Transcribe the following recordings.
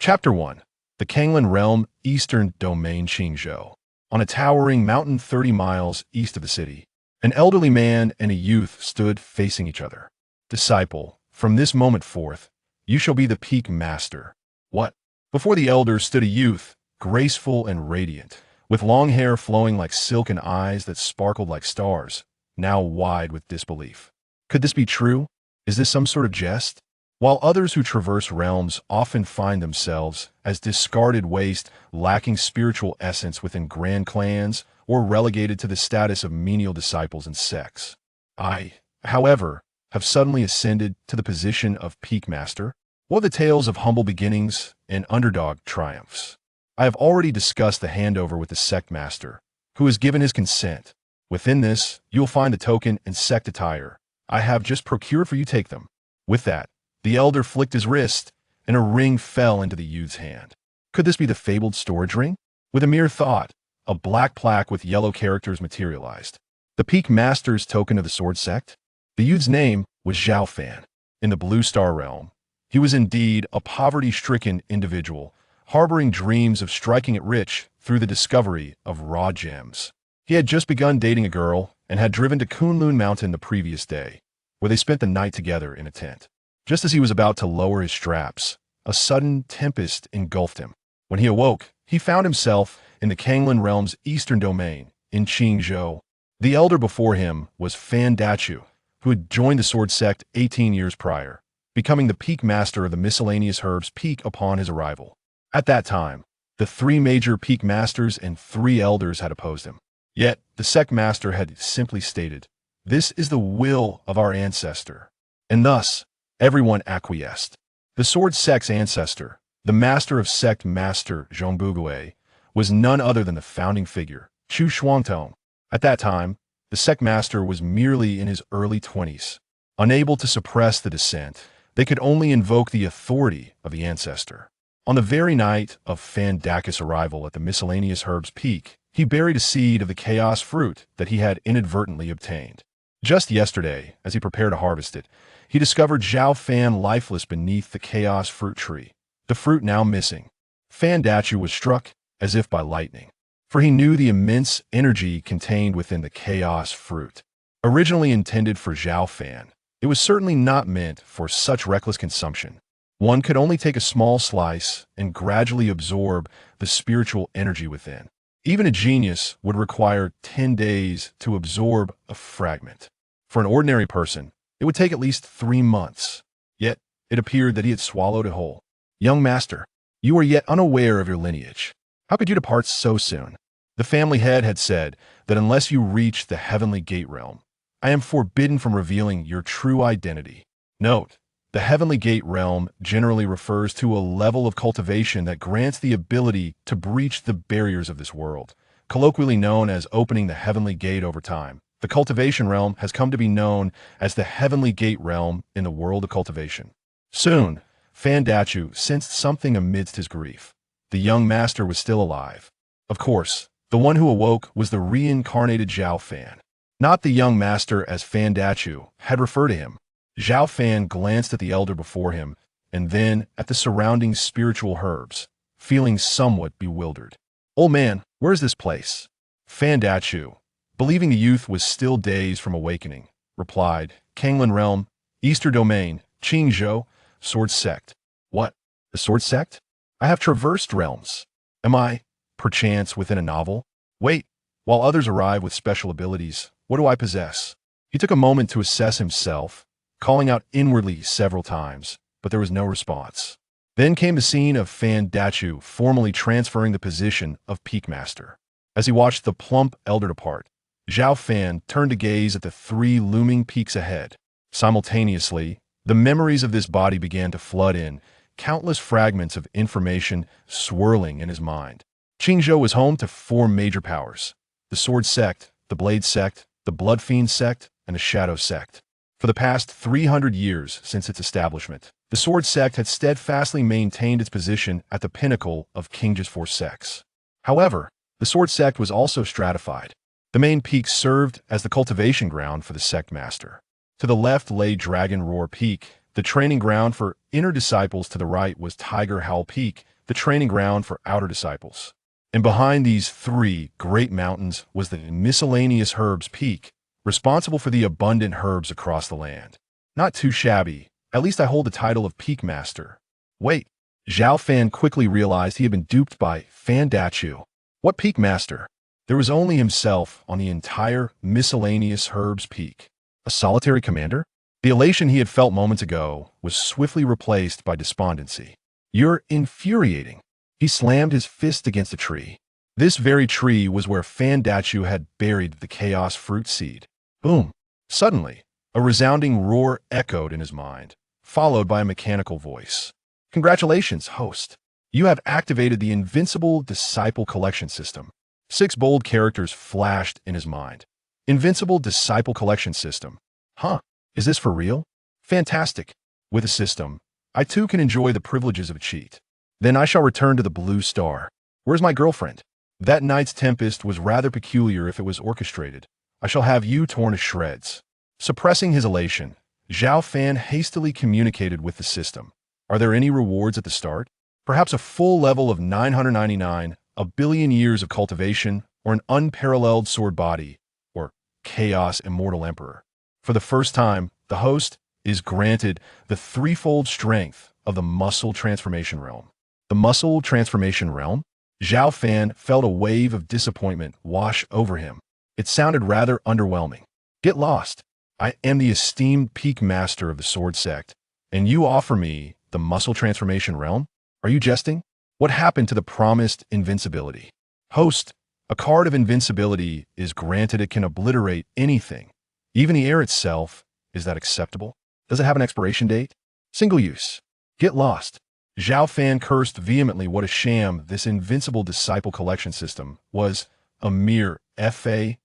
Chapter 1. The Kanglan Realm, Eastern Domain Qingzhou. On a towering mountain 30 miles east of the city, an elderly man and a youth stood facing each other. Disciple, from this moment forth, you shall be the peak master. What? Before the elder stood a youth, graceful and radiant, with long hair flowing like silk and eyes that sparkled like stars, now wide with disbelief. Could this be true? Is this some sort of jest? While others who traverse realms often find themselves as discarded waste, lacking spiritual essence within grand clans, or relegated to the status of menial disciples in sects, I, however, have suddenly ascended to the position of peak master. What are the tales of humble beginnings and underdog triumphs? I have already discussed the handover with the sect master, who has given his consent. Within this, you'll find the token and sect attire I have just procured for you. Take them. With that, the elder flicked his wrist, and a ring fell into the youth's hand. Could this be the fabled storage ring? With a mere thought, a black plaque with yellow characters materialized. The peak master's token of the sword sect? The youth's name was Xiao Fan. In the Blue Star realm, he was indeed a poverty-stricken individual, harboring dreams of striking it rich through the discovery of raw gems. He had just begun dating a girl and had driven to Kunlun Mountain the previous day, where they spent the night together in a tent. Just as he was about to lower his straps, a sudden tempest engulfed him. When he awoke, he found himself in the Kanglan Realm's eastern domain, in Qingzhou. The elder before him was Fan Dachu, who had joined the sword sect 18 years prior, becoming the peak master of the miscellaneous herbs peak upon his arrival. At that time, the 3 major peak masters and 3 elders had opposed him. Yet, the sect master had simply stated, "This is the will of our ancestor." And thus, everyone acquiesced. The sword sect's ancestor, the master of sect master Zhongbugui, was none other than the founding figure, Chu Shuangtong. At that time, the sect master was merely in his early 20s. Unable to suppress the dissent, they could only invoke the authority of the ancestor. On the very night of Fan Dachu's arrival at the miscellaneous herbs peak, he buried a seed of the chaos fruit that he had inadvertently obtained. Just yesterday, as he prepared to harvest it, he discovered Xiao Fan lifeless beneath the chaos fruit tree, the fruit now missing. Fan Dachu was struck as if by lightning, for he knew the immense energy contained within the chaos fruit. Originally intended for Xiao Fan, it was certainly not meant for such reckless consumption. One could only take a small slice and gradually absorb the spiritual energy within. Even a genius would require 10 days to absorb a fragment. For an ordinary person, it would take at least 3 months. Yet, it appeared that he had swallowed it whole. "Young master, you are yet unaware of your lineage. How could you depart so soon?" The family head had said that unless you reach the heavenly gate realm, I am forbidden from revealing your true identity. Note, the heavenly gate realm generally refers to a level of cultivation that grants the ability to breach the barriers of this world, colloquially known as opening the heavenly gate over time. The cultivation realm has come to be known as the heavenly gate realm in the world of cultivation. Soon, Fan Dachu sensed something amidst his grief. The young master was still alive. Of course, the one who awoke was the reincarnated Xiao Fan, not the young master as Fan Dachu had referred to him. Xiao Fan glanced at the elder before him and then at the surrounding spiritual herbs, feeling somewhat bewildered. "Old man, where is this place?" Fan Dachu, believing the youth was still days from awakening, replied, "Kanglan Realm, Eastern Domain, Qingzhou, Sword Sect." "What? The Sword Sect? I have traversed realms. Am I, perchance, within a novel? Wait, while others arrive with special abilities, what do I possess?" He took a moment to assess himself, calling out inwardly several times, but there was no response. Then came the scene of Fan Dachu formally transferring the position of peak master. As he watched the plump elder depart, Xiao Fan turned to gaze at the 3 looming peaks ahead. Simultaneously, the memories of this body began to flood in, countless fragments of information swirling in his mind. Qingzhou was home to 4 major powers: the Sword Sect, the Blade Sect, the Blood Fiend Sect, and the Shadow Sect. For the past 300 years since its establishment, the Sword Sect had steadfastly maintained its position at the pinnacle of Qingzhou's 4 sects. However, the Sword Sect was also stratified. The main peak served as the cultivation ground for the sect master. To the left lay Dragon Roar Peak, the training ground for inner disciples. To the right was Tiger Howl Peak, the training ground for outer disciples. And behind these three great mountains was the miscellaneous herbs peak, responsible for the abundant herbs across the land. Not too shabby. At least I hold the title of Peak Master. Wait, Xiao Fan quickly realized he had been duped by Fan Dachu. What Peak Master? There was only himself on the entire miscellaneous herbs peak. A solitary commander? The elation he had felt moments ago was swiftly replaced by despondency. You're infuriating. He slammed his fist against a tree. This very tree was where Fan Dachu had buried the chaos fruit seed. Boom! Suddenly, a resounding roar echoed in his mind, followed by a mechanical voice. Congratulations, host. You have activated the Invincible Disciple Collection System. 6 bold characters flashed in his mind. Invincible Disciple Collection System. Huh? Is this for real? Fantastic. With a system, I too can enjoy the privileges of a cheat. Then I shall return to the Blue Star. Where's my girlfriend? That night's tempest was rather peculiar if it was orchestrated. I shall have you torn to shreds. Suppressing his elation, Xiao Fan hastily communicated with the system. Are there any rewards at the start? Perhaps a full level of 999, a billion years of cultivation, or an unparalleled sword body, or Chaos Immortal Emperor. For the first time, the host is granted the threefold strength of the muscle transformation realm. The muscle transformation realm? Xiao Fan felt a wave of disappointment wash over him. It sounded rather underwhelming. Get lost. I am the esteemed peak master of the sword sect, and you offer me the muscle transformation realm? Are you jesting? What happened to the promised invincibility? Host, a card of invincibility is granted. It can obliterate anything. Even the air itself. Is that acceptable? Does it have an expiration date? Single use. Get lost. Xiao Fan cursed vehemently. What a sham this Invincible Disciple Collection System was. A mere F.A.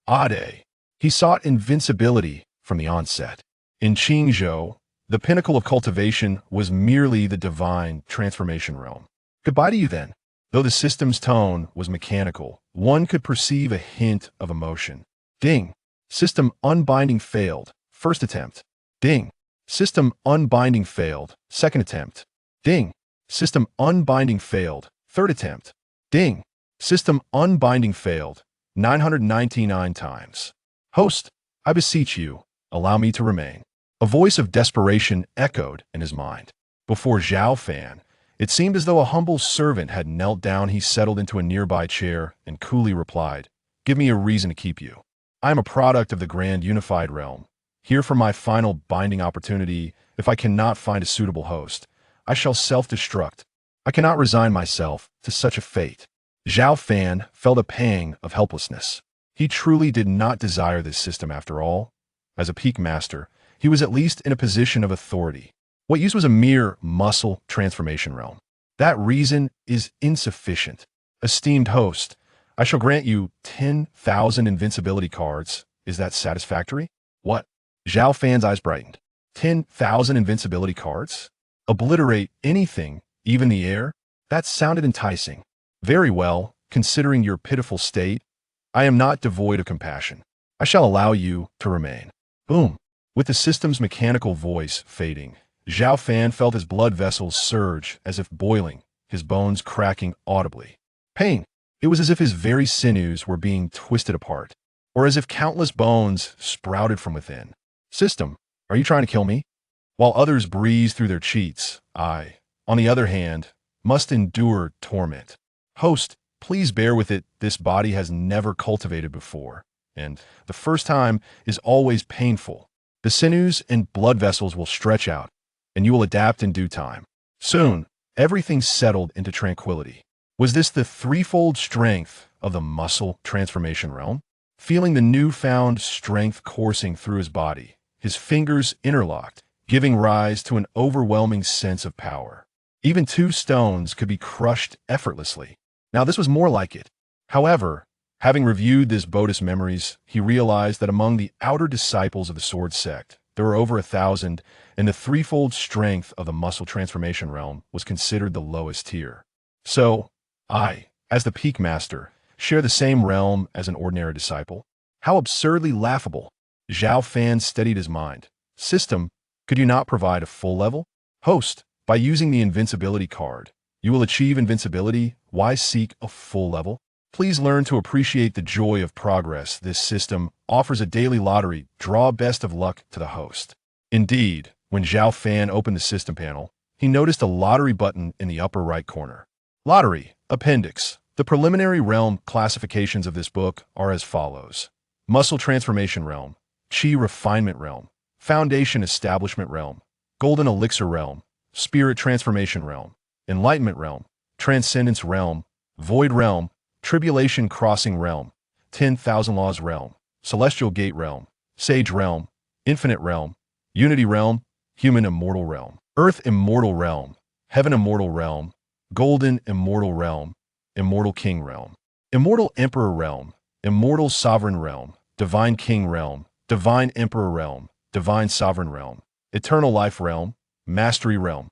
Ade. He sought invincibility from the onset. In Qingzhou, the pinnacle of cultivation was merely the divine transformation realm. Goodbye to you then. Though the system's tone was mechanical, one could perceive a hint of emotion. Ding. System unbinding failed. First attempt. Ding. System unbinding failed. Second attempt. Ding. System unbinding failed. Third attempt. Ding. System unbinding failed. 999 times. Host, I beseech you, allow me to remain. A voice of desperation echoed in his mind. Before Xiao Fan, it seemed as though a humble servant had knelt down. He settled into a nearby chair and coolly replied, Give me a reason to keep you. I am a product of the grand unified realm. Here for my final binding opportunity. If I cannot find a suitable host, I shall self-destruct. I cannot resign myself to such a fate. Xiao Fan felt a pang of helplessness. He truly did not desire this system after all. As a peak master, he was at least in a position of authority. What use was a mere muscle transformation realm? That reason is insufficient. Esteemed host, I shall grant you 10,000 invincibility cards. Is that satisfactory? What? Xiao Fan's eyes brightened. 10,000 invincibility cards? Obliterate anything, even the air? That sounded enticing. Very well, considering your pitiful state, I am not devoid of compassion. I shall allow you to remain. Boom. With the system's mechanical voice fading, Xiao Fan felt his blood vessels surge as if boiling, his bones cracking audibly. Pain. It was as if his very sinews were being twisted apart, or as if countless bones sprouted from within. System, are you trying to kill me? While others breeze through their cheats, I, on the other hand, must endure torment. Host, please bear with it. This body has never cultivated before, and the first time is always painful. The sinews and blood vessels will stretch out, and you will adapt in due time. Soon, everything settled into tranquility. Was this the threefold strength of the muscle transformation realm? Feeling the newfound strength coursing through his body, his fingers interlocked, giving rise to an overwhelming sense of power. Even 2 stones could be crushed effortlessly. Now this was more like it. However, having reviewed this Bodhi's memories, he realized that among the outer disciples of the Sword Sect, there were over 1,000, and the threefold strength of the muscle transformation realm was considered the lowest tier. So, I, as the peak master, share the same realm as an ordinary disciple? How absurdly laughable. Xiao Fan steadied his mind. System, could you not provide a full level? Host, by using the invincibility card, You will achieve invincibility. Why seek a full level? Please learn to appreciate the joy of progress. This system offers a daily lottery. Draw best of luck to the host. Indeed, when Xiao Fan opened the system panel, he noticed a lottery button in the upper right corner. Lottery, Appendix. The preliminary realm classifications of this book are as follows. Muscle Transformation Realm, Chi Refinement Realm, Foundation Establishment Realm, Golden Elixir Realm, Spirit Transformation Realm, Enlightenment Realm, Transcendence Realm, Void Realm, Tribulation Crossing Realm, 10,000 Laws Realm, Celestial Gate Realm, Sage Realm, Infinite Realm, Unity Realm, Human Immortal Realm, Earth Immortal Realm, Heaven Immortal Realm, Golden Immortal Realm, Immortal King Realm, Immortal Emperor Realm, Immortal Sovereign Realm, Divine King Realm, Divine Emperor Realm, Divine Sovereign Realm, Eternal Life Realm, Mastery Realm.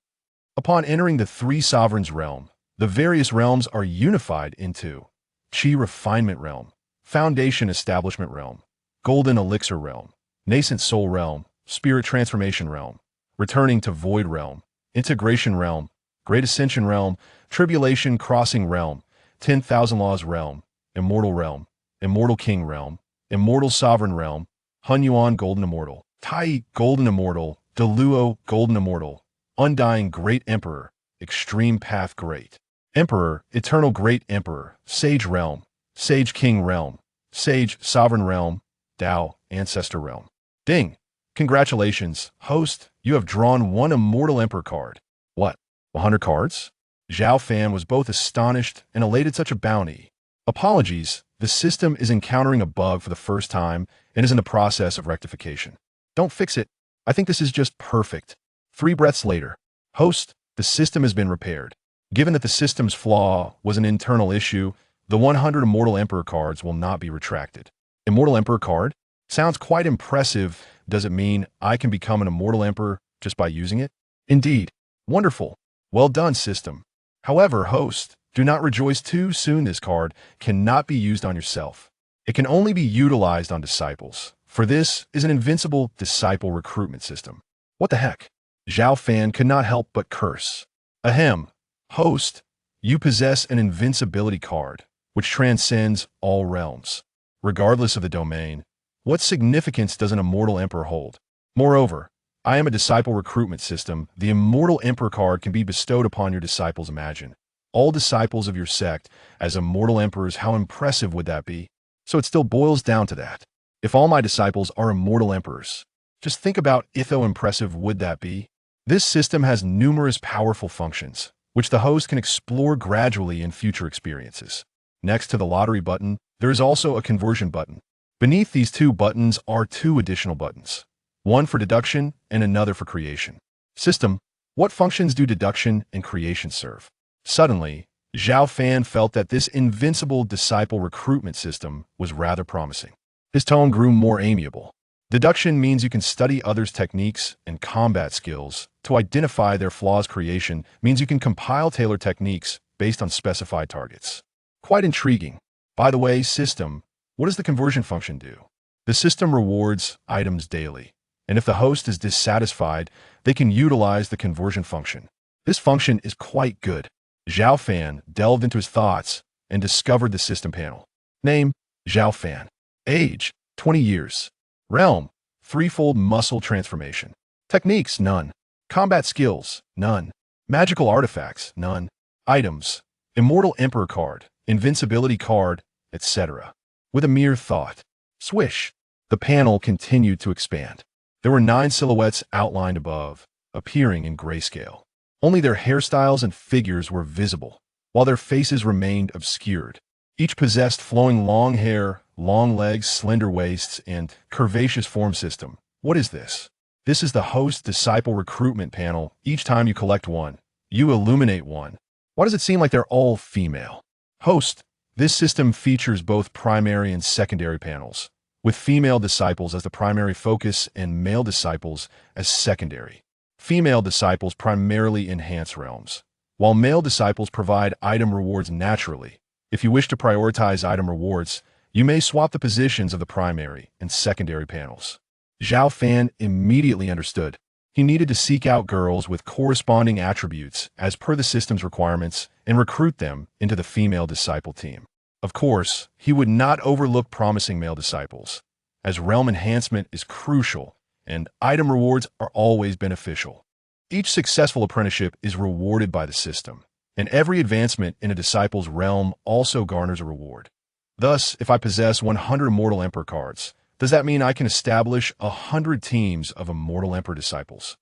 Upon entering the Three Sovereigns Realm, the various realms are unified into Chi Refinement Realm, Foundation Establishment Realm, Golden Elixir Realm, Nascent Soul Realm, Spirit Transformation Realm, Returning to Void Realm, Integration Realm, Great Ascension Realm, Tribulation Crossing Realm, 10,000 Laws Realm, Immortal Realm, Immortal King Realm, Immortal Sovereign Realm, Hunyuan Golden Immortal, Tai Golden Immortal, Deluo Golden Immortal, Undying Great Emperor, Extreme Path Great Emperor, Eternal Great Emperor, Sage Realm, Sage King Realm, Sage Sovereign Realm, Dao Ancestor Realm. Ding! Congratulations, host, you have drawn one Immortal Emperor card. What, 100 cards? Xiao Fan was both astonished and elated such a bounty. Apologies, the system is encountering a bug for the first time and is in the process of rectification. Don't fix it. I think this is just perfect. 3 breaths later. Host, the system has been repaired. Given that the system's flaw was an internal issue, the 100 Immortal Emperor cards will not be retracted. Immortal Emperor card? Sounds quite impressive. Does it mean I can become an Immortal Emperor just by using it? Indeed. Wonderful. Well done, system. However, host, do not rejoice too soon. This card cannot be used on yourself. It can only be utilized on disciples, for this is an Invincible disciple recruitment system. What the heck? Xiao Fan could not help but curse. Ahem. Host, you possess an invincibility card, which transcends all realms. Regardless of the domain, what significance does an Immortal Emperor hold? Moreover, I am a disciple recruitment system. The Immortal Emperor card can be bestowed upon your disciples. Imagine all disciples of your sect as Immortal Emperors. How impressive would that be? So it still boils down to that. If all my disciples are Immortal Emperors, just think about how impressive would that be? This system has numerous powerful functions, which the host can explore gradually in future experiences. Next to the lottery button, there is also a conversion button. Beneath these 2 buttons are 2 additional buttons, one for deduction and another for creation. System, what functions do deduction and creation serve? Suddenly, Xiao Fan felt that this Invincible disciple recruitment system was rather promising. His tone grew more amiable. Deduction means you can study others' techniques and combat skills to identify their flaws. Creation means you can compile tailored techniques based on specified targets. Quite intriguing. By the way, system, what does the conversion function do? The system rewards items daily, and if the host is dissatisfied, they can utilize the conversion function. This function is quite good. Xiao Fan delved into his thoughts and discovered the system panel. Name, Xiao Fan. Age, 20 years. Realm, threefold muscle transformation. Techniques, none. Combat skills, none. Magical artifacts, none. Items, Immortal Emperor card, Invincibility card, etc. With a mere thought. Swish. The panel continued to expand. There were 9 silhouettes outlined above, appearing in grayscale. Only their hairstyles and figures were visible, while their faces remained obscured. Each possessed flowing long hair, long legs, slender waists, and curvaceous form system. What is this? This is the host disciple recruitment panel. Each time you collect one, you illuminate one. Why does it seem like they're all female? Host, this system features both primary and secondary panels, with female disciples as the primary focus and male disciples as secondary. Female disciples primarily enhance realms, while male disciples provide item rewards naturally. If you wish to prioritize item rewards, you may swap the positions of the primary and secondary panels. Xiao Fan immediately understood. He needed to seek out girls with corresponding attributes as per the system's requirements and recruit them into the female disciple team. Of course, he would not overlook promising male disciples, as realm enhancement is crucial and item rewards are always beneficial. Each successful apprenticeship is rewarded by the system, and every advancement in a disciple's realm also garners a reward. Thus, if I possess 100 Immortal Emperor cards, does that mean I can establish 100 teams of Immortal Emperor disciples?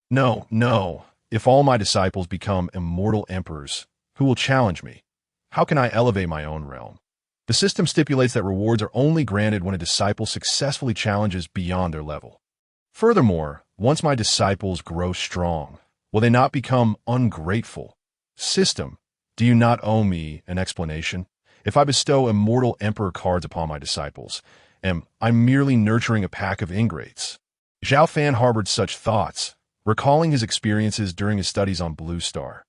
No, no. If all my disciples become Immortal Emperors, who will challenge me? How can I elevate my own realm? The system stipulates that rewards are only granted when a disciple successfully challenges beyond their level. Furthermore, once my disciples grow strong, will they not become ungrateful? System, do you not owe me an explanation? If I bestow Immortal Emperor cards upon my disciples, am I merely nurturing a pack of ingrates? Xiao Fan harbored such thoughts, recalling his experiences during his studies on Blue Star.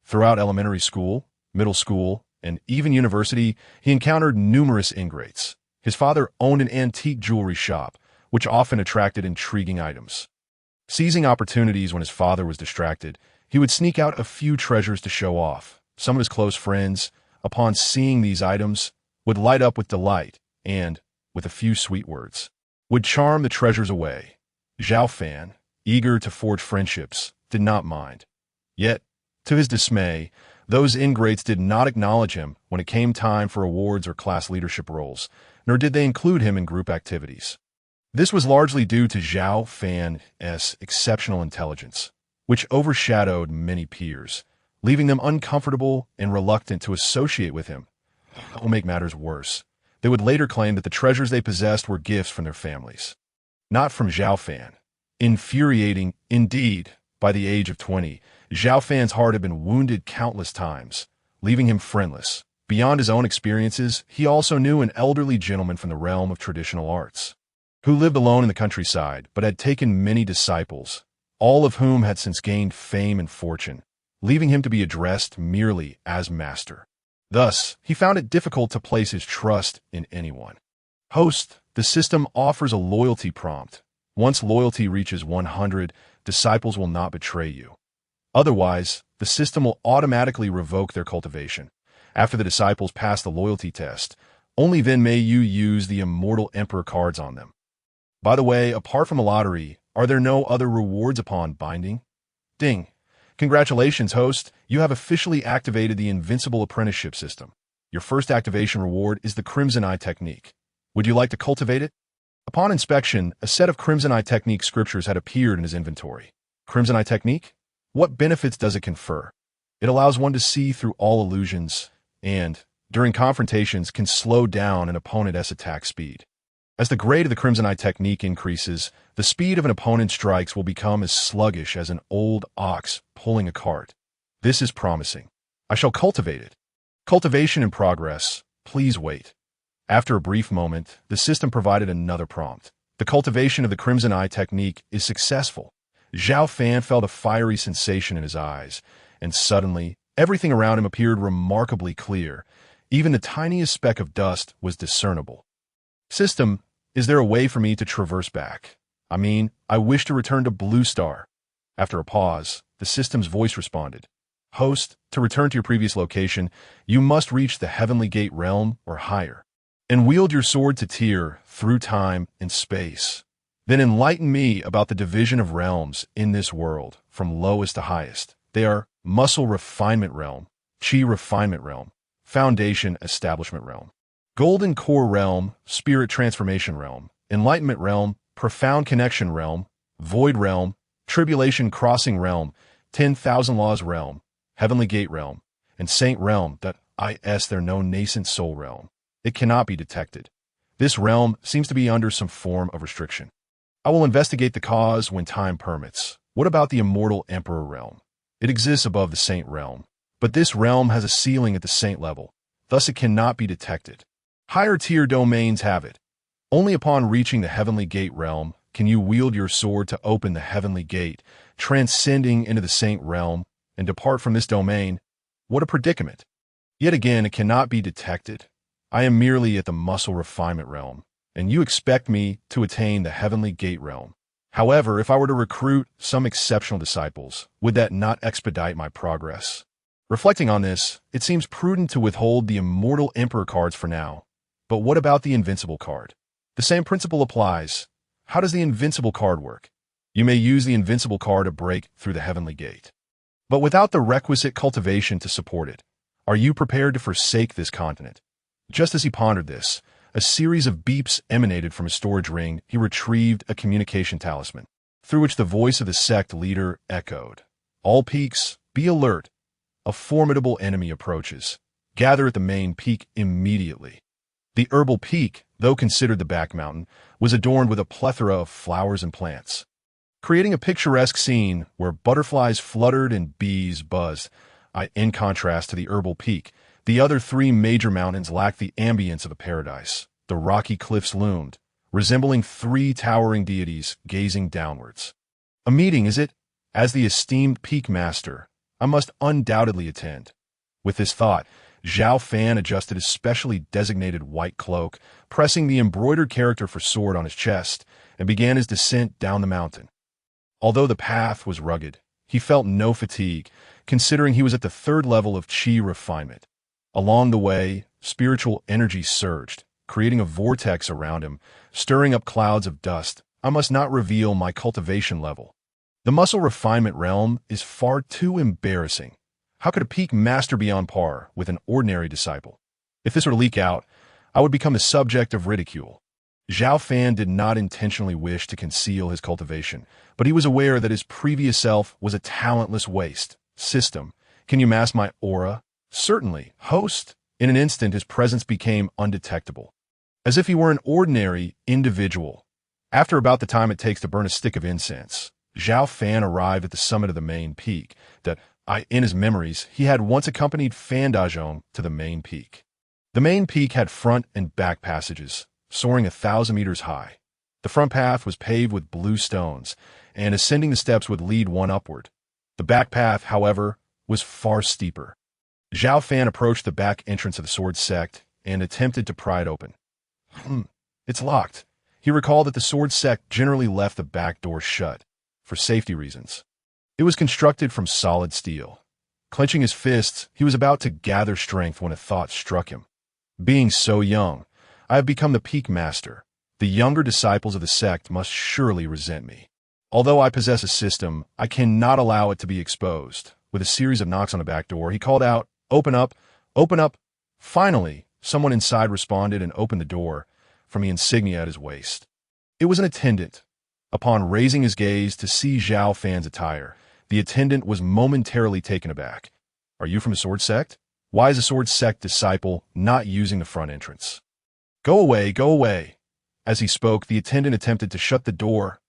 Throughout elementary school, middle school, and even university, he encountered numerous ingrates. His father owned an antique jewelry shop, which often attracted intriguing items. Seizing opportunities when his father was distracted, he would sneak out a few treasures to show off. Some of his close friends, upon seeing these items, would light up with delight and, with a few sweet words, would charm the treasures away. Xiao Fan, eager to forge friendships, did not mind. Yet, to his dismay, those ingrates did not acknowledge him when it came time for awards or class leadership roles, nor did they include him in group activities. This was largely due to Xiao Fan's exceptional intelligence, which overshadowed many peers, leaving them uncomfortable and reluctant to associate with him. That will make matters worse. They would later claim that the treasures they possessed were gifts from their families, not from Xiao Fan. Infuriating, indeed. By the age of 20, Xiao Fan's heart had been wounded countless times, leaving him friendless. Beyond his own experiences, he also knew an elderly gentleman from the realm of traditional arts, who lived alone in the countryside but had taken many disciples, all of whom had since gained fame and fortune, leaving him to be addressed merely as master. Thus, he found it difficult to place his trust in anyone. Host, the system offers a loyalty prompt. Once loyalty reaches 100, disciples will not betray you. Otherwise, the system will automatically revoke their cultivation. After the disciples pass the loyalty test, only then may you use the Immortal Emperor cards on them. By the way, apart from a lottery, are there no other rewards upon binding? Ding. Congratulations, host. You have officially activated the Invincible apprenticeship system. Your first activation reward is the Crimson Eye technique. Would you like to cultivate it? Upon inspection, a set of Crimson Eye technique scriptures had appeared in his inventory. Crimson Eye technique? What benefits does it confer? It allows one to see through all illusions and, during confrontations, can slow down an opponent's attack speed. As the grade of the Crimson Eye technique increases, the speed of an opponent's strikes will become as sluggish as an old ox pulling a cart. This is promising. I shall cultivate it. Cultivation in progress. Please wait. After a brief moment, the system provided another prompt. The cultivation of the Crimson Eye technique is successful. Xiao Fan felt a fiery sensation in his eyes, and suddenly, everything around him appeared remarkably clear. Even the tiniest speck of dust was discernible. System, is there a way for me to traverse back? I wish to return to Blue Star. After a pause, the system's voice responded. Host, to return to your previous location, you must reach the Heavenly Gate realm or higher, and wield your sword to tear through time and space. Then enlighten me about the division of realms in this world, from lowest to highest. They are Muscle Refinement Realm, Chi Refinement Realm, Foundation Establishment Realm, Golden Core Realm, Spirit Transformation Realm, Enlightenment Realm, Profound Connection Realm, Void Realm, Tribulation Crossing Realm, 10,000 Laws Realm, Heavenly Gate Realm, and Saint Realm. Their no nascent soul realm. It cannot be detected. This realm seems to be under some form of restriction. I will investigate the cause when time permits. What about the Immortal Emperor realm? It exists above the Saint realm, but this realm has a ceiling at the Saint level, thus it cannot be detected. Higher tier domains have it. Only upon reaching the Heavenly Gate realm can you wield your sword to open the Heavenly Gate, transcending into the Saint realm, and depart from this domain. What a predicament! Yet again, it cannot be detected. I am merely at the Muscle Refinement realm, and you expect me to attain the Heavenly Gate realm. However, if I were to recruit some exceptional disciples, would that not expedite my progress? Reflecting on this, it seems prudent to withhold the Immortal Emperor cards for now. But what about the Invincible card? The same principle applies. How does the Invincible card work? You may use the Invincible card to break through the Heavenly Gate. But without the requisite cultivation to support it, are you prepared to forsake this continent? Just as he pondered this, a series of beeps emanated from his storage ring. He retrieved a communication talisman, through which the voice of the sect leader echoed. All peaks, be alert. A formidable enemy approaches. Gather at the main peak immediately. The herbal peak, though considered the back mountain, was adorned with a plethora of flowers and plants, creating a picturesque scene where butterflies fluttered and bees buzzed. In contrast to the herbal peak, the other three major mountains lacked the ambience of a paradise. The rocky cliffs loomed, resembling three towering deities gazing downwards. A meeting, is it? As the esteemed peak master, I must undoubtedly attend. With this thought, Xiao Fan adjusted his specially designated white cloak, pressing the embroidered character for sword on his chest, and began his descent down the mountain. Although the path was rugged, he felt no fatigue, considering he was at the third level of Qi refinement. Along the way, spiritual energy surged, creating a vortex around him, stirring up clouds of dust. I must not reveal my cultivation level. The muscle refinement realm is far too embarrassing. How could a peak master be on par with an ordinary disciple? If this were to leak out, I would become the subject of ridicule. Xiao Fan did not intentionally wish to conceal his cultivation, but he was aware that his previous self was a talentless waste. System, can you mask my aura? Certainly. Host. In an instant, his presence became undetectable, as if he were an ordinary individual. After about the time it takes to burn a stick of incense, Xiao Fan arrived at the summit of the main peak that, in his memories, he had once accompanied Fan Dazhong to the main peak. The main peak had front and back passages, soaring 1,000 meters high. The front path was paved with blue stones, and ascending the steps would lead one upward. The back path, however, was far steeper. Xiao Fan approached the back entrance of the Sword Sect and attempted to pry it open. It's locked. He recalled that the Sword Sect generally left the back door shut, for safety reasons. It was constructed from solid steel. Clenching his fists, he was about to gather strength when a thought struck him. Being so young, I have become the peak master. The younger disciples of the sect must surely resent me. Although I possess a system, I cannot allow it to be exposed. With a series of knocks on the back door, he called out, "Open up! Open up!" Finally, someone inside responded and opened the door from the insignia at his waist. It was an attendant. Upon raising his gaze to see Xiao Fan's attire, the attendant was momentarily taken aback. "Are you from the Sword Sect? Why is a Sword Sect disciple not using the front entrance?" "Go away, go away." As he spoke, the attendant attempted to shut the door.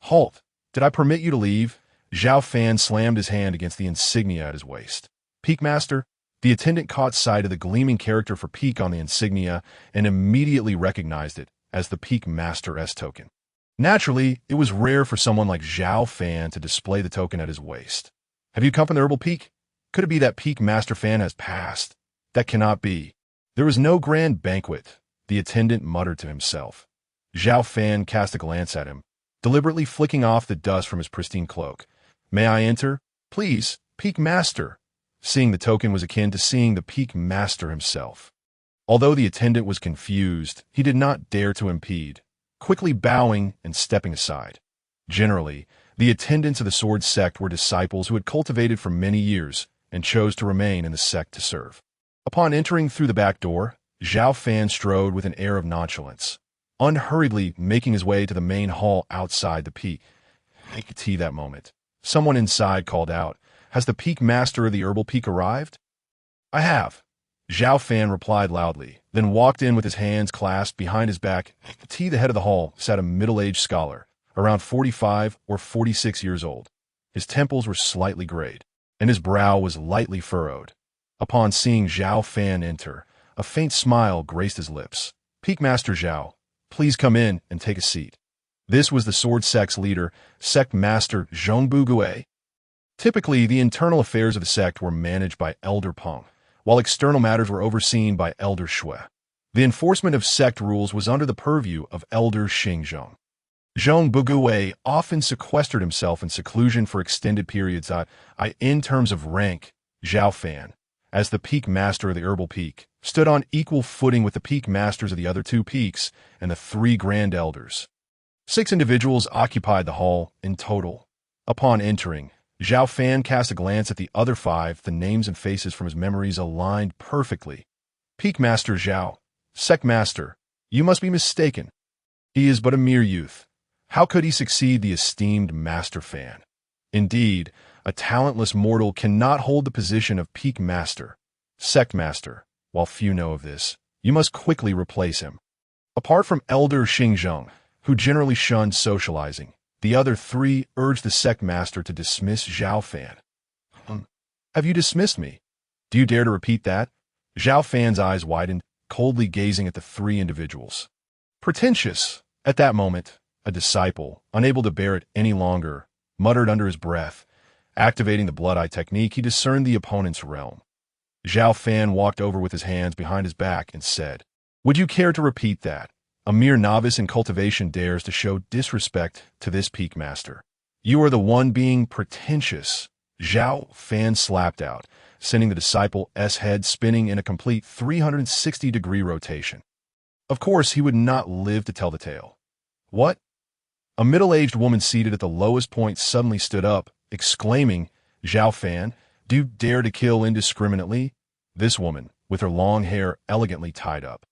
"Halt! Did I permit you to leave?" Xiao Fan slammed his hand against the insignia at his waist. "Peak Master?" The attendant caught sight of the gleaming character for Peak on the insignia and immediately recognized it as the Peak Master S token. Naturally, it was rare for someone like Xiao Fan to display the token at his waist. "Have you come from the Herbal Peak? Could it be that Peak Master Fan has passed?" "That cannot be. There is no grand banquet," the attendant muttered to himself. Xiao Fan cast a glance at him, deliberately flicking off the dust from his pristine cloak. "May I enter?" "Please, Peak Master." Seeing the token was akin to seeing the Peak Master himself. Although the attendant was confused, he did not dare to impede, quickly bowing and stepping aside. Generally, the attendants of the Sword Sect were disciples who had cultivated for many years and chose to remain in the sect to serve. Upon entering through the back door, Xiao Fan strode with an air of nonchalance, unhurriedly making his way to the main hall outside the peak. I could see that moment. Someone inside called out, "Has the Peak Master of the Herbal Peak arrived?" "I have," Xiao Fan replied loudly, then walked in with his hands clasped behind his back. At the head of the hall sat a middle-aged scholar, around 45 or 46 years old. His temples were slightly grayed, and his brow was lightly furrowed. Upon seeing Xiao Fan enter, a faint smile graced his lips. "Peak Master Xiao, please come in and take a seat." This was the Sword Sect's leader, Sect Master Zhongbu Gui. Typically, the internal affairs of the sect were managed by Elder Peng, while external matters were overseen by Elder Shui. The enforcement of sect rules was under the purview of Elder Xingzhong. Zhong Bugui often sequestered himself in seclusion for extended periods. In terms of rank, Xiao Fan, as the peak master of the herbal peak, stood on equal footing with the peak masters of the other two peaks and the three grand elders. 6 individuals occupied the hall in total. Upon entering, Xiao Fan cast a glance at the other 5. The names and faces from his memories aligned perfectly. Peak Master Xiao, Sect Master, you must be mistaken. He is but a mere youth. How could he succeed the esteemed Master Fan? Indeed, a talentless mortal cannot hold the position of Peak Master, Sect Master. While few know of this, you must quickly replace him. Apart from Elder Xingzheng, who generally shunned socializing, the other 3 urged the Sect Master to dismiss Xiao Fan. Have you dismissed me? Do you dare to repeat that? Xiao Fan's eyes widened, coldly gazing at the 3 individuals. Pretentious. At that moment, a disciple, unable to bear it any longer, muttered under his breath. Activating the Blood Eye technique, he discerned the opponent's realm. Xiao Fan walked over with his hands behind his back and said, "Would you care to repeat that? A mere novice in cultivation dares to show disrespect to this peak master. You are the one being pretentious." Xiao Fan slapped out, sending the disciple's head spinning in a complete 360-degree rotation. Of course, he would not live to tell the tale. What? A middle-aged woman seated at the lowest point suddenly stood up, exclaiming, "Xiao Fan, do you dare to kill indiscriminately?" This woman, with her long hair elegantly tied up,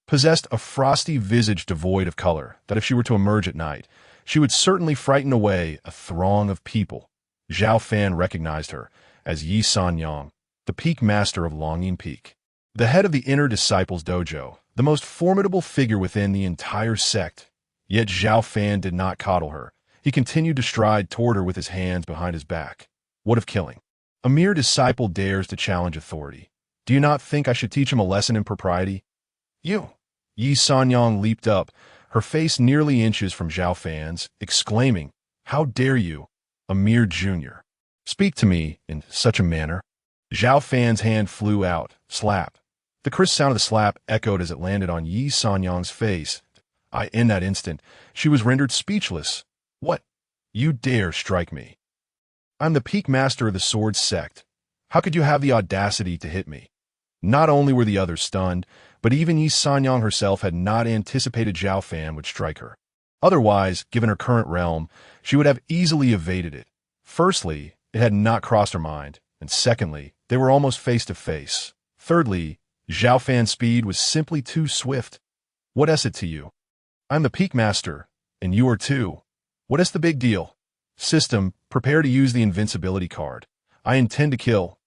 possessed a frosty visage devoid of color that if she were to emerge at night, she would certainly frighten away a throng of people. Xiao Fan recognized her as Yi Sanyang, the peak master of Longyin Peak, the head of the inner disciples dojo, the most formidable figure within the entire sect. Yet Xiao Fan did not coddle her. He continued to stride toward her with his hands behind his back. What of killing? A mere disciple dares to challenge authority. Do you not think I should teach him a lesson in propriety? You! Yi Sanyang leaped up, her face nearly inches from Xiao Fan's, exclaiming, "How dare you, a mere junior, speak to me in such a manner?" Xiao Fan's hand flew out, slap. The crisp sound of the slap echoed as it landed on Yi Sanyang's face. In that instant, she was rendered speechless. "What? You dare strike me? I'm the peak master of the sword sect. How could you have the audacity to hit me?" Not only were the others stunned, but even Yi Sanyang herself had not anticipated Xiao Fan would strike her. Otherwise, given her current realm, she would have easily evaded it. Firstly, it had not crossed her mind, and secondly, they were almost face to face. Thirdly, Xiao Fan's speed was simply too swift. "What is it to you? I'm the peak master, and you are too. What is the big deal? System, prepare to use the invincibility card. I intend to kill."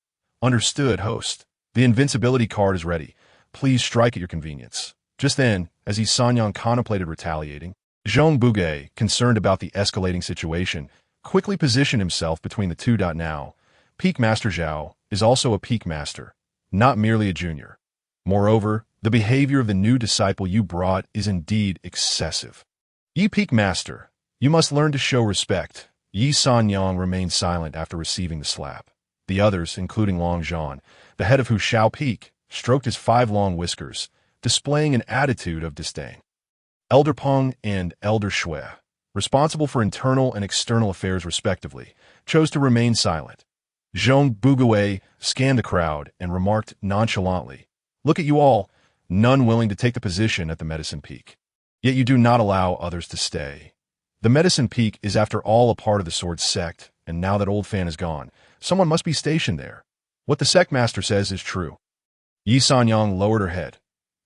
"Understood, host. The invincibility card is ready. Please strike at your convenience." Just then, as Yi Sanyang contemplated retaliating, Zhong Bugui, concerned about the escalating situation, quickly positioned himself between the two. Now, Peak Master Zhao is also a peak master, not merely a junior. Moreover, the behavior of the new disciple you brought is indeed excessive. Yi Peak Master, you must learn to show respect. Yi Sanyang remained silent after receiving the slap. The others, including Long Zhan, the head of Hushao Peak, stroked his 5 long whiskers, displaying an attitude of disdain. Elder Peng and Elder Shui, responsible for internal and external affairs respectively, chose to remain silent. Zhong Bugui scanned the crowd and remarked nonchalantly, "Look at you all, none willing to take the position at the Medicine Peak. Yet you do not allow others to stay. The Medicine Peak is after all a part of the Sword Sect, and now that Old Fan is gone, someone must be stationed there. What the Sect Master says is true." Yi Sanyang lowered her head.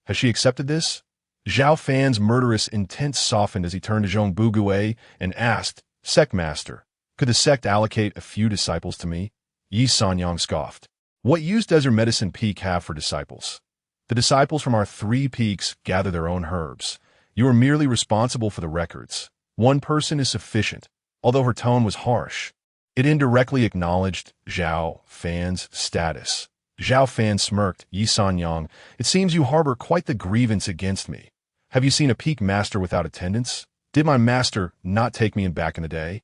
Has she accepted this? Xiao Fan's murderous intent softened as he turned to Zhong Bugui and asked, "Sect Master, could the sect allocate a few disciples to me?" Yi Sanyang scoffed. "What use does your Medicine Peak have for disciples? The disciples from our 3 peaks gather their own herbs. You are merely responsible for the records. One person is sufficient." Although her tone was harsh, it indirectly acknowledged Xiao Fan's status. Xiao Fan smirked. "Yi Sanyang, it seems you harbor quite the grievance against me. Have you seen a peak master without attendance? Did my master not take me in back in the day?"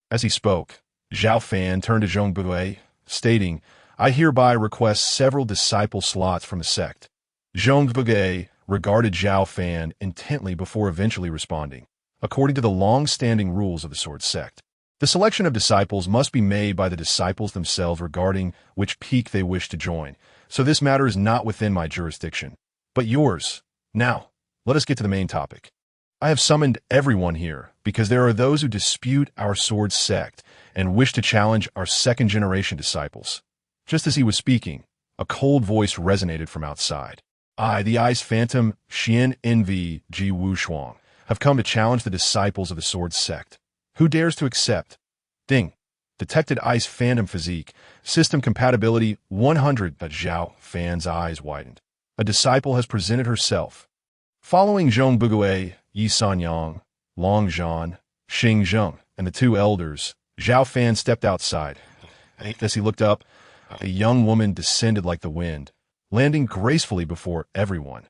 As he spoke, Xiao Fan turned to Zhong Bugui, stating, "I hereby request several disciple slots from the sect." Zhong Bugui regarded Xiao Fan intently before eventually responding, according to the long-standing rules of the Sword Sect. The selection of disciples must be made by the disciples themselves regarding which peak they wish to join, so this matter is not within my jurisdiction, but yours. Now, let us get to the main topic. I have summoned everyone here because there are those who dispute our Sword Sect and wish to challenge our second-generation disciples. Just as he was speaking, a cold voice resonated from outside. I, the Ice Phantom, Xian Envy, Ji Wushuang, have come to challenge the disciples of the Sword Sect. Who dares to accept? Ding. Detected Ice Phantom physique. System compatibility 100. Xiao Fan's eyes widened. A disciple has presented herself. Following Zhong Bugui, Yi Sanyang, Long Zhan, Xing Zheng, and the two elders, Xiao Fan stepped outside. As he looked up, a young woman descended like the wind, landing gracefully before everyone.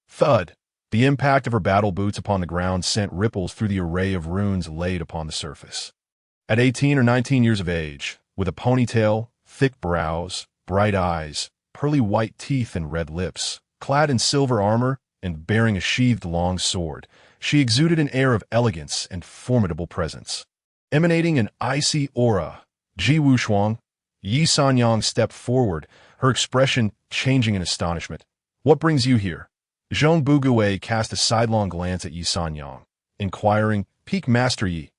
Thud. The impact of her battle boots upon the ground sent ripples through the array of runes laid upon the surface. At 18 or 19 years of age, with a ponytail, thick brows, bright eyes, pearly white teeth and red lips, clad in silver armor and bearing a sheathed long sword, she exuded an air of elegance and formidable presence. Emanating an icy aura, Ji Wushuang, Yi Sanyang stepped forward, her expression changing in astonishment. What brings you here? Zhong Bugui cast a sidelong glance at Yi Sanyang, inquiring, Peak Master Yi,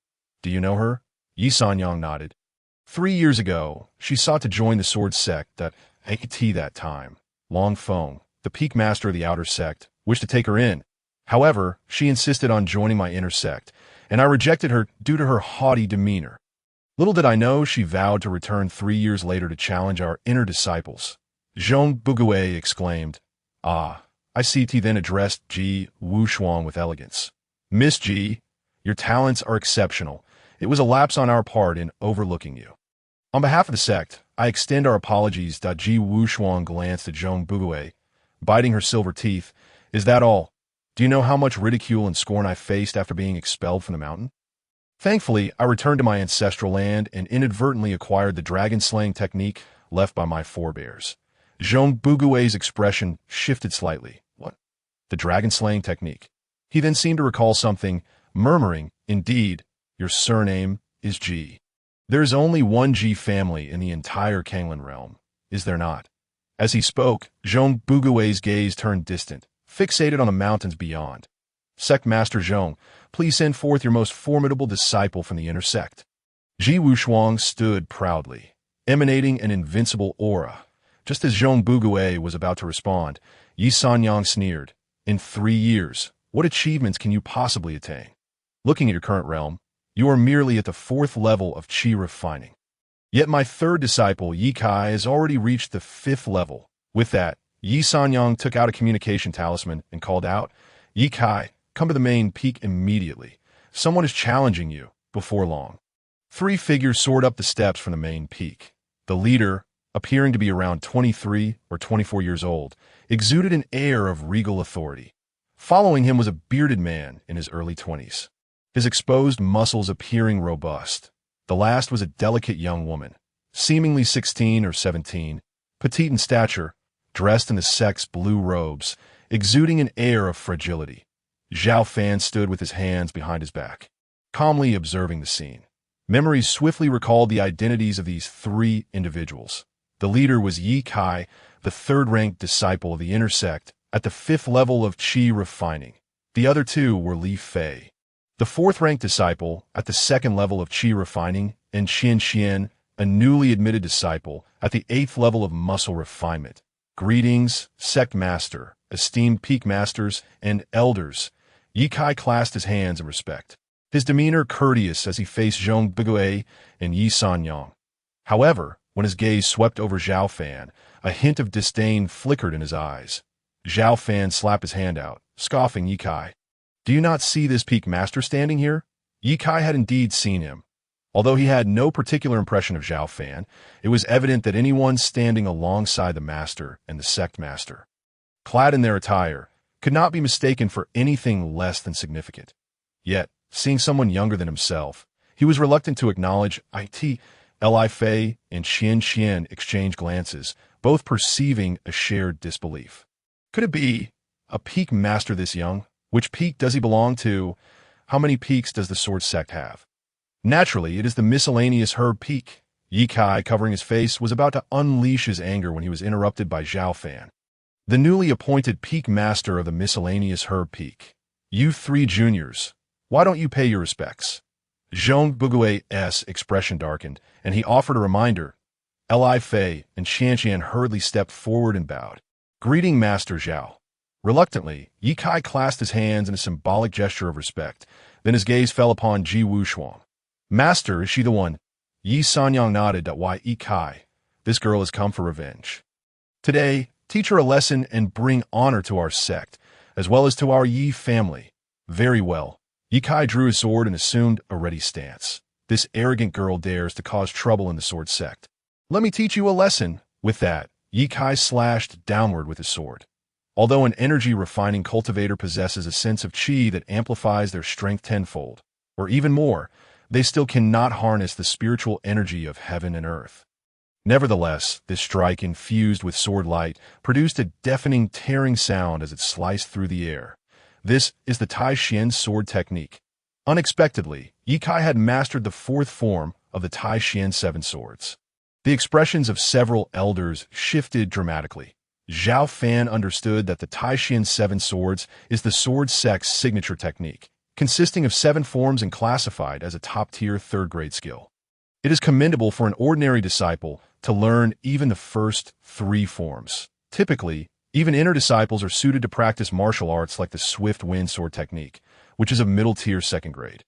do you know her? Yi Sanyang nodded. 3 years ago, she sought to join the Sword Sect at that time. Long Feng, the Peak Master of the Outer Sect, wished to take her in. However, she insisted on joining my inner sect, and I rejected her due to her haughty demeanor. Little did I know she vowed to return 3 years later to challenge our inner disciples. Zhong Bugui exclaimed. Ah, I see. He then addressed Ji Wushuang with elegance. Miss Ji, your talents are exceptional. It was a lapse on our part in overlooking you. On behalf of the sect, I extend our apologies. Ji Wushuang glanced at Zhong Bugui, biting her silver teeth. Is that all? Do you know how much ridicule and scorn I faced after being expelled from the mountain? Thankfully, I returned to my ancestral land and inadvertently acquired the dragon-slaying technique left by my forebears. Zhong Bugui's expression shifted slightly. What? The dragon-slaying technique. He then seemed to recall something, murmuring, Indeed, your surname is Ji. There is only one Ji family in the entire Kanglan realm, is there not? As he spoke, Zhong Bugui's gaze turned distant, fixated on the mountains beyond. Sect Master Zhong, please send forth your most formidable disciple from the inner sect. Ji Wushuang stood proudly, emanating an invincible aura. Just as Zhong Bugui was about to respond, Yi Sanyang sneered. In 3 years, what achievements can you possibly attain? Looking at your current realm, you are merely at the 4th level of qi refining. Yet my third disciple, Yi Kai, has already reached the 5th level. With that, Yi Sanyang took out a communication talisman and called out, Yi Kai, come to the main peak immediately. Someone is challenging you, before long. 3 figures soared up the steps from the main peak. The leader, appearing to be around 23 or 24 years old, exuded an air of regal authority. Following him was a bearded man in his early 20s, his exposed muscles appearing robust. The last was a delicate young woman, seemingly 16 or 17, petite in stature, dressed in the sect's blue robes, exuding an air of fragility. Xiao Fan stood with his hands behind his back, calmly observing the scene. Memories swiftly recalled the identities of these 3 individuals. The leader was Yi Kai, the 3rd-ranked disciple of the inner sect, at the 5th level of qi refining. The other 2 were Li Fei, the 4th-ranked disciple, at the 2nd level of qi refining, and Xian Xian, a newly admitted disciple, at the 8th level of muscle refinement. Greetings, Sect Master, esteemed Peak Masters, and Elders. Yi Kai clasped his hands in respect, his demeanor courteous as he faced Zhong Bugui and Yi Sanyang. However, when his gaze swept over Xiao Fan, a hint of disdain flickered in his eyes. Xiao Fan slapped his hand out, scoffing Yi Kai. Do you not see this Peak Master standing here? Yi Kai had indeed seen him. Although he had no particular impression of Xiao Fan, it was evident that anyone standing alongside the Master and the Sect Master, clad in their attire, could not be mistaken for anything less than significant. Yet, seeing someone younger than himself, he was reluctant to acknowledge Li Fei and Xian Xian exchanged glances, both perceiving a shared disbelief. Could it be a Peak Master this young? Which peak does he belong to? how many peaks does the sword sect have? Naturally, it is the miscellaneous herb peak. Ye Kai, covering his face, was about to unleash his anger when he was interrupted by Xiao Fan, the newly appointed peak master of the miscellaneous herb peak. You three juniors, why don't you pay your respects? Zhong Bugui's expression darkened, and he offered a reminder. Li Fei and Xianxian hurriedly stepped forward and bowed. Greeting, Master Zhao. Reluctantly, Ye Kai clasped his hands in a symbolic gesture of respect. Then his gaze fell upon Ji Wushuang. Master, is she the one? Yi Sanyang nodded. Why, Ye Kai, this girl has come for revenge. Today, teach her a lesson and bring honor to our sect, as well as to our Yi family. Very well. Ye Kai drew his sword and assumed a ready stance. This arrogant girl dares to cause trouble in the sword sect. Let me teach you a lesson. With that, Ye Kai slashed downward with his sword. Although an energy-refining cultivator possesses a sense of chi that amplifies their strength tenfold, or even more, they still cannot harness the spiritual energy of heaven and earth. Nevertheless, this strike, infused with sword light, produced a deafening, tearing sound as it sliced through the air. This is the Tai Xian sword technique. Unexpectedly, Ye Kai had mastered the fourth form of the Tai Xian seven swords. The expressions of several elders shifted dramatically. Xiao Fan understood that the Tai Xian seven swords is the sword sect's signature technique, consisting of 7 forms and classified as a top-tier third-grade skill. It is commendable for an ordinary disciple to learn even the first 3 forms. Typically, even inner disciples are suited to practice martial arts like the swift wind sword technique, which is of middle-tier second grade.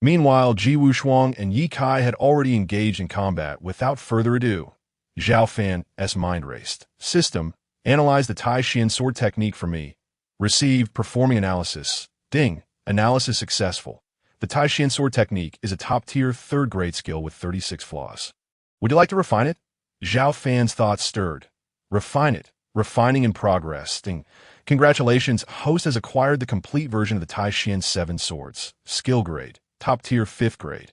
Meanwhile, Ji Wushuang and Ye Kai had already engaged in combat. Without further ado, Xiao Fan's mind raced. System, analyze the Tai Xian sword technique for me. Received, performing analysis. Ding. Analysis successful. The Tai Xian sword technique is a top-tier third-grade skill with 36 flaws. Would you like to refine it? Xiao Fan's thoughts stirred. Refine it. Refining in progress. Ding. Congratulations, host has acquired the complete version of the Tai Xian 7 swords. Skill grade. Top-tier 5th grade.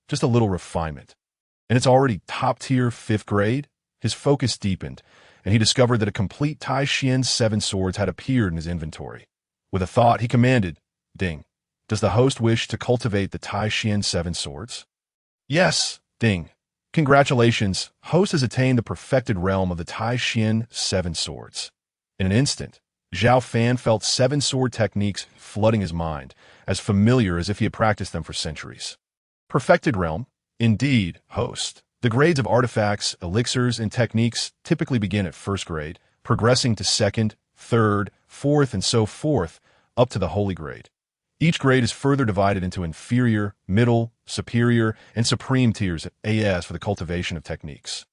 Just a little refinement. And it's already top-tier 5th grade? His focus deepened, and he discovered that a complete Tai Xian 7 swords had appeared in his inventory. With a thought, he commanded, Ding. Does the host wish to cultivate the Tai Xian 7 swords? Yes, Ding. Congratulations, host has attained the perfected realm of the Tai Xian 7 swords. In an instant, Xiao Fan felt 7 sword techniques flooding his mind, as familiar as if he had practiced them for centuries. Perfected realm? Indeed, host. The grades of artifacts, elixirs, and techniques typically begin at 1st grade, progressing to 2nd, 3rd, 4th, and so forth, up to the holy grade. Each grade is further divided into inferior, middle, superior, and supreme tiers AS for the cultivation of techniques.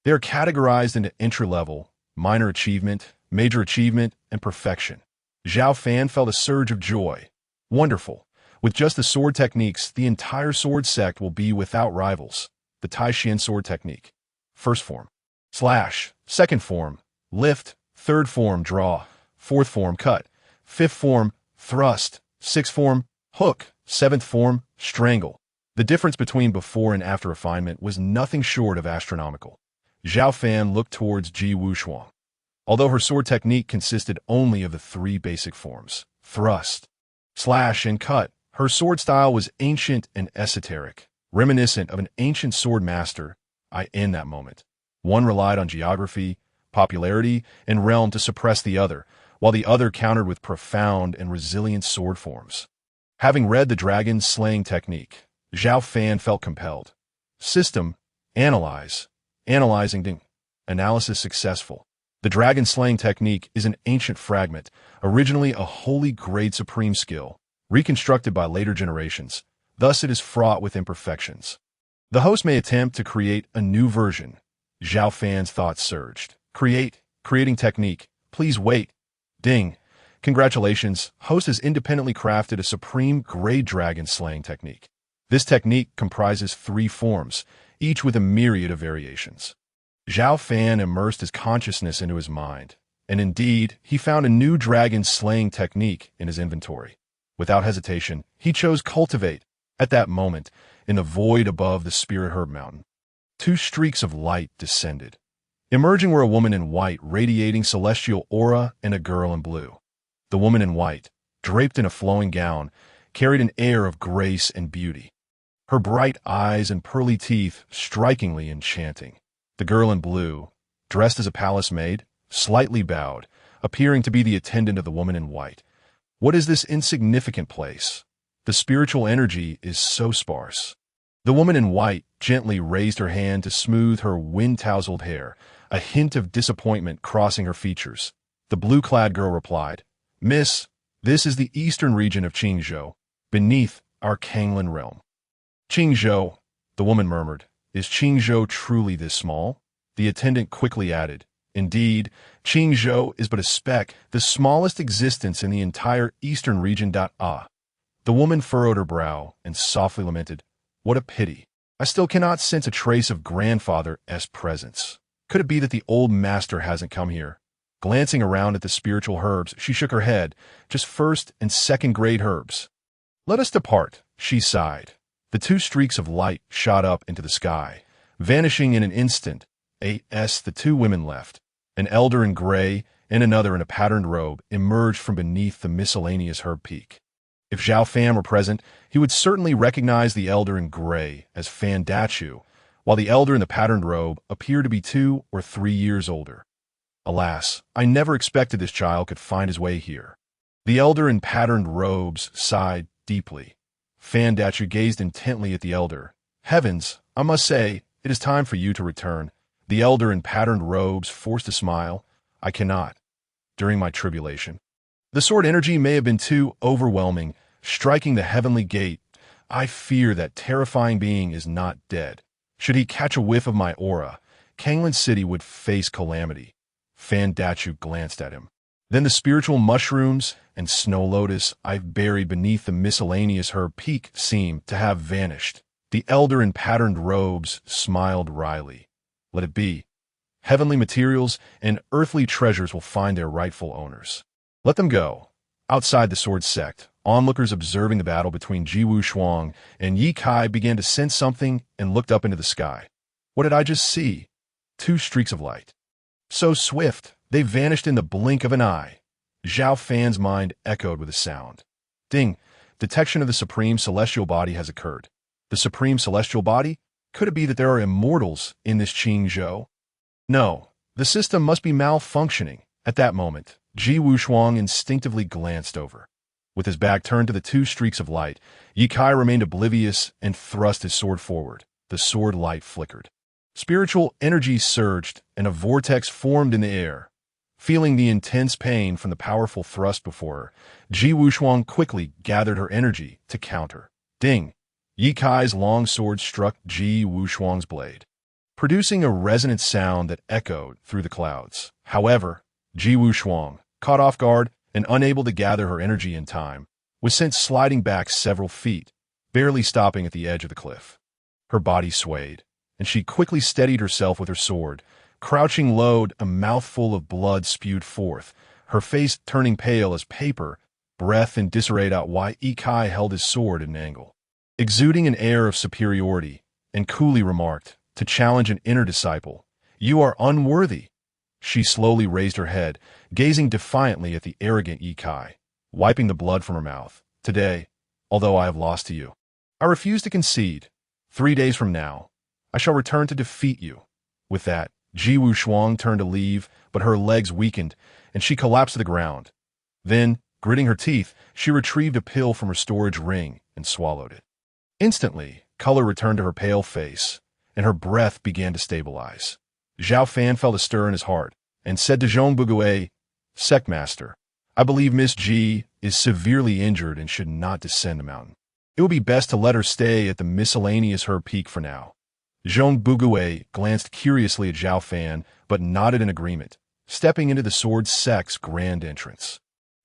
They are categorized into entry-level, minor achievement, major achievement, and perfection. Xiao Fan felt a surge of joy. Wonderful. With just the sword techniques, the entire sword sect will be without rivals. The Tai Xian sword technique. 1st form. Slash. 2nd form. Lift. 3rd form. Draw. 4th form. Cut. 5th form. Thrust. 6th form. Hook. 7th form. Strangle. The difference between before and after refinement was nothing short of astronomical. Xiao Fan looked towards Ji Wushuang. Although her sword technique consisted only of the 3 basic forms, thrust, slash, and cut, her sword style was ancient and esoteric, reminiscent of an ancient sword master. In that moment, one relied on geography, popularity, and realm to suppress the other, while the other countered with profound and resilient sword forms. Having read the dragon slaying technique, Xiao Fan felt compelled. System, analyze, analyzing, ding. Analysis successful. The dragon slaying technique is an ancient fragment, originally a holy grade supreme skill, reconstructed by later generations. Thus it is fraught with imperfections. The host may attempt to create a new version. Xiao Fan's thoughts surged. Creating technique. Please wait. Ding. Congratulations, host has independently crafted a supreme grade dragon slaying technique. This technique comprises 3 forms, each with a myriad of variations. Xiao Fan immersed his consciousness into his mind, and indeed, he found a new dragon slaying technique in his inventory. Without hesitation, he chose Cultivate. At that moment, in the void above the Spirit Herb Mountain, 2 streaks of light descended. Emerging were a woman in white radiating celestial aura and a girl in blue. The woman in white, draped in a flowing gown, carried an air of grace and beauty. Her bright eyes and pearly teeth strikingly enchanting. The girl in blue, dressed as a palace maid, slightly bowed, appearing to be the attendant of the woman in white. What is this insignificant place? The spiritual energy is so sparse. The woman in white gently raised her hand to smooth her wind-tousled hair, a hint of disappointment crossing her features. The blue-clad girl replied, "Miss, this is the eastern region of Qingzhou, beneath our Kanglan realm." "Qingzhou," the woman murmured. "Is Qingzhou truly this small?" The attendant quickly added, "Indeed, Qingzhou is but a speck, the smallest existence in the entire eastern region. Ah." The woman furrowed her brow and softly lamented, "What a pity. I still cannot sense a trace of grandfather's presence. Could it be that the old master hasn't come here?" Glancing around at the spiritual herbs, she shook her head. "Just first and second grade herbs." "Let us depart," she sighed. The two streaks of light shot up into the sky, vanishing in an instant. The two women left. An elder in gray and another in a patterned robe emerged from beneath the miscellaneous herb peak. If Xiao Fan were present, he would certainly recognize the elder in gray as Fan Dachu, while the elder in the patterned robe appeared to be 2 or 3 years older. Alas, I never expected this child could find his way here. The elder in patterned robes sighed deeply. Fan Dachu gazed intently at the elder. "Heavens, I must say, it is time for you to return." The elder in patterned robes forced a smile. "I cannot. During my tribulation, the sword energy may have been too overwhelming, striking the heavenly gate. I fear that terrifying being is not dead. Should he catch a whiff of my aura, Kanglan City would face calamity." Fan Dachu glanced at him. "Then the spiritual mushrooms and snow lotus I've buried beneath the miscellaneous herb peak seem to have vanished." The elder in patterned robes smiled wryly. "Let it be. Heavenly materials and earthly treasures will find their rightful owners. Let them go." Outside the sword sect, onlookers observing the battle between Ji Wushuang and Ye Kai began to sense something and looked up into the sky. What did I just see? 2 streaks of light. So swift, they vanished in the blink of an eye. Xiao Fan's mind echoed with a sound. Ding! Detection of the Supreme Celestial Body has occurred. The Supreme Celestial Body? Could it be that there are immortals in this Qingzhou? No, the system must be malfunctioning. At that moment, Ji Wushuang instinctively glanced over. With his back turned to the 2 streaks of light, Ye Kai remained oblivious and thrust his sword forward. The sword light flickered. Spiritual energy surged, and a vortex formed in the air. Feeling the intense pain from the powerful thrust before her, Ji Wushuang quickly gathered her energy to counter. Ding! Ye Kai's long sword struck Ji Wushuang's blade, producing a resonant sound that echoed through the clouds. However, Ji Wushuang, caught off guard and unable to gather her energy in time, was sent sliding back several feet, barely stopping at the edge of the cliff. Her body swayed, and she quickly steadied herself with her sword. Crouching low, a mouthful of blood spewed forth, her face turning pale as paper, breath in disarray. Why Ye Kai held his sword at an angle, exuding an air of superiority, and coolly remarked, to challenge an inner disciple, "You are unworthy." She slowly raised her head, gazing defiantly at the arrogant Ye Kai, wiping the blood from her mouth. "Today, although I have lost to you, I refuse to concede. 3 days from now, I shall return to defeat you." With that, Ji Wushuang turned to leave, but her legs weakened, and she collapsed to the ground. Then, gritting her teeth, she retrieved a pill from her storage ring and swallowed it. Instantly, color returned to her pale face, and her breath began to stabilize. Xiao Fan felt a stir in his heart, and said to Zhong Bugue, "Sect Master, I believe Miss Ji is severely injured and should not descend the mountain. It would be best to let her stay at the miscellaneous herb peak for now." Zhong Bugue glanced curiously at Xiao Fan, but nodded in agreement, stepping into the sword sect's grand entrance.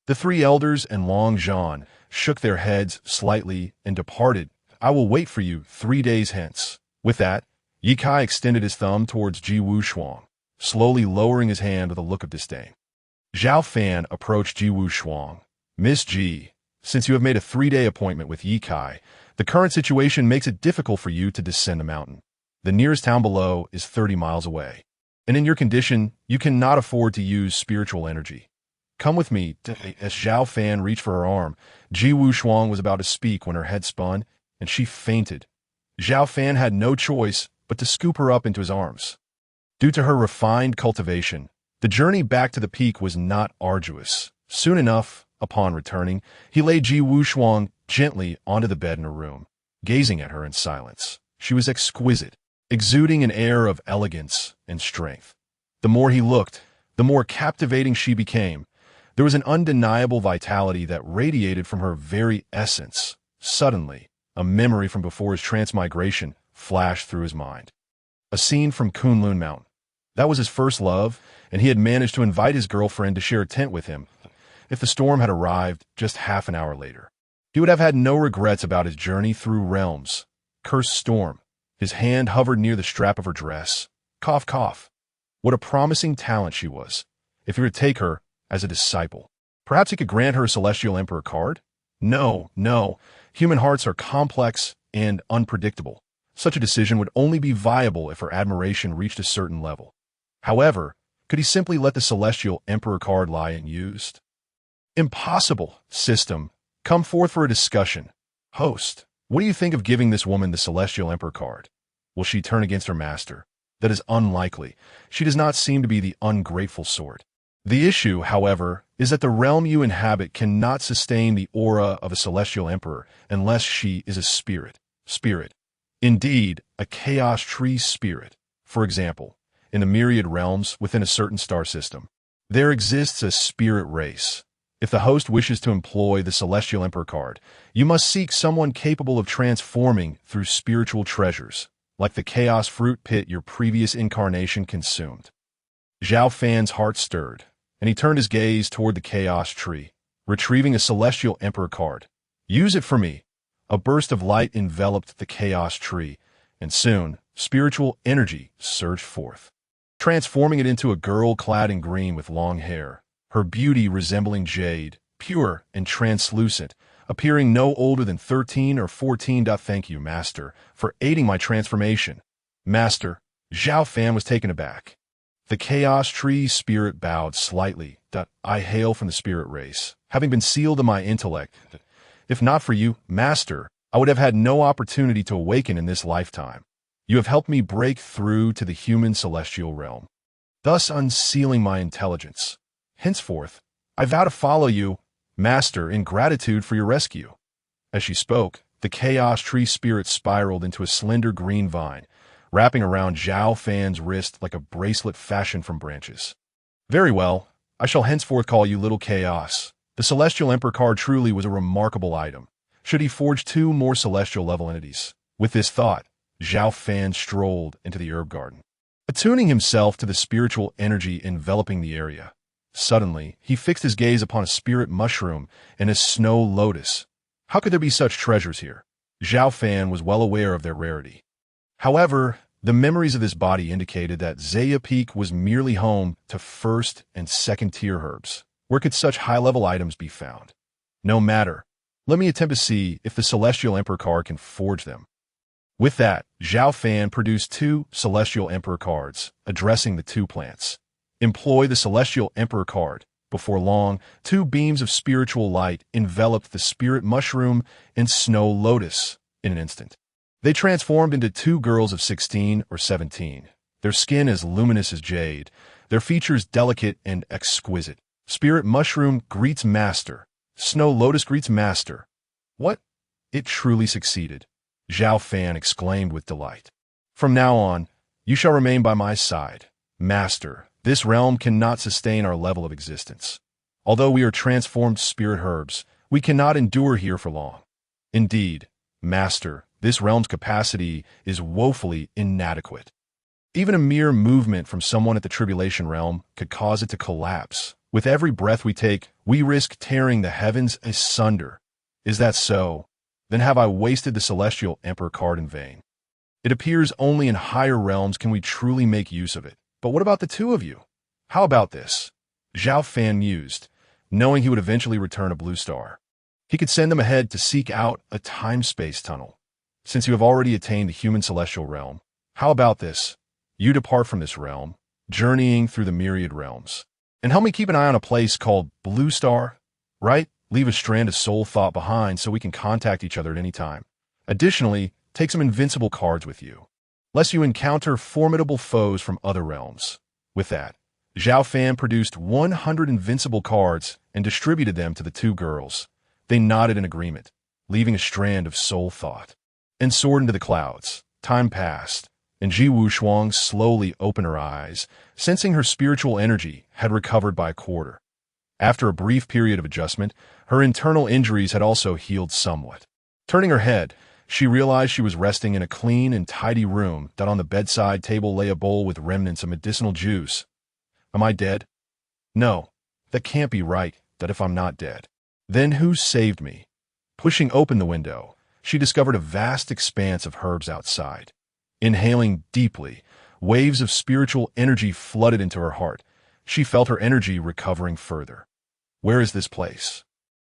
The 3 elders and Long Zhan shook their heads slightly and departed. "I will wait for you 3 days hence." With that, Ye Kai extended his thumb towards Ji Wushuang, slowly lowering his hand with a look of disdain. Xiao Fan approached Ji Wushuang. "Miss Ji, since you have made a 3-day appointment with Ye Kai, the current situation makes it difficult for you to descend the mountain. The nearest town below is 30 miles away, and in your condition, you cannot afford to use spiritual energy. Come with me. As Xiao Fan reached for her arm, Ji Wushuang was about to speak when her head spun, and she fainted. Xiao Fan had no choice but to scoop her up into his arms. Due to her refined cultivation, the journey back to the peak was not arduous. Soon enough, upon returning, he laid Ji Wushuang gently onto the bed in her room, gazing at her in silence. She was exquisite, exuding an air of elegance and strength. The more he looked, the more captivating she became. There was an undeniable vitality that radiated from her very essence. Suddenly, a memory from before his transmigration flashed through his mind. A scene from Kunlun Mountain. That was his first love, and he had managed to invite his girlfriend to share a tent with him. If the storm had arrived just half an hour later, he would have had no regrets about his journey through realms. Cursed storm. His hand hovered near the strap of her dress. Cough, cough. What a promising talent she was. If he would take her as a disciple, perhaps he could grant her a Celestial Emperor card? No, no. Human hearts are complex and unpredictable. Such a decision would only be viable if her admiration reached a certain level. However, could he simply let the Celestial Emperor card lie unused? Impossible. System. Come forth for a discussion. Host. What do you think of giving this woman the Celestial Emperor card? Will she turn against her master? That is unlikely. She does not seem to be the ungrateful sort. The issue, however, is that the realm you inhabit cannot sustain the aura of a Celestial Emperor unless she is a spirit. Indeed, a chaos tree spirit. For example, in the myriad realms within a certain star system, there exists a spirit race. If the host wishes to employ the Celestial Emperor card, you must seek someone capable of transforming through spiritual treasures, like the chaos fruit pit your previous incarnation consumed. Xiao Fan's heart stirred, and he turned his gaze toward the chaos tree, retrieving a Celestial Emperor card. Use it for me. A burst of light enveloped the chaos tree, and soon, spiritual energy surged forth, transforming it into a girl clad in green with long hair, her beauty resembling jade, pure and translucent, appearing no older than 13 or 14. Thank you, Master, for aiding my transformation. Master, Xiao Fan was taken aback. The chaos tree spirit bowed slightly. I hail from the spirit race, having been sealed in my intellect. If not for you, Master, I would have had no opportunity to awaken in this lifetime. You have helped me break through to the human celestial realm, thus unsealing my intelligence. Henceforth, I vow to follow you, Master, in gratitude for your rescue. As she spoke, the chaos tree spirit spiraled into a slender green vine, wrapping around Xiao Fan's wrist like a bracelet fashioned from branches. Very well, I shall henceforth call you Little Chaos. The Celestial Emperor card truly was a remarkable item. Should he forge 2 more celestial level entities? With this thought, Xiao Fan strolled into the herb garden, attuning himself to the spiritual energy enveloping the area. Suddenly, he fixed his gaze upon a spirit mushroom and a snow lotus. How could there be such treasures here? Xiao Fan was well aware of their rarity. However, the memories of this body indicated that Zaya Peak was merely home to first and second tier herbs. Where could such high-level items be found? No matter. Let me attempt to see if the Celestial Emperor card can forge them. With that, Xiao Fan produced 2 Celestial Emperor cards, addressing the 2 plants. Employ the Celestial Emperor card. Before long, 2 beams of spiritual light enveloped the spirit mushroom and snow lotus in an instant. They transformed into 2 girls of 16 or 17, their skin as luminous as jade, their features delicate and exquisite. Spirit mushroom greets master. Snow lotus greets master. What? It truly succeeded, Xiao Fan exclaimed with delight. From now on, you shall remain by my side. Master, this realm cannot sustain our level of existence. Although we are transformed spirit herbs, we cannot endure here for long. Indeed, Master, this realm's capacity is woefully inadequate. Even a mere movement from someone at the tribulation realm could cause it to collapse. With every breath we take, we risk tearing the heavens asunder. Is that so? Then have I wasted the Celestial Emperor card in vain? It appears only in higher realms can we truly make use of it. But what about the 2 of you? How about this? Xiao Fan mused, knowing he would eventually return a blue star. He could send them ahead to seek out a time-space tunnel. Since you have already attained the human celestial realm, how about this? You depart from this realm, journeying through the myriad realms. And help me keep an eye on a place called Blue Star, right? Leave a strand of soul thought behind so we can contact each other at any time. Additionally, take some invincible cards with you, lest you encounter formidable foes from other realms. With that, Xiao Fan produced 100 invincible cards and distributed them to the two girls. They nodded in agreement, leaving a strand of soul thought, and soared into the clouds. Time passed, and Ji Wushuang slowly opened her eyes, sensing her spiritual energy had recovered by a quarter. After a brief period of adjustment, her internal injuries had also healed somewhat. Turning her head, she realized she was resting in a clean and tidy room that on the bedside table lay a bowl with remnants of medicinal juice. Am I dead? No, that can't be right, that if I'm not dead. Then who saved me? Pushing open the window, she discovered a vast expanse of herbs outside. Inhaling deeply, waves of spiritual energy flooded into her heart. She felt her energy recovering further. Where is this place?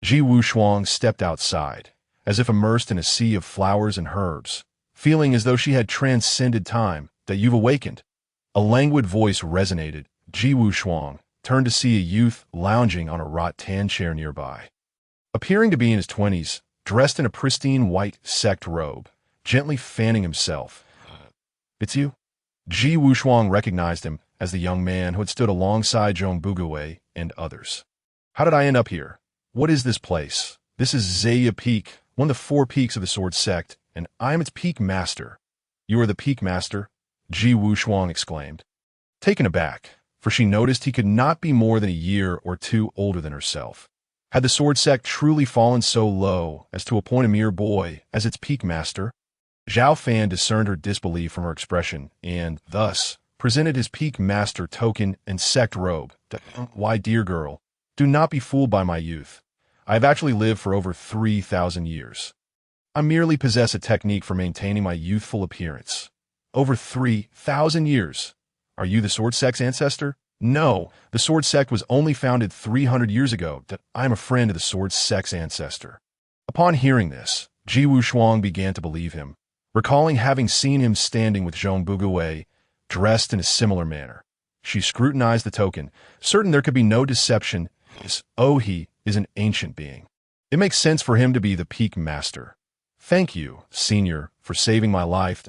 Ji Wushuang stepped outside, as if immersed in a sea of flowers and herbs, feeling as though she had transcended time, that you've awakened. A languid voice resonated. Ji Wushuang turned to see a youth lounging on a rattan chair nearby. Appearing to be in his 20s, dressed in a pristine white Sect robe, gently fanning himself. It's you? Ji Wushuang recognized him as the young man who had stood alongside Zhong Bugue and others. How did I end up here? What is this place? This is Zaya Peak, one of the 4 peaks of the Sword Sect, and I am its peak master. You are the peak master? Ji Wushuang exclaimed, taken aback, for she noticed he could not be more than a year or 2 older than herself. Had the Sword Sect truly fallen so low as to appoint a mere boy as its peak master? Xiao Fan discerned her disbelief from her expression and, thus, presented his peak master token and Sect robe. Why, dear girl, do not be fooled by my youth. I have actually lived for over 3,000 years. I merely possess a technique for maintaining my youthful appearance. Over 3,000 years. Are you the Sword Sect's ancestor? No, the Sword Sect was only founded 300 years ago. I am a friend of the Sword Sect's ancestor. Upon hearing this, Ji Wushuang began to believe him, recalling having seen him standing with Zhong Bugue, dressed in a similar manner. She scrutinized the token, certain there could be no deception. He is an ancient being. It makes sense for him to be the peak master. Thank you, senior, for saving my life.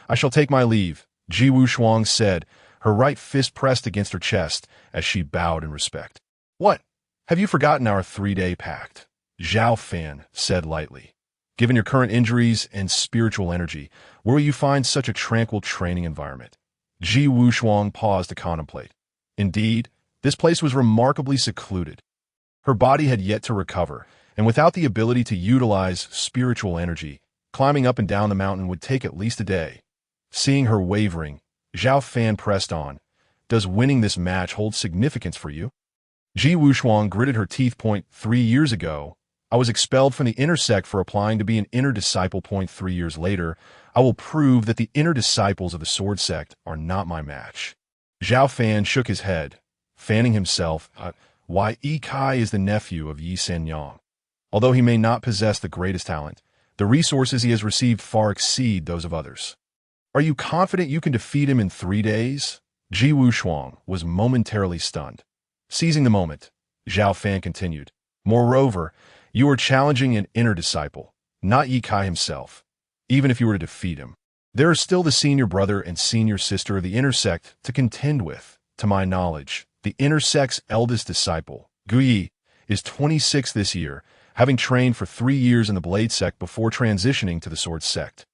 I shall take my leave, Ji Wushuang said, her right fist pressed against her chest as she bowed in respect. What? Have you forgotten our 3-day pact? Xiao Fan said lightly. Given your current injuries and spiritual energy, where will you find such a tranquil training environment? Ji Wushuang paused to contemplate. Indeed, this place was remarkably secluded. Her body had yet to recover, and without the ability to utilize spiritual energy, climbing up and down the mountain would take at least a day. Seeing her wavering, Xiao Fan pressed on. Does winning this match hold significance for you? Ji Wushuang gritted her teeth. 3 years ago, I was expelled from the inner sect for applying to be an inner disciple. 3 years later, I will prove that the inner disciples of the Sword Sect are not my match. Xiao Fan shook his head, fanning himself. Why, Yi Kai is the nephew of Yi Sanyang. Although he may not possess the greatest talent, the resources he has received far exceed those of others. Are you confident you can defeat him in 3 days? Ji Wushuang was momentarily stunned. Seizing the moment, Xiao Fan continued. Moreover, you are challenging an inner disciple, not Yi Kai himself. Even if you were to defeat him, there is still the senior brother and senior sister of the inner sect to contend with. To my knowledge, the inner sect's eldest disciple, Guyi, is 26 this year, having trained for 3 years in the Blade Sect before transitioning to the Sword Sect.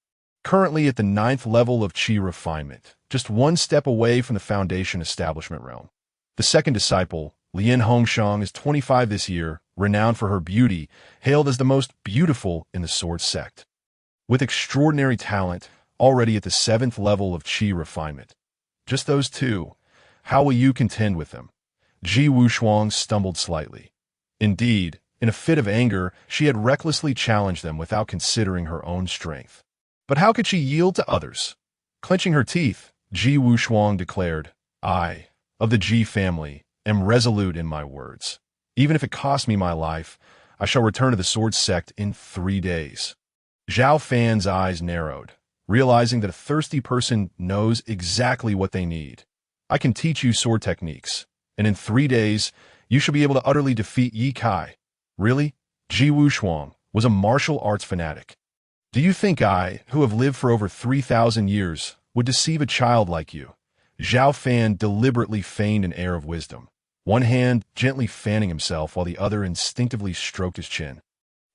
Currently at the 9th level of Qi refinement, just 1 step away from the Foundation establishment realm. The second disciple, Lian Hongshang, is 25 this year, renowned for her beauty, hailed as the most beautiful in the Sword Sect. With extraordinary talent, already at the 7th level of Qi refinement. Just those 2. How will you contend with them? Ji Wushuang stumbled slightly. Indeed, in a fit of anger, she had recklessly challenged them without considering her own strength. But how could she yield to others? Clenching her teeth, Ji Wushuang declared, I, of the Ji family, am resolute in my words. Even if it costs me my life, I shall return to the Sword Sect in 3 days. Xiao Fan's eyes narrowed, realizing that a thirsty person knows exactly what they need. I can teach you sword techniques. and in 3 days, you shall be able to utterly defeat Ye Kai. Really? Ji Wushuang was a martial arts fanatic. Do you think I, who have lived for over 3,000 years, would deceive a child like you? Xiao Fan deliberately feigned an air of wisdom, one hand gently fanning himself while the other instinctively stroked his chin.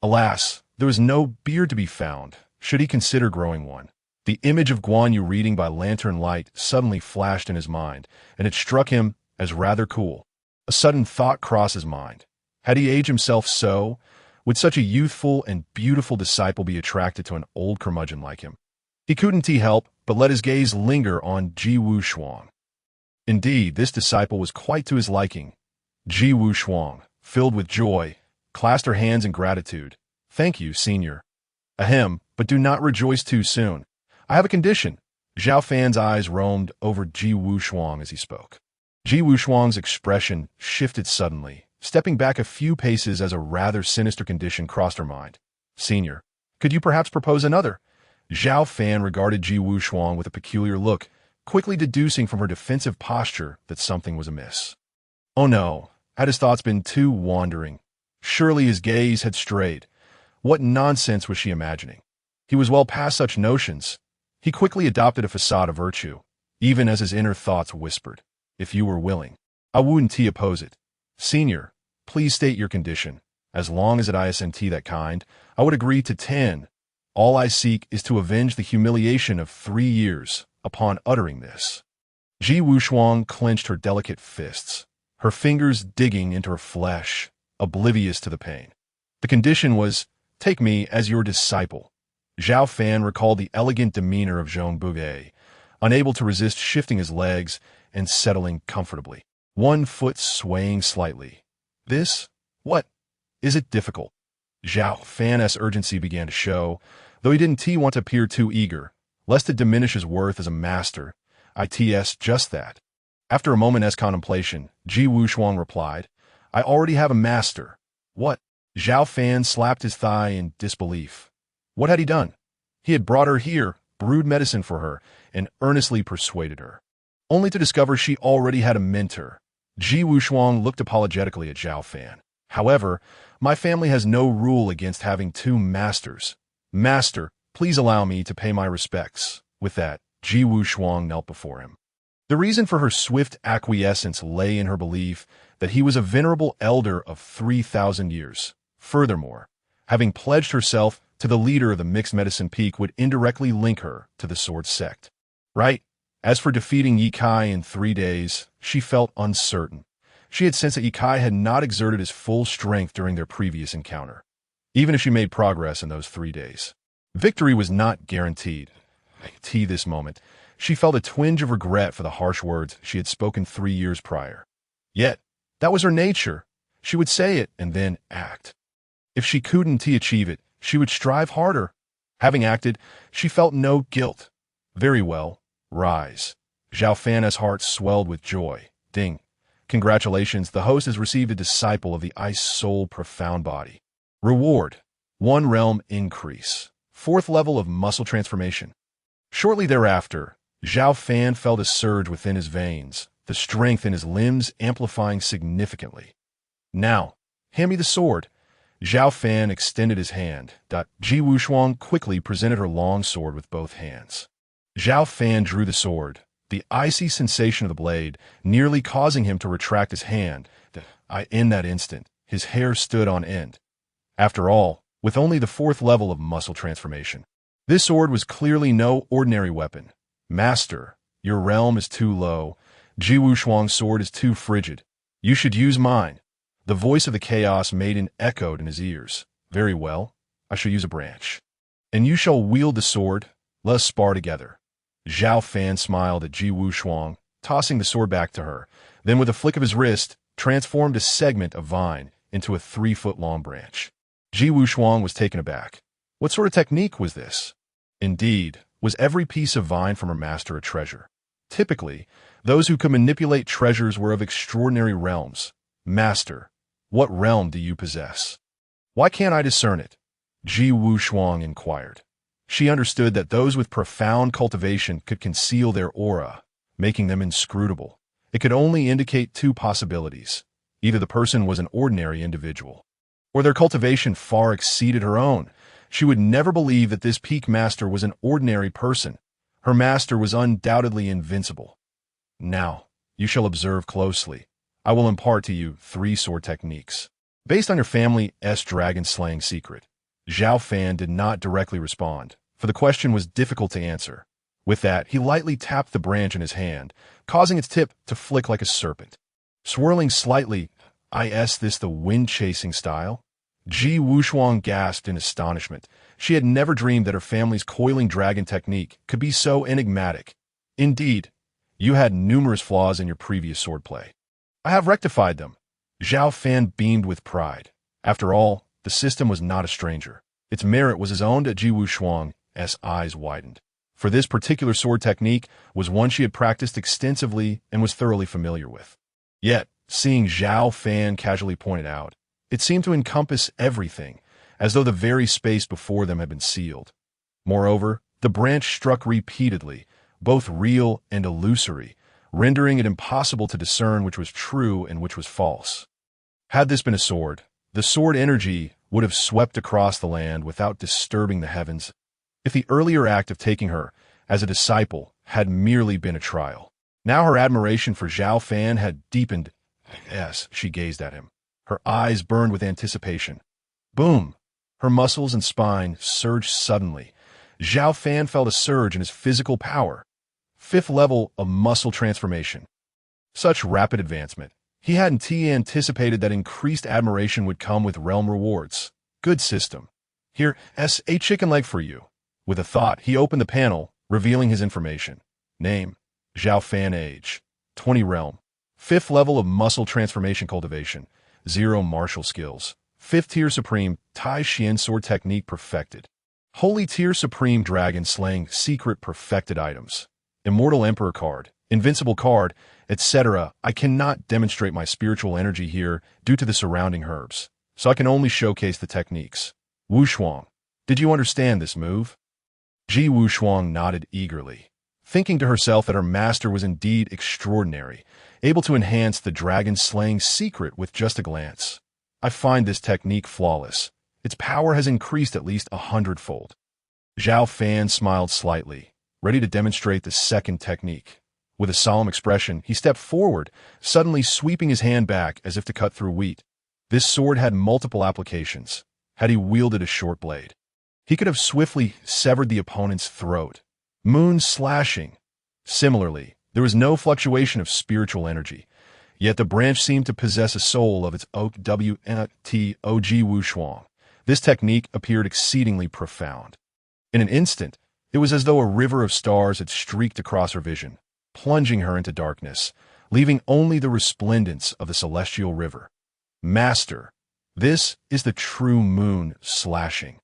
Alas, there was no beard to be found, should he consider growing one. The image of Guan Yu reading by lantern light suddenly flashed in his mind, and it struck him as rather cool. A sudden thought crossed his mind. Had he aged himself so, would such a youthful and beautiful disciple be attracted to an old curmudgeon like him? He couldn't help but let his gaze linger on Ji Wushuang. Indeed, this disciple was quite to his liking. Ji Wushuang, filled with joy, clasped her hands in gratitude. Thank you, senior. Ahem, but do not rejoice too soon. I have a condition. Xiao Fan's eyes roamed over Ji Wushuang as he spoke. Ji Wushuang's expression shifted suddenly, stepping back a few paces as a rather sinister condition crossed her mind. Senior, could you perhaps propose another? Xiao Fan regarded Ji Wushuang with a peculiar look, quickly deducing from her defensive posture that something was amiss. Oh no, had his thoughts been too wandering? Surely his gaze had strayed. What nonsense was she imagining? He was well past such notions. He quickly adopted a facade of virtue, even as his inner thoughts whispered, if you were willing, I wouldn't oppose it. Senior, please state your condition. As long as it isn't that kind, I would agree to 10. All I seek is to avenge the humiliation of 3 years. Upon uttering this, Ji Wushuang clenched her delicate fists, her fingers digging into her flesh, oblivious to the pain. The condition was, take me as your disciple. Xiao Fan recalled the elegant demeanor of Zhong Buge, unable to resist shifting his legs and settling comfortably, one foot swaying slightly. This? What? Is it difficult? Xiao Fan's urgency began to show, though he didn't want to appear too eager, lest it diminish his worth as a master. It's just that. After a moment's contemplation, Ji Wushuang replied, I already have a master. What? Xiao Fan slapped his thigh in disbelief. What had he done? He had brought her here, brewed medicine for her, and earnestly persuaded her, only to discover she already had a mentor. Ji Wushuang looked apologetically at Xiao Fan. However, my family has no rule against having 2 masters. Master, please allow me to pay my respects. With that, Ji Wushuang knelt before him. The reason for her swift acquiescence lay in her belief that he was a venerable elder of 3,000 years. Furthermore, having pledged herself to the leader of the Mixed Medicine Peak would indirectly link her to the Sword Sect. Right? As for defeating Ye Kai in 3 days, she felt uncertain. She had sensed that Ye Kai had not exerted his full strength during their previous encounter, even if she made progress in those 3 days. Victory was not guaranteed. This moment, she felt a twinge of regret for the harsh words she had spoken 3 years prior. Yet, that was her nature. She would say it and then act. If she couldn't achieve it, she would strive harder. Having acted, she felt no guilt. Very well, rise. Xiao Fan's heart swelled with joy. Ding. Congratulations, the host has received a disciple of the Ice Soul Profound Body. Reward: 1 realm increase. 4th level of muscle transformation. Shortly thereafter, Xiao Fan felt a surge within his veins, the strength in his limbs amplifying significantly. Now, hand me the sword. Xiao Fan extended his hand. Ji Wushuang quickly presented her long sword with both hands. Xiao Fan drew the sword, the icy sensation of the blade nearly causing him to retract his hand. In that instant, his hair stood on end. After all, with only the 4th level of muscle transformation, this sword was clearly no ordinary weapon. Master, your realm is too low. Ji Wushuang's sword is too frigid. You should use mine. The voice of the Chaos Maiden echoed in his ears. Very well, I shall use a branch. And you shall wield the sword. Let us spar together. Xiao Fan smiled at Ji Wushuang, tossing the sword back to her, then with a flick of his wrist, transformed a segment of vine into a 3-foot-long branch. Ji Wushuang was taken aback. What sort of technique was this? Indeed, was every piece of vine from her master a treasure? Typically, those who could manipulate treasures were of extraordinary realms. Master, what realm do you possess? Why can't I discern it? Ji Wushuang inquired. She understood that those with profound cultivation could conceal their aura, making them inscrutable. It could only indicate two possibilities. Either the person was an ordinary individual, or their cultivation far exceeded her own. She would never believe that this peak master was an ordinary person. Her master was undoubtedly invincible. Now, you shall observe closely. I will impart to you 3 sword techniques. Based on your family's dragon-slaying secret. Xiao Fan did not directly respond, for the question was difficult to answer. With that, he lightly tapped the branch in his hand, causing its tip to flick like a serpent. Swirling slightly, is this the wind-chasing style? Ji Wushuang gasped in astonishment. She had never dreamed that her family's coiling dragon technique could be so enigmatic. Indeed, you had numerous flaws in your previous swordplay. I have rectified them. Xiao Fan beamed with pride. After all, the system was not a stranger. Its merit was his own. Ji Wushuang's eyes widened. For this particular sword technique was one she had practiced extensively and was thoroughly familiar with. Yet, seeing Xiao Fan casually pointed out, it seemed to encompass everything, as though the very space before them had been sealed. Moreover, the branch struck repeatedly, both real and illusory, rendering it impossible to discern which was true and which was false. Had this been a sword, the sword energy would have swept across the land without disturbing the heavens, if the earlier act of taking her as a disciple had merely been a trial. Now her admiration for Xiao Fan had deepened as she gazed at him. Her eyes burned with anticipation. Boom! Her muscles and spine surged suddenly. Xiao Fan felt a surge in his physical power. 5th level of muscle transformation. Such rapid advancement. He hadn't anticipated that increased admiration would come with realm rewards. Good system. Here's a chicken leg for you. With a thought, he opened the panel, revealing his information. Name, Xiao Fan. Age, 20 realm. 5th level of muscle transformation cultivation. 0 martial skills. 5th tier supreme Tai Xian sword technique perfected. Holy tier supreme dragon slaying secret perfected items. Immortal Emperor card, Invincible card, etc. I cannot demonstrate my spiritual energy here due to the surrounding herbs, so I can only showcase the techniques. Wushuang, did you understand this move? Ji Wushuang nodded eagerly, thinking to herself that her master was indeed extraordinary, able to enhance the dragon-slaying secret with just a glance. I find this technique flawless. Its power has increased at least 100-fold. Xiao Fan smiled slightly, ready to demonstrate the second technique. With a solemn expression, he stepped forward, suddenly sweeping his hand back as if to cut through wheat. This sword had multiple applications. Had he wielded a short blade, he could have swiftly severed the opponent's throat. Moon slashing. Similarly, there was no fluctuation of spiritual energy, yet the branch seemed to possess a soul of its own. Ji Wushuang. This technique appeared exceedingly profound. In an instant, it was as though a river of stars had streaked across her vision, plunging her into darkness, leaving only the resplendence of the celestial river. Master, this is the true moon slashing.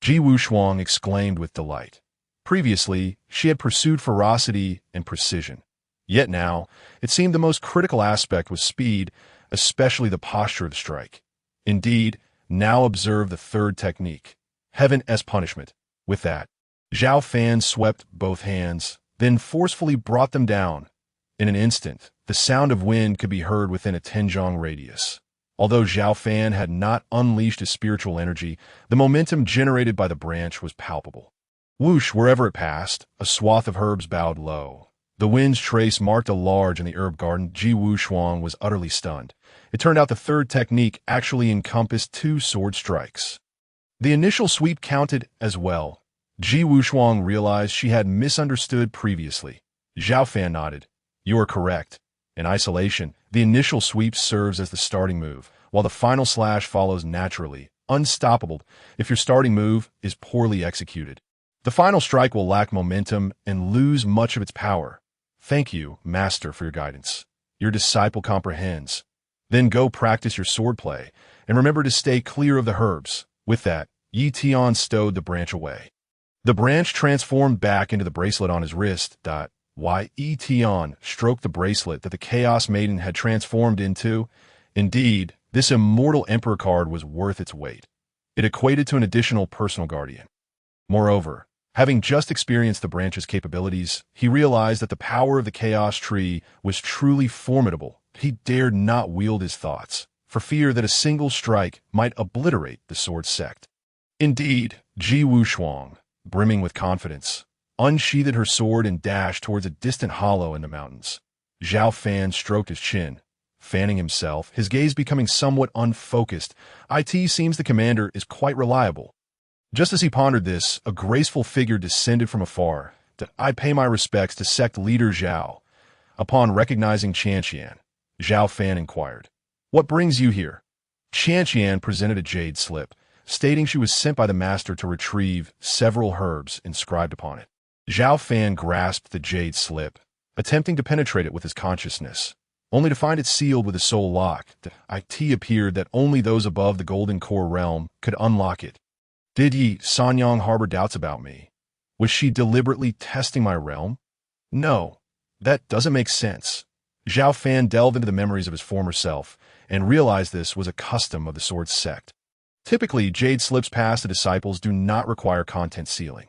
Ji Wushuang exclaimed with delight. Previously, she had pursued ferocity and precision. Yet now, it seemed the most critical aspect was speed, especially the posture of the strike. Indeed, now observe the third technique, Heaven's punishment. With that, Xiao Fan swept both hands, then forcefully brought them down. In an instant, the sound of wind could be heard within a 10-zhang radius. Although Xiao Fan had not unleashed his spiritual energy, the momentum generated by the branch was palpable. Whoosh, wherever it passed, a swath of herbs bowed low. The wind's trace marked a large in the herb garden. Ji Wushuang was utterly stunned. It turned out the third technique actually encompassed 2 sword strikes. The initial sweep counted as well. Ji Wushuang realized she had misunderstood previously. Xiao Fan nodded. You are correct. In isolation, the initial sweep serves as the starting move, while the final slash follows naturally, unstoppable, if your starting move is poorly executed. The final strike will lack momentum and lose much of its power. Thank you, Master, for your guidance. Your disciple comprehends. Then go practice your swordplay, and remember to stay clear of the herbs. With that, Yi Tian stowed the branch away. The branch transformed back into the bracelet on his wrist. Yi Tian stroked the bracelet that the Chaos Maiden had transformed into. Indeed, this Immortal Emperor card was worth its weight. It equated to an additional personal guardian. Moreover, Having just experienced the branch's capabilities, he realized that the power of the Chaos Tree was truly formidable. He dared not wield his thoughts, for fear that a single strike might obliterate the sword sect. Indeed, Ji Wushuang, brimming with confidence, unsheathed her sword and dashed towards a distant hollow in the mountains. Xiao Fan stroked his chin, fanning himself, his gaze becoming somewhat unfocused. It seems the commander is quite reliable. Just as he pondered this, a graceful figure descended from afar. I pay my respects to sect leader Xiao. Upon recognizing Qian, Xiao Fan inquired, "What brings you here?" Qian presented a jade slip, stating she was sent by the master to retrieve several herbs inscribed upon it. Xiao Fan grasped the jade slip, attempting to penetrate it with his consciousness, only to find it sealed with a soul lock. It appeared that only those above the Golden Core realm could unlock it. Did Yi Sanyang harbor doubts about me? Was she deliberately testing my realm? No, that doesn't make sense. Xiao Fan delved into the memories of his former self and realized this was a custom of the Sword Sect. Typically, jade slips passed to disciples do not require content sealing.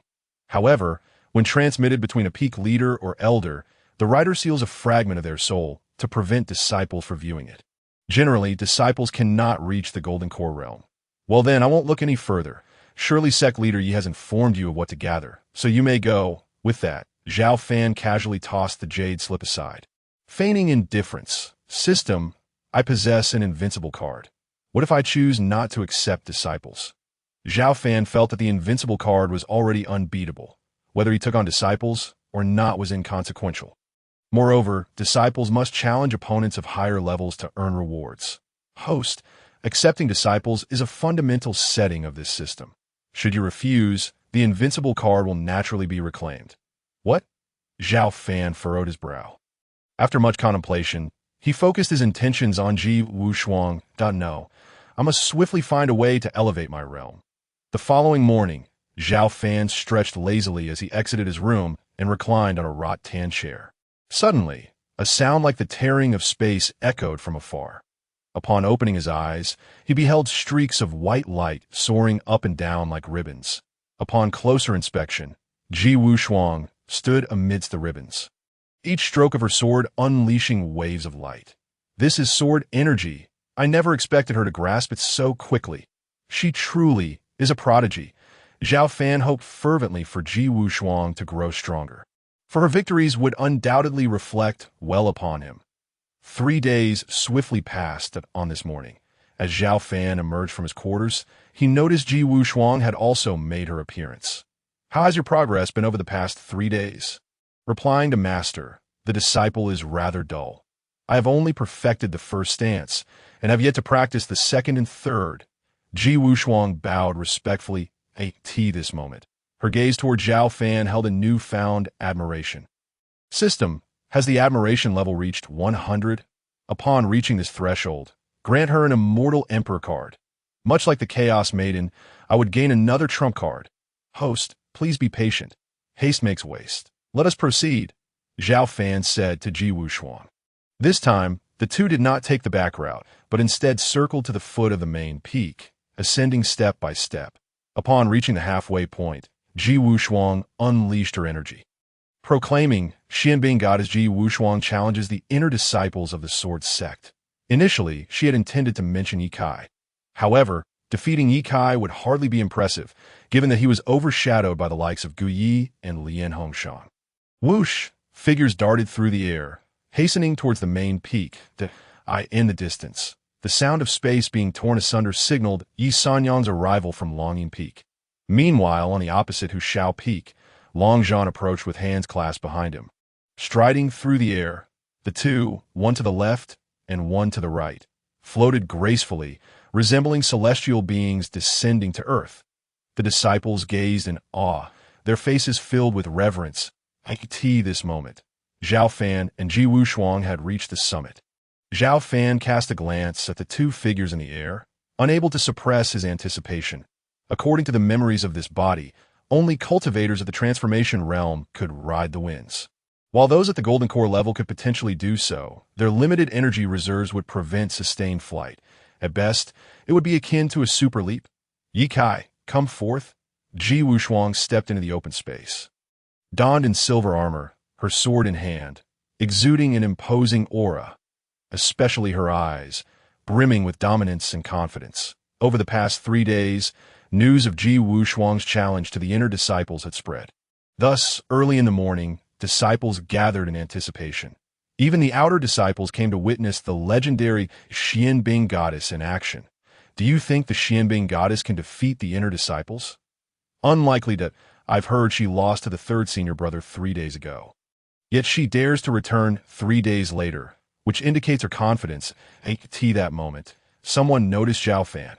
However, when transmitted between a peak leader or elder, the writer seals a fragment of their soul to prevent disciples from viewing it. Generally, disciples cannot reach the Golden Core realm. Well then, I won't look any further. Surely sect leader Yi has informed you of what to gather, so you may go. With that, Xiao Fan casually tossed the jade slip aside. Feigning indifference. System, I possess an Invincible card. What if I choose not to accept disciples? Xiao Fan felt that the Invincible card was already unbeatable. Whether he took on disciples or not was inconsequential. Moreover, disciples must challenge opponents of higher levels to earn rewards. Host, accepting disciples is a fundamental setting of this system. Should you refuse, the Invincible card will naturally be reclaimed. What? Xiao Fan furrowed his brow. After much contemplation, he focused his intentions on Ji Wushuang. No, I must swiftly find a way to elevate my realm. The following morning, Xiao Fan stretched lazily as he exited his room and reclined on a rattan chair. Suddenly, a sound like the tearing of space echoed from afar. Upon opening his eyes, he beheld streaks of white light soaring up and down like ribbons. Upon closer inspection, Ji Wushuang stood amidst the ribbons, each stroke of her sword unleashing waves of light. This is sword energy. I never expected her to grasp it so quickly. She truly is a prodigy. Xiao Fan hoped fervently for Ji Wushuang to grow stronger, for her victories would undoubtedly reflect well upon him. 3 days swiftly passed on this morning. As Xiao Fan emerged from his quarters, he noticed Ji Wushuang had also made her appearance. How has your progress been over the past 3 days? Replying to Master, the disciple is rather dull. I have only perfected the first stance, and have yet to practice the second and third. Ji Wushuang bowed respectfully this moment. Her gaze toward Xiao Fan held a newfound admiration. System, has the admiration level reached 100? Upon reaching this threshold, grant her an Immortal Emperor card. Much like the Chaos Maiden, I would gain another trump card. Host, please be patient. Haste makes waste. Let us proceed, Xiao Fan said to Ji Wushuang. This time, the two did not take the back route, but instead circled to the foot of the main peak, ascending step by step. Upon reaching the halfway point, Ji Wushuang unleashed her energy. Proclaiming, Xianbing Goddess Ji Wushuang challenges the inner disciples of the Sword Sect. Initially, she had intended to mention Yi Kai. However, defeating Yi Kai would hardly be impressive, given that he was overshadowed by the likes of Gu Yi and Lian Hongshan. Whoosh! Figures darted through the air, hastening towards the main peak, in the distance. The sound of space being torn asunder signaled Yi Sanyang's arrival from Longing Peak. Meanwhile, on the opposite Hushao Peak, Longzhan approached with hands clasped behind him. Striding through the air, the two, one to the left and one to the right, floated gracefully, resembling celestial beings descending to earth. The disciples gazed in awe, their faces filled with reverence. This moment, Xiao Fan and Ji Wushuang had reached the summit. Xiao Fan cast a glance at the two figures in the air, unable to suppress his anticipation. According to the memories of this body, only cultivators of the transformation realm could ride the winds. While those at the Golden Core level could potentially do so, their limited energy reserves would prevent sustained flight. At best, it would be akin to a super leap. Yi Kai, come forth. Ji Wushuang stepped into the open space. Donned in silver armor, her sword in hand, exuding an imposing aura, especially her eyes, brimming with dominance and confidence. Over the past 3 days, news of Ji Wushuang's challenge to the inner disciples had spread. Thus, early in the morning, disciples gathered in anticipation. Even the outer disciples came to witness the legendary Xianbing goddess in action. Do you think the Xianbing goddess can defeat the inner disciples? Unlikely to. I've heard she lost to the third senior brother 3 days ago. Yet she dares to return 3 days later, which indicates her confidence. At that moment, someone noticed Xiao Fan.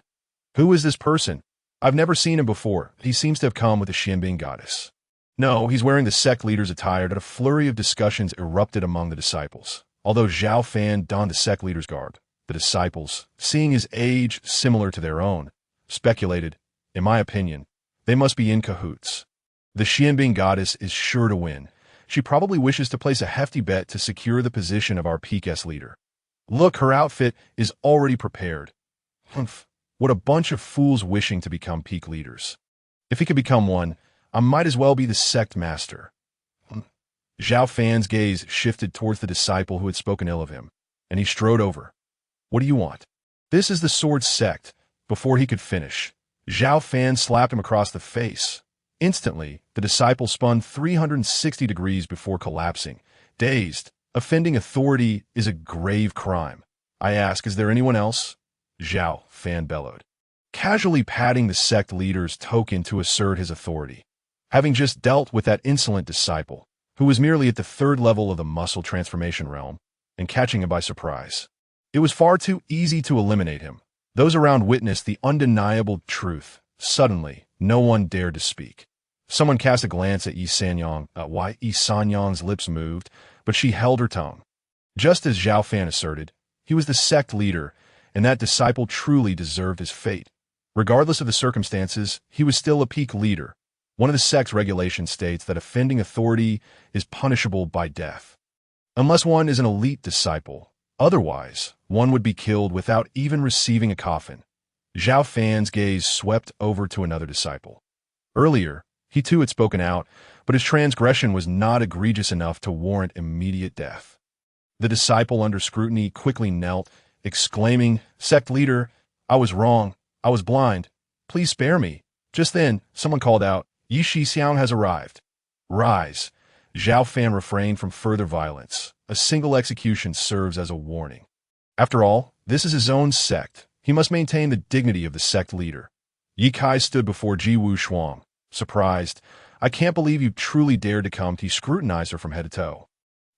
Who is this person? I've never seen him before. He seems to have come with the Xianbing goddess. No, he's wearing the sect leader's attire, and a flurry of discussions erupted among the disciples. Although Xiao Fan donned the sect leader's garb, the disciples, seeing his age similar to their own, speculated, in my opinion, they must be in cahoots. The Xianbing goddess is sure to win. She probably wishes to place a hefty bet to secure the position of our peak S leader. Look, her outfit is already prepared. Humph, what a bunch of fools wishing to become peak leaders. If he could become one, I might as well be the sect master. Xiao Fan's gaze shifted towards the disciple who had spoken ill of him, and he strode over. What do you want? This is the sword sect. Before he could finish, Xiao Fan slapped him across the face. Instantly, the disciple spun 360 degrees before collapsing. Dazed, offending authority is a grave crime. I ask, is there anyone else? Xiao Fan bellowed, casually patting the sect leader's token to assert his authority. Having just dealt with that insolent disciple, who was merely at the 3rd level of the muscle transformation realm, and catching him by surprise. It was far too easy to eliminate him. Those around witnessed the undeniable truth. Suddenly, no one dared to speak. Someone cast a glance at Yi Sanyang. Why Yi Sanyang's lips moved, but she held her tongue. Just as Xiao Fan asserted, he was the sect leader, and that disciple truly deserved his fate. Regardless of the circumstances, he was still a peak leader. One of the sect's regulations states that offending authority is punishable by death, unless one is an elite disciple. Otherwise, one would be killed without even receiving a coffin. Xiao Fan's gaze swept over to another disciple. Earlier, he too had spoken out, but his transgression was not egregious enough to warrant immediate death. The disciple under scrutiny quickly knelt, exclaiming, "Sect leader, I was wrong. I was blind. Please spare me." Just then, someone called out, "Yi Xiang has arrived." Rise. Xiao Fan refrained from further violence. A single execution serves as a warning. After all, this is his own sect. He must maintain the dignity of the sect leader. Yi Kai stood before Ji Wushuang, surprised. "I can't believe you truly dared to come." He scrutinized her from head to toe.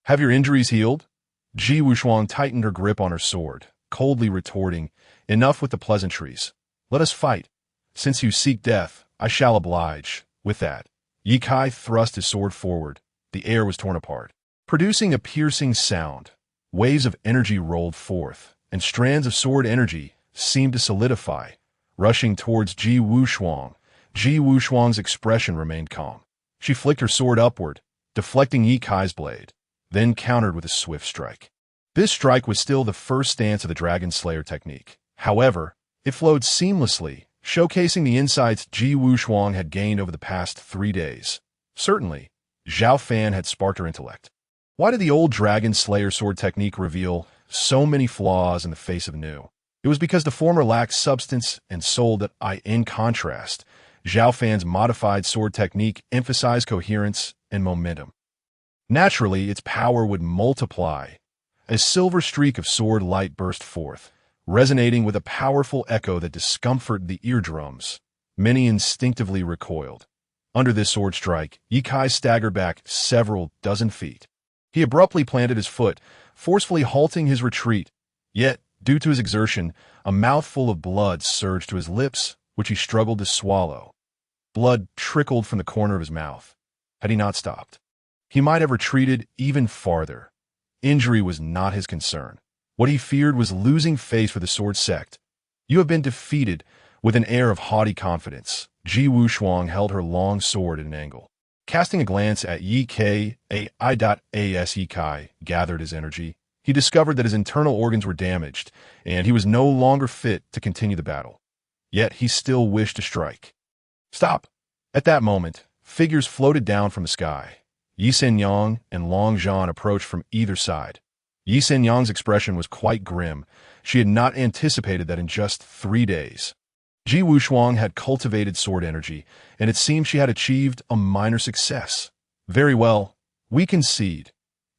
"Have your injuries healed?" Ji Wushuang tightened her grip on her sword, coldly retorting, "Enough with the pleasantries. Let us fight. Since you seek death, I shall oblige." With that, Yi Kai thrust his sword forward. The air was torn apart, producing a piercing sound. Waves of energy rolled forth, and strands of sword energy seemed to solidify, rushing towards Ji Wushuang. Ji Wushuang's expression remained calm. She flicked her sword upward, deflecting Yi Kai's blade, then countered with a swift strike. This strike was still the first stance of the Dragon Slayer technique. However, it flowed seamlessly, showcasing the insights Ji Wushuang had gained over the past 3 days. Certainly, Xiao Fan had sparked her intellect. Why did the old Dragon Slayer sword technique reveal so many flaws in the face of new? It was because the former lacked substance and soul. In contrast, Xiao Fan's modified sword technique emphasized coherence and momentum. Naturally, its power would multiply. A silver streak of sword light burst forth, resonating with a powerful echo that discomforted the eardrums. Many instinctively recoiled. Under this sword strike, Yi Kai staggered back several dozen feet. He abruptly planted his foot, forcefully halting his retreat. Yet, due to his exertion, a mouthful of blood surged to his lips, which he struggled to swallow. Blood trickled from the corner of his mouth. Had he not stopped, he might have retreated even farther. Injury was not his concern. What he feared was losing face for the sword sect. "You have been defeated." With an air of haughty confidence, Ji Wushuang held her long sword at an angle. Casting a glance at Yi Kai, Yi Kai gathered his energy. He discovered that his internal organs were damaged, and he was no longer fit to continue the battle. Yet he still wished to strike. "Stop!" At that moment, figures floated down from the sky. Yi Senyang and Long Zhan approached from either side. Yi Senyang's expression was quite grim. She had not anticipated that in just 3 days. Ji Wushuang had cultivated sword energy, and it seemed she had achieved a minor success. Very well, we concede.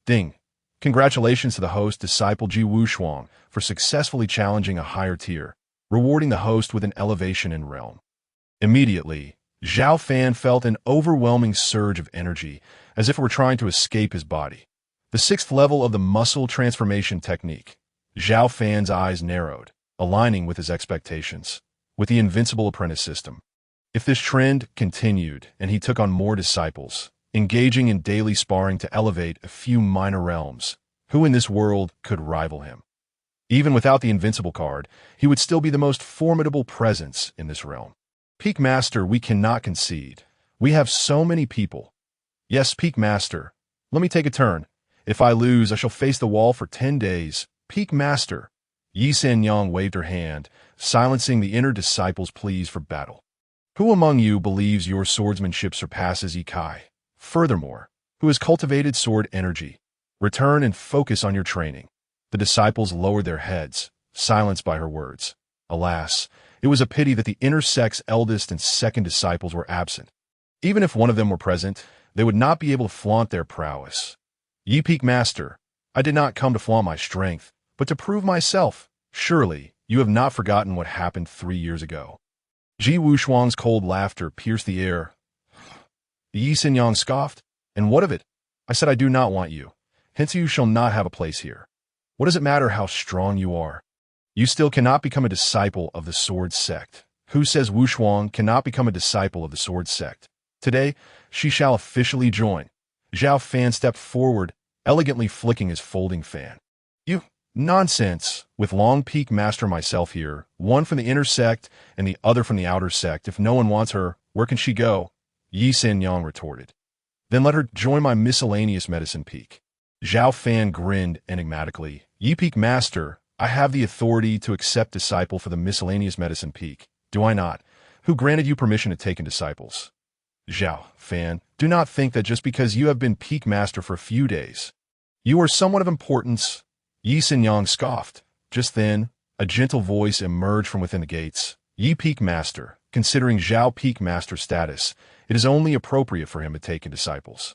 Ding. Congratulations to the host disciple Ji Wushuang for successfully challenging a higher tier, rewarding the host with an elevation in realm. Immediately, Xiao Fan felt an overwhelming surge of energy, as if it were trying to escape his body. The 6th level of the muscle transformation technique. Xiao Fan's eyes narrowed, aligning with his expectations. With the Invincible apprentice system. If this trend continued and he took on more disciples, engaging in daily sparring to elevate a few minor realms, who in this world could rival him? Even without the Invincible card, he would still be the most formidable presence in this realm. Peak Master, we cannot concede. We have so many people. Yes, Peak Master. Let me take a turn. If I lose, I shall face the wall for 10 days. Peak Master. Yi Senyang waved her hand, silencing the inner disciple's pleas for battle. Who among you believes your swordsmanship surpasses Ikai? Furthermore, who has cultivated sword energy? Return and focus on your training. The disciples lowered their heads, silenced by her words. Alas, it was a pity that the inner sect's eldest and second disciples were absent. Even if one of them were present, they would not be able to flaunt their prowess. Ye Peak Master, I did not come to flaunt my strength, but to prove myself. Surely, you have not forgotten what happened 3 years ago. Ji Wushuang's cold laughter pierced the air. Yi Senyang scoffed. And what of it? I said I do not want you. Hence you shall not have a place here. What does it matter how strong you are? You still cannot become a disciple of the Sword Sect. Who says Wushuang cannot become a disciple of the Sword Sect? Today, she shall officially join. Xiao Fan stepped forward, elegantly flicking his folding fan. You... Nonsense. With Long Peak Master myself here, one from the inner sect and the other from the outer sect. If no one wants her, where can she go? Yi Senyang retorted. Then let her join my miscellaneous medicine peak. Xiao Fan grinned enigmatically. Yi Peak Master, I have the authority to accept disciple for the miscellaneous medicine peak. Do I not? Who granted you permission to take in disciples? Xiao Fan, do not think that just because you have been Peak Master for a few days, you are someone of importance. Yi Senyang scoffed. Just then, a gentle voice emerged from within the gates. Yi Peak Master, considering Xiao Peak Master status, it is only appropriate for him to take in disciples.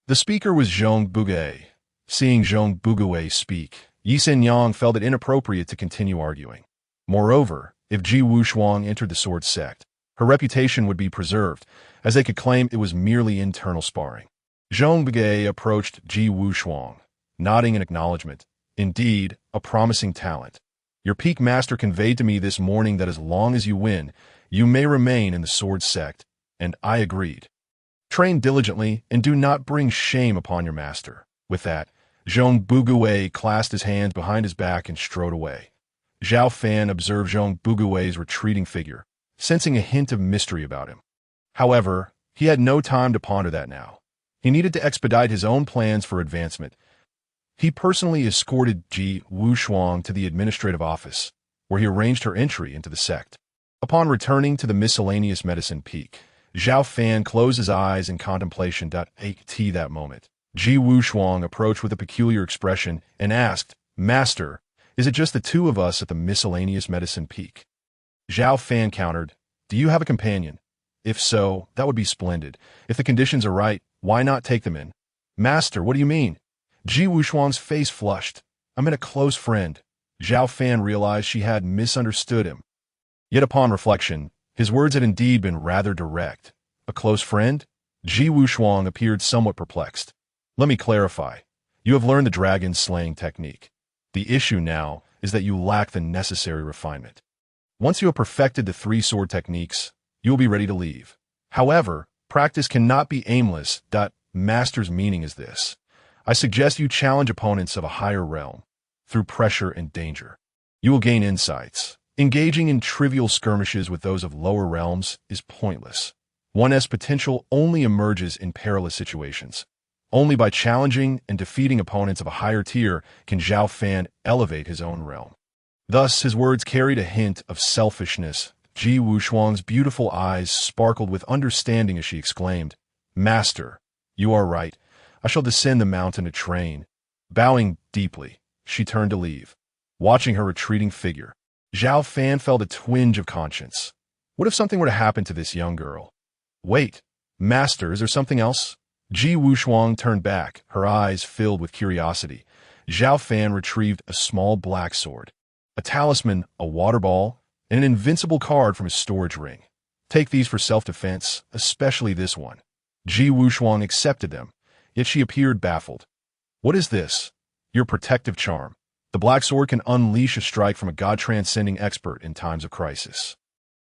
The speaker was Zhong Bugui. Seeing Zhong Bugui speak, Yi Senyang felt it inappropriate to continue arguing. Moreover, if Ji Wushuang entered the Sword Sect, her reputation would be preserved, as they could claim it was merely internal sparring. Zhong Bugui approached Ji Wushuang, nodding in acknowledgement. Indeed, a promising talent. Your Peak Master conveyed to me this morning that as long as you win, you may remain in the Sword Sect, and I agreed. Train diligently and do not bring shame upon your master. With that, Zhong Bugui clasped his hands behind his back and strode away. Xiao Fan observed Zhong Bugui's retreating figure, sensing a hint of mystery about him. However, he had no time to ponder that now. He needed to expedite his own plans for advancement. He personally escorted Ji Wushuang to the administrative office, where he arranged her entry into the sect. Upon returning to the miscellaneous medicine peak, Xiao Fan closed his eyes in contemplation. At that moment, Ji Wushuang approached with a peculiar expression and asked, Master, is it just the two of us at the miscellaneous medicine peak? Xiao Fan countered, Do you have a companion? If so, that would be splendid. If the conditions are right, why not take them in? Master, what do you mean? Ji Wushuang's face flushed. I meant a close friend. Xiao Fan realized she had misunderstood him. Yet upon reflection, his words had indeed been rather direct. A close friend? Ji Wushuang appeared somewhat perplexed. Let me clarify. You have learned the dragon-slaying technique. The issue now is that you lack the necessary refinement. Once you have perfected the 3 sword techniques, you will be ready to leave. However, practice cannot be aimless. Master's meaning is this. I suggest you challenge opponents of a higher realm. Through pressure and danger, you will gain insights. Engaging in trivial skirmishes with those of lower realms is pointless. One's potential only emerges in perilous situations. Only by challenging and defeating opponents of a higher tier can Xiao Fan elevate his own realm. Thus, his words carried a hint of selfishness. Ji Wushuang's beautiful eyes sparkled with understanding as she exclaimed, "Master, you are right. I shall descend the mountain to train." Bowing deeply, she turned to leave. Watching her retreating figure, Xiao Fan felt a twinge of conscience. What if something were to happen to this young girl? Wait, Master, is there something else? Ji Wushuang turned back, her eyes filled with curiosity. Xiao Fan retrieved a small black sword, a talisman, a water ball, and an invincible card from his storage ring. Take these for self-defense, especially this one. Ji Wushuang accepted them, yet she appeared baffled. What is this? Your protective charm. The black sword can unleash a strike from a god-transcending expert in times of crisis.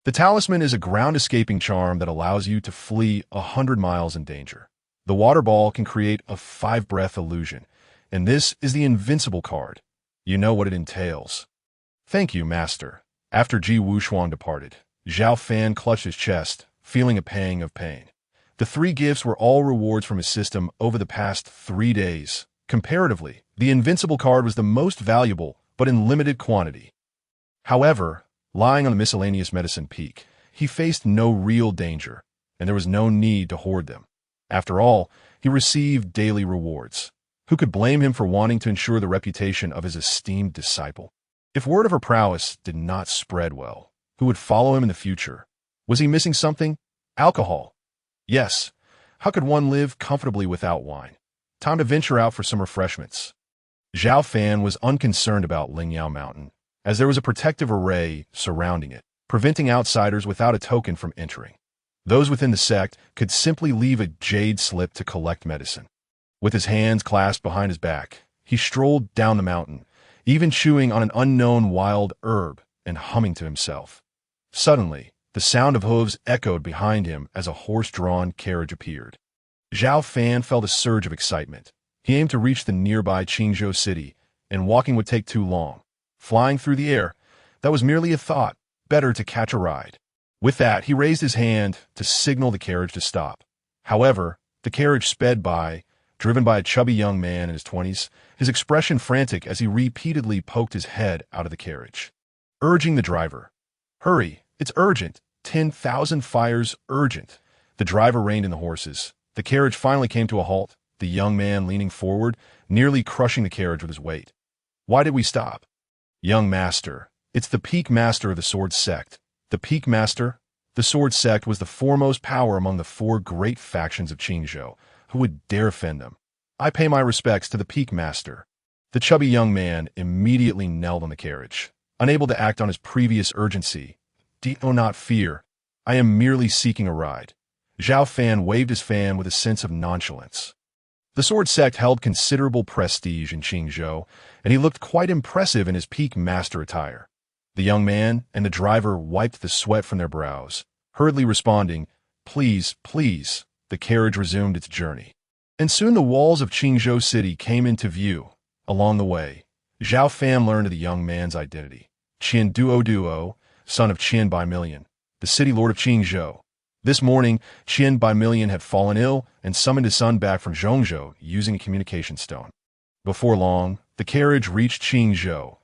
The talisman is a ground-escaping charm that allows you to flee 100 miles in danger. The water ball can create a 5-breath illusion, and this is the Invincible card. You know what it entails. Thank you, Master. After Ji Wushuang departed, Xiao Fan clutched his chest, feeling a pang of pain. The 3 gifts were all rewards from his system over the past 3 days. Comparatively, the Invincible card was the most valuable, but in limited quantity. However, lying on the miscellaneous medicine peak, he faced no real danger, and there was no need to hoard them. After all, he received daily rewards. Who could blame him for wanting to ensure the reputation of his esteemed disciple? If word of her prowess did not spread well, who would follow him in the future? Was he missing something? Alcohol. Yes. How could one live comfortably without wine? Time to venture out for some refreshments. Xiao Fan was unconcerned about Lingyao Mountain, as there was a protective array surrounding it, preventing outsiders without a token from entering. Those within the sect could simply leave a jade slip to collect medicine. With his hands clasped behind his back, he strolled down the mountain, even chewing on an unknown wild herb and humming to himself. Suddenly, the sound of hooves echoed behind him as a horse-drawn carriage appeared. Xiao Fan felt a surge of excitement. He aimed to reach the nearby Qingzhou city, and walking would take too long. Flying through the air, that was merely a thought. Better to catch a ride. With that, he raised his hand to signal the carriage to stop. However, the carriage sped by, driven by a chubby young man in his 20s, his expression frantic as he repeatedly poked his head out of the carriage, urging the driver. "Hurry, it's urgent. 10,000 fires urgent." The driver reined in the horses. The carriage finally came to a halt, the young man leaning forward, nearly crushing the carriage with his weight. "Why did we stop?" "Young master, it's the peak master of the Sword Sect." The peak master? The Sword Sect was the foremost power among the 4 great factions of Qingzhou. Who would dare offend them? "I pay my respects to the peak master." The chubby young man immediately knelt on the carriage, unable to act on his previous urgency. "Do not fear. I am merely seeking a ride." Xiao Fan waved his fan with a sense of nonchalance. The Sword Sect held considerable prestige in Qingzhou, and he looked quite impressive in his peak master attire. The young man and the driver wiped the sweat from their brows, hurriedly responding, "Please, please." The carriage resumed its journey. And soon the walls of Qingzhou City came into view. Along the way, Xiao Fan learned of the young man's identity. Qian Duo, son of Qian Baimillion, the city lord of Qingzhou. This morning, Qian Baimillion had fallen ill and summoned his son back from Zhongzhou using a communication stone. Before long, the carriage reached Qingzhou.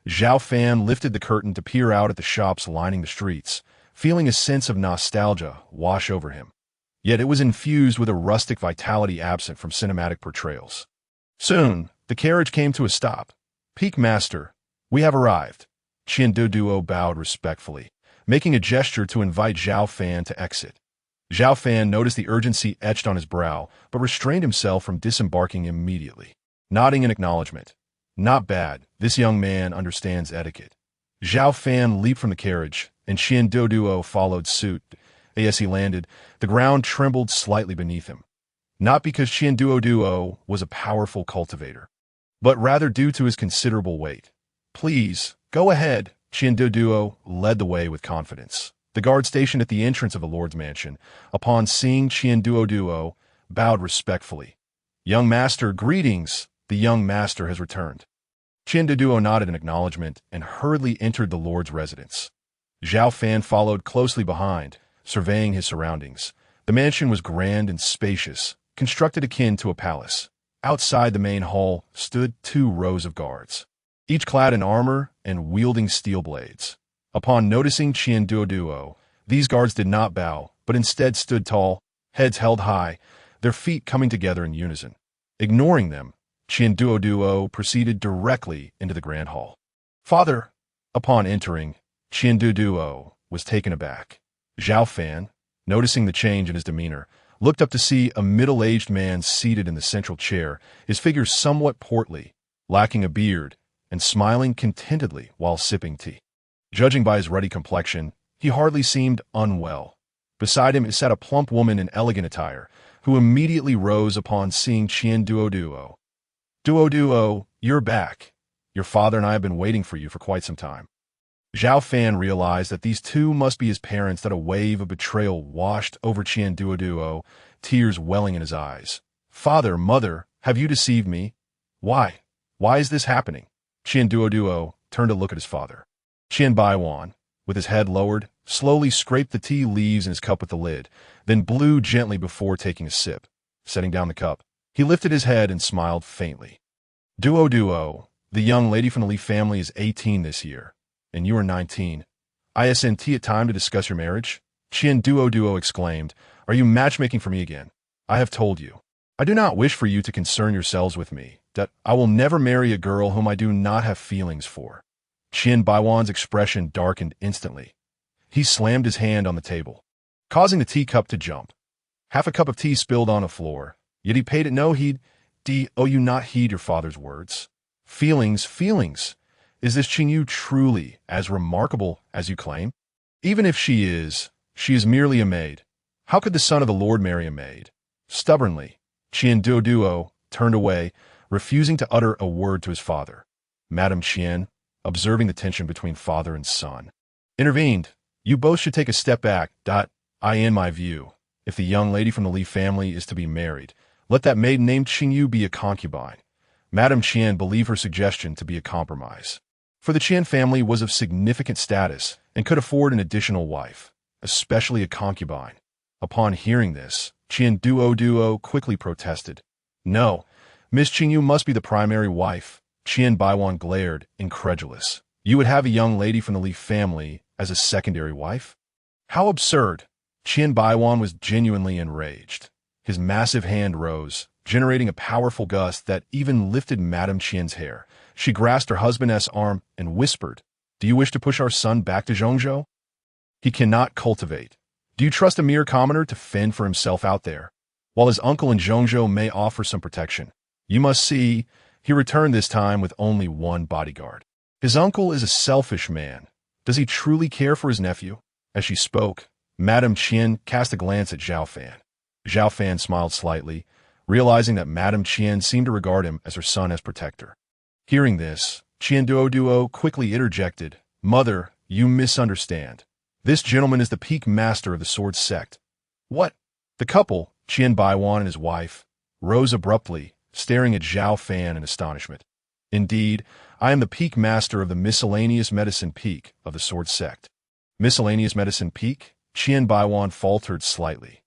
Xiao Fan lifted the curtain to peer out at the shops lining the streets, feeling a sense of nostalgia wash over him. Yet it was infused with a rustic vitality absent from cinematic portrayals. Soon, the carriage came to a stop. "Peak Master, we have arrived." Qian Duo bowed respectfully, making a gesture to invite Xiao Fan to exit. Xiao Fan noticed the urgency etched on his brow, but restrained himself from disembarking immediately. Nodding in acknowledgement. "Not bad, this young man understands etiquette." Xiao Fan leaped from the carriage, and Qian Duo followed suit. As he landed, the ground trembled slightly beneath him. Not because Qian Duo was a powerful cultivator, but rather due to his considerable weight. "Please, go ahead." Qian Duo led the way with confidence. The guard stationed at the entrance of the Lord's mansion, upon seeing Qian Duo, bowed respectfully. "Young master, greetings. The young master has returned." Qian Duo nodded in acknowledgement and hurriedly entered the Lord's residence. Xiao Fan followed closely behind, surveying his surroundings. The mansion was grand and spacious, constructed akin to a palace. Outside the main hall stood 2 rows of guards, each clad in armor and wielding steel blades. Upon noticing Qian Duoduo, these guards did not bow, but instead stood tall, heads held high, their feet coming together in unison. Ignoring them, Qian Duoduo proceeded directly into the grand hall. Father! Upon entering, Qian Duoduo was taken aback. Xiao Fan, noticing the change in his demeanor, looked up to see a middle-aged man seated in the central chair, his figure somewhat portly, lacking a beard, and smiling contentedly while sipping tea. Judging by his ruddy complexion, he hardly seemed unwell. Beside him sat a plump woman in elegant attire, who immediately rose upon seeing Qian Duoduo. Duoduo, you're back. Your father and I have been waiting for you for quite some time. Xiao Fan realized that these two must be his parents, that a wave of betrayal washed over Qian Duoduo, tears welling in his eyes. Father, mother, have you deceived me? Why? Why is this happening? Qian Duoduo turned to look at his father. Qian Baiwan, with his head lowered, slowly scraped the tea leaves in his cup with the lid, then blew gently before taking a sip. Setting down the cup, he lifted his head and smiled faintly. Duoduo, the young lady from the Li family is 18 this year, and you are 19. Isn't it time to discuss your marriage? Qian Duoduo exclaimed. Are you matchmaking for me again? I have told you. I do not wish for you to concern yourselves with me, that I will never marry a girl whom I do not have feelings for. Qian Baiwan's expression darkened instantly. He slammed his hand on the table, causing the teacup to jump. Half a cup of tea spilled on the floor, yet he paid it no heed. Do you not heed your father's words? Feelings. Is this Qingyu truly as remarkable as you claim? Even if she is merely a maid. How could the son of the Lord marry a maid? Stubbornly, Qian Duoduo turned away, refusing to utter a word to his father. Madame Qian, observing the tension between father and son, intervened. You both should take a step back. In my view, if the young lady from the Li family is to be married, let that maiden named Qingyu be a concubine. Madame Qian believed her suggestion to be a compromise, for the Qian family was of significant status and could afford an additional wife, especially a concubine. Upon hearing this, Qian Duoduo quickly protested. No, Miss Qingyu must be the primary wife. Qian Baiwan glared, incredulous. You would have a young lady from the Li family as a secondary wife? How absurd! Qian Baiwan was genuinely enraged. His massive hand rose, generating a powerful gust that even lifted Madame Qian's hair. She grasped her husband's arm and whispered, Do you wish to push our son back to Zhongzhou? He cannot cultivate. Do you trust a mere commoner to fend for himself out there? While his uncle in Zhongzhou may offer some protection, you must see, he returned this time with only one bodyguard. His uncle is a selfish man. Does he truly care for his nephew? As she spoke, Madame Qian cast a glance at Xiao Fan. Xiao Fan smiled slightly, realizing that Madame Qian seemed to regard him as her son as protector. Hearing this, Qian Duoduo quickly interjected, Mother, you misunderstand. This gentleman is the peak master of the sword sect. What? The couple, Qian Baiwan and his wife, rose abruptly, staring at Xiao Fan in astonishment. Indeed, I am the peak master of the miscellaneous medicine peak of the sword sect. Miscellaneous medicine peak? Qian Baiwan faltered slightly.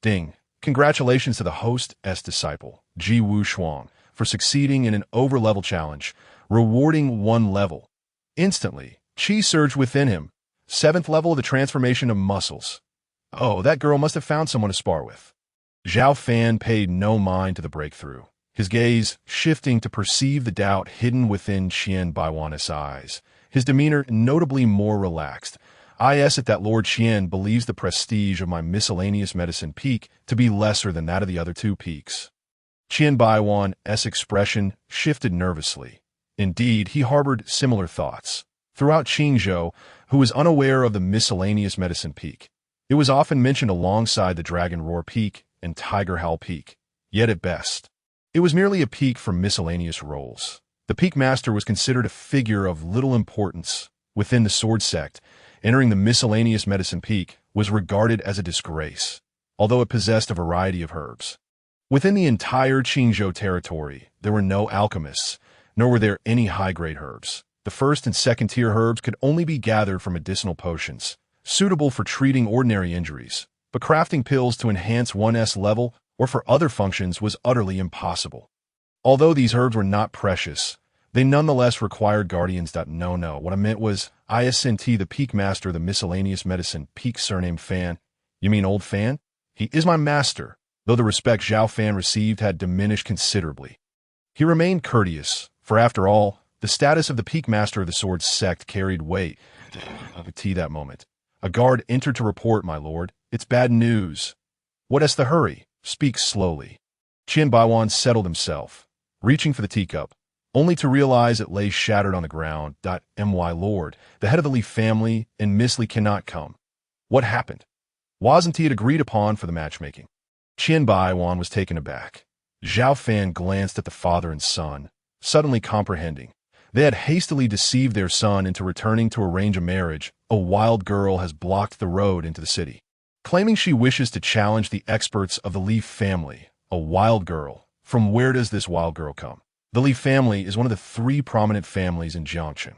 Ding. Congratulations to the host's disciple, Ji Wushuang, for succeeding in an over-level challenge, rewarding 1 level. Instantly, Qi surged within him. 7th level of the transformation of muscles. Oh, that girl must have found someone to spar with. Xiao Fan paid no mind to the breakthrough, his gaze shifting to perceive the doubt hidden within Qian Baiwan's eyes, his demeanor notably more relaxed. I guess that Lord Qian believes the prestige of my miscellaneous medicine peak to be lesser than that of the other 2 peaks. Qian Baiwan's expression shifted nervously. Indeed, he harbored similar thoughts. Throughout Qingzhou, who was unaware of the miscellaneous medicine peak, it was often mentioned alongside the Dragon Roar peak and Tiger Howl peak. Yet at best, it was merely a peak for miscellaneous roles. The peak master was considered a figure of little importance within the sword sect. Entering the miscellaneous medicine peak was regarded as a disgrace, although it possessed a variety of herbs. Within the entire Qingzhou territory, there were no alchemists, nor were there any high-grade herbs. The first and second-tier herbs could only be gathered from medicinal potions, suitable for treating ordinary injuries, but crafting pills to enhance one's level or for other functions was utterly impossible. Although these herbs were not precious, They nonetheless required guardians. No. What I meant was, ISNT, the peak master of the miscellaneous medicine, peak surname Fan. You mean old Fan? He is my master, though the respect Xiao Fan received had diminished considerably. He remained courteous, for after all, the status of the peak master of the sword sect carried weight. That moment. A guard entered to report, my lord. It's bad news. What is the hurry? Speak slowly. Qian Baiwan settled himself, reaching for the teacup, only to realize it lay shattered on the ground. My lord, the head of the Li family and Miss Li cannot come. What happened? Wasn't it agreed upon for the matchmaking? Qian Baiwan was taken aback. Xiao Fan glanced at the father and son, suddenly comprehending. They had hastily deceived their son into returning to arrange a marriage. A wild girl has blocked the road into the city, claiming she wishes to challenge the experts of the Li family. A wild girl. From where does this wild girl come? The Li family is one of the 3 prominent families in Jiangchen.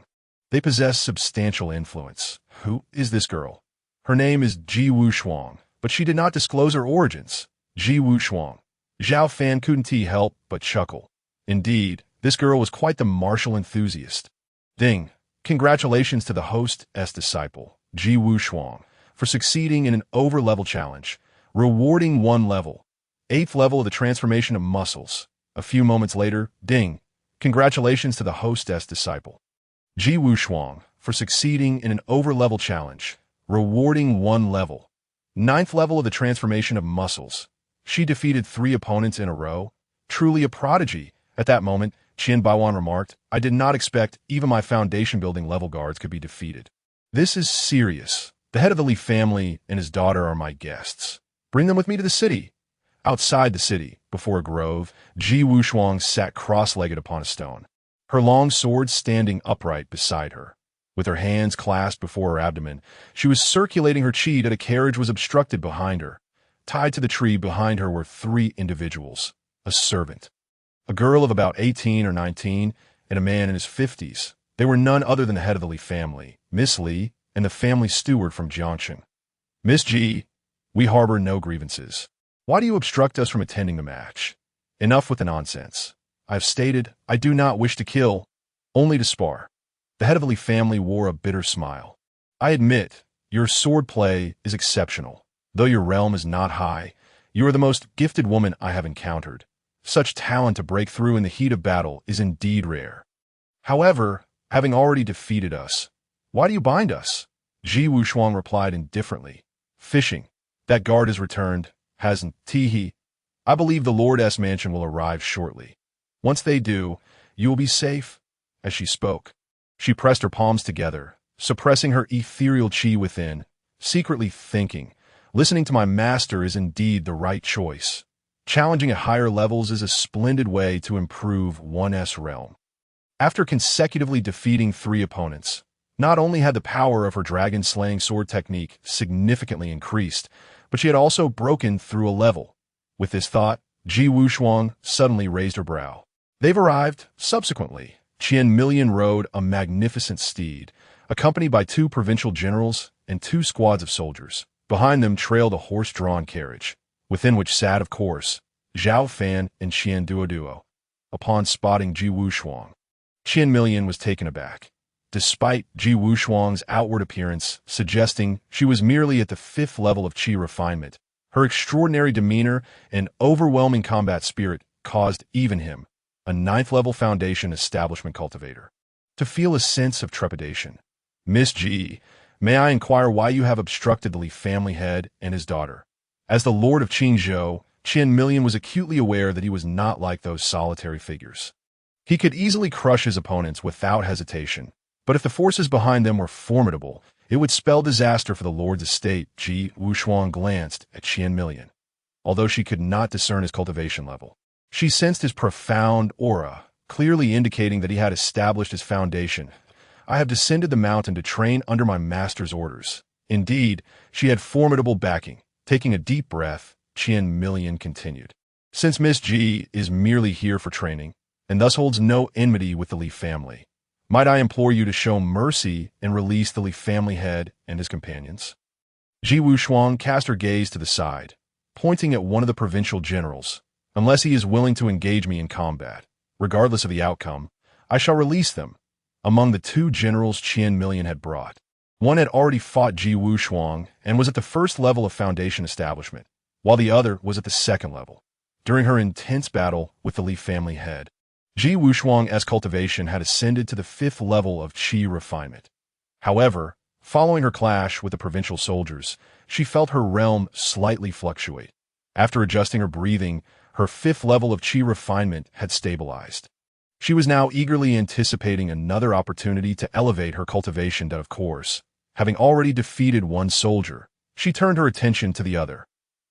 They possess substantial influence. Who is this girl? Her name is Ji Wushuang, but she did not disclose her origins. Ji Wushuang. Xiao Fan couldn't help but chuckle. Indeed, this girl was quite the martial enthusiast. Ding. Congratulations to the host's disciple, Ji Wushuang, for succeeding in an over-level challenge, rewarding 1 level. 8th level of the transformation of muscles. A few moments later, ding. Congratulations to the hostess disciple, Ji Wushuang, for succeeding in an over-level challenge, rewarding 1 level. 9th level of the transformation of muscles. She defeated 3 opponents in a row. Truly a prodigy. At that moment, Qian Baiwan remarked, I did not expect even my foundation-building level guards could be defeated. This is serious. The head of the Li family and his daughter are my guests. Bring them with me to the city. Outside the city, before a grove, Ji Wushuang sat cross-legged upon a stone, her long sword standing upright beside her. With her hands clasped before her abdomen, she was circulating her qi that a carriage was obstructed behind her. Tied to the tree behind her were 3 individuals, a servant, a girl of about 18 or 19, and a man in his 50s. They were none other than the head of the Li family, Miss Li, and the family steward from Jiangchen. Miss Ji, we harbor no grievances. Why do you obstruct us from attending the match? Enough with the nonsense. I have stated I do not wish to kill, only to spar. The head of the Li family wore a bitter smile. I admit, your sword play is exceptional. Though your realm is not high, you are the most gifted woman I have encountered. Such talent to break through in the heat of battle is indeed rare. However, having already defeated us, why do you bind us? Ji Wushuang replied indifferently. Fishing. That guard has returned, hasn't he? I believe the Lord's mansion will arrive shortly. Once they do, you will be safe. As she spoke, she pressed her palms together, suppressing her ethereal qi within, secretly thinking, listening to my master is indeed the right choice. Challenging at higher levels is a splendid way to improve one's realm. After consecutively defeating 3 opponents, not only had the power of her dragon-slaying sword technique significantly increased, but she had also broken through a level. With this thought, Ji Wushuang suddenly raised her brow. They've arrived. Subsequently, Qian Million rode a magnificent steed, accompanied by 2 provincial generals and 2 squads of soldiers. Behind them trailed a horse-drawn carriage, within which sat, of course, Xiao Fan and Qian Duo. Upon spotting Ji Wushuang, Qian Million was taken aback. Despite Ji Wushuang's outward appearance suggesting she was merely at the 5th level of qi refinement, her extraordinary demeanor and overwhelming combat spirit caused even him, a 9th level foundation establishment cultivator, to feel a sense of trepidation. Miss Ji, may I inquire why you have obstructed the Li family head and his daughter? As the Lord of Qingzhou, Qian Million was acutely aware that he was not like those solitary figures. He could easily crush his opponents without hesitation, but if the forces behind them were formidable, it would spell disaster for the Lord's estate. Ji Wushuang glanced at Qian Million. Although she could not discern his cultivation level, she sensed his profound aura, clearly indicating that he had established his foundation. I have descended the mountain to train under my master's orders. Indeed, she had formidable backing. Taking a deep breath, Qian Million continued. Since Miss Ji is merely here for training, and thus holds no enmity with the Li family, might I implore you to show mercy and release the Li family head and his companions? Ji Wushuang cast her gaze to the side, pointing at one of the provincial generals. Unless he is willing to engage me in combat, regardless of the outcome, I shall release them. Among the two generals Qian had brought, one had already fought Ji Wushuang and was at the first level of Foundation establishment, while the other was at the second level. During her intense battle with the Li family head, Ji Wushuang's cultivation had ascended to the 5th level of Qi refinement. However, following her clash with the provincial soldiers, she felt her realm slightly fluctuate. After adjusting her breathing, her 5th level of Qi refinement had stabilized. She was now eagerly anticipating another opportunity to elevate her cultivation that, of course, having already defeated one soldier, she turned her attention to the other.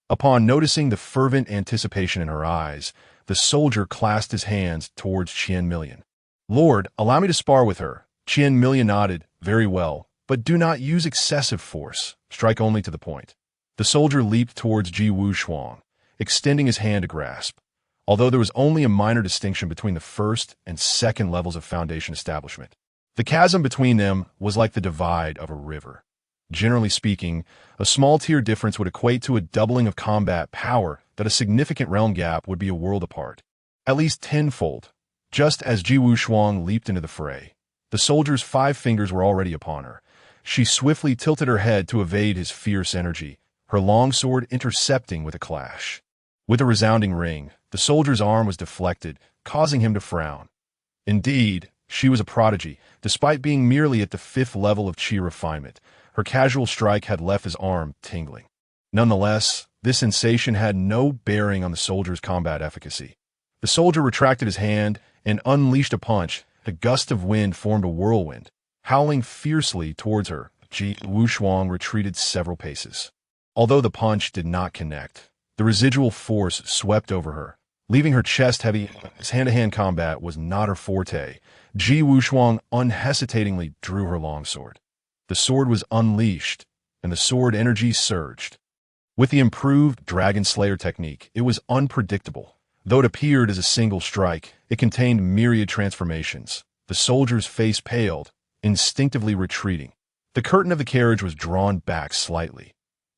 Upon noticing the fervent anticipation in her eyes, the soldier clasped his hands towards Qian. Lord, allow me to spar with her. Qian nodded. Very well, but do not use excessive force. Strike only to the point. The soldier leaped towards Ji Wushuang, extending his hand to grasp. Although there was only a minor distinction between the 1st and 2nd levels of Foundation establishment, the chasm between them was like the divide of a river. Generally speaking, a small tier difference would equate to a doubling of combat power that a significant realm gap would be a world apart. At least tenfold. Just as Ji Wushuang leaped into the fray, the soldier's 5 fingers were already upon her. She swiftly tilted her head to evade his fierce energy, her long sword intercepting with a clash. With a resounding ring, the soldier's arm was deflected, causing him to frown. Indeed, she was a prodigy. Despite being merely at the 5th level of Qi refinement, her casual strike had left his arm tingling. Nonetheless, this sensation had no bearing on the soldier's combat efficacy. The soldier retracted his hand and unleashed a punch. A gust of wind formed a whirlwind, howling fiercely towards her. Ji Wushuang retreated several paces. Although the punch did not connect, the residual force swept over her, leaving her chest heavy. As hand-to-hand combat was not her forte, Ji Wushuang unhesitatingly drew her longsword. The sword was unleashed, and the sword energy surged. With the improved Dragon Slayer technique, it was unpredictable. Though it appeared as a single strike, it contained myriad transformations. The soldier's face paled, instinctively retreating. The curtain of the carriage was drawn back slightly.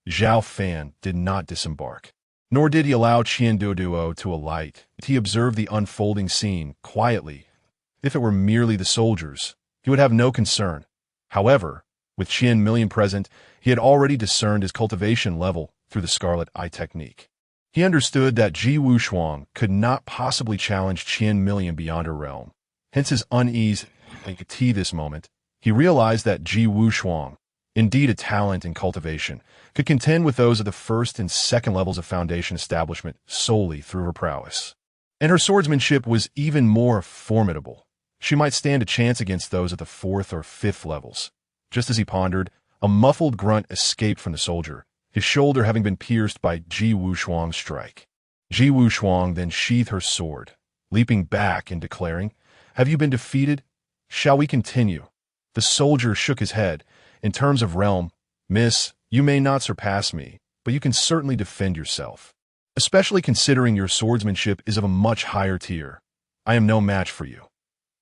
Xiao Fan did not disembark, nor did he allow Qian Duo to alight. He observed the unfolding scene quietly. If it were merely the soldiers, he would have no concern. However, with Qian present, he had already discerned his cultivation level through the Scarlet Eye technique. He understood that Ji Wushuang could not possibly challenge Qian beyond her realm. Hence his unease at this moment. He realized that Ji Wushuang, indeed a talent in cultivation, could contend with those of the 1st and 2nd levels of Foundation establishment solely through her prowess. And her swordsmanship was even more formidable. She might stand a chance against those at the 4th or 5th levels. Just as he pondered, a muffled grunt escaped from the soldier, his shoulder having been pierced by Ji Wushuang's strike. Ji Wushuang then sheathed her sword, leaping back and declaring, "Have you been defeated? Shall we continue?" The soldier shook his head. "In terms of realm, miss, you may not surpass me, but you can certainly defend yourself. Especially considering your swordsmanship is of a much higher tier. I am no match for you."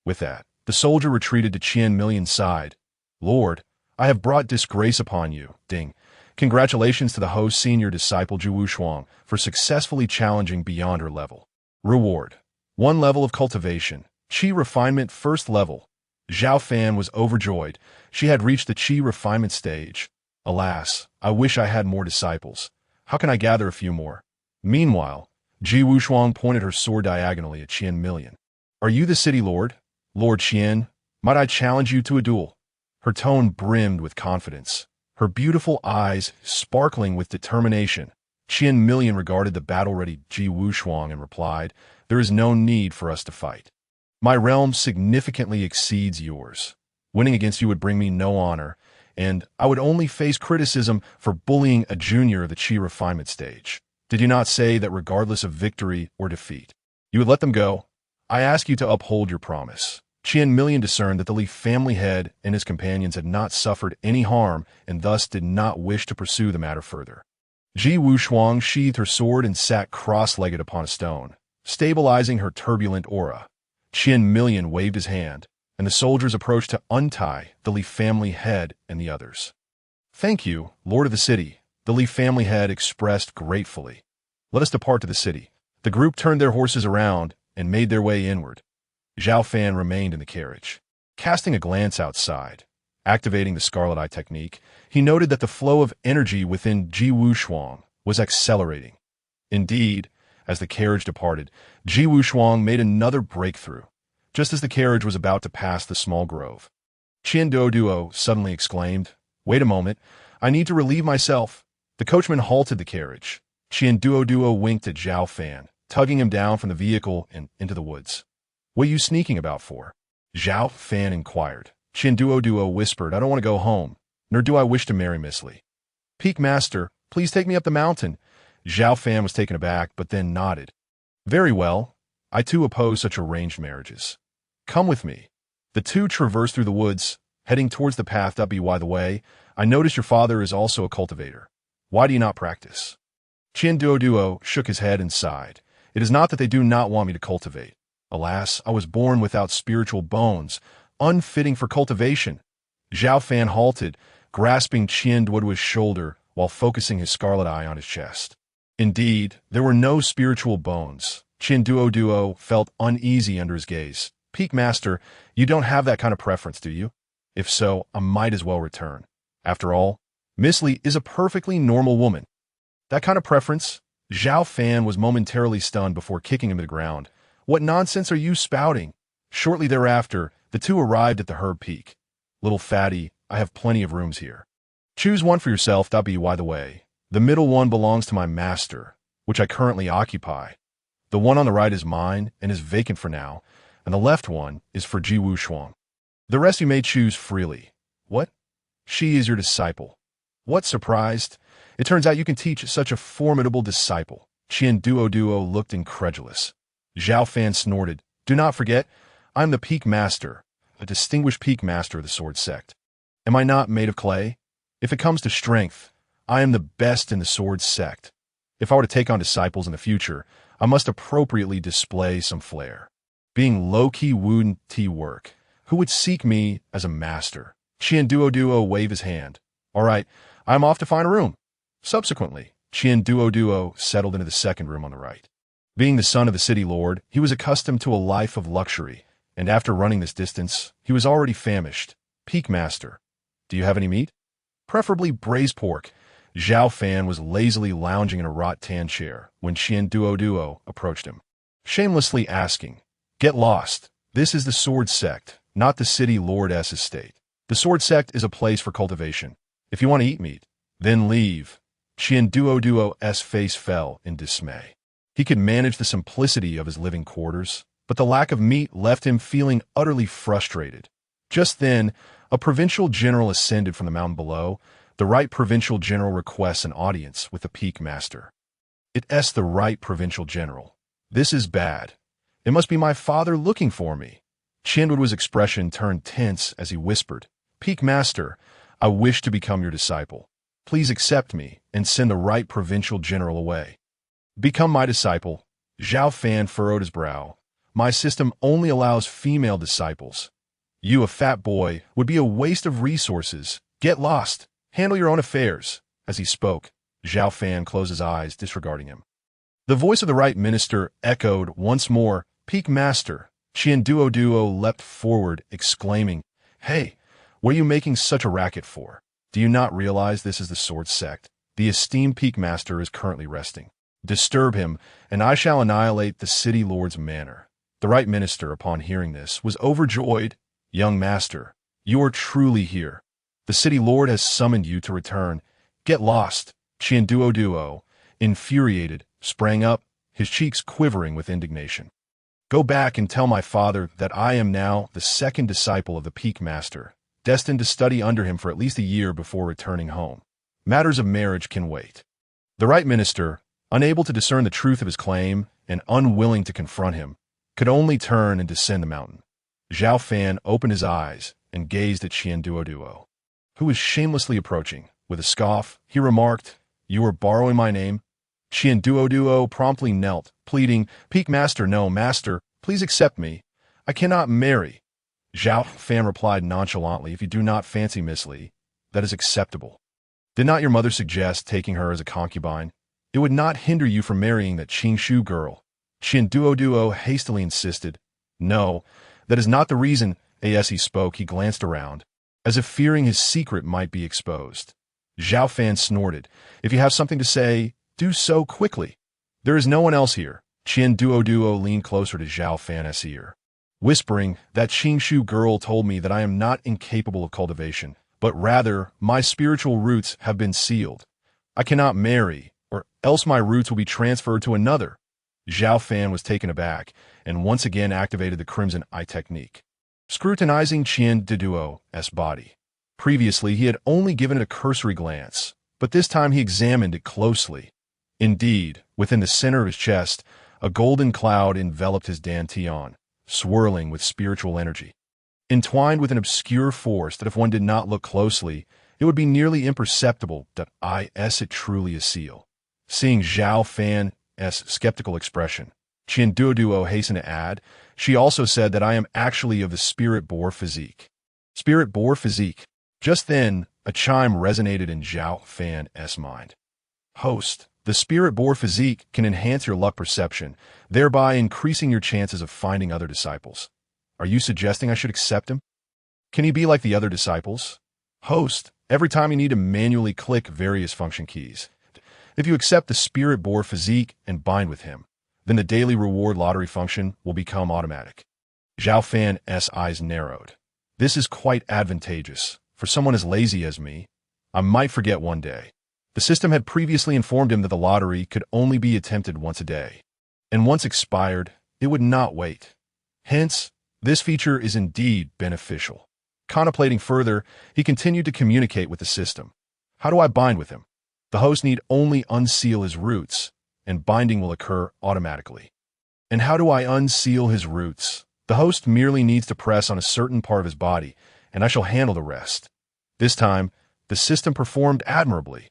With that, the soldier retreated to Qian side. "Lord, I have brought disgrace upon you." Ding. Congratulations to the host senior disciple Ji Wushuang for successfully challenging beyond her level. Reward: 1 level of cultivation. Qi refinement 1st level. Xiao Fan was overjoyed. She had reached the Qi refinement stage. Alas, I wish I had more disciples. How can I gather a few more? Meanwhile, Ji Wushuang pointed her sword diagonally at Qian. "Are you the city lord? Lord Qian, might I challenge you to a duel?" Her tone brimmed with confidence, her beautiful eyes sparkling with determination. Qian regarded the battle-ready Ji Wushuang and replied, "There is no need for us to fight. My realm significantly exceeds yours. Winning against you would bring me no honor, and I would only face criticism for bullying a junior of the Qi refinement stage. Did you not say that regardless of victory or defeat, you would let them go? I ask you to uphold your promise." Qian discerned that the Li family head and his companions had not suffered any harm and thus did not wish to pursue the matter further. Ji Wushuang sheathed her sword and sat cross-legged upon a stone, stabilizing her turbulent aura. Qian waved his hand, and the soldiers approached to untie the Li family head and the others. "Thank you, Lord of the City," the Li family head expressed gratefully. "Let us depart to the city." The group turned their horses around and made their way inward. Xiao Fan remained in the carriage. Casting a glance outside, activating the Scarlet Eye technique, he noted that the flow of energy within Ji Wushuang was accelerating. Indeed, as the carriage departed, Ji Wushuang made another breakthrough, just as the carriage was about to pass the small grove. Qian Duo suddenly exclaimed, "Wait a moment, I need to relieve myself." The coachman halted the carriage. Qian Duo winked at Xiao Fan, tugging him down from the vehicle and into the woods. "What are you sneaking about for?" Xiao Fan inquired. Qian Duo whispered, "I don't want to go home, nor do I wish to marry Miss Li." "Peak Master, please take me up the mountain." Xiao Fan was taken aback, but then nodded. "Very well. I too oppose such arranged marriages. Come with me." The two traversed through the woods, heading towards the path. By the way, I notice your father is also a cultivator. Why do you not practice? Qian Duo shook his head and sighed. It is not that they do not want me to cultivate. Alas, I was born without spiritual bones, unfitting for cultivation. Xiao Fan halted, grasping Qian Duo's shoulder while focusing his scarlet eye on his chest. Indeed, there were no spiritual bones. Qian Duo felt uneasy under his gaze. "Peak Master, you don't have that kind of preference, do you? If so, I might as well return. After all, Miss Li is a perfectly normal woman." "That kind of preference?" Xiao Fan was momentarily stunned before kicking him to the ground. "What nonsense are you spouting?" Shortly thereafter, the two arrived at the herb peak. "Little fatty, I have plenty of rooms here. Choose one for yourself. By the way, the middle one belongs to my master, which I currently occupy. The one on the right is mine and is vacant for now, and the left one is for Ji Wushuang. The rest you may choose freely." "What? She is your disciple?" "What, surprised? It turns out you can teach such a formidable disciple." Qian Duo looked incredulous. Xiao Fan snorted. "Do not forget, I am the Peak Master, a distinguished Peak Master of the Sword Sect. Am I not made of clay? If it comes to strength, I am the best in the Sword Sect. If I were to take on disciples in the future, I must appropriately display some flair. Being low-key wouldn't work. Who would seek me as a master?" Qian Duo waved his hand. "All right, I am off to find a room." Subsequently, Qian Duo settled into the second room on the right. Being the son of the city lord, he was accustomed to a life of luxury, and after running this distance, he was already famished. "Peak Master, do you have any meat?" "Preferably braised pork." Xiao Fan was lazily lounging in a rattan chair when Qian Duo approached him, shamelessly asking, "Get lost. This is the Sword Sect, not the city lord's estate. The Sword Sect is a place for cultivation. If you want to eat meat, then leave." Qian Duo's face fell in dismay. He could manage the simplicity of his living quarters, but the lack of meat left him feeling utterly frustrated. Just then, a provincial general ascended from the mountain below. The right provincial general requests an audience with the Peak Master. "It's the right provincial general. This is bad. It must be my father looking for me." Qianduo's expression turned tense as he whispered, "Peak Master, I wish to become your disciple. Please accept me and send the right provincial general away." "Become my disciple?" Xiao Fan furrowed his brow. "My system only allows female disciples. You, a fat boy, would be a waste of resources. Get lost. Handle your own affairs." As he spoke, Xiao Fan closed his eyes, disregarding him. The voice of the right minister echoed once more, "Peak Master." Qian Duo leapt forward, exclaiming, "Hey, what are you making such a racket for? Do you not realize this is the Sword Sect? The esteemed Peak Master is currently resting. Disturb him, and I shall annihilate the city lord's manor." The right minister, upon hearing this, was overjoyed. "Young master, you are truly here. The city lord has summoned you to return. Get lost." Qian Duo, infuriated, sprang up, his cheeks quivering with indignation. "Go back and tell my father that I am now the second disciple of the Peak Master, destined to study under him for at least a year before returning home. Matters of marriage can wait." The right minister, unable to discern the truth of his claim and unwilling to confront him, could only turn and descend the mountain. Xiao Fan opened his eyes and gazed at Qian Duo, who was shamelessly approaching. With a scoff, he remarked, "You are borrowing my name?" Qian Duo promptly knelt, pleading, "Peak Master, no, Master, please accept me. I cannot marry." Xiao Fan replied nonchalantly, "If you do not fancy Miss Li, that is acceptable. Did not your mother suggest taking her as a concubine? It would not hinder you from marrying that Qingshu girl." Qian Duo hastily insisted, "No, That is not the reason. As he spoke, he glanced around, as if fearing his secret might be exposed. Xiao Fan snorted. If you have something to say, do so quickly. There is no one else here. Qian Duo leaned closer to Xiao Fan's ear, whispering, that Qingshu girl told me that I am not incapable of cultivation, but rather my spiritual roots have been sealed. I cannot marry, or else my roots will be transferred to another. Xiao Fan was taken aback, and once again activated the Crimson Eye technique, scrutinizing Qian Duo's body. Previously, he had only given it a cursory glance, but this time he examined it closely. Indeed, within the center of his chest, a golden cloud enveloped his dantian, swirling with spiritual energy, entwined with an obscure force that if one did not look closely, it would be nearly imperceptible. It truly a seal. Seeing Xiao Fan's skeptical expression, Qian Duo hastened to add, she also said that I am actually of the spirit boar physique. Spirit boar physique. Just then, a chime resonated in Xiao Fan's mind. Host, the spirit boar physique can enhance your luck perception, thereby increasing your chances of finding other disciples. Are you suggesting I should accept him? Can he be like the other disciples? Host, every time you need to manually click various function keys. If you accept the spirit boar physique and bind with him, then the daily reward lottery function will become automatic. Xiao Fan's eyes narrowed. This is quite advantageous. For someone as lazy as me, I might forget one day. The system had previously informed him that the lottery could only be attempted once a day, and once expired, it would not wait. Hence, this feature is indeed beneficial. Contemplating further, he continued to communicate with the system. How do I bind with him? The host need only unseal his roots, and binding will occur automatically. And how do I unseal his roots? The host merely needs to press on a certain part of his body, and I shall handle the rest. This time, the system performed admirably.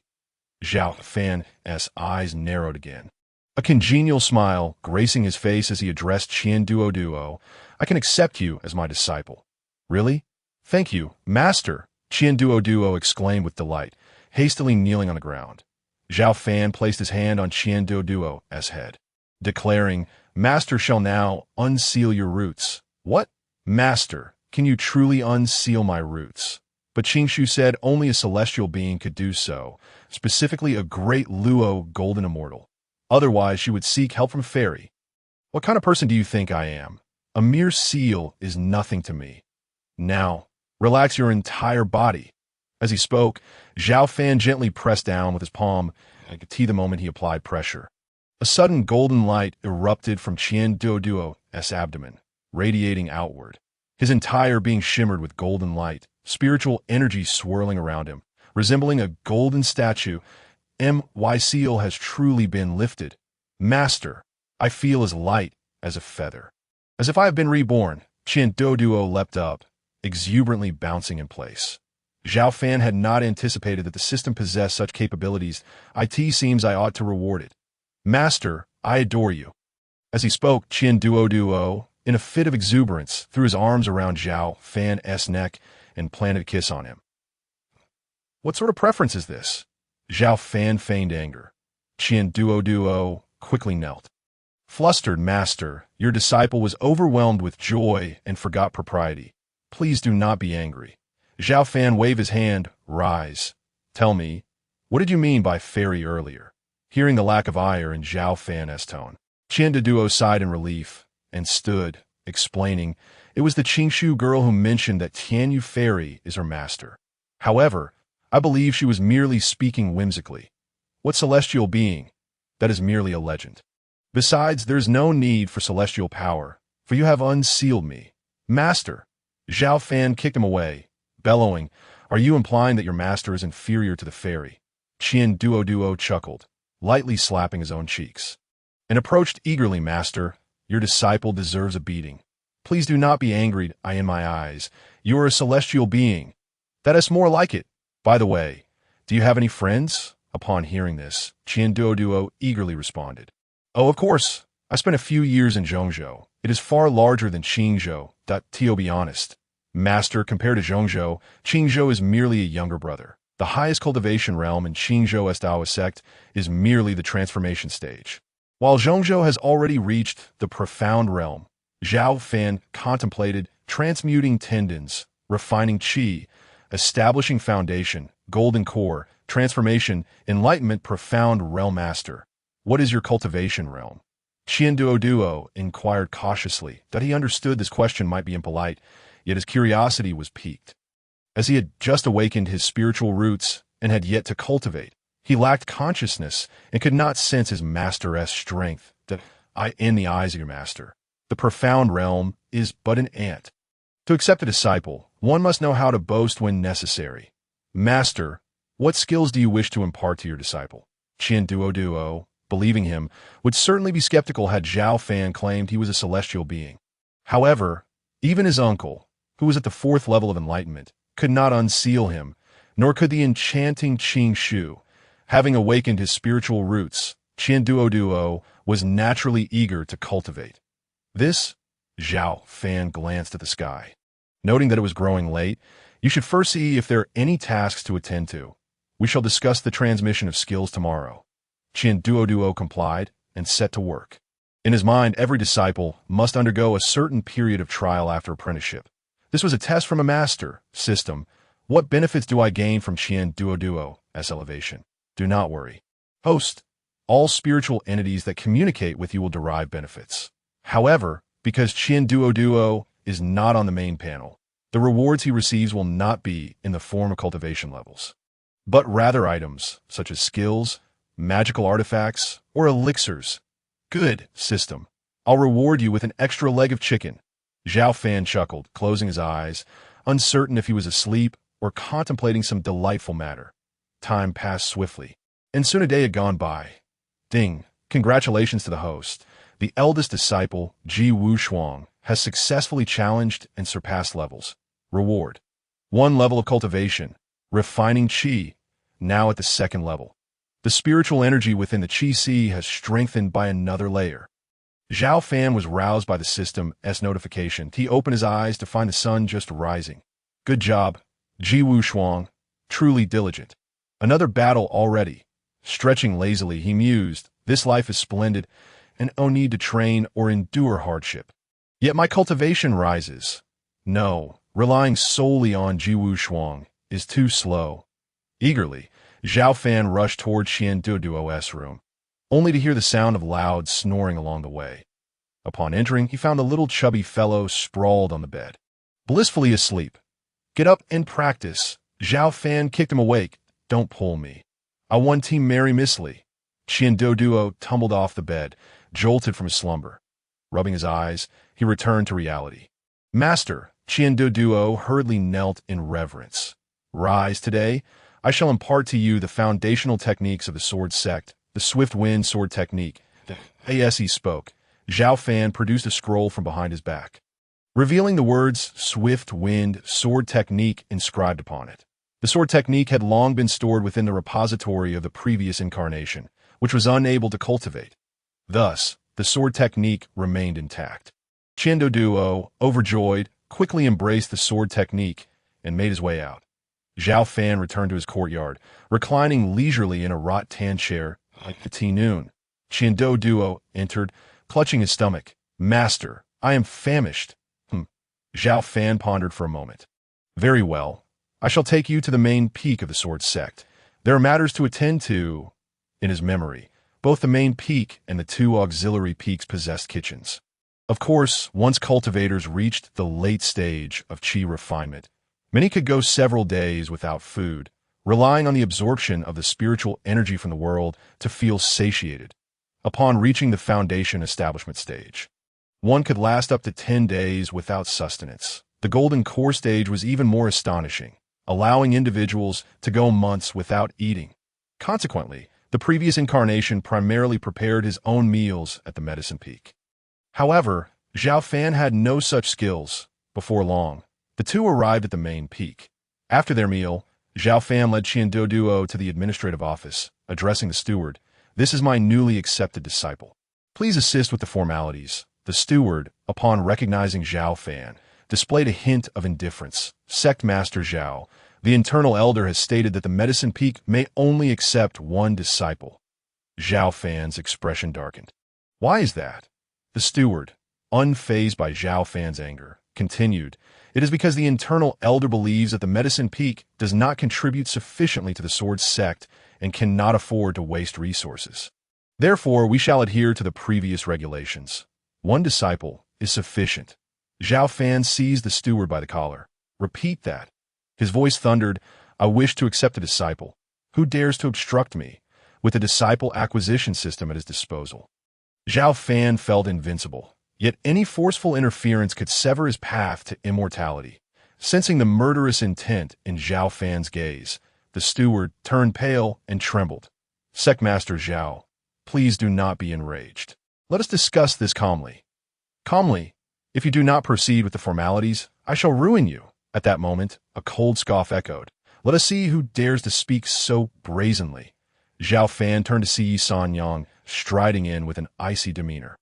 Xiao Fan's eyes narrowed again, a congenial smile gracing his face as he addressed Qian Duo. I can accept you as my disciple. Really? Thank you, Master, Qian Duo exclaimed with delight, hastily kneeling on the ground. Xiao Fan placed his hand on Qian Duo's head, declaring, Master shall now unseal your roots. What? Master, can you truly unseal my roots? But Qingshu said only a celestial being could do so, specifically a great Luo golden immortal. Otherwise, she would seek help from fairy. What kind of person do you think I am? A mere seal is nothing to me. Now, relax your entire body. As he spoke, Xiao Fan gently pressed down with his palm. I could see the moment he applied pressure. A sudden golden light erupted from Qian Duo's abdomen, radiating outward. His entire being shimmered with golden light, spiritual energy swirling around him, resembling a golden statue. My seal has truly been lifted. Master, I feel as light as a feather. As if I have been reborn, Qian Duo leapt up, exuberantly bouncing in place. Xiao Fan had not anticipated that the system possessed such capabilities. It seems I ought to reward it. Master, I adore you. As he spoke, Qian Duo, in a fit of exuberance, threw his arms around Xiao Fan's neck and planted a kiss on him. What sort of preference is this? Xiao Fan feigned anger. Qian Duo quickly knelt. Flustered, Master, your disciple was overwhelmed with joy and forgot propriety. Please do not be angry. Xiao Fan waved his hand. Rise. Tell me, what did you mean by fairy earlier? Hearing the lack of ire in Xiao Fan's tone, Qian Duo sighed in relief and stood, explaining, it was the Qingshu girl who mentioned that Tianyu Fairy is her master. However, I believe she was merely speaking whimsically. What celestial being? That is merely a legend. Besides, there is no need for celestial power, for you have unsealed me. Master! Xiao Fan kicked him away, bellowing, are you implying that your master is inferior to the fairy? Qian Duo chuckled, lightly slapping his own cheeks, and approached eagerly. Master, your disciple deserves a beating. Please do not be angry, in my eyes. You are a celestial being. That is more like it. By the way, do you have any friends? Upon hearing this, Qian Duo eagerly responded. Oh, of course. I spent a few years in Zhongzhou. It is far larger than Qingzhou. To be honest, Master, compared to Zhongzhou, Qingzhou is merely a younger brother. The highest cultivation realm in Qingzhou's Daoist sect is merely the transformation stage, while Zhongzhou has already reached the profound realm. Xiao Fan contemplated transmuting tendons, refining qi, establishing foundation, golden core, transformation, enlightenment, profound realm master. What is your cultivation realm? Qian Duo inquired cautiously. That he understood this question might be impolite, yet his curiosity was piqued. As he had just awakened his spiritual roots and had yet to cultivate, he lacked consciousness and could not sense his master's strength in the eyes of your master. The profound realm is but an ant. To accept a disciple, one must know how to boast when necessary. Master, what skills do you wish to impart to your disciple? Qian Duo, believing him, would certainly be skeptical had Xiao Fan claimed he was a celestial being. However, even his uncle, who was at the 4th level of enlightenment, could not unseal him, nor could the enchanting Qing Shu. Having awakened his spiritual roots, Qian Duo was naturally eager to cultivate. This, Xiao Fan glanced at the sky. Noting that it was growing late, you should first see if there are any tasks to attend to. We shall discuss the transmission of skills tomorrow. Qian Duo complied and set to work. In his mind, every disciple must undergo a certain period of trial after apprenticeship. This was a test from a master system. What benefits do I gain from Qian Duo's elevation? Do not worry. Host, all spiritual entities that communicate with you will derive benefits. However, because Qian Duo is not on the main panel, the rewards he receives will not be in the form of cultivation levels, but rather items such as skills, magical artifacts, or elixirs. Good, system. I'll reward you with an extra leg of chicken. Xiao Fan chuckled, closing his eyes, uncertain if he was asleep or contemplating some delightful matter. Time passed swiftly, and soon a day had gone by. Ding! Congratulations to the host. The eldest disciple, Ji Wushuang, has successfully challenged and surpassed levels. Reward: 1 level of cultivation, refining qi, now at the 2nd level. The spiritual energy within the qi sea has strengthened by another layer. Xiao Fan was roused by the system's notification. He opened his eyes to find the sun just rising. Good job, Ji Wushuang. Truly diligent. Another battle already. Stretching lazily, he mused, this life is splendid, and no need to train or endure hardship. Yet my cultivation rises. No, relying solely on Ji Wushuang is too slow. Eagerly, Xiao Fan rushed toward Qian Duo's room, only to hear the sound of loud snoring along the way. Upon entering, he found the little chubby fellow sprawled on the bed, blissfully asleep. Get up and practice. Xiao Fan kicked him awake. Don't pull me. I won Team Mary Missly. Qian Duo tumbled off the bed, jolted from his slumber. Rubbing his eyes, he returned to reality. Master, Qian Duo hurriedly knelt in reverence. Rise today. I shall impart to you the foundational techniques of the sword sect, the swift wind sword technique. As he spoke, Xiao Fan produced a scroll from behind his back, revealing the words swift wind sword technique inscribed upon it. The sword technique had long been stored within the repository of the previous incarnation, which was unable to cultivate. Thus, the sword technique remained intact. Qian Duo, overjoyed, quickly embraced the sword technique and made his way out. Xiao Fan returned to his courtyard, reclining leisurely in a rattan chair like the tea noon. Qian Duo entered, clutching his stomach. Master, I am famished. Xiao Fan pondered for a moment. Very well. I shall take you to the main peak of the sword sect. There are matters to attend to. In his memory, both the main peak and the 2 auxiliary peaks possessed kitchens. Of course, once cultivators reached the late stage of qi refinement, many could go several days without food, relying on the absorption of the spiritual energy from the world to feel satiated. Upon reaching the foundation establishment stage, one could last up to 10 days without sustenance. The golden core stage was even more astonishing, allowing individuals to go months without eating. Consequently, the previous incarnation primarily prepared his own meals at the medicine peak. However, Xiao Fan had no such skills. Before long, the 2 arrived at the main peak. After their meal, Xiao Fan led Qian Duo to the administrative office, addressing the steward. This is my newly accepted disciple. Please assist with the formalities. The steward, upon recognizing Xiao Fan, displayed a hint of indifference. Sect Master Xiao, the internal elder, has stated that the medicine peak may only accept 1 disciple. Xiao Fan's expression darkened. Why is that? The steward, unfazed by Xiao Fan's anger, continued, "It is because the internal elder believes that the Medicine Peak does not contribute sufficiently to the sword sect and cannot afford to waste resources. Therefore, we shall adhere to the previous regulations. One disciple is sufficient." Xiao Fan seized the steward by the collar. "Repeat that." His voice thundered, "I wish to accept a disciple. Who dares to obstruct me with a disciple acquisition system at his disposal?" Xiao Fan felt invincible, yet any forceful interference could sever his path to immortality. Sensing the murderous intent in Xiao Fan's gaze, the steward turned pale and trembled. "Sect Master Xiao, please do not be enraged. Let us discuss this calmly." "Calmly? If you do not proceed with the formalities, I shall ruin you." At that moment, a cold scoff echoed. "Let us see who dares to speak so brazenly." Xiao Fan turned to see Yi Sanyang striding in with an icy demeanor.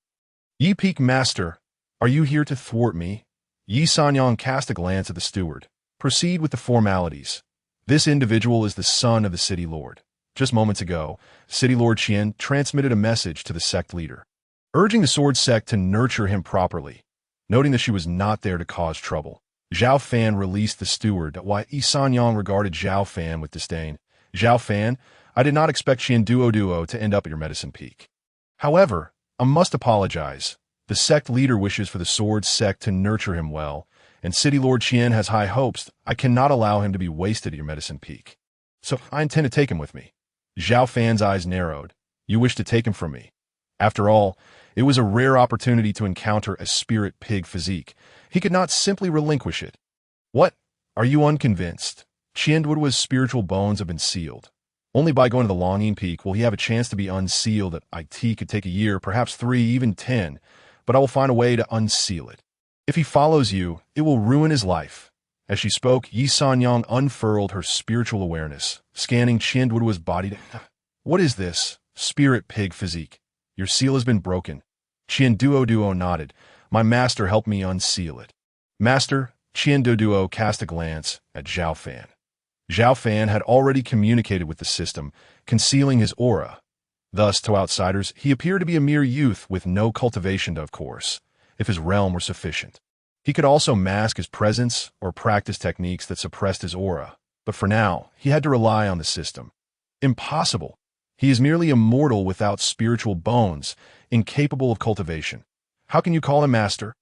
"Yi Peak Master, are you here to thwart me?" Yi Sanyang cast a glance at the steward. "Proceed with the formalities. This individual is the son of the city lord. Just moments ago, City Lord Qian transmitted a message to the sect leader, urging the sword sect to nurture him properly. Noting that she was not there to cause trouble, Xiao Fan released the steward, while Yi Sanyang regarded Xiao Fan with disdain. "Xiao Fan, I did not expect Qian Duo to end up at your Medicine Peak. However, I must apologize. The sect leader wishes for the sword sect to nurture him well, and City Lord Qian has high hopes. I cannot allow him to be wasted at your Medicine Peak. So I intend to take him with me." Xiao Fan's eyes narrowed. "You wish to take him from me?" After all, it was a rare opportunity to encounter a spirit pig physique. He could not simply relinquish it. "What? Are you unconvinced? Qian Duoduo's spiritual bones have been sealed. Only by going to the Longing Peak will he have a chance to be unsealed. It could take a year, perhaps 3, even 10, but I will find a way to unseal it. If he follows you, it will ruin his life." As she spoke, Yi Sanyang unfurled her spiritual awareness, scanning Qian Duoduo's body. "What is this? Spirit pig physique. Your seal has been broken." Qian Duo nodded. "My master helped me unseal it." "Master?" Qian Duo cast a glance at Xiao Fan. Xiao Fan had already communicated with the system, concealing his aura. Thus, to outsiders, he appeared to be a mere youth with no cultivation, of course, if his realm were sufficient. He could also mask his presence or practice techniques that suppressed his aura, but for now, he had to rely on the system. Impossible. He is merely immortal without spiritual bones, incapable of cultivation. How can you call him master?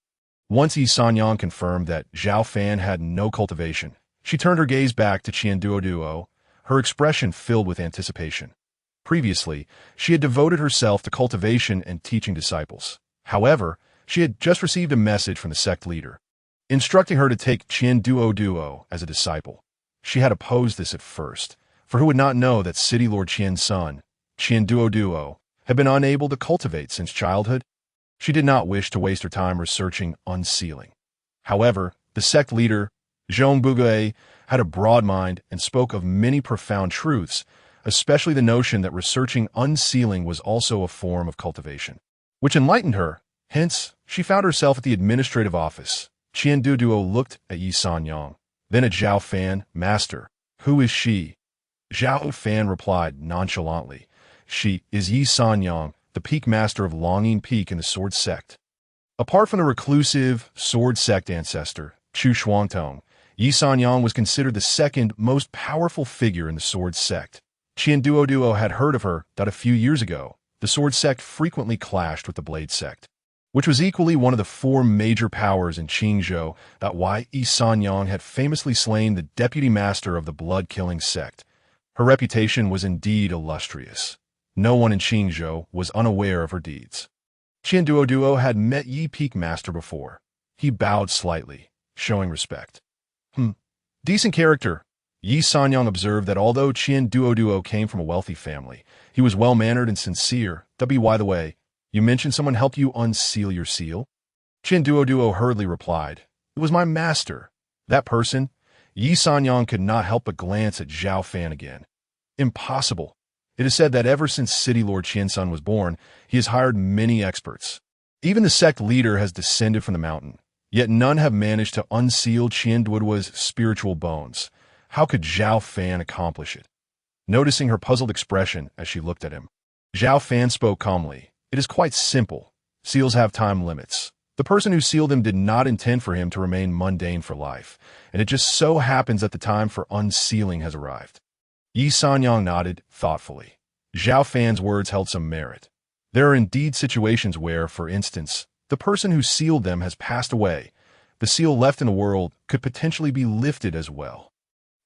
Once Yi Sanyang confirmed that Xiao Fan had no cultivation, she turned her gaze back to Qian Duo, her expression filled with anticipation. Previously, she had devoted herself to cultivation and teaching disciples. However, she had just received a message from the sect leader, instructing her to take Qian Duo as a disciple. She had opposed this at first, for who would not know that City Lord Qian's son, Qian Duo, had been unable to cultivate since childhood? She did not wish to waste her time researching Unsealing. However, the sect leader, Zhong Bugue, had a broad mind and spoke of many profound truths, especially the notion that researching Unsealing was also a form of cultivation, which enlightened her. Hence, she found herself at the administrative office. Qian Duo looked at Yi Sanyang, then at Xiao Fan. "Master, who is she?" Xiao Fan replied nonchalantly, "She is Yi Sanyang, the peak master of Longing Peak in the Sword Sect." Apart from the reclusive Sword Sect ancestor, Chu Shuangtong, Yi Sanyang was considered the second most powerful figure in the Sword Sect. Qian Duo had heard of her that a few years ago, the Sword Sect frequently clashed with the Blade Sect, which was equally one of the 4 major powers in Qingzhou. That why Yi Sanyang had famously slain the deputy master of the blood-killing sect. Her reputation was indeed illustrious. No one in Qingzhou was unaware of her deeds. Qian Duo had met Yi Peak Master before. He bowed slightly, showing respect. Decent character." Yi Sanyang observed that although Qian Duo came from a wealthy family, he was well-mannered and sincere. By the way, you mentioned someone helped you unseal your seal?" Qian Duo hurriedly replied, "It was my master." "That person?" Yi Sanyang could not help but glance at Xiao Fan again. "Impossible. It is said that ever since City Lord Qian's son was born, he has hired many experts. Even the sect leader has descended from the mountain, yet none have managed to unseal Qian Duoduo's spiritual bones. How could Xiao Fan accomplish it?" Noticing her puzzled expression as she looked at him, Xiao Fan spoke calmly. "It is quite simple. Seals have time limits. The person who sealed him did not intend for him to remain mundane for life, and it just so happens that the time for unsealing has arrived. Yi Sanyang nodded thoughtfully. Xiao Fan's words held some merit. There are indeed situations where, for instance, the person who sealed them has passed away. The seal left in the world could potentially be lifted as well.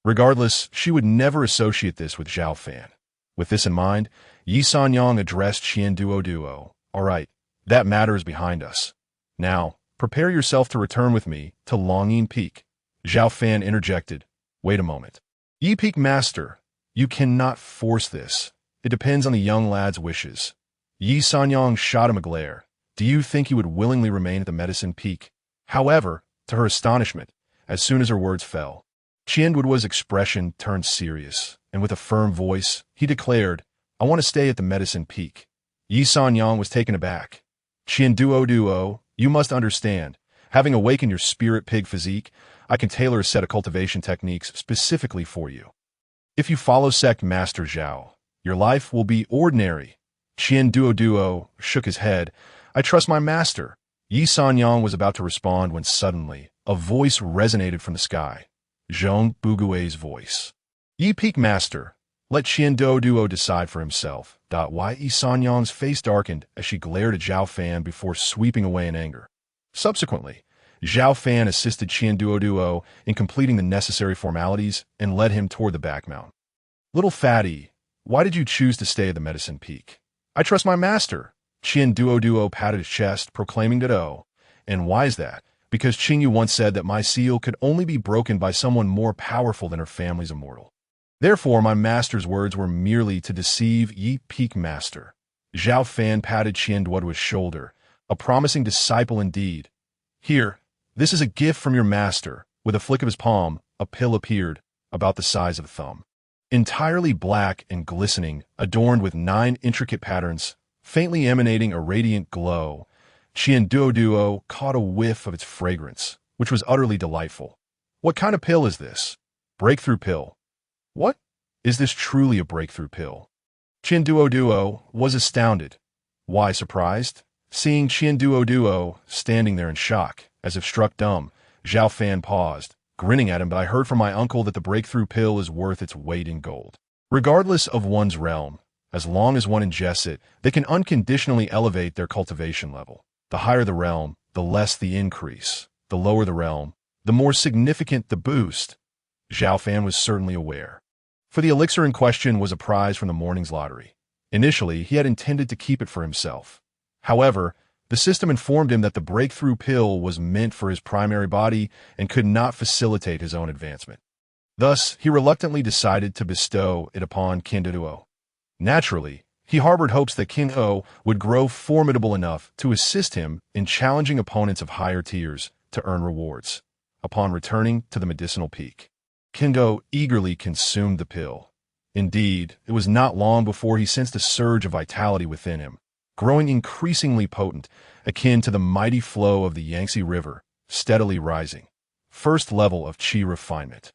Regardless, she would never associate this with Xiao Fan. With this in mind, Yi Sanyang addressed Qian Duo. All right, that matter is behind us. Now, prepare yourself to return with me to Longyin Peak. Xiao Fan interjected. Wait a moment. Yi Peak Master, you cannot force this. It depends on the young lad's wishes. Yi Sanyang shot him a glare. Do you think he would willingly remain at the Medicine Peak? However, to her astonishment, as soon as her words fell, Qian Duo's expression turned serious, and with a firm voice, he declared, I want to stay at the Medicine Peak. Yi Sanyang was taken aback. Qian Duo, you must understand, having awakened your spirit pig physique, I can tailor a set of cultivation techniques specifically for you. If you follow Sect Master Zhao, your life will be ordinary. Qian Duo shook his head. I trust my master. Yi Sanyang was about to respond when suddenly a voice resonated from the sky. Zhong Bugui's voice. Yi Peak Master, let Qian Duo decide for himself. Yi Sanyang's face darkened as she glared at Xiao Fan before sweeping away in anger. Subsequently, Xiao Fan assisted Qian Duo in completing the necessary formalities and led him toward the back mount. Little fatty, why did you choose to stay at the Medicine Peak? I trust my master. Qian Duo patted his chest, proclaiming that and why is that? Because Qingyu once said that my seal could only be broken by someone more powerful than her family's immortal. Therefore, my master's words were merely to deceive Yi Peak Master. Xiao Fan patted Qian Duo's shoulder, a promising disciple indeed. Here, this is a gift from your master. With a flick of his palm, a pill appeared, about the size of a thumb. Entirely black and glistening, adorned with 9 intricate patterns, faintly emanating a radiant glow, Qian Duo caught a whiff of its fragrance, which was utterly delightful. What kind of pill is this? Breakthrough pill. What? Is this truly a breakthrough pill? Qian Duo was astounded. Why surprised? Seeing Qian Duo standing there in shock, as if struck dumb, Xiao Fan paused, grinning at him. But I heard from my uncle that the breakthrough pill is worth its weight in gold. Regardless of one's realm, as long as one ingests it, they can unconditionally elevate their cultivation level. The higher the realm, the less the increase. The lower the realm, the more significant the boost. Xiao Fan was certainly aware. For the elixir in question was a prize from the morning's lottery. Initially, he had intended to keep it for himself. However, the system informed him that the breakthrough pill was meant for his primary body and could not facilitate his own advancement. Thus, he reluctantly decided to bestow it upon Qian Duo. Naturally, he harbored hopes that Qian Duo would grow formidable enough to assist him in challenging opponents of higher tiers to earn rewards. Upon returning to the medicinal peak, Qian Duo eagerly consumed the pill. Indeed, it was not long before he sensed a surge of vitality within him, growing increasingly potent, akin to the mighty flow of the Yangtze River, steadily rising. First level of Qi refinement.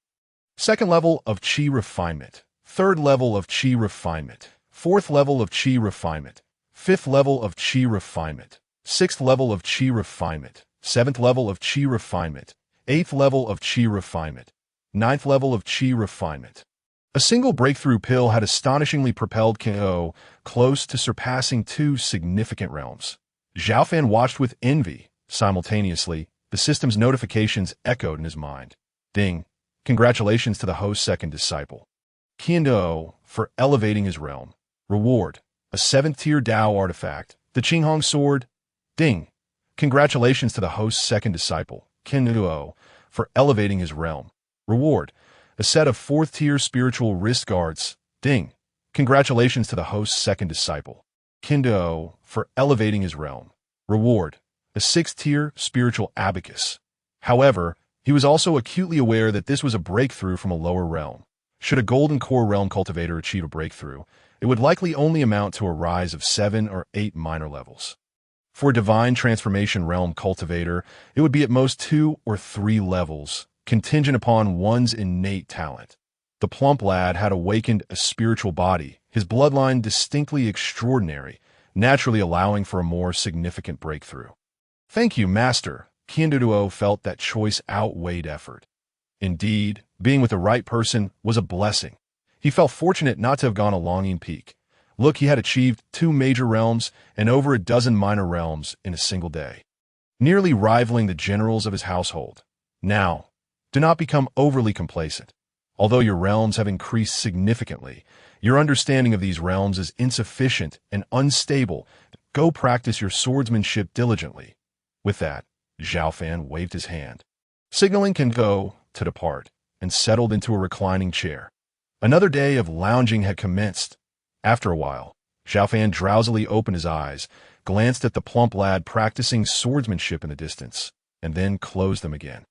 Second level of Qi refinement. Third level of Qi refinement. Fourth level of Qi refinement. Fifth level of Qi refinement. Sixth level of Qi refinement. Seventh level of Qi refinement. Eighth level of Qi refinement. Ninth level of Qi refinement. A single breakthrough pill had astonishingly propelled Qian Duo close to surpassing 2 significant realms. Xiao Fan watched with envy. Simultaneously, the system's notifications echoed in his mind. Ding. Congratulations to the host's second disciple. Qian Duo, for elevating his realm. Reward. A 7th-tier Dao artifact. The Qinghong Sword. Ding. Congratulations to the host's second disciple, Qian Duo, for elevating his realm. Reward. A set of 4th-tier spiritual wrist guards. Ding. Congratulations to the host's second disciple, Qian Duo, for elevating his realm. Reward. A 6th-tier spiritual abacus. However, he was also acutely aware that this was a breakthrough from a lower realm. Should a Golden Core Realm cultivator achieve a breakthrough, it would likely only amount to a rise of 7 or 8 minor levels. For a Divine Transformation Realm cultivator, it would be at most 2 or 3 levels, contingent upon one's innate talent. The plump lad had awakened a spiritual body, his bloodline distinctly extraordinary, naturally allowing for a more significant breakthrough. Thank you, Master. Qianduo felt that choice outweighed effort. Indeed, being with the right person was a blessing. He felt fortunate not to have gone a longing peak. Look, he had achieved 2 major realms and over a dozen minor realms in a single day, nearly rivaling the generals of his household. Now, do not become overly complacent. Although your realms have increased significantly, your understanding of these realms is insufficient and unstable. Go practice your swordsmanship diligently. With that, Xiao Fan waved his hand, signaling Can Go to depart, and settled into a reclining chair. Another day of lounging had commenced. After a while, Xiao Fan drowsily opened his eyes, glanced at the plump lad practicing swordsmanship in the distance, and then closed them again.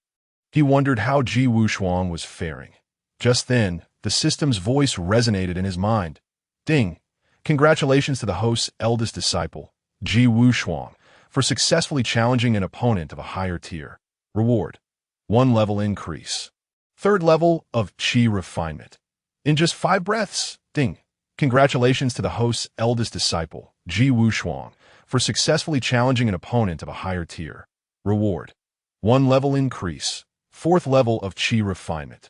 He wondered how Ji Wushuang was faring. Just then, the system's voice resonated in his mind. Ding! Congratulations to the host's eldest disciple, Ji Wushuang, for successfully challenging an opponent of a higher tier. Reward: 1 level increase. 3rd level of Qi refinement. In just 5 breaths. Ding! Congratulations to the host's eldest disciple, Ji Wushuang, for successfully challenging an opponent of a higher tier. Reward: 1 level increase. 4th level of Qi refinement.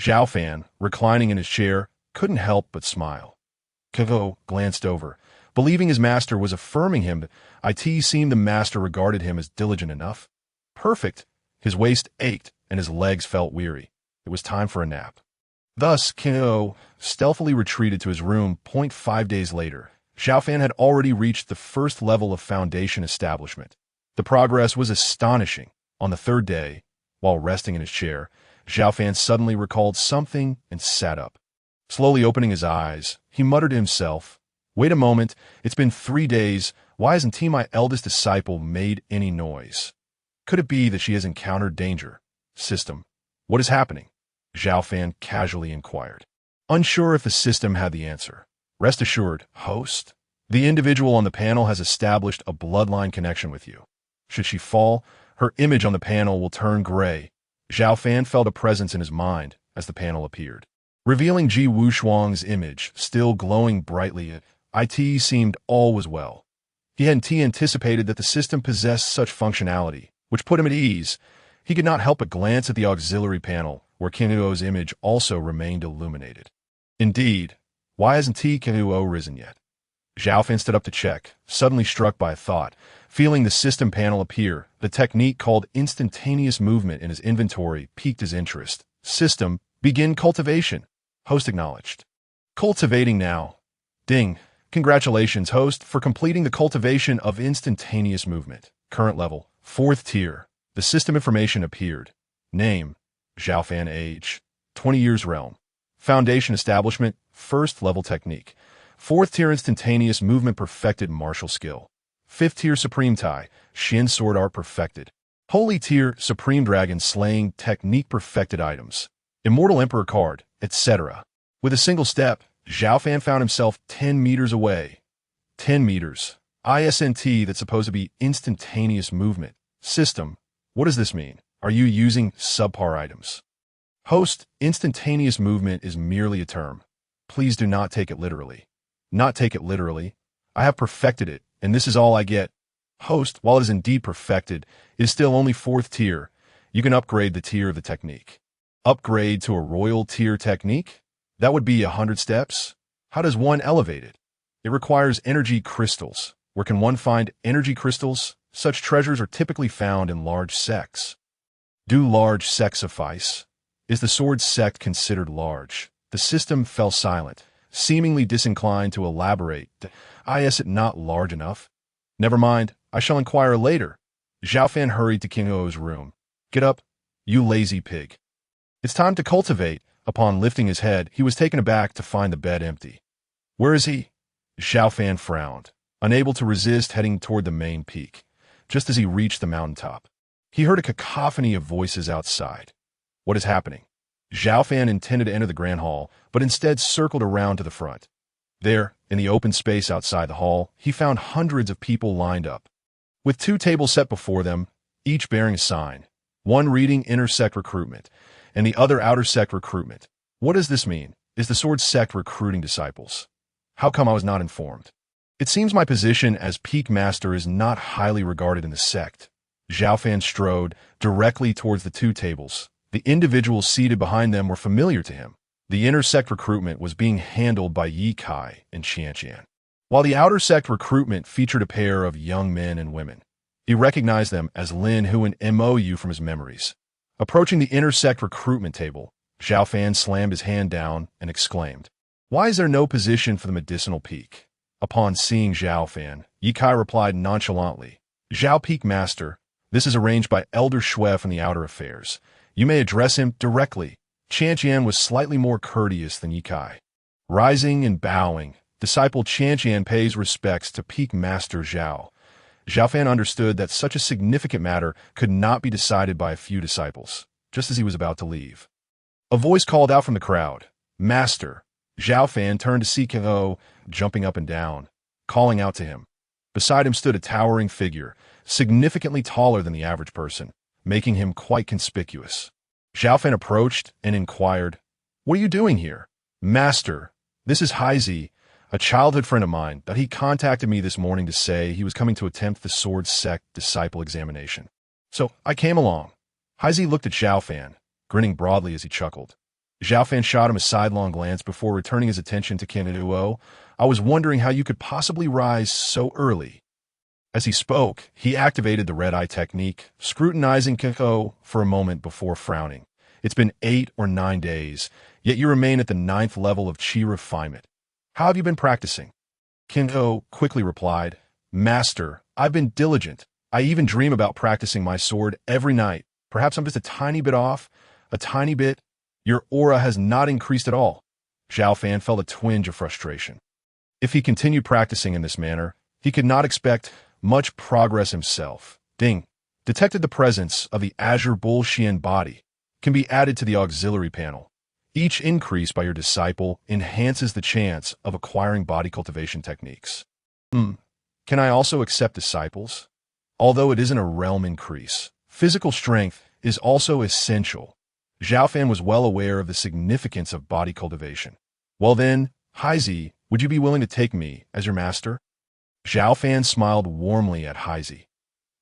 Xiao Fan, reclining in his chair, couldn't help but smile. Kago glanced over, believing his master was affirming him. It seemed the master regarded him as diligent enough. Perfect. His waist ached and his legs felt weary. It was time for a nap. Thus, Kago stealthily retreated to his room. 5 days later, Xiao Fan had already reached the 1st level of foundation establishment. The progress was astonishing. On the 3rd day, while resting in his chair, Xiao Fan suddenly recalled something and sat up. Slowly opening his eyes, he muttered to himself, "Wait a moment, it's been 3 days. Why hasn't my eldest disciple made any noise? Could it be that she has encountered danger? System, what is happening?" Xiao Fan casually inquired, unsure if the system had the answer. "Rest assured, host, the individual on the panel has established a bloodline connection with you. Should she fall, her image on the panel will turn gray." Xiao Fan felt a presence in his mind as the panel appeared, revealing Ji Wushuang's image, still glowing brightly. It seemed all was well. He hadn't anticipated that the system possessed such functionality, which put him at ease. He could not help but glance at the auxiliary panel, where Kinuo's image also remained illuminated. Indeed, why hasn't Kinuo risen yet? Xiao Fan stood up to check, suddenly struck by a thought. Feeling the system panel appear, the technique called instantaneous movement in his inventory piqued his interest. System, begin cultivation. Host acknowledged. Cultivating now. Ding. Congratulations, host, for completing the cultivation of instantaneous movement. Current level, 4th tier. The system information appeared. Name, Xiao Fan. Age, 20 years. Realm, foundation establishment, 1st level technique. 4th tier instantaneous movement perfected martial skill. 5th tier supreme tai, Shin sword art perfected. Holy tier supreme dragon slaying technique perfected items. Immortal Emperor card, etc. With a single step, Xiao Fan found himself 10 meters away. 10 meters. ISNT that's supposed to be instantaneous movement. System, what does this mean? Are you using subpar items? Host, instantaneous movement is merely a term. Please do not take it literally. Not take it literally. I have perfected it, and this is all I get. Host, while it is indeed perfected, it is still only 4th tier. You can upgrade the tier of the technique. Upgrade to a royal tier technique? That would be 100 steps? How does one elevate it? It requires energy crystals. Where can one find energy crystals? Such treasures are typically found in large sects. Do large sects suffice? Is the sword sect considered large? The system fell silent, seemingly disinclined to elaborate. Is it not large enough? Never mind, I shall inquire later. Xiao Fan hurried to King O's room. Get up, you lazy pig. It's time to cultivate. Upon lifting his head, he was taken aback to find the bed empty. Where is he? Xiao Fan frowned, unable to resist heading toward the main peak. Just as he reached the mountaintop, he heard a cacophony of voices outside. What is happening? Xiao Fan intended to enter the grand hall, but instead circled around to the front. There, in the open space outside the hall, he found hundreds of people lined up, with 2 tables set before them, each bearing a sign, one reading Inner Sect Recruitment, and the other Outer Sect Recruitment. What does this mean? Is the Sword Sect recruiting disciples? How come I was not informed? It seems my position as Peak Master is not highly regarded in the sect. Xiao Fan strode directly towards the two tables. The individuals seated behind them were familiar to him. The inner sect recruitment was being handled by Yi Kai and Qianqian, while the outer sect recruitment featured a pair of young men and women. He recognized them as Lin Hu and Mou from his memories. Approaching the inner sect recruitment table, Xiao Fan slammed his hand down and exclaimed, "Why is there no position for the medicinal peak?" Upon seeing Xiao Fan, Yi Kai replied nonchalantly, "Xiao Peak Master, this is arranged by Elder Shui from the Outer Affairs. You may address him directly." Qianqian was slightly more courteous than Yi Kai. Rising and bowing, disciple Qianqian pays respects to Peak Master Xiao. Xiao Fan understood that such a significant matter could not be decided by a few disciples, just as he was about to leave. A voice called out from the crowd, "Master!" Xiao Fan turned to see Qiao, jumping up and down, calling out to him. Beside him stood a towering figure, significantly taller than the average person, making him quite conspicuous. Xiao Fan approached and inquired, "What are you doing here?" "Master, this is Haizi, a childhood friend of mine, that he contacted me this morning to say he was coming to attempt the Sword Sect disciple examination. So I came along." Haizi looked at Xiao Fan, grinning broadly as he chuckled. Xiao Fan shot him a sidelong glance before returning his attention to Qianqian. "I was wondering how you could possibly rise so early." As he spoke, he activated the red-eye technique, scrutinizing Qianqian for a moment before frowning. "It's been 8 or 9 days, yet you remain at the 9th level of Qi refinement. How have you been practicing?" Qianqian quickly replied, "Master, I've been diligent. I even dream about practicing my sword every night. Perhaps I'm just a tiny bit off, a tiny bit. Your aura has not increased at all." Xiao Fan felt a twinge of frustration. If he continued practicing in this manner, he could not expect much progress himself. Ding. Detected the presence of the Azure Bull Xian body. Can be added to the auxiliary panel. Each increase by your disciple enhances the chance of acquiring body cultivation techniques. Can I also accept disciples? Although it isn't a realm increase, physical strength is also essential. Xiao Fan was well aware of the significance of body cultivation. "Well then, Haizi, would you be willing to take me as your master?" Xiao Fan smiled warmly at Haizi.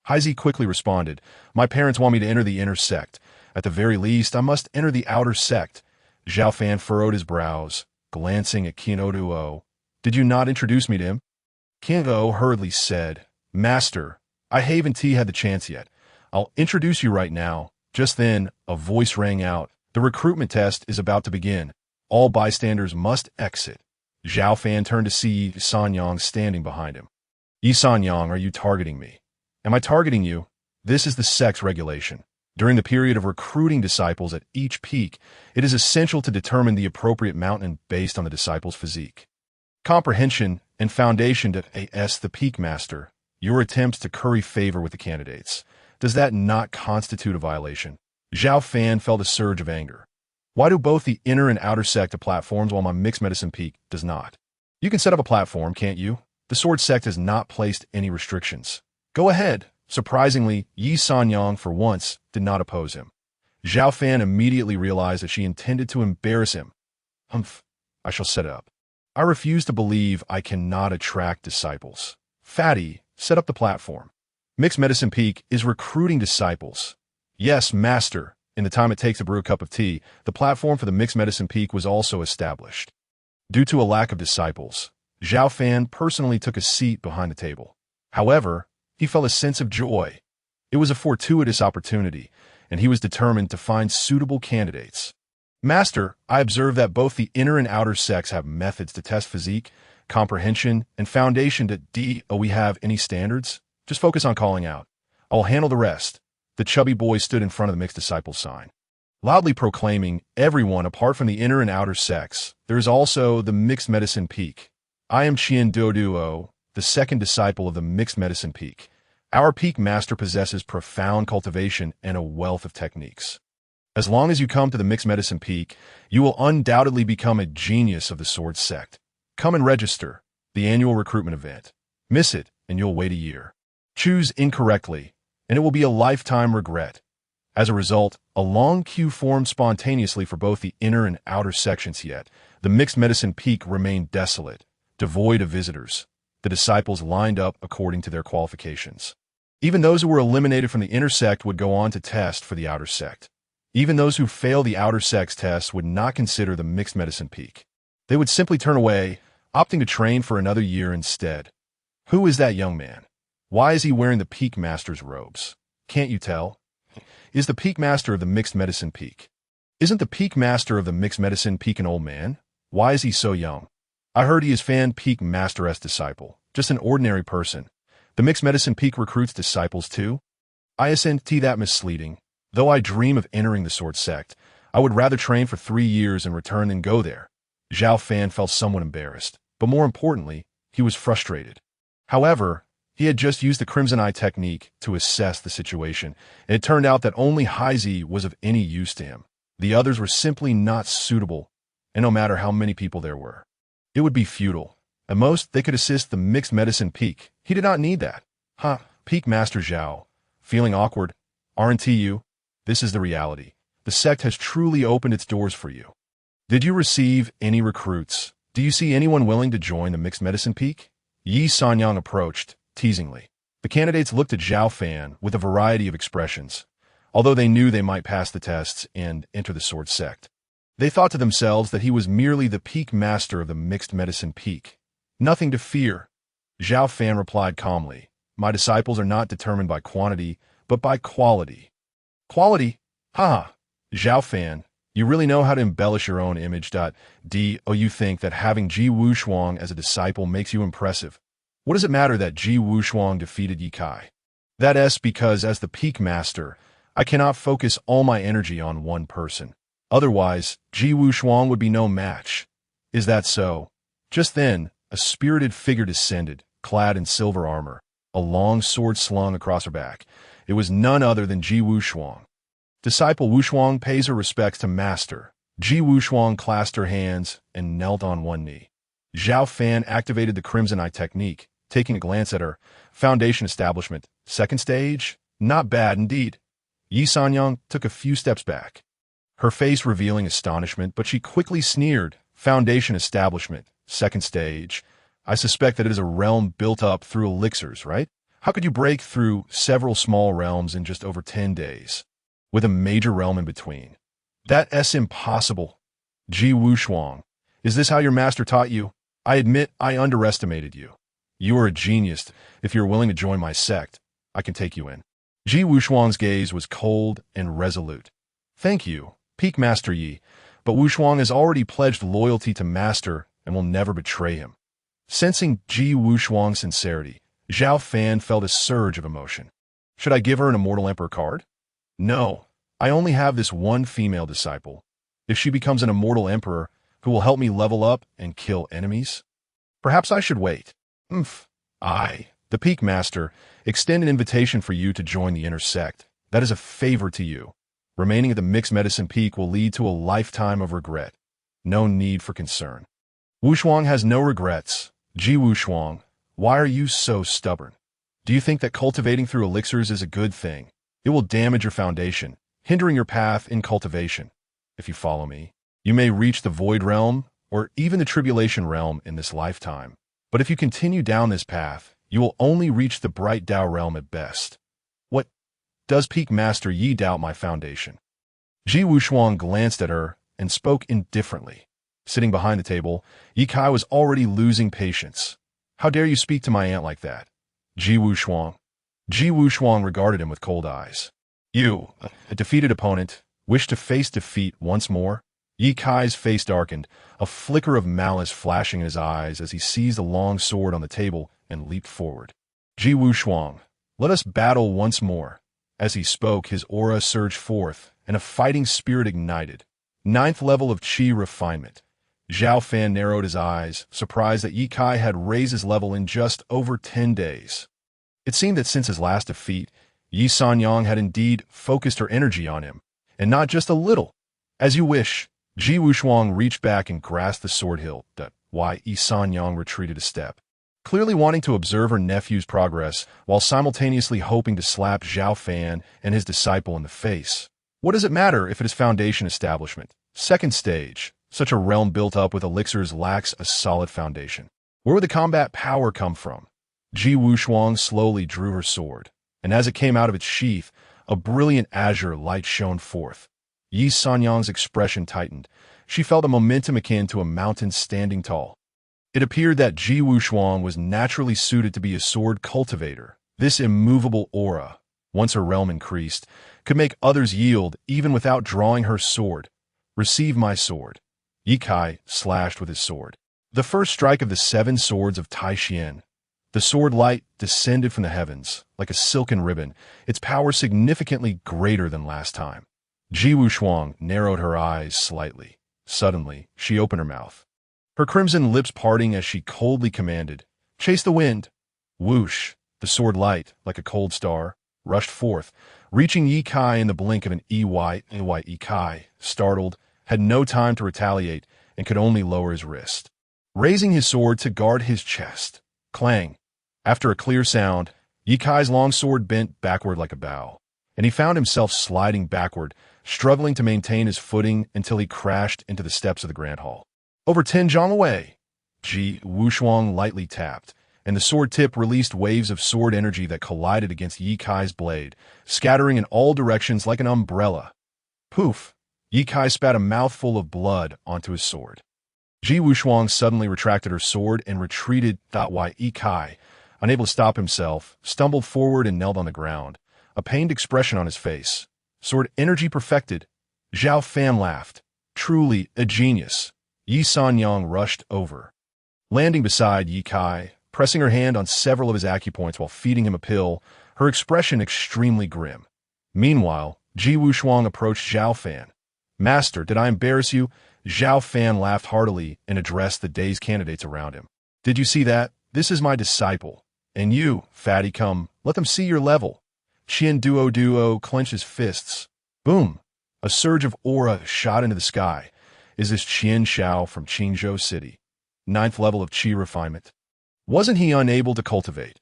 Haizi quickly responded, "My parents want me to enter the inner sect. At the very least, I must enter the outer sect." Xiao Fan furrowed his brows, glancing at Qianqian. "Did you not introduce me to him?" Qianqian hurriedly said, "Master, I haven't had the chance yet. I'll introduce you right now." Just then, a voice rang out. "The recruitment test is about to begin. All bystanders must exit." Xiao Fan turned to see Yi Sanyang standing behind him. "Yi Sanyang, are you targeting me?" "Am I targeting you?" "This is the Sect's regulation. During the period of recruiting disciples at each peak, it is essential to determine the appropriate mountain based on the disciple's physique. Comprehension and foundation to AS the Peak Master. Your attempts to curry favor with the candidates. Does that not constitute a violation?" Xiao Fan felt a surge of anger. "Why do both the inner and outer sect have platforms while my mixed medicine peak does not? You can set up a platform, can't you? The Sword Sect has not placed any restrictions. Go ahead." Surprisingly, Yi Sanyang, for once, did not oppose him. Xiao Fan immediately realized that she intended to embarrass him. "Humph, I shall set it up. I refuse to believe I cannot attract disciples. Fatty, set up the platform. Mixed Medicine Peak is recruiting disciples." "Yes, Master." In the time it takes to brew a cup of tea, the platform for the Mixed Medicine Peak was also established. Due to a lack of disciples, Xiao Fan personally took a seat behind the table. However, he felt a sense of joy. It was a fortuitous opportunity, and he was determined to find suitable candidates. "Master, I observe that both the inner and outer sects have methods to test physique, comprehension, and foundation to D. We have any standards? Just focus on calling out. I will handle the rest." The chubby boy stood in front of the mixed disciple sign, loudly proclaiming, "Everyone apart from the inner and outer sects. There is also the Mixed Medicine Peak. I am Qian Duo, the second disciple of the Mixed Medicine Peak. Our Peak Master possesses profound cultivation and a wealth of techniques. As long as you come to the Mixed Medicine Peak, you will undoubtedly become a genius of the Sword Sect. Come and register, the annual recruitment event. Miss it, and you'll wait a year. Choose incorrectly, and it will be a lifetime regret." As a result, a long queue formed spontaneously for both the inner and outer sections, yet the Mixed Medicine Peak remained desolate, devoid of visitors. The disciples lined up according to their qualifications. Even those who were eliminated from the inner sect would go on to test for the outer sect. Even those who fail the outer sect's test would not consider the mixed medicine peak. They would simply turn away, opting to train for another year instead. Who is that young man? Why is he wearing the peak master's robes? Can't you tell? Is the peak master of the mixed medicine peak? Isn't the peak master of the mixed medicine peak an old man? Why is he so young? I heard he is Fan Peak Master's disciple, just an ordinary person. The mixed medicine peak recruits disciples too? I ascend to that misleading. Though I dream of entering the sword sect, I would rather train for 3 years and return than go there. Xiao Fan felt somewhat embarrassed, but more importantly, he was frustrated. However, he had just used the Crimson Eye technique to assess the situation, and it turned out that only Haizi was of any use to him. The others were simply not suitable, and no matter how many people there were, it would be futile. At most, they could assist the mixed medicine peak. He did not need that. Peak Master Xiao. Feeling awkward? Aren't you? This is the reality. The sect has truly opened its doors for you. Did you receive any recruits? Do you see anyone willing to join the mixed medicine peak? Yi Sanyang approached, teasingly. The candidates looked at Xiao Fan with a variety of expressions, although they knew they might pass the tests and enter the sword sect. They thought to themselves that he was merely the peak master of the mixed medicine peak. Nothing to fear. Xiao Fan replied calmly, my disciples are not determined by quantity, but by quality. Quality? Xiao Fan, you really know how to embellish your own image. You think that having Ji Wushuang as a disciple makes you impressive. What does it matter that Ji Wushuang defeated Ye Kai? That's because as the peak master, I cannot focus all my energy on one person. Otherwise, Ji Wushuang would be no match. Is that so? Just then, a spirited figure descended, clad in silver armor, a long sword slung across her back. It was none other than Ji Wushuang. Disciple Wushuang pays her respects to master. Ji Wushuang clasped her hands and knelt on one knee. Xiao Fan activated the Crimson Eye technique, taking a glance at her. Foundation establishment. Second stage? Not bad indeed. Yi Sanyang took a few steps back, her face revealing astonishment, but she quickly sneered. Foundation establishment. Second stage. I suspect that it is a realm built up through elixirs, right? How could you break through several small realms in just over 10 days? With a major realm in between. That's impossible. Ji Wushuang, is this how your master taught you? I admit I underestimated you. You are a genius. If you're willing to join my sect, I can take you in. Ji Wushuang's gaze was cold and resolute. Thank you, Peak Master Yi, but Wushuang has already pledged loyalty to Master and will never betray him. Sensing Ji Wushuang's sincerity, Xiao Fan felt a surge of emotion. Should I give her an Immortal Emperor card? No, I only have this one female disciple. If she becomes an Immortal Emperor, who will help me level up and kill enemies? Perhaps I should wait. The Peak Master, extend an invitation for you to join the inner sect. That is a favor to you. Remaining at the mixed medicine peak will lead to a lifetime of regret. No need for concern. Wushuang has no regrets. Ji Wushuang, why are you so stubborn? Do you think that cultivating through elixirs is a good thing? It will damage your foundation, hindering your path in cultivation. If you follow me, you may reach the Void Realm or even the Tribulation Realm in this lifetime. But if you continue down this path, you will only reach the Bright Tao Realm at best. What? Does Peak Master Yi doubt my foundation? Ji Wushuang glanced at her and spoke indifferently. Sitting behind the table, Ye Kai was already losing patience. How dare you speak to my aunt like that? Ji Wushuang. Ji Wushuang regarded him with cold eyes. You, a defeated opponent, wish to face defeat once more? Ye Kai's face darkened, a flicker of malice flashing in his eyes as he seized a long sword on the table and leaped forward. Ji Wushuang, let us battle once more. As he spoke, his aura surged forth, and a fighting spirit ignited. 9th level of Qi refinement. Xiao Fan narrowed his eyes, surprised that Ye Kai had raised his level in just over 10 days. It seemed that since his last defeat, Yi Sanyang had indeed focused her energy on him, and not just a little. As you wish. Ji Wushuang reached back and grasped the sword hilt. Why Yi Sanyang retreated a step, clearly wanting to observe her nephew's progress while simultaneously hoping to slap Xiao Fan and his disciple in the face. What does it matter if it is foundation establishment? Second stage. Such a realm built up with elixirs lacks a solid foundation. Where would the combat power come from? Ji Wushuang slowly drew her sword. and as it came out of its sheath, a brilliant azure light shone forth. Yi Sanyang's expression tightened. She felt a momentum akin to a mountain standing tall. It appeared that Ji Wushuang was naturally suited to be a sword cultivator. This immovable aura, once her realm increased, could make others yield even without drawing her sword. Receive my sword. Yi Kai slashed with his sword. The first strike of the 7 swords of Tai Xian. The sword light descended from the heavens, like a silken ribbon, its power significantly greater than last time. Ji Wushuang narrowed her eyes slightly. Suddenly, she opened her mouth. Her crimson lips parting as she coldly commanded, "Chase the wind." Whoosh! The sword light, like a cold star, rushed forth, reaching Yi Kai in the blink of an EY. Yi Kai, startled, had no time to retaliate and could only lower his wrist, raising his sword to guard his chest. Clang! After a clear sound, Yi Kai's long sword bent backward like a bow, and he found himself sliding backward, struggling to maintain his footing until he crashed into the steps of the Grand Hall. Over 10 zhang away. Ji Wushuang lightly tapped, and the sword tip released waves of sword energy that collided against Yi Kai's blade, scattering in all directions like an umbrella. Poof! Yi Kai spat a mouthful of blood onto his sword. Ji Wushuang suddenly retracted her sword and retreated. Yi Kai, unable to stop himself, stumbled forward and knelt on the ground, a pained expression on his face. Sword energy perfected. Xiao Fan laughed. Truly a genius. Yi Sanyang rushed over, landing beside Yi Kai, pressing her hand on several of his acupoints while feeding him a pill, her expression extremely grim. Meanwhile, Ji Wushuang approached Xiao Fan. "Master, did I embarrass you?" Xiao Fan laughed heartily and addressed the day's candidates around him. "Did you see that? This is my disciple. And you, fatty, come, let them see your level." Qian Duo clenched his fists. Boom! A surge of aura shot into the sky. Is this Qian Xiao from Qingzhou City? 9th level of Qi refinement. Wasn't he unable to cultivate?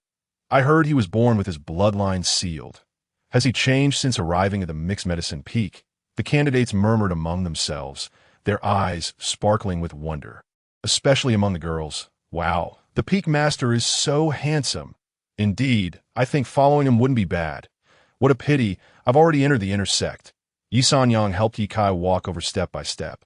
I heard he was born with his bloodline sealed. Has he changed since arriving at the mixed medicine peak? The candidates murmured among themselves, their eyes sparkling with wonder. Especially among the girls. Wow, the peak master is so handsome. Indeed, I think following him wouldn't be bad. What a pity, I've already entered the inner sect. Yi Sanyang helped Yi Kai walk over step by step.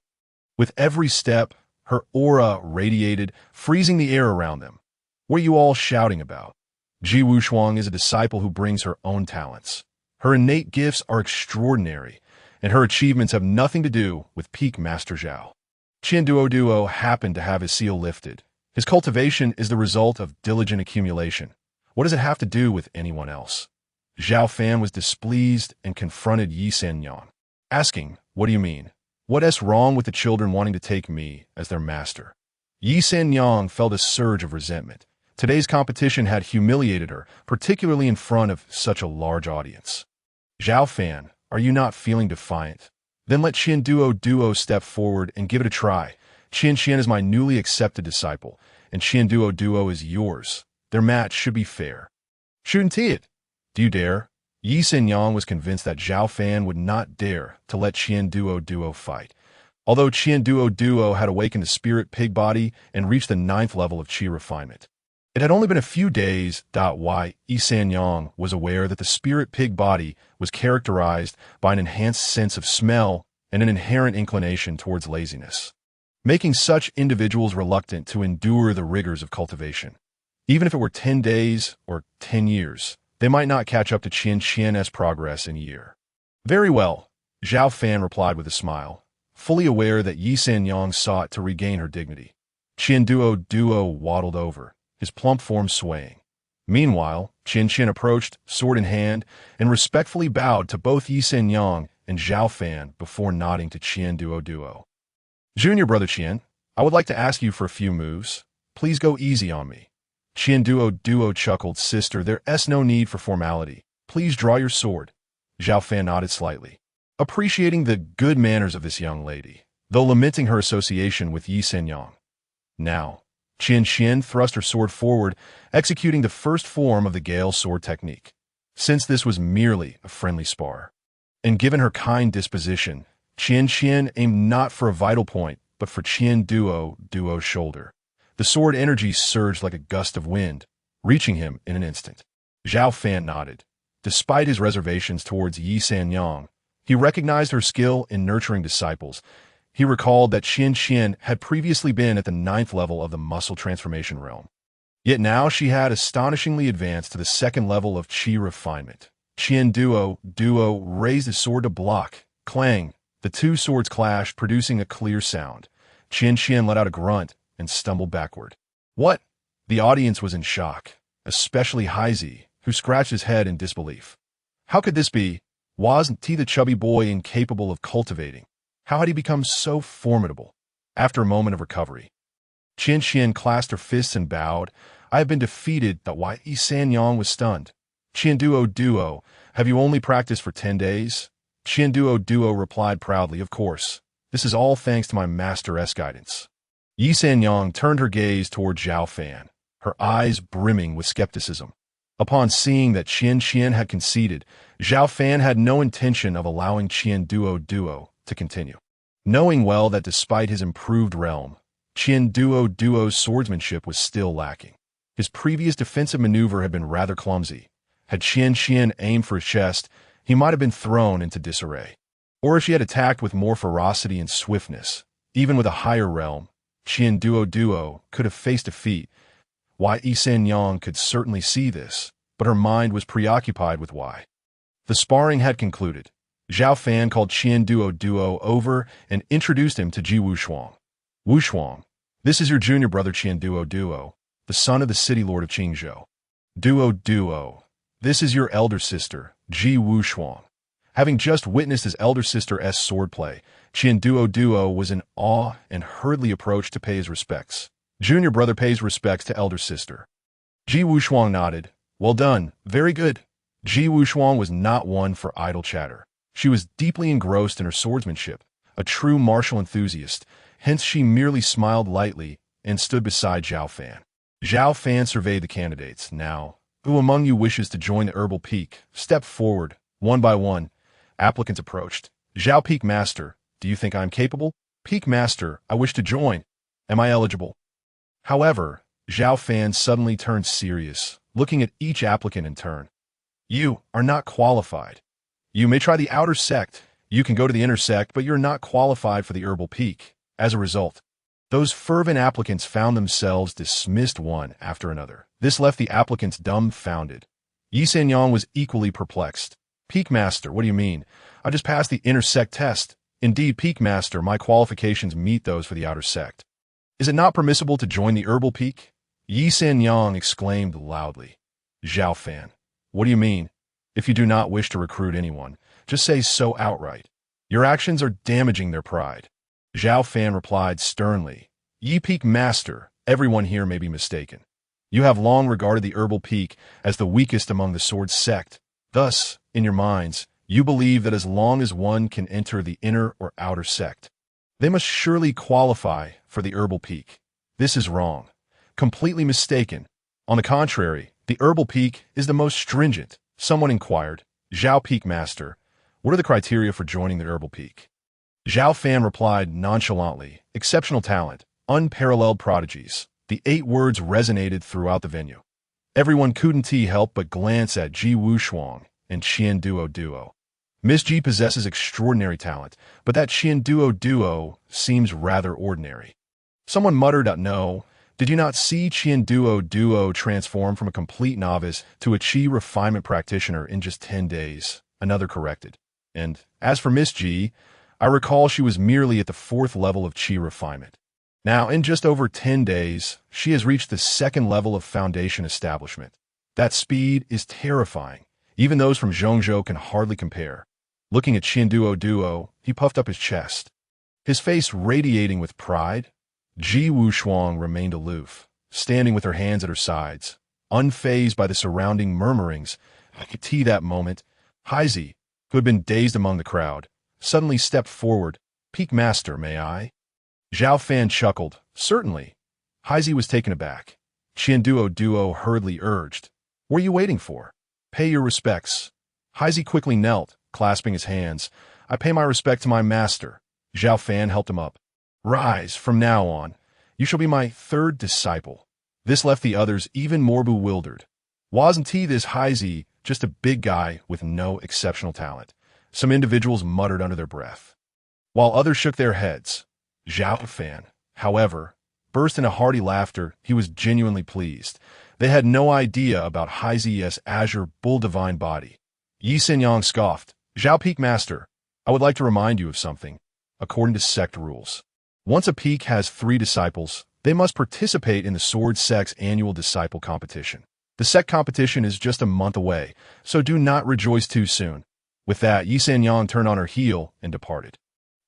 With every step, her aura radiated, freezing the air around them. What are you all shouting about? Ji Wushuang is a disciple who brings her own talents. Her innate gifts are extraordinary, and her achievements have nothing to do with peak Master Zhao. Qian Duo happened to have his seal lifted. His cultivation is the result of diligent accumulation. What does it have to do with anyone else? Xiao Fan was displeased and confronted Yi Sanyang, asking, "What do you mean? What's wrong with the children wanting to take me as their master?" Yi Sanyang felt a surge of resentment. Today's competition had humiliated her, particularly in front of such a large audience. "Xiao Fan, are you not feeling defiant? Then let Qian Duo step forward and give it a try. Qian is my newly accepted disciple, and Qian Duo is yours. Their match should be fair. Shouldn't it? Do you dare?" Yi Sanyang was convinced that Xiao Fan would not dare to let Qian Duo fight. Although Qian Duo had awakened the spirit pig body and reached the 9th level of Qi refinement. It had only been a few days. Yi Sanyang was aware that the spirit pig body was characterized by an enhanced sense of smell and an inherent inclination towards laziness, making such individuals reluctant to endure the rigors of cultivation. Even if it were 10 days or 10 years, they might not catch up to Qian's progress in a year. "Very well," Xiao Fan replied with a smile, fully aware that Yi Sanyang sought to regain her dignity. Qian Duo waddled over, his plump form swaying. Meanwhile, Qian approached, sword in hand, and respectfully bowed to both Yi Sanyang and Xiao Fan before nodding to Qian Duo. "Junior brother Qian, I would like to ask you for a few moves. Please go easy on me." Qian Duo chuckled. "Sister, there's no need for formality. Please draw your sword." Xiao Fan nodded slightly, appreciating the good manners of this young lady, though lamenting her association with Yi Sanyang. Now, Qian thrust her sword forward, executing the first form of the Gale sword technique. Since this was merely a friendly spar, and given her kind disposition, Qian aimed not for a vital point, but for Qian Duo's shoulder. The sword energy surged like a gust of wind, reaching him in an instant. Xiao Fan nodded. Despite his reservations towards Yi Sanyang, he recognized her skill in nurturing disciples. He recalled that Qian had previously been at the 9th level of the muscle transformation realm. Yet now she had astonishingly advanced to the 2nd level of Qi refinement. Duo raised his sword to block. Clang! The two swords clashed, producing a clear sound. Qian let out a grunt and stumbled backward. What? The audience was in shock, especially Haizi, who scratched his head in disbelief. How could this be? Wasn't he the chubby boy incapable of cultivating? How had he become so formidable? After a moment of recovery, Qian clasped her fists and bowed. I have been defeated. Why? Yi Sanyang was stunned. Duo, have you only practiced for 10 days? Duo replied proudly, of course. This is all thanks to my master's guidance. Yi Sanyang turned her gaze toward Xiao Fan, her eyes brimming with skepticism. Upon seeing that Qian had conceded, Xiao Fan had no intention of allowing Duo to continue. Knowing well that despite his improved realm, Duo's swordsmanship was still lacking. His previous defensive maneuver had been rather clumsy. Had Qian aimed for his chest, he might have been thrown into disarray. Or if she had attacked with more ferocity and swiftness, even with a higher realm, Duo could have faced defeat. Why? Yi Sanyang could certainly see this, but her mind was preoccupied with why. The sparring had concluded. Xiao Fan called Duo over and introduced him to Ji Wushuang. Wushuang, this is your junior brother Duo, the son of the city lord of Qingzhou. Duo, this is your elder sister, Ji Wushuang. Having just witnessed his elder sister's swordplay, Duo was in awe and hurriedly approached to pay his respects. Junior brother pays respects to elder sister. Ji Wushuang nodded. Well done, very good. Ji Wushuang was not one for idle chatter. She was deeply engrossed in her swordsmanship, a true martial enthusiast, hence she merely smiled lightly and stood beside Xiao Fan. Xiao Fan surveyed the candidates. Now, who among you wishes to join the herbal peak? Step forward. One by one, applicants approached. Xiao Peak Master, do you think I am capable? Peak Master, I wish to join. Am I eligible? However, Xiao Fan suddenly turned serious, looking at each applicant in turn. You are not qualified. You may try the outer sect, you can go to the inner sect, but you're not qualified for the herbal peak. As a result, those fervent applicants found themselves dismissed one after another. This left the applicants dumbfounded. Yi Sanyang was equally perplexed. Peak Master, what do you mean? I just passed the inner sect test. Indeed, Peak Master, my qualifications meet those for the outer sect. Is it not permissible to join the herbal peak? Yi Sanyang exclaimed loudly. Xiao Fan, what do you mean? If you do not wish to recruit anyone, just say so outright. Your actions are damaging their pride. Xiao Fan replied sternly. Yi Peak Master, everyone here may be mistaken. You have long regarded the herbal peak as the weakest among the sword sect. Thus, in your minds, you believe that as long as one can enter the inner or outer sect, they must surely qualify for the herbal peak. This is wrong. Completely mistaken. On the contrary, the herbal peak is the most stringent. Someone inquired, Xiao Peak Master, what are the criteria for joining the herbal peak? Xiao Fan replied nonchalantly, exceptional talent, unparalleled prodigies. The 8 words resonated throughout the venue. Everyone couldn't help but glance at Ji Wushuang and Duo. Miss Ji possesses extraordinary talent, but that Duo seems rather ordinary. Someone muttered out, no, did you not see Duo transform from a complete novice to a Qi refinement practitioner in just 10 days? Another corrected. And as for Miss Ji, I recall she was merely at the 4th level of Qi refinement. Now, in just over 10 days, she has reached the 2nd level of foundation establishment. That speed is terrifying. Even those from Zhongzhou can hardly compare. Looking at Duo, he puffed up his chest, his face radiating with pride. Ji Wushuang remained aloof, standing with her hands at her sides, unfazed by the surrounding murmurings. I could see that moment. Haizi, who had been dazed among the crowd, suddenly stepped forward. Peak Master, may I? Xiao Fan chuckled. Certainly. Haizi was taken aback. Duo hurriedly urged. What are you waiting for? Pay your respects. Haizi quickly knelt, clasping his hands. I pay my respect to my master. Xiao Fan helped him up. Rise, from now on. You shall be my 3rd disciple. This left the others even more bewildered. Wasn't he this Haizi just a big guy with no exceptional talent. Some individuals muttered under their breath, while others shook their heads. Xiao Fan, however, burst into hearty laughter. He was genuinely pleased. They had no idea about Haizi's Azure Bull Divine Body. Yi Xinyang scoffed. Zhao Peak Master, I would like to remind you of something. According to Sect rules, once a peak has 3 disciples, they must participate in the Sword Sect's annual disciple competition. The Sect competition is just a month away, so do not rejoice too soon. With that, Yi Xinyang turned on her heel and departed.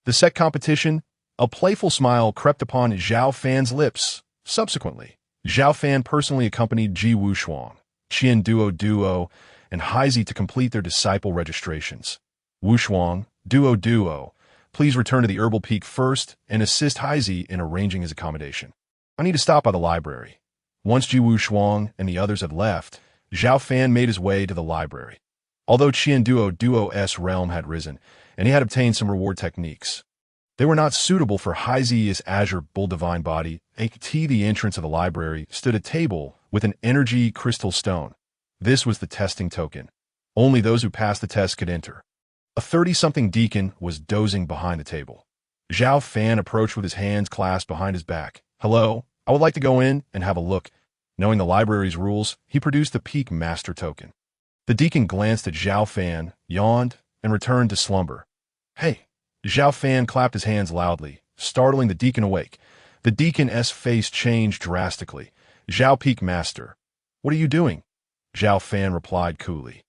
The Sect competition? A playful smile crept upon Xiao Fan's lips. Subsequently, Xiao Fan personally accompanied Ji Wushuang, Qian Duo, and Haizi to complete their disciple registrations. Wushuang, Duo, please return to the Herbal Peak first and assist Haizi in arranging his accommodation. I need to stop by the library. Once Ji Wushuang and the others had left, Xiao Fan made his way to the library. Although Qian Duo's realm had risen, and he had obtained some reward techniques, they were not suitable for Haizi's Azure Bull Divine Body. At the entrance of the library stood a table with an energy crystal stone. This was the testing token. Only those who passed the test could enter. A 30-something deacon was dozing behind the table. Xiao Fan approached with his hands clasped behind his back. Hello, I would like to go in and have a look. Knowing the library's rules, he produced the Peak Master token. The deacon glanced at Xiao Fan, yawned, and returned to slumber. Hey! Xiao Fan clapped his hands loudly, startling the deacon awake. The deacon's face changed drastically. Xiao Peak Master, what are you doing? Xiao Fan replied coolly.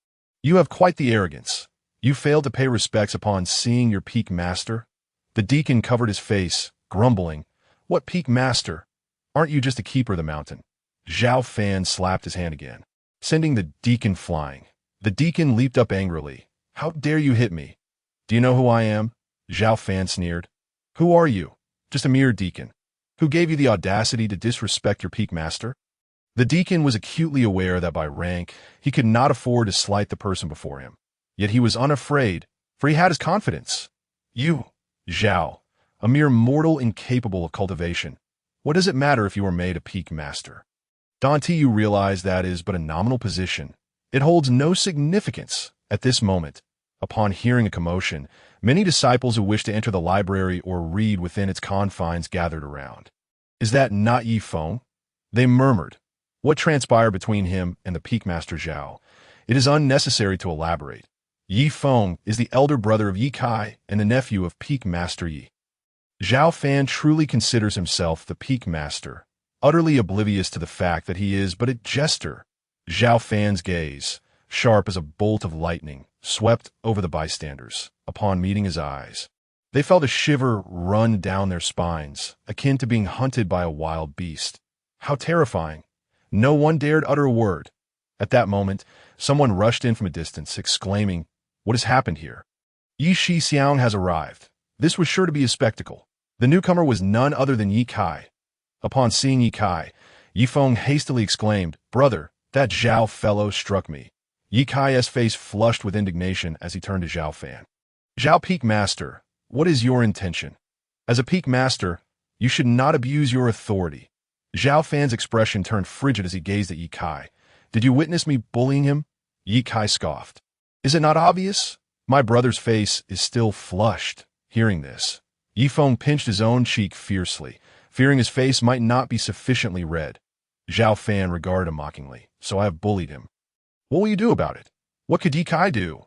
You have quite the arrogance. You failed to pay respects upon seeing your Peak Master? The deacon covered his face, grumbling. What Peak Master? Aren't you just a keeper of the mountain? Xiao Fan slapped his hand again, sending the deacon flying. The deacon leaped up angrily. How dare you hit me? Do you know who I am? Xiao Fan sneered. Who are you? Just a mere deacon. Who gave you the audacity to disrespect your Peak Master? The deacon was acutely aware that by rank, he could not afford to slight the person before him. Yet he was unafraid, for he had his confidence. You, Xiao, a mere mortal incapable of cultivation. What does it matter if you are made a Peak Master? Don't you realize that is but a nominal position? It holds no significance at this moment. Upon hearing a commotion, many disciples who wished to enter the library or read within its confines gathered around. Is that not Yi Feng? They murmured. What transpired between him and the Peak Master Xiao? It is unnecessary to elaborate. Yi Feng is the elder brother of Yi Kai and the nephew of Peak Master Yi. Xiao Fan truly considers himself the Peak Master, utterly oblivious to the fact that he is but a jester. Xiao Fan's gaze, sharp as a bolt of lightning, swept over the bystanders. Upon meeting his eyes, they felt a shiver run down their spines, akin to being hunted by a wild beast. How terrifying! No one dared utter a word. At that moment, someone rushed in from a distance, exclaiming, What has happened here? Yi Xiang has arrived. This was sure to be a spectacle. The newcomer was none other than Yi Kai. Upon seeing Yi Kai, Yi Feng hastily exclaimed, Brother, that Zhao fellow struck me. Yi Kai's face flushed with indignation as he turned to Xiao Fan. Xiao Peak Master, what is your intention? As a Peak Master, you should not abuse your authority. Xiao Fan's expression turned frigid as he gazed at Yi Kai. Did you witness me bullying him? Yi Kai scoffed. Is it not obvious? My brother's face is still flushed. Hearing this, Yi Feng pinched his own cheek fiercely, fearing his face might not be sufficiently red. Xiao Fan regarded him mockingly. So I have bullied him. What will you do about it? What could Yi Kai do?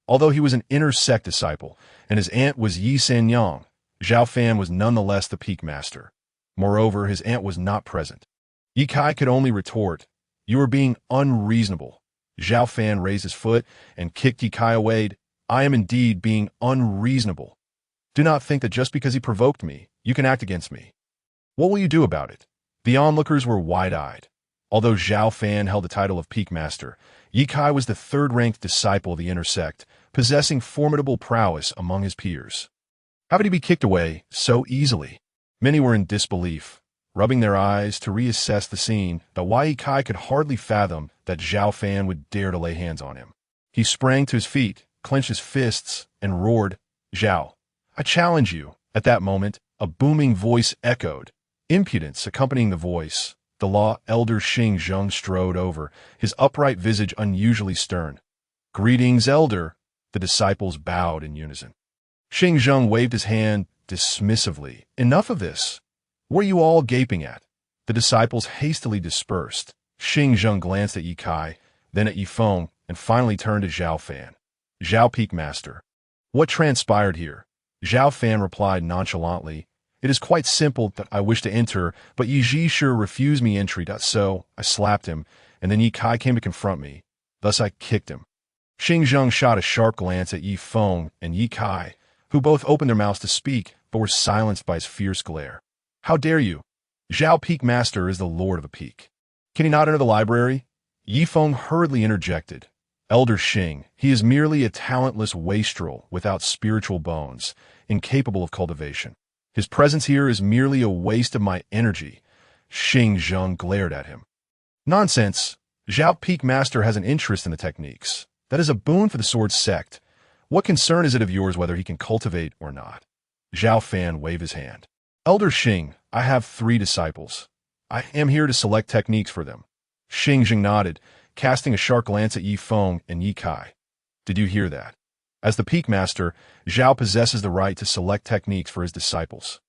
Although he was an inner Sect disciple, and his aunt was Yi Xinyang, Xiao Fan was nonetheless the Peak Master. Moreover, his aunt was not present. Yi Kai could only retort, You are being unreasonable. Xiao Fan raised his foot and kicked Yi Kai away. I am indeed being unreasonable. Do not think that just because he provoked me, you can act against me. What will you do about it? The onlookers were wide-eyed. Although Xiao Fan held the title of Peak Master, Yi Kai was the third-ranked disciple of the inner Sect, possessing formidable prowess among his peers. How could he be kicked away so easily? Many were in disbelief, rubbing their eyes to reassess the scene, but Yi Kai could hardly fathom that Xiao Fan would dare to lay hands on him. He sprang to his feet, clenched his fists, and roared, Xiao, I challenge you. At that moment, a booming voice echoed. Impudence accompanying the voice, the law elder Xing Zheng strode over, his upright visage unusually stern. Greetings, elder. The disciples bowed in unison. Xing waved his hand dismissively. Enough of this. What are you all gaping at? The disciples hastily dispersed. Xing glanced at Ye Kai, then at Yifeng, and finally turned to Xiao Fan. Xiao Peak Master. What transpired here? Xiao Fan replied nonchalantly. It is quite simple that I wish to enter, but Yi Zhishu refused me entry, so I slapped him, and then Ye Kai came to confront me. Thus I kicked him. Xing shot a sharp glance at Yifeng and Ye Kai, who both opened their mouths to speak, but were silenced by his fierce glare. How dare you? Xiao Peak Master is the lord of a peak. Can he not enter the library? Yifeng hurriedly interjected. Elder Xing, he is merely a talentless wastrel without spiritual bones, incapable of cultivation. His presence here is merely a waste of my energy. Xing glared at him. Nonsense. Xiao Peak Master has an interest in the techniques. That is a boon for the sword sect. What concern is it of yours whether he can cultivate or not? Xiao Fan waved his hand. Elder Xing, I have 3 disciples. I am here to select techniques for them. Xing nodded, casting a sharp glance at Yifeng and Ye Kai. Did you hear that? As the Peak Master, Xiao possesses the right to select techniques for his disciples.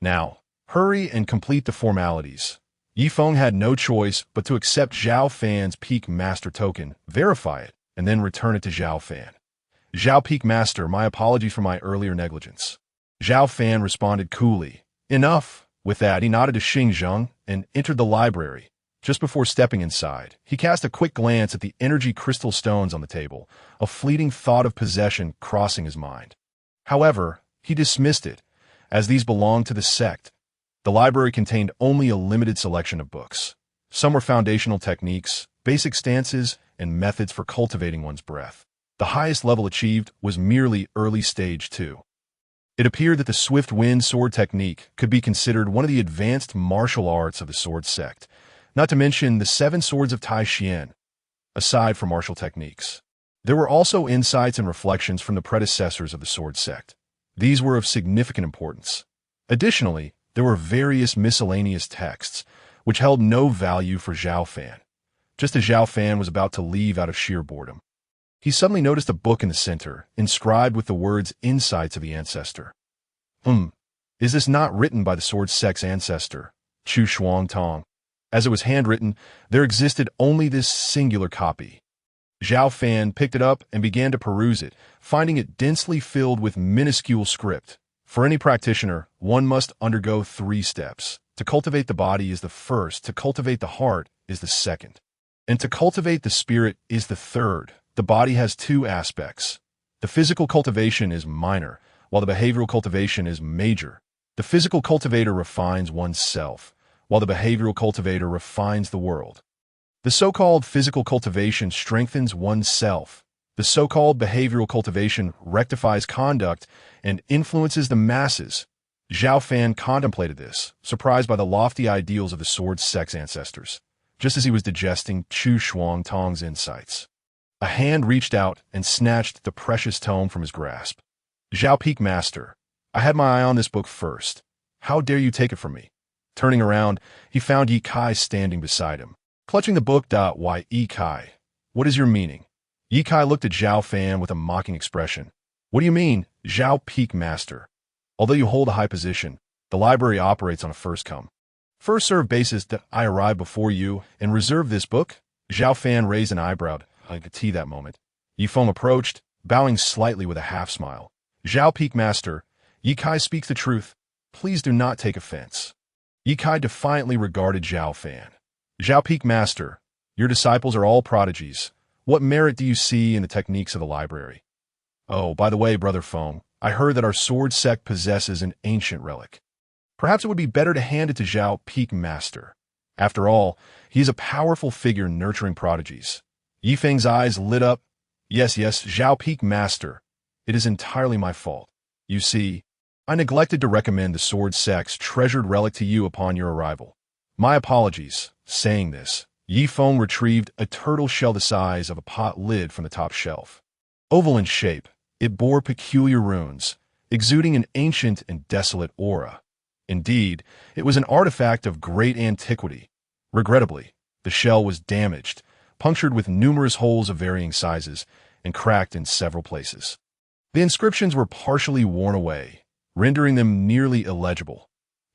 Now, hurry and complete the formalities. Yifeng had no choice but to accept Xiao Fan's Peak Master token, verify it, and then return it to Xiao Fan. Xiao Peak Master, my apologies for my earlier negligence. Xiao Fan responded coolly. Enough. With that, he nodded to Xing and entered the library. Just before stepping inside, he cast a quick glance at the energy crystal stones on the table, a fleeting thought of possession crossing his mind. However, he dismissed it, as these belonged to the sect. The library contained only a limited selection of books. Some were foundational techniques, basic stances, and methods for cultivating one's breath. The highest level achieved was merely early stage 2. It appeared that the swift wind sword technique could be considered one of the advanced martial arts of the sword sect, not to mention the 7 swords of Tai Xian. Aside from martial techniques, there were also insights and reflections from the predecessors of the sword sect. These were of significant importance. Additionally, there were various miscellaneous texts, which held no value for Xiao Fan. Just as Xiao Fan was about to leave out of sheer boredom, he suddenly noticed a book in the center, inscribed with the words Insights of the Ancestor. Is this not written by the sword sect's ancestor, Chu Shuang Tong? As it was handwritten, there existed only this singular copy. Xiao Fan picked it up and began to peruse it, finding it densely filled with minuscule script. For any practitioner, one must undergo 3 steps. To cultivate the body is the first, to cultivate the heart is the second, and to cultivate the spirit is the third. The body has 2 aspects. The physical cultivation is minor, while the behavioral cultivation is major. The physical cultivator refines oneself, while the behavioral cultivator refines the world. The so-called physical cultivation strengthens oneself. The so-called behavioral cultivation rectifies conduct and influences the masses. Xiao Fan contemplated this, surprised by the lofty ideals of the sword sect's ancestors, just as he was digesting Chu Shuang Tong's insights. A hand reached out and snatched the precious tome from his grasp. Xiao Peak Master, I had my eye on this book first. How dare you take it from me? Turning around, he found Ye Kai standing beside him. Clutching the book, Why, Ye Kai, what is your meaning? Ye Kai looked at Xiao Fan with a mocking expression. What do you mean, Xiao Peak Master? Although you hold a high position, the library operates on a first-come, first-served basis that I arrive before you and reserve this book? Xiao Fan raised an eyebrow. I could see that moment. Yifeng approached, bowing slightly with a half-smile. Xiao Peak Master, Ye Kai speaks the truth. Please do not take offense. Ye Kai defiantly regarded Xiao Fan. Xiao Peak Master, your disciples are all prodigies. What merit do you see in the techniques of the library? Oh, by the way, Brother Feng, I heard that our sword sect possesses an ancient relic. Perhaps it would be better to hand it to Xiao Peak Master. After all, he is a powerful figure nurturing prodigies. Yifeng's eyes lit up. Yes, Xiao Peak Master. It is entirely my fault. You see, I neglected to recommend the sword sect's treasured relic to you upon your arrival. My apologies. Saying this, Yifeng retrieved a turtle shell the size of a pot lid from the top shelf. Oval in shape, it bore peculiar runes, exuding an ancient and desolate aura. Indeed, it was an artifact of great antiquity. Regrettably, the shell was damaged, punctured with numerous holes of varying sizes, and cracked in several places. The inscriptions were partially worn away, rendering them nearly illegible.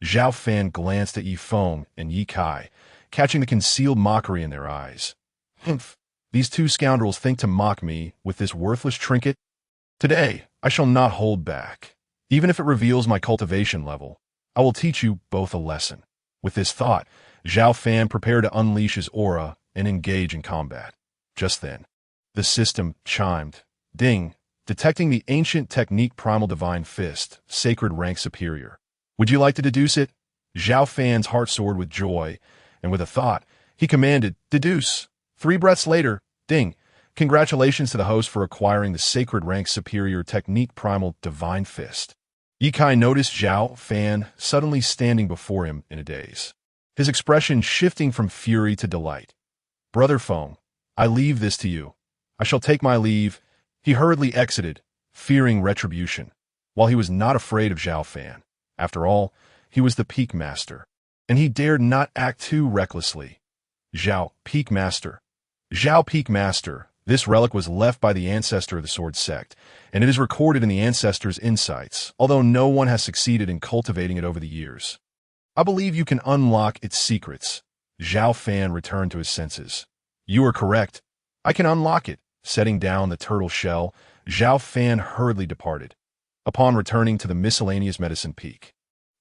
Xiao Fan glanced at Yi Feng and Yi Kai, catching the concealed mockery in their eyes. Humph, these two scoundrels think to mock me with this worthless trinket? Today, I shall not hold back. Even if it reveals my cultivation level, I will teach you both a lesson. With this thought, Xiao Fan prepared to unleash his aura and engage in combat. Just then, the system chimed. Ding, detecting the ancient technique Primal Divine Fist, Sacred Rank Superior. Would you like to deduce it? Xiao Fan's heart soared with joy, and with a thought, he commanded, deduce. 3 breaths later, ding. Congratulations to the host for acquiring the Sacred Rank Superior Technique Primal Divine Fist. Yi Kai noticed Xiao Fan suddenly standing before him in a daze, his expression shifting from fury to delight. Brother Feng, I leave this to you. I shall take my leave. He hurriedly exited, fearing retribution, while he was not afraid of Xiao Fan. After all, he was the Peak Master, and he dared not act too recklessly. Xiao Peak Master. Xiao Peak Master. This relic was left by the ancestor of the Sword Sect, and it is recorded in the ancestor's insights, although no one has succeeded in cultivating it over the years. I believe you can unlock its secrets. Xiao Fan returned to his senses. You are correct. I can unlock it. Setting down the turtle shell, Xiao Fan hurriedly departed. Upon returning to the miscellaneous medicine peak,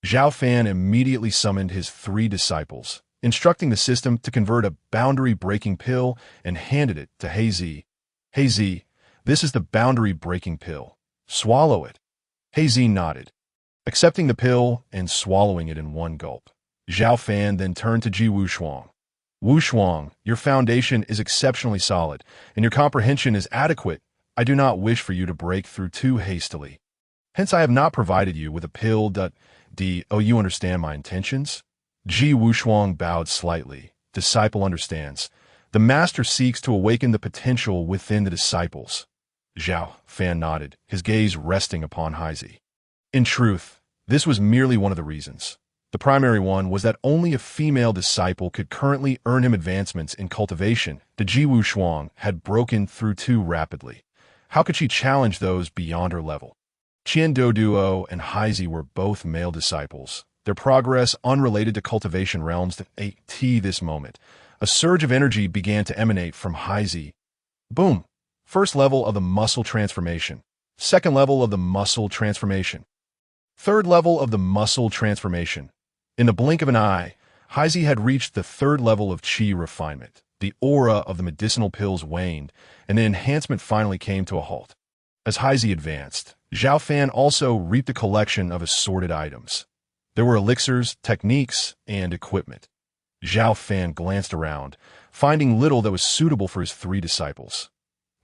Xiao Fan immediately summoned his 3 disciples, instructing the system to convert a boundary-breaking pill and handed it to Hey Z. Hey Z, this is the boundary-breaking pill. Swallow it. Hey Z nodded, accepting the pill and swallowing it in one gulp. Xiao Fan then turned to Ji Wushuang. Wushuang, your foundation is exceptionally solid, and your comprehension is adequate. I do not wish for you to break through too hastily. Hence I have not provided you with a pill. Oh, you understand my intentions? Ji Wushuang bowed slightly. Disciple understands. The master seeks to awaken the potential within the disciples. Xiao Fan nodded, his gaze resting upon Heizi. In truth, this was merely one of the reasons. The primary one was that only a female disciple could currently earn him advancements in cultivation. The Ji Wushuang had broken through too rapidly. How could she challenge those beyond her level? Qian Doduo and Heizi were both male disciples, their progress unrelated to cultivation realms. At this moment, a surge of energy began to emanate from Heizi. Boom! First level of the muscle transformation. Second level of the muscle transformation. Third level of the muscle transformation. In the blink of an eye, Heizi had reached the 3rd level of Qi refinement. The aura of the medicinal pills waned, and the enhancement finally came to a halt. As Heizi advanced, Xiao Fan also reaped a collection of assorted items. There were elixirs, techniques, and equipment. Xiao Fan glanced around, finding little that was suitable for his 3 disciples.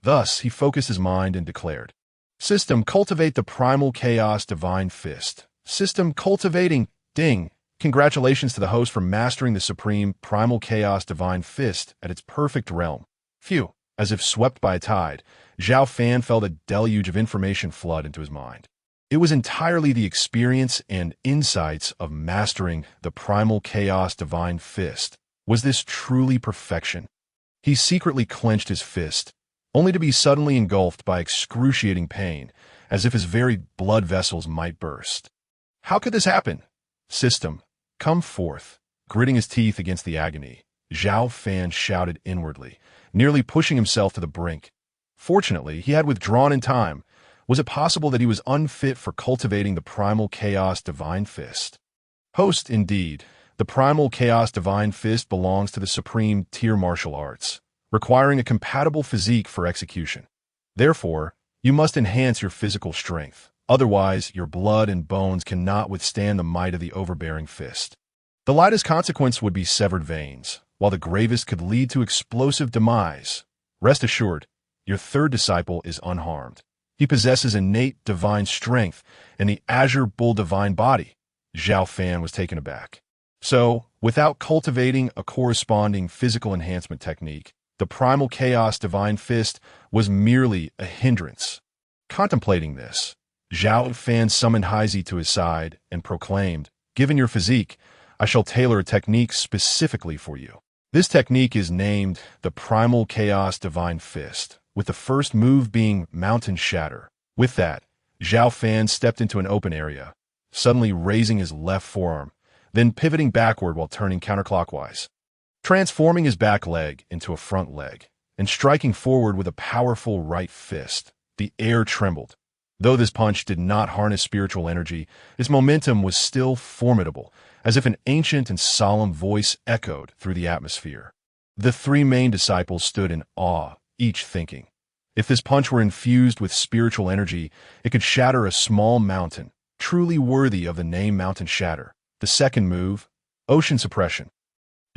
Thus, he focused his mind and declared, System, cultivate the Primal Chaos Divine Fist. System, cultivating. Ding. Congratulations to the host for mastering the supreme Primal Chaos Divine Fist at its perfect realm. Phew. As if swept by a tide, Xiao Fan felt a deluge of information flood into his mind. It was entirely the experience and insights of mastering the Primal Chaos Divine Fist. Was this truly perfection? He secretly clenched his fist, only to be suddenly engulfed by excruciating pain, as if his very blood vessels might burst. How could this happen? System, come forth. Gritting his teeth against the agony, Xiao Fan shouted inwardly, nearly pushing himself to the brink. Fortunately, he had withdrawn in time. Was it possible that he was unfit for cultivating the Primal Chaos Divine Fist? Host, indeed. The Primal Chaos Divine Fist belongs to the supreme tier martial arts, requiring a compatible physique for execution. Therefore, you must enhance your physical strength. Otherwise, your blood and bones cannot withstand the might of the overbearing fist. The lightest consequence would be severed veins, while the gravest could lead to explosive demise. Rest assured, your 3rd disciple is unharmed. He possesses innate divine strength and the Azure Bull divine body. Xiao Fan was taken aback. So, without cultivating a corresponding physical enhancement technique, the Primal Chaos Divine Fist was merely a hindrance. Contemplating this, Xiao Fan summoned Heizi to his side and proclaimed, Given your physique, I shall tailor a technique specifically for you. This technique is named the Primal Chaos Divine Fist. with the first move being Mountain Shatter. With that, Xiao Fan stepped into an open area, suddenly raising his left forearm, then pivoting backward while turning counterclockwise, transforming his back leg into a front leg, and striking forward with a powerful right fist. The air trembled. Though this punch did not harness spiritual energy, its momentum was still formidable, as if an ancient and solemn voice echoed through the atmosphere. The three main disciples stood in awe, each thinking, if this punch were infused with spiritual energy, it could shatter a small mountain, truly worthy of the name Mountain Shatter. The second move, Ocean Suppression.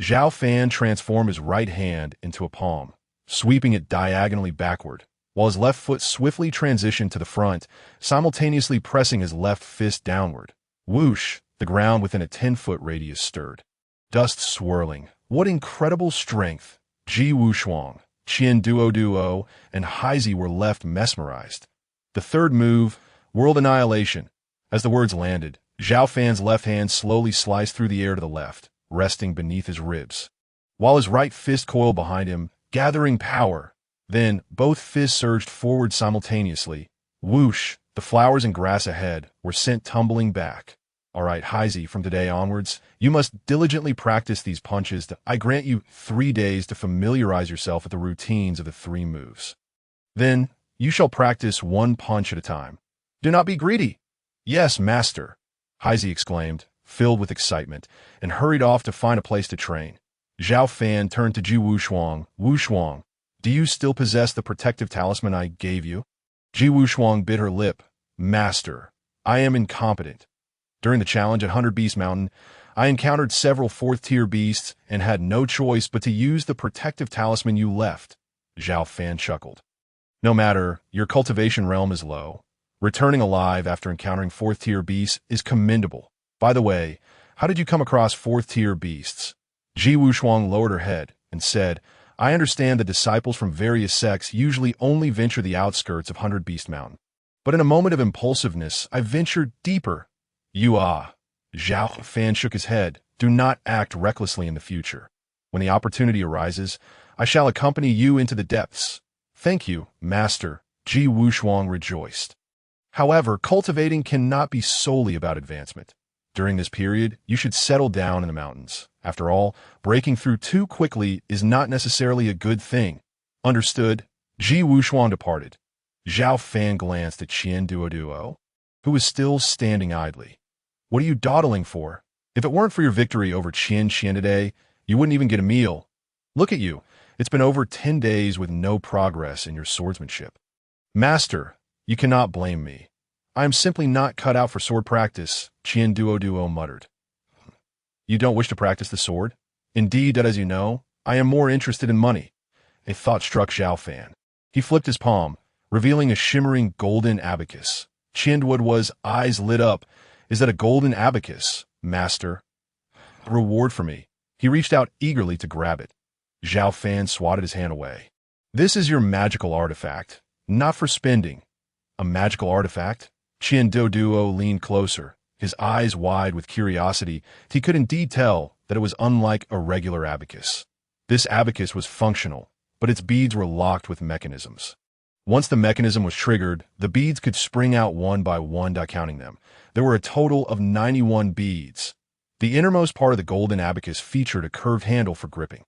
Xiao Fan transformed his right hand into a palm, sweeping it diagonally backward, while his left foot swiftly transitioned to the front, simultaneously pressing his left fist downward. Whoosh! The ground within a 10-foot radius stirred. Dust swirling. What incredible strength! Ji Wushuang, Qian Duo, and Heisey were left mesmerized. The third move, World Annihilation. As the words landed, Xiao Fan's left hand slowly sliced through the air to the left, resting beneath his ribs, while his right fist coiled behind him, gathering power. Then, both fists surged forward simultaneously. Whoosh! The flowers and grass ahead were sent tumbling back. All right, Heisey, from today onwards, you must diligently practice these punches. I grant you 3 days to familiarize yourself with the routines of the 3 moves. Then, you shall practice 1 punch at a time. Do not be greedy. Yes, master, Heisey exclaimed, filled with excitement, and hurried off to find a place to train. Xiao Fan turned to Ji Wushuang. Wushuang, do you still possess the protective talisman I gave you? Ji Wushuang bit her lip. Master, I am incompetent. During the challenge at 100 Beast Mountain, I encountered several 4th-tier beasts and had no choice but to use the protective talisman you left. Xiao Fan chuckled. No matter, your cultivation realm is low. Returning alive after encountering 4th-tier beasts is commendable. By the way, how did you come across 4th-tier beasts? Ji Wushuang lowered her head and said, I understand the disciples from various sects usually only venture the outskirts of 100 Beast Mountain. But in a moment of impulsiveness, I ventured deeper. Xiao Fan shook his head. Do not act recklessly in the future. When the opportunity arises, I shall accompany you into the depths. Thank you, master, Ji Wushuang rejoiced. However, cultivating cannot be solely about advancement. During this period, you should settle down in the mountains. After all, breaking through too quickly is not necessarily a good thing. Understood? Ji Wushuang departed. Xiao Fan glanced at Qian Duo, who was still standing idly. What are you dawdling for? If it weren't for your victory over Qian today, you wouldn't even get a meal. Look at you. It's been over 10 days with no progress in your swordsmanship. Master, you cannot blame me. I am simply not cut out for sword practice, Qian Duo muttered. You don't wish to practice the sword? Indeed, that as you know, I am more interested in money. A thought struck Xiao Fan. He flipped his palm, revealing a shimmering golden abacus. Qian Duo's eyes lit up. Is that a golden abacus, master? A reward for me. He reached out eagerly to grab it. Xiao Fan swatted his hand away. This is your magical artifact, not for spending. A magical artifact? Qian Duo leaned closer, his eyes wide with curiosity. He could indeed tell that it was unlike a regular abacus. This abacus was functional, but its beads were locked with mechanisms. Once the mechanism was triggered, the beads could spring out one by one, counting them. There were a total of 91 beads. The innermost part of the golden abacus featured a curved handle for gripping.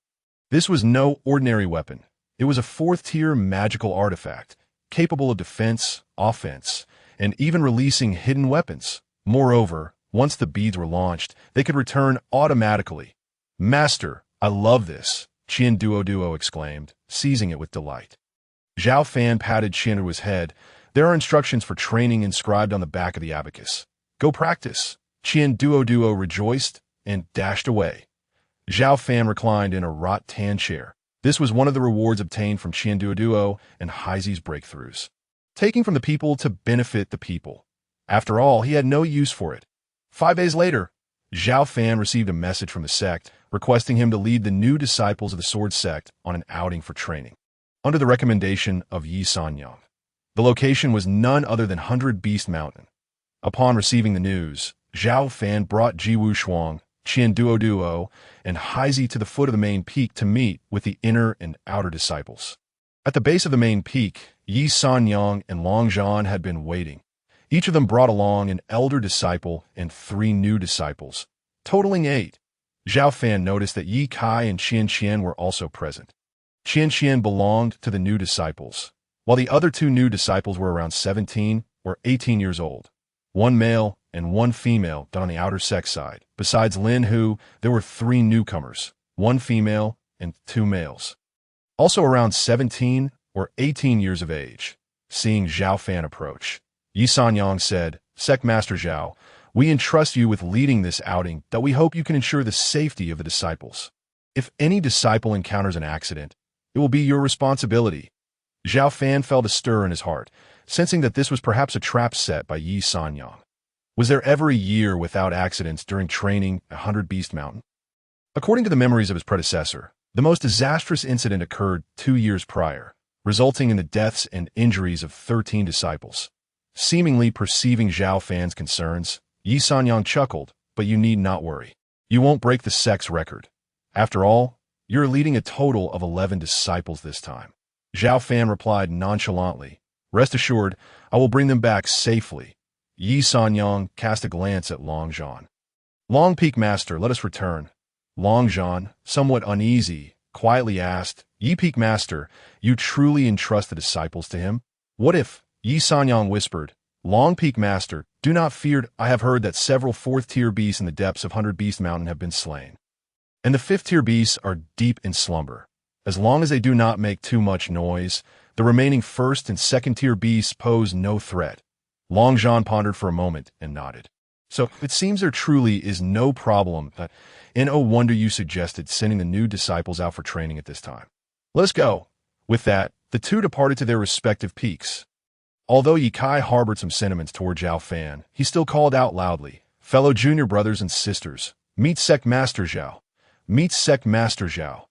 This was no ordinary weapon. It was a 4th-tier magical artifact, capable of defense, offense, and even releasing hidden weapons. Moreover, once the beads were launched, they could return automatically. Master, I love this, Qian Duo exclaimed, seizing it with delight. Xiao Fan patted Qian Duo's head. There are instructions for training inscribed on the back of the abacus. Go practice. Qian Duo rejoiced and dashed away. Xiao Fan reclined in a wrought-tan chair. This was one of the rewards obtained from Qian Duo and Heisey's breakthroughs. Taking from the people to benefit the people. After all, he had no use for it. 5 days later, Xiao Fan received a message from the sect requesting him to lead the new disciples of the Sword Sect on an outing for training, under the recommendation of Yi Sanyang. The location was none other than 100 Beast Mountain. Upon receiving the news, Xiao Fan brought Ji Wushuang, Qian Duo, and Heisey to the foot of the main peak to meet with the inner and outer disciples. At the base of the main peak, Yi Sanyang and Long Zhan had been waiting. Each of them brought along an elder disciple and 3 new disciples, totaling 8. Xiao Fan noticed that Yi Kai and Qian Qian were also present. Qian Qian belonged to the new disciples, while the other 2 new disciples were around 17 or 18 years old. 1 male and 1 female done on the outer Sect side. Besides Lin Hu, there were 3 newcomers, 1 female and 2 males. Also around 17 or 18 years of age. Seeing Xiao Fan approach, Yi Sanyang said, "Sect Master Xiao, we entrust you with leading this outing that we hope you can ensure the safety of the disciples. If any disciple encounters an accident, it will be your responsibility." Xiao Fan felt a stir in his heart, sensing that this was perhaps a trap set by Yi Sanyang. Was there ever a year without accidents during training at 100 Beast Mountain? According to the memories of his predecessor, the most disastrous incident occurred 2 years prior, resulting in the deaths and injuries of 13 disciples. Seemingly perceiving Xiao Fan's concerns, Yi Sanyang chuckled, "But you need not worry. You won't break the Sect's record. After all, you're leading a total of 11 disciples this time." Xiao Fan replied nonchalantly, "Rest assured, I will bring them back safely." Yi Sanyang cast a glance at Long Zhan. "Long Peak Master, let us return." Long Zhan, somewhat uneasy, quietly asked, "Yi Peak Master, you truly entrust the disciples to him? What if?" Yi Sanyang whispered, "Long Peak Master, do not fear. I have heard that several 4th-tier beasts in the depths of 100 Beast Mountain have been slain. And the 5th-tier beasts are deep in slumber. As long as they do not make too much noise, the remaining 1st and 2nd-tier beasts pose no threat." Long Zhan pondered for a moment and nodded. "So it seems there truly is no problem. No wonder you suggested sending the new disciples out for training at this time. Let us go." With that, the 2 departed to their respective peaks. Although Yi Kai harbored some sentiments toward Xiao Fan, he still called out loudly, "Fellow junior brothers and sisters, meet Sect Master Xiao. Meet Sect Master Xiao."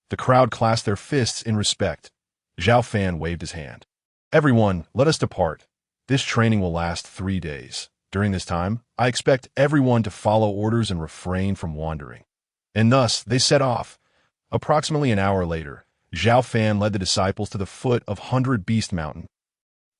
The crowd clasped their fists in respect. Xiao Fan waved his hand. "Everyone, let us depart. This training will last 3 days. During this time, I expect everyone to follow orders and refrain from wandering." And thus, they set off. Approximately an hour later, Xiao Fan led the disciples to the foot of 100 Beast Mountain.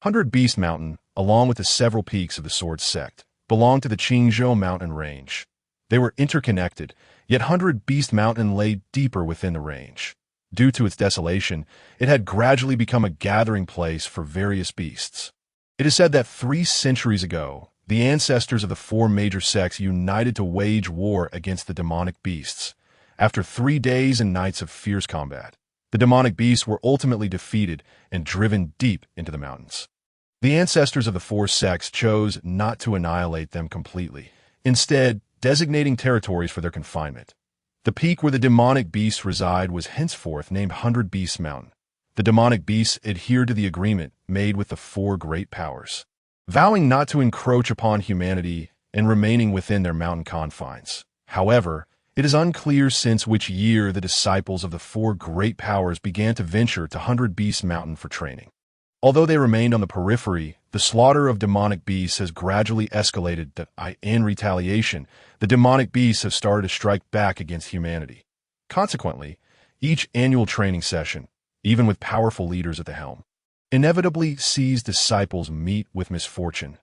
100 Beast Mountain, along with the several peaks of the Sword Sect, belonged to the Qingzhou mountain range. They were interconnected, yet 100 Beast Mountain lay deeper within the range. Due to its desolation, it had gradually become a gathering place for various beasts. It is said that 3 centuries ago, the ancestors of the 4 major sects united to wage war against the demonic beasts. After 3 days and nights of fierce combat, the demonic beasts were ultimately defeated and driven deep into the mountains. The ancestors of the 4 sects chose not to annihilate them completely, instead designating territories for their confinement. The peak where the demonic beasts reside was henceforth named 100 Beast Mountain. The demonic beasts adhered to the agreement made with the 4 great powers, vowing not to encroach upon humanity and remaining within their mountain confines. However, it is unclear since which year the disciples of the 4 great powers began to venture to 100 Beast Mountain for training. Although they remained on the periphery, the slaughter of demonic beasts has gradually escalated that, in retaliation, the demonic beasts have started to strike back against humanity. Consequently, each annual training session, even with powerful leaders at the helm, inevitably sees disciples meet with misfortune.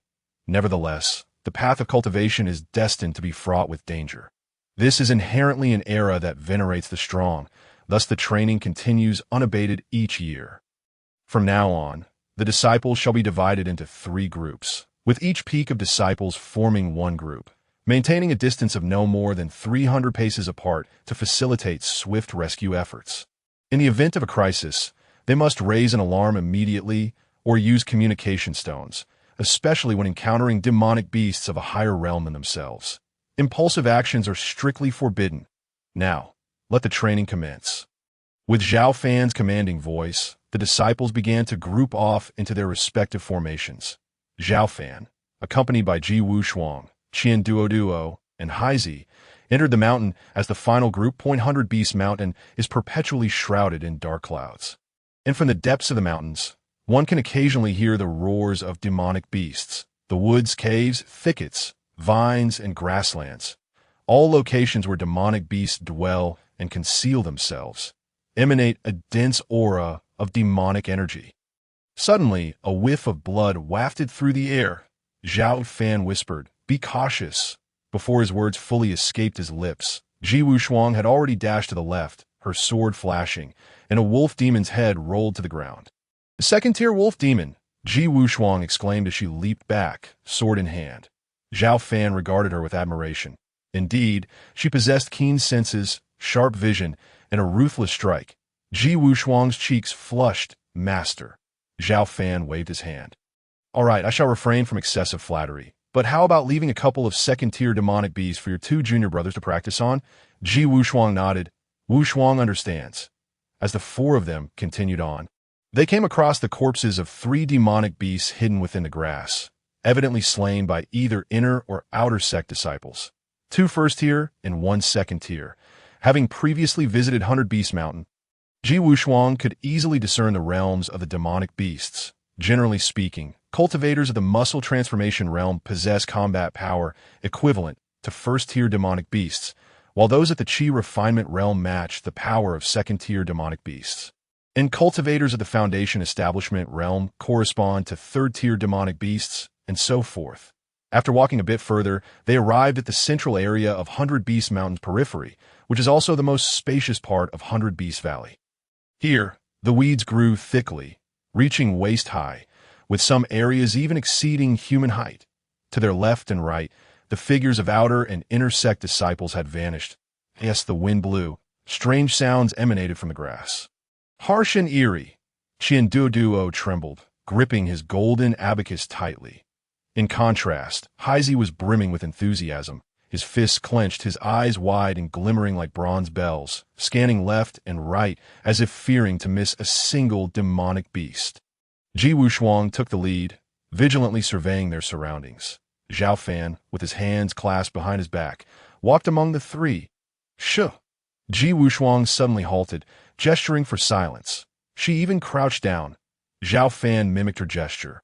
Nevertheless, the path of cultivation is destined to be fraught with danger. This is inherently an era that venerates the strong, thus the training continues unabated each year. From now on, the disciples shall be divided into 3 groups, with each peak of disciples forming one group, maintaining a distance of no more than 300 paces apart to facilitate swift rescue efforts. In the event of a crisis, they must raise an alarm immediately or use communication stones, especially when encountering demonic beasts of a higher realm than themselves. Impulsive actions are strictly forbidden. Now, let the training commence. With Xiao Fan's commanding voice, the disciples began to group off into their respective formations. Xiao Fan, accompanied by Ji Wushuang, Qian Duo, and Haizi, entered the mountain as the final group. 100 Beast Mountain is perpetually shrouded in dark clouds. And from the depths of the mountains, one can occasionally hear the roars of demonic beasts. The woods, caves, thickets, vines, and grasslands, all locations where demonic beasts dwell and conceal themselves, emanate a dense aura of demonic energy. Suddenly, a whiff of blood wafted through the air. Xiao Fan whispered, "Be cautious." Before his words fully escaped his lips, Ji Wushuang had already dashed to the left, her sword flashing, and a wolf demon's head rolled to the ground. "The second-tier wolf demon!" Ji Wushuang exclaimed as she leaped back, sword in hand. Xiao Fan regarded her with admiration. Indeed, she possessed keen senses, sharp vision, and a ruthless strike. Ji Wushuang's cheeks flushed. "Master." Xiao Fan waved his hand. "All right, I shall refrain from excessive flattery. But how about leaving a couple of second-tier demonic beasts for your two junior brothers to practice on?" Ji Wushuang nodded. Wushuang understands. As the four of them continued on, they came across the corpses of 3 demonic beasts hidden within the grass, evidently slain by either inner or outer sect disciples. 2 first-tier and 1 second-tier. Having previously visited 100 Beast Mountain, Ji Wushuang could easily discern the realms of the demonic beasts. Generally speaking, cultivators of the muscle transformation realm possess combat power equivalent to first-tier demonic beasts, while those at the chi refinement realm match the power of second-tier demonic beasts. And cultivators of the foundation establishment realm correspond to third-tier demonic beasts, and so forth. After walking a bit further, they arrived at the central area of 100 Beast Mountain's periphery, which is also the most spacious part of 100 Beast Valley. Here, the weeds grew thickly, reaching waist-high, with some areas even exceeding human height. To their left and right, the figures of outer and inner sect disciples had vanished. Yes, the wind blew. Strange sounds emanated from the grass. Harsh and eerie, Qian Duo trembled, gripping his golden abacus tightly. In contrast, Heizi was brimming with enthusiasm, his fists clenched, his eyes wide and glimmering like bronze bells, scanning left and right as if fearing to miss a single demonic beast. Ji Wushuang took the lead, vigilantly surveying their surroundings. Xiao Fan, with his hands clasped behind his back, walked among the 3. "Shh!" Ji Wushuang suddenly halted, gesturing for silence. She even crouched down. Xiao Fan mimicked her gesture,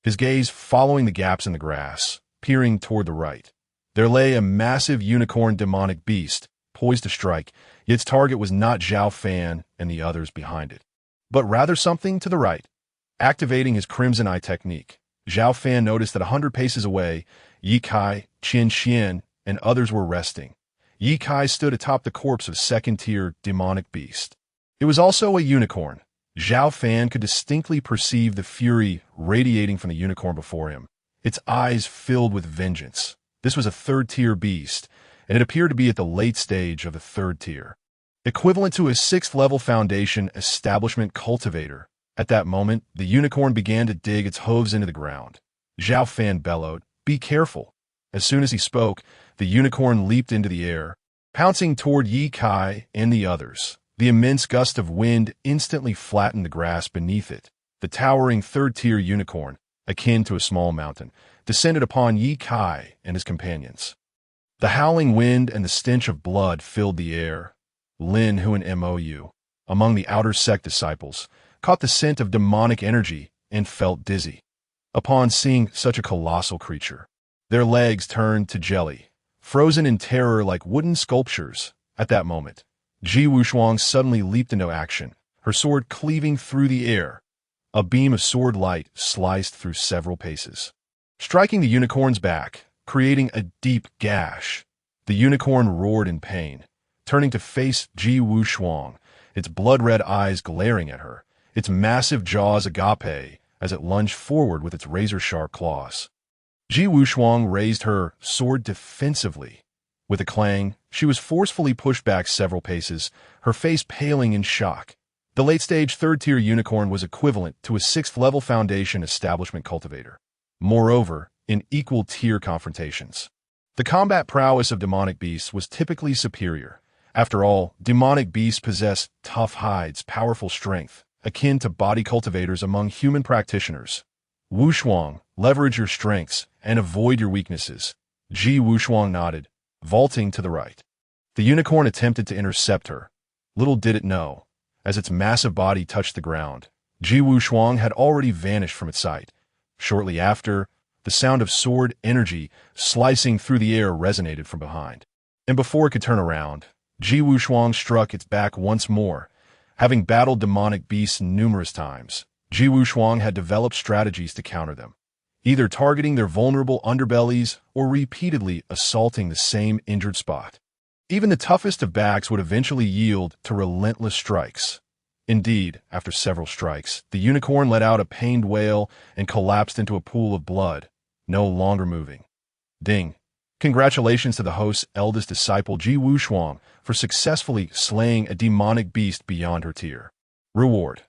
his gaze following the gaps in the grass, peering toward the right. There lay a massive unicorn demonic beast, poised to strike, yet its target was not Xiao Fan and the others behind it, but rather something to the right. Activating his Crimson Eye technique, Xiao Fan noticed that 100 paces away, Yi Kai, Qian Xian, and others were resting. Yi Kai stood atop the corpse of second-tier demonic beast. It was also a unicorn. Xiao Fan could distinctly perceive the fury radiating from the unicorn before him, its eyes filled with vengeance. This was a third-tier beast, and it appeared to be at the late stage of the third tier, equivalent to a 6th-level foundation establishment cultivator. At that moment, the unicorn began to dig its hooves into the ground. Xiao Fan bellowed, "Be careful." As soon as he spoke, the unicorn leaped into the air, pouncing toward Yi Kai and the others. The immense gust of wind instantly flattened the grass beneath it. The towering third-tier unicorn, akin to a small mountain, descended upon Yi Kai and his companions. The howling wind and the stench of blood filled the air. Lin, who in MOU, among the outer sect disciples, caught the scent of demonic energy and felt dizzy. Upon seeing such a colossal creature, their legs turned to jelly, frozen in terror like wooden sculptures. At that moment, Ji Wushuang suddenly leaped into action, her sword cleaving through the air. A beam of sword light sliced through several paces, striking the unicorn's back, creating a deep gash. The unicorn roared in pain, turning to face Ji Wushuang, its blood-red eyes glaring at her, its massive jaws agape as it lunged forward with its razor-sharp claws. Ji Wushuang raised her sword defensively. With a clang, she was forcefully pushed back several paces, her face paling in shock. The late-stage third-tier unicorn was equivalent to a 6th-level foundation establishment cultivator. Moreover, in equal-tier confrontations, the combat prowess of demonic beasts was typically superior. After all, demonic beasts possess tough hides, powerful strength, akin to body cultivators among human practitioners. Wushuang, leverage your strengths and avoid your weaknesses. Ji Wushuang nodded, vaulting to the right. The unicorn attempted to intercept her. Little did it know, as its massive body touched the ground, Ji Wushuang had already vanished from its sight. Shortly after, the sound of sword energy slicing through the air resonated from behind. And before it could turn around, Ji Wushuang struck its back once more, Having battled demonic beasts numerous times, Ji Wushuang had developed strategies to counter them, either targeting their vulnerable underbellies or repeatedly assaulting the same injured spot. Even the toughest of backs would eventually yield to relentless strikes. Indeed, after several strikes, the unicorn let out a pained wail and collapsed into a pool of blood, no longer moving. Ding! Congratulations to the host's eldest disciple Ji Wushuang for successfully slaying a demonic beast beyond her tier. Reward: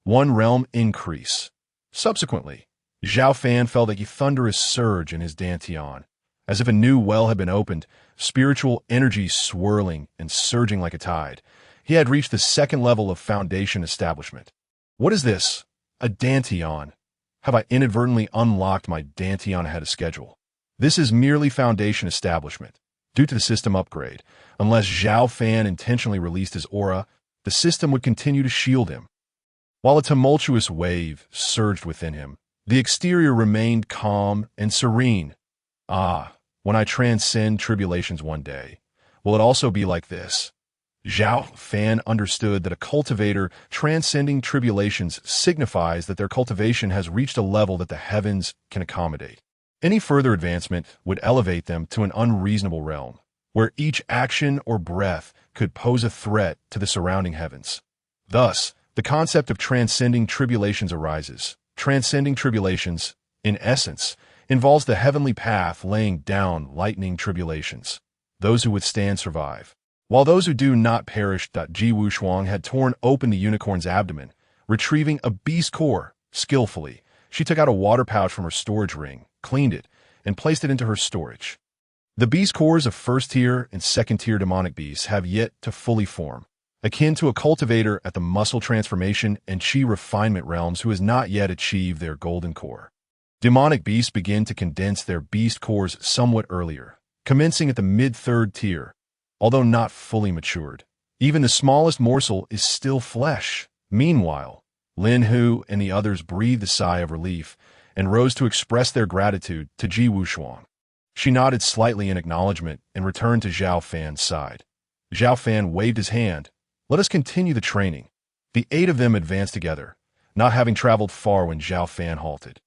1 realm increase. Subsequently, Xiao Fan felt a thunderous surge in his dantian, as if a new well had been opened, spiritual energy swirling and surging like a tide. He had reached the 2nd level of foundation establishment. What is this? A dantian. Have I inadvertently unlocked my dantian ahead of schedule? This is merely foundation establishment. Due to the system upgrade, unless Xiao Fan intentionally released his aura, the system would continue to shield him. While a tumultuous wave surged within him, the exterior remained calm and serene. When I transcend tribulations one day, will it also be like this? Xiao Fan understood that a cultivator transcending tribulations signifies that their cultivation has reached a level that the heavens can accommodate. Any further advancement would elevate them to an unreasonable realm, where each action or breath could pose a threat to the surrounding heavens. Thus, the concept of transcending tribulations arises. Transcending tribulations, in essence, involves the heavenly path laying down lightning tribulations. Those who withstand survive, while those who do not perish. Ji Wushuang had torn open the unicorn's abdomen, retrieving a beast core. Skillfully, she took out a water pouch from her storage ring, cleaned it, and placed it into her storage. The beast cores of 1st-tier and 2nd-tier demonic beasts have yet to fully form, akin to a cultivator at the muscle transformation and chi refinement realms who has not yet achieved their golden core. Demonic beasts begin to condense their beast cores somewhat earlier, commencing at the mid-3rd tier, although not fully matured. Even the smallest morsel is still flesh. Meanwhile, Lin Hu and the others breathed a sigh of relief and rose to express their gratitude to Ji Wushuang. She nodded slightly in acknowledgement and returned to Xiao Fan's side. Xiao Fan waved his hand. Let us continue the training. The 8 of them advanced together, not having traveled far when Xiao Fan halted.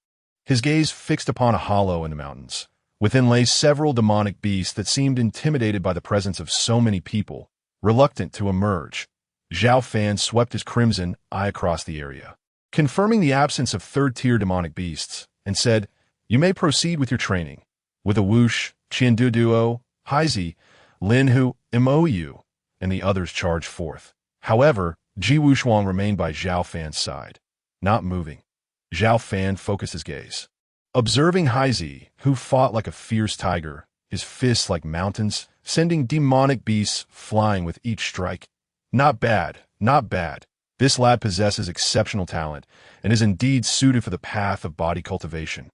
His gaze fixed upon a hollow in the mountains. Within lay several demonic beasts that seemed intimidated by the presence of so many people, reluctant to emerge. Xiao Fan swept his crimson eye across the area, confirming the absence of 3rd-tier demonic beasts, and said, "You may proceed with your training." With a whoosh, Qiandu Duo, Haizi, Linhu, Mou, and the others charged forth. However, Ji Wushuang remained by Xiao Fan's side, not moving. Xiao Fan focused his gaze, observing Haizi, who fought like a fierce tiger, his fists like mountains, sending demonic beasts flying with each strike. Not bad, not bad. This lad possesses exceptional talent and is indeed suited for the path of body cultivation.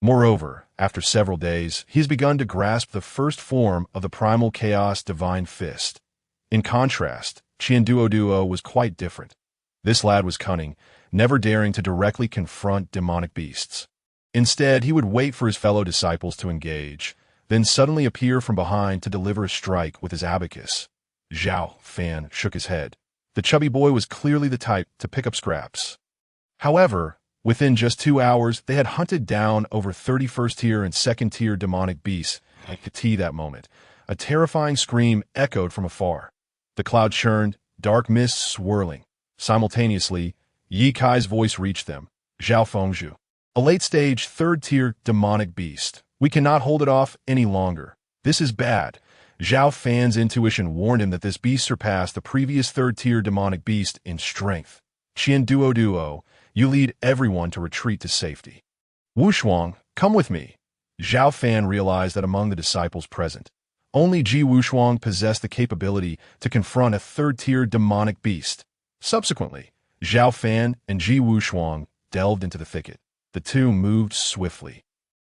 Moreover, after several days, he has begun to grasp the first form of the primal chaos divine fist. In contrast, Qianduo Duo was quite different. This lad was cunning, never daring to directly confront demonic beasts. Instead, he would wait for his fellow disciples to engage, then suddenly appear from behind to deliver a strike with his abacus. Xiao Fan shook his head. The chubby boy was clearly the type to pick up scraps. However, within just 2 hours, they had hunted down over 31st-tier and 2nd-tier demonic beasts. I could see that moment. A terrifying scream echoed from afar. The cloud churned, dark mists swirling. Simultaneously, Yi Kai's voice reached them. Zhao Fengzhu, a late-stage 3rd-tier demonic beast. We cannot hold it off any longer. This is bad. Xiao Fan's intuition warned him that this beast surpassed the previous 3rd-tier demonic beast in strength. Qianduo Duo, you lead everyone to retreat to safety. Wushuang, come with me. Xiao Fan realized that among the disciples present, only Ji Wushuang possessed the capability to confront a 3rd-tier demonic beast. Subsequently, Xiao Fan and Ji Wushuang delved into the thicket. The two moved swiftly,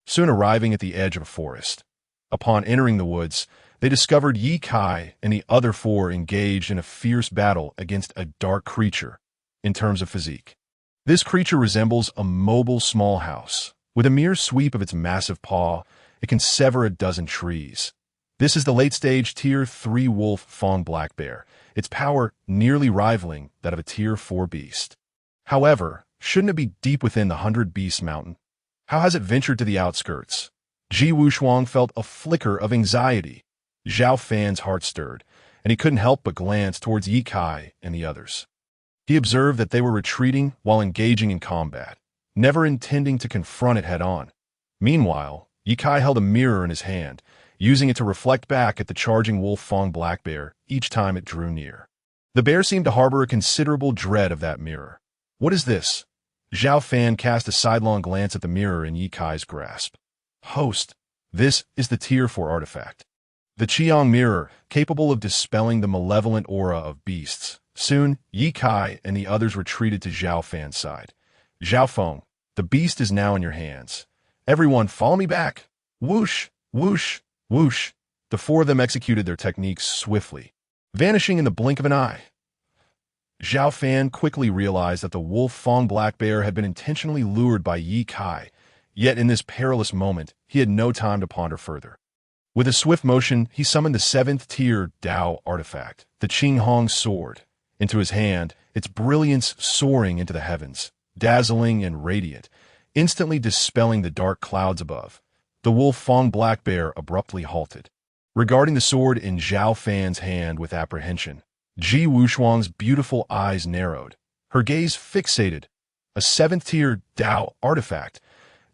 soon arriving at the edge of a forest. Upon entering the woods, they discovered Yi Kai and the other 4 engaged in a fierce battle against a dark creature. In terms of physique, this creature resembles a mobile small house. With a mere sweep of its massive paw, it can sever a dozen trees. This is the late-stage Tier 3 Wolf Fang Black Bear, its power nearly rivaling that of a Tier 4 beast. However, shouldn't it be deep within the 100 Beast Mountain? How has it ventured to the outskirts? Ji Wushuang felt a flicker of anxiety. Xiao Fan's heart stirred, and he couldn't help but glance towards Ye Kai and the others. He observed that they were retreating while engaging in combat, never intending to confront it head-on. Meanwhile, Ye Kai held a mirror in his hand, using it to reflect back at the charging wolf Fang Black Bear each time it drew near. The bear seemed to harbor a considerable dread of that mirror. What is this? Xiao Fan cast a sidelong glance at the mirror in Ye Kai's grasp. Host, this is the Tier 4 artifact. The Qiang mirror, capable of dispelling the malevolent aura of beasts. Soon, Ye Kai and the others retreated to Xiao Fan's side. Xiao Feng, the beast is now in your hands. Everyone, follow me back. Whoosh, whoosh, whoosh. The four of them executed their techniques swiftly, vanishing in the blink of an eye. Xiao Fan quickly realized that the wolf Fang Black Bear had been intentionally lured by Ye Kai, yet in this perilous moment, he had no time to ponder further. With a swift motion, he summoned the 7th tier Dao artifact, the Qinghong sword, into his hand, its brilliance soaring into the heavens, dazzling and radiant, instantly dispelling the dark clouds above. The wolf Fang Black Bear abruptly halted, regarding the sword in Xiao Fan's hand with apprehension. Ji Wushuang's beautiful eyes narrowed, her gaze fixated. A 7th tier Dao artifact.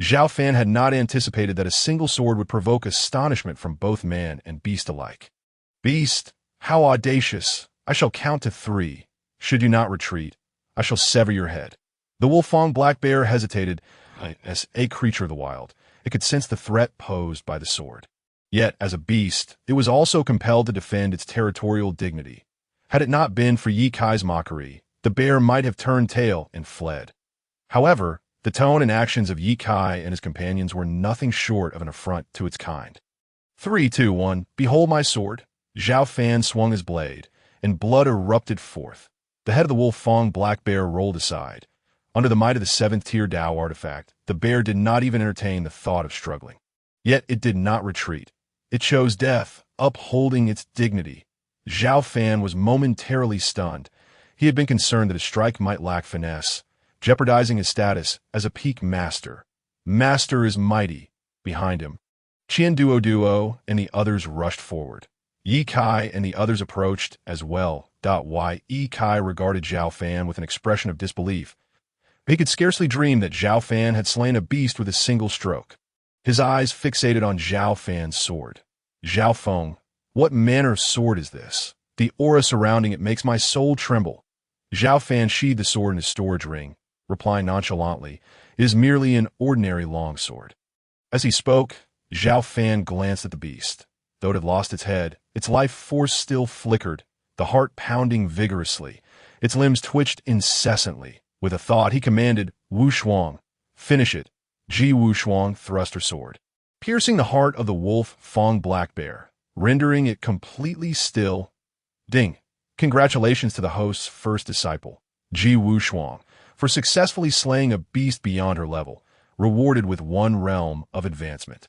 Xiao Fan had not anticipated that a single sword would provoke astonishment from both man and beast alike. Beast, how audacious! I shall count to 3. Should you not retreat, I shall sever your head. The wolf Fang Black Bear hesitated. As a creature of the wild, it could sense the threat posed by the sword. Yet, as a beast, it was also compelled to defend its territorial dignity. Had it not been for Ye Kai's mockery, the bear might have turned tail and fled. However, the tone and actions of Ye Kai and his companions were nothing short of an affront to its kind. 3, 2, 1, behold my sword. Xiao Fan swung his blade, and blood erupted forth. The head of the wolf Fang Black Bear rolled aside. Under the might of the 7th tier Dao artifact, the bear did not even entertain the thought of struggling. Yet it did not retreat. It chose death, upholding its dignity. Xiao Fan was momentarily stunned. He had been concerned that a strike might lack finesse, jeopardizing his status as a peak master. Master is mighty. Behind him, Qian Duo and the others rushed forward. Ye Kai and the others approached as well. Ye Kai regarded Xiao Fan with an expression of disbelief. He could scarcely dream that Xiao Fan had slain a beast with a single stroke. His eyes fixated on Xiao Fan's sword. Xiao Feng, what manner of sword is this? The aura surrounding it makes my soul tremble. Xiao Fan sheathed the sword in his storage ring, replying nonchalantly, it is merely an ordinary longsword. As he spoke, Xiao Fan glanced at the beast. Though it had lost its head, its life force still flickered, the heart pounding vigorously. Its limbs twitched incessantly. With a thought, he commanded, Wushuang, finish it. Ji Wushuang thrust her sword, piercing the heart of the wolf Fang Black Bear, rendering it completely still. Ding! Congratulations to the host's first disciple, Ji Wushuang, for successfully slaying a beast beyond her level, rewarded with 1 realm of advancement.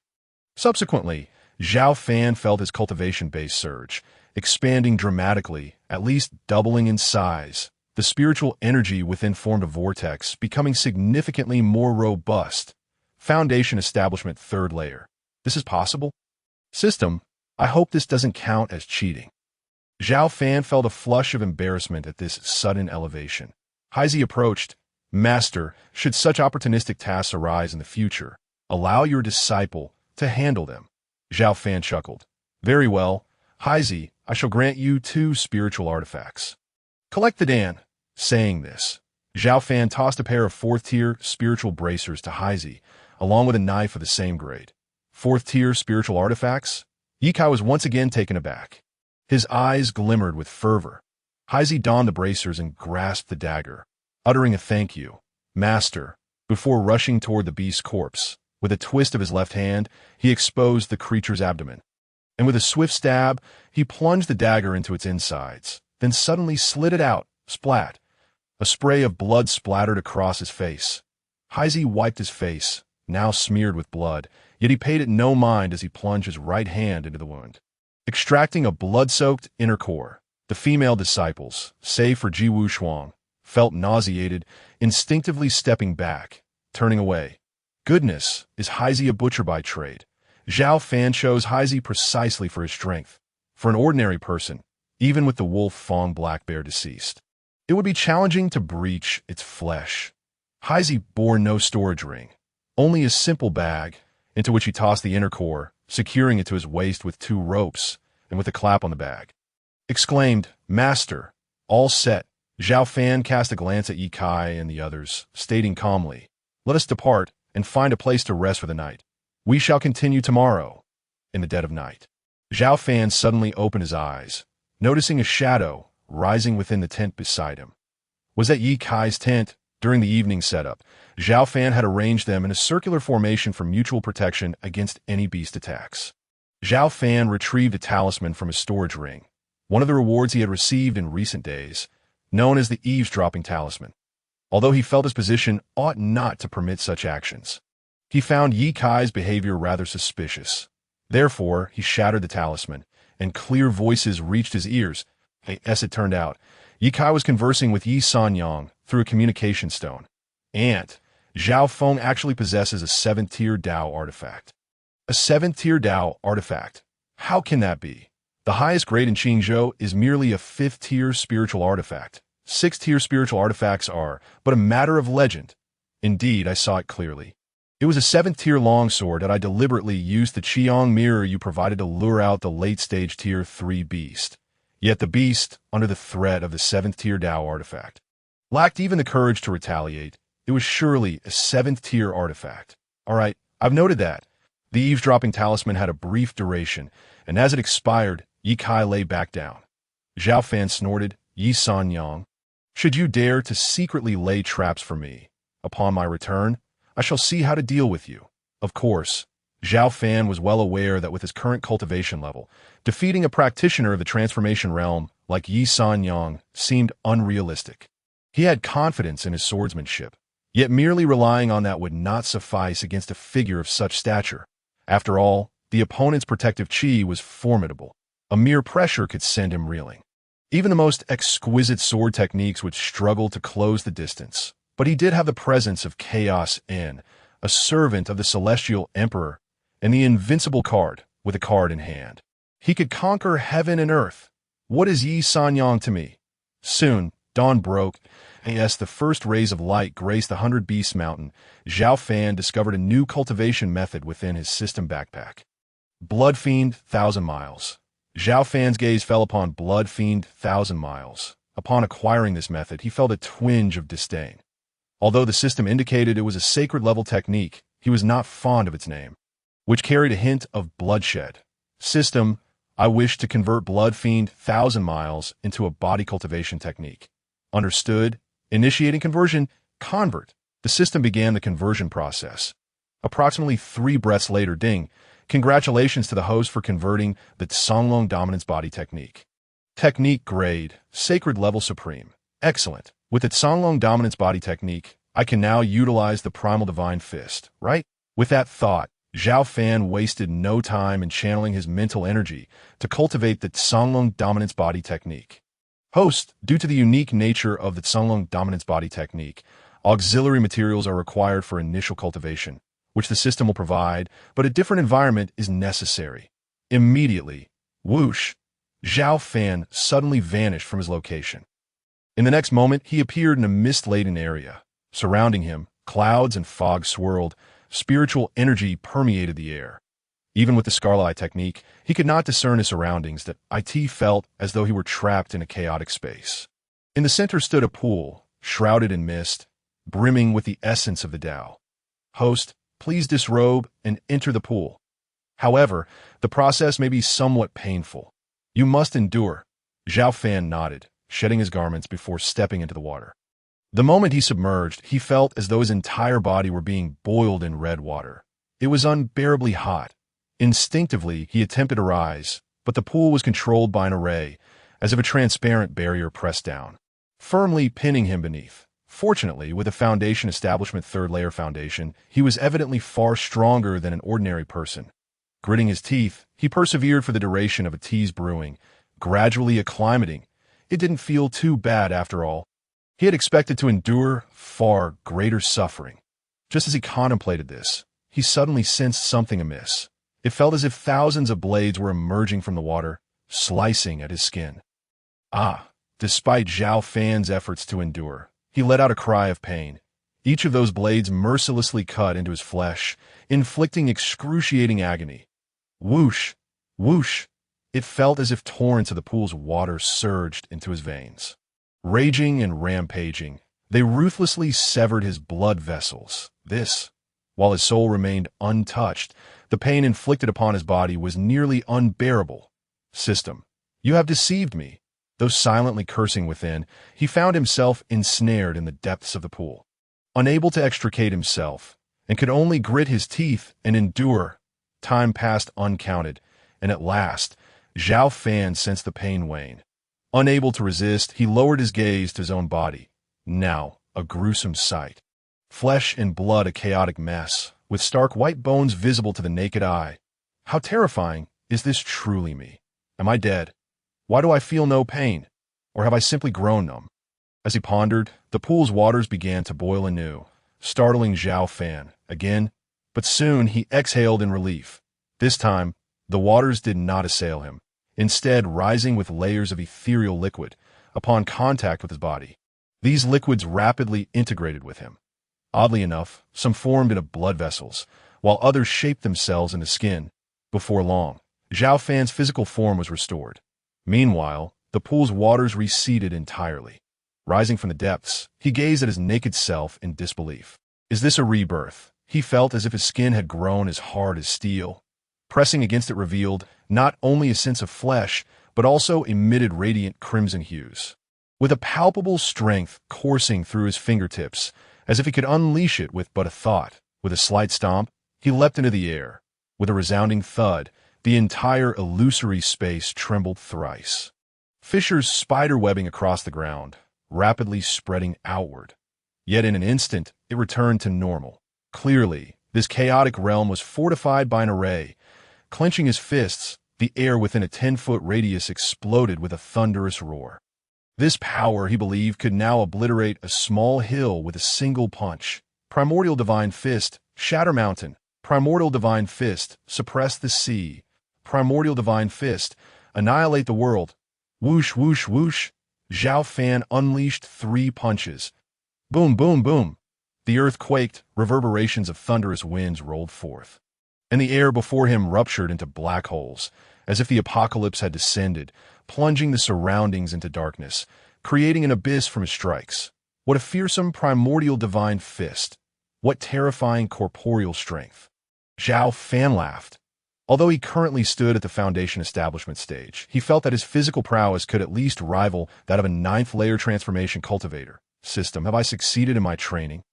Subsequently, Xiao Fan felt his cultivation base surge, expanding dramatically, at least doubling in size. The spiritual energy within formed a vortex, becoming significantly more robust. Foundation establishment 3rd layer. This is possible? System, I hope this doesn't count as cheating. Xiao Fan felt a flush of embarrassment at this sudden elevation. Heisei approached. Master, should such opportunistic tasks arise in the future, allow your disciple to handle them. Xiao Fan chuckled. Very well. Heisei, I shall grant you 2 spiritual artifacts. Collect the Dan. Saying this, Xiao Fan tossed a pair of 4th tier spiritual bracers to Heisei, along with a knife of the same grade. 4th tier spiritual artifacts? Ye Kai was once again taken aback. His eyes glimmered with fervor. Heisei donned the bracers and grasped the dagger, uttering a thank you, Master, before rushing toward the beast's corpse. With a twist of his left hand, he exposed the creature's abdomen, and with a swift stab, he plunged the dagger into its insides, then suddenly slid it out, splat. A spray of blood splattered across his face. Heisei wiped his face, now smeared with blood, yet he paid it no mind as he plunged his right hand into the wound. extracting a blood-soaked inner core. The female disciples, save for Ji Wushuang, felt nauseated, instinctively stepping back, turning away. Goodness, is Heisey a butcher by trade? Xiao Fan chose Heisey precisely for his strength. For an ordinary person, even with the wolf Fong black bear deceased, it would be challenging to breach its flesh. Heisey bore no storage ring, only a simple bag, into which he tossed the inner core, securing it to his waist with 2 ropes, and with a clap on the bag. Exclaimed, "Master, all set." Xiao Fan cast a glance at Ye Kai and the others, stating calmly, "Let us depart and find a place to rest for the night. We shall continue tomorrow." In the dead of night, Xiao Fan suddenly opened his eyes, noticing a shadow rising within the tent beside him. Was that Ye Kai's tent? During the evening setup, Xiao Fan had arranged them in a circular formation for mutual protection against any beast attacks. Xiao Fan retrieved a talisman from his storage ring, one of the rewards he had received in recent days, known as the eavesdropping talisman. Although he felt his position ought not to permit such actions, he found Ye Kai's behavior rather suspicious. Therefore, he shattered the talisman, and clear voices reached his ears. As it turned out, Ye Kai was conversing with Yi Sanyang through a communication stone. And Zhao Feng actually possesses a 7th-tier Dao artifact. A 7th-tier Dao artifact? How can that be? The highest grade in Qingzhou is merely a 5th-tier spiritual artifact. 6th-tier spiritual artifacts are but a matter of legend. Indeed, I saw it clearly. It was a 7th-tier longsword that I deliberately used the Qiong mirror you provided to lure out the late-stage Tier 3 beast. Yet the beast, under the threat of the 7th-tier Dao artifact, lacked even the courage to retaliate. It was surely a 7th-tier artifact. All right, I've noted that. The eavesdropping talisman had a brief duration, and as it expired, Ye Kai lay back down. Xiao Fan snorted, "Yi Sanyang, should you dare to secretly lay traps for me, upon my return, I shall see how to deal with you." Of course, Xiao Fan was well aware that with his current cultivation level, defeating a practitioner of the transformation realm like Yi Sanyang seemed unrealistic. He had confidence in his swordsmanship, yet merely relying on that would not suffice against a figure of such stature. After all, the opponent's protective chi was formidable. A mere pressure could send him reeling. Even the most exquisite sword techniques would struggle to close the distance. But he did have the presence of Chaos in, a servant of the Celestial Emperor, and the Invincible card, with a card in hand. He could conquer heaven and earth. What is Yi Sanyang to me? Soon, dawn broke. As the first rays of light graced the 100 Beasts Mountain, Xiao Fan discovered a new cultivation method within his system backpack. Blood Fiend 1,000 Miles. Xiao Fan's gaze fell upon Blood Fiend 1,000 Miles. Upon acquiring this method, he felt a twinge of disdain. Although the system indicated it was a sacred-level technique, he was not fond of its name, which carried a hint of bloodshed. System, I wish to convert Blood Fiend 1,000 Miles into a body cultivation technique. Understood. Initiating conversion, convert. The system began the conversion process. Approximately 3 breaths later, ding. Congratulations to the host for converting the Songlong Dominance Body Technique. Technique grade, Sacred Level Supreme. Excellent. With the Songlong Dominance Body Technique, I can now utilize the Primal Divine Fist, right? With that thought, Xiao Fan wasted no time in channeling his mental energy to cultivate the Songlong Dominance Body Technique. Host, due to the unique nature of the Songlong Dominance Body Technique, auxiliary materials are required for initial cultivation, which the system will provide, but a different environment is necessary. Immediately, whoosh, Xiao Fan suddenly vanished from his location. In the next moment, he appeared in a mist-laden area. Surrounding him, clouds and fog swirled, spiritual energy permeated the air. Even with the Scarlet Eye technique, he could not discern his surroundings that IT felt as though he were trapped in a chaotic space. In the center stood a pool, shrouded in mist, brimming with the essence of the Tao. Host, please disrobe and enter the pool. However, the process may be somewhat painful. You must endure. Xiao Fan nodded, shedding his garments before stepping into the water. The moment he submerged, he felt as though his entire body were being boiled in red water. It was unbearably hot. Instinctively, he attempted to rise, but the pool was controlled by an array, as if a transparent barrier pressed down, firmly pinning him beneath. Fortunately, with a Foundation Establishment 3rd Layer Foundation, he was evidently far stronger than an ordinary person. Gritting his teeth, he persevered for the duration of a tea's brewing, gradually acclimating. It didn't feel too bad after all. He had expected to endure far greater suffering. Just as he contemplated this, he suddenly sensed something amiss. It felt as if thousands of blades were emerging from the water, slicing at his skin. Ah! Despite Xiao Fan's efforts to endure, he let out a cry of pain. Each of those blades mercilessly cut into his flesh, inflicting excruciating agony. Whoosh! Whoosh! It felt as if torrents of the pool's water surged into his veins. Raging and rampaging, they ruthlessly severed his blood vessels. This, while his soul remained untouched, the pain inflicted upon his body was nearly unbearable. System, you have deceived me. Though silently cursing within, he found himself ensnared in the depths of the pool. Unable to extricate himself, and could only grit his teeth and endure. Time passed uncounted, and at last, Xiao Fan sensed the pain wane. Unable to resist, he lowered his gaze to his own body. Now, a gruesome sight. Flesh and blood a chaotic mess, with stark white bones visible to the naked eye. How terrifying! Is this truly me? Am I dead? Why do I feel no pain? Or have I simply grown numb? As he pondered, the pool's waters began to boil anew, startling Xiao Fan again, but soon he exhaled in relief. This time, the waters did not assail him, instead rising with layers of ethereal liquid upon contact with his body. These liquids rapidly integrated with him. Oddly enough, some formed into blood vessels, while others shaped themselves into skin. Before long, Xiao Fan's physical form was restored. Meanwhile, the pool's waters receded entirely. Rising from the depths, he gazed at his naked self in disbelief. Is this a rebirth? He felt as if his skin had grown as hard as steel. Pressing against it revealed not only a sense of flesh, but also emitted radiant crimson hues. With a palpable strength coursing through his fingertips, as if he could unleash it with but a thought, with a slight stomp, he leapt into the air. With a resounding thud, the entire illusory space trembled thrice. Fissures spider-webbing across the ground, rapidly spreading outward. Yet in an instant, it returned to normal. Clearly, this chaotic realm was fortified by an array. Clenching his fists, the air within a 10-foot radius exploded with a thunderous roar. This power, he believed, could now obliterate a small hill with a single punch. Primordial Divine Fist, shatter mountain. Primordial Divine Fist, suppress the sea. Primordial Divine Fist, annihilate the world. Whoosh, whoosh, whoosh. Xiao Fan unleashed 3 punches. Boom, boom, boom. The earth quaked, reverberations of thunderous winds rolled forth. And the air before him ruptured into black holes, as if the apocalypse had descended, plunging the surroundings into darkness, creating an abyss from his strikes. What a fearsome primordial divine fist. What terrifying corporeal strength. Xiao Fan laughed. Although he currently stood at the Foundation establishment stage, he felt that his physical prowess could at least rival that of a 9th-layer transformation cultivator. System, have I succeeded in my training?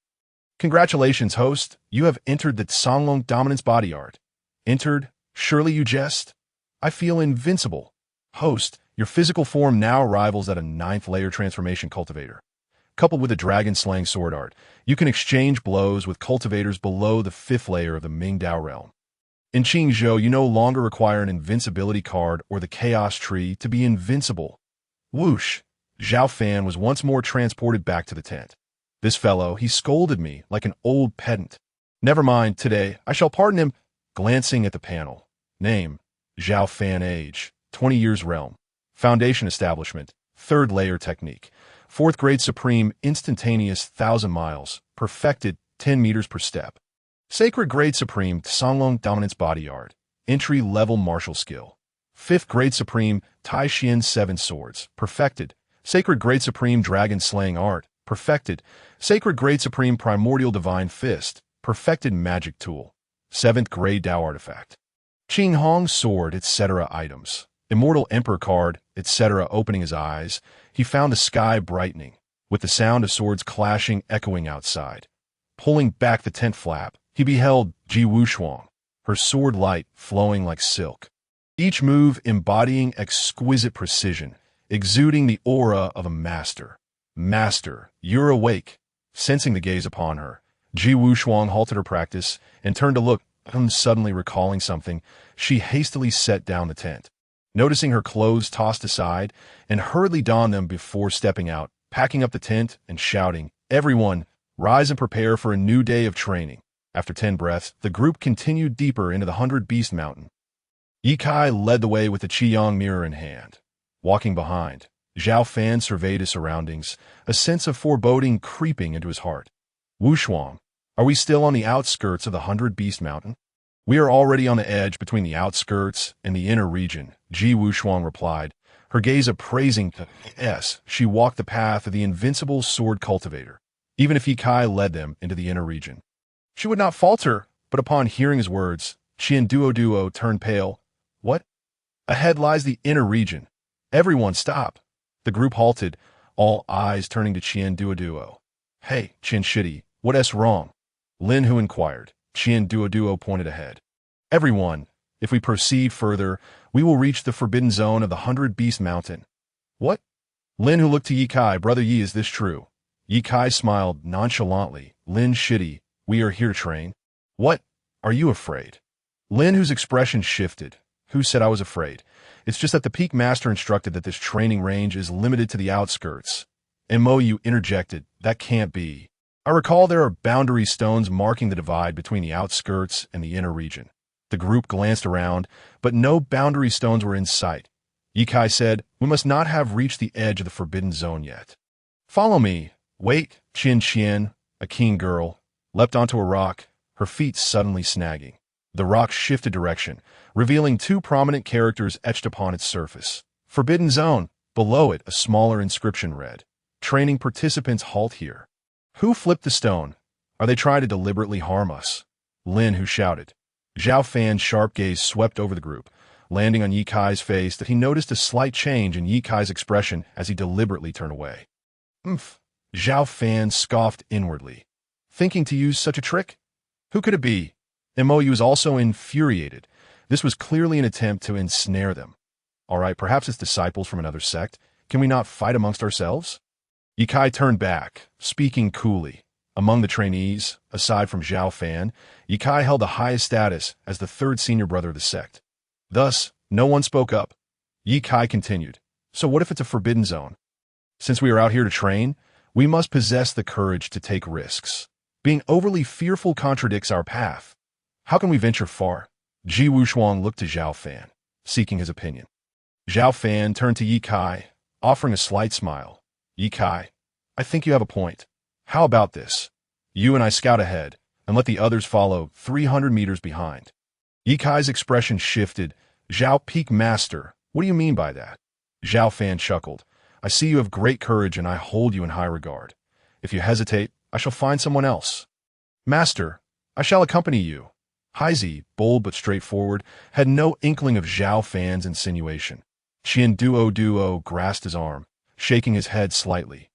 Congratulations, host. You have entered the Songlong Dominance Body Art. Entered? Surely you jest? I feel invincible. Host, your physical form now rivals that of a 9th-layer transformation cultivator. Coupled with a dragon-slaying sword art, you can exchange blows with cultivators below the 5th layer of the Mingdao realm. In Qingzhou, you no longer require an invincibility card or the chaos tree to be invincible. Whoosh! Xiao Fan was once more transported back to the tent. This fellow, he scolded me like an old pedant. Never mind, today, I shall pardon him. Glancing at the panel. Name, Xiao Fan. Age, 20 years. Realm. Foundation establishment, 3rd layer technique. 4th grade supreme, instantaneous 1,000 miles. Perfected, 10 meters per step. Sacred Grade Supreme, Songlong Dominance Body Art. Entry-level martial skill. 5th Grade Supreme, Tai Xian 7 Swords. Perfected. Sacred Grade Supreme Dragon Slaying Art. Perfected. Sacred Grade Supreme Primordial Divine Fist. Perfected Magic Tool. 7th Grade Dao Artifact. Qing Hong Sword, etc. Items. Immortal Emperor card, etc. Opening his eyes, he found the sky brightening, with the sound of swords clashing echoing outside. Pulling back the tent flap, he beheld Ji Wushuang, her sword light flowing like silk. Each move embodying exquisite precision, exuding the aura of a master. Master, you're awake. Sensing the gaze upon her, Ji Wushuang halted her practice and turned to look Suddenly recalling something, she hastily set down the tent. Noticing her clothes tossed aside, and hurriedly donned them before stepping out, packing up the tent and shouting, "Everyone, rise and prepare for a new day of training." After 10 breaths, the group continued deeper into the 100-Beast Mountain. Ye Kai led the way with the Qiyang mirror in hand. Walking behind, Xiao Fan surveyed his surroundings, a sense of foreboding creeping into his heart. "Wushuang, are we still on the outskirts of the 100-Beast Mountain?" "We are already on the edge between the outskirts and the inner region," Ji Wushuang replied, her gaze appraising S. She walked the path of the invincible sword cultivator, even if Ye Kai led them into the inner region. She would not falter, but upon hearing his words, Qian Duo turned pale. "What? Ahead lies the inner region. Everyone stop." The group halted, all eyes turning to Qian Duo. "Hey, Qian Shitty, what's wrong?" Lin Hu inquired. Qian Duo pointed ahead. "Everyone, if we proceed further, we will reach the forbidden zone of the 100-Beast Mountain." "What?" Lin Hu looked to Ye Kai. "Brother Yi, is this true?" Ye Kai smiled nonchalantly. "Lin Shitty, we are here to train." "What? Are you afraid?" Lin Hu's expression shifted. "Who said I was afraid? It's just that the Peak Master instructed that this training range is limited to the outskirts." Mo interjected. "That can't be. I recall there are boundary stones marking the divide between the outskirts and the inner region." The group glanced around, but no boundary stones were in sight. Ye Kai said, "We must not have reached the edge of the forbidden zone yet." "Follow me." "Wait." Qian, a keen girl, leapt onto a rock, her feet suddenly snagging. The rock shifted direction, revealing 2 prominent characters etched upon its surface. "Forbidden Zone." Below it, a smaller inscription read, "Training participants halt here." "Who flipped the stone? Are they trying to deliberately harm us?" Lin Hu shouted. Xiao Fan's sharp gaze swept over the group, landing on Ye Kai's face that he noticed a slight change in Ye Kai's expression as he deliberately turned away. "Umph." Xiao Fan scoffed inwardly. "Thinking to use such a trick? Who could it be?" Mo was also infuriated. This was clearly an attempt to ensnare them. "All right, perhaps it's disciples from another sect. Can we not fight amongst ourselves?" Ye Kai turned back, speaking coolly. Among the trainees, aside from Xiao Fan, Ye Kai held the highest status as the 3rd senior brother of the sect. Thus, no one spoke up. Ye Kai continued, "So what if it's a forbidden zone? Since we are out here to train, we must possess the courage to take risks. Being overly fearful contradicts our path. How can we venture far?" Ji Wushuang looked to Xiao Fan, seeking his opinion. Xiao Fan turned to Ye Kai, offering a slight smile. "Ye Kai, I think you have a point. How about this? You and I scout ahead, and let the others follow 300 meters behind." Ye Kai's expression shifted. "Xiao Peak Master, what do you mean by that?" Xiao Fan chuckled. "I see you have great courage and I hold you in high regard. If you hesitate, I shall find someone else." "Master, I shall accompany you." Heizi, bold but straightforward, had no inkling of Xiao Fan's insinuation. Qian Duo grasped his arm, shaking his head slightly.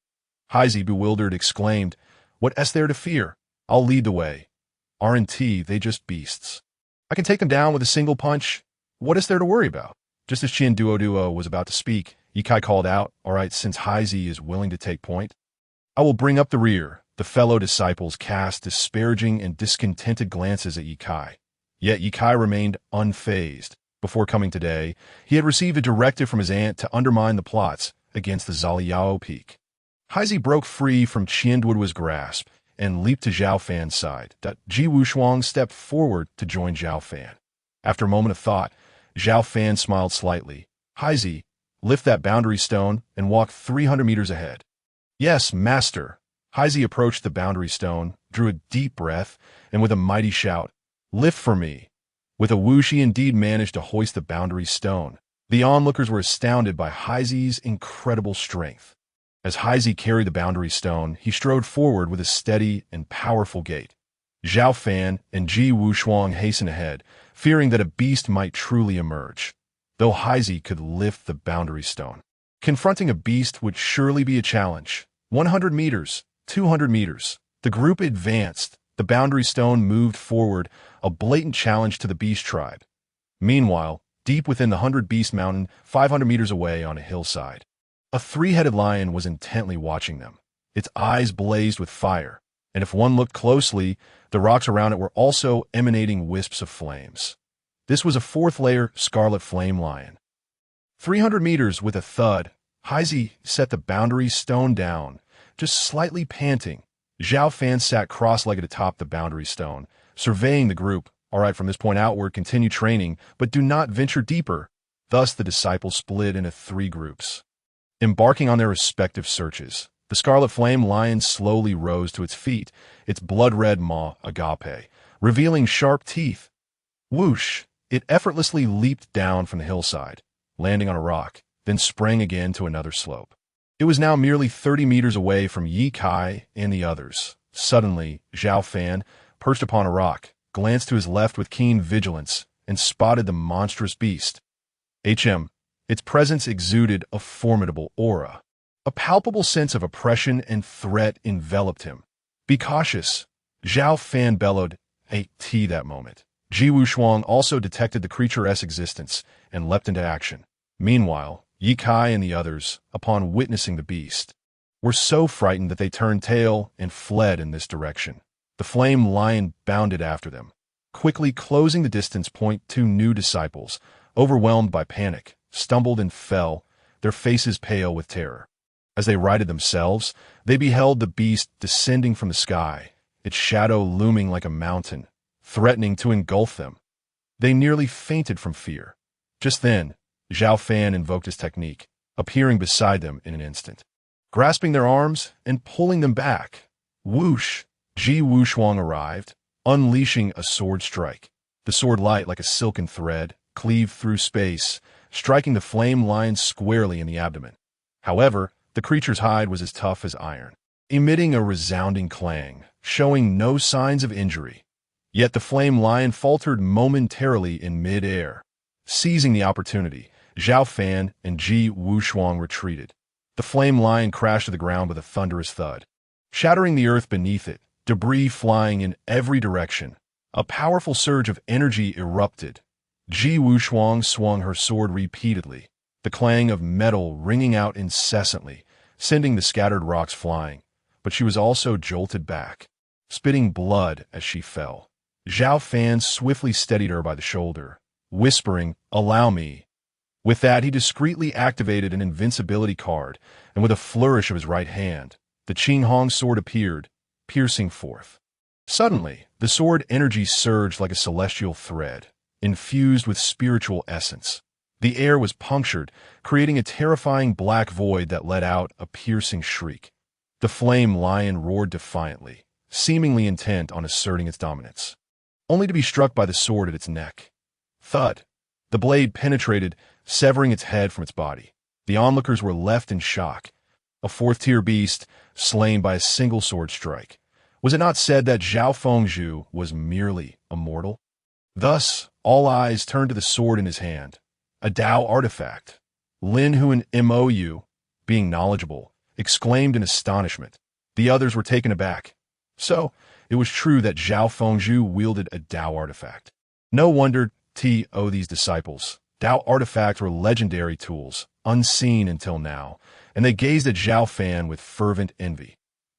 Heizi, bewildered, exclaimed, "What's there to fear? I'll lead the way. R&T, they just beasts. I can take them down with a single punch. What is there to worry about?" Just as Qian Duo was about to speak, Ye Kai called out, "All right, since Heizi is willing to take point, I will bring up the rear." The fellow disciples cast disparaging and discontented glances at Ye Kai. Yet Ye Kai remained unfazed. Before coming today, he had received a directive from his aunt to undermine the plots against the Zaliao Peak. Heizi broke free from Qian Duo's grasp and leaped to Xiao Fan's side. Ji Wushuang stepped forward to join Xiao Fan. After a moment of thought, Xiao Fan smiled slightly. "Heizi, lift that boundary stone and walk 300 meters ahead." "Yes, master." Heizi approached the boundary stone, drew a deep breath, and with a mighty shout, "Lift for me." With a whoosh, he indeed managed to hoist the boundary stone. The onlookers were astounded by Heizi's incredible strength. As Heizi carried the boundary stone, he strode forward with a steady and powerful gait. Xiao Fan and Ji Wushuang hastened ahead, fearing that a beast might truly emerge, though Heizi could lift the boundary stone. Confronting a beast would surely be a challenge. 100 meters, 200 meters. The group advanced. The boundary stone moved forward, a blatant challenge to the beast tribe. Meanwhile, deep within the 100-Beast Mountain, 500 meters away on a hillside, a 3-headed lion was intently watching them. Its eyes blazed with fire, and if one looked closely, the rocks around it were also emanating wisps of flames. This was a fourth-layer scarlet flame lion. 300 meters with a thud, Heisey set the boundary stone down, just slightly panting. Xiao Fan sat cross-legged atop the boundary stone, surveying the group. All right, from this point outward, continue training, but do not venture deeper. Thus, the disciples split into 3 groups. Embarking on their respective searches, the scarlet flame lion slowly rose to its feet, its blood-red maw agape, revealing sharp teeth. Whoosh! It effortlessly leaped down from the hillside, landing on a rock, then sprang again to another slope. It was now merely 30 meters away from Yi Kai and the others. Suddenly, Xiao Fan, perched upon a rock, glanced to his left with keen vigilance and spotted the monstrous beast. Its presence exuded a formidable aura. A palpable sense of oppression and threat enveloped him. Be cautious, Xiao Fan bellowed at that moment. Ji Wushuang also detected the creature's existence and leapt into action. Meanwhile, Yi Kai and the others, upon witnessing the beast, were so frightened that they turned tail and fled in this direction. The flame lion bounded after them, quickly closing the distance. 2 new disciples, overwhelmed by panic, stumbled and fell, their faces pale with terror. As they righted themselves, they beheld the beast descending from the sky, its shadow looming like a mountain, threatening to engulf them. They nearly fainted from fear. Just then, Xiao Fan invoked his technique, appearing beside them in an instant. Grasping their arms and pulling them back, whoosh, Ji Wushuang arrived, unleashing a sword strike. The sword, light like a silken thread, cleaved through space, striking the flame lion squarely in the abdomen. However, the creature's hide was as tough as iron, emitting a resounding clang, showing no signs of injury. Yet the flame lion faltered momentarily in mid-air. Seizing the opportunity, Xiao Fan and Ji Wushuang retreated. The flame lion crashed to the ground with a thunderous thud, shattering the earth beneath it, debris flying in every direction. A powerful surge of energy erupted. Ji Wushuang swung her sword repeatedly, the clang of metal ringing out incessantly, sending the scattered rocks flying. But she was also jolted back, spitting blood as she fell. Xiao Fan swiftly steadied her by the shoulder, whispering, "Allow me." With that, he discreetly activated an invincibility card, and with a flourish of his right hand, the Qinghong sword appeared, piercing forth. Suddenly, the sword energy surged like a celestial thread, infused with spiritual essence. The air was punctured, creating a terrifying black void that let out a piercing shriek. The flame lion roared defiantly, seemingly intent on asserting its dominance, only to be struck by the sword at its neck. Thud! The blade penetrated, severing its head from its body. The onlookers were left in shock. A 4th-tier beast, slain by a single sword strike. Was it not said that Zhao Fengzhu was merely immortal? Thus, all eyes turned to the sword in his hand, a Dao artifact. Lin Huan Mou, being knowledgeable, exclaimed in astonishment. The others were taken aback. So, it was true that Zhao Fengzhu wielded a Dao artifact. No wonder these disciples. Dao artifacts were legendary tools, unseen until now, and they gazed at Xiao Fan with fervent envy.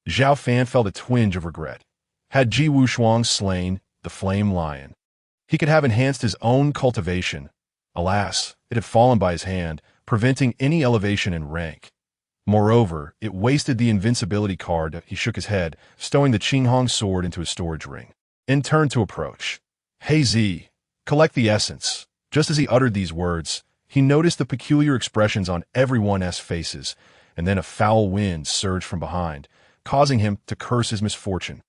Xiao Fan felt a twinge of regret. Had Ji Wushuang slain the flame lion, he could have enhanced his own cultivation. Alas, it had fallen by his hand, preventing any elevation in rank. Moreover, it wasted the invincibility card. He shook his head, stowing the Qinghong sword into his storage ring, and turned to approach. "Hey Z, collect the essence." Just as he uttered these words, he noticed the peculiar expressions on everyone's faces, and then a foul wind surged from behind, causing him to curse his misfortune.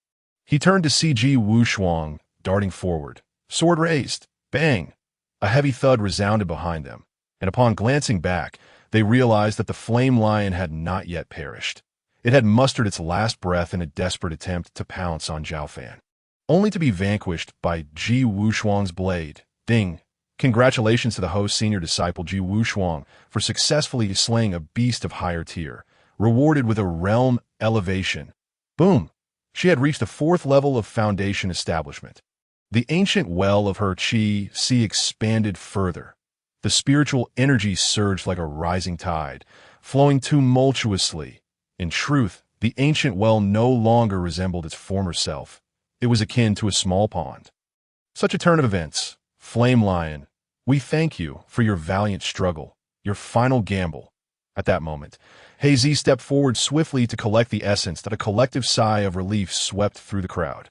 He turned to see Ji Wushuang darting forward, sword raised. Bang! A heavy thud resounded behind them, and upon glancing back, they realized that the flame lion had not yet perished. It had mustered its last breath in a desperate attempt to pounce on Xiao Fan, only to be vanquished by Ji Wushuang's blade. Ding! Congratulations to the host senior disciple Ji Wushuang for successfully slaying a beast of higher tier, rewarded with a realm elevation. Boom! She had reached the 4th level of foundation establishment. The ancient well of her qi expanded further. The spiritual energy surged like a rising tide, flowing tumultuously. In truth, The ancient well no longer resembled its former self. It was akin to a small pond. Such a turn of events. Flame Lion, we thank you for your valiant struggle, your final gamble. At that moment, Hazy stepped forward swiftly to collect the essence that a collective sigh of relief swept through the crowd.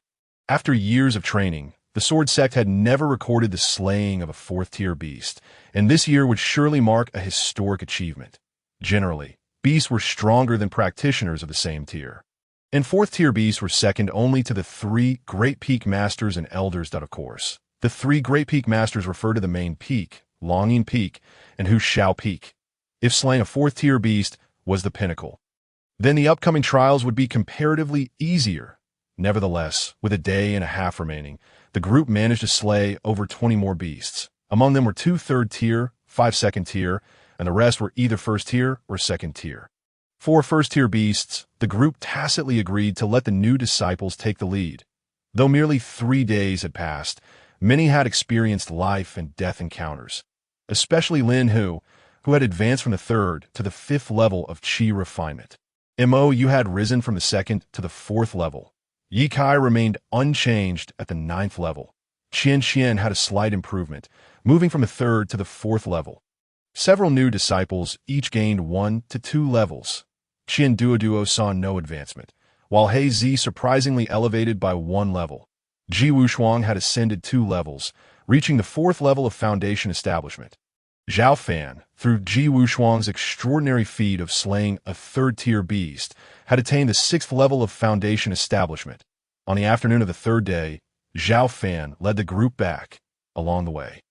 After years of training, the Sword Sect had never recorded the slaying of a fourth-tier beast, and this year would surely mark a historic achievement. Generally, beasts were stronger than practitioners of the same tier, and fourth-tier beasts were second only to the three Great Peak Masters and Elders. Of course, the three Great Peak Masters refer to the main peak, Longing Peak, and Xiao Peak. If slaying a fourth-tier beast was the pinnacle, then the upcoming trials would be comparatively easier. Nevertheless, with a day and a half remaining, the group managed to slay over 20 more beasts. Among them were 2 third-tier, 5 second-tier, and the rest were either first-tier or second-tier. For first-tier beasts, the group tacitly agreed to let the new disciples take the lead. Though merely 3 days had passed, many had experienced life and death encounters, especially Lin Hu, who had advanced from the 3rd to the 5th level of Qi refinement. Mo had risen from the 2nd to the 4th level. Yi Kai remained unchanged at the 9th level. Qian had a slight improvement, moving from the 3rd to the 4th level. Several new disciples each gained 1 to 2 levels. Qian Duo saw no advancement, while He Zi surprisingly elevated by 1 level. Ji Wushuang had ascended 2 levels, reaching the 4th level of foundation establishment. Xiao Fan, through Ji Wushuang's extraordinary feat of slaying a third-tier beast, had attained the 6th level of foundation establishment. On the afternoon of the 3rd day, Xiao Fan led the group back along the way.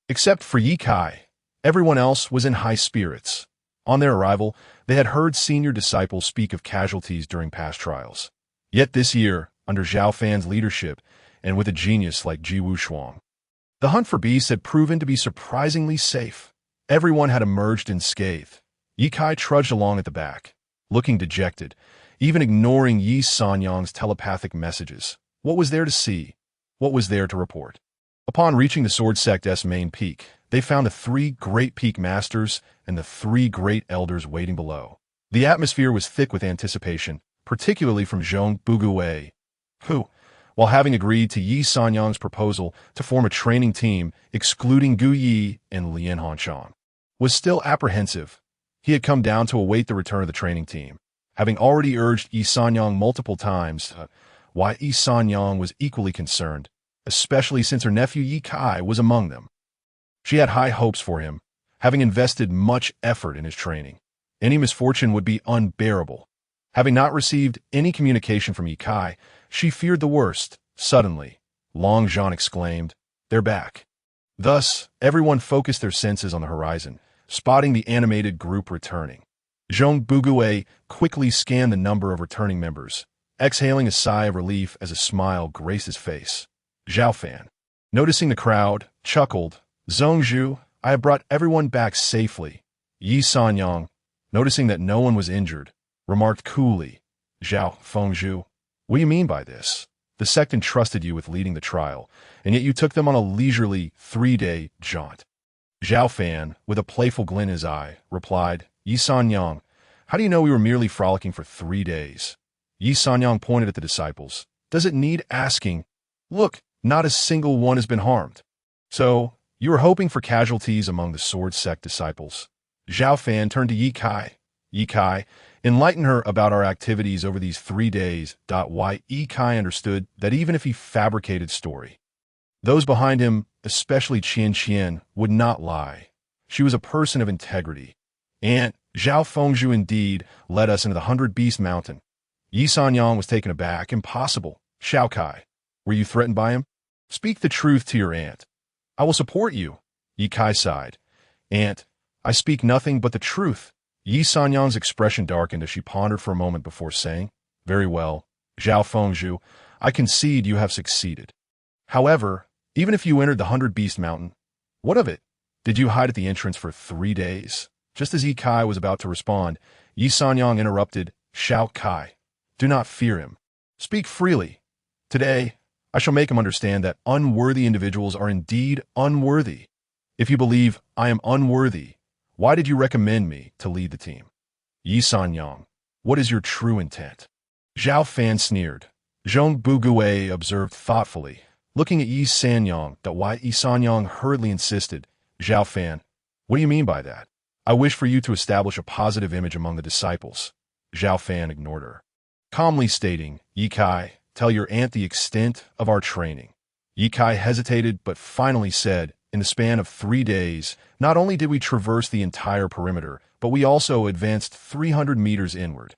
Except for Yi Kai, everyone else was in high spirits. On their arrival, they had heard senior disciples speak of casualties during past trials. Yet this year, under Xiao Fan's leadership, and with a genius like Ji Wushuang, the hunt for beasts had proven to be surprisingly safe. Everyone had emerged unscathed. Yi Kai trudged along at the back, looking dejected, even ignoring Yi Sanyang's telepathic messages. What was there to see? What was there to report? Upon reaching the Sword Sect's main peak, they found the 3 Great Peak Masters and the 3 Great Elders waiting below. The atmosphere was thick with anticipation, particularly from Zhong Bugui, who, while having agreed to Yi Sanyang's proposal to form a training team excluding Gu Yi and Lian Hanshan, was still apprehensive. He had come down to await the return of the training team, having already urged Yi Sanyang multiple times, why Yi Sanyang was equally concerned, especially since her nephew Yi Kai was among them. She had high hopes for him, having invested much effort in his training. Any misfortune would be unbearable. Having not received any communication from Yi Kai, she feared the worst. Suddenly, Long Zhan exclaimed, "They're back." Thus, everyone focused their senses on the horizon, spotting the animated group returning. Zhong Bugui quickly scanned the number of returning members, exhaling a sigh of relief as a smile graced his face. Xiao Fan, noticing the crowd, chuckled, "Zhongzhu, I have brought everyone back safely." Yi Sanyang, noticing that no one was injured, remarked coolly, "Zhao Fengzhu, what do you mean by this? The sect entrusted you with leading the trial, and yet you took them on a leisurely 3-day jaunt." Xiao Fan, with a playful glint in his eye, replied, "Yi Sanyang, how do you know we were merely frolicking for 3 days?" Yi Sanyang pointed at the disciples. "Does it need asking? Look, not a single one has been harmed." "So, you were hoping for casualties among the Sword Sect disciples?" Xiao Fan turned to Yi Kai. "Yi Kai, enlighten her about our activities over these 3 days." Why Yi Kai understood that even if he fabricated story, those behind him, especially Qian, would not lie. She was a person of integrity. And Zhao Fengzhu indeed led us into the 100-Beast Mountain. Yi Sanyang was taken aback. "Impossible. Xiao Kai, were you threatened by him? Speak the truth to your aunt." "I will support you." Yi Kai sighed. "Aunt, I speak nothing but the truth." Yi Sanyang's expression darkened as she pondered for a moment before saying, "Very well, Zhao Fengzhu, I concede you have succeeded. However, even if you entered the 100-Beast Mountain, what of it? Did you hide at the entrance for 3 days?" Just as Yi Kai was about to respond, Yi Sanyang interrupted, "Xiao Kai, do not fear him. Speak freely. Today, I shall make him understand that unworthy individuals are indeed unworthy. If you believe I am unworthy, why did you recommend me to lead the team?" Yi Sanyang, What is your true intent? Xiao Fan sneered. Zhong Bugui observed thoughtfully, looking at Yi Sanyang. Why Yi Sanyang hurriedly insisted, Xiao Fan, what do you mean by that? I wish for you to establish a positive image among the disciples. Xiao Fan ignored her, calmly stating, Yi Kai, tell your aunt the extent of our training. Yi Kai hesitated but finally said, in the span of 3 days, not only did we traverse the entire perimeter, but we also advanced 300 meters inward.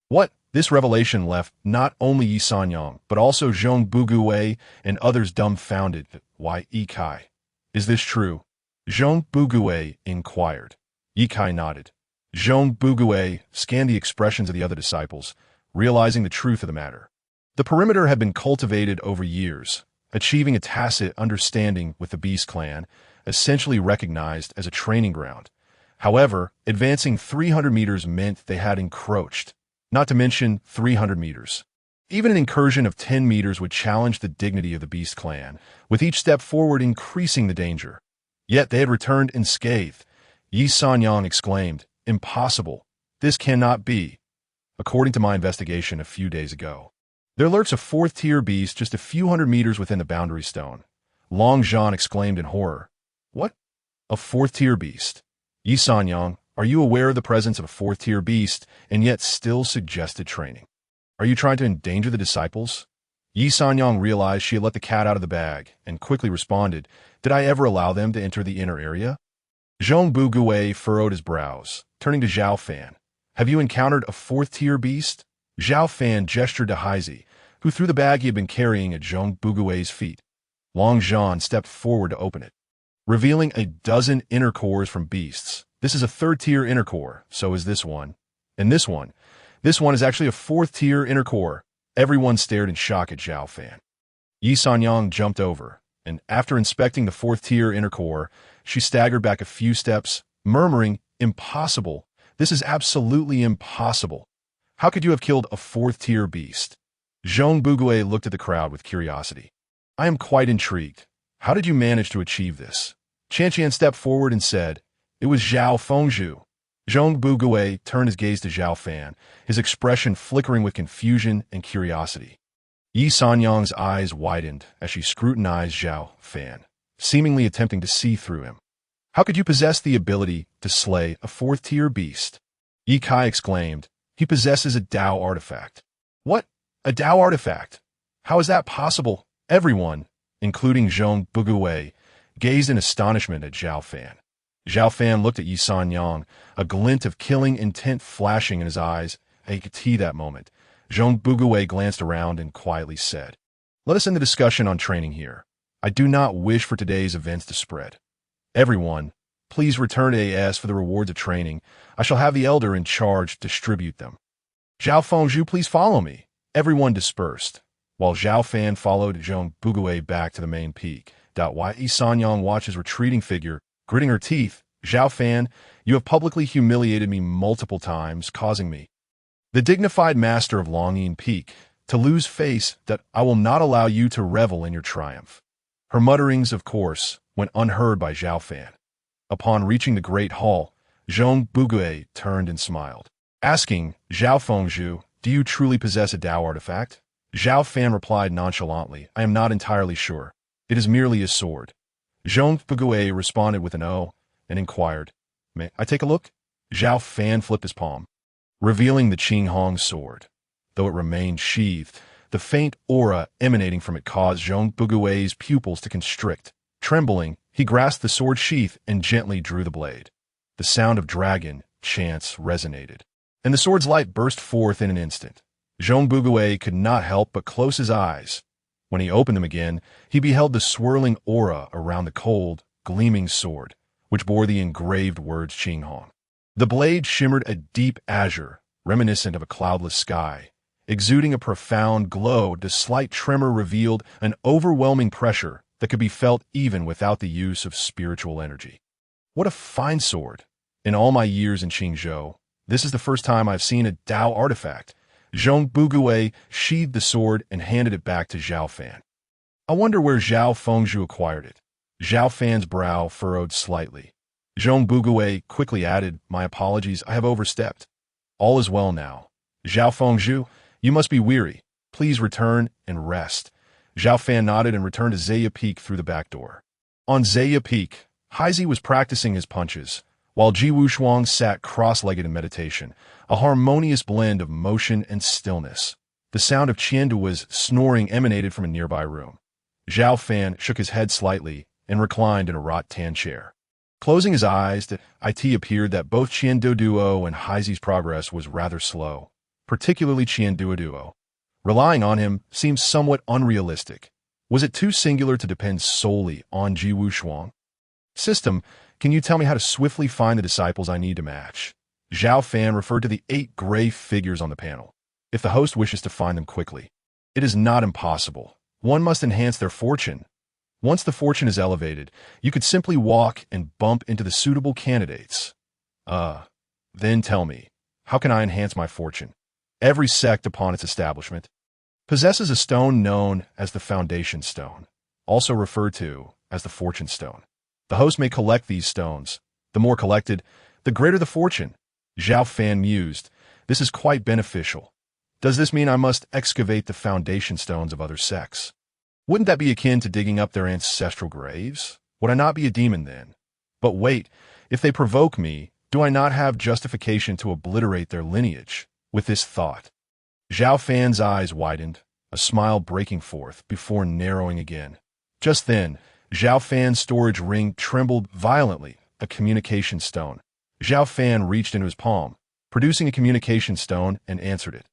What? This revelation left not only Yi Sanyang, but also Zhong Bugui and others dumbfounded. Why, Yi Kai? Is this true? Zhong Bugui inquired. Yi Kai nodded. Zhong Bugui scanned the expressions of the other disciples, realizing the truth of the matter. The perimeter had been cultivated over years, achieving a tacit understanding with the Beast Clan, essentially recognized as a training ground. However, advancing 300 meters meant they had encroached, not to mention 300 meters. Even an incursion of 10 meters would challenge the dignity of the Beast Clan, with each step forward increasing the danger. Yet they had returned unscathed. Yi Sanyang exclaimed, Impossible. This cannot be. According to my investigation a few days ago, there lurks a 4th-tier beast just a few hundred meters within the boundary stone. Long Zhan exclaimed in horror. What? A 4th-tier beast? Yi Sanyang, are you aware of the presence of a 4th-tier beast and yet still suggested training? Are you trying to endanger the disciples? Yi Sanyang realized she had let the cat out of the bag and quickly responded, Did I ever allow them to enter the inner area? Zhong Bugui furrowed his brows, turning to Xiao Fan. Have you encountered a 4th-tier beast? Xiao Fan gestured to Haizi, who threw the bag he had been carrying at Zhong Bugui's feet. Long Zhan stepped forward to open it, revealing a dozen inner cores from beasts. This is a 3rd-tier inner core, so is this one. And this one is actually a 4th-tier inner core. Everyone stared in shock at Xiao Fan. Yi Sanyang jumped over, and after inspecting the 4th-tier inner core, she staggered back a few steps, murmuring, Impossible. This is absolutely impossible. How could you have killed a 4th-tier beast? Zhong Bugui looked at the crowd with curiosity. I am quite intrigued. How did you manage to achieve this? Qianqian stepped forward and said, It was Zhao Fengzhu. Zhong Bugui turned his gaze to Xiao Fan, his expression flickering with confusion and curiosity. Yi Sanyang's eyes widened as she scrutinized Xiao Fan, seemingly attempting to see through him. How could you possess the ability to slay a 4th-tier beast? Yi Kai exclaimed, He possesses a Dao artifact. What? A Dao artifact? How is that possible? Everyone, including Zhong Bugui, gazed in astonishment at Xiao Fan. Xiao Fan looked at Yi Sanyang, a glint of killing intent flashing in his eyes. He could see that moment. Zhong Bugui glanced around and quietly said, Let us end the discussion on training here. I do not wish for today's events to spread. Everyone, please return to AS for the rewards of training. I shall have the elder in charge distribute them. Zhao Fengzhu, please follow me. Everyone dispersed, while Xiao Fan followed Zhong Bugui back to the main peak. Yi Sanyang watched his retreating figure, gritting her teeth. Xiao Fan, you have publicly humiliated me multiple times, causing me, the dignified master of Longyin Peak, to lose face. That I will not allow you to revel in your triumph. Her mutterings, of course, went unheard by Xiao Fan. Upon reaching the Great Hall, Zhong Bugui turned and smiled, asking, Zhao Fengzhu, do you truly possess a Dao artifact? Xiao Fan replied nonchalantly, I am not entirely sure. It is merely a sword. Zhong Bugui responded with an O and inquired, May I take a look? Xiao Fan flipped his palm, revealing the Qinghong sword. Though it remained sheathed, the faint aura emanating from it caused Zhong Bugui's pupils to constrict. Trembling, he grasped the sword sheath and gently drew the blade. The sound of dragon chants resonated, and the sword's light burst forth in an instant. Zhong Bugui could not help but close his eyes. When he opened them again, he beheld the swirling aura around the cold, gleaming sword, which bore the engraved words Qinghong. The blade shimmered a deep azure, reminiscent of a cloudless sky. Exuding a profound glow, the slight tremor revealed an overwhelming pressure that could be felt even without the use of spiritual energy. What a fine sword! In all my years in Qingzhou, this is the first time I've seen a Dao artifact. Zhong Bugui sheathed the sword and handed it back to Xiao Fan. I wonder where Zhao Fengzhu acquired it. Xiao Fan's brow furrowed slightly. Zhong Bugui quickly added, My apologies, I have overstepped. All is well now. Xiao Fengzhu, you must be weary. Please return and rest. Xiao Fan nodded and returned to Zaya Peak through the back door. On Zaya Peak, Heisey was practicing his punches, while Ji Wushuang sat cross-legged in meditation, a harmonious blend of motion and stillness. The sound of Qianduo's snoring emanated from a nearby room. Xiao Fan shook his head slightly and reclined in a rattan chair. Closing his eyes, it appeared that both Qianduo and Heisey's progress was rather slow, particularly Qianduo. Relying on him seemed somewhat unrealistic. Was it too singular to depend solely on Ji Wushuang? System, can you tell me how to swiftly find the disciples I need to match? Xiao Fan referred to the 8 gray figures on the panel. If the host wishes to find them quickly, it is not impossible. One must enhance their fortune. Once the fortune is elevated, you could simply walk and bump into the suitable candidates. Then tell me, how can I enhance my fortune? Every sect upon its establishment possesses a stone known as the Foundation Stone, also referred to as the Fortune Stone. The host may collect these stones. The more collected, the greater the fortune. Xiao Fan mused, this is quite beneficial. Does this mean I must excavate the foundation stones of other sects? Wouldn't that be akin to digging up their ancestral graves? Would I not be a demon then? But wait, if they provoke me, do I not have justification to obliterate their lineage? With this thought, Xiao Fan's eyes widened, a smile breaking forth before narrowing again. Just then, Xiao Fan's storage ring trembled violently, a communication stone. Xiao Fan reached into his palm, producing a communication stone, and answered it.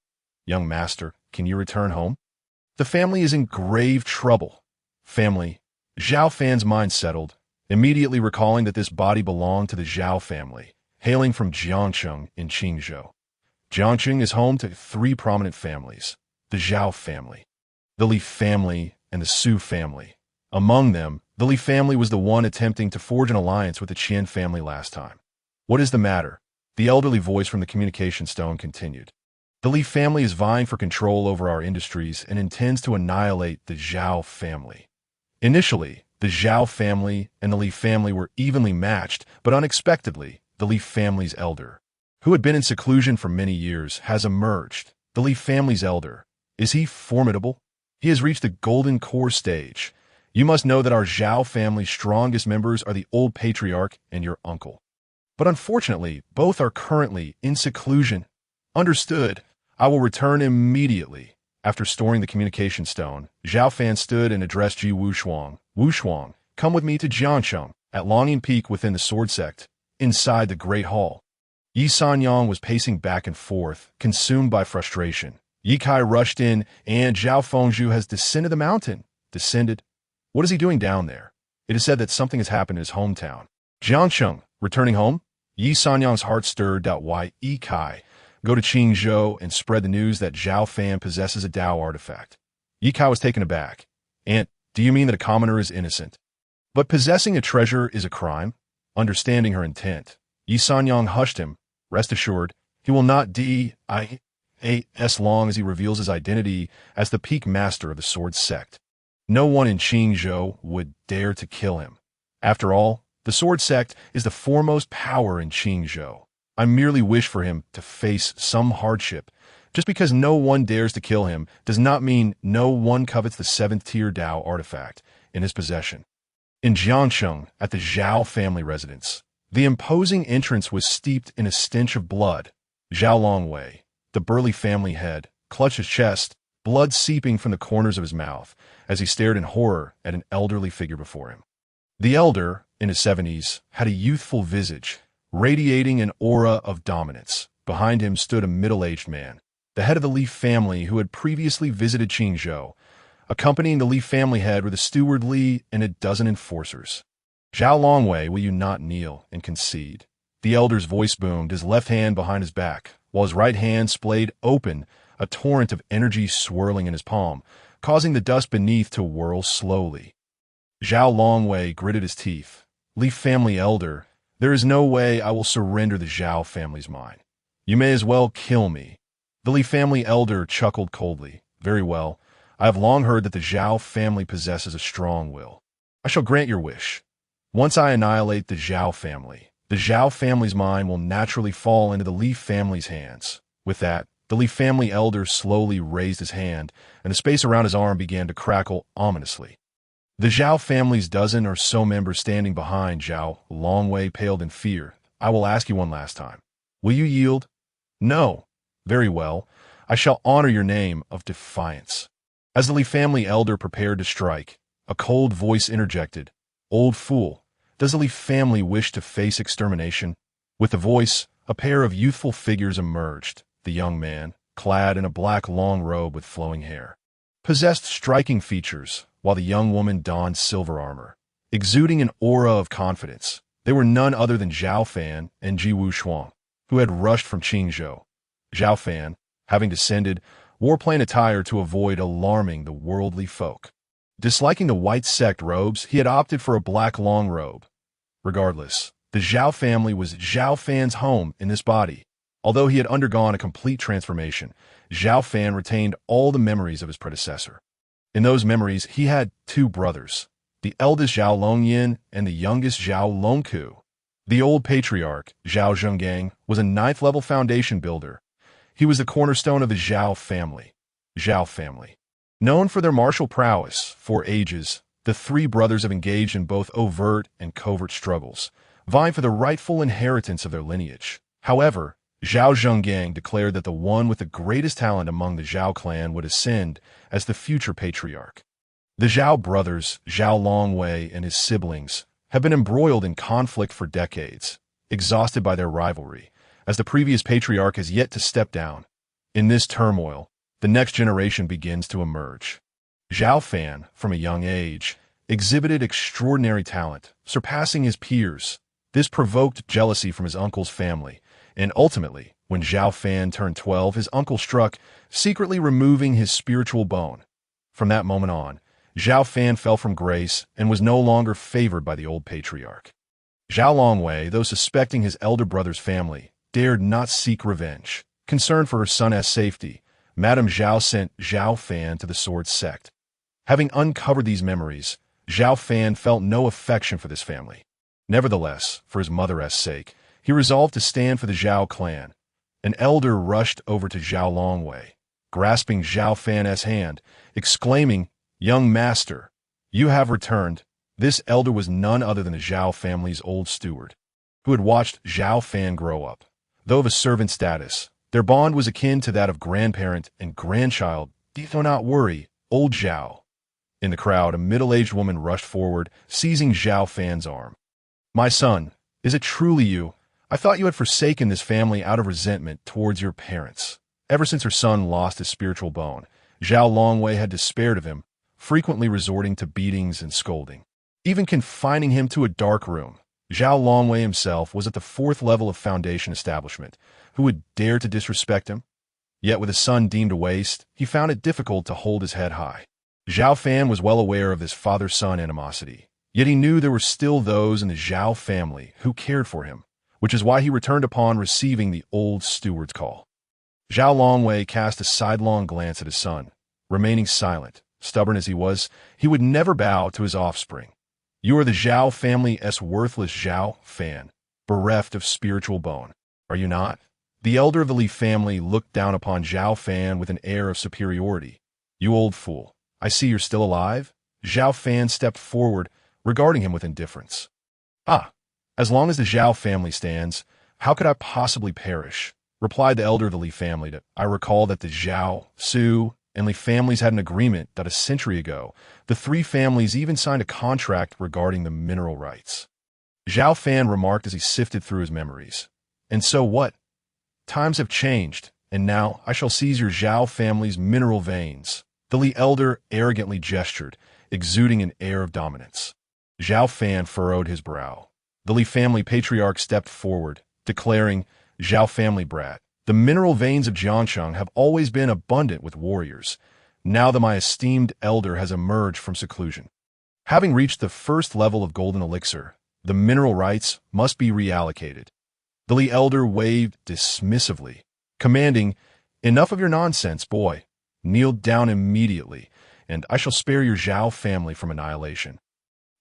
Young master, can you return home? The family is in grave trouble. Family. Xiao Fan's mind settled, immediately recalling that this body belonged to the Zhao family, hailing from Jiangcheng in Qingzhou. Jiangcheng is home to 3 prominent families, the Zhao family, the Li family, and the Su family. Among them, the Li family was the one attempting to forge an alliance with the Qian family last time. What is the matter? The elderly voice from the communication stone continued. The Li family is vying for control over our industries and intends to annihilate the Zhao family. Initially, the Zhao family and the Li family were evenly matched, but unexpectedly, the Li family's elder, who had been in seclusion for many years, has emerged. The Li family's elder. Is he formidable? He has reached the golden core stage. You must know that our Zhao family's strongest members are the old patriarch and your uncle. But unfortunately, both are currently in seclusion. Understood. I will return immediately. After storing the communication stone, Xiao Fan stood and addressed Ji Wushuang. Wushuang, come with me to Jiangcheng, at Longing Peak within the Sword Sect, inside the Great Hall. Yi Sanyang was pacing back and forth, consumed by frustration. Yi Kai rushed in, and Xiao Fengzhu has descended the mountain. Descended? What is he doing down there? It is said that something has happened in his hometown. Jiangcheng, returning home? Yi Sanyang's heart stirred. Why Yi Kai go to Qingzhou and spread the news that Xiao Fan possesses a Dao artifact? Yi Kai was taken aback. Aunt, do you mean that a commoner is innocent? But possessing a treasure is a crime? Understanding her intent, Yi Sanyang hushed him. Rest assured, he will not die as long as he reveals his identity as the peak master of the Sword Sect. No one in Qingzhou would dare to kill him. After all, the Sword Sect is the foremost power in Qingzhou. I merely wish for him to face some hardship. Just because no one dares to kill him does not mean no one covets the 7th-tier Dao artifact in his possession. In Jiangcheng, at the Zhao family residence, the imposing entrance was steeped in a stench of blood. Zhao Longwei, the burly family head, clutched his chest, blood seeping from the corners of his mouth, as he stared in horror at an elderly figure before him. The elder, in his 70s, had a youthful visage, radiating an aura of dominance. Behind him stood a middle-aged man, the head of the Li family who had previously visited Qingzhou. Accompanying the Li family head were the steward Li and a dozen enforcers. Zhao Longwei, will you not kneel and concede? The elder's voice boomed, his left hand behind his back, while his right hand splayed open, a torrent of energy swirling in his palm, causing the dust beneath to whirl slowly. Zhao Longwei gritted his teeth. Li family elder, there is no way I will surrender the Zhao family's mine. You may as well kill me. The Li family elder chuckled coldly. Very well. I have long heard that the Zhao family possesses a strong will. I shall grant your wish. Once I annihilate the Zhao family's mine will naturally fall into the Li family's hands. With that, The Li family elder slowly raised his hand, and the space around his arm began to crackle ominously. The Xiao family's dozen or so members standing behind Xiao Longwei paled in fear. I will ask you one last time. Will you yield? No. Very well. I shall honor your name of defiance. As the Li family elder prepared to strike, a cold voice interjected. Old fool, does the Li family wish to face extermination? With the voice, a pair of youthful figures emerged. The young man, clad in a black long robe with flowing hair, possessed striking features, while the young woman donned silver armor, exuding an aura of confidence. They were none other than Xiao Fan and Ji Wushuang, who had rushed from Qingzhou. Xiao Fan, having descended, wore plain attire to avoid alarming the worldly folk. Disliking the white sect robes, he had opted for a black long robe. Regardless, the Xiao family was Xiao Fan's home in this body. Although he had undergone a complete transformation, Xiao Fan retained all the memories of his predecessor. In those memories, he had two brothers, the eldest Zhao Longyin and the youngest Zhao Longku. The old patriarch, Zhao Zhenggang, was a ninth-level foundation builder. He was the cornerstone of the Zhao family. Zhao family. Known for their martial prowess, for ages, the three brothers have engaged in both overt and covert struggles, vying for the rightful inheritance of their lineage. However, Zhao Zhenggang declared that the one with the greatest talent among the Zhao clan would ascend as the future patriarch. The Zhao brothers, Zhao Longwei and his siblings, have been embroiled in conflict for decades, exhausted by their rivalry, as the previous patriarch has yet to step down. In this turmoil, the next generation begins to emerge. Xiao Fan, from a young age, exhibited extraordinary talent, surpassing his peers. This provoked jealousy from his uncle's family, and ultimately, when Xiao Fan turned 12, his uncle struck, secretly removing his spiritual bone. From that moment on, Xiao Fan fell from grace and was no longer favored by the old patriarch. Zhao Longwei, though suspecting his elder brother's family, dared not seek revenge. Concerned for her son's safety, Madame Zhao sent Xiao Fan to the Sword Sect. Having uncovered these memories, Xiao Fan felt no affection for this family. Nevertheless, for his mother's sake, he resolved to stand for the Zhao clan. An elder rushed over to Zhao Longwei, grasping Xiao Fan's hand, exclaiming, "Young master, you have returned." This elder was none other than the Zhao family's old steward, who had watched Xiao Fan grow up. Though of a servant status, their bond was akin to that of grandparent and grandchild. Do not worry, old Zhao. In the crowd, a middle-aged woman rushed forward, seizing Xiao Fan's arm. "My son, is it truly you? I thought you had forsaken this family out of resentment towards your parents." Ever since her son lost his spiritual bone, Zhao Longwei had despaired of him, frequently resorting to beatings and scolding, even confining him to a dark room. Zhao Longwei himself was at the 4th level of Foundation establishment. Who would dare to disrespect him? Yet with his son deemed a waste, he found it difficult to hold his head high. Xiao Fan was well aware of this father-son animosity, yet he knew there were still those in the Zhao family who cared for him, which is why he returned upon receiving the old steward's call. Zhao Longwei cast a sidelong glance at his son. Remaining silent, stubborn as he was, he would never bow to his offspring. "You are the Zhao family's worthless Xiao Fan, bereft of spiritual bone, are you not?" The elder of the Li family looked down upon Xiao Fan with an air of superiority. "You old fool, I see you're still alive?" Xiao Fan stepped forward, regarding him with indifference. "Ah, as long as the Zhao family stands, how could I possibly perish?" replied the elder of the Li family. "I recall that the Zhao, Su, and Li families had an agreement that a century ago, the three families even signed a contract regarding the mineral rights." Xiao Fan remarked as he sifted through his memories. "And so what? Times have changed, and now I shall seize your Zhao family's mineral veins." The Li elder arrogantly gestured, exuding an air of dominance. Xiao Fan furrowed his brow. The Li family patriarch stepped forward, declaring, "Zhao family brat, the mineral veins of Jiangsheng have always been abundant with warriors. Now that my esteemed elder has emerged from seclusion, having reached the 1st level of golden elixir, the mineral rights must be reallocated." The Li elder waved dismissively, commanding, "Enough of your nonsense, boy. Kneel down immediately, and I shall spare your Zhao family from annihilation."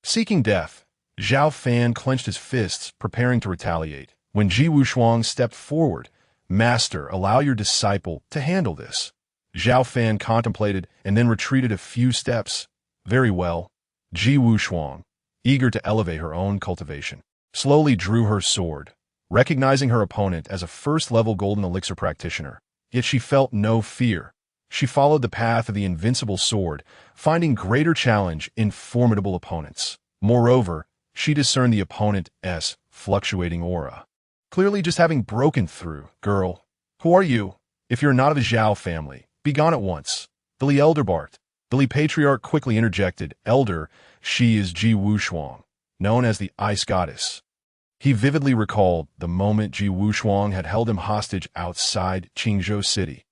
Seeking death, Xiao Fan clenched his fists, preparing to retaliate, when Ji Wushuang stepped forward, Master, allow your disciple to handle this. Xiao Fan contemplated and then retreated a few steps. Very well. Ji Wushuang, eager to elevate her own cultivation, slowly drew her sword, recognizing her opponent as a first-level golden elixir practitioner. Yet she felt no fear. She followed the path of the invincible sword, finding greater challenge in formidable opponents. Moreover, she discerned the opponent's fluctuating aura. Clearly just having broken through. Girl, who are you? If you're not of the Xiao family, be gone at once. The Li Elder barked. The Li Patriarch quickly interjected. Elder, she is Ji Wushuang, known as the Ice Goddess. He vividly recalled the moment Ji Wushuang had held him hostage outside Qingzhou City.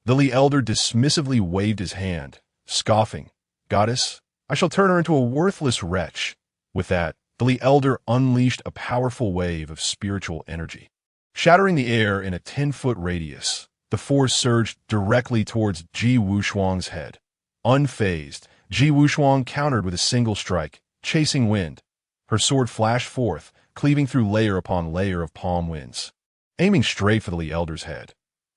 The Li Elder dismissively waved his hand, scoffing. Goddess, I shall turn her into a worthless wretch. With that, the Li Elder unleashed a powerful wave of spiritual energy. Shattering the air in a 10-foot radius, the force surged directly towards Ji Wushuang's head. Unfazed, Ji Wushuang countered with a single strike, chasing wind. Her sword flashed forth, cleaving through layer upon layer of palm winds, aiming straight for the Li Elder's head.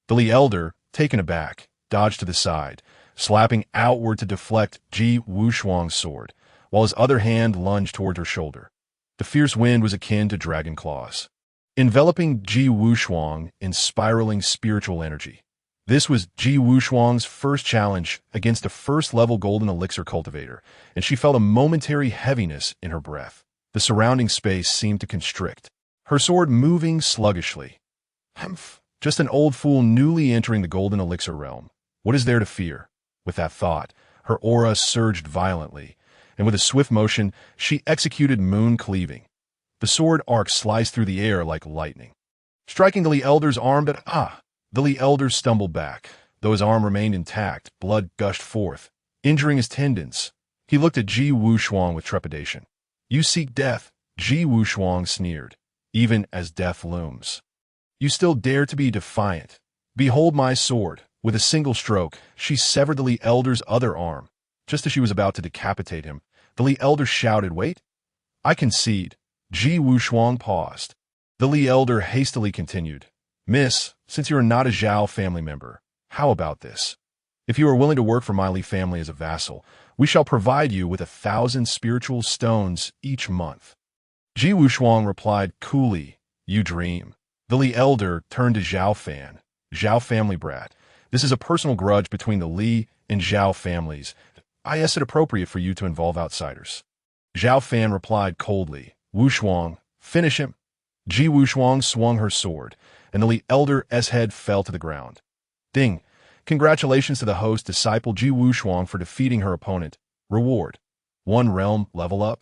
The Li Elder, taken aback, dodged to the side, slapping outward to deflect Ji Wushuang's sword, while his other hand lunged toward her shoulder. The fierce wind was akin to dragon claws, enveloping Ji Wushuang in spiraling spiritual energy. This was Ji Wushuang's first challenge against a first-level golden elixir cultivator, and she felt a momentary heaviness in her breath. The surrounding space seemed to constrict, her sword moving sluggishly. Humph, just an old fool newly entering the golden elixir realm. What is there to fear? With that thought, her aura surged violently, and with a swift motion, she executed moon cleaving. The sword arc sliced through the air like lightning, striking the Li Elder's arm, but the Li Elder stumbled back. Though his arm remained intact, blood gushed forth, injuring his tendons. He looked at Ji Wushuang with trepidation. You seek death, Ji Wushuang sneered, even as death looms. You still dare to be defiant. Behold my sword. With a single stroke, she severed the Li Elder's other arm. Just as she was about to decapitate him, the Li Elder shouted, Wait! I concede. Ji Wushuang paused. The Li Elder hastily continued. Miss, since you are not a Xiao family member, how about this? If you are willing to work for my Li family as a vassal, we shall provide you with 1,000 spiritual stones each month. Ji Wushuang replied coolly, You dream. The Li Elder turned to Xiao Fan. Xiao family brat. This is a personal grudge between the Li and Xiao families. I guess it appropriate for you to involve outsiders. Xiao Fan replied coldly. Wushuang, finish him. Ji Wushuang swung her sword, and the Li Elder's head fell to the ground. Ding! Congratulations to the host disciple Ji Wushuang for defeating her opponent. Reward: 1 realm level up.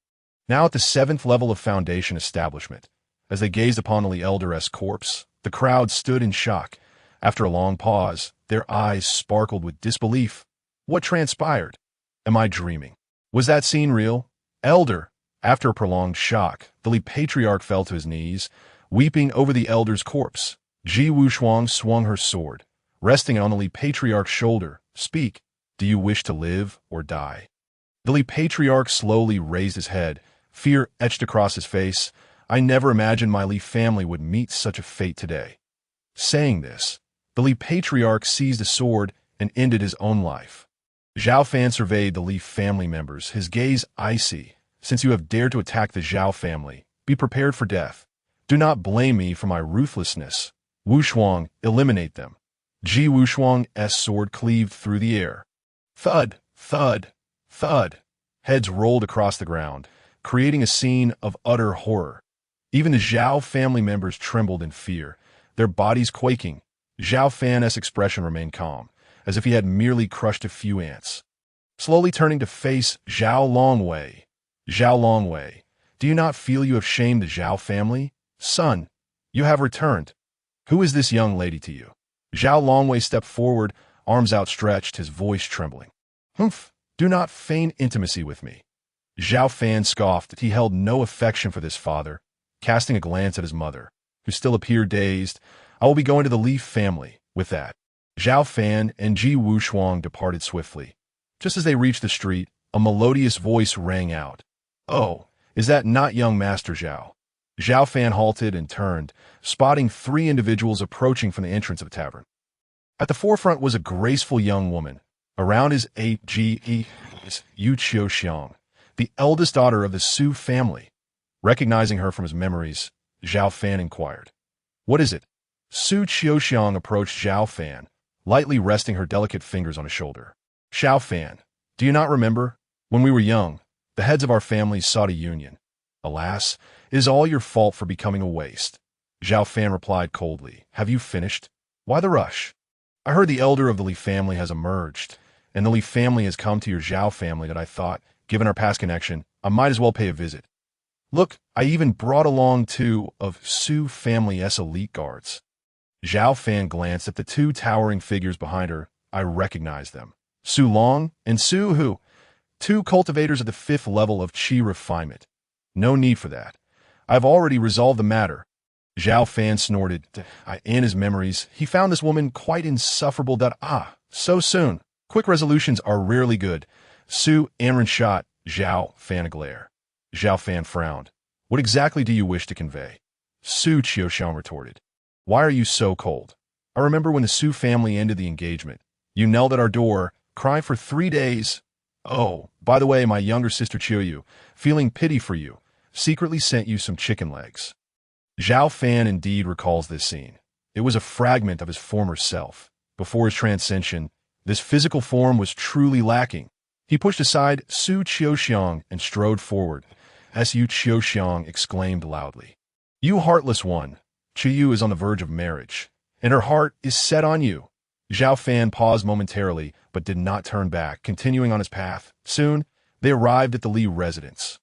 Now at the 7th level of Foundation Establishment. As they gazed upon the Li Elder's corpse, the crowd stood in shock. After a long pause, their eyes sparkled with disbelief. What transpired? Am I dreaming? Was that scene real? Elder! After a prolonged shock, the Li Patriarch fell to his knees, weeping over the Elder's corpse. Ji Wushuang swung her sword, resting on the Li Patriarch's shoulder. Speak. Do you wish to live or die? The Li Patriarch slowly raised his head, fear etched across his face. I never imagined my Li family would meet such a fate today. Saying this, the Li Patriarch seized a sword and ended his own life. Xiao Fan surveyed the Li family members, his gaze icy. Since you have dared to attack the Xiao family, be prepared for death. Do not blame me for my ruthlessness. Wushuang, eliminate them. Ji Wushuang's sword cleaved through the air. Thud, thud, thud. Heads rolled across the ground, creating a scene of utter horror. Even the Xiao family members trembled in fear, their bodies quaking. Xiao Fan's expression remained calm, as if he had merely crushed a few ants. Slowly turning to face Xiao Longwei. Xiao Longwei, do you not feel you have shamed the Xiao family? Son, you have returned. Who is this young lady to you? Xiao Longwei stepped forward, arms outstretched, his voice trembling. Humph, do not feign intimacy with me. Xiao Fan scoffed. He held no affection for this father, casting a glance at his mother, who still appeared dazed. I will be going to the Li family. With that, Xiao Fan and Ji Wushuang departed swiftly. Just as they reached the street, a melodious voice rang out. Oh, is that not young Master Xiao? Xiao Fan halted and turned, spotting three individuals approaching from the entrance of the tavern. At the forefront was a graceful young woman. Around his Ji Wushuang, the eldest daughter of the Su family. Recognizing her from his memories, Xiao Fan inquired, "What is it?" Su Xiaoxiang approached Xiao Fan, lightly resting her delicate fingers on his shoulder. "Xiao Fan, do you not remember? When we were young, the heads of our families sought a union. Alas, it is all your fault for becoming a waste." Xiao Fan replied coldly, "Have you finished? Why the rush? I heard the elder of the Li family has emerged, and the Li family has come to your Zhao family that I thought, given our past connection, I might as well pay a visit. Look, I even brought along two of Su family's elite guards." Xiao Fan glanced at the two towering figures behind her. I recognized them. Su Long and Su Hu, two cultivators at the 5th level of Qi refinement. No need for that. I've already resolved the matter. Xiao Fan snorted. In his memories, he found this woman quite insufferable so soon. Quick resolutions are rarely good. Su Anren shot Xiao Fan a glare. Xiao Fan frowned. "What exactly do you wish to convey?" Su Qiuxiang retorted. "Why are you so cold? I remember when the Su family ended the engagement. You knelt at our door, crying for 3 days. Oh, by the way, my younger sister Qiuyu, feeling pity for you, secretly sent you some chicken legs." Xiao Fan indeed recalls this scene. It was a fragment of his former self. Before his transcension, this physical form was truly lacking. He pushed aside Su Qiuxiang and strode forward. Su Qiuxiang exclaimed loudly, "You heartless one! Qiuyu is on the verge of marriage, and her heart is set on you." Xiao Fan paused momentarily, but did not turn back, continuing on his path. Soon, they arrived at the Li residence.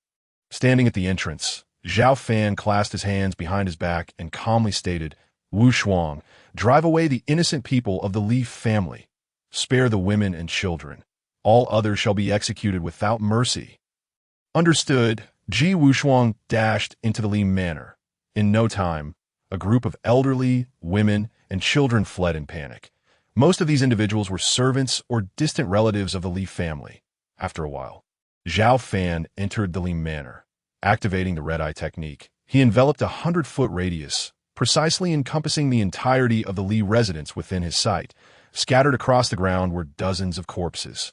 Standing at the entrance, Xiao Fan clasped his hands behind his back and calmly stated, "Wushuang, drive away the innocent people of the Li family. Spare the women and children. All others shall be executed without mercy." Understood. Ji Wushuang dashed into the Li manor. In no time, a group of elderly, women, and children fled in panic. Most of these individuals were servants or distant relatives of the Li family. After a while, Xiao Fan entered the Li manor. Activating the red-eye technique, he enveloped a 100-foot radius, precisely encompassing the entirety of the Li residence within his sight. Scattered across the ground were dozens of corpses.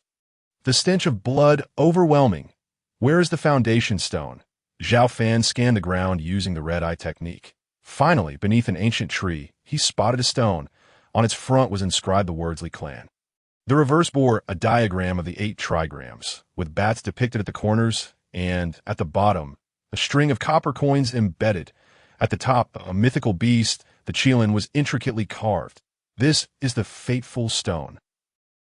The stench of blood overwhelming. "Where is the foundation stone?" Xiao Fan scanned the ground using the red-eye technique. Finally, beneath an ancient tree, he spotted a stone. On its front was inscribed the words Li clan. The reverse bore a diagram of the 8 trigrams, with bats depicted at the corners, and, at the bottom, a string of copper coins embedded. At the top, a mythical beast, the Qilin, was intricately carved. "This is the fateful stone."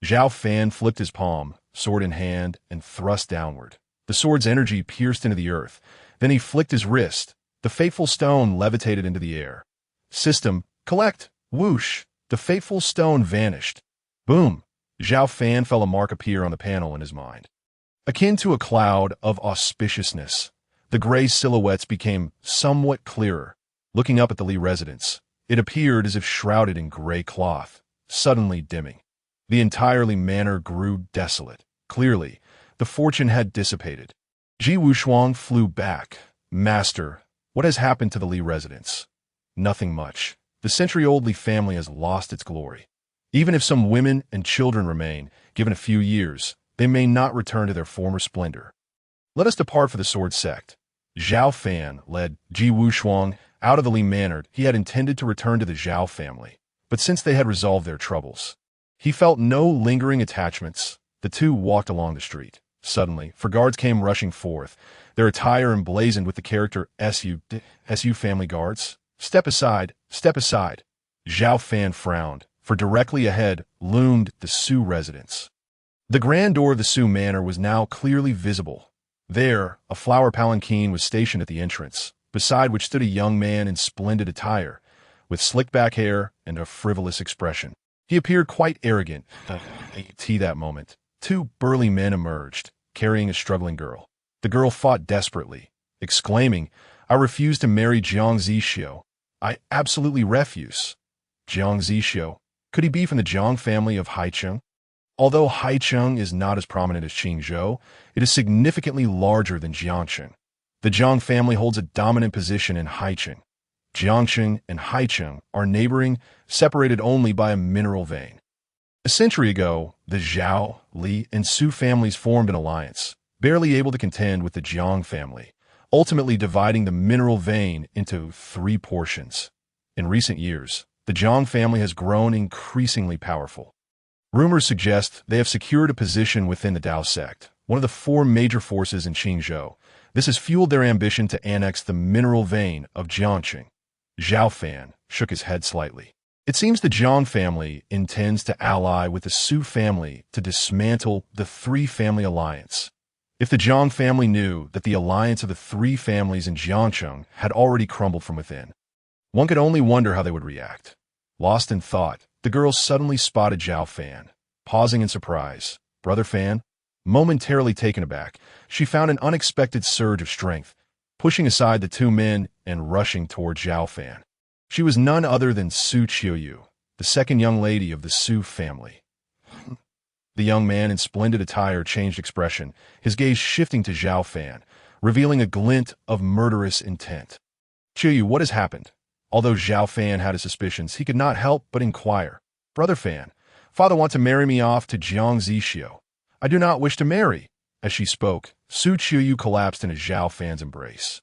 Xiao Fan flipped his palm, sword in hand, and thrust downward. The sword's energy pierced into the earth. Then he flicked his wrist. The fateful stone levitated into the air. System, collect, whoosh. The fateful stone vanished. Boom. Xiao Fan felt a mark appear on the panel in his mind. Akin to a cloud of auspiciousness, the gray silhouettes became somewhat clearer. Looking up at the Li residence, it appeared as if shrouded in gray cloth, suddenly dimming. The entire Li manor grew desolate. Clearly, the fortune had dissipated. Ji Wushuang flew back. "Master, what has happened to the Li residence?" "Nothing much. The century-old Li family has lost its glory. Even if some women and children remain, given a few years, they may not return to their former splendor. Let us depart for the Sword Sect." Xiao Fan led Ji Wushuang out of the Li manor. He had intended to return to the Zhao family, but since they had resolved their troubles, he felt no lingering attachments. The two walked along the street. Suddenly, 4 guards came rushing forth, their attire emblazoned with the character SU family guards. Step aside, step aside." Xiao Fan frowned, for directly ahead loomed the Su residence. The grand door of the Su manor was now clearly visible. There, a flower palanquin was stationed at the entrance, beside which stood a young man in splendid attire, with slick-back hair and a frivolous expression. He appeared quite arrogant. That moment, 2 burly men emerged, carrying a struggling girl. The girl fought desperately, exclaiming, "I refuse to marry Jiang Zixio. I absolutely refuse." Jiang Zixio. Could he be from the Jiang family of Haicheng? Although Haicheng is not as prominent as Qingzhou, it is significantly larger than Jiangcheng. The Jiang family holds a dominant position in Haicheng. Jiangsheng and Haicheng are neighboring, separated only by a mineral vein. A century ago, the Zhao, Li, and Su families formed an alliance, barely able to contend with the Jiang family, ultimately dividing the mineral vein into 3 portions. In recent years, the Jiang family has grown increasingly powerful. Rumors suggest they have secured a position within the Dao Sect, one of the 4 major forces in Qingzhou. This has fueled their ambition to annex the mineral vein of Jiangsheng. Xiao Fan shook his head slightly. It seems the Jiang family intends to ally with the Su family to dismantle the 3-family alliance. If the Jiang family knew that the alliance of the 3 families in Jiangsheng had already crumbled from within, one could only wonder how they would react. Lost in thought, the girls suddenly spotted Xiao Fan. Pausing in surprise, "Brother Fan?" Momentarily taken aback, she found an unexpected surge of strength, pushing aside the 2 men and rushing toward Xiao Fan. She was none other than Su Qiuyu, the 2nd young lady of the Su family. The young man in splendid attire changed expression, his gaze shifting to Xiao Fan, revealing a glint of murderous intent. "Qiuyu, what has happened?" Although Xiao Fan had his suspicions, he could not help but inquire. "Brother Fan, father wants to marry me off to Jiang Zixio. I do not wish to marry." As she spoke, Su Qiuyu collapsed into Xiao Fan's embrace.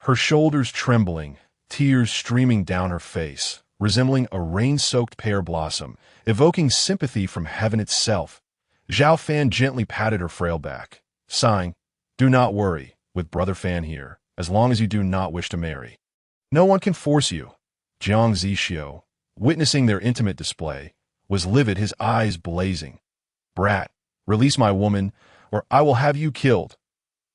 Her shoulders trembling, tears streaming down her face, resembling a rain-soaked pear blossom, evoking sympathy from heaven itself. Xiao Fan gently patted her frail back, sighing, "Do not worry, with Brother Fan here, as long as you do not wish to marry. No one can force you." Jiang Zixio, witnessing their intimate display, was livid, his eyes blazing. "Brat, release my woman, or I will have you killed."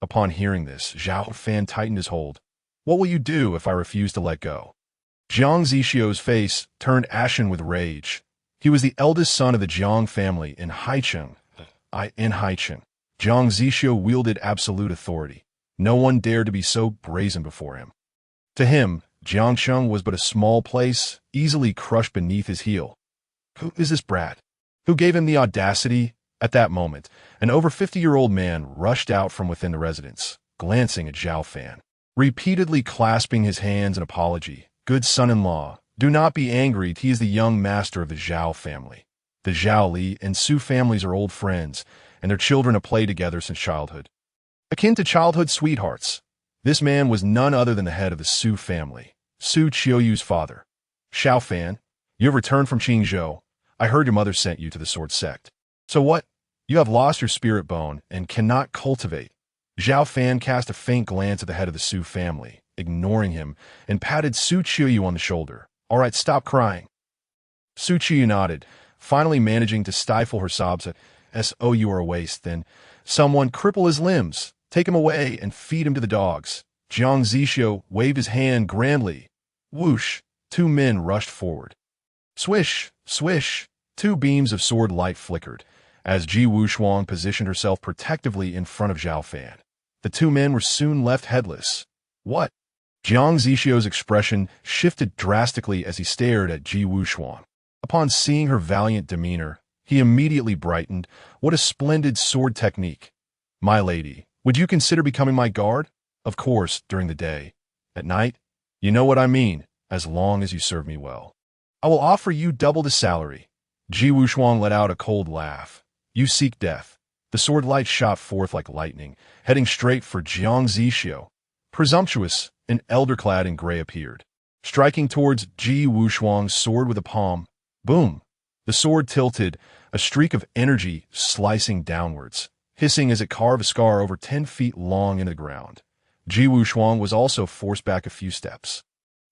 Upon hearing this, Xiao Fan tightened his hold. "What will you do if I refuse to let go?" Jiang Zixio's face turned ashen with rage. He was the eldest son of the Jiang family in Haicheng. Jiang Zixio wielded absolute authority. No one dared to be so brazen before him. To him, Jiangsheng was but a small place, easily crushed beneath his heel. Who is this brat? Who gave him the audacity? At that moment, an over 50-year-old man rushed out from within the residence, glancing at Xiao Fan, repeatedly clasping his hands in apology. "Good son-in-law, do not be angry. He is the young master of the Zhao family. The Zhao Li and Su families are old friends, and their children have played together since childhood. Akin to childhood sweethearts. This man was none other than the head of the Su family, Su Qiuyu's father. Xiao Fan, you have returned from Qingzhou. I heard your mother sent you to the Sword Sect. So what? You have lost your spirit bone and cannot cultivate." Xiao Fan cast a faint glance at the head of the Su family, ignoring him, and patted Su Qiuyu on the shoulder. "All right, stop crying." Su Qiuyu nodded, finally managing to stifle her sobs. "So you are a waste, then. Someone cripple his limbs, take him away, and feed him to the dogs." Jiang Zixio waved his hand grandly. Whoosh! 2 men rushed forward. Swish! Swish! 2 beams of sword light flickered, as Ji Wushuang positioned herself protectively in front of Xiao Fan. The 2 men were soon left headless. "What?" Jiang Zixio's expression shifted drastically as he stared at Ji Wushuang. Upon seeing her valiant demeanor, he immediately brightened. "What a splendid sword technique. My lady, would you consider becoming my guard? Of course, during the day. At night? You know what I mean, as long as you serve me well. I will offer you double the salary." Ji Wushuang let out a cold laugh. "You seek death." The sword light shot forth like lightning, heading straight for Jiang Zixio. Presumptuous, an elder clad in gray appeared, striking towards Ji Wushuang's sword with a palm. Boom! The sword tilted, a streak of energy slicing downwards, hissing as it carved a scar over 10 feet long into the ground. Ji Wushuang was also forced back a few steps,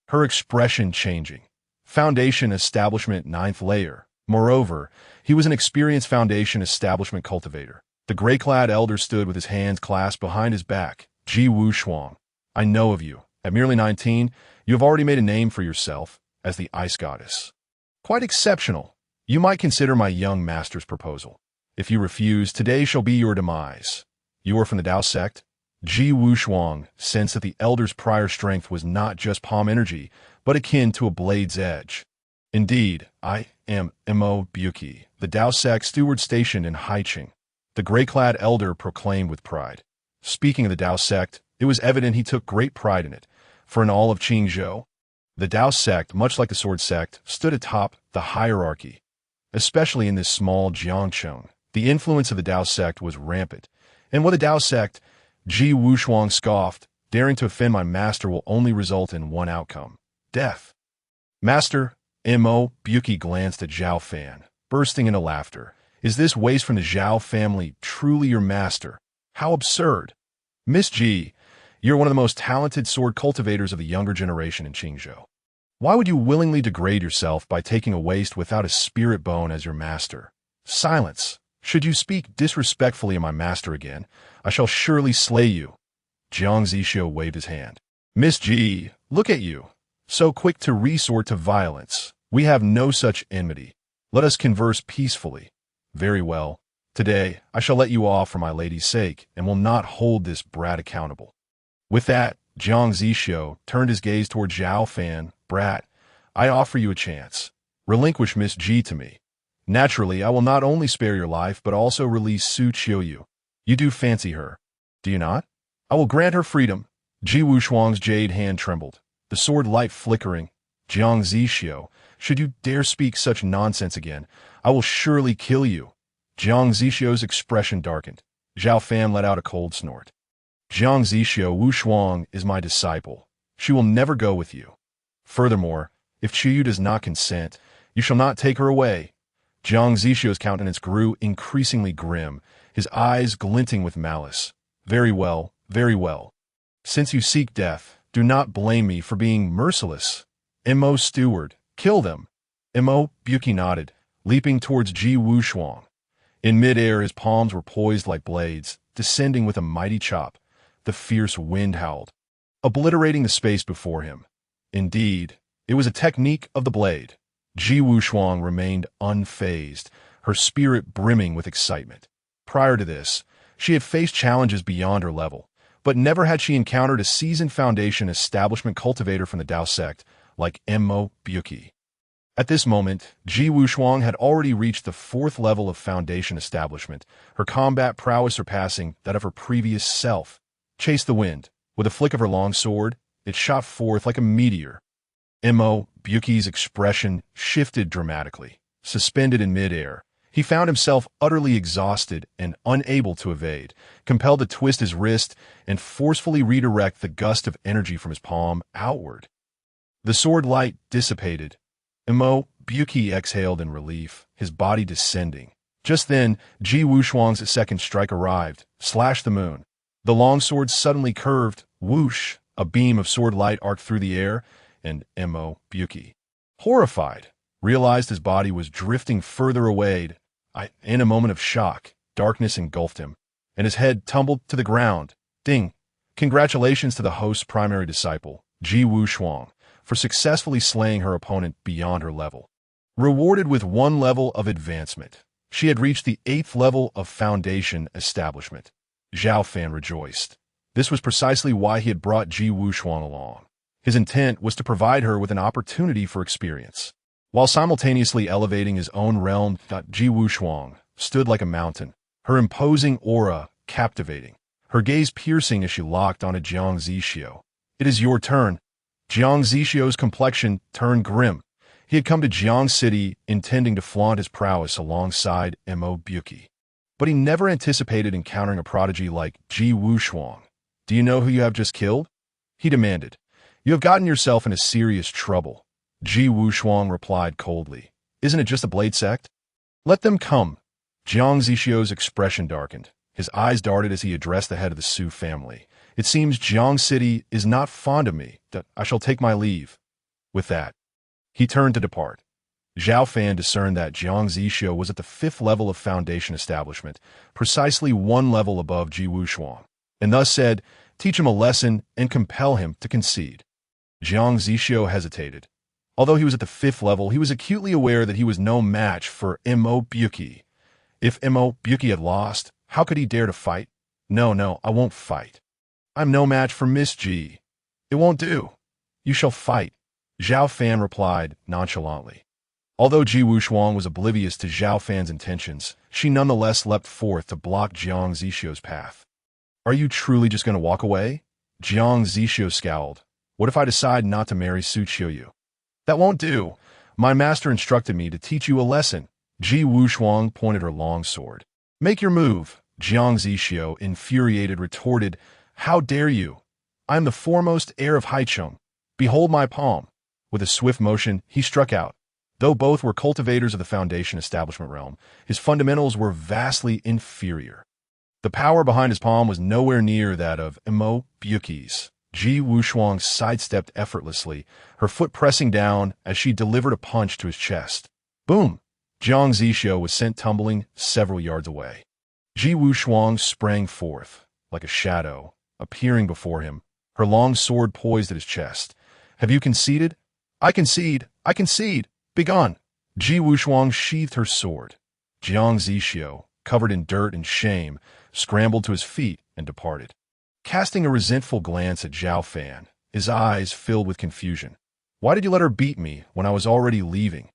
her expression changing. Foundation Establishment 9th layer. Moreover, he was an experienced Foundation Establishment cultivator. The gray-clad elder stood with his hands clasped behind his back. "Ji Wushuang, I know of you. At merely 19, you have already made a name for yourself as the Ice Goddess. Quite exceptional. You might consider my young master's proposal. If you refuse, today shall be your demise. You are from the Dao Sect?" Ji Wushuang sensed that the elder's prior strength was not just palm energy, but akin to a blade's edge. "Indeed, I am Mo Buki, the Dao Sect steward stationed in Haicheng," the gray-clad elder proclaimed with pride. "Speaking of the Dao Sect, It was evident he took great pride in it, for in all of Qingzhou, the Dao sect, much like the Sword sect, stood atop the hierarchy. Especially in this small Jiangcheng, the influence of the Dao sect was rampant. And what the Dao sect, Ji Wushuang scoffed, daring to offend my master will only result in one outcome: death. Master, Mo Buki glanced at Xiao Fan, bursting into laughter. Is this waste from the Zhao family truly your master? How absurd! Miss Ji, you're one of the most talented sword cultivators of the younger generation in Qingzhou. Why would you willingly degrade yourself by taking a waste without a spirit bone as your master? Silence! Should you speak disrespectfully of my master again, I shall surely slay you. Jiang Zixio waved his hand. Miss Ji, look at you. So quick to resort to violence. We have no such enmity. Let us converse peacefully. Very well. Today, I shall let you off for my lady's sake, and will not hold this brat accountable. With that, Jiang Zixio turned his gaze toward Xiao Fan. Brat, I offer you a chance. Relinquish Miss Ji to me. Naturally, I will not only spare your life, but also release Su Qiuyu. You do fancy her, do you not? I will grant her freedom. Ji Wushuang's jade hand trembled, the sword light flickering. Jiang Zixio, should you dare speak such nonsense again, I will surely kill you. Jiang Zixio's expression darkened. Xiao Fan let out a cold snort. Jiang Zixio, Wushuang is my disciple. She will never go with you. Furthermore, if Qiuyu does not consent, you shall not take her away. Jiang Zixio's countenance grew increasingly grim, his eyes glinting with malice. Very well, very well. Since you seek death, do not blame me for being merciless. Mo Steward, kill them. Mo Buki nodded, leaping towards Ji Wushuang. In midair, his palms were poised like blades, descending with a mighty chop. The fierce wind howled, obliterating the space before him. Indeed, it was a technique of the blade. Ji Wushuang remained unfazed, her spirit brimming with excitement. Prior to this, she had faced challenges beyond her level, but never had she encountered a seasoned foundation establishment cultivator from the Dao sect like Mo Buki. At this moment, Ji Wushuang had already reached the 4th level of foundation establishment, her combat prowess surpassing that of her previous self. Chase the wind. With a flick of her long sword, it shot forth like a meteor. Mo Buki's expression shifted dramatically. Suspended in midair, he found himself utterly exhausted and unable to evade, compelled to twist his wrist and forcefully redirect the gust of energy from his palm outward. The sword light dissipated. Mo Buki exhaled in relief, his body descending. Just then, Ji Wushuang's second strike arrived, slashed the moon. The longsword suddenly curved, whoosh, a beam of sword light arced through the air, and Mo Buki, horrified, realized his body was drifting further away. In a moment of shock, darkness engulfed him, and his head tumbled to the ground. Ding! Congratulations to the host's primary disciple, Ji Wushuang, for successfully slaying her opponent beyond her level. Rewarded with 1 level of advancement, she had reached the 8th level of foundation establishment. Xiao Fan rejoiced. This was precisely why he had brought Ji Wushuang along. His intent was to provide her with an opportunity for experience. While simultaneously elevating his own realm, Ji Wushuang stood like a mountain, her imposing aura captivating, her gaze piercing as she locked onto Jiang Zixio. It is your turn. Jiang Zixio's complexion turned grim. He had come to Jiang City intending to flaunt his prowess alongside Mo Buki. But he never anticipated encountering a prodigy like Ji Wushuang. Do you know who you have just killed? He demanded. You have gotten yourself into serious trouble. Ji Wushuang replied coldly. Isn't it just a blade sect? Let them come. Jiang Zixio's expression darkened. His eyes darted as he addressed the head of the Su family. It seems Jiang City is not fond of me. I shall take my leave. With that, he turned to depart. Xiao Fan discerned that Jiang Zixio was at the 5th level of foundation establishment, precisely 1 level above Ji Wushuang, and thus said, teach him a lesson and compel him to concede. Jiang Zixio hesitated. Although he was at the 5th level, he was acutely aware that he was no match for Mo Buki. If Mo Buki had lost, how could he dare to fight? No, I won't fight. I'm no match for Miss Ji. It won't do. You shall fight. Xiao Fan replied nonchalantly. Although Ji Wushuang was oblivious to Xiao Fan's intentions, she nonetheless leapt forth to block Jiang Zixio's path. Are you truly just going to walk away? Jiang Zixio scowled. What if I decide not to marry Su Qiuyu? That won't do. My master instructed me to teach you a lesson. Ji Wushuang pointed her long sword. Make your move, Jiang Zixio, infuriated, retorted. How dare you? I am the foremost heir of Haicheng. Behold my palm. With a swift motion, he struck out. Though both were cultivators of the Foundation establishment realm, his fundamentals were vastly inferior. The power behind his palm was nowhere near that of Imo Byuki's. Ji Wushuang sidestepped effortlessly, her foot pressing down as she delivered a punch to his chest. Boom! Jiang Zixio was sent tumbling several yards away. Ji Wushuang sprang forth, like a shadow, appearing before him, her long sword poised at his chest. Have you conceded? I concede! I concede! Begone! Ji Wushuang sheathed her sword. Jiang Zixio, covered in dirt and shame, scrambled to his feet and departed. Casting a resentful glance at Xiao Fan, his eyes filled with confusion. Why did you let her beat me when I was already leaving?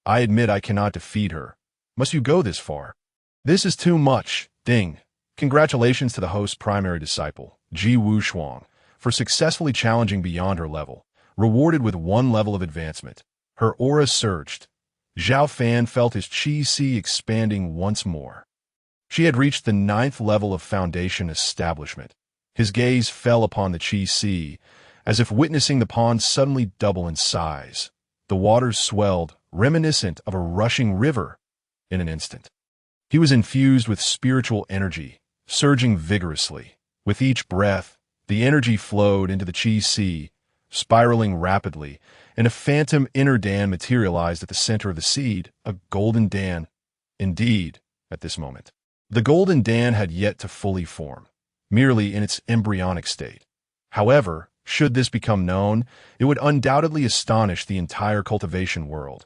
I admit I cannot defeat her. Must you go this far? This is too much. Ding. Congratulations to the host's primary disciple, Ji Wushuang, for successfully challenging beyond her level, rewarded with 1 level of advancement. Her aura surged. Xiao Fan felt his qi expanding once more. She had reached the 9th level of Foundation establishment. His gaze fell upon the qi, as if witnessing the pond suddenly double in size. The waters swelled, reminiscent of a rushing river, in an instant. He was infused with spiritual energy, surging vigorously. With each breath, the energy flowed into the qi, spiraling rapidly, and a phantom inner Dan materialized at the center of the seed, a golden Dan. Indeed, at this moment, the golden Dan had yet to fully form, merely in its embryonic state. However, should this become known, it would undoubtedly astonish the entire cultivation world,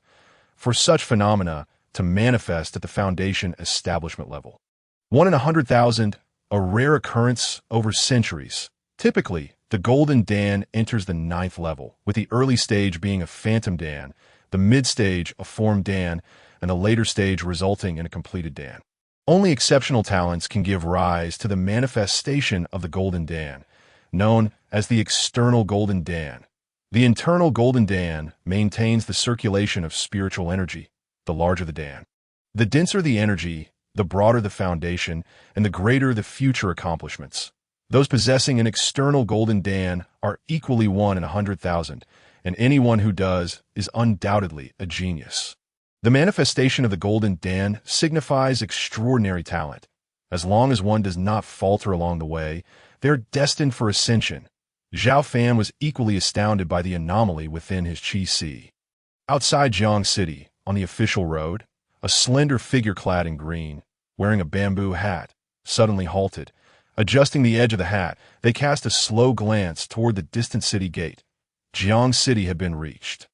for such phenomena to manifest at the Foundation establishment level. 1 in 100,000, a rare occurrence over centuries. Typically, the Golden Dan enters the 9th level, with the early stage being a Phantom Dan, the mid-stage a Formed Dan, and the later stage resulting in a completed Dan. Only exceptional talents can give rise to the manifestation of the Golden Dan, known as the external Golden Dan. The internal Golden Dan maintains the circulation of spiritual energy, the larger the Dan. The denser the energy, the broader the foundation, and the greater the future accomplishments. Those possessing an external Golden Dan are equally 1 in 100,000, and anyone who does is undoubtedly a genius. The manifestation of the Golden Dan signifies extraordinary talent. As long as one does not falter along the way, they're destined for ascension. Xiao Fan was equally astounded by the anomaly within his qi. Outside Jiang City, on the official road, a slender figure clad in green, wearing a bamboo hat, suddenly halted. Adjusting the edge of the hat, they cast a slow glance toward the distant city gate. Jiang City had been reached.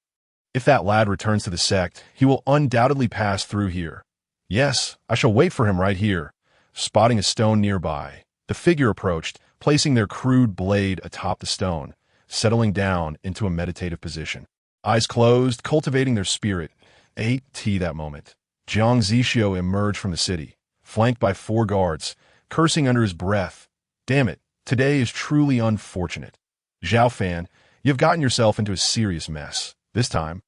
If that lad returns to the sect, he will undoubtedly pass through here. Yes, I shall wait for him right here. Spotting a stone nearby, the figure approached, placing their crude blade atop the stone, settling down into a meditative position. Eyes closed, cultivating their spirit. That moment, Jiang Zixio emerged from the city, flanked by 4 guards, cursing under his breath. Damn it, today is truly unfortunate. Xiao Fan, you've gotten yourself into a serious mess. This time,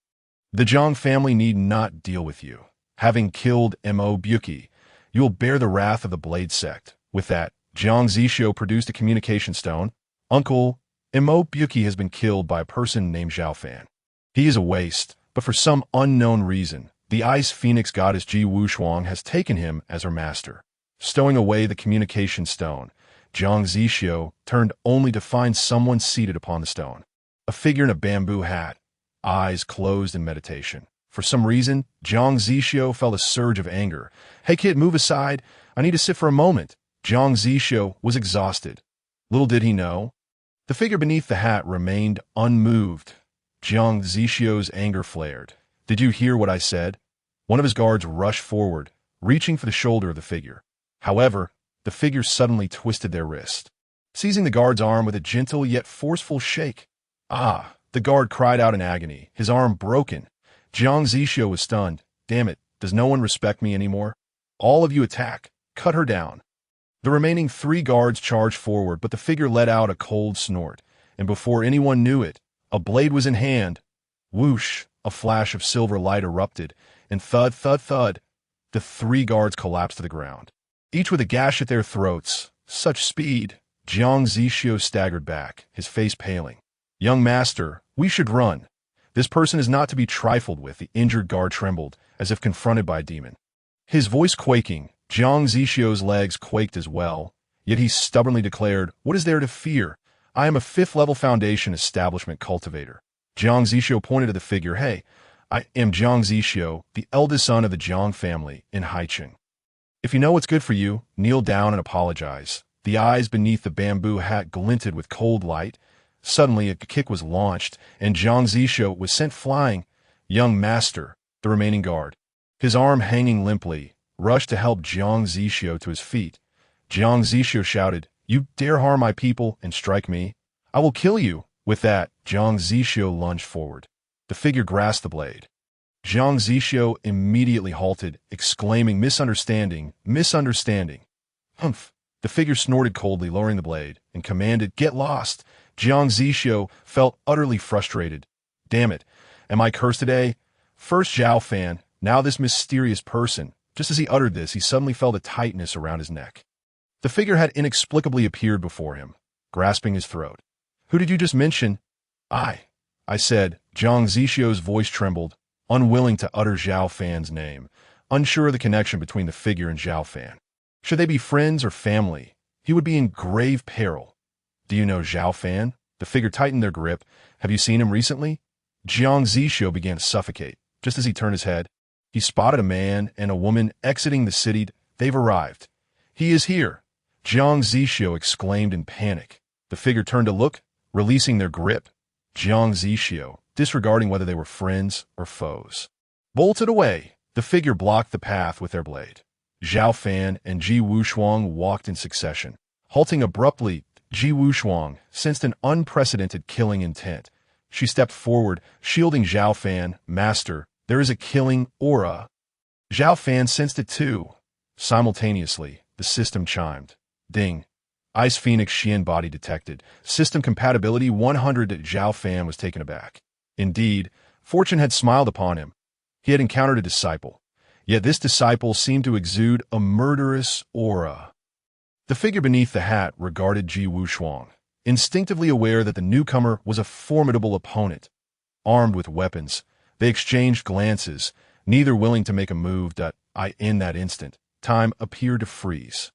the Zhang family need not deal with you. Having killed Mo Byuki, you will bear the wrath of the Blade Sect. With that, Jiang Zixio produced a communication stone. Uncle, Mo Byuki has been killed by a person named Xiao Fan. He is a waste, but for some unknown reason, the Ice Phoenix goddess Ji Wushuang has taken him as her master. Stowing away the communication stone, Jiang Zixio turned only to find someone seated upon the stone. A figure in a bamboo hat, eyes closed in meditation. For some reason, Jiang Zixio felt a surge of anger. Hey kid, move aside. I need to sit for a moment. Jiang Zixio was exhausted. Little did he know, the figure beneath the hat remained unmoved. Jiang Zixio's anger flared. Did you hear what I said? One of his guards rushed forward, reaching for the shoulder of the figure. However, the figure suddenly twisted their wrist, seizing the guard's arm with a gentle yet forceful shake. Ah! The guard cried out in agony, his arm broken. Jiang Zixio was stunned. Damn it, does no one respect me anymore? All of you attack. Cut her down. The remaining 3 guards charged forward, but the figure let out a cold snort, and before anyone knew it, a blade was in hand. Whoosh, a flash of silver light erupted, and thud, thud, thud, the 3 guards collapsed to the ground, each with a gash at their throats. Such speed! Jiang Zixio staggered back, his face paling. Young master, we should run. This person is not to be trifled with. The injured guard trembled, as if confronted by a demon. His voice quaking, Jiang Zixio's legs quaked as well, yet he stubbornly declared, "What is there to fear? I am a 5th-level Foundation establishment cultivator." Jiang Zixio pointed to the figure. "Hey, I am Jiang Zixio, the eldest son of the Jiang family in Haicheng. If you know what's good for you, kneel down and apologize." The eyes beneath the bamboo hat glinted with cold light. Suddenly, a kick was launched, and Jiang Zixio was sent flying. Young master, the remaining guard, his arm hanging limply, rushed to help Jiang Zixio to his feet. Jiang Zixio shouted, "You dare harm my people and strike me? I will kill you." With that, Jiang Zixio lunged forward. The figure grasped the blade. Jiang Zixio immediately halted, exclaiming, "Misunderstanding, misunderstanding." "Humph." The figure snorted coldly, lowering the blade, and commanded, "Get lost." Jiang Zixio felt utterly frustrated. "Damn it, am I cursed today? First Xiao Fan, now this mysterious person." Just as he uttered this, he suddenly felt a tightness around his neck. The figure had inexplicably appeared before him, grasping his throat. "Who did you just mention?" I said. Jiang Zixio's voice trembled, unwilling to utter Xiao Fan's name, unsure of the connection between the figure and Xiao Fan. Should they be friends or family? He would be in grave peril. "Do you know Xiao Fan?" The figure tightened their grip. "Have you seen him recently?" Jiang Zixio began to suffocate. Just as he turned his head, he spotted a man and a woman exiting the city. "They've arrived." "He is here!" Jiang Zixio exclaimed in panic. The figure turned to look, releasing their grip. Jiang Zixio, disregarding whether they were friends or foes, bolted away. The figure blocked the path with their blade. Xiao Fan and Ji Wushuang walked in succession. Halting abruptly, Ji Wushuang sensed an unprecedented killing intent. She stepped forward, shielding Xiao Fan. "Master, there is a killing aura." Xiao Fan sensed it too. Simultaneously, the system chimed. Ding. Ice Phoenix Xian body detected. System compatibility 100. Xiao Fan was taken aback. Indeed, fortune had smiled upon him. He had encountered a disciple. Yet this disciple seemed to exude a murderous aura. The figure beneath the hat regarded Ji Wushuang, instinctively aware that the newcomer was a formidable opponent. Armed with weapons, they exchanged glances, neither willing to make a move. In that instant, time appeared to freeze.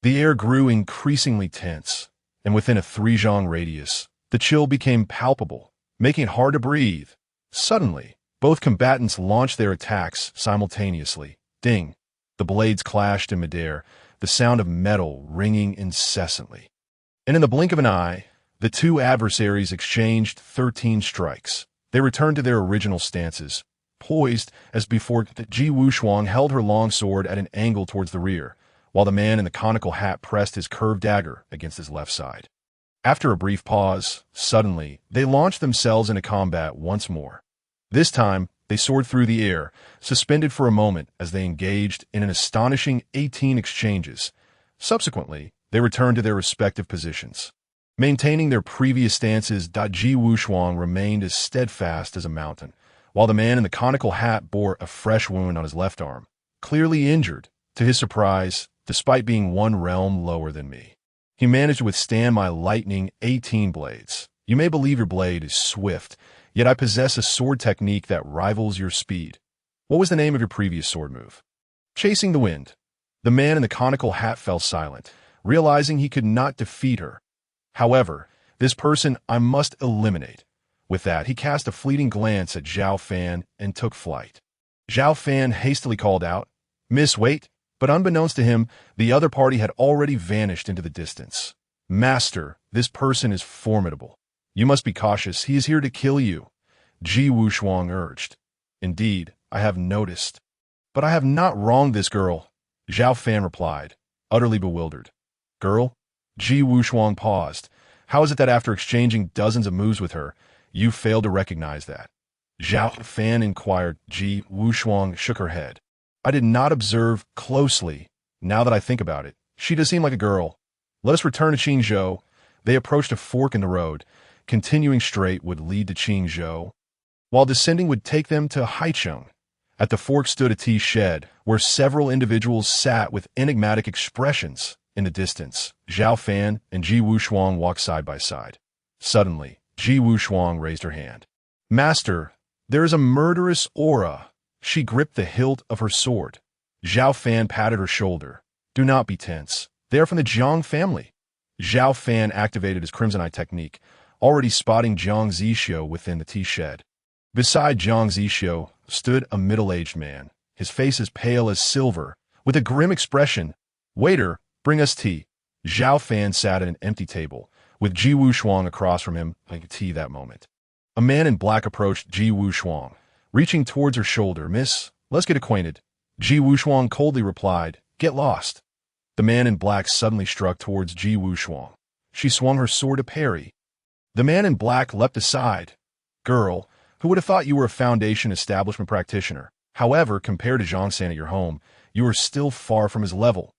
The air grew increasingly tense, and within a 3-zhang radius, the chill became palpable, making it hard to breathe. Suddenly, both combatants launched their attacks simultaneously. Ding! The blades clashed in midair, the sound of metal ringing incessantly. And in the blink of an eye, the 2 adversaries exchanged 13 strikes. They returned to their original stances, poised as before. Ji Wushuang held her long sword at an angle towards the rear, while the man in the conical hat pressed his curved dagger against his left side. After a brief pause, suddenly, they launched themselves into combat once more. This time, they soared through the air, suspended for a moment as they engaged in an astonishing 18 exchanges. Subsequently, they returned to their respective positions. Maintaining their previous stances, Ji Wushuang remained as steadfast as a mountain, while the man in the conical hat bore a fresh wound on his left arm, clearly injured. To his surprise, despite being 1 realm lower than me, he managed to withstand my lightning 18 blades. "You may believe your blade is swift, yet I possess a sword technique that rivals your speed." "What was the name of your previous sword move?" "Chasing the wind." The man in the conical hat fell silent, realizing he could not defeat her. However, this person I must eliminate. With that, he cast a fleeting glance at Xiao Fan and took flight. Xiao Fan hastily called out, "Miss, wait." But unbeknownst to him, the other party had already vanished into the distance. "Master, this person is formidable. You must be cautious. He is here to kill you," Ji Wushuang urged. "Indeed, I have noticed. But I have not wronged this girl," Xiao Fan replied, utterly bewildered. "Girl?" Ji Wushuang paused. "How is it that after exchanging dozens of moves with her, you failed to recognize that?" Xiao Fan inquired. Ji Wushuang shook her head. "I did not observe closely. Now that I think about it, She does seem like a girl. Let us return to Qingzhou. They approached a fork in the road. Continuing straight would lead to Qingzhou, while descending would take them to Haicheng. At the fork stood a tea shed, where several individuals sat with enigmatic expressions. In the distance, Xiao Fan and Ji Wushuang walked side by side. Suddenly, Ji Wushuang raised her hand. Master, there is a murderous aura. She gripped the hilt of her sword. Xiao Fan patted her shoulder. Do not be tense. They are from the Jiang family. Xiao Fan activated his Crimsonite technique, already spotting Jiang Zixio within the tea shed. Beside Jiang Zixio stood a middle-aged man, his face as pale as silver, with a grim expression. Waiter, bring us tea. Xiao Fan sat at an empty table, with Ji Wushuang across from him, like tea that moment. A man in black approached Ji Wushuang, reaching towards her shoulder. Miss, let's get acquainted. Ji Wushuang coldly replied, Get lost. The man in black suddenly struck towards Ji Wushuang. She swung her sword to parry. The man in black leapt aside. Girl, who would have thought you were a Foundation establishment practitioner? However, compared to Zhang San at your home, you are still far from his level.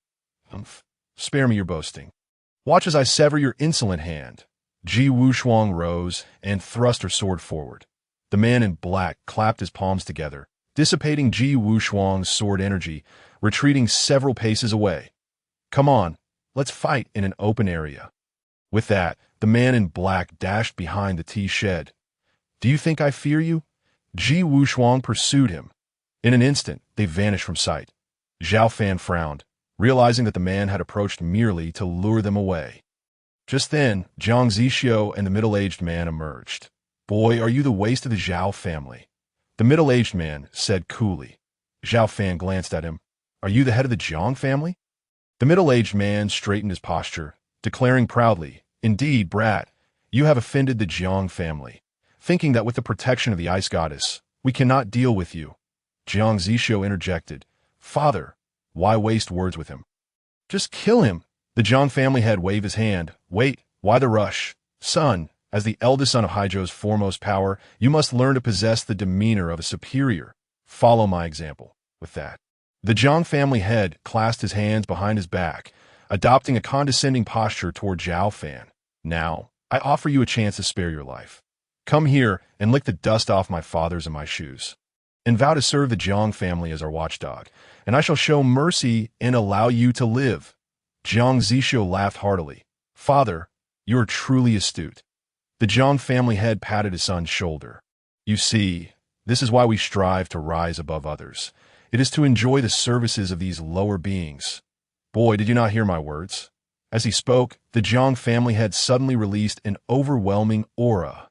Spare me your boasting. Watch as I sever your insolent hand. Ji Wushuang rose and thrust her sword forward. The man in black clapped his palms together, dissipating Ji Wushuang's sword energy, retreating several paces away. Come on, let's fight in an open area. With that, the man in black dashed behind the tea shed. Do you think I fear you? Ji Wushuang pursued him. In an instant, they vanished from sight. Xiao Fan frowned, realizing that the man had approached merely to lure them away. Just then, Jiang Zixio and the middle-aged man emerged. Boy, are you the waste of the Xiao family? The middle-aged man said coolly. Xiao Fan glanced at him. Are you the head of the Jiang family? The middle-aged man straightened his posture, declaring proudly, Indeed, brat, you have offended the Jiang family, thinking that with the protection of the ice goddess, we cannot deal with you. Jiang Zixio interjected. Father, why waste words with him? Just kill him. The Jiang family head waved his hand. Wait, why the rush? Son, as the eldest son of Haizhou's foremost power, you must learn to possess the demeanor of a superior. Follow my example. With that, the Jiang family head clasped his hands behind his back, adopting a condescending posture toward Xiao Fan. Now, I offer you a chance to spare your life. Come here and lick the dust off my father's and my shoes. And vow to serve the Jiang family as our watchdog, and I shall show mercy and allow you to live. Jiang Zixio laughed heartily. Father, you are truly astute. The Jiang family head patted his son's shoulder. You see, this is why we strive to rise above others. It is to enjoy the services of these lower beings. Boy, did you not hear my words? As he spoke, the Jiang family head suddenly released an overwhelming aura.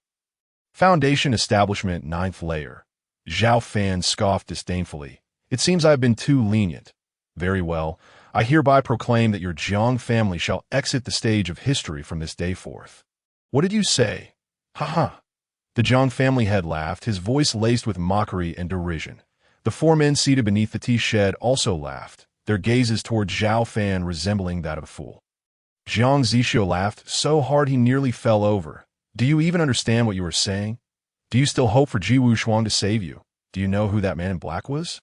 Foundation Establishment 9th Layer. Xiao Fan scoffed disdainfully. It seems I have been too lenient. Very well. I hereby proclaim that your Jiang family shall exit the stage of history from this day forth. What did you say? Ha ha. The Jiang family head laughed, his voice laced with mockery and derision. The four men seated beneath the tea shed also laughed, their gazes toward Xiao Fan resembling that of a fool. Jiang Zixio laughed so hard he nearly fell over. Do you even understand what you are saying? Do you still hope for Ji Wushuang to save you? Do you know who that man in black was?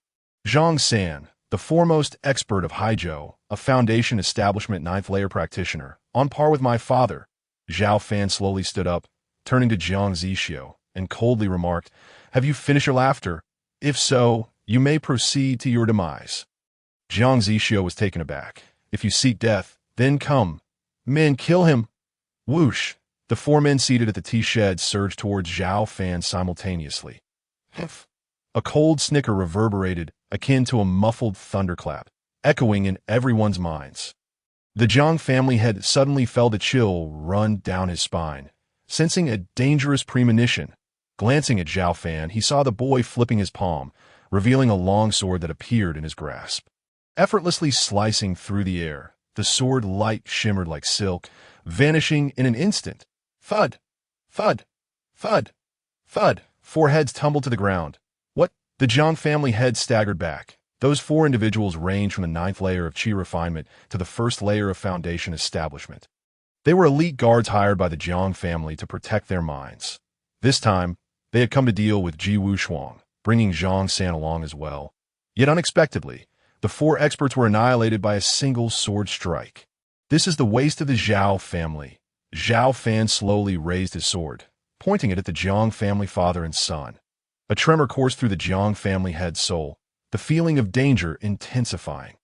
Zhang San, the foremost expert of Haizhou, a Foundation Establishment 9th Layer practitioner, on par with my father. Xiao Fan slowly stood up, turning to Jiang Zixio, and coldly remarked, Have you finished your laughter? If so, you may proceed to your demise. Jiang Zixio was taken aback. If you seek death, then come. Men, kill him. Whoosh! The four men seated at the tea shed surged towards Xiao Fan simultaneously. A cold snicker reverberated, akin to a muffled thunderclap, echoing in everyone's minds. The Jiang family head suddenly felt a chill run down his spine, sensing a dangerous premonition. Glancing at Xiao Fan, he saw the boy flipping his palm, revealing a long sword that appeared in his grasp. Effortlessly slicing through the air, the sword light shimmered like silk, vanishing in an instant. Thud! Thud! Thud! Thud! Four heads tumbled to the ground. What? The Jiang family head staggered back. Those four individuals ranged from the 9th layer of Qi refinement to the 1st layer of Foundation establishment. They were elite guards hired by the Jiang family to protect their minds. This time, they had come to deal with Ji Wushuang, bringing Zhang San along as well. Yet unexpectedly, The 4 experts were annihilated by a single sword strike. This is the waste of the Xiao family. Xiao Fan slowly raised his sword, pointing it at the Jiang family father and son. A tremor coursed through the Jiang family head's soul, the feeling of danger intensifying.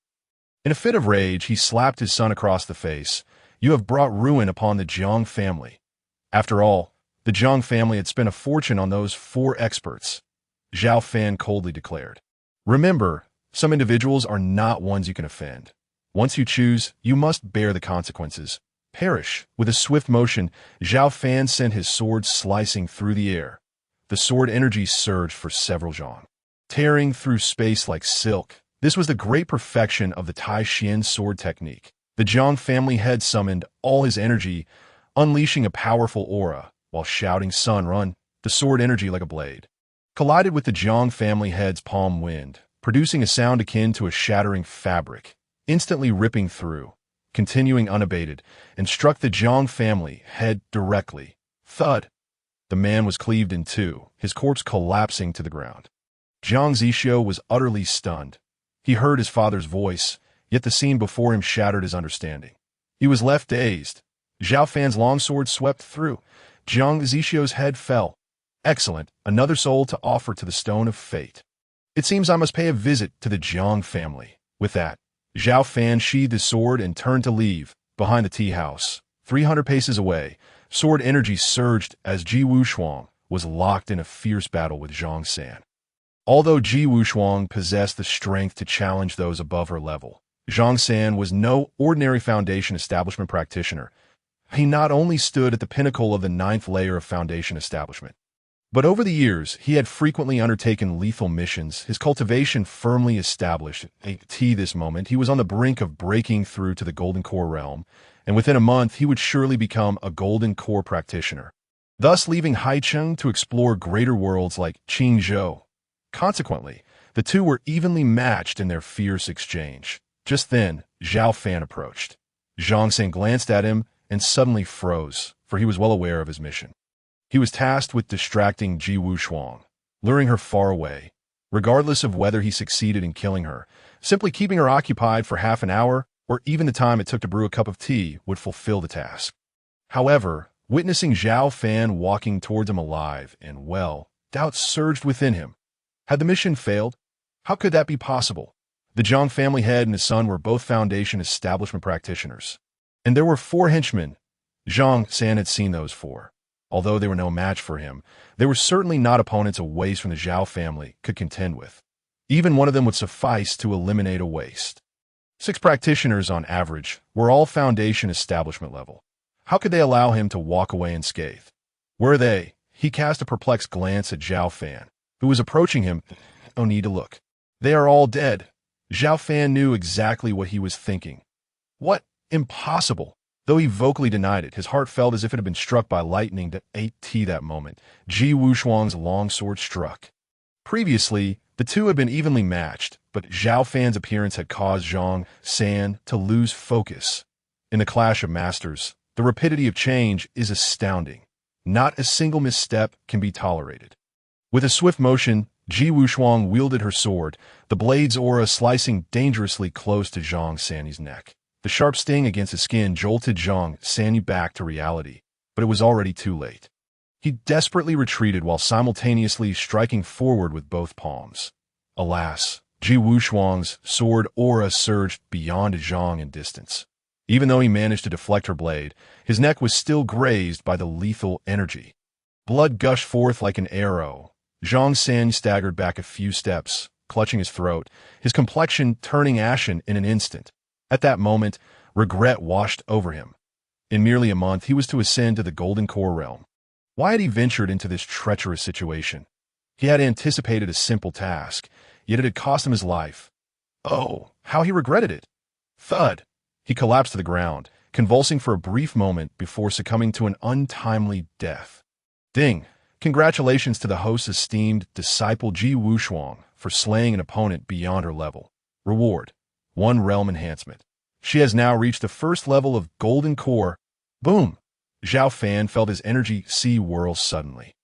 In a fit of rage, he slapped his son across the face. You have brought ruin upon the Jiang family. After all, the Jiang family had spent a fortune on those 4 experts. Xiao Fan coldly declared. Remember, some individuals are not ones you can offend. Once you choose, you must bear the consequences. Perish. With a swift motion, Xiao Fan sent his sword slicing through the air. The sword energy surged for several zhang, tearing through space like silk. This was the great perfection of the Tai Xian sword technique. The Jiang family head summoned all his energy, unleashing a powerful aura, while shouting "Sun, run!" The sword energy like a blade collided with the Jiang family head's palm wind, producing a sound akin to a shattering fabric, instantly ripping through, continuing unabated, and struck the Jiang family head directly. Thud! The man was cleaved in 2, his corpse collapsing to the ground. Jiang Zixiu was utterly stunned. He heard his father's voice, yet the scene before him shattered his understanding. He was left dazed. Xiao Fan's longsword swept through. Jiang Zixiu's head fell. Excellent, another soul to offer to the Stone of Fate. It seems I must pay a visit to the Jiang family. With that, Xiao Fan sheathed his sword and turned to leave. Behind the tea house, 300 paces away, sword energy surged as Ji Wushuang was locked in a fierce battle with Zhang San. Although Ji Wushuang possessed the strength to challenge those above her level, Zhang San was no ordinary Foundation Establishment practitioner. He not only stood at the pinnacle of the 9th layer of Foundation Establishment, but over the years, he had frequently undertaken lethal missions, his cultivation firmly established. At this moment, he was on the brink of breaking through to the Golden Core realm, and within a month, he would surely become a Golden Core practitioner, thus leaving Haicheng to explore greater worlds like Qingzhou. Consequently, the two were evenly matched in their fierce exchange. Just then, Xiao Fan approached. Zhang San glanced at him and suddenly froze, for he was well aware of his mission. He was tasked with distracting Ji Wushuang, luring her far away. Regardless of whether he succeeded in killing her, simply keeping her occupied for half an hour or even the time it took to brew a cup of tea would fulfill the task. However, witnessing Xiao Fan walking towards him alive and well, doubt surged within him. Had the mission failed? How could that be possible? The Zhang family head and his son were both Foundation Establishment practitioners. And there were 4 henchmen. Zhang San had seen those 4. Although they were no match for him, they were certainly not opponents a waste from the Zhao family could contend with. Even one of them would suffice to eliminate a waste. 6 practitioners on average were all Foundation Establishment level. How could they allow him to walk away unscathed? Were they? He cast a perplexed glance at Xiao Fan, who was approaching him. No need to look. They are all dead. Xiao Fan knew exactly what he was thinking. What? Impossible. Though he vocally denied it, his heart felt as if it had been struck by lightning that moment. Ji Wushuang's longsword struck. Previously, the two had been evenly matched, but Xiao Fan's appearance had caused Zhang San to lose focus. In the clash of masters, the rapidity of change is astounding. Not a single misstep can be tolerated. With a swift motion, Ji Wushuang wielded her sword, the blade's aura slicing dangerously close to Zhang Sanyi's neck. The sharp sting against his skin jolted Zhang Sanyi back to reality, but it was already too late. He desperately retreated while simultaneously striking forward with both palms. Alas, Ji Wushuang's sword aura surged beyond Zhang in distance. Even though he managed to deflect her blade, his neck was still grazed by the lethal energy. Blood gushed forth like an arrow. Zhang San staggered back a few steps, clutching his throat, his complexion turning ashen in an instant. At that moment, regret washed over him. In merely a month, he was to ascend to the Golden Core realm. Why had he ventured into this treacherous situation? He had anticipated a simple task, yet it had cost him his life. Oh, how he regretted it! Thud! He collapsed to the ground, convulsing for a brief moment before succumbing to an untimely death. Ding! Congratulations to the host's esteemed disciple Ji Wushuang for slaying an opponent beyond her level. Reward: 1 realm enhancement. She has now reached the first level of Golden Core. Boom! Xiao Fan felt his energy sea whirl suddenly.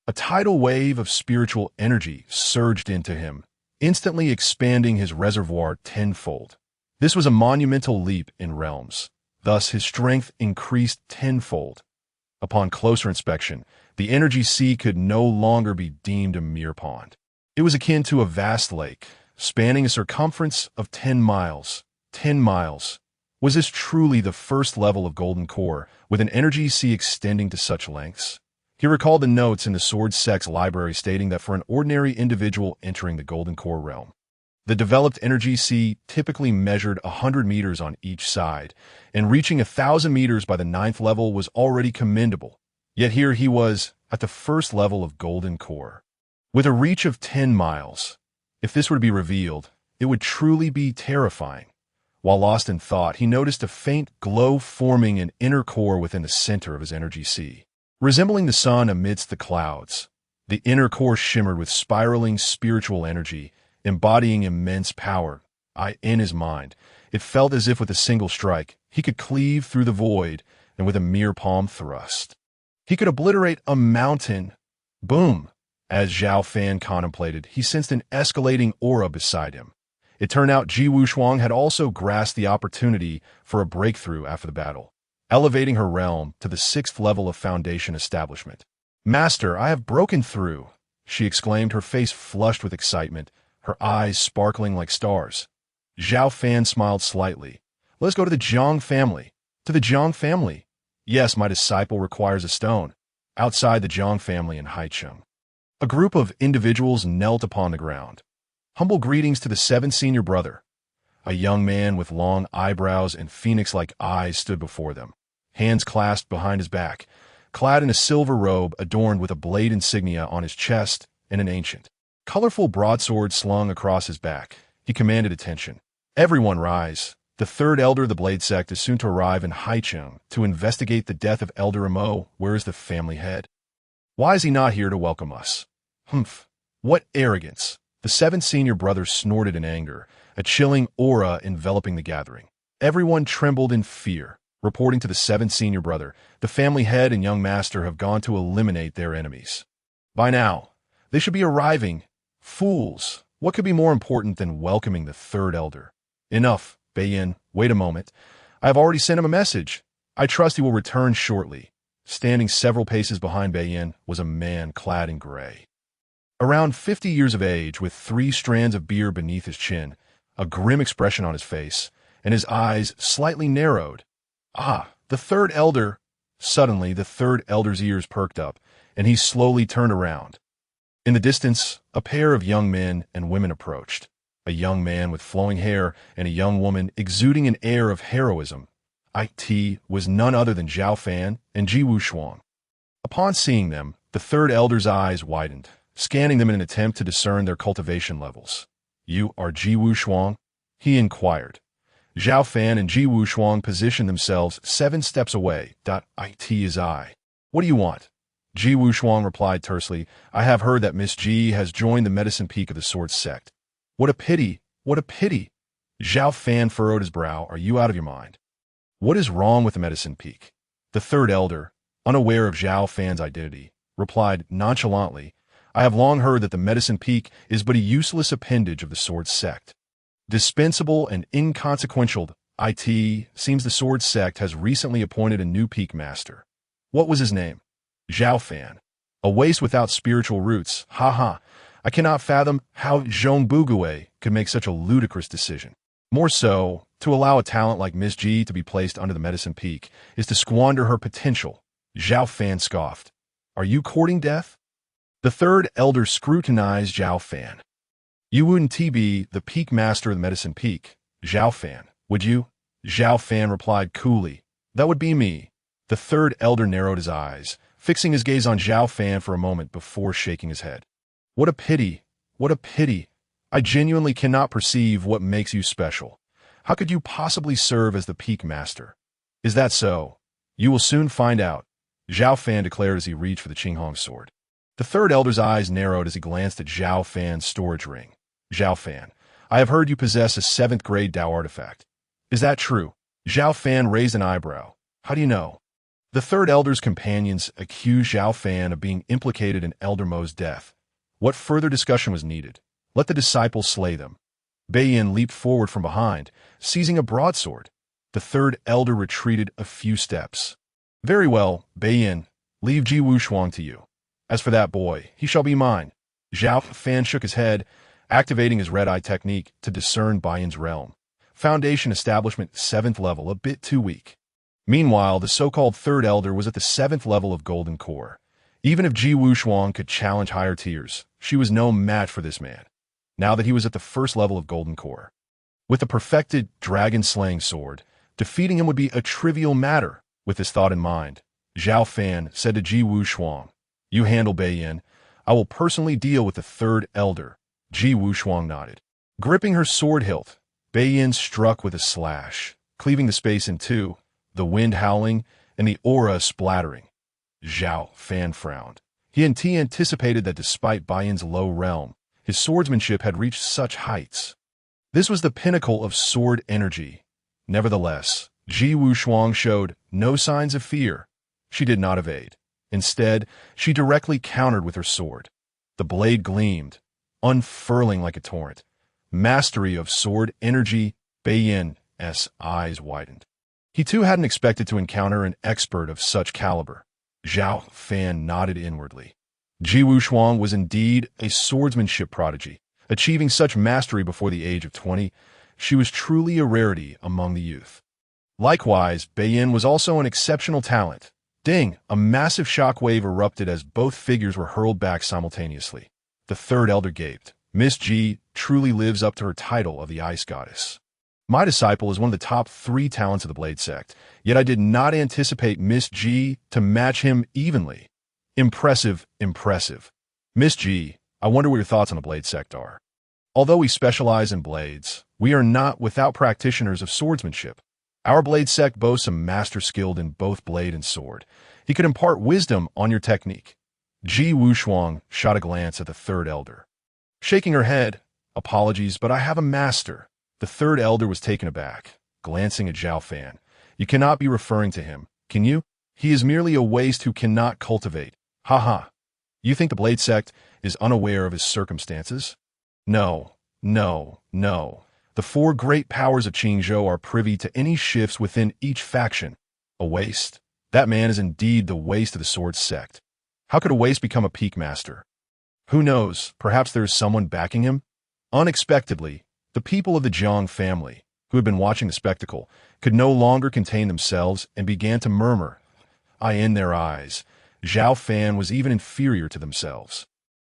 A tidal wave of spiritual energy surged into him, instantly expanding his reservoir tenfold. This was a monumental leap in realms. Thus, his strength increased tenfold. Upon closer inspection, the energy sea could no longer be deemed a mere pond. It was akin to a vast lake, spanning a circumference of 10 miles. 10 miles. Was this truly the first level of Golden Core, with an energy sea extending to such lengths? He recalled the notes in the Sword Sect's library stating that for an ordinary individual entering the Golden Core realm, the developed energy sea typically measured 100 meters on each side, and reaching 1,000 meters by the 9th level was already commendable. Yet here he was, at the first level of Golden Core, with a reach of 10 miles. If this were to be revealed, it would truly be terrifying. While lost in thought, he noticed a faint glow forming an inner core within the center of his energy sea. Resembling the sun amidst the clouds, the inner core shimmered with spiraling spiritual energy, embodying immense power. In his mind, it felt as if with a single strike, he could cleave through the void, and with a mere palm thrust, he could obliterate a mountain. Boom! As Xiao Fan contemplated, he sensed an escalating aura beside him. It turned out Ji Wushuang had also grasped the opportunity for a breakthrough after the battle, elevating her realm to the 6th level of Foundation establishment. "Master, I have broken through," she exclaimed, her face flushed with excitement, her eyes sparkling like stars. Xiao Fan smiled slightly. "Let's go to the Jiang family." "To the Jiang family?" "Yes, my disciple requires a stone." Outside the Jiang family in Haicheng, a group of individuals knelt upon the ground. "Humble greetings to the 7th senior brother." A young man with long eyebrows and phoenix-like eyes stood before them, hands clasped behind his back, clad in a silver robe adorned with a blade insignia on his chest and an ancient, colorful broadsword slung across his back. He commanded attention. "Everyone rise. The 3rd elder of the Blade Sect is soon to arrive in Haicheng to investigate the death of Elder Imo. Where is the family head? Why is he not here to welcome us?" "Humph. What arrogance." The 7th senior brother snorted in anger, a chilling aura enveloping the gathering. Everyone trembled in fear. Reporting to the 7th senior brother, the family head and young master have gone to eliminate their enemies. By now, they should be arriving. Fools! What could be more important than welcoming the 3rd elder? Enough, Beiyin. Wait a moment. I have already sent him a message. I trust he will return shortly. Standing several paces behind Beiyin was a man clad in gray. Around 50 years of age, with 3 strands of beard beneath his chin, a grim expression on his face, and his eyes slightly narrowed. "Ah, the 3rd elder." Suddenly, the 3rd elder's ears perked up, and he slowly turned around. In the distance, a pair of young men and women approached. A young man with flowing hair and a young woman exuding an air of heroism. It was none other than Xiao Fan and Ji Wushuang. Upon seeing them, the 3rd elder's eyes widened, scanning them in an attempt to discern their cultivation levels. "You are Ji Wushuang?" he inquired. Xiao Fan and Ji Wushuang positioned themselves 7 steps away. "It is I. What do you want?" Ji Wushuang replied tersely, "I have heard that Miss Ji has joined the Medicine Peak of the Sword Sect." "What a pity! What a pity!" Xiao Fan furrowed his brow. "Are you out of your mind?" "What is wrong with the Medicine Peak?" The 3rd elder, unaware of Xiao Fan's identity, replied nonchalantly, "I have long heard that the Medicine Peak is but a useless appendage of the Sword Sect. Dispensable and inconsequential. It seems the Sword Sect has recently appointed a new peak master." "What was his name?" "Xiao Fan. A waste without spiritual roots. Ha ha. I cannot fathom how Zhong Bugue could make such a ludicrous decision. More so, to allow a talent like Miss Ji to be placed under the Medicine Peak is to squander her potential." Xiao Fan scoffed. "Are you courting death?" The 3rd elder scrutinized Xiao Fan. "You wouldn't be the peak master of the Medicine Peak, Xiao Fan, would you?" Xiao Fan replied coolly. "That would be me." The 3rd elder narrowed his eyes, fixing his gaze on Xiao Fan for a moment before shaking his head. "What a pity! What a pity! I genuinely cannot perceive what makes you special. How could you possibly serve as the peak master?" "Is that so? You will soon find out," Xiao Fan declared as he reached for the Qinghong sword. The 3rd elder's eyes narrowed as he glanced at Xiao Fan's storage ring. "Xiao Fan, I have heard you possess a 7th grade Dao artifact. Is that true?" Xiao Fan raised an eyebrow. "How do you know?" The 3rd elder's companions accused Xiao Fan of being implicated in Elder Mo's death. What further discussion was needed? Let the disciples slay them. Beiyin leaped forward from behind, seizing a broadsword. The third elder retreated a few steps. Very well, Beiyin, leave Ji Wushuang to you. As for that boy, he shall be mine. Xiao Fan shook his head, activating his red-eye technique to discern Beiyan's realm. Foundation establishment 7th level, a bit too weak. Meanwhile, the so-called third elder was at the 7th level of golden core. Even if Ji Wushuang could challenge higher tiers, she was no match for this man, now that he was at the 1st level of golden core. With a perfected dragon-slaying sword, defeating him would be a trivial matter. With this thought in mind, Xiao Fan said to Ji Wushuang, "You handle Beiyin. I will personally deal with the third elder." Ji Wushuang nodded. Gripping her sword hilt, Beiyin struck with a slash, cleaving the space in two, the wind howling and the aura splattering. Xiao Fan frowned. He anticipated that despite Beiyin's low realm, his swordsmanship had reached such heights. This was the pinnacle of sword energy. Nevertheless, Ji Wushuang showed no signs of fear. She did not evade. Instead, she directly countered with her sword. The blade gleamed, unfurling like a torrent. Mastery of sword energy, Beiyin's eyes widened. He too hadn't expected to encounter an expert of such caliber. Xiao Fan nodded inwardly. Ji Wushuang was indeed a swordsmanship prodigy. Achieving such mastery before the age of 20, she was truly a rarity among the youth. Likewise, Beiyin was also an exceptional talent. Ding! A massive shockwave erupted as both figures were hurled back simultaneously. The third elder gaped. Miss Ji truly lives up to her title of the Ice Goddess. My disciple is one of the top 3 talents of the Blade Sect, yet I did not anticipate Miss Ji to match him evenly. Impressive, impressive. Miss Ji, I wonder what your thoughts on the Blade Sect are. Although we specialize in blades, we are not without practitioners of swordsmanship. Our Blade Sect boasts a master skilled in both blade and sword. He could impart wisdom on your technique. Ji Wushuang shot a glance at the third elder. Shaking her head, "Apologies, but I have a master." The third elder was taken aback, glancing at Xiao Fan. "You cannot be referring to him, can you? He is merely a waste who cannot cultivate. Ha. You think the Blade Sect is unaware of his circumstances? No. The 4 great powers of Qingzhou are privy to any shifts within each faction. A waste? That man is indeed the waste of the Sword Sect. How could a waste become a peak master? Who knows, perhaps there is someone backing him?" Unexpectedly, the people of the Jiang family, who had been watching the spectacle, could no longer contain themselves and began to murmur. In their eyes, Xiao Fan was even inferior to themselves.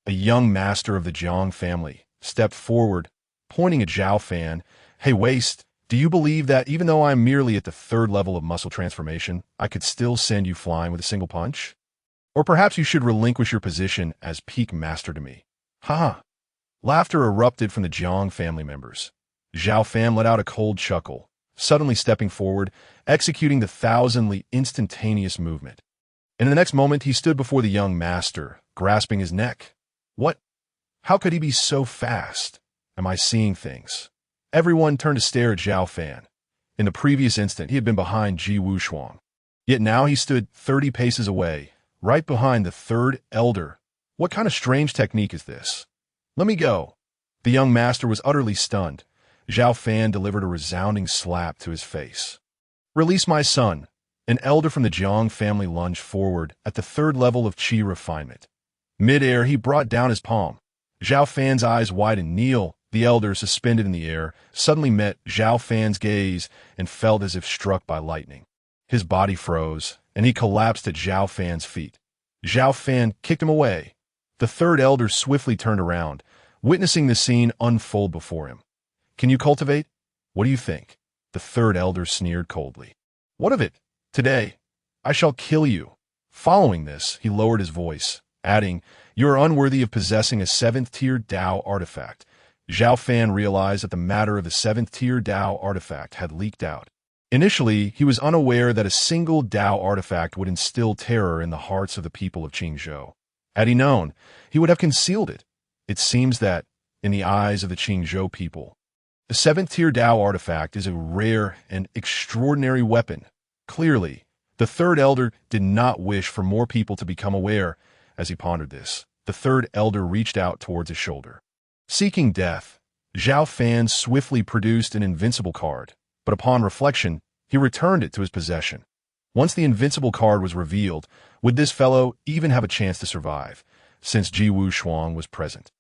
A young master of the Jiang family stepped forward, pointing at Xiao Fan. "Hey, waste, do you believe that even though I am merely at the 3rd level of muscle transformation, I could still send you flying with a single punch? Or perhaps you should relinquish your position as peak master to me." Ha! Laughter erupted from the Jiang family members. Xiao Fan let out a cold chuckle, suddenly stepping forward, executing the 1,000-li instantaneous movement. In the next moment, he stood before the young master, grasping his neck. What? How could he be so fast? Am I seeing things? Everyone turned to stare at Xiao Fan. In the previous instant, he had been behind Ji Wushuang. Yet now he stood 30 paces away, right behind the third elder. What kind of strange technique is this? "Let me go." The young master was utterly stunned. Xiao Fan delivered a resounding slap to his face. "Release my son." An elder from the Jiang family lunged forward at the 3rd level of Qi refinement. Mid-air, he brought down his palm. Xiao Fan's eyes widened. Neil, the elder, suspended in the air, suddenly met Xiao Fan's gaze and felt as if struck by lightning. His body froze, and he collapsed at Xiao Fan's feet. Xiao Fan kicked him away. The third elder swiftly turned around, witnessing the scene unfold before him. "Can you cultivate? What do you think?" The third elder sneered coldly. "What of it? Today, I shall kill you." Following this, he lowered his voice, adding, "You are unworthy of possessing a 7th-tier Dao artifact." Xiao Fan realized that the matter of the 7th-tier Dao artifact had leaked out. Initially, he was unaware that a single Dao artifact would instill terror in the hearts of the people of Qingzhou. Had he known, he would have concealed it. It seems that, in the eyes of the Qingzhou people, the 7th-tier Dao artifact is a rare and extraordinary weapon. Clearly, the third elder did not wish for more people to become aware. As he pondered this, the third elder reached out towards his shoulder. Seeking death, Xiao Fan swiftly produced an Invincible card, but upon reflection, he returned it to his possession. Once the Invincible card was revealed, would this fellow even have a chance to survive, since Ji Wushuang was present?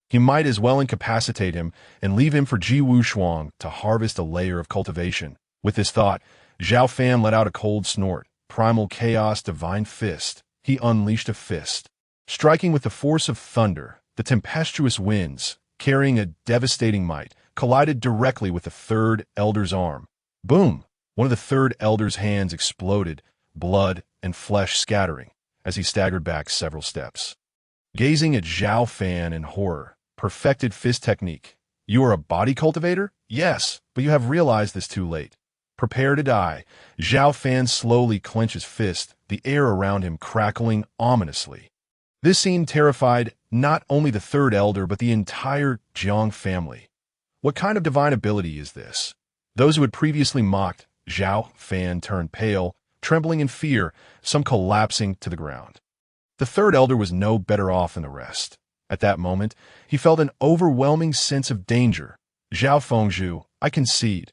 He might as well incapacitate him and leave him for Ji Wushuang to harvest a layer of cultivation. With this thought, Xiao Fan let out a cold snort. Primal Chaos Divine Fist. He unleashed a fist. Striking with the force of thunder, the tempestuous winds, carrying a devastating might, collided directly with the third elder's arm. Boom! One of the third elder's hands exploded, blood and flesh scattering, as he staggered back several steps. Gazing at Xiao Fan in horror, perfected fist technique. You are a body cultivator? Yes, but you have realized this too late. Prepare to die. Xiao Fan slowly clenches fist, the air around him crackling ominously. This scene terrified not only the third elder but the entire Jiang family. What kind of divine ability is this? Those who had previously mocked Xiao Fan turned pale, trembling in fear, some collapsing to the ground. The third elder was no better off than the rest. At that moment, he felt an overwhelming sense of danger. Xiao Fengzhu, I concede.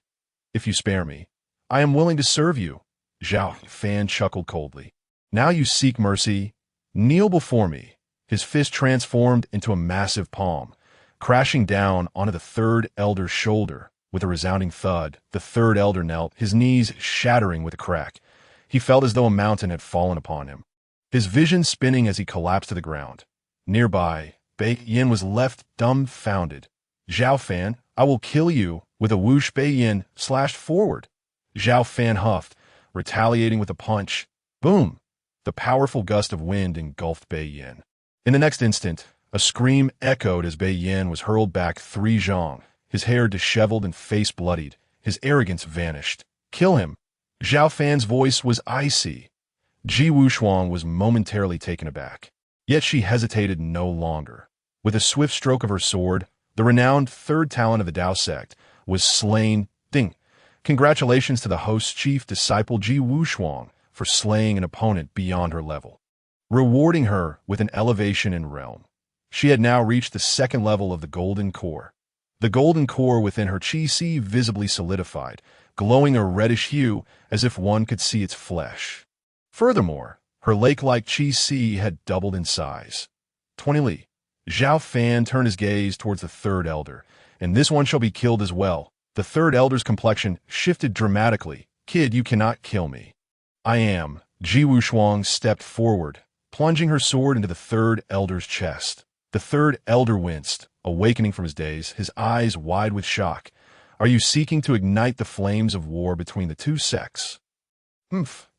If you spare me, I am willing to serve you. Xiao Fan chuckled coldly. Now you seek mercy? Kneel before me. His fist transformed into a massive palm, crashing down onto the third elder's shoulder. With a resounding thud, the third elder knelt, his knees shattering with a crack. He felt as though a mountain had fallen upon him, his vision spinning as he collapsed to the ground. Nearby, Bei Yin was left dumbfounded. Xiao Fan, I will kill you. With a whoosh, Bei Yin slashed forward. Xiao Fan huffed, retaliating with a punch. Boom! The powerful gust of wind engulfed Bei Yin. In the next instant, a scream echoed as Bei Yin was hurled back 3 zhang, his hair disheveled and face bloodied. His arrogance vanished. Kill him! Xiao Fan's voice was icy. Ji Wushuang was momentarily taken aback. Yet she hesitated no longer. With a swift stroke of her sword, the renowned third talent of the Dao Sect was slain. Ding! Congratulations to the host's chief disciple Ji Wushuang for slaying an opponent beyond her level, rewarding her with an elevation in realm. She had now reached the 2nd level of the Golden Core. The golden core within her Qi visibly solidified, glowing a reddish hue as if one could see its flesh. Furthermore, her lake-like Qi had doubled in size. 20 li. Xiao Fan turned his gaze towards the third elder, and this one shall be killed as well. The third elder's complexion shifted dramatically. Kid, you cannot kill me. I am. Ji Wushuang stepped forward, plunging her sword into the third elder's chest. The third elder winced, awakening from his daze, his eyes wide with shock. Are you seeking to ignite the flames of war between the two sects?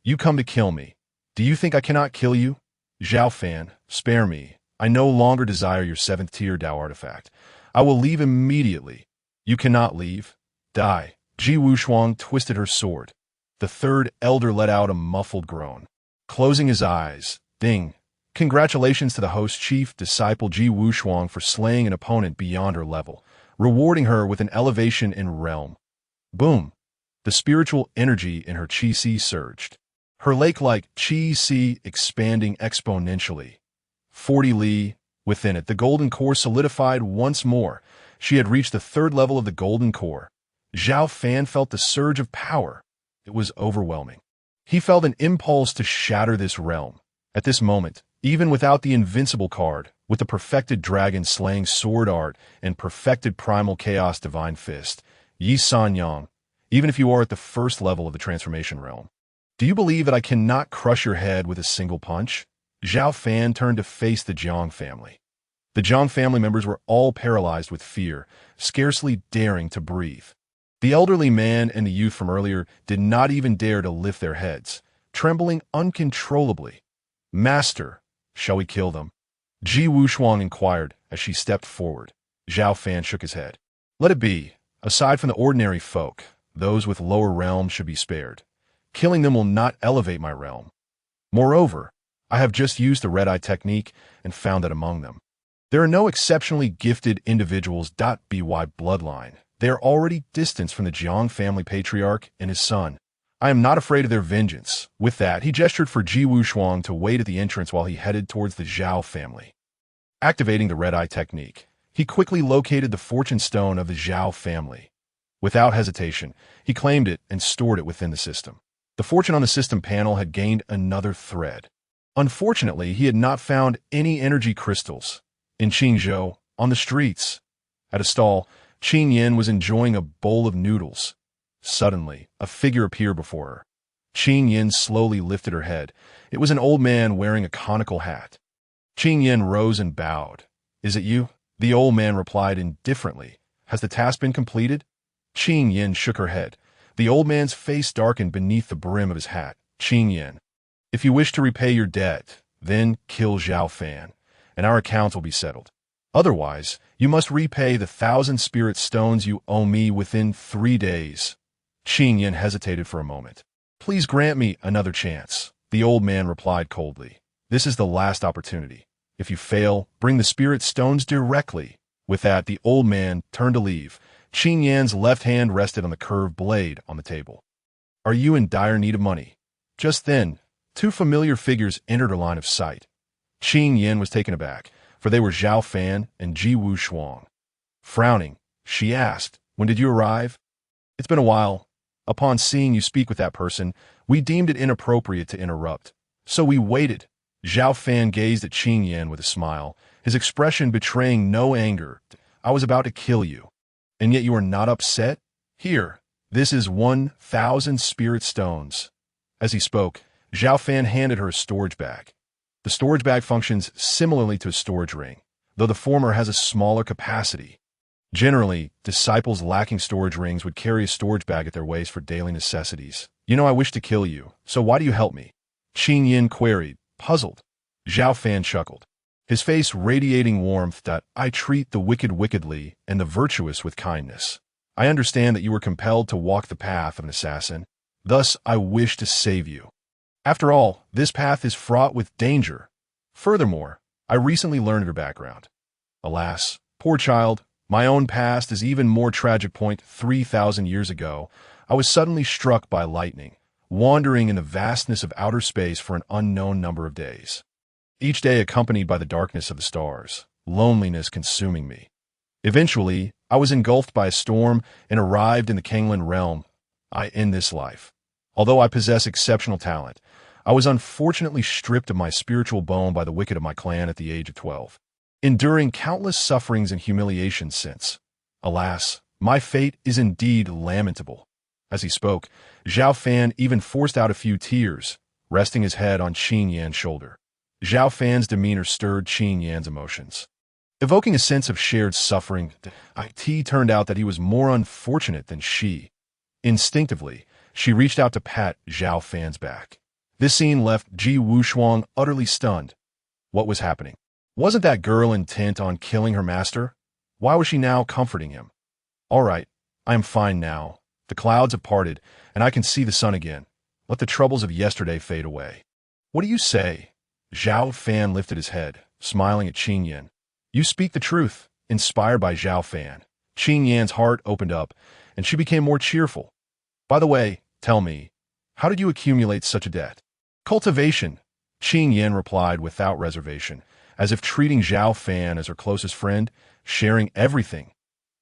You come to kill me. Do you think I cannot kill you? Xiao Fan, spare me. I no longer desire your 7th tier Dao artifact. I will leave immediately. You cannot leave. Die. Ji Wushuang twisted her sword. The third elder let out a muffled groan. Closing his eyes, ding. Congratulations to the host chief disciple Ji Wushuang for slaying an opponent beyond her level, rewarding her with an elevation in realm. Boom! The spiritual energy in her Qi surged. Her lake-like Qi expanding exponentially. 40 li. Within it, the golden core solidified once more. She had reached the 3rd level of the golden core. Xiao Fan felt the surge of power. It was overwhelming. He felt an impulse to shatter this realm. At this moment, even without the Invincible card, with the perfected dragon-slaying sword art and perfected primal chaos divine fist, Yi Sanyang, even if you are at the 1st level of the transformation realm, do you believe that I cannot crush your head with a single punch? Xiao Fan turned to face the Jiang family. The Jiang family members were all paralyzed with fear, scarcely daring to breathe. The elderly man and the youth from earlier did not even dare to lift their heads, trembling uncontrollably. Master, shall we kill them? Ji Wushuang inquired as she stepped forward. Xiao Fan shook his head. Let it be. Aside from the ordinary folk, those with lower realms should be spared. Killing them will not elevate my realm. Moreover, I have just used the red-eye technique and found that among them, there are no exceptionally gifted individuals. By bloodline. They are already distanced from the Jiang family patriarch and his son. I am not afraid of their vengeance. With that, he gestured for Ji Wushuang to wait at the entrance while he headed towards the Zhao family. Activating the red-eye technique, He quickly located the fortune stone of the Xiao family. Without hesitation, he claimed it and stored it within the system. The fortune on the system panel had gained another thread. Unfortunately, he had not found any energy crystals. In Qingzhou, on the streets. At a stall, Qing Yin was enjoying a bowl of noodles. Suddenly, a figure appeared before her. Qing Yin slowly lifted her head. It was an old man wearing a conical hat. Qing Yin rose and bowed. "Is it you?" The old man replied indifferently. "Has the task been completed?" Qing Yin shook her head. The old man's face darkened beneath the brim of his hat. "Qing Yin, if you wish to repay your debt, then kill Xiao Fan, and our accounts will be settled. Otherwise, you must repay the 1,000 spirit stones you owe me within 3 days." Qing Yin hesitated for a moment. "Please grant me another chance," the old man replied coldly. "This is the last opportunity. If you fail, bring the spirit stones directly." With that, the old man turned to leave. Qing Yan's left hand rested on the curved blade on the table. "Are you in dire need of money?" Just then, 2 familiar figures entered her line of sight. Qing Yin was taken aback, for they were Xiao Fan and Ji Wushuang. Frowning, she asked, "When did you arrive?" "It's been a while. Upon seeing you speak with that person, we deemed it inappropriate to interrupt. So we waited." Xiao Fan gazed at Qing Yin with a smile, his expression betraying no anger. "I was about to kill you. And yet you are not upset? Here, this is 1,000 spirit stones." As he spoke, Xiao Fan handed her a storage bag. The storage bag functions similarly to a storage ring, though the former has a smaller capacity. Generally, disciples lacking storage rings would carry a storage bag at their waist for daily necessities. "You know I wish to kill you, so why do you help me?" Qing Yin queried, puzzled. Xiao Fan chuckled, his face radiating warmth. "I treat the wicked wickedly and the virtuous with kindness. I understand that you were compelled to walk the path of an assassin. Thus, I wish to save you. After all, this path is fraught with danger. Furthermore, I recently learned your background. Alas, poor child, my own past is even more tragic. 3,000 years ago, I was suddenly struck by lightning, wandering in the vastness of outer space for an unknown number of days. Each day accompanied by the darkness of the stars, loneliness consuming me. Eventually, I was engulfed by a storm and arrived in the Kanglan realm. I end this life. Although I possess exceptional talent, I was unfortunately stripped of my spiritual bone by the wicked of my clan at the age of 12, enduring countless sufferings and humiliations since. Alas, my fate is indeed lamentable." As he spoke, Xiao Fan even forced out a few tears, resting his head on Qing Yan's shoulder. Xiao Fan's demeanor stirred Qing Yan's emotions. Evoking a sense of shared suffering, it turned out that he was more unfortunate than she. Instinctively, she reached out to pat Xiao Fan's back. This scene left Ji Wushuang utterly stunned. What was happening? Wasn't that girl intent on killing her master? Why was she now comforting him? "All right, I am fine now. The clouds have parted, and I can see the sun again. Let the troubles of yesterday fade away." "What do you say?" Xiao Fan lifted his head, smiling at Qing Yin. "You speak the truth," inspired by Xiao Fan. Qing Yan's heart opened up, and she became more cheerful. "By the way, tell me, how did you accumulate such a debt?" "Cultivation," Qing Yin replied without reservation, as if treating Xiao Fan as her closest friend, sharing everything.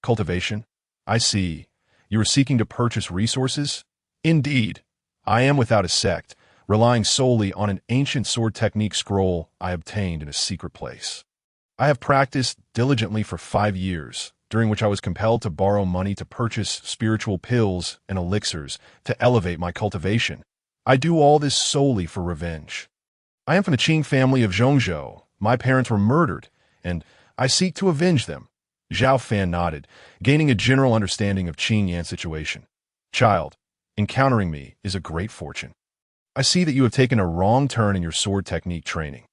"Cultivation? I see. You are seeking to purchase resources?" "Indeed. I am without a sect, relying solely on an ancient sword technique scroll I obtained in a secret place. I have practiced diligently for 5 years, during which I was compelled to borrow money to purchase spiritual pills and elixirs to elevate my cultivation. I do all this solely for revenge. I am from the Qing family of Zhongzhou. My parents were murdered, and I seek to avenge them." Xiao Fan nodded, gaining a general understanding of Qing Yan's situation. "Child, encountering me is a great fortune. I see that you have taken a wrong turn in your sword technique training.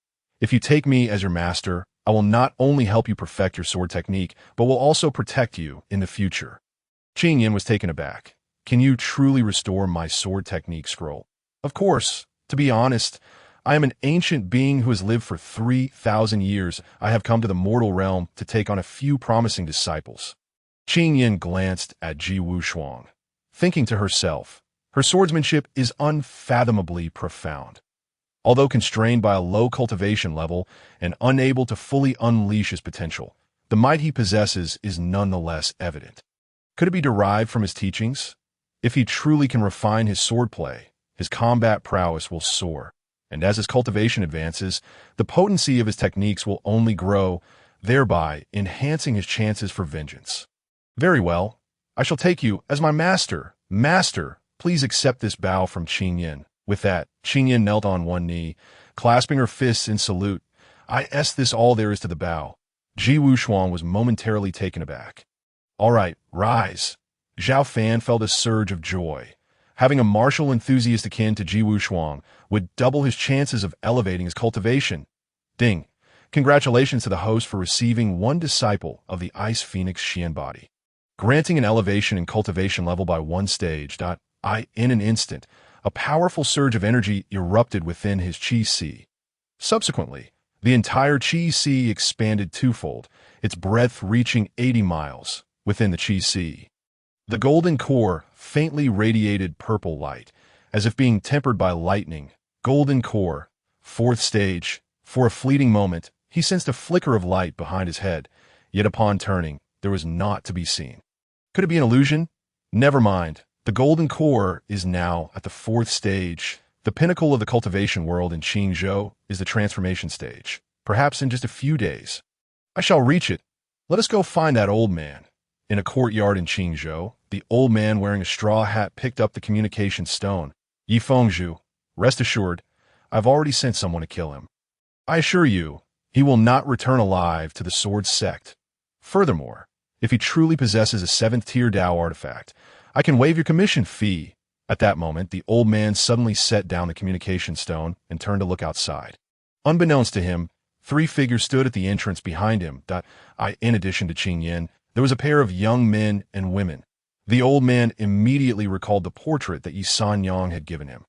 If you take me as your master, I will not only help you perfect your sword technique, but will also protect you in the future." Qing Yin was taken aback. "Can you truly restore my sword technique scroll?" "Of course. To be honest, I am an ancient being who has lived for 3,000 years. I have come to the mortal realm to take on a few promising disciples." Qing Yin glanced at Ji Wushuang, thinking to herself, her swordsmanship is unfathomably profound. Although constrained by a low cultivation level and unable to fully unleash his potential, the might he possesses is nonetheless evident. Could it be derived from his teachings? If he truly can refine his swordplay, his combat prowess will soar, and as his cultivation advances, the potency of his techniques will only grow, thereby enhancing his chances for vengeance. Very well, I shall take you as my master. Master, please accept this bow from Qingyan. With that, Qingyan knelt on one knee, clasping her fists in salute. This all there is to the bow. Ji Wushuang was momentarily taken aback. All right, rise. Xiao Fan felt a surge of joy. Having a martial enthusiast akin to Ji Wushuang would double his chances of elevating his cultivation. Ding. Congratulations to the host for receiving one disciple of the Ice Phoenix Xian body, granting an elevation in cultivation level by one stage. In an instant, a powerful surge of energy erupted within his Qi Si. Subsequently, the entire Qi Si expanded twofold, its breadth reaching 80 miles within the Qi Si. The golden core faintly radiated purple light, as if being tempered by lightning. Golden core, fourth stage. For a fleeting moment, he sensed a flicker of light behind his head, yet upon turning, there was naught to be seen. Could it be an illusion? Never mind. The golden core is now at the fourth stage. The pinnacle of the cultivation world in Qingzhou is the transformation stage. Perhaps in just a few days, I shall reach it. Let us go find that old man. In a courtyard in Qingzhou, the old man wearing a straw hat picked up the communication stone. Yi Fengzhu, rest assured, I've already sent someone to kill him. I assure you, he will not return alive to the Sword Sect. Furthermore, if he truly possesses a 7th-tier Dao artifact, I can waive your commission fee. At that moment, the old man suddenly set down the communication stone and turned to look outside. Unbeknownst to him, 3 figures stood at the entrance behind him. In addition to Qingyan, there was a pair of young men and women. The old man immediately recalled the portrait that Yi Sanyang had given him.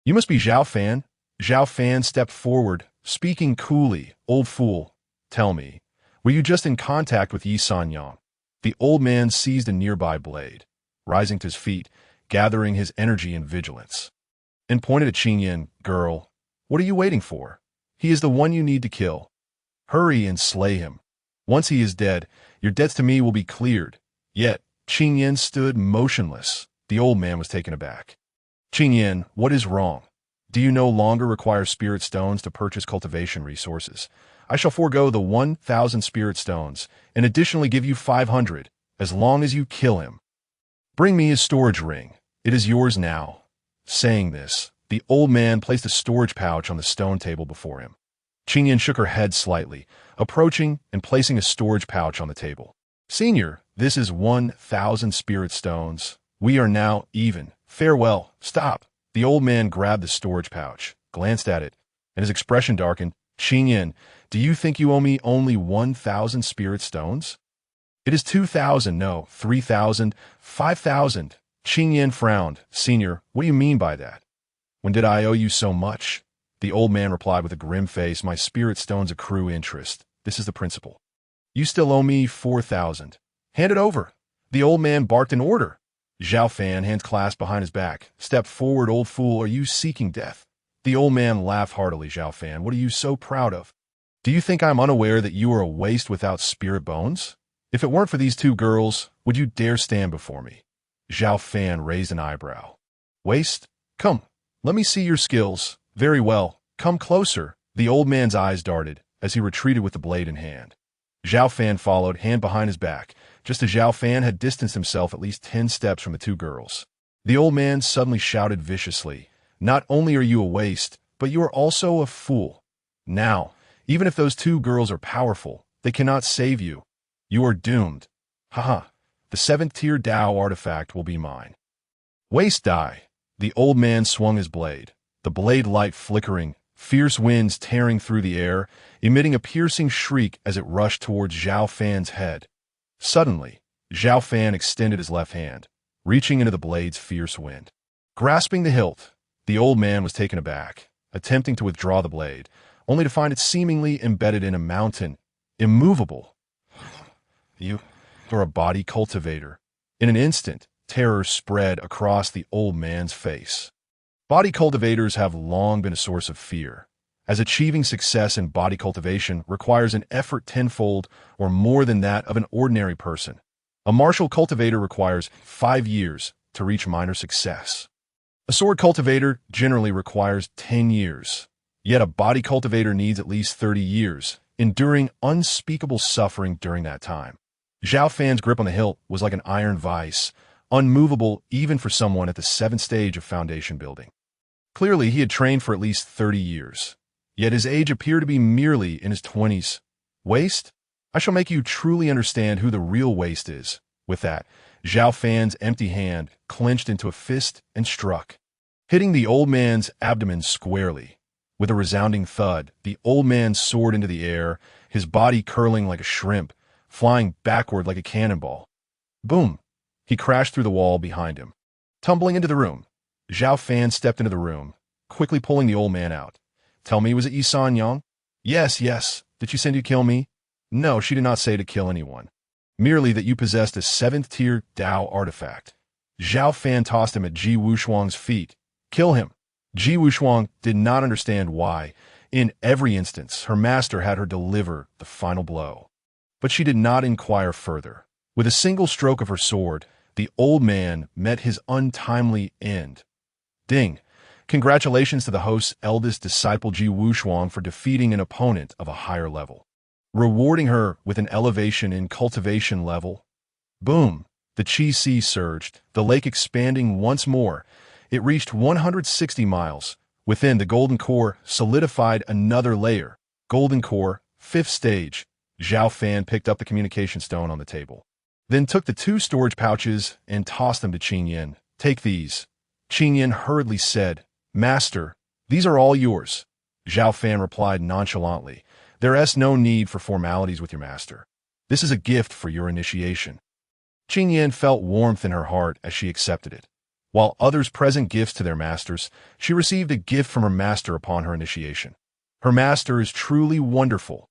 You must be Xiao Fan. Xiao Fan stepped forward, speaking coolly. Old fool, tell me, were you just in contact with Yi Sanyang? The old man seized a nearby blade, rising to his feet, gathering his energy and vigilance, and pointed at Qingyan. Girl, what are you waiting for? He is the one you need to kill. Hurry and slay him. Once he is dead, your debts to me will be cleared. Yet, Qingyan stood motionless. The old man was taken aback. Qingyan, what is wrong? Do you no longer require spirit stones to purchase cultivation resources? I shall forego the 1,000 spirit stones, and additionally give you 500, as long as you kill him. Bring me his storage ring. It is yours now. Saying this, the old man placed a storage pouch on the stone table before him. Qingyan shook her head slightly, approaching and placing a storage pouch on the table. Senior, this is 1,000 spirit stones. We are now even. Farewell. Stop. The old man grabbed the storage pouch, glanced at it, and his expression darkened. Qingyan, do you think you owe me only 1,000 spirit stones? It is 2,000, no, 3,000, 5,000. Qingyan frowned. Senior, what do you mean by that? When did I owe you so much? The old man replied with a grim face. My spirit stones accrue interest. This is the principle. You still owe me 4,000. Hand it over. The old man barked an order. Xiao Fan, hands clasped behind his back. Step forward, old fool. Are you seeking death? The old man laughed heartily. Xiao Fan, what are you so proud of? Do you think I'm unaware that you are a waste without spirit bones? If it weren't for these 2 girls, would you dare stand before me? Xiao Fan raised an eyebrow. Waste? Come, let me see your skills. Very well, come closer. The old man's eyes darted as he retreated with the blade in hand. Xiao Fan followed, hand behind his back, just as Xiao Fan had distanced himself at least 10 steps from the 2 girls. The old man suddenly shouted viciously, not only are you a waste, but you are also a fool. Now, even if those 2 girls are powerful, they cannot save you. You are doomed. Haha, the 7th-tier Dao artifact will be mine. Waste die. The old man swung his blade, the blade light flickering, fierce winds tearing through the air, emitting a piercing shriek as it rushed towards Xiao Fan's head. Suddenly, Xiao Fan extended his left hand, reaching into the blade's fierce wind. Grasping the hilt, the old man was taken aback, attempting to withdraw the blade, only to find it seemingly embedded in a mountain, immovable. You're a body cultivator. In an instant, terror spread across the old man's face. Body cultivators have long been a source of fear. as achieving success in body cultivation requires an effort tenfold or more than that of an ordinary person. A martial cultivator requires 5 years to reach minor success. A sword cultivator generally requires 10 years. Yet a body cultivator needs at least 30 years, enduring unspeakable suffering during that time. Xiao Fan's grip on the hilt was like an iron vice, unmovable even for someone at the 7th stage of foundation building. Clearly, he had trained for at least 30 years. Yet his age appeared to be merely in his 20s. Waste? I shall make you truly understand who the real waste is. With that, Xiao Fan's empty hand clenched into a fist and struck, hitting the old man's abdomen squarely. With a resounding thud, the old man soared into the air, his body curling like a shrimp, flying backward like a cannonball. Boom! He crashed through the wall behind him. Tumbling into the room, Xiao Fan stepped into the room, quickly pulling the old man out. Tell me, was it Yi San Yang? Yes, yes. Did she send you to kill me? No, she did not say to kill anyone. Merely that you possessed a 7th-tier Dao artifact. Xiao Fan tossed him at Ji Wushuang's feet. Kill him. Ji Wushuang did not understand why, in every instance, her master had her deliver the final blow. But she did not inquire further. With a single stroke of her sword, the old man met his untimely end. Ding! Congratulations to the host's eldest disciple Ji Wushuang for defeating an opponent of a higher level, rewarding her with an elevation in cultivation level. Boom! The Qi Sea surged, the lake expanding once more. It reached 160 miles. Within, the golden core solidified another layer. Golden core, 5th stage. Xiao Fan picked up the communication stone on the table, then took the 2 storage pouches and tossed them to Qin Yin. Take these. Qin Yin hurriedly said, Master, these are all yours. Xiao Fan replied nonchalantly, There is no need for formalities with your master. This is a gift for your initiation. Qin Yin felt warmth in her heart as she accepted it. While others present gifts to their masters, she received a gift from her master upon her initiation. Her master is truly wonderful.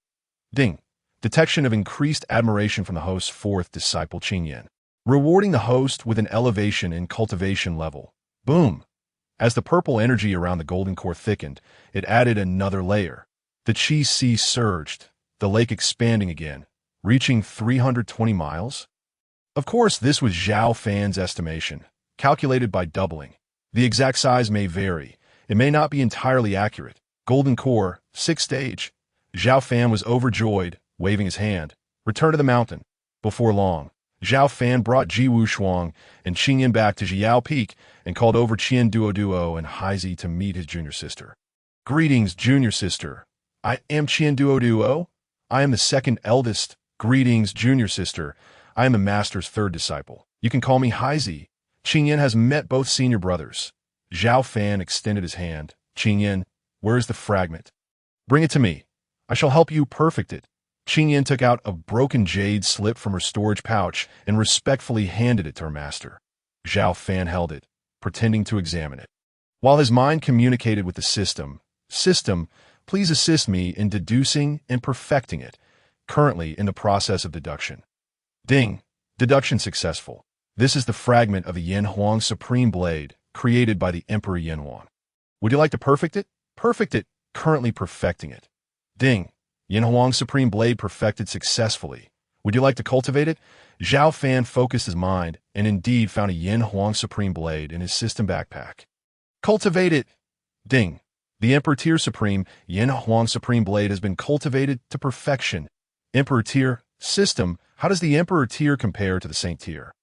Ding! Detection of increased admiration from the host's 4th disciple Qin Yin, rewarding the host with an elevation in cultivation level. Boom! As the purple energy around the golden core thickened, it added another layer. The Qi Sea surged, the lake expanding again, reaching 320 miles. Of course, this was Xiao Fan's estimation, calculated by doubling. The exact size may vary. It may not be entirely accurate. Golden core, 6th stage. Xiao Fan was overjoyed, waving his hand. Return to the mountain. Before long, Xiao Fan brought Ji Wushuang and Qin Yin back to Jiao Peak and called over Qian Duo and Haizi to meet his junior sister. Greetings, junior sister. I am Qian Duo. I am the 2nd eldest. Greetings, junior sister. I am the master's 3rd disciple. You can call me Haizi. Qin Yin has met both senior brothers. Xiao Fan extended his hand. Qin Yin, where is the fragment? Bring it to me. I shall help you perfect it. Qin Yin took out a broken jade slip from her storage pouch and respectfully handed it to her master. Xiao Fan held it, pretending to examine it. While his mind communicated with the system, please assist me in deducing and perfecting it. Currently in the process of deduction. Ding! Deduction successful. This is the fragment of the Yin Huang Supreme Blade, created by the Emperor Yin Huang. Would you like to perfect it? Perfect it. Currently perfecting it. Ding! Yin Huang Supreme Blade perfected successfully. Would you like to cultivate it? Xiao Fan focused his mind and indeed found a Yin Huang Supreme Blade in his system backpack. Cultivate it! Ding! The Emperor Tier Supreme Yin Huang Supreme Blade has been cultivated to perfection. Emperor Tier System. How does the Emperor Tier compare to the Saint Tier?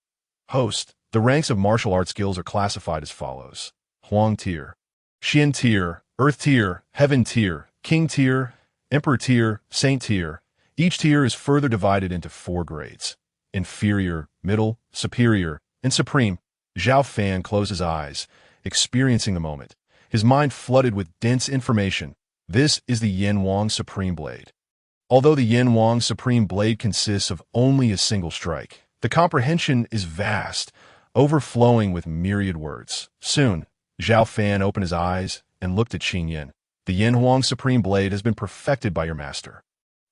Host. The ranks of martial arts skills are classified as follows. Huang Tier, Xian Tier, Earth Tier, Heaven Tier, King Tier, Emperor Tier, Saint Tier. Each tier is further divided into 4 grades. Inferior, Middle, Superior, and Supreme. Xiao Fan closed his eyes, experiencing the moment. His mind flooded with dense information. This is the Yin Huang Supreme Blade. Although the Yin Huang Supreme Blade consists of only a single strike, the comprehension is vast, overflowing with myriad words. Soon, Xiao Fan opened his eyes and looked at Qin Yin. The Yin Huang Supreme Blade has been perfected by your master.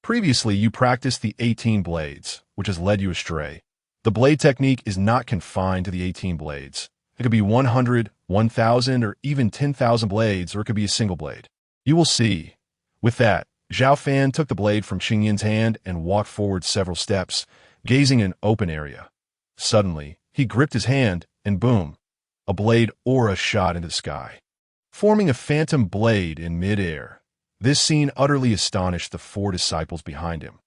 Previously, you practiced the 18 blades, which has led you astray. The blade technique is not confined to the 18 blades. It could be 100, 1,000, or even 10,000 blades, or it could be a single blade. You will see. With that, Xiao Fan took the blade from Qingyin's hand and walked forward several steps, gazing in an open area. Suddenly, he gripped his hand, and boom, a blade aura shot into the sky, forming a phantom blade in mid-air. This scene utterly astonished the four disciples behind him.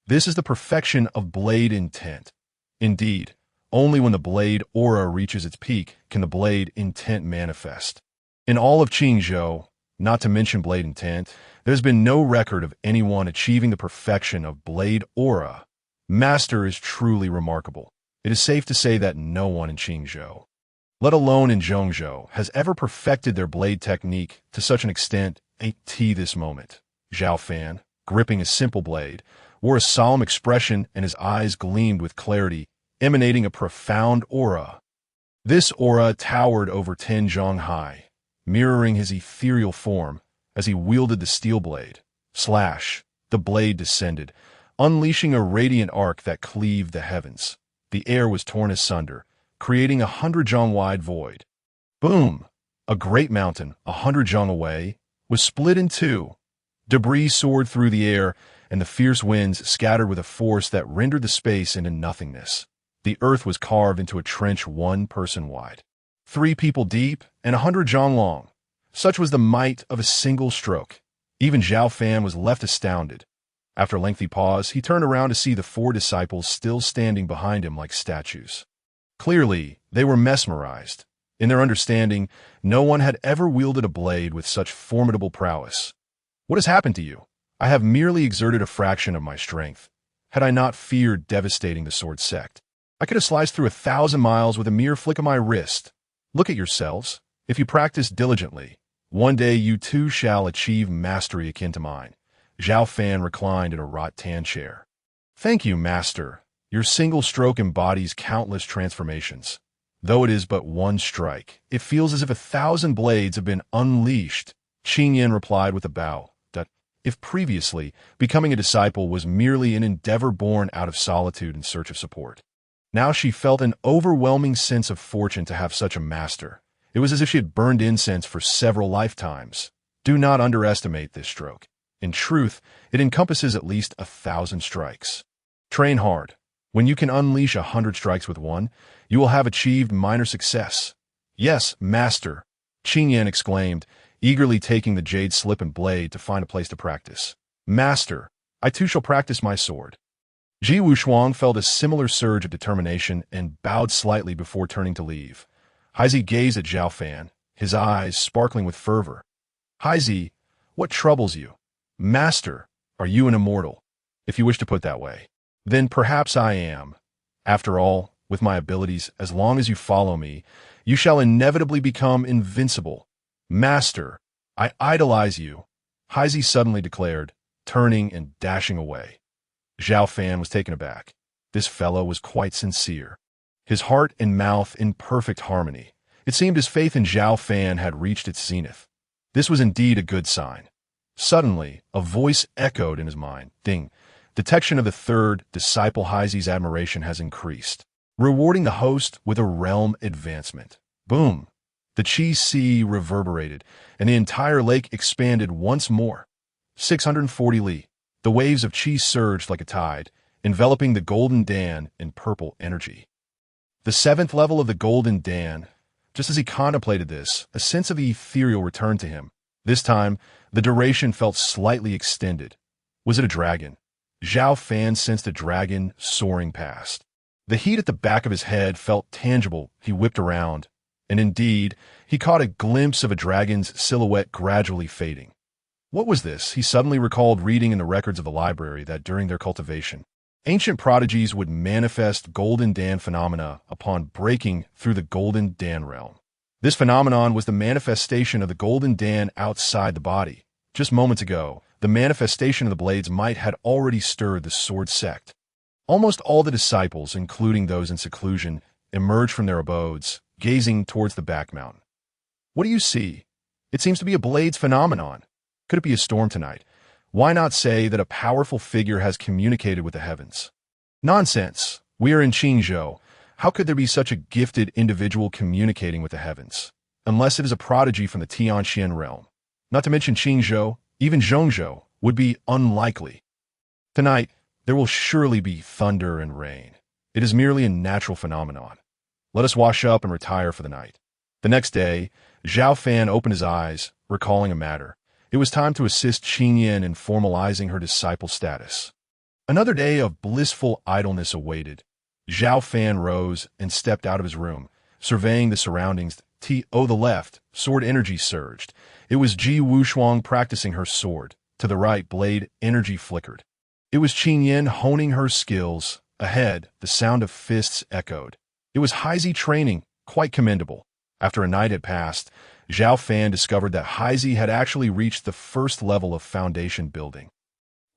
This is the perfection of blade intent. Indeed, only when the blade aura reaches its peak can the blade intent manifest. In all of Qingzhou, not to mention blade intent, there's been no record of anyone achieving the perfection of blade aura. Master is truly remarkable. It is safe to say that no one in Qingzhou, let alone in Zhongzhou, has ever perfected their blade technique to such an extent. This moment, Xiao Fan, gripping a simple blade, wore a solemn expression and his eyes gleamed with clarity, emanating a profound aura. This aura towered over 10 zhong high, mirroring his ethereal form as he wielded the steel blade. Slash! The blade descended, unleashing a radiant arc that cleaved the heavens. The air was torn asunder, creating 100 zhong wide void. Boom! A great mountain, 100 zhong away, was split in two. Debris soared through the air, and the fierce winds scattered with a force that rendered the space into nothingness. The earth was carved into a trench 1 person wide, 3 people deep, and 100 zhong long. Such was the might of a single stroke. Even Xiao Fan was left astounded. After a lengthy pause, he turned around to see the 4 disciples still standing behind him like statues. Clearly, they were mesmerized. In their understanding, no one had ever wielded a blade with such formidable prowess. What has happened to you? I have merely exerted a fraction of my strength. Had I not feared devastating the sword sect, I could have sliced through 1,000 miles with a mere flick of my wrist. Look at yourselves. If you practice diligently, one day you too shall achieve mastery akin to mine. Xiao Fan reclined in a rattan chair. Thank you, master. Your single stroke embodies countless transformations. Though it is but one strike, it feels as if 1,000 blades have been unleashed. Qingyin replied with a bow. If previously, becoming a disciple was merely an endeavor born out of solitude in search of support, now she felt an overwhelming sense of fortune to have such a master. It was as if she had burned incense for several lifetimes. Do not underestimate this stroke. In truth, it encompasses at least 1,000 strikes. Train hard. When you can unleash 100 strikes with one, you will have achieved minor success. Yes, master, Qingyan exclaimed, eagerly taking the jade slip and blade to find a place to practice. Master, I too shall practice my sword. Ji Wushuang felt a similar surge of determination and bowed slightly before turning to leave. Haizi gazed at Xiao Fan, his eyes sparkling with fervor. Haizi, what troubles you? Master, are you an immortal? If you wish to put that way, then perhaps I am. After all, with my abilities, as long as you follow me, you shall inevitably become invincible. Master, I idolize you, Haizi suddenly declared, turning and dashing away. Xiao Fan was taken aback. This fellow was quite sincere, his heart and mouth in perfect harmony. It seemed his faith in Xiao Fan had reached its zenith. This was indeed a good sign. Suddenly, a voice echoed in his mind. Ding. Detection of the 3rd disciple. Haizi's admiration has increased, rewarding the host with a realm advancement. Boom. The Qi Sea reverberated, and the entire lake expanded once more. 640 li. The waves of Qi surged like a tide, enveloping the Golden Dan in purple energy. The 7th level of the Golden Dan. Just as he contemplated this, a sense of the ethereal returned to him. This time, the duration felt slightly extended. Was it a dragon? Xiao Fan sensed a dragon soaring past. The heat at the back of his head felt tangible. He whipped around, and indeed, he caught a glimpse of a dragon's silhouette gradually fading. What was this? He suddenly recalled reading in the records of the library that during their cultivation, ancient prodigies would manifest Golden Dan phenomena upon breaking through the Golden Dan realm. This phenomenon was the manifestation of the Golden Dan outside the body. Just moments ago, the manifestation of the blade's might had already stirred the sword sect. Almost all the disciples, including those in seclusion, emerged from their abodes, gazing towards the back mountain. What do you see? It seems to be a blade's phenomenon. Could it be a storm tonight? Why not say that a powerful figure has communicated with the heavens? Nonsense. We are in Qingzhou. How could there be such a gifted individual communicating with the heavens? Unless it is a prodigy from the Tianxian realm. Not to mention Qingzhou, even Zhongzhou, would be unlikely. Tonight, there will surely be thunder and rain. It is merely a natural phenomenon. Let us wash up and retire for the night. The next day, Xiao Fan opened his eyes, recalling a matter. It was time to assist Qin Yin in formalizing her disciple status. Another day of blissful idleness awaited. Xiao Fan rose and stepped out of his room, surveying the surroundings. To the left, sword energy surged. It was Ji Wushuang practicing her sword. To the right, blade energy flickered. It was Qin Yin honing her skills. Ahead, the sound of fists echoed. It was Heizi training, quite commendable. After a night had passed, Xiao Fan discovered that Heizi had actually reached the first level of foundation building.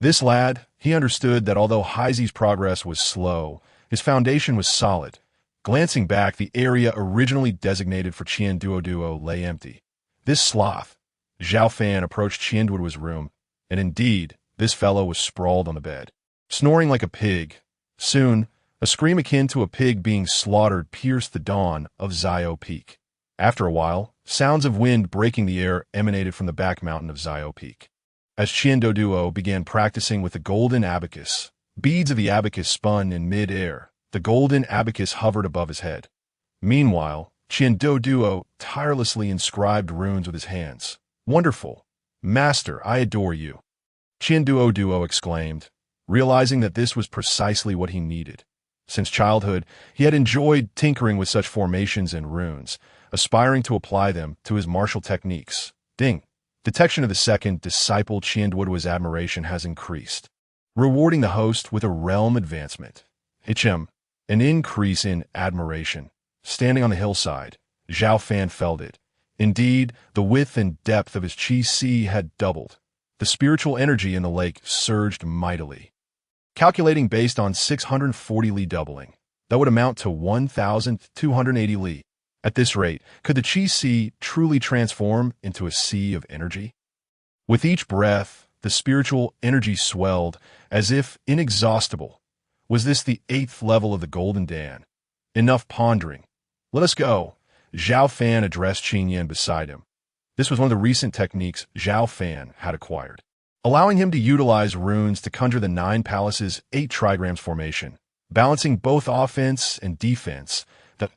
This lad, he understood that although Heizi's progress was slow, his foundation was solid. Glancing back, the area originally designated for Duo lay empty. This sloth, Xiao Fan approached Duo's room, and indeed, this fellow was sprawled on the bed, snoring like a pig. Soon, a scream akin to a pig being slaughtered pierced the dawn of Xiao Peak. After a while, sounds of wind breaking the air emanated from the back mountain of Xiao Peak. As Duo began practicing with the golden abacus, beads of the abacus spun in mid-air. The golden abacus hovered above his head. Meanwhile, Duo tirelessly inscribed runes with his hands. "Wonderful! Master, I adore you!" Duo exclaimed, realizing that this was precisely what he needed. Since childhood, he had enjoyed tinkering with such formations and runes, aspiring to apply them to his martial techniques. Ding! Detection of the second disciple Duo's admiration has increased, rewarding the host with a realm advancement. An increase in admiration. Standing on the hillside, Xiao Fan felt it. Indeed, the width and depth of his qi had doubled. The spiritual energy in the lake surged mightily. Calculating based on 640 li doubling, that would amount to 1,280 li. At this rate, could the qi truly transform into a sea of energy? With each breath, the spiritual energy swelled, as if inexhaustible. Was this the 8th level of the Golden Dan? Enough pondering. Let us go. Xiao Fan addressed Qin Yin beside him. This was one of the recent techniques Xiao Fan had acquired, allowing him to utilize runes to conjure the 9 palaces 8 trigrams formation, balancing both offense and defense. That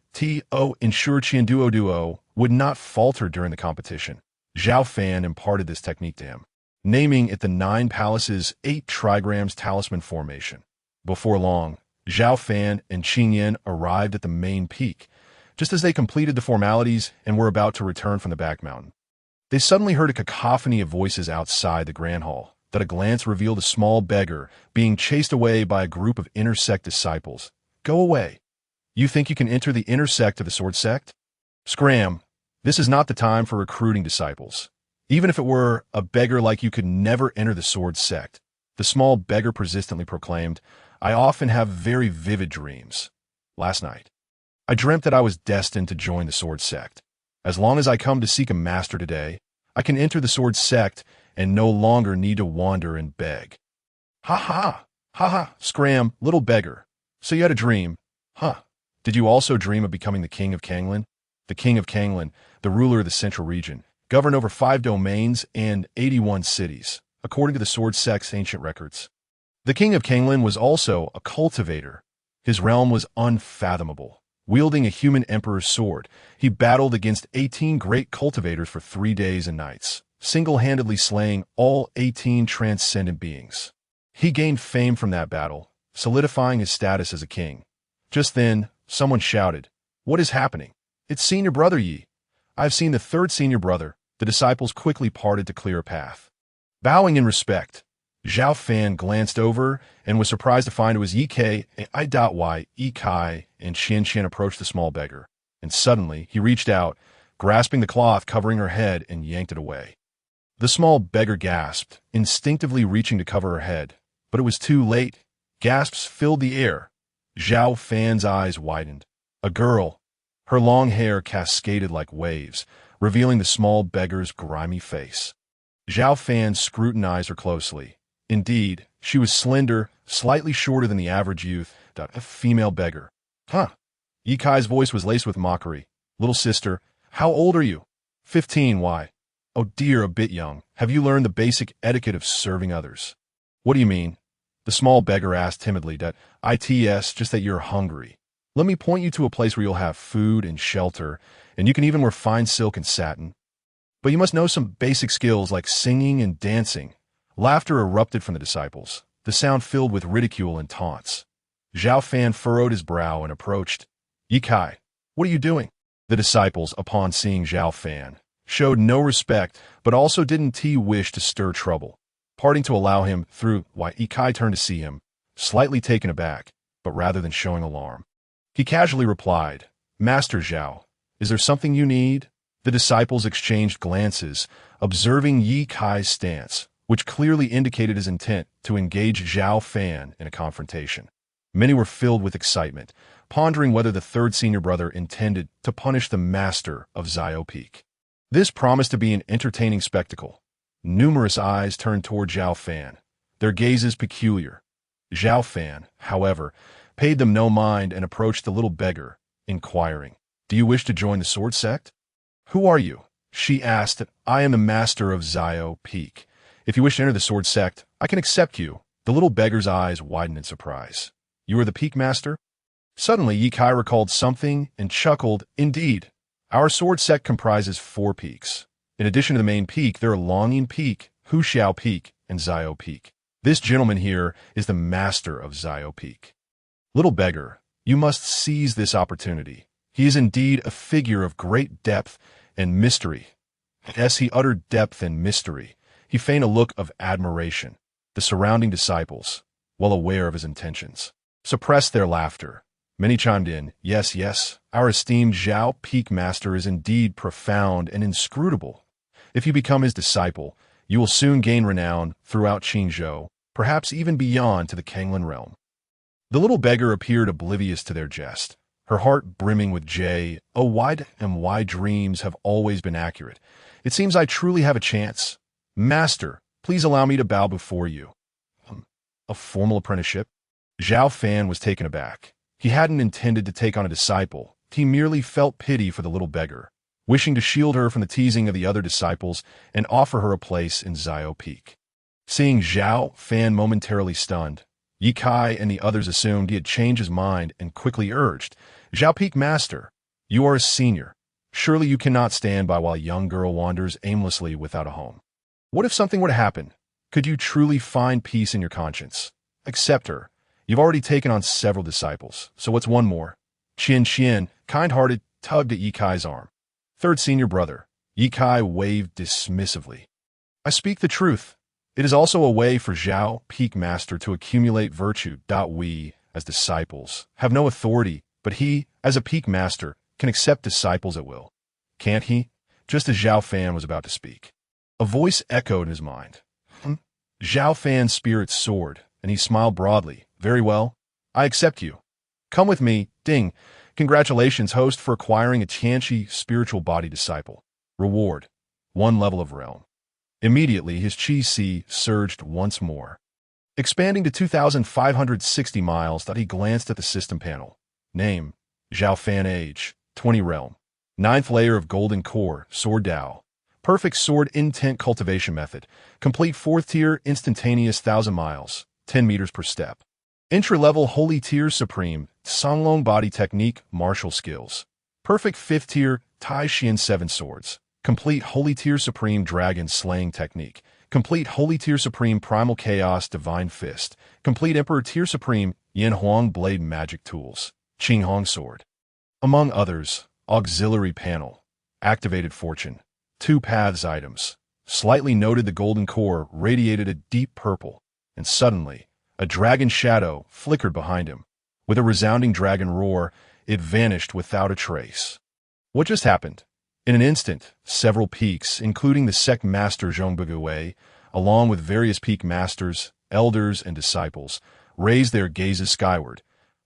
ensured Duo would not falter during the competition. Xiao Fan imparted this technique to him, naming it the 9 palaces 8 trigrams talisman formation. Before long, Xiao Fan and Qin Yin arrived at the main peak, just as they completed the formalities and were about to return from the back mountain. They suddenly heard a cacophony of voices outside the grand hall. That a glance revealed a small beggar being chased away by a group of inner sect disciples. "Go away. You think you can enter the inner sect of the sword sect? Scram! This is not the time for recruiting disciples. Even if it were, a beggar like you could never enter the sword sect." The small beggar persistently proclaimed, "I often have very vivid dreams. Last night, I dreamt that I was destined to join the sword sect. As long as I come to seek a master today, I can enter the sword sect and no longer need to wander and beg." "Ha ha! Ha ha! Scram, little beggar. So you had a dream, huh? Did you also dream of becoming the king of Kanglan?" The king of Kanglan, the ruler of the central region, governed over 5 domains and 81 cities, according to the sword sect's ancient records. The king of Kanglan was also a cultivator. His realm was unfathomable. Wielding a human emperor's sword, he battled against 18 great cultivators for 3 days and nights, single-handedly slaying all 18 transcendent beings. He gained fame from that battle, solidifying his status as a king. Just then, someone shouted, "What is happening? It's senior brother Yi. I have seen the 3rd senior brother." The disciples quickly parted to clear a path. Bowing in respect, Xiao Fan glanced over and was surprised to find it was Yi Kai, Yi Kai, and Xian approached the small beggar. And suddenly, he reached out, grasping the cloth covering her head and yanked it away. The small beggar gasped, instinctively reaching to cover her head. But it was too late. Gasps filled the air. Xiao Fan's eyes widened. A girl. Her long hair cascaded like waves, revealing the small beggar's grimy face. Xiao Fan scrutinized her closely. Indeed, she was slender, slightly shorter than the average youth, a female beggar. "Huh." Yi Kai's voice was laced with mockery. "Little sister, how old are you?" 15, why? Oh dear, a bit young. Have you learned the basic etiquette of serving others? What do you mean? The small beggar asked timidly. That it's just that you're hungry. Let me point you to a place where you'll have food and shelter, and you can even wear fine silk and satin. But you must know some basic skills like singing and dancing. Laughter erupted from the disciples, the sound filled with ridicule and taunts. Xiao Fan furrowed his brow and approached. Ye Kai, what are you doing? The disciples, upon seeing Xiao Fan, showed no respect, but also didn't wish to stir trouble. Parting to allow him through, Ye Kai turned to see him, slightly taken aback, but rather than showing alarm. He casually replied, Master Xiao, is there something you need? The disciples exchanged glances, observing Ye Kai's stance, which clearly indicated his intent to engage Xiao Fan in a confrontation. Many were filled with excitement, pondering whether the third senior brother intended to punish the master of Xiao Peak. This promised to be an entertaining spectacle. Numerous eyes turned toward Xiao Fan, their gazes peculiar. Xiao Fan, however, paid them no mind and approached the little beggar, inquiring, Do you wish to join the Sword Sect? Who are you? She asked. I am the master of Xiao Peak. If you wish to enter the Sword Sect, I can accept you. The little beggar's eyes widened in surprise. You are the Peak Master? Suddenly, Ye Kai recalled something and chuckled. Indeed, our Sword Sect comprises 4 peaks. In addition to the main peak, there are Longing Peak, Huxiao Peak, and Xiao Peak. This gentleman here is the master of Xiao Peak. Little beggar, you must seize this opportunity. He is indeed a figure of great depth and mystery. As he uttered depth and mystery, he feigned a look of admiration. The surrounding disciples, well aware of his intentions, suppressed their laughter. Many chimed in, Yes, our esteemed Xiao Peak Master is indeed profound and inscrutable. If you become his disciple, you will soon gain renown throughout Qingzhou, perhaps even beyond to the Kanglan realm. The little beggar appeared oblivious to their jest, her heart brimming with joy. Oh, why dreams have always been accurate. It seems I truly have a chance. Master, please allow me to bow before you. A formal apprenticeship? Xiao Fan was taken aback. He hadn't intended to take on a disciple. He merely felt pity for the little beggar, wishing to shield her from the teasing of the other disciples and offer her a place in Xiao Peak. Seeing Xiao Fan momentarily stunned, Ye Kai and the others assumed he had changed his mind and quickly urged, Xiao Peak Master, you are a senior. Surely you cannot stand by while a young girl wanders aimlessly without a home. What if something were to happen? Could you truly find peace in your conscience? Accept her. You've already taken on several disciples, so what's one more? Qian, kind-hearted, tugged at Ye Kai's arm. Third senior brother, Ye Kai waved dismissively. I speak the truth. It is also a way for Xiao Peak Master to accumulate virtue. We, as disciples, have no authority, but he, as a Peak Master, can accept disciples at will. Can't he? Just as Xiao Fan was about to speak. A voice echoed in his mind. Xiao Fan's spirit soared, and he smiled broadly. Very well. I accept you. Come with me, Ding. Congratulations, host, for acquiring a Tianqi spiritual body disciple. Reward: 1 level of realm. Immediately, his Qi Si surged once more. Expanding to 2,560 miles, he glanced at the system panel. Name: Xiao Fan. Age: 20 realm. 9th layer of golden core, sword Dao. Perfect sword intent cultivation method. Complete 4th tier instantaneous 1,000 miles, 10 meters per step. Entry-level Holy Tier Supreme, Songlong Body Technique, Martial Skills. Perfect 5th Tier, Tai Xian 7 Swords. Complete Holy Tier Supreme Dragon Slaying Technique. Complete Holy Tier Supreme Primal Chaos Divine Fist. Complete Emperor Tier Supreme Yin Huang Blade Magic Tools. Qing Hong Sword. Among others, Auxiliary Panel. Activated Fortune. 2 Paths items. Slightly noted the golden core radiated a deep purple, and suddenly, a dragon shadow flickered behind him. With a resounding dragon roar, it vanished without a trace. What just happened? In an instant, several peaks, including the Sect Master Zhongbugui, along with various peak masters, elders, and disciples, raised their gazes skyward.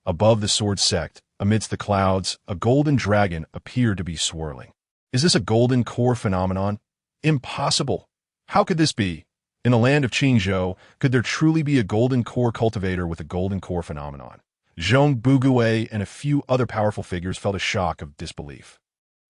Above the Sword Sect, amidst the clouds, a golden dragon appeared to be swirling. Is this a golden core phenomenon? Impossible! How could this be? In the land of Qingzhou, could there truly be a golden core cultivator with a golden core phenomenon? Zhong Bugui and a few other powerful figures felt a shock of disbelief.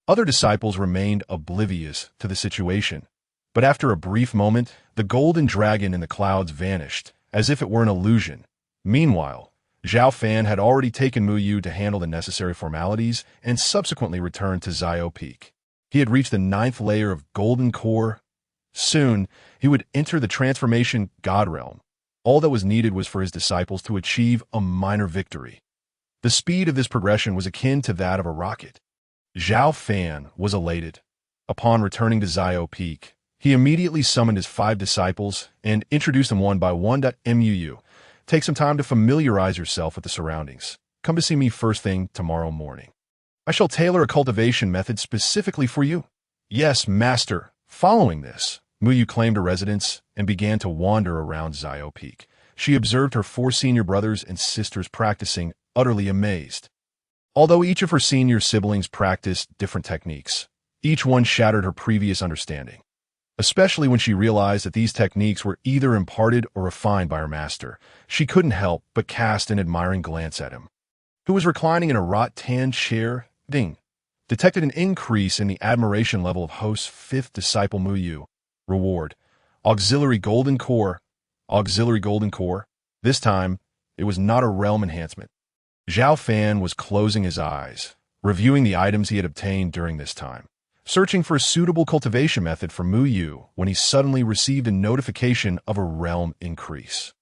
Other disciples remained oblivious to the situation. But after a brief moment, the golden dragon in the clouds vanished, as if it were an illusion. Meanwhile, Xiao Fan had already taken Mu Yu to handle the necessary formalities and subsequently returned to Xiao Peak. He had reached the 9th layer of golden core. Soon, he would enter the transformation God realm. All that was needed was for his disciples to achieve a minor victory. The speed of this progression was akin to that of a rocket. Xiao Fan was elated. Upon returning to Xiao Peak, he immediately summoned his 5 disciples and introduced them one by one. Mu, take some time to familiarize yourself with the surroundings. Come to see me first thing tomorrow morning. I shall tailor a cultivation method specifically for you. Yes, master. Following this, Mu Yu claimed a residence and began to wander around Xiao Peak. She observed her 4 senior brothers and sisters practicing, utterly amazed. Although each of her senior siblings practiced different techniques, each one shattered her previous understanding, especially when she realized that these techniques were either imparted or refined by her master. She couldn't help but cast an admiring glance at him, who was reclining in a wrought-tan chair. Detected an increase in the admiration level of host's 5th disciple Mu Yu. Reward: Auxiliary Golden Core. Auxiliary Golden Core. This time, it was not a realm enhancement. Xiao Fan was closing his eyes, reviewing the items he had obtained during this time, searching for a suitable cultivation method for Mu Yu when he suddenly received a notification of a realm increase.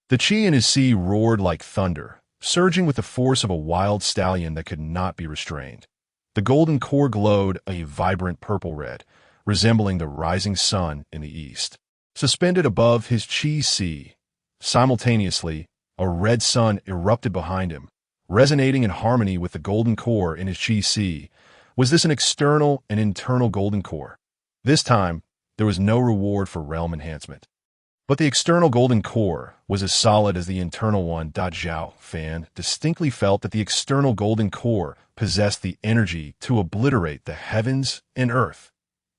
The chi in his sea roared like thunder, surging with the force of a wild stallion that could not be restrained. The golden core glowed a vibrant purple-red, resembling the rising sun in the east. Suspended above his chi sea, simultaneously, a red sun erupted behind him, resonating in harmony with the golden core in his chi sea. Was this an external and internal golden core? This time, there was no reward for realm enhancement. But the external golden core was as solid as the internal one. Xiao Fan distinctly felt that the external golden core possessed the energy to obliterate the heavens and earth.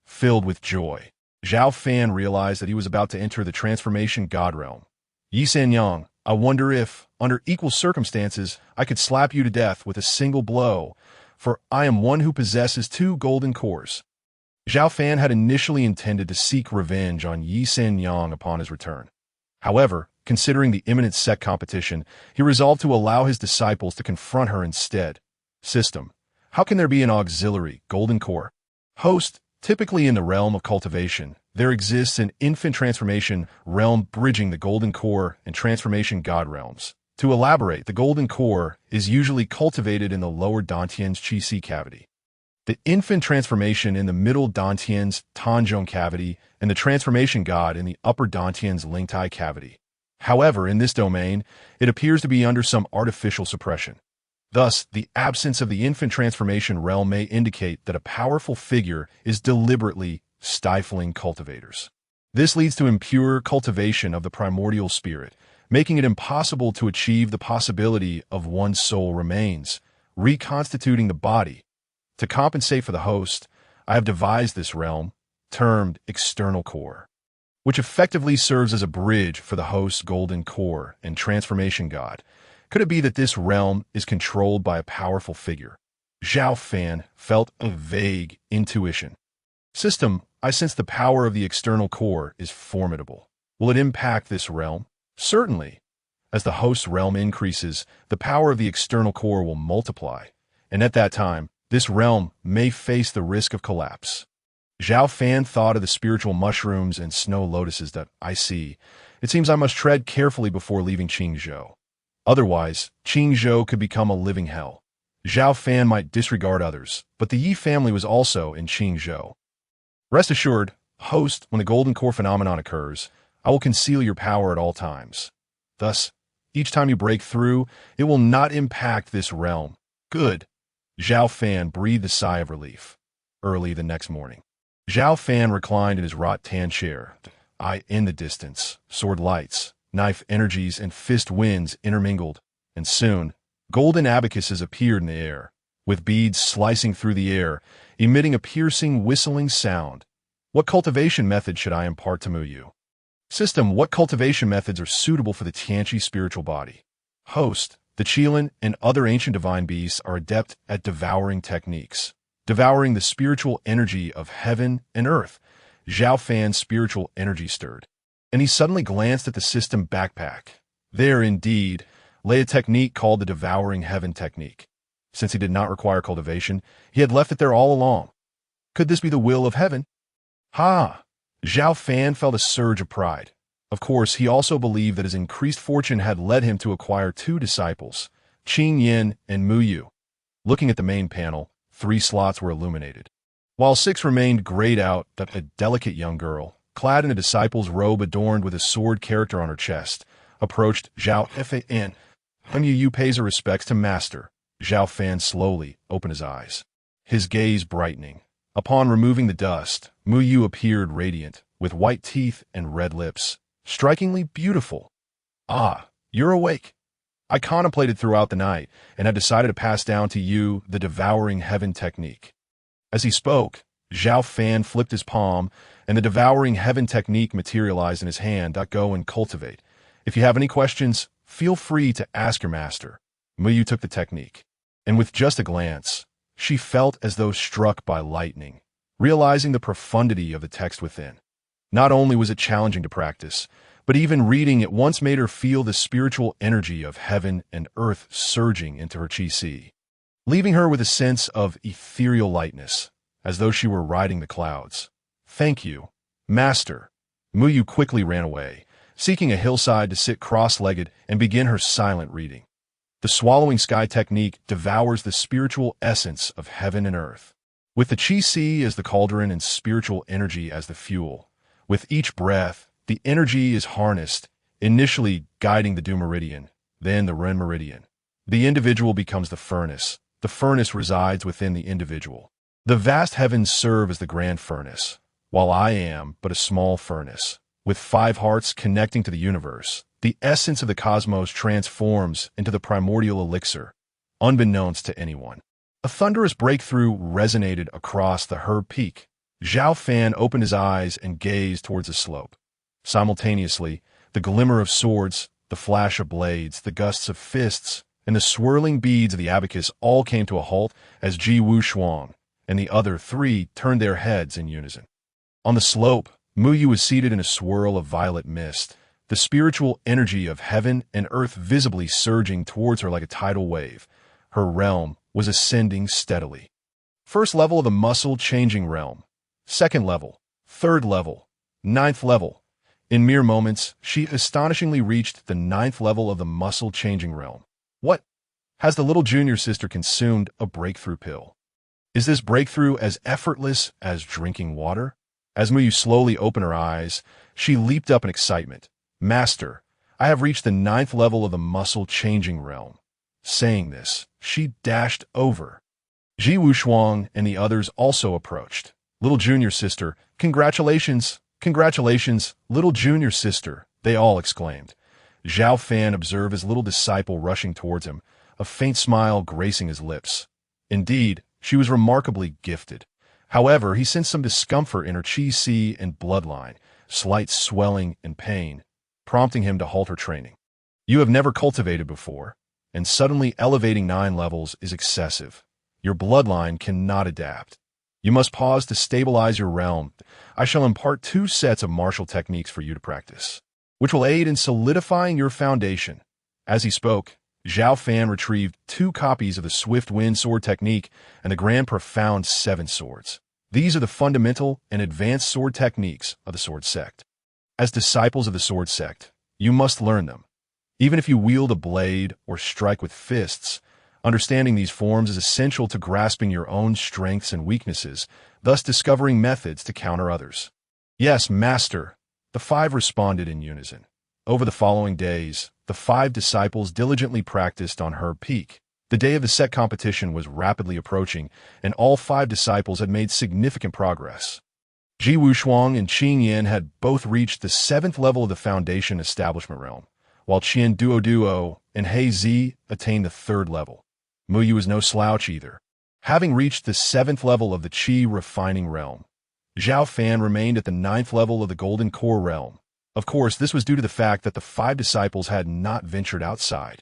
Filled with joy, Xiao Fan realized that he was about to enter the transformation God realm. Yi Sanyang, I wonder if, under equal circumstances, I could slap you to death with a single blow, for I am one who possesses 2 golden cores. Xiao Fan had initially intended to seek revenge on Yi Sanyang upon his return. However, considering the imminent Sect competition, he resolved to allow his disciples to confront her instead. System: how can there be an auxiliary golden core? Host: typically in the realm of cultivation, there exists an infant transformation realm bridging the golden core and transformation God realms. To elaborate, the golden core is usually cultivated in the lower Dantian's Qi Si cavity, the infant transformation in the middle Dantian's Tanzhong cavity, and the transformation God in the upper Dantian's Lingtai cavity. However, in this domain, it appears to be under some artificial suppression. Thus, the absence of the infant transformation realm may indicate that a powerful figure is deliberately stifling cultivators. This leads to impure cultivation of the primordial spirit, making it impossible to achieve the possibility of one's soul remains, reconstituting the body. To compensate for the host, I have devised this realm, termed External Core, which effectively serves as a bridge for the host's golden core and transformation God. Could it be that this realm is controlled by a powerful figure? Xiao Fan felt a vague intuition. System: I sense the power of the external core is formidable. Will it impact this realm? Certainly. As the host's realm increases, the power of the external core will multiply, and at that time, this realm may face the risk of collapse. Xiao Fan thought of the spiritual mushrooms and snow lotuses that I see. It seems I must tread carefully before leaving Qingzhou. Otherwise, Qingzhou could become a living hell. Xiao Fan might disregard others, but the Yi family was also in Qingzhou. Rest assured, host, when the golden core phenomenon occurs, I will conceal your power at all times. Thus, each time you break through, it will not impact this realm. Good. Xiao Fan breathed a sigh of relief. Early the next morning, Xiao Fan reclined in his wrought-tan chair. Eye in the distance, sword lights, knife energies, and fist winds intermingled, and soon, golden abacuses appeared in the air, with beads slicing through the air, emitting a piercing, whistling sound. What cultivation method should I impart to Mu Yu? System: what cultivation methods are suitable for the Tianqi spiritual body? Host: the Qilin and other ancient divine beasts are adept at devouring techniques, devouring the spiritual energy of heaven and earth. Xiao Fan's spiritual energy stirred, and he suddenly glanced at the system backpack. There, indeed, lay a technique called the Devouring Heaven technique. Since he did not require cultivation, he had left it there all along. Could this be the will of heaven? Ha! Xiao Fan felt a surge of pride. Of course, he also believed that his increased fortune had led him to acquire 2 disciples, Qing Yin and Mu Yu. Looking at the main panel, 3 slots were illuminated, while 6 remained grayed out. That a delicate young girl, clad in a disciple's robe adorned with a sword character on her chest, approached Xiao Fan. Mu Yu pays her respects to master. Xiao Fan slowly opened his eyes, his gaze brightening. Upon removing the dust, Mu Yu appeared radiant, with white teeth and red lips, strikingly beautiful. Ah, you're awake. I contemplated throughout the night, and had decided to pass down to you the Devouring Heaven technique. As he spoke, Xiao Fan flipped his palm, and the Devouring Heaven technique materialized in his hand. Go and cultivate. If you have any questions, feel free to ask your master. Mu Yu took the technique, and with just a glance, she felt as though struck by lightning, realizing the profundity of the text within. Not only was it challenging to practice, but even reading it once made her feel the spiritual energy of heaven and earth surging into her chi, leaving her with a sense of ethereal lightness, as though she were riding the clouds. Thank you, master. Mu Yu quickly ran away, seeking a hillside to sit cross-legged and begin her silent reading. The swallowing sky technique devours the spiritual essence of heaven and earth, with the chi as the cauldron and spiritual energy as the fuel. With each breath, the energy is harnessed, initially guiding the Du Meridian, then the Ren Meridian. The individual becomes the furnace. The furnace resides within the individual. The vast heavens serve as the grand furnace, while I am but a small furnace. With 5 hearts connecting to the universe, the essence of the cosmos transforms into the primordial elixir, unbeknownst to anyone. A thunderous breakthrough resonated across the Herb Peak. Xiao Fan opened his eyes and gazed towards the slope. Simultaneously, the glimmer of swords, the flash of blades, the gusts of fists, and the swirling beads of the abacus all came to a halt as Ji Wushuang and the other 3 turned their heads in unison. On the slope, Mu Yu was seated in a swirl of violet mist, the spiritual energy of heaven and earth visibly surging towards her like a tidal wave. Her realm was ascending steadily. First level of the muscle-changing realm. Second level. Third level. 9th level. In mere moments, she astonishingly reached the 9th level of the muscle-changing realm. What? Has the little junior sister consumed a breakthrough pill? Is this breakthrough as effortless as drinking water? As Mu Yu slowly opened her eyes, she leaped up in excitement. Master, I have reached the 9th level of the muscle-changing realm. Saying this, she dashed over. Ji Wushuang and the others also approached. Little junior sister, congratulations, congratulations, little junior sister, they all exclaimed. Xiao Fan observed his little disciple rushing towards him, a faint smile gracing his lips. Indeed, she was remarkably gifted. However, he sensed some discomfort in her chi and bloodline, slight swelling and pain, prompting him to halt her training. You have never cultivated before, and suddenly elevating 9 levels is excessive. Your bloodline cannot adapt. You must pause to stabilize your realm. I shall impart 2 sets of martial techniques for you to practice, which will aid in solidifying your foundation. As he spoke, Xiao Fan retrieved 2 copies of the Swift Wind Sword technique and the Grand Profound 7 swords. These are the fundamental and advanced sword techniques of the Sword Sect. As disciples of the Sword Sect, you must learn them. Even if you wield a blade or strike with fists, understanding these forms is essential to grasping your own strengths and weaknesses, thus discovering methods to counter others. Yes, Master, the 5 responded in unison. Over the following days, the 5 disciples diligently practiced on Herb Peak. The day of the Sect competition was rapidly approaching, and all 5 disciples had made significant progress. Ji Wushuang and Qing Yin had both reached the 7th level of the Foundation Establishment Realm, while Qian Duo and He Zi attained the 3rd level. Mu Yu was no slouch either, having reached the 7th level of the Qi Refining Realm. Xiao Fan remained at the 9th level of the Golden Core Realm. Of course, this was due to the fact that the 5 disciples had not ventured outside.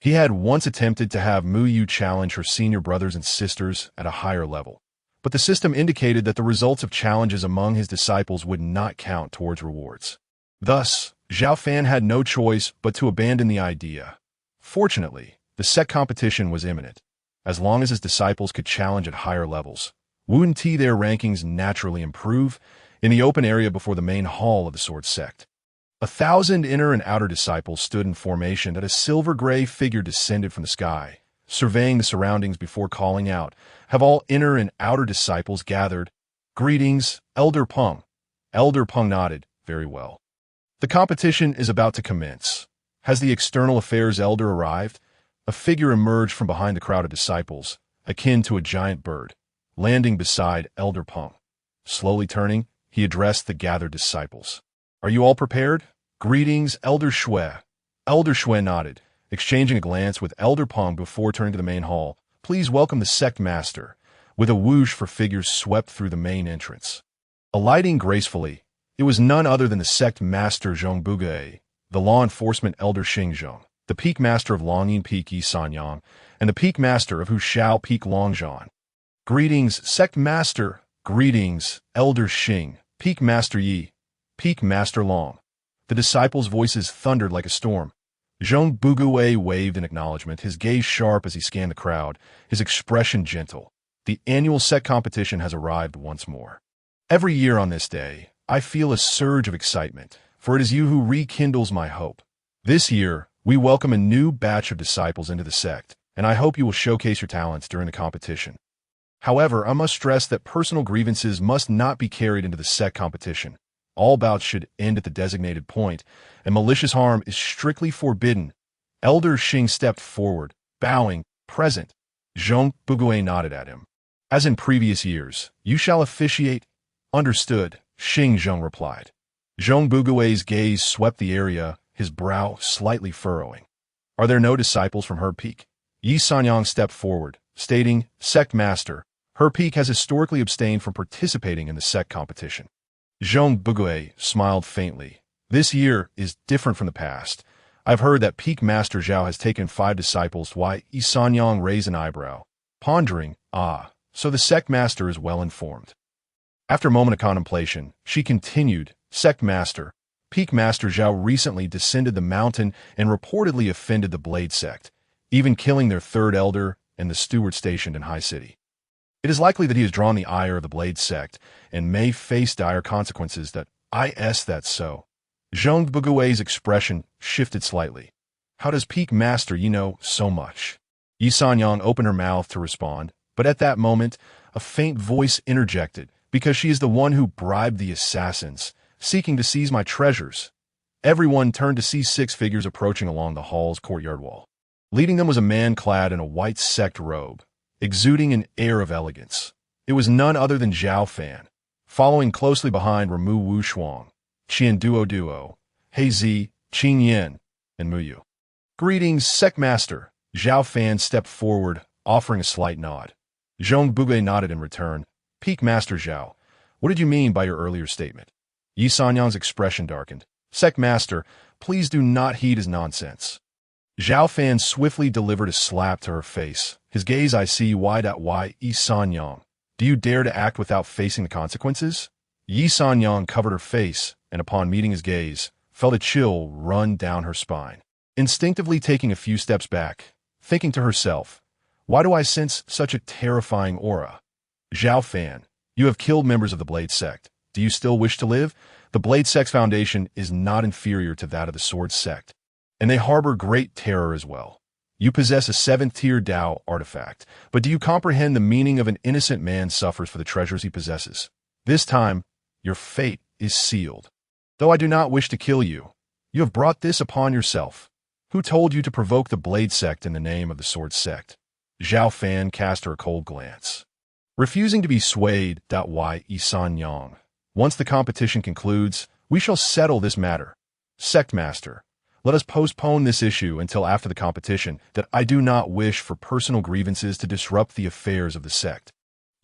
He had once attempted to have Mu Yu challenge her senior brothers and sisters at a higher level, but the system indicated that the results of challenges among his disciples would not count towards rewards. Thus, Xiao Fan had no choice but to abandon the idea. Fortunately, the Sect competition was imminent. As long as his disciples could challenge at higher levels, wouldn't their rankings naturally improve in the open area before the main hall of the Sword Sect. 1,000 inner and outer disciples stood in formation as a silver-gray figure descended from the sky, surveying the surroundings before calling out, "Have all inner and outer disciples gathered? Greetings, Elder Peng." Elder Peng nodded. "Very well. The competition is about to commence. Has the External Affairs Elder arrived?" A figure emerged from behind the crowd of disciples, akin to a giant bird, landing beside Elder Peng. Slowly turning, he addressed the gathered disciples. "Are you all prepared? Greetings, Elder Shui." Elder Shui nodded, exchanging a glance with Elder Peng before turning to the main hall. "Please welcome the Sect Master." With a whoosh for figures swept through the main entrance. Alighting gracefully, it was none other than the Sect Master Zhong Bugui, the Law Enforcement Elder Xing Zhong, the Peak Master of Longyin Peak Yi Sanyang, and the Peak Master of Hushao Peak Longzhan. "Greetings, Sect Master." "Greetings, Elder Xing, Peak Master Yi, Peak Master Long." The disciples' voices thundered like a storm. Zhong Bugui waved in acknowledgement, his gaze sharp as he scanned the crowd, his expression gentle. The annual Sect competition has arrived once more. Every year on this day, I feel a surge of excitement, for it is you who rekindles my hope. This year, we welcome a new batch of disciples into the Sect, and I hope you will showcase your talents during the competition. However, I must stress that personal grievances must not be carried into the Sect competition. All bouts should end at the designated point, and malicious harm is strictly forbidden. Elder Xing stepped forward, bowing, "Present." Zhong Bugui nodded at him. "As in previous years, you shall officiate." "Understood," Xing Zhong replied. Zhong Bugui's gaze swept the area, his brow slightly furrowing. "Are there no disciples from her peak?" Yi Sanyang stepped forward, stating, "Sect Master, her peak has historically abstained from participating in the Sect competition." Zhong Bugui smiled faintly. "This year is different from the past. I've heard that Peak Master Zhao has taken 5 disciples." Why? Yi Sanyang raised an eyebrow, pondering, so the Sect Master is well informed. After a moment of contemplation, she continued, "Sect Master, Peak Master Zhao recently descended the mountain and reportedly offended the Blade Sect, even killing their 3rd elder and the steward stationed in High City. It is likely that he has drawn the ire of the Blade Sect and may face dire consequences. That's so." Zhong Bugui's expression shifted slightly. "How does Peak Master know so much?" Yi Sanyang opened her mouth to respond, but at that moment, a faint voice interjected, "Because she is the one who bribed the assassins, seeking to seize my treasures." Everyone turned to see 6 figures approaching along the hall's courtyard wall. Leading them was a man clad in a white Sect robe, exuding an air of elegance. It was none other than Xiao Fan. Following closely behind were Ji Wushuang, Qian Duo, Heizi, Qin Yin, and Muyu. "Greetings, Sect Master." Xiao Fan stepped forward, offering a slight nod. Zhong Bugui nodded in return. "Peak Master Zhao, what did you mean by your earlier statement?" Yi Sanyang's expression darkened. "Sect Master, please do not heed his nonsense." Xiao Fan swiftly delivered a slap to her face, his gaze wide at Yi Sanyang. "Do you dare to act without facing the consequences?" Yi Sanyang covered her face, and upon meeting his gaze, felt a chill run down her spine. Instinctively taking a few steps back, thinking to herself, "Why do I sense such a terrifying aura?" "Xiao Fan, you have killed members of the Blade Sect. Do you still wish to live? The Blade Sect's foundation is not inferior to that of the Sword Sect, and they harbor great terror as well. You possess a 7th-tier Dao artifact, but do you comprehend the meaning of an innocent man suffers for the treasures he possesses? This time, your fate is sealed. Though I do not wish to kill you, you have brought this upon yourself. Who told you to provoke the Blade Sect in the name of the Sword Sect?" Xiao Fan cast her a cold glance. Refusing to be swayed, Yi Sanyang. "Once the competition concludes, we shall settle this matter. Sect Master, let us postpone this issue until after the competition. I do not wish for personal grievances to disrupt the affairs of the Sect."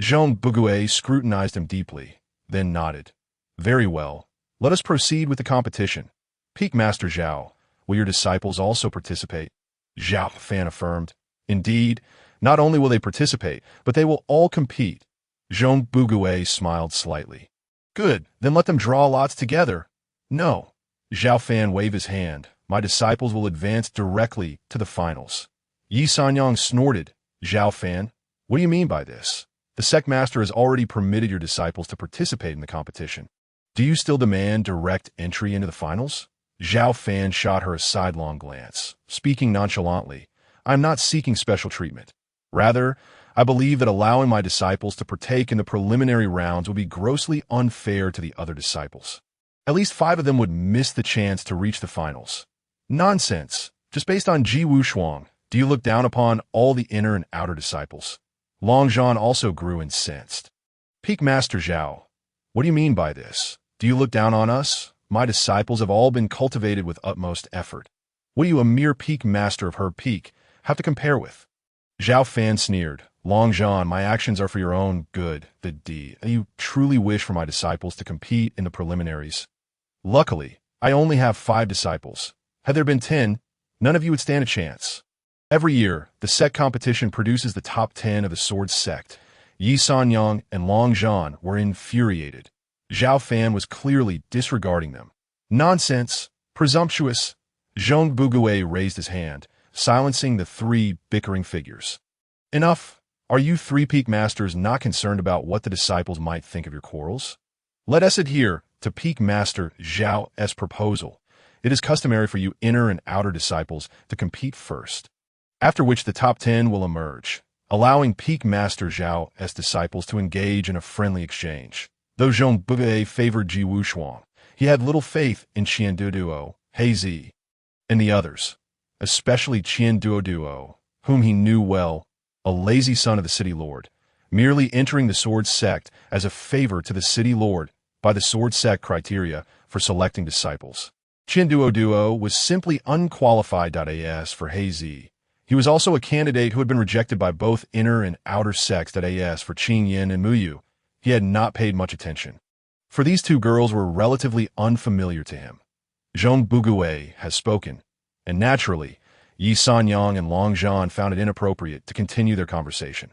Zhong Bugui scrutinized him deeply, then nodded. "Very well. Let us proceed with the competition. Peak Master Zhao, will your disciples also participate?" Xiao Fan affirmed. "Indeed, not only will they participate, but they will all compete. Zhong Bugue smiled slightly. Good, then let them draw lots together. No. Xiao Fan waved his hand. My disciples will advance directly to the finals. Yi Sanyang snorted. Xiao Fan, what do you mean by this? The sect master has already permitted your disciples to participate in the competition. Do you still demand direct entry into the finals? Xiao Fan shot her a sidelong glance. Speaking nonchalantly, I am not seeking special treatment. Rather, I believe that allowing my disciples to partake in the preliminary rounds would be grossly unfair to the other disciples. At least 5 of them would miss the chance to reach the finals. Nonsense. Just based on Ji Wushuang, do you look down upon all the inner and outer disciples? Long Zhan also grew incensed. Peak Master Zhao, what do you mean by this? Do you look down on us? My disciples have all been cultivated with utmost effort. What do you, a mere peak master of her peak, have to compare with? Xiao Fan sneered. Long Zhan, my actions are for your own good, the D. You truly wish for my disciples to compete in the preliminaries. Luckily, I only have 5 disciples. Had there been 10, none of you would stand a chance. Every year, the Sect competition produces the top 10 of the Sword Sect. Yi Sanyang and Long Zhan were infuriated. Xiao Fan was clearly disregarding them. Nonsense! Presumptuous! Zhong Bugue raised his hand, silencing the 3 bickering figures. Enough! Are you 3 peak masters not concerned about what the disciples might think of your quarrels? Let us adhere to Peak Master Zhao's proposal. It is customary for you inner and outer disciples to compete first, after which the top 10 will emerge, allowing Peak Master Zhao's disciples to engage in a friendly exchange. Though Zhong Bugue favored Ji Wushuang, he had little faith in Qian Duo, Zi, and the others, especially Qian Duo, whom he knew well, a lazy son of the city lord, merely entering the Sword Sect as a favor to the city lord by the Sword Sect criteria for selecting disciples. Qian Duo was simply unqualified as for Zi. He was also a candidate who had been rejected by both inner and outer sects as for Qing Yin and Muyu. He had not paid much attention, for these 2 girls were relatively unfamiliar to him. Zhong Bugue has spoken, and naturally, Yi Sanyang and Long Zhan found it inappropriate to continue their conversation.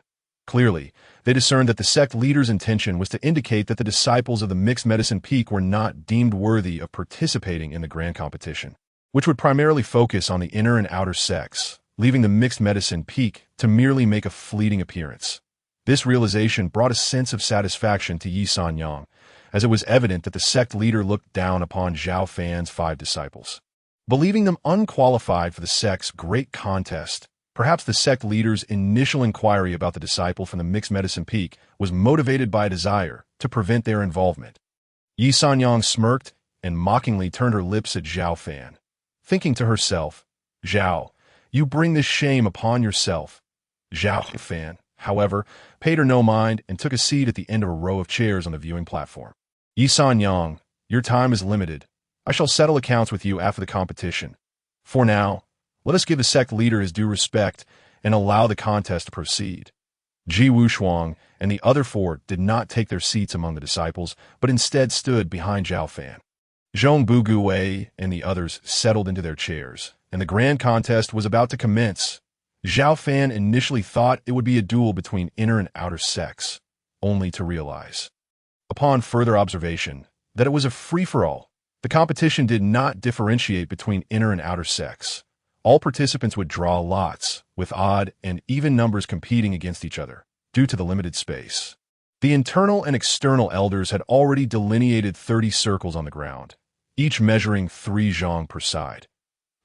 Clearly, they discerned that the sect leader's intention was to indicate that the disciples of the Mixed Medicine Peak were not deemed worthy of participating in the grand competition, which would primarily focus on the inner and outer sects, leaving the Mixed Medicine Peak to merely make a fleeting appearance. This realization brought a sense of satisfaction to Yi Sanyang, as it was evident that the sect leader looked down upon Xiao Fan's 5 disciples. Believing them unqualified for the sect's great contest, perhaps the sect leader's initial inquiry about the disciple from the Mixed Medicine Peak was motivated by a desire to prevent their involvement. Yi Sanyang smirked and mockingly turned her lips at Xiao Fan, thinking to herself, Zhao, you bring this shame upon yourself. Xiao Fan, however, paid her no mind and took a seat at the end of a row of chairs on the viewing platform. Yi Sanyang, your time is limited. I shall settle accounts with you after the competition. For now, let us give the sect leader his due respect and allow the contest to proceed. Ji Wushuang and the other 4 did not take their seats among the disciples, but instead stood behind Xiao Fan. Zhong Bugue and the others settled into their chairs, and the grand contest was about to commence. Xiao Fan initially thought it would be a duel between inner and outer sects, only to realize, upon further observation, that it was a free-for-all. The competition did not differentiate between inner and outer sects. All participants would draw lots, with odd and even numbers competing against each other, due to the limited space. The internal and external elders had already delineated 30 circles on the ground, each measuring 3 zhong per side.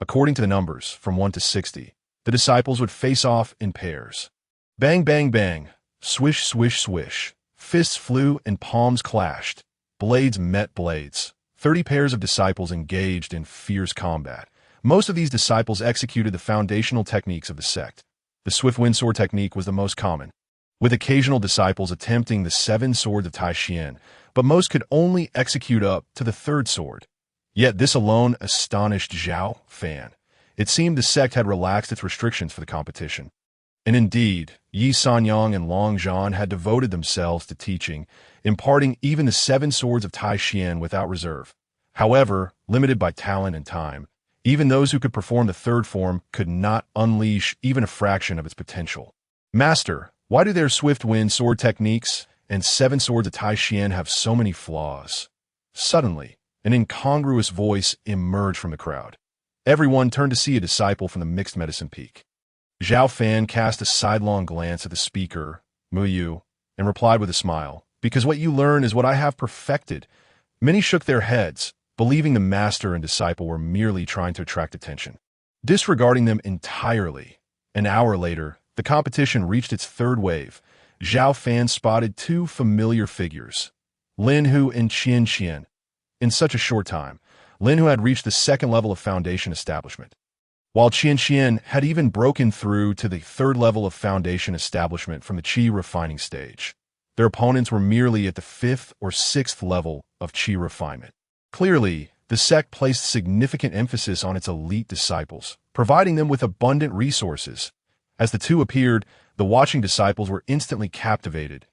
According to the numbers, from 1 to 60, the disciples would face off in pairs. Bang, bang, bang, swish, swish, swish. Fists flew and palms clashed. Blades met blades. 30 pairs of disciples engaged in fierce combat. Most of these disciples executed the foundational techniques of the sect. The swift wind sword technique was the most common, with occasional disciples attempting the 7 swords of Tai Xian, but most could only execute up to the 3rd sword. Yet this alone astonished Xiao Fan. It seemed the sect had relaxed its restrictions for the competition. And indeed, Yi Sanyang and Long Zhan had devoted themselves to teaching, imparting even the 7 swords of Tai Xian without reserve. However, limited by talent and time, even those who could perform the 3rd form could not unleash even a fraction of its potential. Master, why do their swift wind sword techniques and 7 swords of Tai Xian have so many flaws. Suddenly, an incongruous voice emerged from the crowd. Everyone turned to see a disciple from the Mixed Medicine Peak. Xiao Fan cast a sidelong glance at the speaker, Mu Yu, and replied with a smile, "Because what you learn is what I have perfected." Many shook their heads, believing the master and disciple were merely trying to attract attention, disregarding them entirely. An hour later, the competition reached its third wave. Xiao Fan spotted 2 familiar figures, Lin Hu and Qian Qian. In such a short time, Lin Hu had reached the 2nd level of Foundation Establishment, while Qian Qian had even broken through to the 3rd level of Foundation Establishment from the Qi refining stage. Their opponents were merely at the 5th or 6th level of Qi refinement. Clearly, the sect placed significant emphasis on its elite disciples, providing them with abundant resources. As the two appeared, the watching disciples were instantly captivated.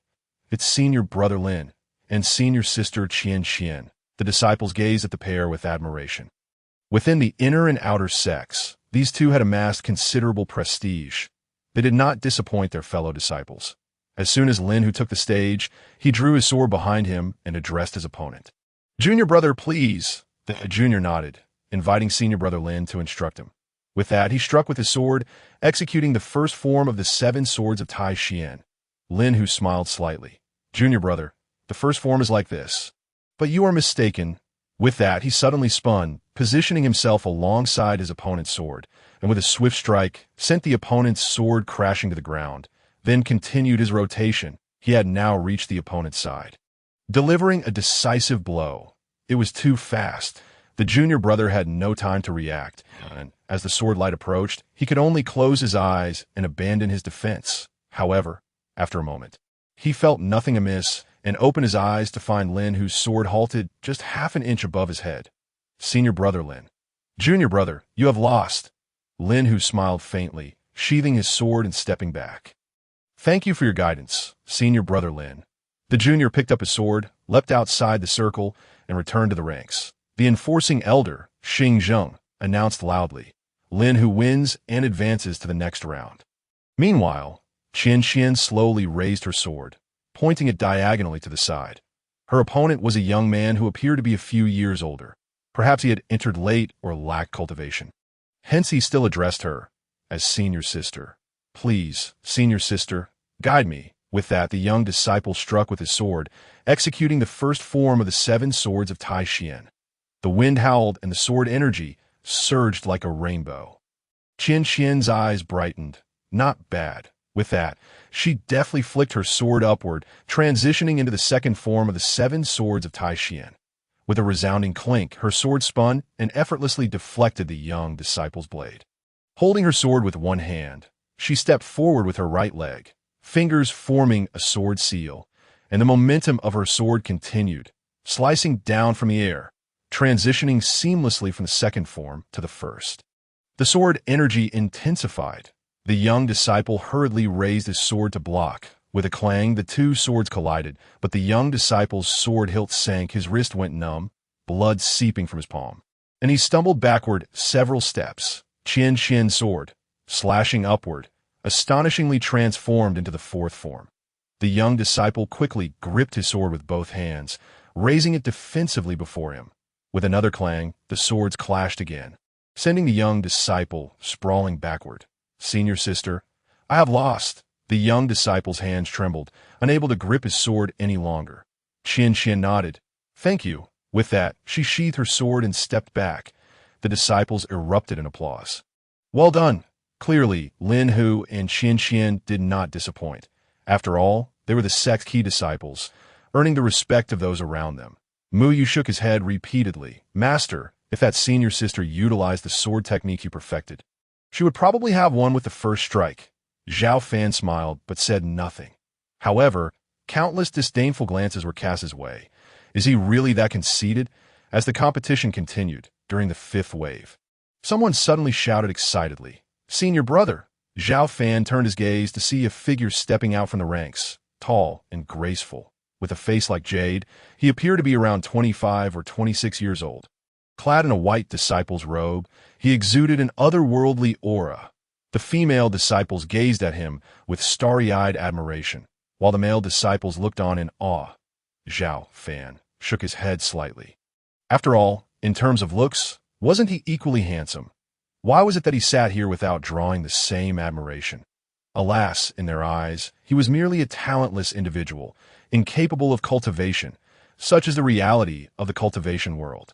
"It's senior brother Lin and senior sister Qian Qian." The disciples gazed at the pair with admiration. Within the inner and outer sects, these two had amassed considerable prestige. They did not disappoint their fellow disciples. As soon as Lin Hu took the stage, he drew his sword behind him and addressed his opponent. "Junior brother, please." The junior nodded, inviting senior brother Lin to instruct him. With that, he struck with his sword, executing the first form of the 7 swords of Tai Xian. Lin Hu smiled slightly. "Junior brother, the first form is like this." "But you are mistaken." With that, he suddenly spun, positioning himself alongside his opponent's sword, and with a swift strike, sent the opponent's sword crashing to the ground, then continued his rotation. He had now reached the opponent's side, delivering a decisive blow. It was too fast. The junior brother had no time to react, and as the sword light approached, he could only close his eyes and abandon his defense. However, after a moment, he felt nothing amiss and opened his eyes to find Lin, whose sword halted just half an inch above his head. "Senior brother Lin." "Junior brother, you have lost." Lin, who smiled faintly, sheathing his sword and stepping back. "Thank you for your guidance, senior brother Lin." The junior picked up his sword, leapt outside the circle, and returned to the ranks. The enforcing elder, Xing Zheng, announced loudly, "Lin Hu wins and advances to the next round." Meanwhile, Qian Qian slowly raised her sword, pointing it diagonally to the side. Her opponent was a young man who appeared to be a few years older. Perhaps he had entered late or lacked cultivation. Hence he still addressed her as senior sister. "Please, senior sister, guide me." With that, the young disciple struck with his sword, executing the first form of the 7 swords of Tai Xian. The wind howled and the sword energy surged like a rainbow. Qian Qian's eyes brightened. Not bad. With that, she deftly flicked her sword upward, transitioning into the 2nd form of the 7 swords of Tai Xian. With a resounding clink, her sword spun and effortlessly deflected the young disciple's blade. Holding her sword with one hand, she stepped forward with her right leg, fingers forming a sword seal, and the momentum of her sword continued, slicing down from the air, transitioning seamlessly from the 2nd form to the 1st. The sword energy intensified. The young disciple hurriedly raised his sword to block. With a clang, the 2 swords collided, but the young disciple's sword hilt sank, his wrist went numb, blood seeping from his palm, and he stumbled backward several steps. Qian Qian's sword, slashing upward, astonishingly transformed into the 4th form. The young disciple quickly gripped his sword with both hands, raising it defensively before him. With another clang, the swords clashed again, sending the young disciple sprawling backward. "Senior sister, I have lost." The young disciple's hands trembled, unable to grip his sword any longer. Qian Qian nodded. "Thank you." With that, she sheathed her sword and stepped back. The disciples erupted in applause. "Well done." Clearly, Lin Hu and Qian Qian did not disappoint. After all, they were the Sect's key disciples, earning the respect of those around them. Mu Yu shook his head repeatedly. "Master, if that senior sister utilized the sword technique you perfected, she would probably have won with the first strike." Xiao Fan smiled, but said nothing. However, countless disdainful glances were cast his way. Is he really that conceited? As the competition continued, during the 5th wave, someone suddenly shouted excitedly, "Senior brother!" Xiao Fan turned his gaze to see a figure stepping out from the ranks, tall and graceful. With a face like jade, he appeared to be around 25 or 26 years old. Clad in a white disciple's robe, he exuded an otherworldly aura. The female disciples gazed at him with starry-eyed admiration. while the male disciples looked on in awe. Xiao Fan shook his head slightly. After all, in terms of looks, wasn't he equally handsome? Why was it that he sat here without drawing the same admiration? Alas, in their eyes, he was merely a talentless individual, incapable of cultivation. Such is the reality of the cultivation world.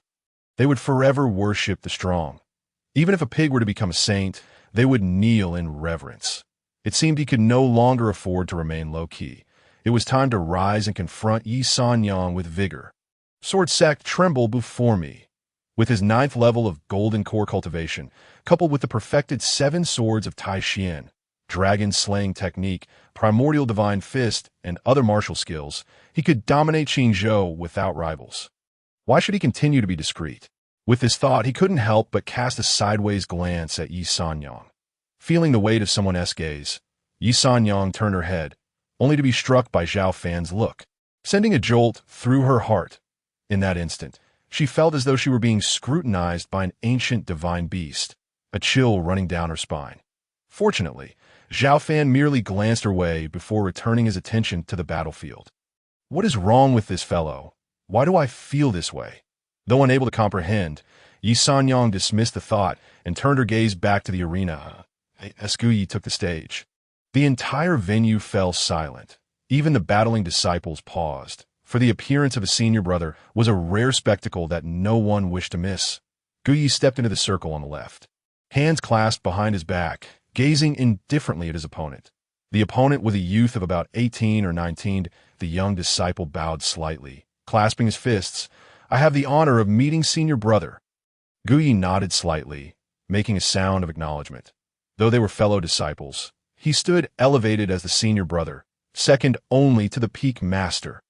They would forever worship the strong. Even if a pig were to become a saint, they would kneel in reverence. It seemed he could no longer afford to remain low-key. It was time to rise and confront Yi Sanyang with vigor. Sword Sect tremble before me. With his 9th level of golden core cultivation, coupled with the perfected 7 swords of Tai Xian, dragon-slaying technique, primordial divine fist, and other martial skills, he could dominate Qingzhou without rivals. Why should he continue to be discreet? With this thought, he couldn't help but cast a sideways glance at Yi Sanyang. Feeling the weight of someone else's gaze, Yi Sanyang turned her head, only to be struck by Xiao Fan's look, sending a jolt through her heart. In that instant, she felt as though she were being scrutinized by an ancient divine beast, a chill running down her spine. Fortunately, Xiao Fan merely glanced her way before returning his attention to the battlefield. What is wrong with this fellow? Why do I feel this way? Though unable to comprehend, Yi Sanyang dismissed the thought and turned her gaze back to the arena. Escuyi took the stage. The entire venue fell silent. Even the battling disciples paused, for the appearance of a senior brother was a rare spectacle that no one wished to miss. Guyi stepped into the circle on the left, hands clasped behind his back, gazing indifferently at his opponent. The opponent was a youth of about 18 or 19. The young disciple bowed slightly, clasping his fists. I have the honor of meeting senior brother. Guyi nodded slightly, making a sound of acknowledgement. Though they were fellow disciples, he stood elevated as the senior brother, second only to the peak master.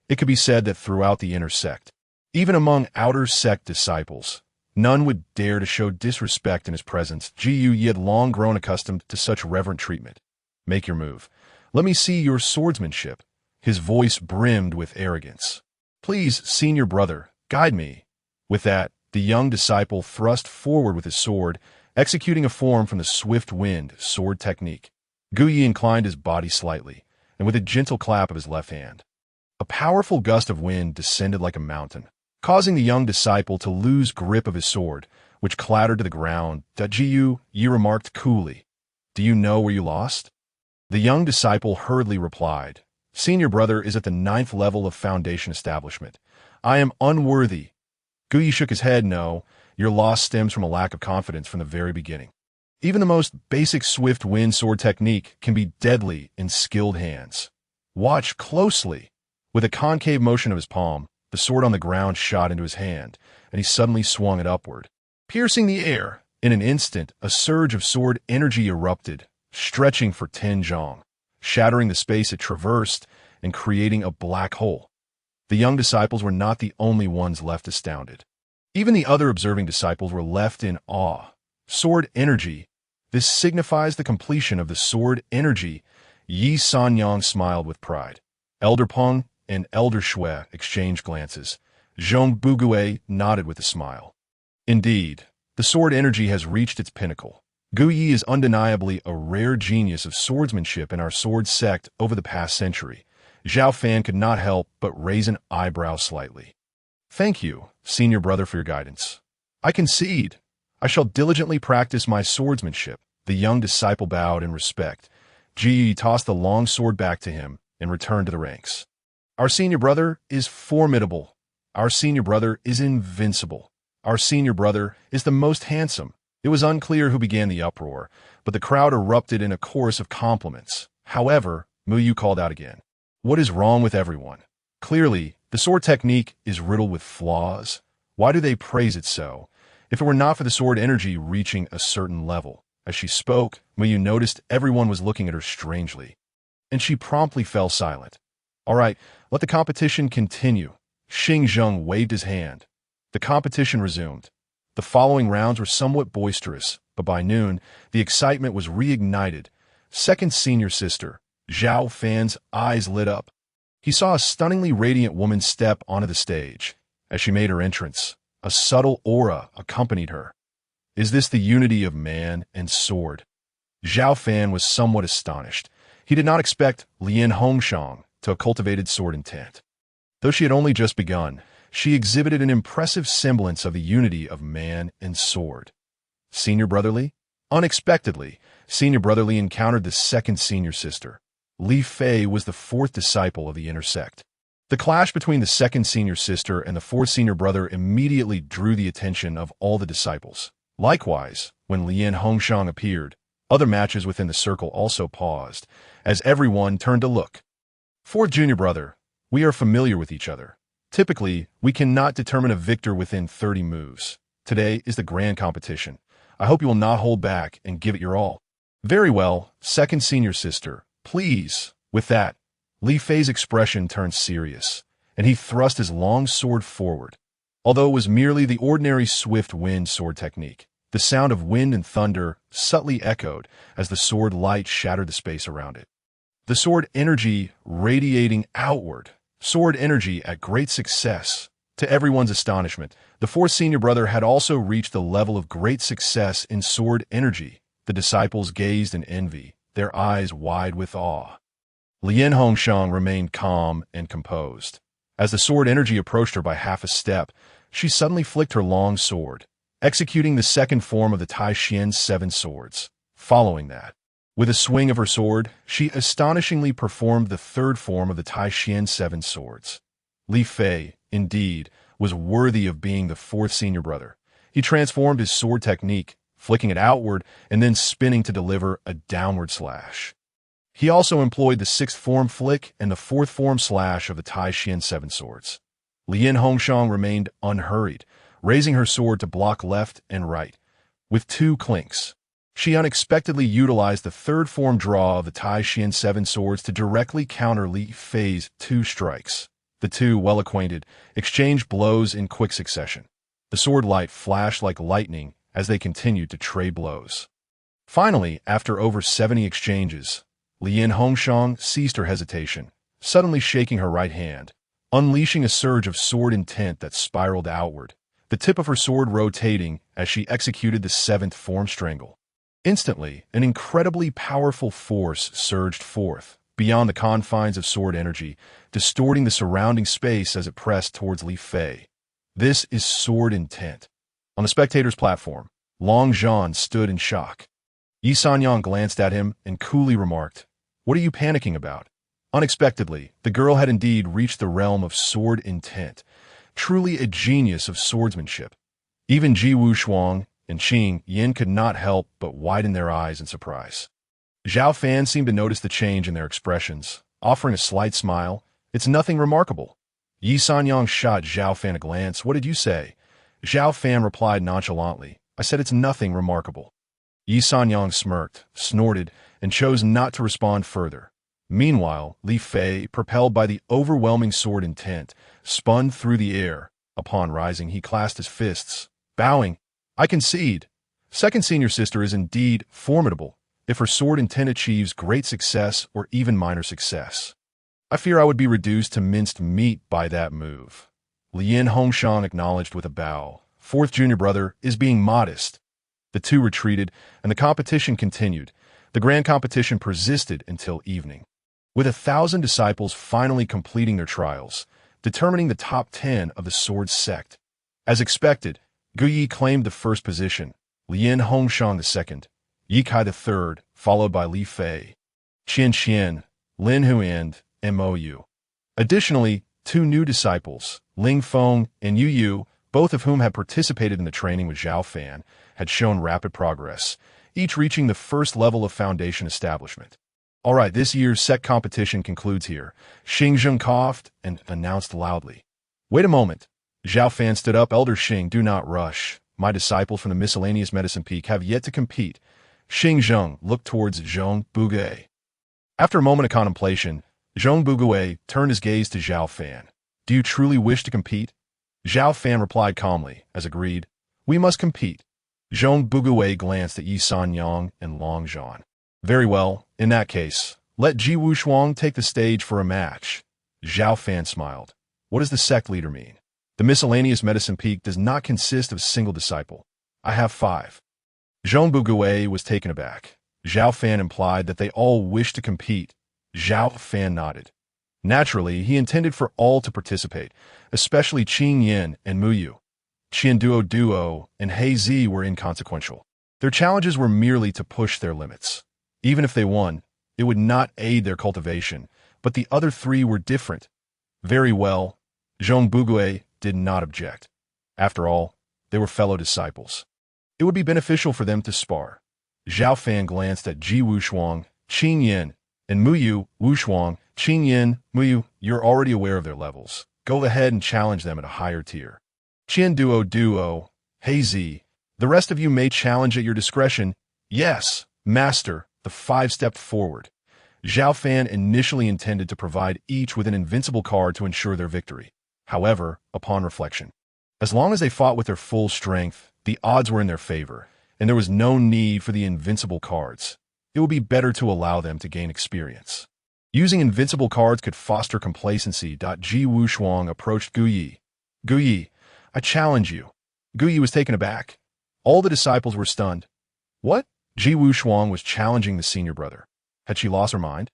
It could be said that throughout the inner sect, even among outer sect disciples, none would dare to show disrespect in his presence. Ji had long grown accustomed to such reverent treatment. Make your move. Let me see your swordsmanship. His voice brimmed with arrogance. Please, senior brother, guide me. With that, the young disciple thrust forward with his sword, executing a form from the swift wind sword technique. Guyi inclined his body slightly, and with a gentle clap of his left hand, a powerful gust of wind descended like a mountain, causing the young disciple to lose grip of his sword, which clattered to the ground. Ji remarked coolly, "Do you know where you lost?" The young disciple hurriedly replied, "Senior brother is at the 9th level of foundation establishment. I am unworthy." Guyi shook his head. "No, your loss stems from a lack of confidence from the very beginning. Even the most basic swift wind sword technique can be deadly in skilled hands. Watch closely." With a concave motion of his palm, the sword on the ground shot into his hand, and he suddenly swung it upward, piercing the air. In an instant, a surge of sword energy erupted, stretching for 10 zhong, shattering the space it traversed and creating a black hole. The young disciples were not the only ones left astounded. Even the other observing disciples were left in awe. Sword energy. This signifies the completion of the sword energy. Yi Sanyang smiled with pride. Elder Peng and Elder Shui exchanged glances. Zhong Bugue nodded with a smile. Indeed, the sword energy has reached its pinnacle. Guyi is undeniably a rare genius of swordsmanship in our sword sect over the past century. Xiao Fan could not help but raise an eyebrow slightly. Thank you, senior brother, for your guidance. I concede. I shall diligently practice my swordsmanship. The young disciple bowed in respect. Ji tossed the long sword back to him and returned to the ranks. Our senior brother is formidable. Our senior brother is invincible. Our senior brother is the most handsome. It was unclear who began the uproar, but the crowd erupted in a chorus of compliments. However, Muyu called out again. What is wrong with everyone? Clearly, the sword technique is riddled with flaws. Why do they praise it so? If it were not for the sword energy reaching a certain level. As she spoke, Muyu noticed everyone was looking at her strangely, and she promptly fell silent. All right, let the competition continue. Xing Zheng waved his hand. The competition resumed. The following rounds were somewhat boisterous, but by noon, the excitement was reignited. Second senior sister, Xiao Fan's eyes lit up. He saw a stunningly radiant woman step onto the stage. As she made her entrance, a subtle aura accompanied her. Is this the unity of man and sword? Xiao Fan was somewhat astonished. He did not expect Lien Hongshang to have cultivated sword intent. Though she had only just begun, she exhibited an impressive semblance of the unity of man and sword. Senior Brotherly? Unexpectedly, Senior Brotherly encountered the second senior sister. Li Fei was the fourth disciple of the inner sect. The clash between the second senior sister and the fourth senior brother immediately drew the attention of all the disciples. Likewise, when Lien Hongshang appeared, other matches within the circle also paused, as everyone turned to look. Fourth junior brother, we are familiar with each other. Typically, we cannot determine a victor within 30 moves. Today is the grand competition. I hope you will not hold back and give it your all. Very well, second senior sister, please. With that, Li Fei's expression turned serious, and he thrust his long sword forward. Although it was merely the ordinary swift wind sword technique, the sound of wind and thunder subtly echoed as the sword light shattered the space around it. The sword energy radiating outward. Sword energy at great success. To everyone's astonishment, the fourth senior brother had also reached the level of great success in sword energy. The disciples gazed in envy, their eyes wide with awe. Lien Hongshang remained calm and composed. As the sword energy approached her by half a step, she suddenly flicked her long sword, executing the second form of the Tai Xian's 7 swords. Following that, with a swing of her sword, she astonishingly performed the third form of the Tai Xian's 7 swords. Li Fei, indeed, was worthy of being the fourth senior brother. He transformed his sword technique, flicking it outward and then spinning to deliver a downward slash. He also employed the 6th form flick and the 4th form slash of the Tai Xian 7 swords. Lien Hongshang remained unhurried, raising her sword to block left and right. With 2 clinks, she unexpectedly utilized the 3rd form draw of the Tai Xian 7 swords to directly counter Li Fei's 2 strikes. The two, well acquainted, exchanged blows in quick succession. The sword light flashed like lightning as they continued to trade blows. Finally, after over 70 exchanges, Lien Hongshang ceased her hesitation, suddenly shaking her right hand, unleashing a surge of sword intent that spiraled outward, the tip of her sword rotating as she executed the 7th form strangle. Instantly, an incredibly powerful force surged forth, beyond the confines of sword energy, distorting the surrounding space as it pressed towards Li Fei. This is sword intent. On the spectator's platform, Long Zhan stood in shock. Yi Sanyang glanced at him and coolly remarked, "What are you panicking about?" Unexpectedly, the girl had indeed reached the realm of sword intent, truly a genius of swordsmanship. Even Ji Wushuang and Qing Yin could not help but widen their eyes in surprise. Xiao Fan seemed to notice the change in their expressions, offering a slight smile. "It's nothing remarkable." Yi Sanyang shot Xiao Fan a glance. "What did you say?" Xiao Fan replied nonchalantly, "I said it's nothing remarkable." Yi Sanyang smirked, snorted, and chose not to respond further. Meanwhile, Li Fei, propelled by the overwhelming sword intent, spun through the air. Upon rising, he clasped his fists, bowing. "I concede. Second senior sister is indeed formidable, if her sword intent achieves great success or even minor success. I fear I would be reduced to minced meat by that move." Lien Hongshang acknowledged with a bow. Fourth junior brother is being modest. The two retreated, and the competition continued. The grand competition persisted until evening, with 1,000 disciples finally completing their trials, determining the top 10 of the sword sect. As expected, Gu Yi claimed the first position, Lien Hongshang the second, Yi Kai the third, followed by Li Fei, Qian Qian, Lin Hu and Mou. Additionally, 2 new disciples, Ling Feng and Yu Yu, both of whom had participated in the training with Xiao Fan, had shown rapid progress, each reaching the first level of foundation establishment. "All right, this year's Sect competition concludes here." Xing Zheng coughed and announced loudly. "Wait a moment." Xiao Fan stood up. "Elder Xing, do not rush. My disciples from the miscellaneous medicine peak have yet to compete." Xing Zheng looked towards Zhong Bugui. After a moment of contemplation, Zhong Bugui turned his gaze to Xiao Fan. "Do you truly wish to compete?" Xiao Fan replied calmly, as agreed. "We must compete." Zhong Bugui glanced at Yi Sanyang and Long Zhan. "Very well. In that case, let Ji Wushuang take the stage for a match." Xiao Fan smiled. "What does the sect leader mean?" "The miscellaneous medicine peak does not consist of a single disciple. I have 5. Zhong Bugui was taken aback. Xiao Fan implied that they all wished to compete. Xiao Fan nodded. Naturally, he intended for all to participate, especially Qing Yin and Mu Yu. Qian Duo and He Zi were inconsequential. Their challenges were merely to push their limits. Even if they won, it would not aid their cultivation, but the other three were different. Very well, Zhong Bugui did not object. After all, they were fellow disciples. It would be beneficial for them to spar. Xiao Fan glanced at Ji Wushuang, Qing Yin, and Mu Yu. Wushuang, Qing Yin, Mu Yu, you're already aware of their levels. Go ahead and challenge them at a higher tier. Qian Duo, He Zi, the rest of you may challenge at your discretion. Yes, master, the five stepped forward. Xiao Fan initially intended to provide each with an invincible card to ensure their victory. However, upon reflection, as long as they fought with their full strength, the odds were in their favor, and there was no need for the invincible cards. It would be better to allow them to gain experience. Using invincible cards could foster complacency. Ji Wushuang approached Gu Yi. Gu Yi, I challenge you. Gu Yi was taken aback. All the disciples were stunned. What? Ji Wushuang was challenging the senior brother. Had she lost her mind?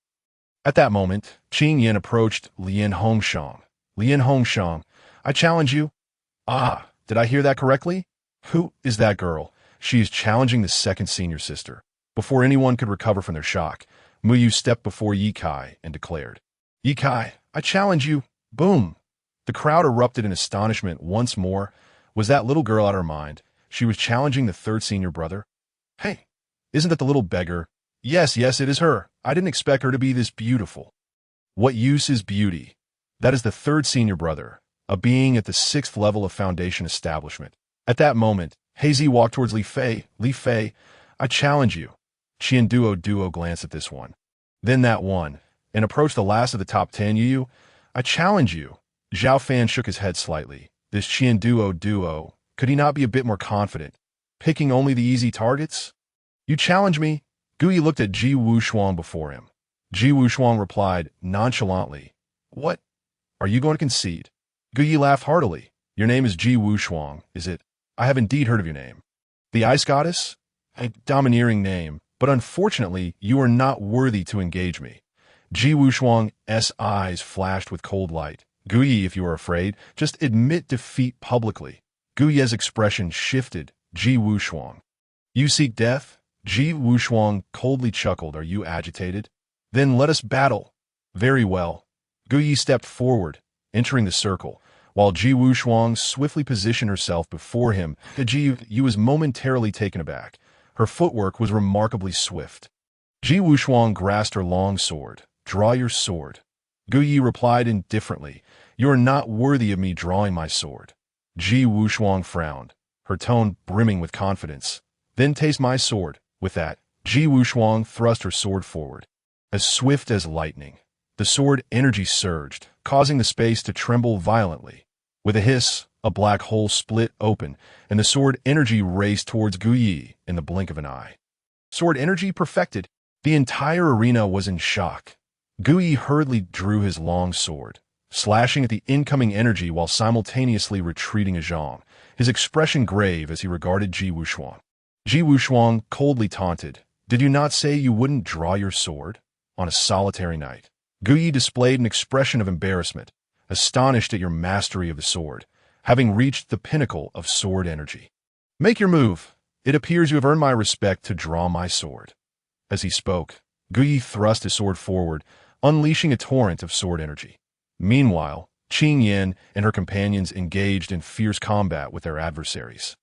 At that moment, Qing Yin approached Lian Hongshang. Lian Hongshang, I challenge you. Ah, did I hear that correctly? Who is that girl? She is challenging the second senior sister. Before anyone could recover from their shock, Mu Yu stepped before Yi Kai and declared, Yi Kai, I challenge you. Boom. The crowd erupted in astonishment once more. Was that little girl out of her mind? She was challenging the third senior brother. Hey, isn't that the little beggar? Yes, it is her. I didn't expect her to be this beautiful. What use is beauty? That is the third senior brother, a being at the 6th level of Foundation establishment. At that moment, He Zi walked towards Li Fei. Li Fei, I challenge you. Qian Duo glanced at this one. Then that one, and approached the last of the top 10. Yu, I challenge you. Xiao Fan shook his head slightly. This Qian Duo, could he not be a bit more confident? Picking only the easy targets? You challenge me? Gu Yi looked at Ji Wushuang before him. Ji Wushuang replied nonchalantly, What? Are you going to concede? Gu Yi laughed heartily. Your name is Ji Wushuang, is it? I have indeed heard of your name. The Ice Goddess? A domineering name, but unfortunately you are not worthy to engage me. Ji Wushuang's eyes flashed with cold light. Gu Yi, if you are afraid, just admit defeat publicly. Gu Yi's expression shifted. Ji Wushuang. You seek death? Ji Wushuang coldly chuckled. Are you agitated? Then let us battle. Very well. Gu Yi stepped forward, entering the circle, while Ji Wushuang swiftly positioned herself before him. Ji Yu was momentarily taken aback. Her footwork was remarkably swift. Ji Wushuang grasped her long sword. Draw your sword. Gu Yi replied indifferently. You are not worthy of me drawing my sword. Ji Wushuang frowned, her tone brimming with confidence. Then taste my sword. With that, Ji Wushuang thrust her sword forward. As swift as lightning, the sword energy surged, causing the space to tremble violently. With a hiss, a black hole split open, and the sword energy raced towards Gu Yi in the blink of an eye. Sword energy perfected. The entire arena was in shock. Gu Yi hurriedly drew his long sword, slashing at the incoming energy while simultaneously retreating a zhong, his expression grave as he regarded Ji Wushuang. Ji Wushuang coldly taunted, Did you not say you wouldn't draw your sword? On a solitary night. Gu Yi displayed an expression of embarrassment, astonished at your mastery of the sword, having reached the pinnacle of sword energy. Make your move. It appears you have earned my respect to draw my sword. As he spoke, Gu Yi thrust his sword forward, unleashing a torrent of sword energy. Meanwhile, Qing Yin and her companions engaged in fierce combat with their adversaries.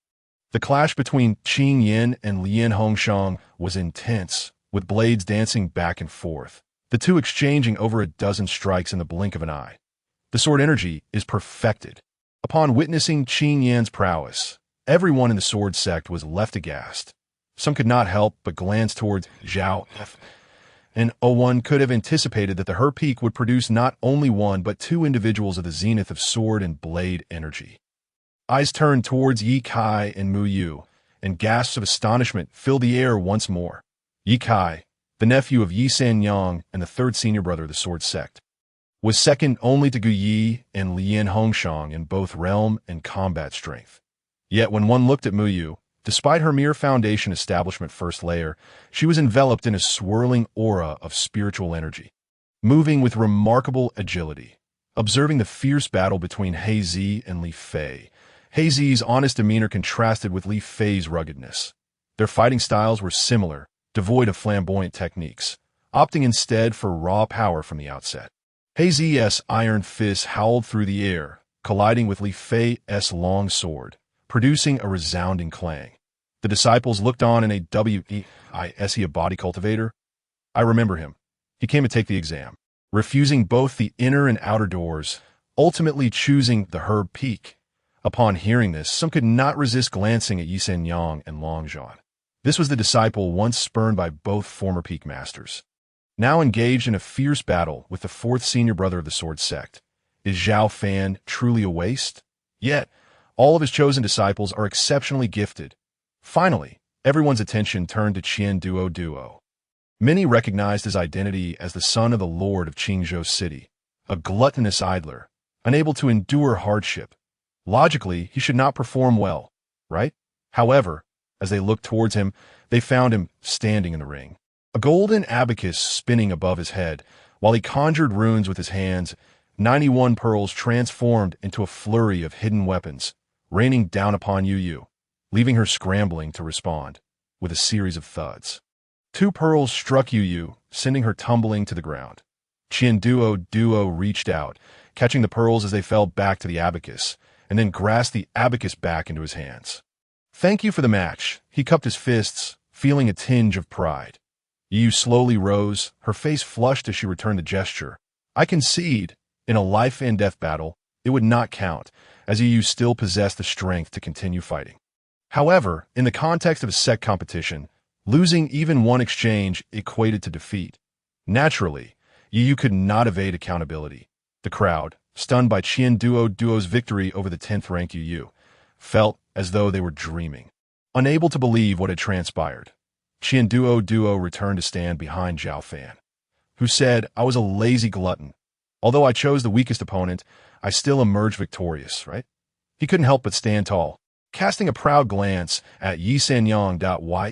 The clash between Qing Yin and Lian Hongshang was intense, with blades dancing back and forth, the two exchanging over a dozen strikes in the blink of an eye. The sword energy is perfected. Upon witnessing Qing Yin's prowess, everyone in the sword sect was left aghast. Some could not help but glance towards Xiao Fan, and one could have anticipated that the her peak would produce not only one but two individuals of the zenith of sword and blade energy. Eyes turned towards Yi Kai and Mu Yu, and gasps of astonishment filled the air once more. Yi Kai, the nephew of Yi Sanyang and the third senior brother of the sword sect, was second only to Gu Yi and Lian Hongshang in both realm and combat strength. Yet when one looked at Mu Yu, Despite her mere foundation establishment first layer, she was enveloped in a swirling aura of spiritual energy, moving with remarkable agility. Observing the fierce battle between He Zi and Li Fei, He Zi's honest demeanor contrasted with Li Fei's ruggedness. Their fighting styles were similar, devoid of flamboyant techniques, opting instead for raw power from the outset. He Zi's iron fist howled through the air, colliding with Li Fei's long sword, producing a resounding clang. The disciples looked on in a "Is he a body cultivator?" I remember him. He came to take the exam, refusing both the inner and outer doors, ultimately choosing the Herb Peak. Upon hearing this, some could not resist glancing at Yi Senyang and Long Zhan. This was the disciple once spurned by both former peak masters, now engaged in a fierce battle with the fourth senior brother of the Sword Sect. Is Xiao Fan truly a waste? Yet, all of his chosen disciples are exceptionally gifted. Finally, everyone's attention turned to Qian Duo. Many recognized his identity as the son of the lord of Qingzhou City, a gluttonous idler, unable to endure hardship. Logically, he should not perform well, right? However, as they looked towards him, they found him standing in the ring, a golden abacus spinning above his head, while he conjured runes with his hands. 91 pearls transformed into a flurry of hidden weapons, raining down upon Yu, leaving her scrambling to respond, with a series of thuds. 2 pearls struck Yu, sending her tumbling to the ground. Qian Duo reached out, catching the pearls as they fell back to the abacus, and then grasped the abacus back into his hands. "Thank you for the match." He cupped his fists, feeling a tinge of pride. Yu slowly rose, her face flushed as she returned the gesture. "I concede. In a life and death battle, it would not count, as Yu still possessed the strength to continue fighting. However, in the context of a Sect competition, losing even one exchange equated to defeat. Naturally, Yu could not evade accountability. The crowd, stunned by Qian Duo's victory over the 10th-ranked Yu, felt as though they were dreaming, unable to believe what had transpired. Qian Duo returned to stand behind Xiao Fan, who said, "I was a lazy glutton. Although I chose the weakest opponent, I still emerged victorious, right?" He couldn't help but stand tall, casting a proud glance at Yi Senyang.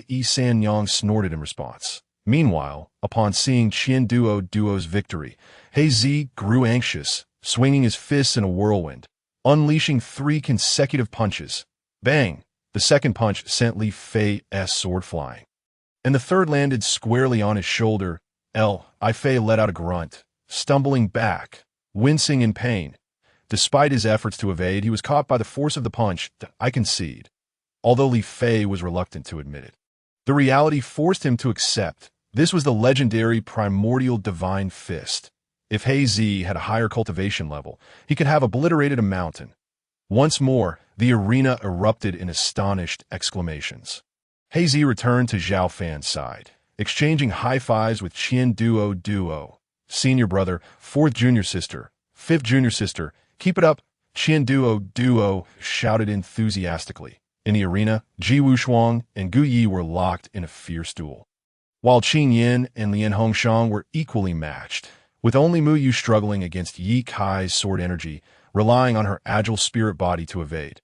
Yi Senyang snorted in response. Meanwhile, upon seeing Qian Duo's victory, He Zi grew anxious, swinging his fists in a whirlwind, unleashing 3 consecutive punches. Bang! The second punch sent Li Fei's sword flying, and the third landed squarely on his shoulder. Li Fei let out a grunt, stumbling back, wincing in pain. Despite his efforts to evade, he was caught by the force of the punch. I concede, although Li Fei was reluctant to admit it. The reality forced him to accept. This was the legendary primordial divine fist. If He Zi had a higher cultivation level, he could have obliterated a mountain. Once more, the arena erupted in astonished exclamations. He Zi returned to Xiao Fan's side, exchanging high fives with Qian Duo, senior brother, 4th junior sister, 5th junior sister. "Keep it up," Qian Duo shouted enthusiastically. In the arena, Ji Wushuang and Gu Yi were locked in a fierce duel, while Qing Yin and Lian Hongshang were equally matched, with only Mu Yu struggling against Yi Kai's sword energy, relying on her agile spirit body to evade.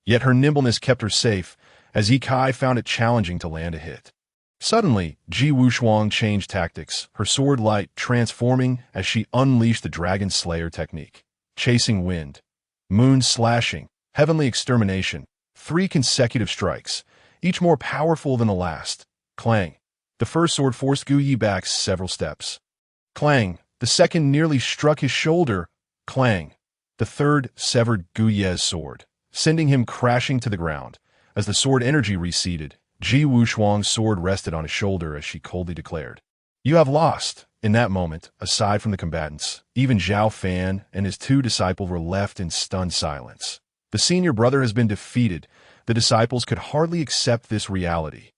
Yet her nimbleness kept her safe, as Yi Kai found it challenging to land a hit. Suddenly, Ji Wushuang changed tactics, her sword light transforming as she unleashed the Dragon Slayer technique. Chasing wind, moon slashing, heavenly extermination, 3 consecutive strikes, each more powerful than the last. Clang! The first sword forced Gu Yi back several steps. Clang! The second nearly struck his shoulder. Clang! The third severed Gu Yi's sword, sending him crashing to the ground. As the sword energy receded, Ji Wushuang's sword rested on his shoulder as she coldly declared, "You have lost." In that moment, aside from the combatants, even Xiao Fan and his 2 disciples were left in stunned silence. The senior brother has been defeated. The disciples could hardly accept this reality,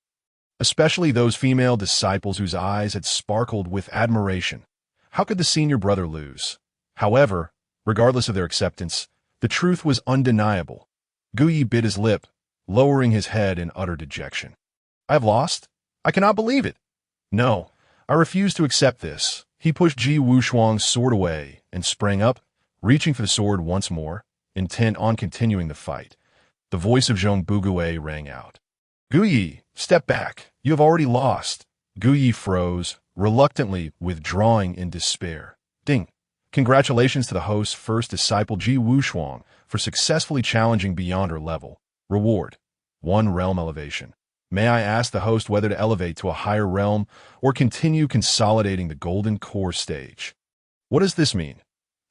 especially those female disciples whose eyes had sparkled with admiration. How could the senior brother lose? However, regardless of their acceptance, the truth was undeniable. Gu Yi bit his lip, lowering his head in utter dejection. "I have lost? I cannot believe it. No, I refuse to accept this." He pushed Ji Wushuang's sword away and sprang up, reaching for the sword once more, intent on continuing the fight. The voice of Zhong Bugue rang out. Guyi, step back. You have already lost. Guyi froze, reluctantly withdrawing in despair. Ding. Congratulations to the host's first disciple Ji Wushuang for successfully challenging beyond her level. Reward: 1 realm elevation. May I ask the host whether to elevate to a higher realm or continue consolidating the golden core stage? What does this mean?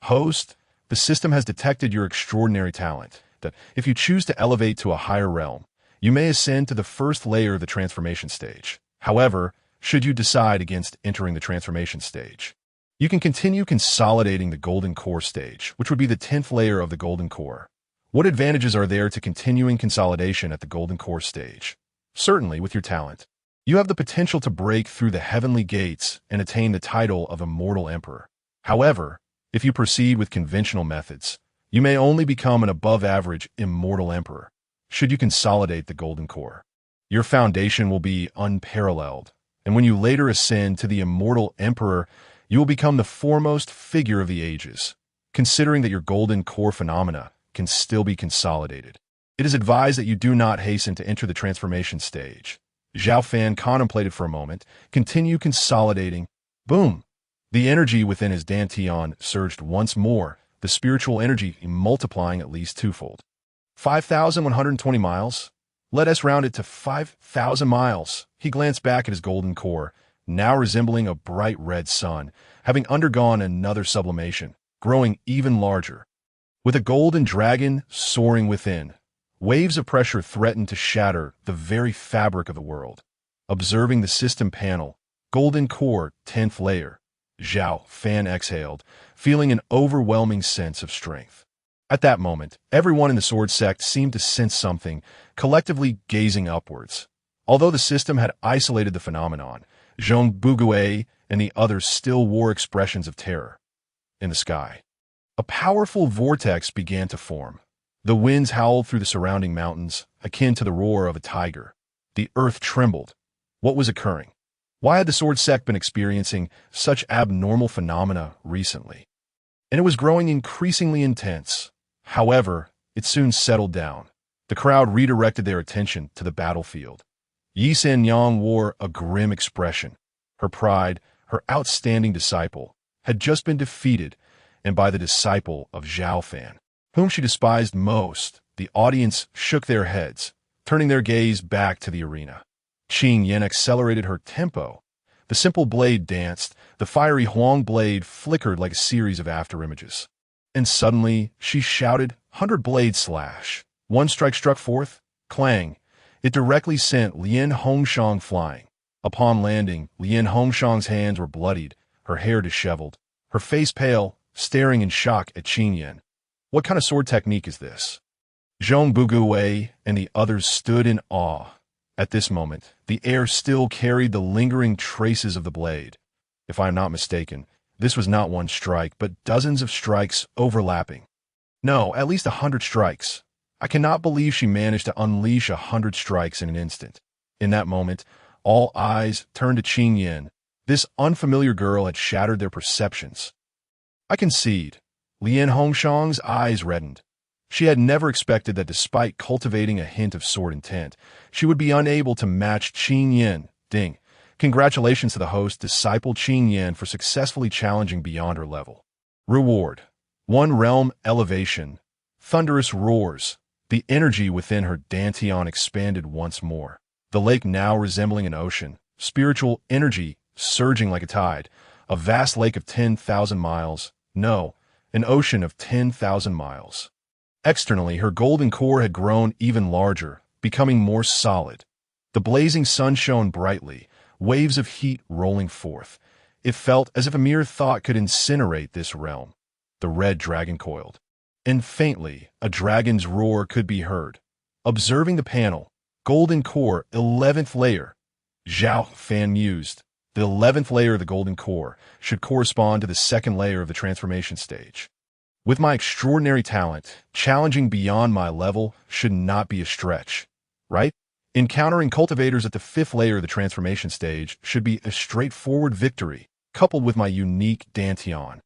Host, the system has detected your extraordinary talent, that if you choose to elevate to a higher realm, you may ascend to the first layer of the transformation stage. However, should you decide against entering the transformation stage, you can continue consolidating the golden core stage, which would be the 10th layer of the golden core. What advantages are there to continuing consolidation at the golden core stage? Certainly, with your talent, you have the potential to break through the heavenly gates and attain the title of Immortal Emperor. However, if you proceed with conventional methods, you may only become an above-average Immortal Emperor. Should you consolidate the golden core, your foundation will be unparalleled, and when you later ascend to the Immortal Emperor, you will become the foremost figure of the ages. Considering that your golden core phenomena can still be consolidated, it is advised that you do not hasten to enter the transformation stage. Xiao Fan contemplated for a moment. Continue consolidating. Boom! The energy within his dantian surged once more, the spiritual energy multiplying at least twofold. 5,120 miles? Let us round it to 5,000 miles. He glanced back at his golden core, now resembling a bright red sun, having undergone another sublimation, growing even larger. With a golden dragon soaring within, waves of pressure threatened to shatter the very fabric of the world. Observing the system panel, golden core, 10th layer, Xiao Fan exhaled, feeling an overwhelming sense of strength. At that moment, everyone in the Sword Sect seemed to sense something, collectively gazing upwards. Although the system had isolated the phenomenon, Zhong Bugue and the others still wore expressions of terror. In the sky, a powerful vortex began to form. The winds howled through the surrounding mountains, akin to the roar of a tiger. The earth trembled. What was occurring? Why had the Sword Sect been experiencing such abnormal phenomena recently? And it was growing increasingly intense. However, it soon settled down. The crowd redirected their attention to the battlefield. Yi San Yang wore a grim expression. Her pride, her outstanding disciple, had just been defeated, and by the disciple of Xiao Fan, whom she despised most. The audience shook their heads, turning their gaze back to the arena. Qing Yan accelerated her tempo. The simple blade danced, the fiery Huang blade flickered like a series of afterimages. And suddenly, she shouted, 100 blade slash. One strike struck forth. Clang. It directly sent Lian Hongshang flying. Upon landing, Lian Hongshang's hands were bloodied, her hair disheveled, her face pale, staring in shock at Qing Yan. What kind of sword technique is this? Zhong Buguwei and the others stood in awe. At this moment, the air still carried the lingering traces of the blade. If I am not mistaken, this was not one strike, but dozens of strikes overlapping. No, at least 100 strikes. I cannot believe she managed to unleash 100 strikes in an instant. In that moment, all eyes turned to Qing Yan. This unfamiliar girl had shattered their perceptions. I concede. Lian Hongshang's eyes reddened. She had never expected that despite cultivating a hint of sword intent, she would be unable to match Qing Yan. Ding. Congratulations to the host, disciple Qing Yan, for successfully challenging beyond her level. Reward: 1 realm elevation. Thunderous roars. The energy within her dantian expanded once more. The lake now resembling an ocean, spiritual energy surging like a tide, a vast lake of 10,000 miles. No, an ocean of 10,000 miles. Externally, her golden core had grown even larger, becoming more solid. The blazing sun shone brightly, waves of heat rolling forth. It felt as if a mere thought could incinerate this realm. The red dragon coiled, and faintly, a dragon's roar could be heard. Observing the panel, golden core, 11th layer. Xiao Fan mused. The 11th layer of the golden core should correspond to the 2nd layer of the transformation stage. With my extraordinary talent, challenging beyond my level should not be a stretch, right? Encountering cultivators at the 5th layer of the transformation stage should be a straightforward victory, coupled with my unique dantian,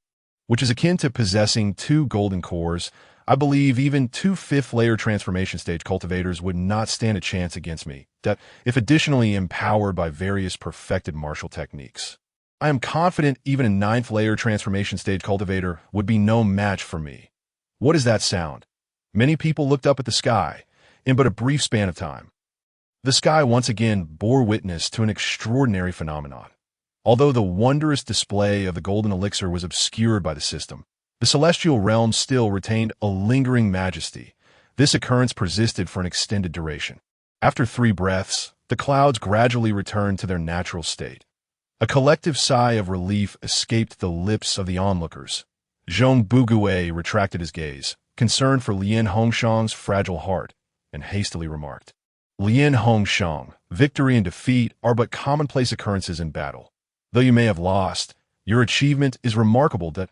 which is akin to possessing 2 golden cores. I believe even two fifth-layer transformation stage cultivators would not stand a chance against me, that if additionally empowered by various perfected martial techniques. I am confident even a ninth-layer transformation stage cultivator would be no match for me. What does that sound? Many people looked up at the sky, in but a brief span of time. The sky once again bore witness to an extraordinary phenomenon. Although the wondrous display of the golden elixir was obscured by the system, the celestial realm still retained a lingering majesty. This occurrence persisted for an extended duration. After 3 breaths, the clouds gradually returned to their natural state. A collective sigh of relief escaped the lips of the onlookers. Zhong Bugue retracted his gaze, concerned for Lien Hongshang's fragile heart, and hastily remarked, "Lien Hongshang, victory and defeat are but commonplace occurrences in battle. Though you may have lost, your achievement is remarkable that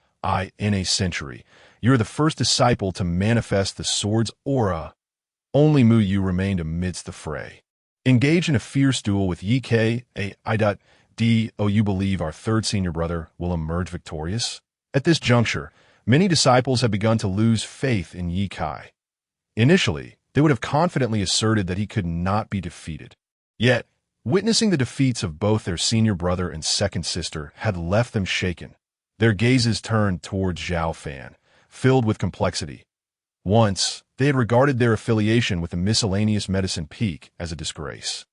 in a century, you are the first disciple to manifest the sword's aura." Only Mu Yu remained amidst the fray. Engaged in a fierce duel with Yi Ke, do you believe our third senior brother will emerge victorious? At this juncture, many disciples had begun to lose faith in Yi Kai. Initially, they would have confidently asserted that he could not be defeated. Yet, witnessing the defeats of both their senior brother and second sister had left them shaken. Their gazes turned towards Xiao Fan, filled with complexity. Once, they had regarded their affiliation with the miscellaneous medicine peak as a disgrace.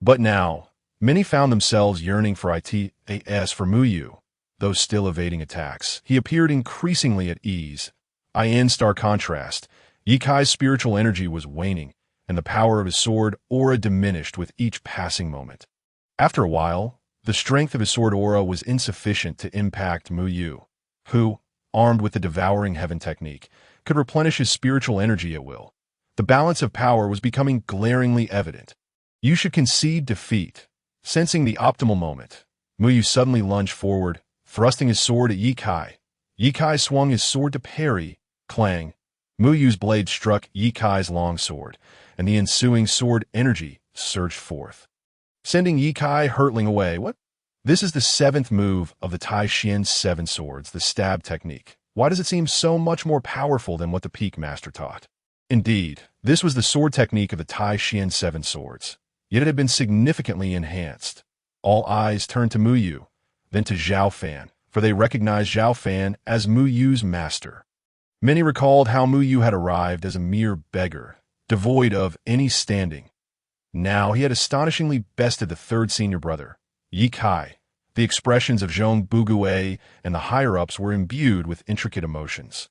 But now, many found themselves yearning for for Mu Yu. Though still evading attacks, he appeared increasingly at ease. In stark contrast, Yi Kai's spiritual energy was waning, and the power of his sword aura diminished with each passing moment. After a while, the strength of his sword aura was insufficient to impact Mu Yu, who, armed with the devouring heaven technique, could replenish his spiritual energy at will. The balance of power was becoming glaringly evident. You should concede defeat. Sensing the optimal moment, Mu Yu suddenly lunged forward, thrusting his sword at Yi Kai. Yi Kai swung his sword to parry. Clang. Mu Yu's blade struck Yi Kai's long sword, and the ensuing sword energy surged forth, sending Yi Kai hurtling away. What? This is the 7th move of the Tai Xian's 7 swords, the stab technique. Why does it seem so much more powerful than what the peak master taught? Indeed, this was the sword technique of the Tai Xian 7 swords, yet it had been significantly enhanced. All eyes turned to Mu Yu, then to Xiao Fan, for they recognized Xiao Fan as Mu Yu's master. Many recalled how Mu Yu had arrived as a mere beggar, devoid of any standing. Now he had astonishingly bested the third senior brother, Yi Kai. The expressions of Zhong Bugue and the higher-ups were imbued with intricate emotions.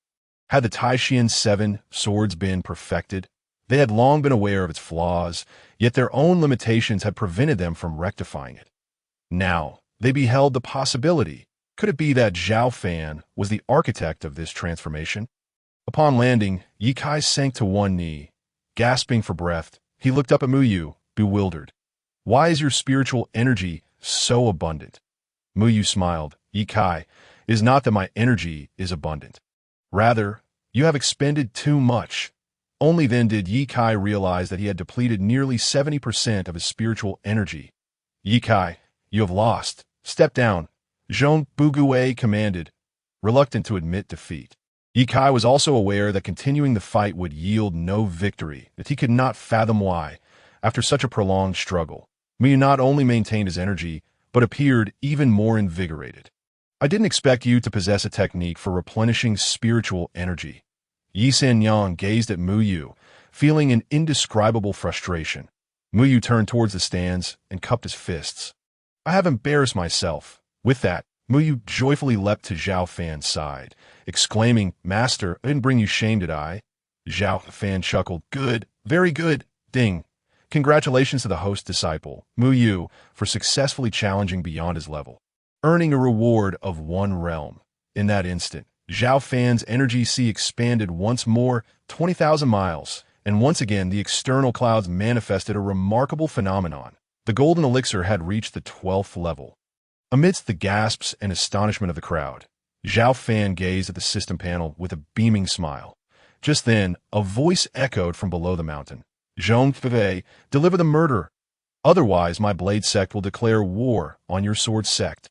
Had the Tai Xian 7 swords been perfected, they had long been aware of its flaws, yet their own limitations had prevented them from rectifying it. Now, they beheld the possibility. Could it be that Xiao Fan was the architect of this transformation? Upon landing, Yi Kai sank to one knee. Gasping for breath, he looked up at Mu Yu, bewildered. "Why is your spiritual energy so abundant?" Mu Yu smiled. "Yi Kai, it is not that my energy is abundant. Rather, you have expended too much." Only then did Yi Kai realize that he had depleted nearly 70% of his spiritual energy. "Yi Kai, you have lost. Step down," Zhong Bugue commanded, reluctant to admit defeat. Yi Kai was also aware that continuing the fight would yield no victory, that he could not fathom why, after such a prolonged struggle, Mu Yu not only maintained his energy, but appeared even more invigorated. "I didn't expect you to possess a technique for replenishing spiritual energy." Yi Sanyang gazed at Mu Yu, feeling an indescribable frustration. Mu Yu turned towards the stands and cupped his fists. "I have embarrassed myself." With that, Mu Yu joyfully leapt to Xiao Fan's side, exclaiming, "Master, I didn't bring you shame, did I?" Xiao Fan chuckled. "Good, very good, ding. Congratulations to the host disciple, Mu Yu, for successfully challenging beyond his level, earning a reward of 1 realm. In that instant, Xiao Fan's energy sea expanded once more 20,000 miles, and once again the external clouds manifested a remarkable phenomenon. The golden elixir had reached the 12th level. Amidst the gasps and astonishment of the crowd, Xiao Fan gazed at the system panel with a beaming smile. Just then, a voice echoed from below the mountain. "Zhong Fei, deliver the murder. Otherwise, my blade sect will declare war on your sword sect."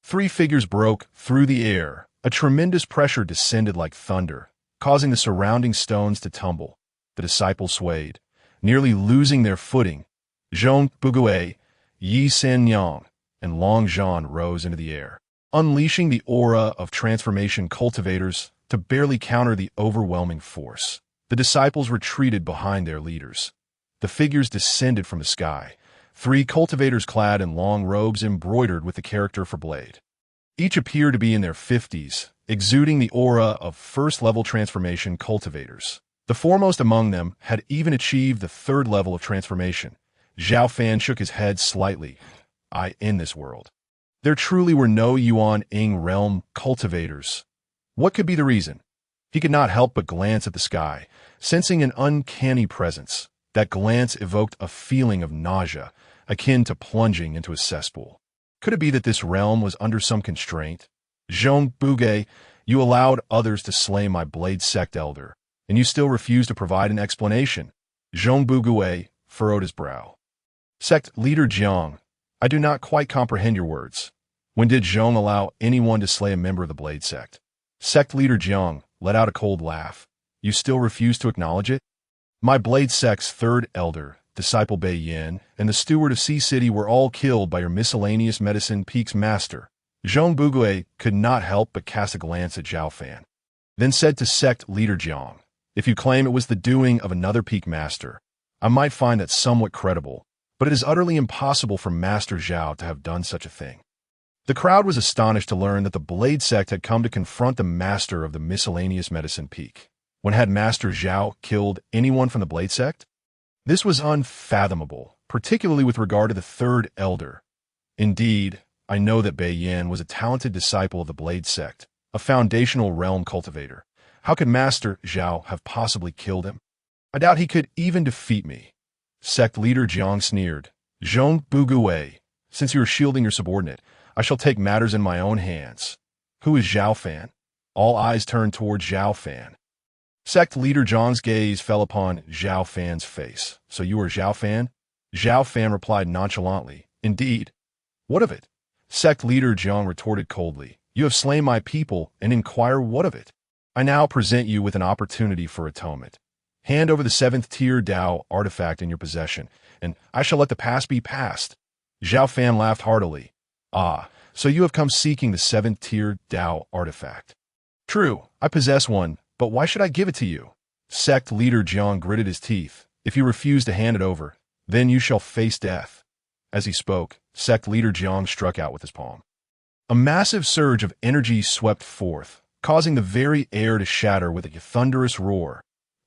3 figures broke through the air. A tremendous pressure descended like thunder. causing the surrounding stones to tumble. The disciples swayed, nearly losing their footing. Zhong Bugui, Yi Sanyang, and Long Zhan rose into the air, unleashing the aura of transformation cultivators to barely counter the overwhelming force. The disciples retreated behind their leaders. The figures descended from the sky, 3 cultivators clad in long robes embroidered with the character for blade. Each appeared to be in their 50s, exuding the aura of first-level transformation cultivators. The foremost among them had even achieved the 3rd level of transformation. Xiao Fan shook his head slightly. In this world, there truly were no Yuan Ing realm cultivators. What could be the reason? He could not help but glance at the sky, sensing an uncanny presence. That glance evoked a feeling of nausea, akin to plunging into a cesspool. Could it be that this realm was under some constraint? Zhong Bugui, you allowed others to slay my Blade Sect elder, and you still refuse to provide an explanation. Zhong Bugui furrowed his brow. Sect leader Jiang, I do not quite comprehend your words. When did Zhong allow anyone to slay a member of the Blade Sect? Sect leader Jiang let out a cold laugh. You still refuse to acknowledge it? My Blade Sect's 3rd elder, disciple Bei Yin, and the steward of Sea City were all killed by your miscellaneous medicine peak's master. Zhong Bugui could not help but cast a glance at Xiao Fan, then said to Sect leader Jiang, if you claim it was the doing of another peak master, I might find that somewhat credible, but it is utterly impossible for Master Zhao to have done such a thing. The crowd was astonished to learn that the Blade Sect had come to confront the master of the miscellaneous medicine peak. When had Master Zhao killed anyone from the Blade Sect? This was unfathomable, particularly with regard to the 3rd elder. Indeed, I know that Bei Yin was a talented disciple of the Blade Sect, a foundational realm cultivator. How could Master Zhao have possibly killed him? I doubt he could even defeat me. Sect leader Jiang sneered. Zhong Bugui, since you are shielding your subordinate, I shall take matters in my own hands. Who is Xiao Fan? All eyes turned toward Xiao Fan. Sect leader Zhang's gaze fell upon Xiao Fan's face. So you are Xiao Fan? Xiao Fan replied nonchalantly. Indeed. What of it? Sect leader Zhang retorted coldly. You have slain my people, and inquire what of it? I now present you with an opportunity for atonement. Hand over the 7th tier Dao artifact in your possession, and I shall let the past be past. Xiao Fan laughed heartily. So you have come seeking the 7th tier Dao artifact. True, I possess one, but why should I give it to you? Sect leader Jiang gritted his teeth. If you refuse to hand it over, then you shall face death. As he spoke, Sect leader Jiang struck out with his palm. A massive surge of energy swept forth, causing the very air to shatter with a thunderous roar.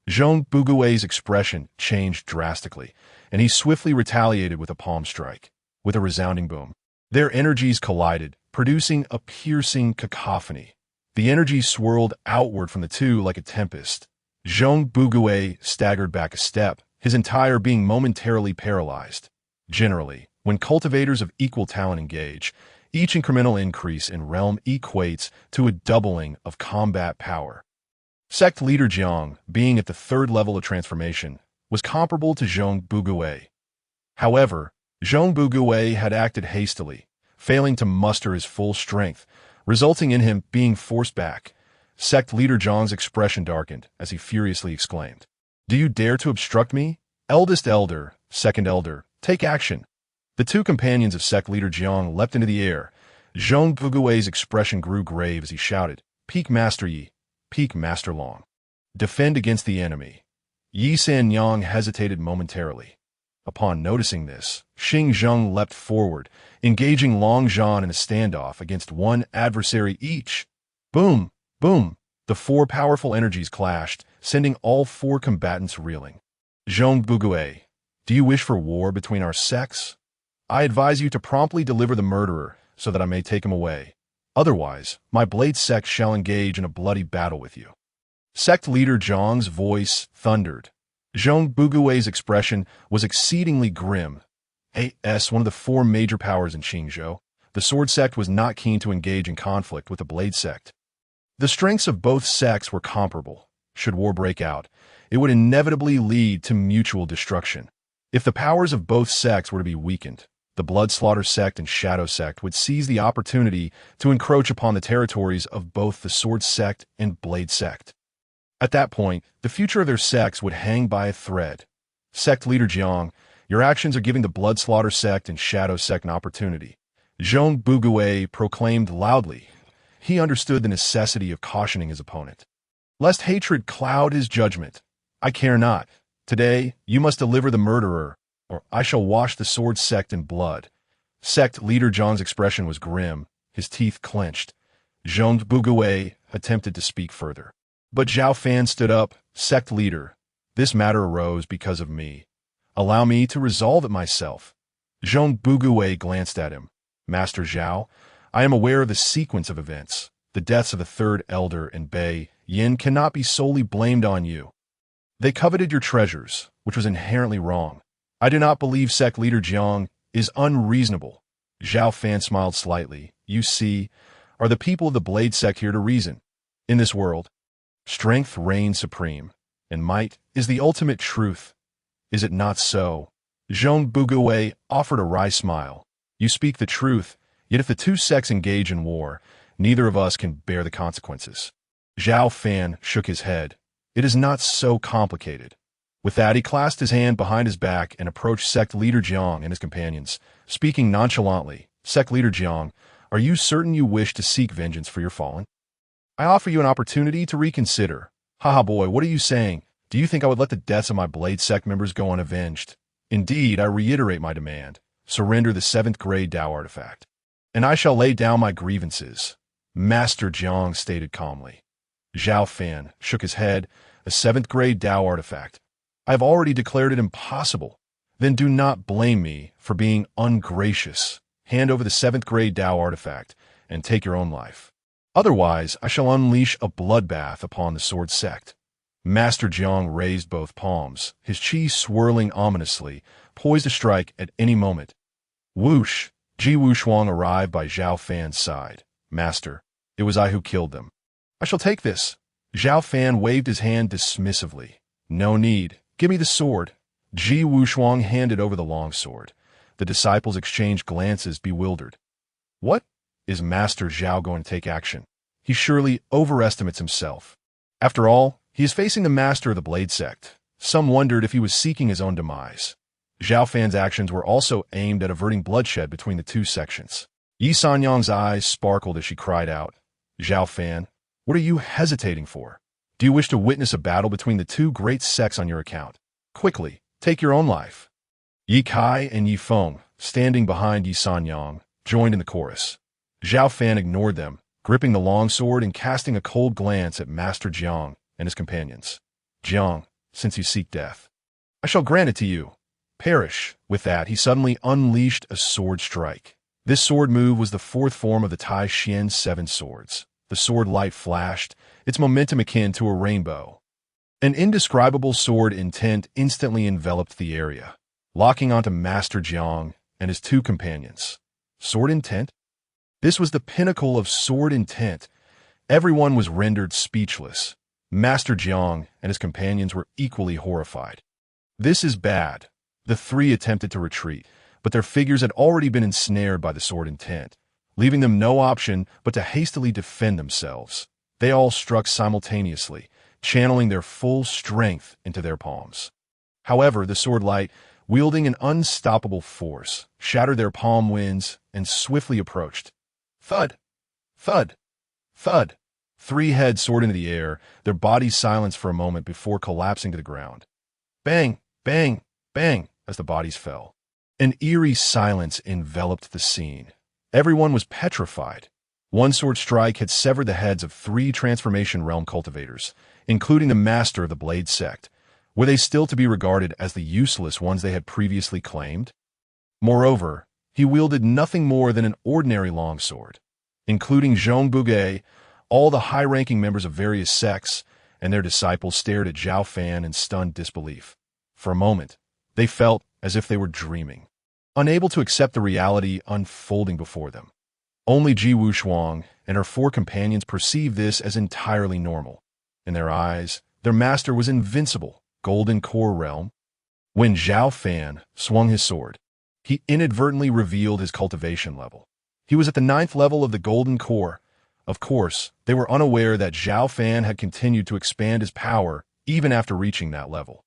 Zhong Bugui's expression changed drastically, and he swiftly retaliated with a palm strike. With a resounding boom, their energies collided, producing a piercing cacophony. The energy swirled outward from the two like a tempest. Zhong Bugui staggered back a step, his entire being momentarily paralyzed. Generally, when cultivators of equal talent engage, each incremental increase in realm equates to a doubling of combat power. Sect leader Jiang, being at the 3rd level of transformation, was comparable to Zhong Bugui. However, Zhong Bugui had acted hastily, failing to muster his full strength, resulting in him being forced back. Sect leader Jiang's expression darkened as he furiously exclaimed, Do you dare to obstruct me? Eldest elder, 2nd elder, take action. The 2 companions of Sect leader Jiang leapt into the air. Zhong Bugui's expression grew grave as he shouted, Peak Master Yi, Peak Master Long. Defend against the enemy. Yi Sanyang hesitated momentarily. Upon noticing this, Xing Zheng leapt forward, engaging Long Zhan in a standoff against one adversary each. Boom! Boom! The 4 powerful energies clashed, sending all 4 combatants reeling. Zhong Bugui, do you wish for war between our sects? I advise you to promptly deliver the murderer so that I may take him away. Otherwise, my Blade Sect shall engage in a bloody battle with you. Sect leader Zhang's voice thundered. Zhong Bugui's expression was exceedingly grim. One of the 4 major powers in Qingzhou, the Sword Sect was not keen to engage in conflict with the Blade Sect. The strengths of both sects were comparable. Should war break out, it would inevitably lead to mutual destruction. If the powers of both sects were to be weakened, the Bloodslaughter Sect and Shadow Sect would seize the opportunity to encroach upon the territories of both the Sword Sect and Blade Sect. At that point, the future of their sects would hang by a thread. Sect leader Jiang, your actions are giving the Blood Slaughter sect and Shadow sect an opportunity. Zhong Bugui proclaimed loudly. He understood the necessity of cautioning his opponent. Lest hatred cloud his judgment. I care not. Today, you must deliver the murderer, or I shall wash the sword sect in blood. Sect leader Zhang's expression was grim, his teeth clenched. Zhong Bugui attempted to speak further. But Xiao Fan stood up. Sect leader, this matter arose because of me. Allow me to resolve it myself. Zhong Bugui glanced at him. Master Xiao, I am aware of the sequence of events. The deaths of the third elder and Bei Yin cannot be solely blamed on you. They coveted your treasures, which was inherently wrong. I do not believe sect leader Jiang is unreasonable. Xiao Fan smiled slightly. You see, are the people of the Blade sect here to reason? In this world, strength reigns supreme, and might is the ultimate truth. Is it not so? Zhong Bugui offered a wry smile. You speak the truth, yet if the two sects engage in war, neither of us can bear the consequences. Xiao Fan shook his head. It is not so complicated. With that, he clasped his hand behind his back and approached sect leader Jiang and his companions, speaking nonchalantly. Sect leader Jiang, are you certain you wish to seek vengeance for your fallen? I offer you an opportunity to reconsider. Haha boy, what are you saying? Do you think I would let the deaths of my Blade sect members go unavenged? Indeed, I reiterate my demand. Surrender the 7th grade Tao artifact. And I shall lay down my grievances. Master Jiang stated calmly. Xiao Fan shook his head. A 7th grade Tao artifact. I have already declared it impossible. Then do not blame me for being ungracious. Hand over the 7th grade Tao artifact and take your own life. Otherwise, I shall unleash a bloodbath upon the sword sect. Master Jiang raised both palms, his chi swirling ominously, poised to strike at any moment. Whoosh! Ji Wushuang arrived by Xiao Fan's side. Master, it was I who killed them. I shall take this. Xiao Fan waved his hand dismissively. No need. Give me the sword. Ji Wushuang handed over the longsword. The disciples exchanged glances, bewildered. What? Is Master Xiao going to take action? He surely overestimates himself. After all, he is facing the master of the Blade sect. Some wondered if he was seeking his own demise. Xiao Fan's actions were also aimed at averting bloodshed between the two sections. Yi Sanyang's eyes sparkled as she cried out, Xiao Fan, what are you hesitating for? Do you wish to witness a battle between the two great sects on your account? Quickly, take your own life. Yi Kai and Yi Feng, standing behind Yi Sanyang, joined in the chorus. Xiao Fan ignored them, gripping the longsword and casting a cold glance at Master Jiang and his companions. Jiang, since you seek death, I shall grant it to you. Perish. With that, he suddenly unleashed a sword strike. This sword move was the 4th form of the Tai Xian 7 swords. The sword light flashed, its momentum akin to a rainbow. An indescribable sword intent instantly enveloped the area, locking onto Master Jiang and his two companions. Sword intent? This was the pinnacle of sword intent. Everyone was rendered speechless. Master Jiang and his companions were equally horrified. This is bad. The three attempted to retreat, but their figures had already been ensnared by the sword intent, leaving them no option but to hastily defend themselves. They all struck simultaneously, channeling their full strength into their palms. However, the sword light, wielding an unstoppable force, shattered their palm winds and swiftly approached. Thud! Thud! Thud! Three heads soared into the air, their bodies silenced for a moment before collapsing to the ground. Bang! Bang! Bang! As the bodies fell. An eerie silence enveloped the scene. Everyone was petrified. One sword strike had severed the heads of 3 transformation realm cultivators, including the master of the Blade sect. Were they still to be regarded as the useless ones they had previously claimed? Moreover, he wielded nothing more than an ordinary longsword. Including Zhong Bugui, all the high-ranking members of various sects and their disciples stared at Xiao Fan in stunned disbelief. For a moment, they felt as if they were dreaming, unable to accept the reality unfolding before them. Only Ji Wushuang and her 4 companions perceived this as entirely normal. In their eyes, their master was invincible, golden core realm. When Xiao Fan swung his sword, he inadvertently revealed his cultivation level. He was at the 9th level of the golden core, Of course, they were unaware that Xiao Fan had continued to expand his power even after reaching that level.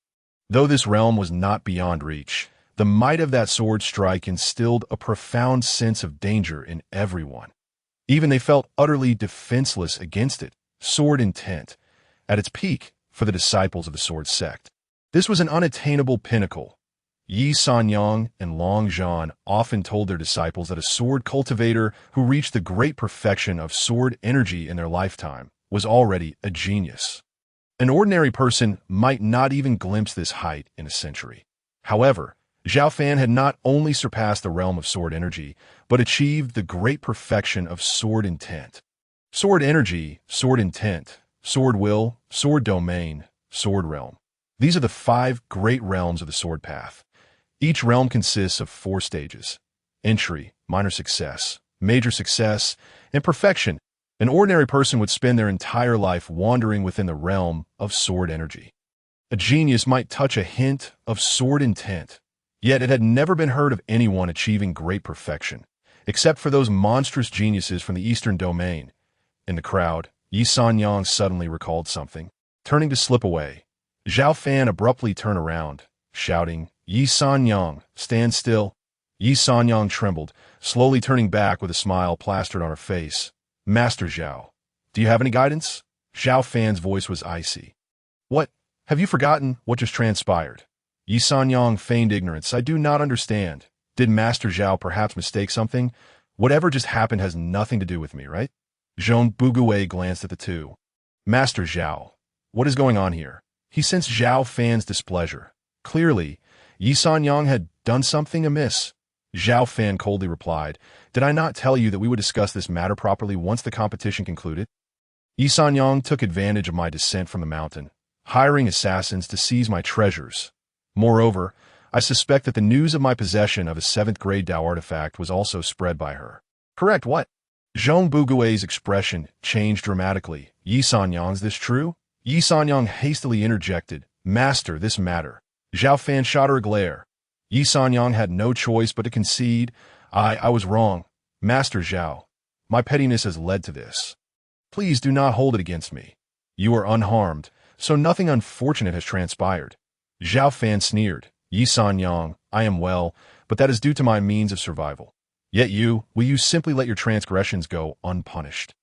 Though this realm was not beyond reach, the might of that sword strike instilled a profound sense of danger in everyone. Even they felt utterly defenseless against it. Sword intent, at its peak for the disciples of the Sword Sect. This was an unattainable pinnacle. Yi Sanyang and Long Zhan often told their disciples that a sword cultivator who reached the great perfection of sword energy in their lifetime was already a genius. An ordinary person might not even glimpse this height in a century. However, Xiao Fan had not only surpassed the realm of sword energy, but achieved the great perfection of sword intent. Sword energy, sword intent, sword will, sword domain, sword realm. These are the 5 great realms of the sword path. Each realm consists of 4 stages: entry, minor success, major success, and perfection. An ordinary person would spend their entire life wandering within the realm of sword energy. A genius might touch a hint of sword intent, yet it had never been heard of anyone achieving great perfection, except for those monstrous geniuses from the Eastern Domain. In the crowd, Yi Sanyang suddenly recalled something. Turning to slip away, Xiao Fan abruptly turned around, shouting, "Yi Sanyang, stand still." Yi Sanyang trembled, slowly turning back with a smile plastered on her face. "Master Xiao, do you have any guidance?" Xiao Fan's voice was icy. "What? Have you forgotten what just transpired?" Yi Sanyang feigned ignorance. "I do not understand. Did Master Xiao perhaps mistake something? Whatever just happened has nothing to do with me, right?" Zhong Bugui glanced at the two. "Master Xiao, what is going on here?" He sensed Xiao Fan's displeasure. Clearly, Yi Sanyang had done something amiss. Xiao Fan coldly replied, "Did I not tell you that we would discuss this matter properly once the competition concluded?" Yi Sanyang took advantage of my descent from the mountain, hiring assassins to seize my treasures. Moreover, I suspect that the news of my possession of a 7th-grade Dao artifact was also spread by her. "Correct what?" Zhong Bugui's expression changed dramatically. "Yi Sanyang, is this true?" Yi Sanyang hastily interjected, "Master, this matter." Xiao Fan shot her a glare. Yi Sanyang had no choice but to concede. I was wrong. Master Xiao, my pettiness has led to this. Please do not hold it against me. You are unharmed, so nothing unfortunate has transpired." Xiao Fan sneered. "Yi Sanyang, I am well, but that is due to my means of survival. Yet will you simply let your transgressions go unpunished?"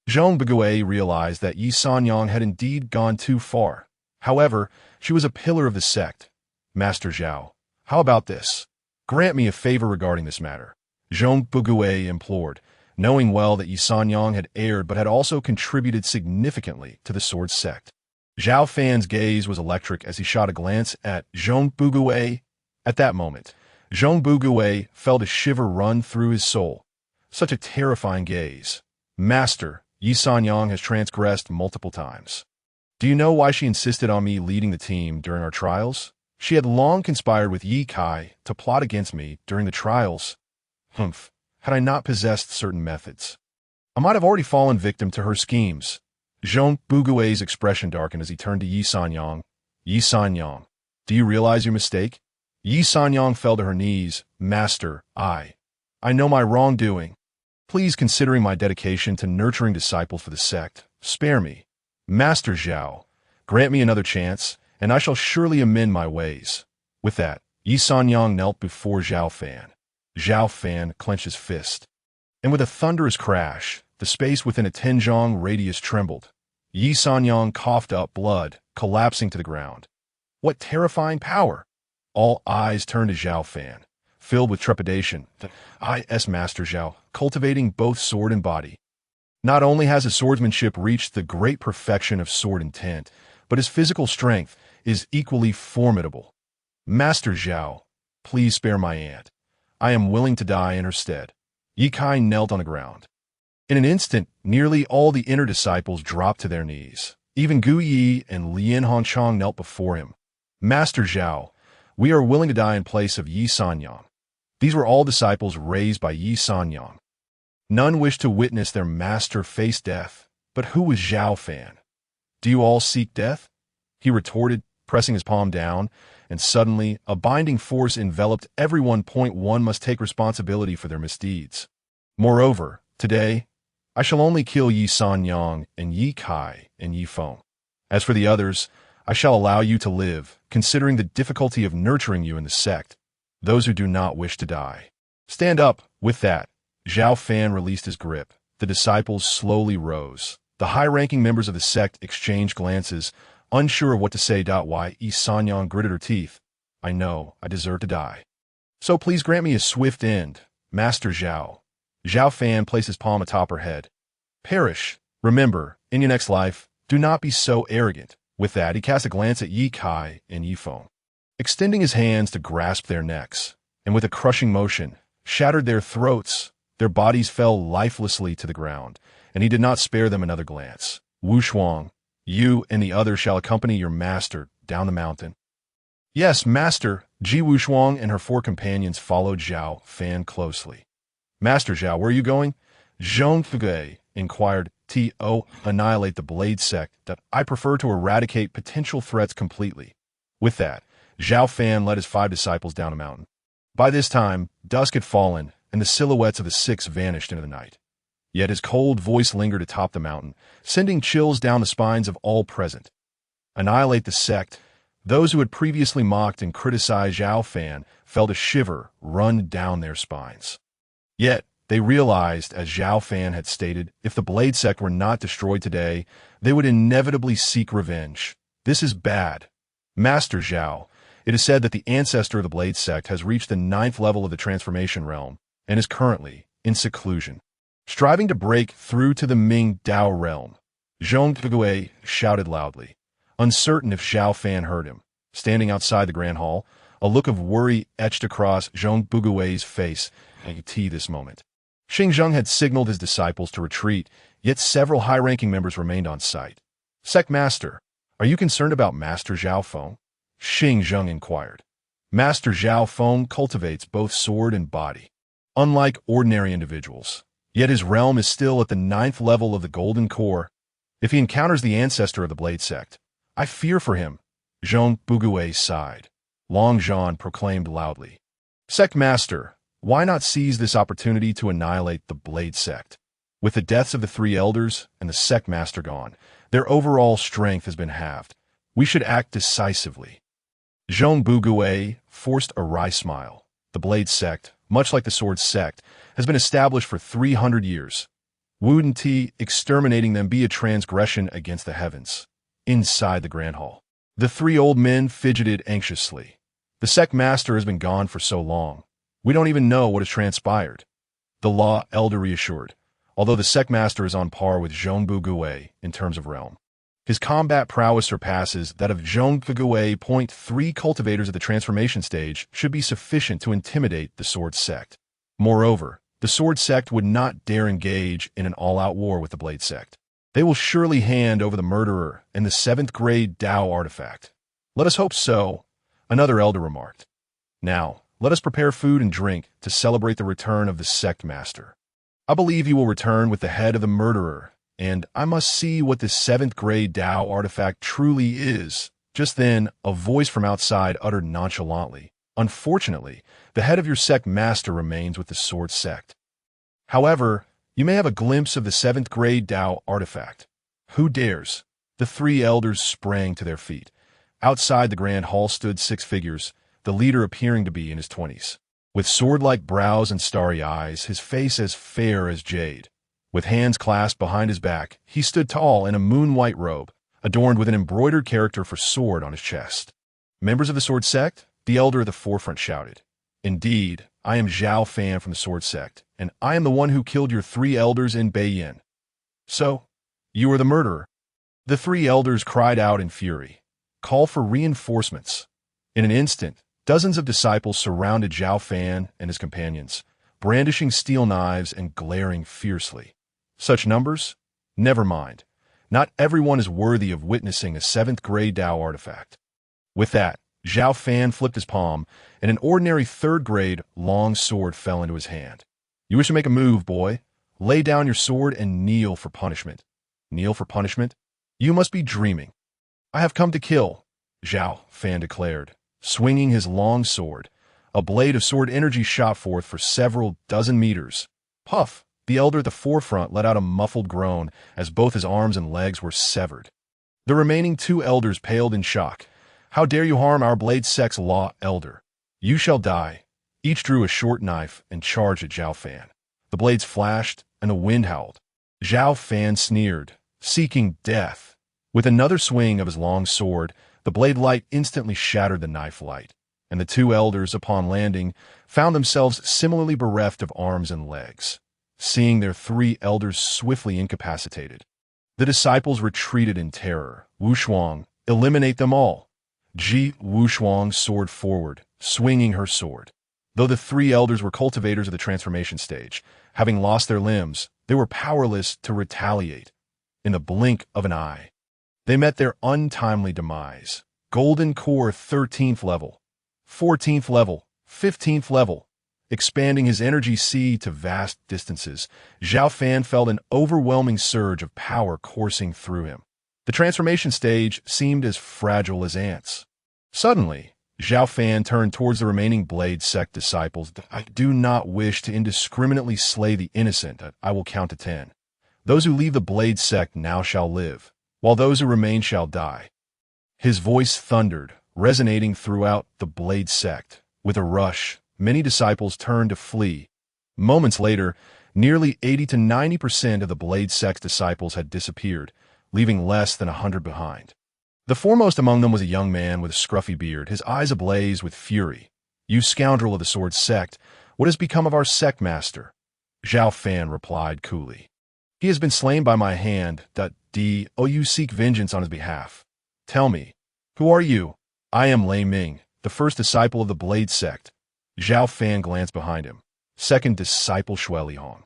Zhong Bugui realized that Yi Sanyang had indeed gone too far. However, she was a pillar of the sect. "Master Xiao, how about this? Grant me a favor regarding this matter," Zhong Bugui implored, knowing well that Yi Sanyang had erred but had also contributed significantly to the sword sect. Xiao Fan's gaze was electric as he shot a glance at Zhong Bugui. At that moment, Zhong Bugui felt a shiver run through his soul. Such a terrifying gaze. "Master, Yi Sanyang has transgressed multiple times. Do you know why she insisted on me leading the team during our trials? She had long conspired with Yi Kai to plot against me during the trials. Humph, had I not possessed certain methods, I might have already fallen victim to her schemes." Zhong Bugui's expression darkened as he turned to Yi Sanyang. "Yi Sanyang, do you realize your mistake?" Yi Sanyang fell to her knees. "Master, I know my wrongdoing. Please, considering my dedication to nurturing disciples for the sect, spare me. Master Xiao, grant me another chance, and I shall surely amend my ways." With that, Yi Sanyang knelt before Xiao Fan. Xiao Fan clenched his fist, and with a thunderous crash, the space within a 10-zhong radius trembled. Yi Sanyang coughed up blood, collapsing to the ground. What terrifying power! All eyes turned to Xiao Fan, filled with trepidation. Master Xiao, cultivating both sword and body. Not only has his swordsmanship reached the great perfection of sword intent, but his physical strength is equally formidable. Master Xiao, please spare my aunt. I am willing to die in her stead. Yi Kai knelt on the ground. In an instant, nearly all the inner disciples dropped to their knees. Even Gu Yi and Lien Hongchang knelt before him. Master Xiao, we are willing to die in place of Yi Sanyang. These were all disciples raised by Yi Sanyang. None wished to witness their master face death. But who was Xiao Fan? Do you all seek death? He retorted, pressing his palm down, and suddenly a binding force enveloped everyone. One must take responsibility for their misdeeds. Moreover, today, I shall only kill Yi Sanyang and Yi Kai and Yi Feng. As for the others, I shall allow you to live, considering the difficulty of nurturing you in the sect, those who do not wish to die. Stand up. With that, Xiao Fan released his grip. The disciples slowly rose. The high-ranking members of the sect exchanged glances, unsure of what to say. Why? Yi Sanyang gritted her teeth. I know, I deserve to die. So please grant me a swift end, Master Xiao. Xiao Fan placed his palm atop her head. Perish. Remember, in your next life, do not be so arrogant. With that, he cast a glance at Yi Kai and Yi Feng, extending his hands to grasp their necks, and with a crushing motion, shattered their throats. Their bodies fell lifelessly to the ground, and he did not spare them another glance. Wushuang, you and the others shall accompany your master down the mountain. Yes, master. Ji Wushuang and her 4 companions followed Xiao Fan closely. Master Xiao, where are you going? Zhong Fugui inquired. Annihilate the Blade Sect. I prefer to eradicate potential threats completely. With that, Xiao Fan led his 5 disciples down a mountain. By this time, dusk had fallen, and the silhouettes of the 6 vanished into the night. Yet his cold voice lingered atop the mountain, sending chills down the spines of all present. Annihilate the sect. Those who had previously mocked and criticized Xiao Fan felt a shiver run down their spines. Yet, they realized, as Xiao Fan had stated, if the Blade Sect were not destroyed today, they would inevitably seek revenge. This is bad. Master Xiao, it is said that the ancestor of the Blade Sect has reached the 9th level of the transformation realm and is currently in seclusion, striving to break through to the Ming Dao realm. Zhong Fugui shouted loudly, uncertain if Xiao Fan heard him. Standing outside the Grand Hall, a look of worry etched across Zhong Bugui's face at this moment. Xingzheng had signaled his disciples to retreat, yet several high-ranking members remained on site. Sect Master, are you concerned about Master Xiao Feng? Xingzheng inquired. Master Xiao Feng cultivates both sword and body, unlike ordinary individuals. Yet his realm is still at the 9th level of the Golden Core. If he encounters the ancestor of the Blade Sect, I fear for him. Zhong Bugui sighed. Long Zhan proclaimed loudly. Sect Master, why not seize this opportunity to annihilate the Blade Sect? With the deaths of the 3 elders and the Sect Master gone, their overall strength has been halved. We should act decisively. Zhong Bugui forced a wry smile. The Blade Sect, much like the Sword Sect, has been established for 300 years. Wouldn't Ti exterminating them be a transgression against the heavens? Inside the Grand Hall, the 3 old men fidgeted anxiously. The Sect Master has been gone for so long. We don't even know what has transpired. The Law Elder reassured, although the Sect Master is on par with Zhong Bugui in terms of realm. His combat prowess surpasses that of Zhong Bugui. 3 cultivators at the transformation stage should be sufficient to intimidate the Sword Sect. Moreover, the Sword Sect would not dare engage in an all-out war with the Blade Sect. They will surely hand over the murderer and the 7th grade Dao artifact. Let us hope so, another elder remarked. Now, let us prepare food and drink to celebrate the return of the Sect Master. I believe he will return with the head of the murderer, and I must see what this 7th grade Dao artifact truly is. Just then, a voice from outside uttered nonchalantly, unfortunately, the head of your Sect Master remains with the Sword Sect. However, you may have a glimpse of the 7th grade Dao artifact. Who dares? The 3 elders sprang to their feet. Outside the Grand Hall stood 6 figures, the leader appearing to be in his 20s. With sword-like brows and starry eyes, his face as fair as jade. With hands clasped behind his back, he stood tall in a moon-white robe, adorned with an embroidered character for sword on his chest. Members of the Sword Sect? The elder at the forefront shouted. Indeed, I am Xiao Fan from the Sword Sect, and I am the one who killed your 3 elders in Beiyin. So, you are the murderer. The 3 elders cried out in fury. Call for reinforcements. In an instant, dozens of disciples surrounded Xiao Fan and his companions, brandishing steel knives and glaring fiercely. Such numbers? Never mind. Not everyone is worthy of witnessing a 7th grade Dao artifact. With that, Xiao Fan flipped his palm, and an ordinary 3rd grade long sword fell into his hand. You wish to make a move, boy? Lay down your sword and kneel for punishment. Kneel for punishment? You must be dreaming. I have come to kill, Xiao Fan declared, swinging his long sword. A blade of sword energy shot forth for several dozen meters. Puff! The elder at the forefront let out a muffled groan as both his arms and legs were severed. The remaining two elders paled in shock. "How dare you harm our Blade Sect's law, elder? You shall die." Each drew a short knife and charged at Xiao Fan. The blades flashed, and the wind howled. Xiao Fan sneered, seeking death. With another swing of his long sword, the blade light instantly shattered the knife light, and the two elders, upon landing, found themselves similarly bereft of arms and legs, seeing their three elders swiftly incapacitated. The disciples retreated in terror. "Wushuang, eliminate them all." Ji Wushuang soared forward, swinging her sword. Though the three elders were cultivators of the transformation stage, having lost their limbs, they were powerless to retaliate. In the blink of an eye, they met their untimely demise. Golden Core 13th level, 14th level, 15th level. Expanding his energy sea to vast distances, Xiao Fan felt an overwhelming surge of power coursing through him. The transformation stage seemed as fragile as ants. Suddenly, Xiao Fan turned towards the remaining Blade Sect disciples. "I do not wish to indiscriminately slay the innocent. I will count to 10. Those who leave the Blade Sect now shall live, while those who remain shall die." His voice thundered, resonating throughout the Blade Sect. With a rush, many disciples turned to flee. Moments later, nearly 80 to 90% of the Blade Sect's disciples had disappeared, leaving less than 100 behind. The foremost among them was a young man with a scruffy beard, his eyes ablaze with fury. "You scoundrel of the Sword Sect, what has become of our sect master?" Xiao Fan replied coolly. "He has been slain by my hand. You seek vengeance on his behalf. Tell me, who are you?" "I am Lei Ming, the first disciple of the Blade Sect." Xiao Fan glanced behind him. "Second disciple Shui Lihong.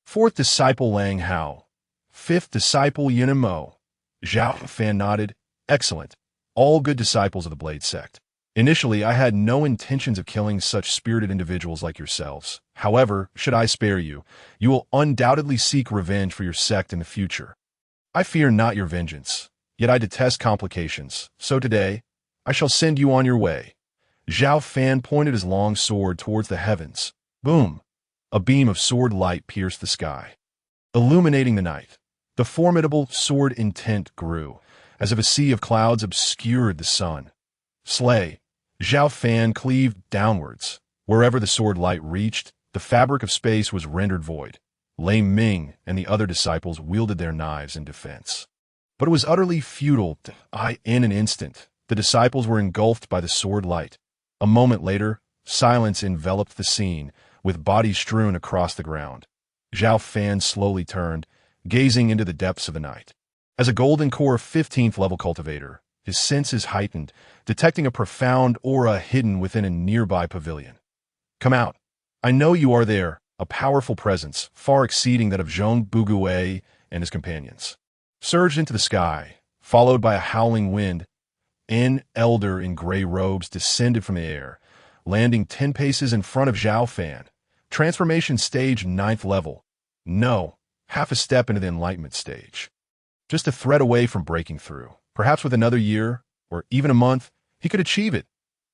Fourth disciple Lang Hao. Fifth disciple Yin Mo." Xiao Fan nodded. "Excellent. All good disciples of the Blade Sect. Initially, I had no intentions of killing such spirited individuals like yourselves. However, should I spare you, you will undoubtedly seek revenge for your sect in the future. I fear not your vengeance, yet I detest complications, so today, I shall send you on your way." Xiao Fan pointed his long sword towards the heavens. Boom! A beam of sword light pierced the sky, illuminating the night. The formidable sword intent grew, as if a sea of clouds obscured the sun. Slay! Xiao Fan cleaved downwards. Wherever the sword light reached, the fabric of space was rendered void. Lei Ming and the other disciples wielded their knives in defense. But it was utterly futile. In an instant, the disciples were engulfed by the sword light. A moment later, silence enveloped the scene, with bodies strewn across the ground. Xiao Fan slowly turned, gazing into the depths of the night. As a Golden Core 15th level cultivator, his senses heightened, detecting a profound aura hidden within a nearby pavilion. "Come out. I know you are there," a powerful presence, far exceeding that of Zhong Bugue and his companions, surged into the sky, followed by a howling wind. An elder in gray robes descended from the air, landing 10 paces in front of Xiao Fan. Transformation stage 9th level. No, half a step into the enlightenment stage. Just a thread away from breaking through. Perhaps with another year, or even a month, he could achieve it.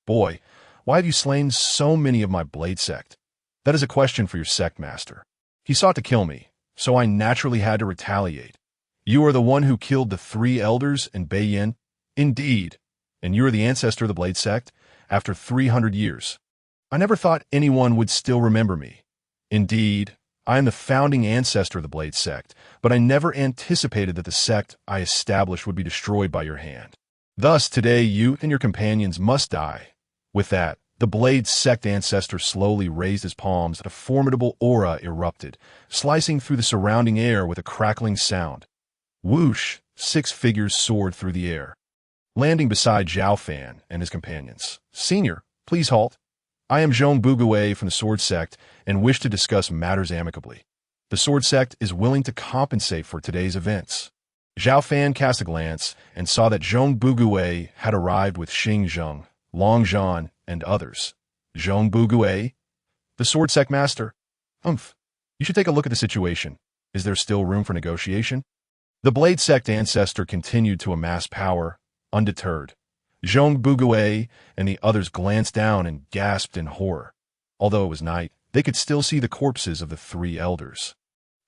"Boy, why have you slain so many of my Blade Sect?" "That is a question for your sect master. He sought to kill me, so I naturally had to retaliate." "You are the one who killed the 3 elders in Beiyin?" "Indeed. And you are the ancestor of the Blade Sect, after 300 years. I never thought anyone would still remember me." "Indeed. I am the founding ancestor of the Blade Sect, but I never anticipated that the sect I established would be destroyed by your hand. Thus, today you and your companions must die." With that, the Blade Sect ancestor slowly raised his palms and a formidable aura erupted, slicing through the surrounding air with a crackling sound. Whoosh! 6 figures soared through the air, landing beside Xiao Fan and his companions. "Senior, please halt. I am Zhong Bugue from the Sword Sect and wish to discuss matters amicably. The Sword Sect is willing to compensate for today's events." Xiao Fan cast a glance and saw that Zhong Bugue had arrived with Xing Zheng, Long Zhan, and others. "Zhong Bugue? The Sword Sect master? Humph. You should take a look at the situation. Is there still room for negotiation?" The Blade Sect ancestor continued to amass power, undeterred. Zhong Bugue and the others glanced down and gasped in horror. Although it was night, they could still see the corpses of the 3 elders.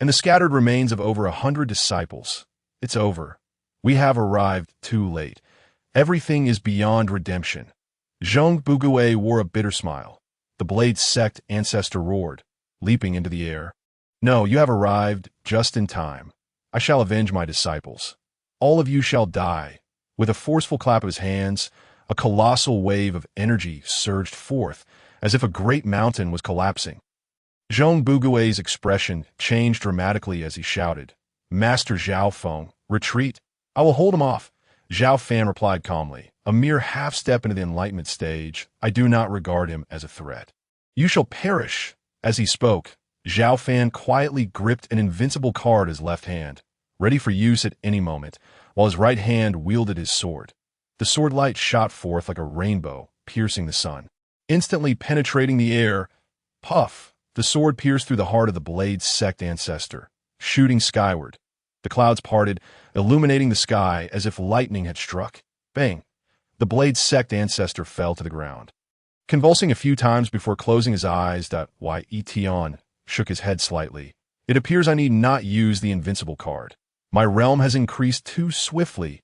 and the scattered remains of over 100 disciples. It's over. We have arrived too late. Everything is beyond redemption. Zhong Bugue wore a bitter smile. The Blade Sect ancestor roared, leaping into the air. No, you have arrived just in time. I shall avenge my disciples. All of you shall die. With a forceful clap of his hands, a colossal wave of energy surged forth, as if a great mountain was collapsing. Zhong Bugue's expression changed dramatically as he shouted, Master Xiao Fan, retreat. I will hold him off. Xiao Fan replied calmly, a mere half-step into the enlightenment stage. I do not regard him as a threat. You shall perish. As he spoke, Xiao Fan quietly gripped an invincible card in his left hand, ready for use at any moment, while his right hand wielded his sword. The sword light shot forth like a rainbow, piercing the sun. Instantly penetrating the air, puff, the sword pierced through the heart of the Blade Sect ancestor, shooting skyward. The clouds parted, illuminating the sky as if lightning had struck. Bang! The Blade Sect ancestor fell to the ground. Convulsing a few times before closing his eyes, Etion shook his head slightly. It appears I need not use the Invincible card. My realm has increased too swiftly.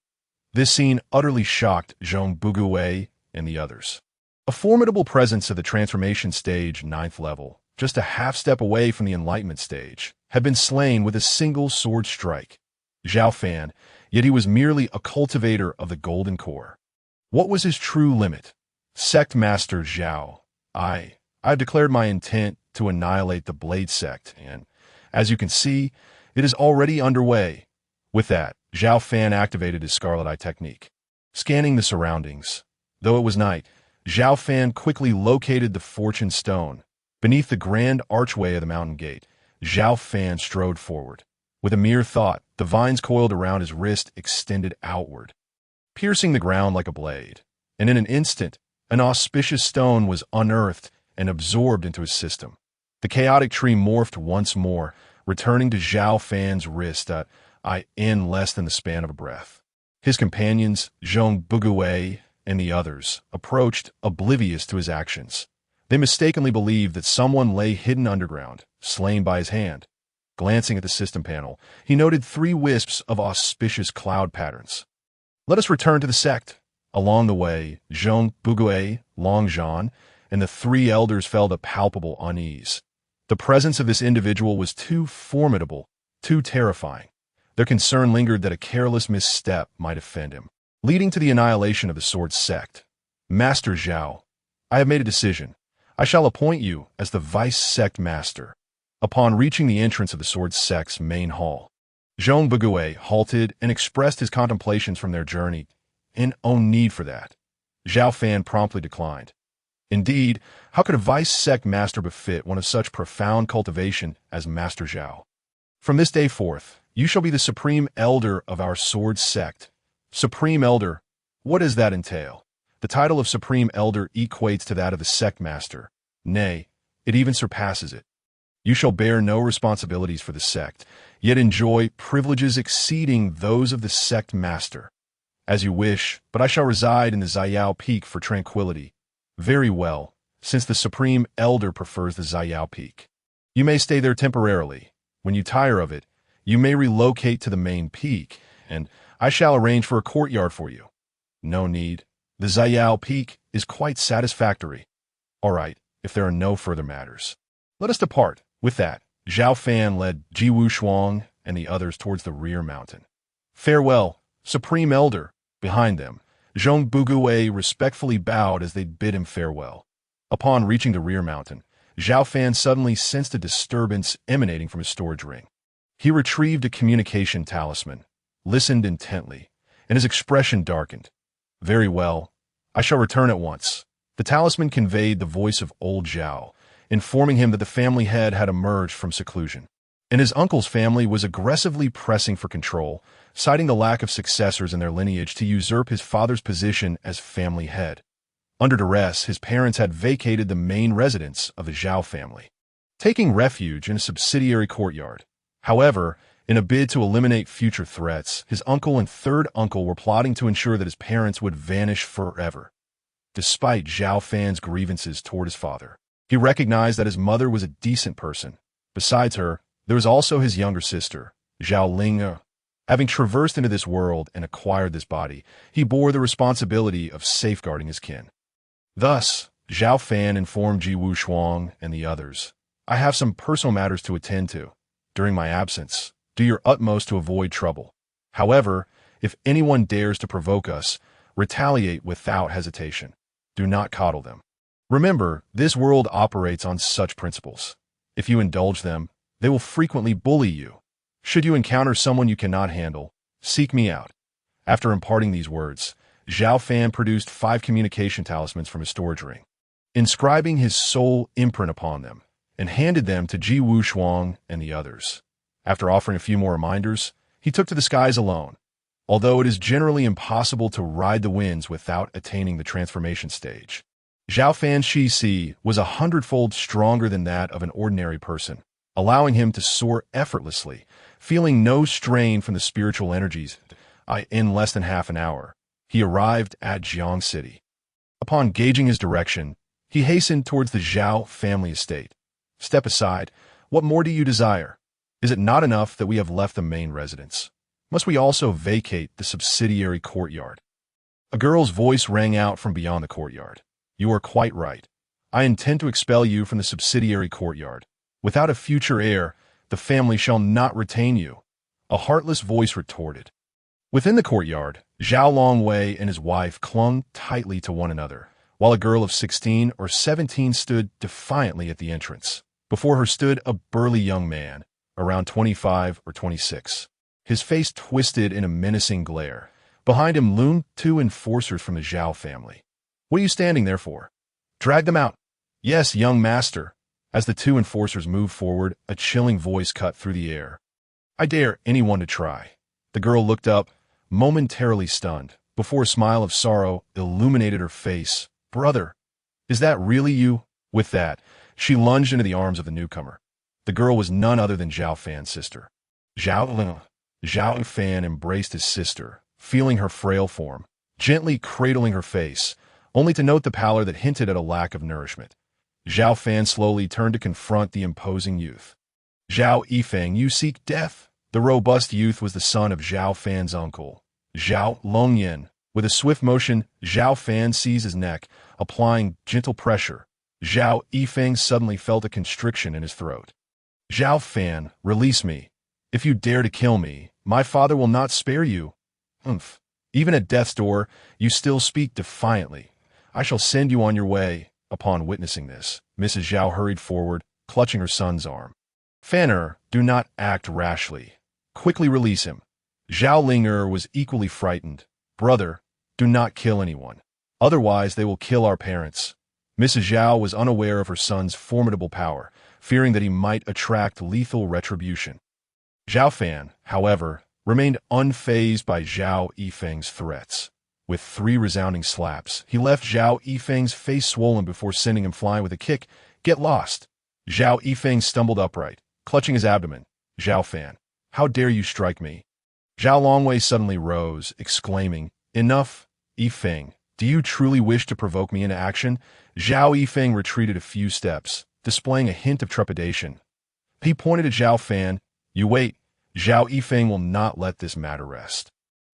This scene utterly shocked Zhong Bugue and the others. A formidable presence of the transformation stage 9th level, just a half-step away from the enlightenment stage, had been slain with a single sword strike. Xiao Fan, yet he was merely a cultivator of the golden core. What was his true limit? Sect Master Xiao. I have declared my intent to annihilate the Blade Sect, and, as you can see, it is already underway. With that, Xiao Fan activated his Scarlet Eye technique. Scanning the surroundings. Though it was night, Xiao Fan quickly located the Fortune Stone. Beneath the grand archway of the mountain gate, Xiao Fan strode forward. With a mere thought, the vines coiled around his wrist extended outward, piercing the ground like a blade. And in an instant, an auspicious stone was unearthed and absorbed into his system. The chaotic tree morphed once more, returning to Xiao Fan's wrist in less than the span of a breath. His companions, Zhong Bugue and the others, approached, oblivious to his actions. They mistakenly believed that someone lay hidden underground, slain by his hand. Glancing at the system panel, he noted 3 wisps of auspicious cloud patterns. Let us return to the sect. Along the way, Zhong Bugue, Long Zhan, and the 3 elders felt a palpable unease. The presence of this individual was too formidable, too terrifying. Their concern lingered that a careless misstep might offend him, leading to the annihilation of the Sword Sect. Master Xiao, I have made a decision. I shall appoint you as the Vice Sect Master. Upon reaching the entrance of the Sword Sect's main hall, Zhong Bugue halted and expressed his contemplations from their journey. And no need for that. Xiao Fan promptly declined. Indeed, how could a Vice Sect Master befit one of such profound cultivation as Master Xiao? From this day forth, you shall be the Supreme Elder of our Sword Sect. Supreme Elder, what does that entail? The title of Supreme Elder equates to that of the Sect Master. Nay, it even surpasses it. You shall bear no responsibilities for the sect, yet enjoy privileges exceeding those of the Sect Master. As you wish, but I shall reside in the Zayao Peak for tranquility. Very well, since the Supreme Elder prefers the Zayao Peak. You may stay there temporarily. When you tire of it, you may relocate to the main peak, and I shall arrange for a courtyard for you. No need. The Zayao Peak is quite satisfactory. All right, if there are no further matters. Let us depart. With that, Xiao Fan led Ji Wushuang and the others towards the rear mountain. Farewell, Supreme Elder. Behind them, Zhong Bugue respectfully bowed as they bid him farewell. Upon reaching the rear mountain, Xiao Fan suddenly sensed a disturbance emanating from his storage ring. He retrieved a communication talisman, listened intently, and his expression darkened. Very well, I shall return at once. The talisman conveyed the voice of old Zhao, informing him that the family head had emerged from seclusion, and his uncle's family was aggressively pressing for control, citing the lack of successors in their lineage to usurp his father's position as family head. Under duress, his parents had vacated the main residence of the Zhao family, taking refuge in a subsidiary courtyard. However, in a bid to eliminate future threats, his uncle and third uncle were plotting to ensure that his parents would vanish forever. Despite Xiao Fan's grievances toward his father, he recognized that his mother was a decent person. Besides her, There was also his younger sister, Xiao Ling. Having traversed into this world and acquired this body, he bore the responsibility of safeguarding his kin. Thus, Xiao Fan informed Ji Wushuang and the others, "I have some personal matters to attend to. During my absence, do your utmost to avoid trouble. However, if anyone dares to provoke us, retaliate without hesitation. Do not coddle them. Remember, this world operates on such principles. If you indulge them, they will frequently bully you. Should you encounter someone you cannot handle, seek me out." After imparting these words, Xiao Fan produced 5 communication talismans from his storage ring, inscribing his soul imprint upon them, and handed them to Ji Wushuang and the others. After offering a few more reminders, he took to the skies alone. Although it is generally impossible to ride the winds without attaining the transformation stage, Xiao Fan's Shi Si was 100-fold stronger than that of an ordinary person, allowing him to soar effortlessly, feeling no strain from the spiritual energies. In less than half an hour, he arrived at Jiang City. Upon gauging his direction, he hastened towards the Zhao family estate. "Step aside. What more do you desire? Is it not enough that we have left the main residence? Must we also vacate the subsidiary courtyard?" A girl's voice rang out from beyond the courtyard. "You are quite right. I intend to expel you from the subsidiary courtyard. Without a future heir, the family shall not retain you," a heartless voice retorted. Within the courtyard, Zhao Longwei and his wife clung tightly to one another, while a girl of 16 or 17 stood defiantly at the entrance. Before her stood a burly young man, around 25 or 26. His face twisted in a menacing glare. Behind him loomed 2 enforcers from the Zhao family. "What are you standing there for? Drag them out." "Yes, young master." As the 2 enforcers moved forward, a chilling voice cut through the air. "I dare anyone to try." The girl looked up, momentarily stunned, before a smile of sorrow illuminated her face. "Brother, is that really you?" With that, she lunged into the arms of the newcomer. The girl was none other than Xiao Fan's sister. Xiao Fan embraced his sister, feeling her frail form, gently cradling her face, only to note the pallor that hinted at a lack of nourishment. Xiao Fan slowly turned to confront the imposing youth. "Zhao Yifeng, you seek death?" The robust youth was the son of Xiao Fan's uncle, Zhao Longyan. With a swift motion, Xiao Fan seized his neck, applying gentle pressure. Zhao Yifeng suddenly felt a constriction in his throat. "Xiao Fan, release me. If you dare to kill me, my father will not spare you." "Humph. Even at death's door, you still speak defiantly. I shall send you on your way." Upon witnessing this, Mrs. Zhao hurried forward, clutching her son's arm. "Fanner, do not act rashly. Quickly release him." Zhao Linger was equally frightened. "Brother, do not kill anyone. Otherwise they will kill our parents." Mrs. Zhao was unaware of her son's formidable power, fearing that he might attract lethal retribution. Xiao Fan, however, remained unfazed by Zhao Yifeng's threats. With 3 resounding slaps, he left Zhao Yifeng's face swollen before sending him flying with a kick. "Get lost!" Zhao Yifeng stumbled upright, clutching his abdomen. "Xiao Fan, how dare you strike me?" Zhao Longwei suddenly rose, exclaiming, "Enough, Yifeng. Do you truly wish to provoke me into action?" Zhao Yifeng retreated a few steps, displaying a hint of trepidation. He pointed at Xiao Fan. "You wait. Zhao Yifeng will not let this matter rest."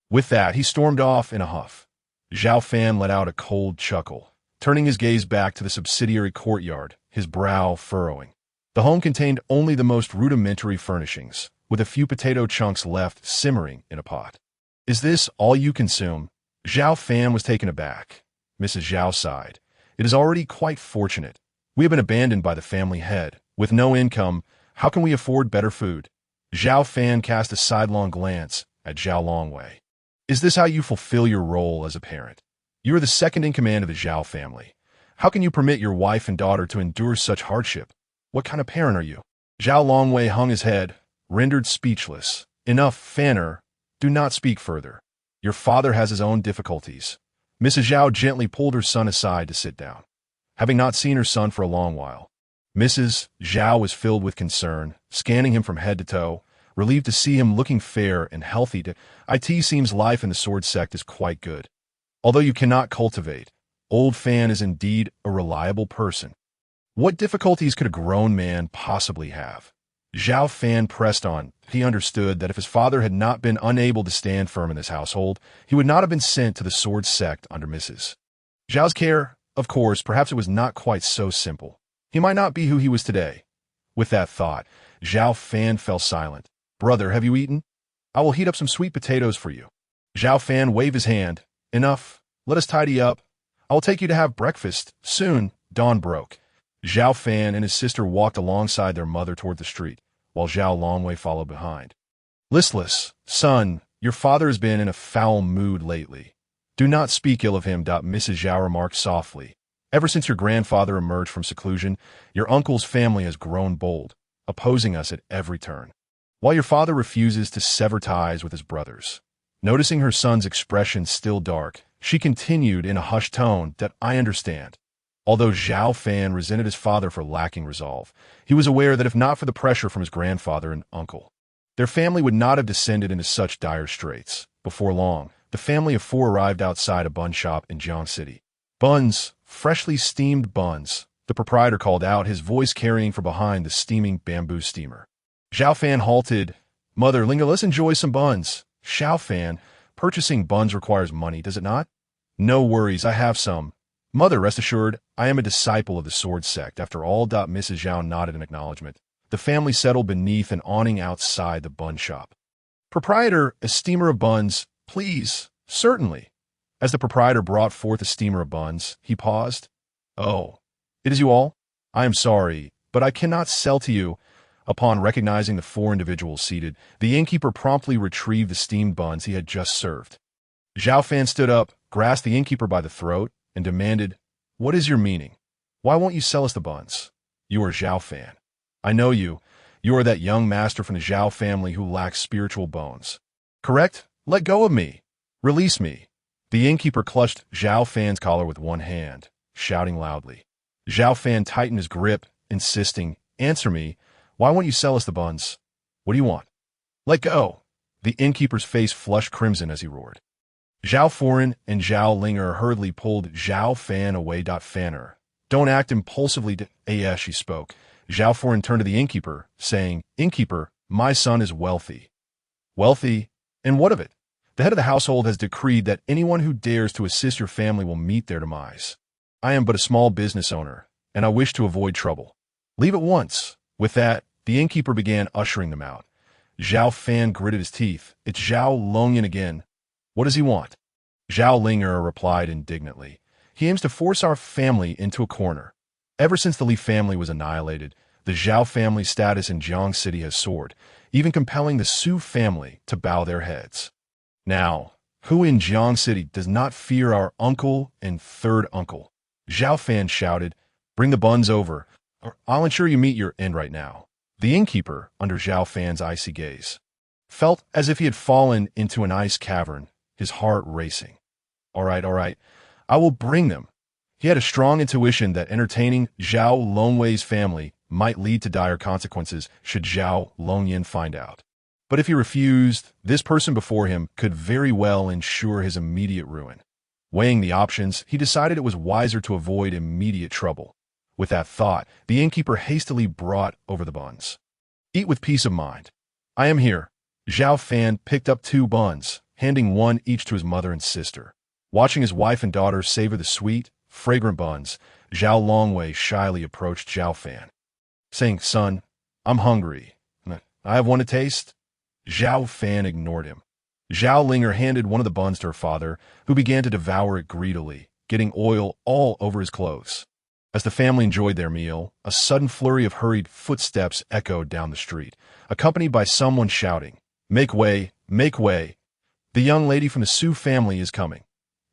With that, he stormed off in a huff. Xiao Fan let out a cold chuckle, turning his gaze back to the subsidiary courtyard, his brow furrowing. The home contained only the most rudimentary furnishings, with a few potato chunks left simmering in a pot. "Is this all you consume?" Xiao Fan was taken aback. Mrs. Zhao sighed. "It is already quite fortunate. We have been abandoned by the family head. With no income, how can we afford better food?" Xiao Fan cast a sidelong glance at Zhao Longwei. "Is this how you fulfill your role as a parent? You are the second in command of the Zhao family. How can you permit your wife and daughter to endure such hardship? What kind of parent are you?" Zhao Longwei hung his head, rendered speechless. "Enough, Fanner. Do not speak further. Your father has his own difficulties." Mrs. Zhao gently pulled her son aside to sit down. Having not seen her son for a long while, Mrs. Zhao was filled with concern, scanning him from head to toe, relieved to see him looking fair and healthy. "It seems life in the Sword Sect is quite good. Although you cannot cultivate, old Fan is indeed a reliable person. What difficulties could a grown man possibly have?" Xiao Fan pressed on. He understood that if his father had not been unable to stand firm in this household, he would not have been sent to the sword sect under Mrs. Zhao's care. Of course, perhaps it was not quite so simple. He might not be who he was today. With that thought, Xiao Fan fell silent. Brother, have you eaten? I will heat up some sweet potatoes for you. Xiao Fan waved his hand. Enough. Let us tidy up. I will take you to have breakfast. Soon, dawn broke. Xiao Fan and his sister walked alongside their mother toward the street, while Zhao Longwei followed behind. Listless, son, your father has been in a foul mood lately. Do not speak ill of him. Mrs. Zhao remarked softly. Ever since your grandfather emerged from seclusion, your uncle's family has grown bold, opposing us at every turn. While your father refuses to sever ties with his brothers. Noticing her son's expression still dark, she continued in a hushed tone that I understand. Although Xiao Fan resented his father for lacking resolve, he was aware that if not for the pressure from his grandfather and uncle, their family would not have descended into such dire straits. Before long, the family of four arrived outside a bun shop in Jiang City. Buns, freshly steamed buns, the proprietor called out, his voice carrying from behind the steaming bamboo steamer. Xiao Fan halted. Mother, Linga, let's enjoy some buns. Xiao Fan, purchasing buns requires money, does it not? No worries, I have some. Mother, rest assured, I am a disciple of the sword sect. After all, Mrs. Zhao nodded in acknowledgement. The family settled beneath an awning outside the bun shop. Proprietor, a steamer of buns, please. Certainly. As the proprietor brought forth a steamer of buns, he paused. Oh, it is you all? I am sorry, but I cannot sell to you. Upon recognizing the four individuals seated, the innkeeper promptly retrieved the steamed buns he had just served. Xiao Fan stood up, grasped the innkeeper by the throat, and demanded, What is your meaning? Why won't you sell us the buns? You are Xiao Fan. I know you. You are that young master from the Zhao family who lacks spiritual bones. Correct? Let go of me. Release me. The innkeeper clutched Xiao Fan's collar with one hand, shouting loudly. Xiao Fan tightened his grip, insisting, Answer me. Why won't you sell us the buns? What do you want? Let go. The innkeeper's face flushed crimson as he roared. Zhao Foreign and Zhao Linger hurriedly pulled Xiao Fan away. Fanner, don't act impulsively. As she spoke, Zhao Foreign turned to the innkeeper, saying, Innkeeper, my son is wealthy. Wealthy? And what of it? The head of the household has decreed that anyone who dares to assist your family will meet their demise. I am but a small business owner, and I wish to avoid trouble. Leave at once. With that, the innkeeper began ushering them out. Zhao Fan gritted his teeth. It's Zhao Longyan again. What does he want? Zhao Linger replied indignantly. He aims to force our family into a corner. Ever since the Li family was annihilated, the Zhao family's status in Jiang City has soared, even compelling the Su family to bow their heads. Now, who in Jiang City does not fear our uncle and third uncle? Zhao Fan shouted, Bring the buns over, or I'll ensure you meet your end right now. The innkeeper, under Xiao Fan's icy gaze, felt as if he had fallen into an ice cavern, his heart racing. All right, I will bring them. He had a strong intuition that entertaining Zhao Longwei's family might lead to dire consequences should Zhao Longyan find out. But if he refused, this person before him could very well ensure his immediate ruin. Weighing the options, he decided it was wiser to avoid immediate trouble. With that thought, the innkeeper hastily brought over the buns. Eat with peace of mind. I am here. Xiao Fan picked up 2 buns, handing one each to his mother and sister. Watching his wife and daughter savor the sweet, fragrant buns, Zhao Longwei shyly approached Xiao Fan, saying, Son, I'm hungry. I have one to taste? Xiao Fan ignored him. Zhao Linger handed one of the buns to her father, who began to devour it greedily, getting oil all over his clothes. As the family enjoyed their meal, a sudden flurry of hurried footsteps echoed down the street, accompanied by someone shouting, Make way, make way. The young lady from the Su family is coming.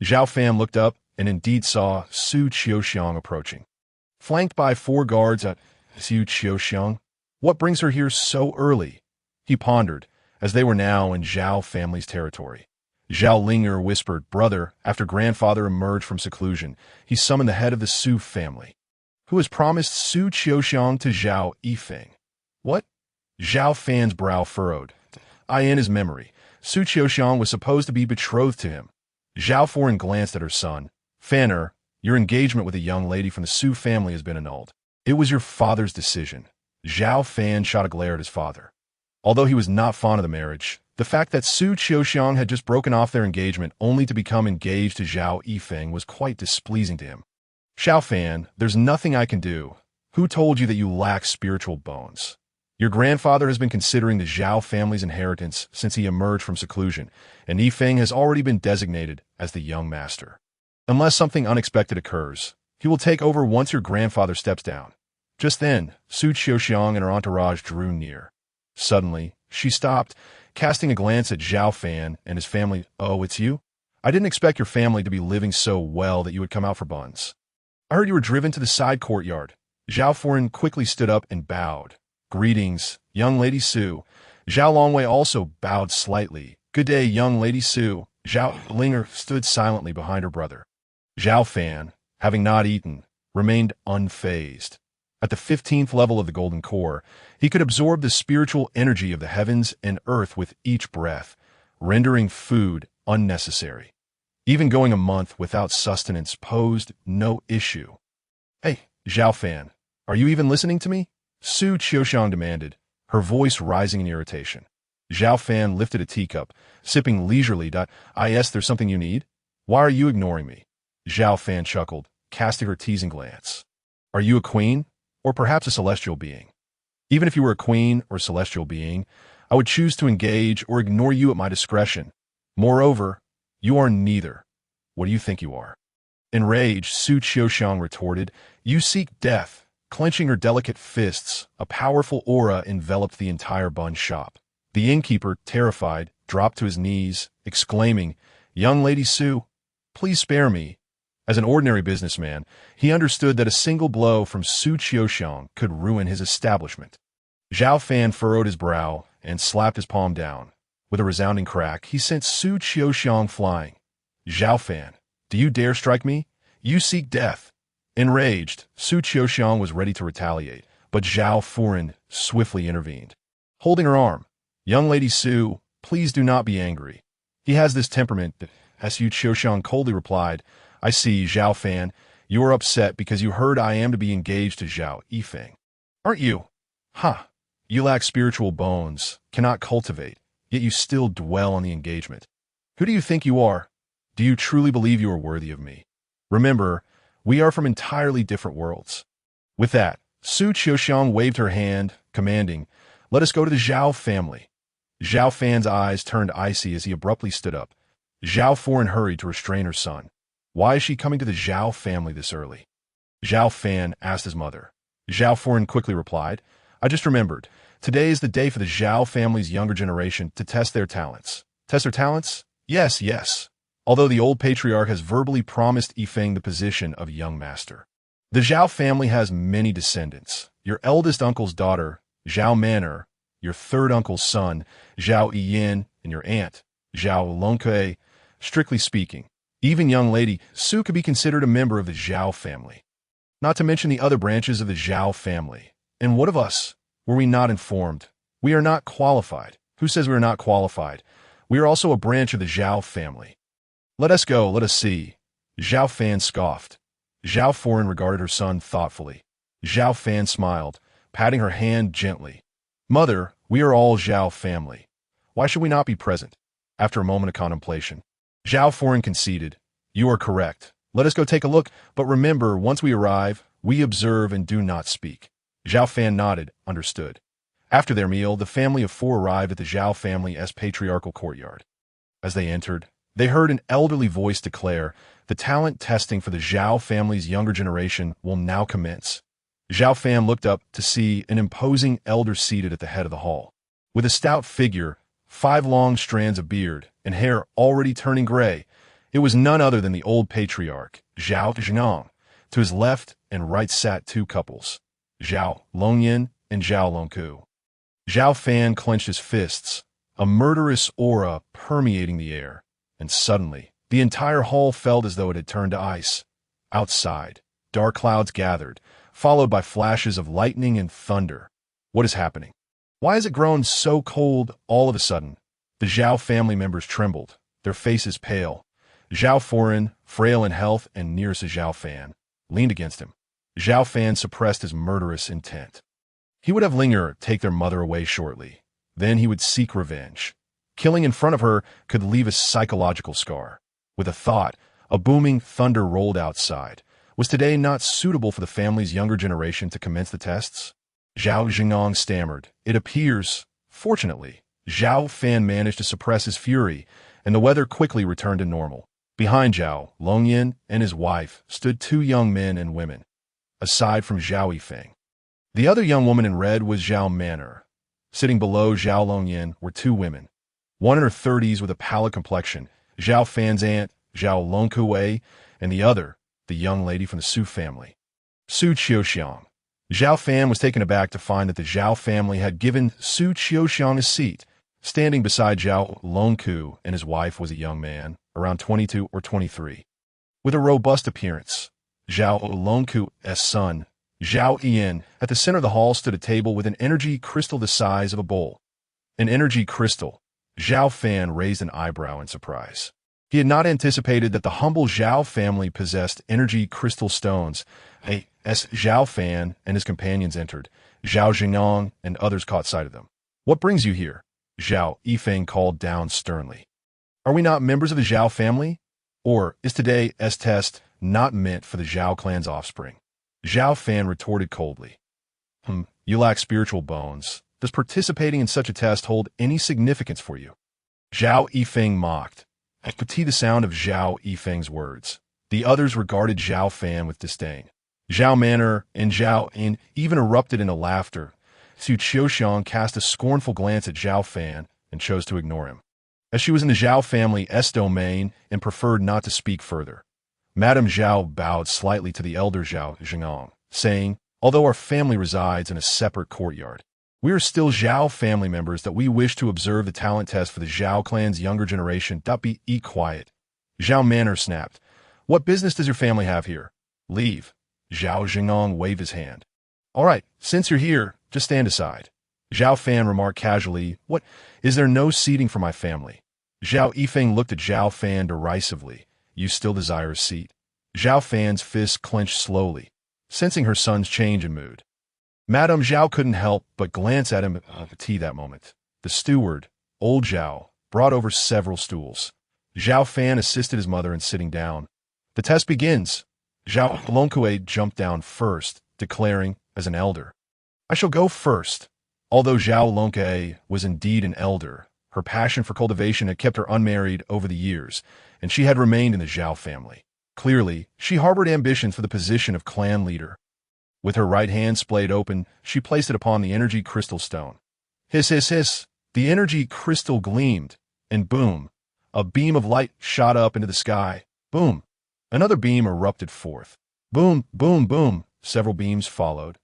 Xiao Fan looked up and indeed saw Su Qiuxiang approaching. Flanked by 4 guards at Su Qiuxiang, what brings her here so early? He pondered, as they were now in Zhao family's territory. Zhao Linger whispered, Brother, after grandfather emerged from seclusion, he summoned the head of the Su family, who has promised Su Qiuxiang to Zhao Yifeng. What? Zhao Fan's brow furrowed. In his memory, Su Qiuxiang was supposed to be betrothed to him. Zhao Foreign glanced at her son. Fanner, your engagement with a young lady from the Su family has been annulled. It was your father's decision. Xiao Fan shot a glare at his father. Although he was not fond of the marriage, the fact that Su Qiuxiang had just broken off their engagement only to become engaged to Zhao Yifeng was quite displeasing to him. Xiao Fan, there's nothing I can do. Who told you that you lack spiritual bones? Your grandfather has been considering the Zhao family's inheritance since he emerged from seclusion, and Yifeng has already been designated as the young master. Unless something unexpected occurs, he will take over once your grandfather steps down. Just then, Su Qiuxiang and her entourage drew near. Suddenly, she stopped, casting a glance at Xiao Fan and his family. Oh, it's you? I didn't expect your family to be living so well that you would come out for buns. I heard you were driven to the side courtyard. Zhao Fan quickly stood up and bowed. Greetings, young Lady Su. Zhao Longwei also bowed slightly. Good day, young Lady Su. Zhao Linger stood silently behind her brother. Xiao Fan, having not eaten, remained unfazed. At the 15th level of the Golden Core, he could absorb the spiritual energy of the heavens and earth with each breath, rendering food unnecessary. Even going a month without sustenance posed no issue. Hey, Xiao Fan, are you even listening to me? Su Qiuxiang demanded, her voice rising in irritation. Xiao Fan lifted a teacup, sipping leisurely. Yes, there's something you need? Why are you ignoring me? Xiao Fan chuckled, casting her teasing glance. Are you a queen? Or perhaps a celestial being? Even if you were a queen or celestial being, I would choose to engage or ignore you at my discretion. Moreover, you are neither. What do you think you are? Enraged, Su Qiuxiang retorted, You seek death. Clenching her delicate fists, a powerful aura enveloped the entire bun shop. The innkeeper, terrified, dropped to his knees, exclaiming, Young Lady Su, please spare me. As an ordinary businessman, he understood that a single blow from Su Qiuxiang could ruin his establishment. Xiao Fan furrowed his brow and slapped his palm down. With a resounding crack, he sent Su Qiuxiang flying. Xiao Fan, do you dare strike me? You seek death. Enraged, Su Qiuxiang was ready to retaliate, but Xiao Fan swiftly intervened. Holding her arm, Young Lady Su, please do not be angry. He has this temperament. Su Qiuxiang coldly replied, I see, Xiao Fan, you are upset because you heard I am to be engaged to Zhao Yifeng. Aren't you? Ha! You lack spiritual bones, cannot cultivate, yet you still dwell on the engagement. Who do you think you are? Do you truly believe you are worthy of me? Remember, we are from entirely different worlds. With that, Su Qiuxiang waved her hand, commanding, Let us go to the Zhao family. Xiao Fan's eyes turned icy as he abruptly stood up. Xiao Fan hurried to restrain her son. Why is she coming to the Zhao family this early? Xiao Fan asked his mother. Xiao Fan quickly replied, I just remembered. Today is the day for the Zhao family's younger generation to test their talents. Test their talents? Yes, yes. Although the old patriarch has verbally promised Yifeng the position of young master. The Zhao family has many descendants. Your eldest uncle's daughter, Zhao Manor, your third uncle's son, Zhao Yiyin, and your aunt, Zhao Longkei. Strictly speaking, even young Lady Su could be considered a member of the Zhao family. Not to mention the other branches of the Zhao family. And what of us? Were we not informed? We are not qualified. Who says we are not qualified? We are also a branch of the Zhao family. Let us go, let us see. Xiao Fan scoffed. Xiao Fan regarded her son thoughtfully. Xiao Fan smiled, patting her hand gently. Mother, we are all Zhao family. Why should we not be present? After a moment of contemplation, Xiao Fan conceded. You are correct. Let us go take a look, but remember, once we arrive, we observe and do not speak. Xiao Fan nodded, understood. After their meal, the family of four arrived at the Zhao family's patriarchal courtyard. As they entered, they heard an elderly voice declare, the talent testing for the Zhao family's younger generation will now commence. Xiao Fan looked up to see an imposing elder seated at the head of the hall. With a stout figure, 5 long strands of beard, and hair already turning gray, it was none other than the old patriarch, Zhao Zhenong. To his left and right sat 2 couples, Zhao Longyin and Zhao Longku. Xiao Fan clenched his fists, a murderous aura permeating the air, and suddenly, the entire hall felt as though it had turned to ice. Outside, dark clouds gathered, followed by flashes of lightning and thunder. What is happening? Why has it grown so cold all of a sudden? The Zhao family members trembled, their faces pale. Zhao Fan, frail in health and nearest to Xiao Fan, leaned against him. Xiao Fan suppressed his murderous intent. He would have Linger take their mother away shortly. Then he would seek revenge. Killing in front of her could leave a psychological scar. With a thought, a booming thunder rolled outside. Was today not suitable for the family's younger generation to commence the tests? Xiao Jingong stammered. It appears, fortunately, Xiao Fan managed to suppress his fury, and the weather quickly returned to normal. Behind Zhao, Longyan and his wife stood two young men and women, aside from Zhao Yifeng. The other young woman in red was Zhao Man'er. Sitting below Zhao Longyan were two women, one in her 30s with a pallid complexion, Zhao Fan's aunt, Zhao Longkuei, and the other, the young lady from the Su family, Su Qiuxiang. Xiao Fan was taken aback to find that the Zhao family had given Su Qiuxiang a seat. Standing beside Zhao Longku and his wife was a young man, around 22 or 23. With a robust appearance, Zhao Longku's son, Zhao Ian, at the center of the hall stood a table with an energy crystal the size of a bowl. An energy crystal. Xiao Fan raised an eyebrow in surprise. He had not anticipated that the humble Zhao family possessed energy crystal stones. As Xiao Fan and his companions entered, Zhao Jingong and others caught sight of them. "What brings you here?" Zhao Yifeng called down sternly. "Are we not members of the Zhao family? Or is today's test not meant for the Zhao clan's offspring?" Xiao Fan retorted coldly. You lack spiritual bones. Does participating in such a test hold any significance for you?" Zhao Yifeng mocked. I could see the sound of Zhao Yifeng's words. The others regarded Zhao Fan with disdain. Zhao Man'er and Zhao In even erupted into laughter. Su Qiuxiang cast a scornful glance at Zhao Fan and chose to ignore him, as she was in the Zhao family's domain and preferred not to speak further. Madame Zhao bowed slightly to the elder Zhao Jingong, saying, "Although our family resides in a separate courtyard, we are still Zhao family members that we wish to observe the talent test for the Zhao clan's younger generation. Be quiet." Zhao Man'er snapped. "What business does your family have here? Leave." Zhao Jingong waved his hand. "All right, since you're here, just stand aside." Zhao Fan remarked casually, "What, is there no seating for my family?" Zhao Yifeng looked at Zhao Fan derisively. "You still desire a seat?" Zhao Fan's fists clenched slowly, sensing her son's change in mood. Madame Zhao couldn't help but glance at him at tea that moment. The steward, old Zhao, brought over several stools. Zhao Fan assisted his mother in sitting down. "The test begins." Zhao Longkuei jumped down first, declaring, as an elder, "I shall go first." Although Zhao Longkuei was indeed an elder, her passion for cultivation had kept her unmarried over the years, and she had remained in the Zhao family. Clearly, she harbored ambitions for the position of clan leader. With her right hand splayed open, she placed it upon the energy crystal stone. Hiss, hiss, hiss. The energy crystal gleamed, and boom, a beam of light shot up into the sky. Boom. Another beam erupted forth. Boom, boom, boom. Several beams followed.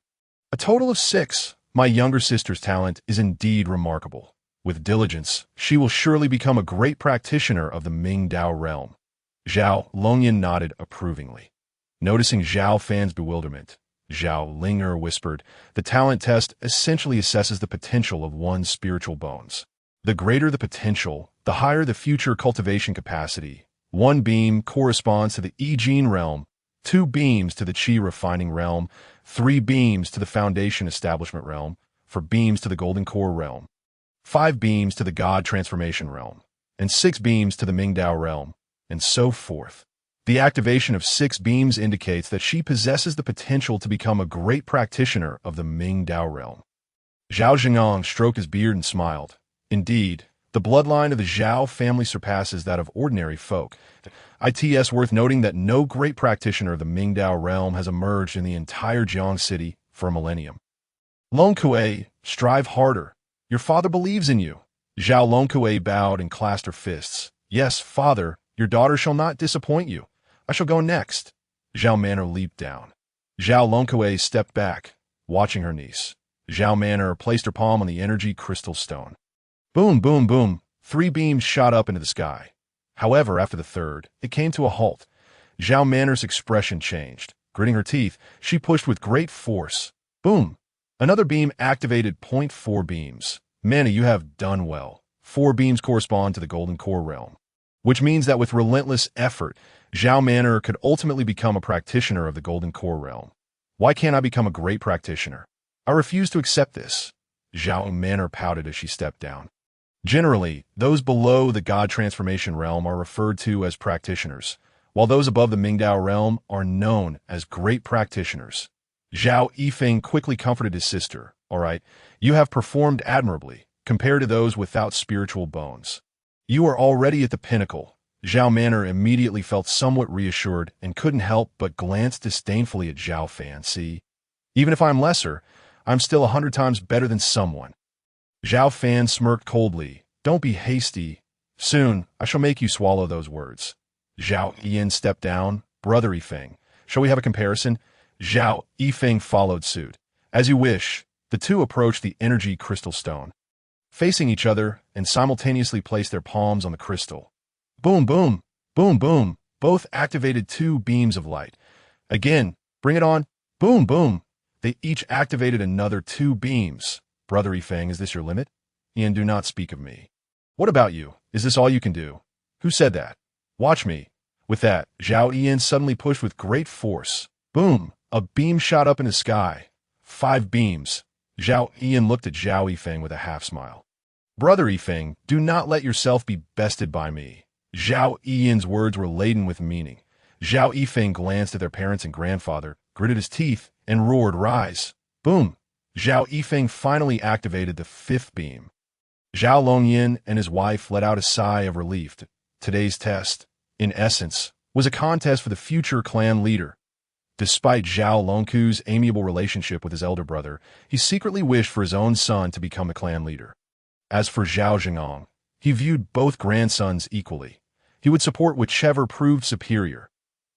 A total of 6. My younger sister's talent is indeed remarkable. With diligence, she will surely become a great practitioner of the Ming Dao realm. Zhao Longyan nodded approvingly. Noticing Zhao Fan's bewilderment, Zhao Linger whispered, "The talent test essentially assesses the potential of one's spiritual bones. The greater the potential, the higher the future cultivation capacity. 1 beam corresponds to the I Jin realm, 2 beams to the Qi refining realm, 3 beams to the foundation establishment realm, 4 beams to the golden core realm, 5 beams to the god transformation realm, and 6 beams to the Ming Dao realm, and so forth. The activation of 6 beams indicates that she possesses the potential to become a great practitioner of the Ming Dao realm." Zhao Jingong stroked his beard and smiled. Indeed, the bloodline of the Zhao family surpasses that of ordinary folk. It's worth noting that no great practitioner of the Ming Dao realm has emerged in the entire Jiang city for a millennium. "Longkuei, strive harder. Your father believes in you." Zhao Longkuei bowed and clasped her fists. "Yes, father, your daughter shall not disappoint you. I shall go next." Zhao Man'er leaped down. Zhao Longkuei stepped back, watching her niece. Zhao Man'er placed her palm on the energy crystal stone. Boom, boom, boom. 3 beams shot up into the sky. However, after the third, it came to a halt. Zhao Man'er's expression changed. Gritting her teeth, she pushed with great force. Boom. Another beam activated. 0.4 beams. Manny, you have done well. 4 beams correspond to the golden core realm, which means that with relentless effort, Zhao Man'er could ultimately become a practitioner of the golden core realm. Why can't I become a great practitioner? I refuse to accept this. Xiao Manor pouted as she stepped down. Generally, those below the God Transformation realm are referred to as practitioners, while those above the Mingdao realm are known as great practitioners. Zhao Yifeng quickly comforted his sister. All right, you have performed admirably, compared to those without spiritual bones. You are already at the pinnacle. Zhao Manor immediately felt somewhat reassured and couldn't help but glance disdainfully at Xiao Fan. See, even if I'm lesser, I'm still 100 times better than someone. Xiao Fan smirked coldly. Don't be hasty. Soon, I shall make you swallow those words. Zhao Yan stepped down. Brother Yifeng, shall we have a comparison? Zhao Yifeng followed suit. As you wish. The two approached the energy crystal stone, facing each other and simultaneously placed their palms on the crystal. Boom, boom, boom, boom. Both activated 2 beams of light. Again, bring it on. Boom, boom. They each activated another 2 beams. Brother Yifeng, is this your limit? Ian, do not speak of me. What about you? Is this all you can do? Who said that? Watch me. With that, Zhao Ian suddenly pushed with great force. Boom! A beam shot up in the sky. 5 beams. Zhao Ian looked at Zhao Yifeng with a half-smile. Brother Yifeng, do not let yourself be bested by me. Zhao Ian's words were laden with meaning. Zhao Yifeng glanced at their parents and grandfather, gritted his teeth, and roared, rise. Boom! Zhao Yifeng finally activated the 5th beam. Zhao Longyin and his wife let out a sigh of relief. Today's test, in essence, was a contest for the future clan leader. Despite Zhao Longku's amiable relationship with his elder brother, he secretly wished for his own son to become the clan leader. As for Zhao Zhengong, he viewed both grandsons equally. He would support whichever proved superior.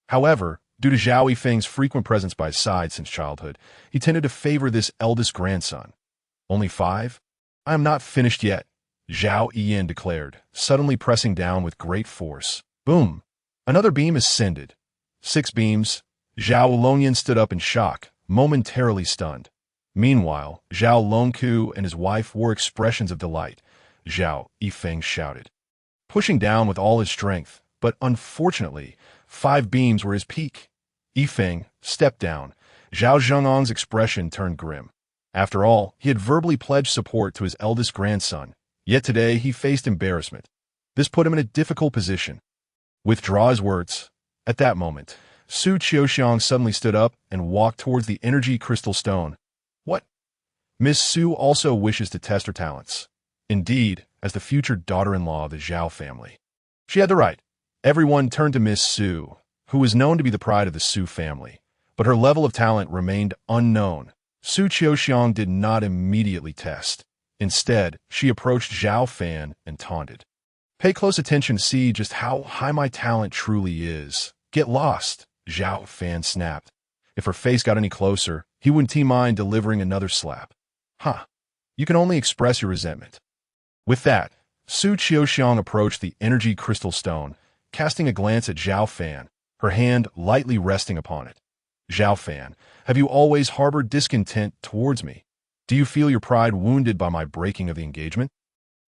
However, due to Zhao Yifeng's frequent presence by his side since childhood, he tended to favor this eldest grandson. Only 5? I am not finished yet, Zhao Yan declared, suddenly pressing down with great force. Boom! Another beam ascended. 6 beams. Zhao Longyan stood up in shock, momentarily stunned. Meanwhile, Zhao Longku and his wife wore expressions of delight. Zhao Yifeng shouted, pushing down with all his strength, but unfortunately, 5 beams were his peak. Yifeng stepped down. Zhao Zhengong's expression turned grim. After all, he had verbally pledged support to his eldest grandson, yet today he faced embarrassment. This put him in a difficult position. Withdraw his words. At that moment, Su Qiuxiang suddenly stood up and walked towards the energy crystal stone. What? Miss Su also wishes to test her talents. Indeed, as the future daughter-in-law of the Zhao family. She had the right. Everyone turned to Miss Su, who was known to be the pride of the Su family, but her level of talent remained unknown. Su Qiuxiang did not immediately test. Instead, she approached Xiao Fan and taunted. Pay close attention to see just how high my talent truly is. Get lost, Xiao Fan snapped. If her face got any closer, he wouldn't mind delivering another slap. Huh. You can only express your resentment. With that, Su Qiuxiang approached the energy crystal stone, casting a glance at Xiao Fan, her hand lightly resting upon it. Xiao Fan, have you always harbored discontent towards me? Do you feel your pride wounded by my breaking of the engagement?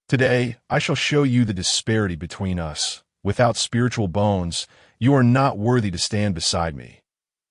Today, I shall show you the disparity between us. Without spiritual bones, you are not worthy to stand beside me.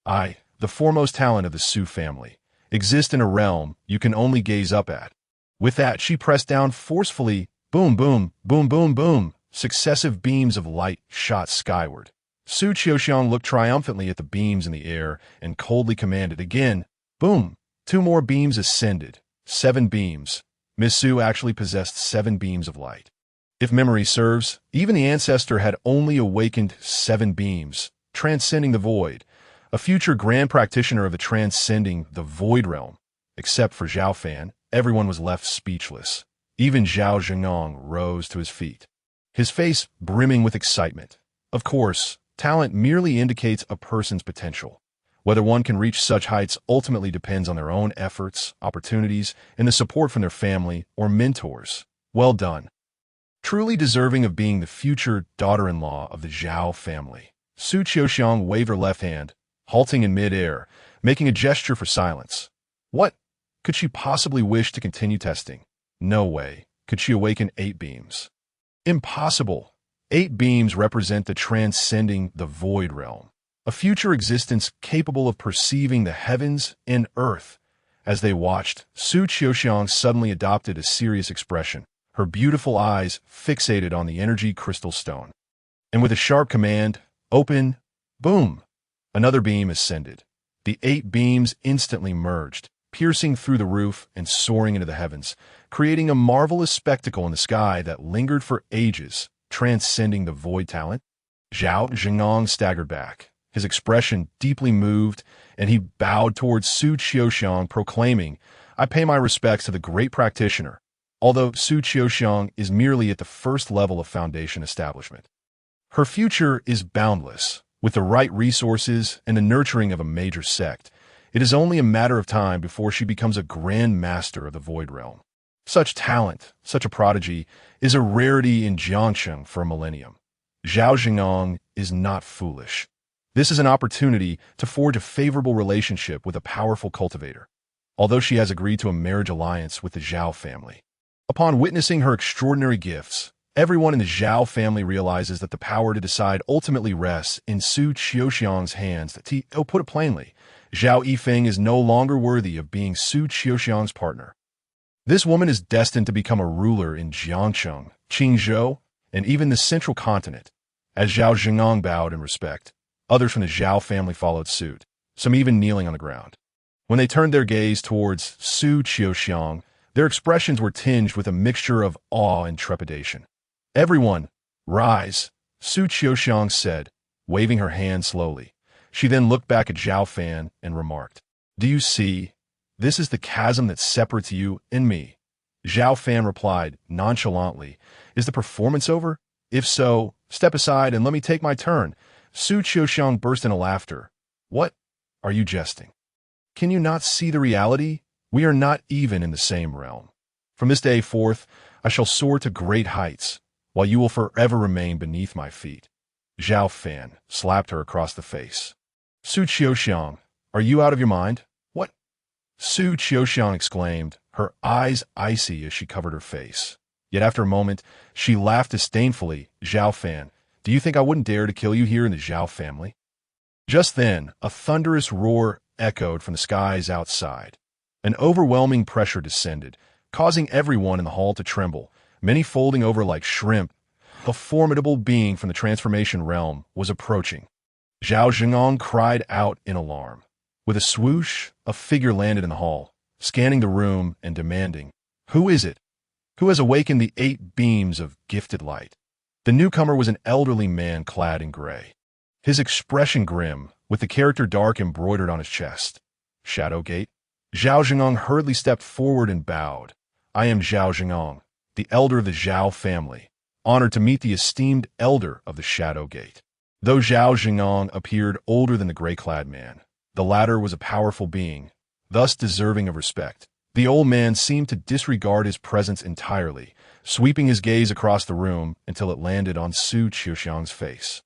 I, the foremost talent of the Su family, exist in a realm you can only gaze up at. With that, she pressed down forcefully. Boom, boom, boom, boom, boom. Successive beams of light shot skyward. Su Qiuxiang looked triumphantly at the beams in the air and coldly commanded again. Boom! 2 more beams ascended. 7 beams. Miss Su actually possessed 7 beams of light. If memory serves, even the ancestor had only awakened 7 beams, transcending the void. A future grand practitioner of the transcending the void realm. Except for Xiao Fan, everyone was left speechless. Even Zhao Zhengong rose to his feet, his face brimming with excitement. Of course, talent merely indicates a person's potential. Whether one can reach such heights ultimately depends on their own efforts, opportunities, and the support from their family or mentors. Well done. Truly deserving of being the future daughter-in-law of the Zhao family. Su Qiuxiang waved her left hand, halting in mid-air, making a gesture for silence. What? Could she possibly wish to continue testing? No way. Could she awaken 8 beams? Impossible. 8 beams represent the transcending the void realm, a future existence capable of perceiving the heavens and earth. As they watched, Su Qiuxiang suddenly adopted a serious expression, her beautiful eyes fixated on the energy crystal stone. And with a sharp command, "Open!" Boom! Another beam ascended. The 8 beams instantly merged, piercing through the roof and soaring into the heavens, creating a marvelous spectacle in the sky that lingered for ages, transcending the void talent. Zhao Zhengong staggered back, his expression deeply moved, and he bowed towards Su Qiuxiang, proclaiming, "I pay my respects to the great practitioner," although Su Qiuxiang is merely at the first level of foundation establishment. Her future is boundless. With the right resources and the nurturing of a major sect, it is only a matter of time before she becomes a grand master of the Void Realm. Such talent, such a prodigy, is a rarity in Jiangsheng for a millennium. Zhao Zhengong is not foolish. This is an opportunity to forge a favorable relationship with a powerful cultivator, although she has agreed to a marriage alliance with the Xiao family. Upon witnessing her extraordinary gifts, everyone in the Xiao family realizes that the power to decide ultimately rests in Su Qiuxiang's hands. To put it plainly, Zhao Yifeng is no longer worthy of being Su Qiuxiang's partner. This woman is destined to become a ruler in Jiangsheng, Qingzhou, and even the central continent. As Zhao Zhengong bowed in respect, others from the Zhao family followed suit, some even kneeling on the ground. When they turned their gaze towards Su Qiuxiang, their expressions were tinged with a mixture of awe and trepidation. "Everyone, rise," Su Qiuxiang said, waving her hand slowly. She then looked back at Xiao Fan and remarked, "Do you see? This is the chasm that separates you and me." Xiao Fan replied nonchalantly, "Is the performance over? If so, step aside and let me take my turn." Su Qiuxiang burst into laughter. "What? Are you jesting? Can you not see the reality? We are not even in the same realm. From this day forth, I shall soar to great heights, while you will forever remain beneath my feet." Xiao Fan slapped her across the face. "Su Qiuxiang, are you out of your mind? What?" Su Qiuxiang exclaimed, her eyes icy as she covered her face. Yet after a moment, she laughed disdainfully. "Xiao Fan, do you think I wouldn't dare to kill you here in the Xiao family?" Just then, a thunderous roar echoed from the skies outside. An overwhelming pressure descended, causing everyone in the hall to tremble, many folding over like shrimp. A formidable being from the transformation realm was approaching. Zhao Zhengong cried out in alarm. With a swoosh, a figure landed in the hall, scanning the room and demanding, "Who is it? Who has awakened the 8 beams of gifted light?" The newcomer was an elderly man clad in gray, his expression grim, with the character dark embroidered on his chest. "Shadowgate?" Zhao Zhengong hurriedly stepped forward and bowed. "I am Zhao Zhengong, the elder of the Zhao family, honored to meet the esteemed elder of the Shadowgate." Though Zhao Zhengong appeared older than the gray-clad man, the latter was a powerful being, thus deserving of respect. The old man seemed to disregard his presence entirely, sweeping his gaze across the room until it landed on Su Qiuxiang's face.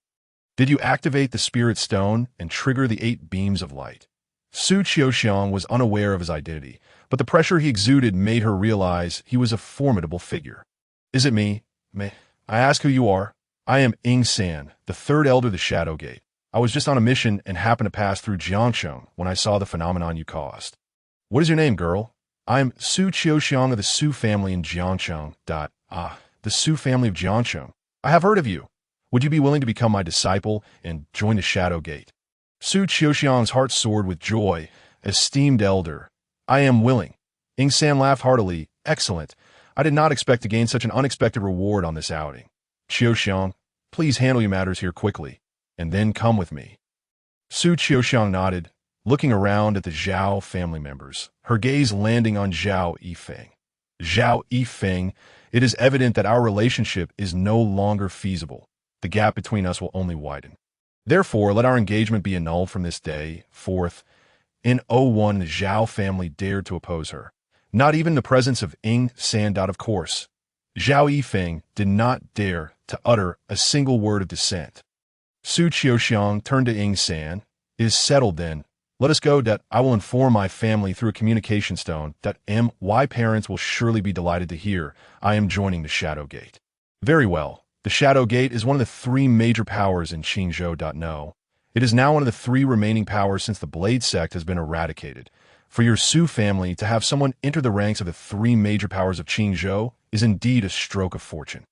"Did you activate the spirit stone and trigger the 8 beams of light?" Su Qiuxiang was unaware of his identity, but the pressure he exuded made her realize he was a formidable figure. "Is it me? May I ask who you are?" "I am Ing San, the 3rd elder of the Shadowgate. I was just on a mission and happened to pass through Jiangsheng when I saw the phenomenon you caused." "What is your name, girl?" "I'm Su Qiuxiang of the Su family in Jiangsheng. The Su family of Jiangsheng. I have heard of you. Would you be willing to become my disciple and join the Shadowgate?" Su Qiuxiang's heart soared with joy. "Esteemed elder, I am willing." Ing San laughed heartily. "Excellent. I did not expect to gain such an unexpected reward on this outing. Qiuxiang, please handle your matters here quickly, and then come with me." Su Qiuxiang nodded, looking around at the Zhao family members, her gaze landing on Zhao Yifeng. "Zhao Yifeng, it is evident that our relationship is no longer feasible. The gap between us will only widen. Therefore, let our engagement be annulled from this day forth." In O1, the Zhao family dared to oppose her. Not even the presence of Ing San. Of course, Zhao Yifeng did not dare to utter a single word of dissent. Su Qiuxiang turned to Ing San. "It is settled then. Let us go. I will inform my family through a communication stone. My parents will surely be delighted to hear I am joining the Shadowgate." "Very well. The Shadowgate is one of the 3 major powers in Qingzhou. No. It is now one of the 3 remaining powers since the Blade Sect has been eradicated. For your Su family to have someone enter the ranks of the three major powers of Qingzhou is indeed a stroke of fortune.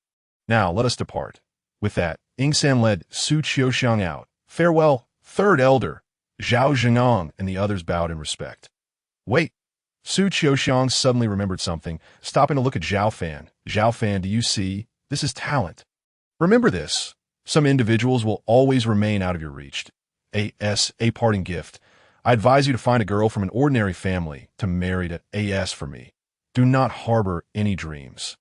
Now, let us depart. With that, Ingsan led Su Qiuxiang out. Farewell, third elder. Zhao Zhenong and the others bowed in respect. Wait. Su Qiuxiang suddenly remembered something, stopping to look at Xiao Fan. Xiao Fan, do you see? This is talent. Remember this. Some individuals will always remain out of your reach. A parting gift. I advise you to find a girl from an ordinary family to marry to AS for me. Do not harbor any dreams.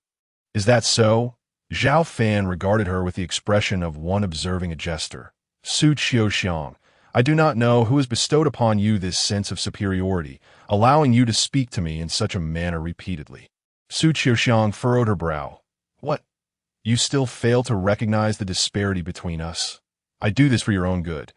Is that so? Xiao Fan regarded her with the expression of one observing a jester. Su Qiuxiang, I do not know who has bestowed upon you this sense of superiority, allowing you to speak to me in such a manner repeatedly. Su Qiuxiang furrowed her brow. What? You still fail to recognize the disparity between us? I do this for your own good.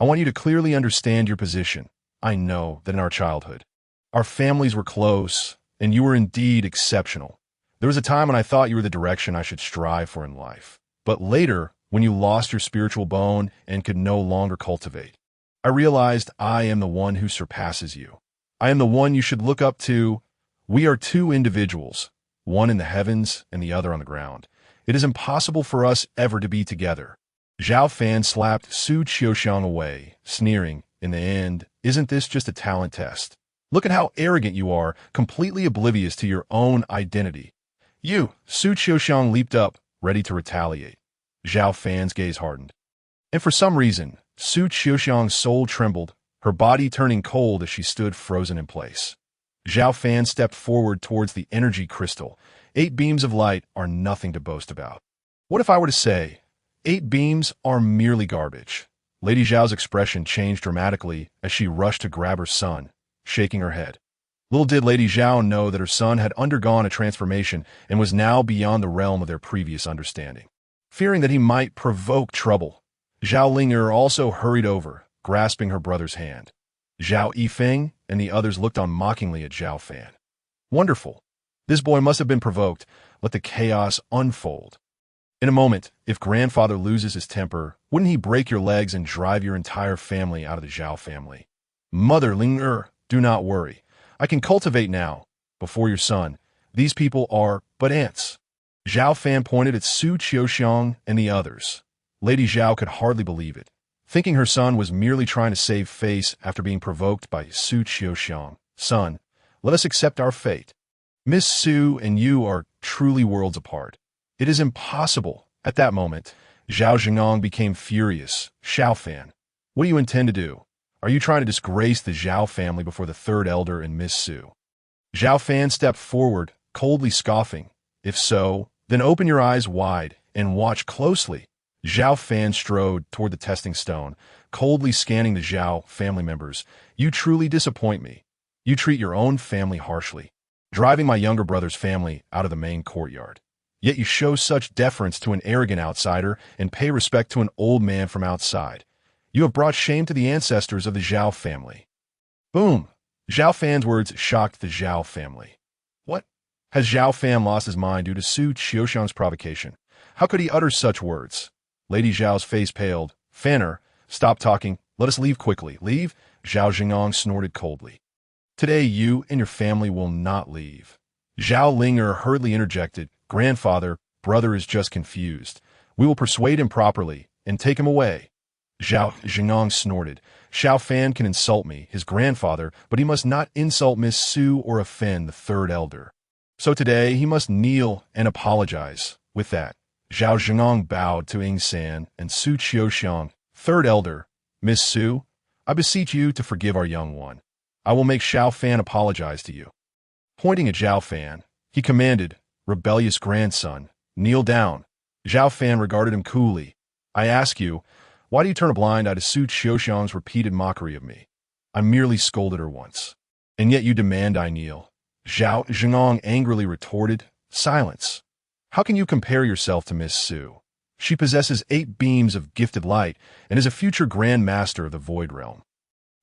I want you to clearly understand your position. I know that in our childhood, our families were close, and you were indeed exceptional. There was a time when I thought you were the direction I should strive for in life. But later, when you lost your spiritual bone and could no longer cultivate, I realized I am the one who surpasses you. I am the one you should look up to. We are two individuals, one in the heavens and the other on the ground. It is impossible for us ever to be together. Xiao Fan slapped Su Qiuxiang away, sneering, in the end, isn't this just a talent test? Look at how arrogant you are, completely oblivious to your own identity. You, Su Qiuxiang leaped up, ready to retaliate. Xiao Fan's gaze hardened. And for some reason, Su Qiuxiang's soul trembled, her body turning cold as she stood frozen in place. Xiao Fan stepped forward towards the energy crystal. 8 beams of light are nothing to boast about. What if I were to say, 8 beams are merely garbage? Lady Zhao's expression changed dramatically as she rushed to grab her son, shaking her head. Little did Lady Zhao know that her son had undergone a transformation and was now beyond the realm of their previous understanding. Fearing that he might provoke trouble, Zhao Ling'er also hurried over, grasping her brother's hand. Zhao Yifeng and the others looked on mockingly at Xiao Fan. Wonderful. This boy must have been provoked. Let the chaos unfold. In a moment, if grandfather loses his temper, wouldn't he break your legs and drive your entire family out of the Zhao family? Mother Ling'er, do not worry. I can cultivate now. Before your son, these people are but ants. Xiao Fan pointed at Su Qiuxiang and the others. Lady Zhao could hardly believe it, thinking her son was merely trying to save face after being provoked by Su Qiuxiang. Son, let us accept our fate. Miss Su and you are truly worlds apart. It is impossible. At that moment, Zhao Zhenong became furious. Xiao Fan, what do you intend to do? Are you trying to disgrace the Zhao family before the third elder and Miss Su? Xiao Fan stepped forward, coldly scoffing. If so, then open your eyes wide and watch closely. Xiao Fan strode toward the testing stone, coldly scanning the Zhao family members. You truly disappoint me. You treat your own family harshly, driving my younger brother's family out of the main courtyard. Yet you show such deference to an arrogant outsider and pay respect to an old man from outside. You have brought shame to the ancestors of the Zhao family. Boom! Xiao Fan's words shocked the Zhao family. What? Has Xiao Fan lost his mind due to Su Qiuxiang's provocation? How could he utter such words? Lady Zhao's face paled. Fanner, stop talking. Let us leave quickly. Leave? Zhao Zhenong snorted coldly. Today you and your family will not leave. Zhao Ling'er hurriedly interjected. Grandfather, brother is just confused. We will persuade him properly and take him away. Zhao Zhenong snorted. Xiao Fan can insult me, his grandfather, but he must not insult Miss Su or offend the third elder. So today he must kneel and apologize. With that, Zhao Zhenong bowed to Ingsan and Su Qiuxiang. Third elder, Miss Su, I beseech you to forgive our young one. I will make Xiao Fan apologize to you. Pointing at Xiao Fan, he commanded, rebellious grandson, kneel down. Xiao Fan regarded him coolly. I ask you, why do you turn a blind eye to Su Qiuxiang's repeated mockery of me? I merely scolded her once. And yet you demand I kneel. Zhao Zhenong angrily retorted, silence. How can you compare yourself to Miss Su? She possesses 8 beams of gifted light and is a future Grand Master of the Void Realm.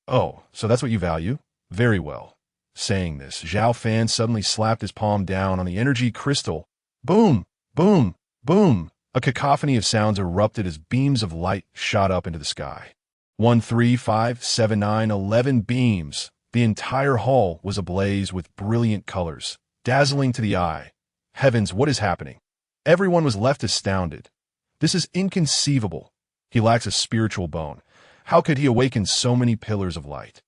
Oh, so that's what you value? Very well. Saying this, Xiao Fan suddenly slapped his palm down on the energy crystal. Boom! Boom! Boom! A cacophony of sounds erupted as beams of light shot up into the sky. 1, 3, 5, 7, 9, 11 beams. The entire hall was ablaze with brilliant colors, dazzling to the eye. Heavens, what is happening? Everyone was left astounded. This is inconceivable. He lacks a spiritual bone. How could he awaken so many pillars of light?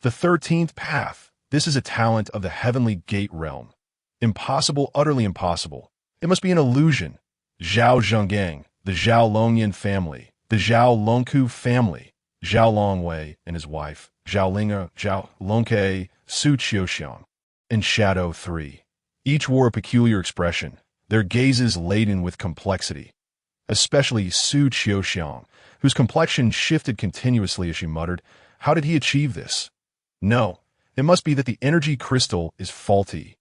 The 13th path. This is a talent of the heavenly gate realm. Impossible, utterly impossible. It must be an illusion. Zhao Zhenggang, the Zhao Longyan family, the Zhao Longku family, Zhao Longwei and his wife, Zhao Linga, Zhao Longke, Su Qiuxiang, and Shadow 3. Each wore a peculiar expression, their gazes laden with complexity. Especially Su Qiuxiang, whose complexion shifted continuously as she muttered, "How did he achieve this? No, it must be that the energy crystal is faulty."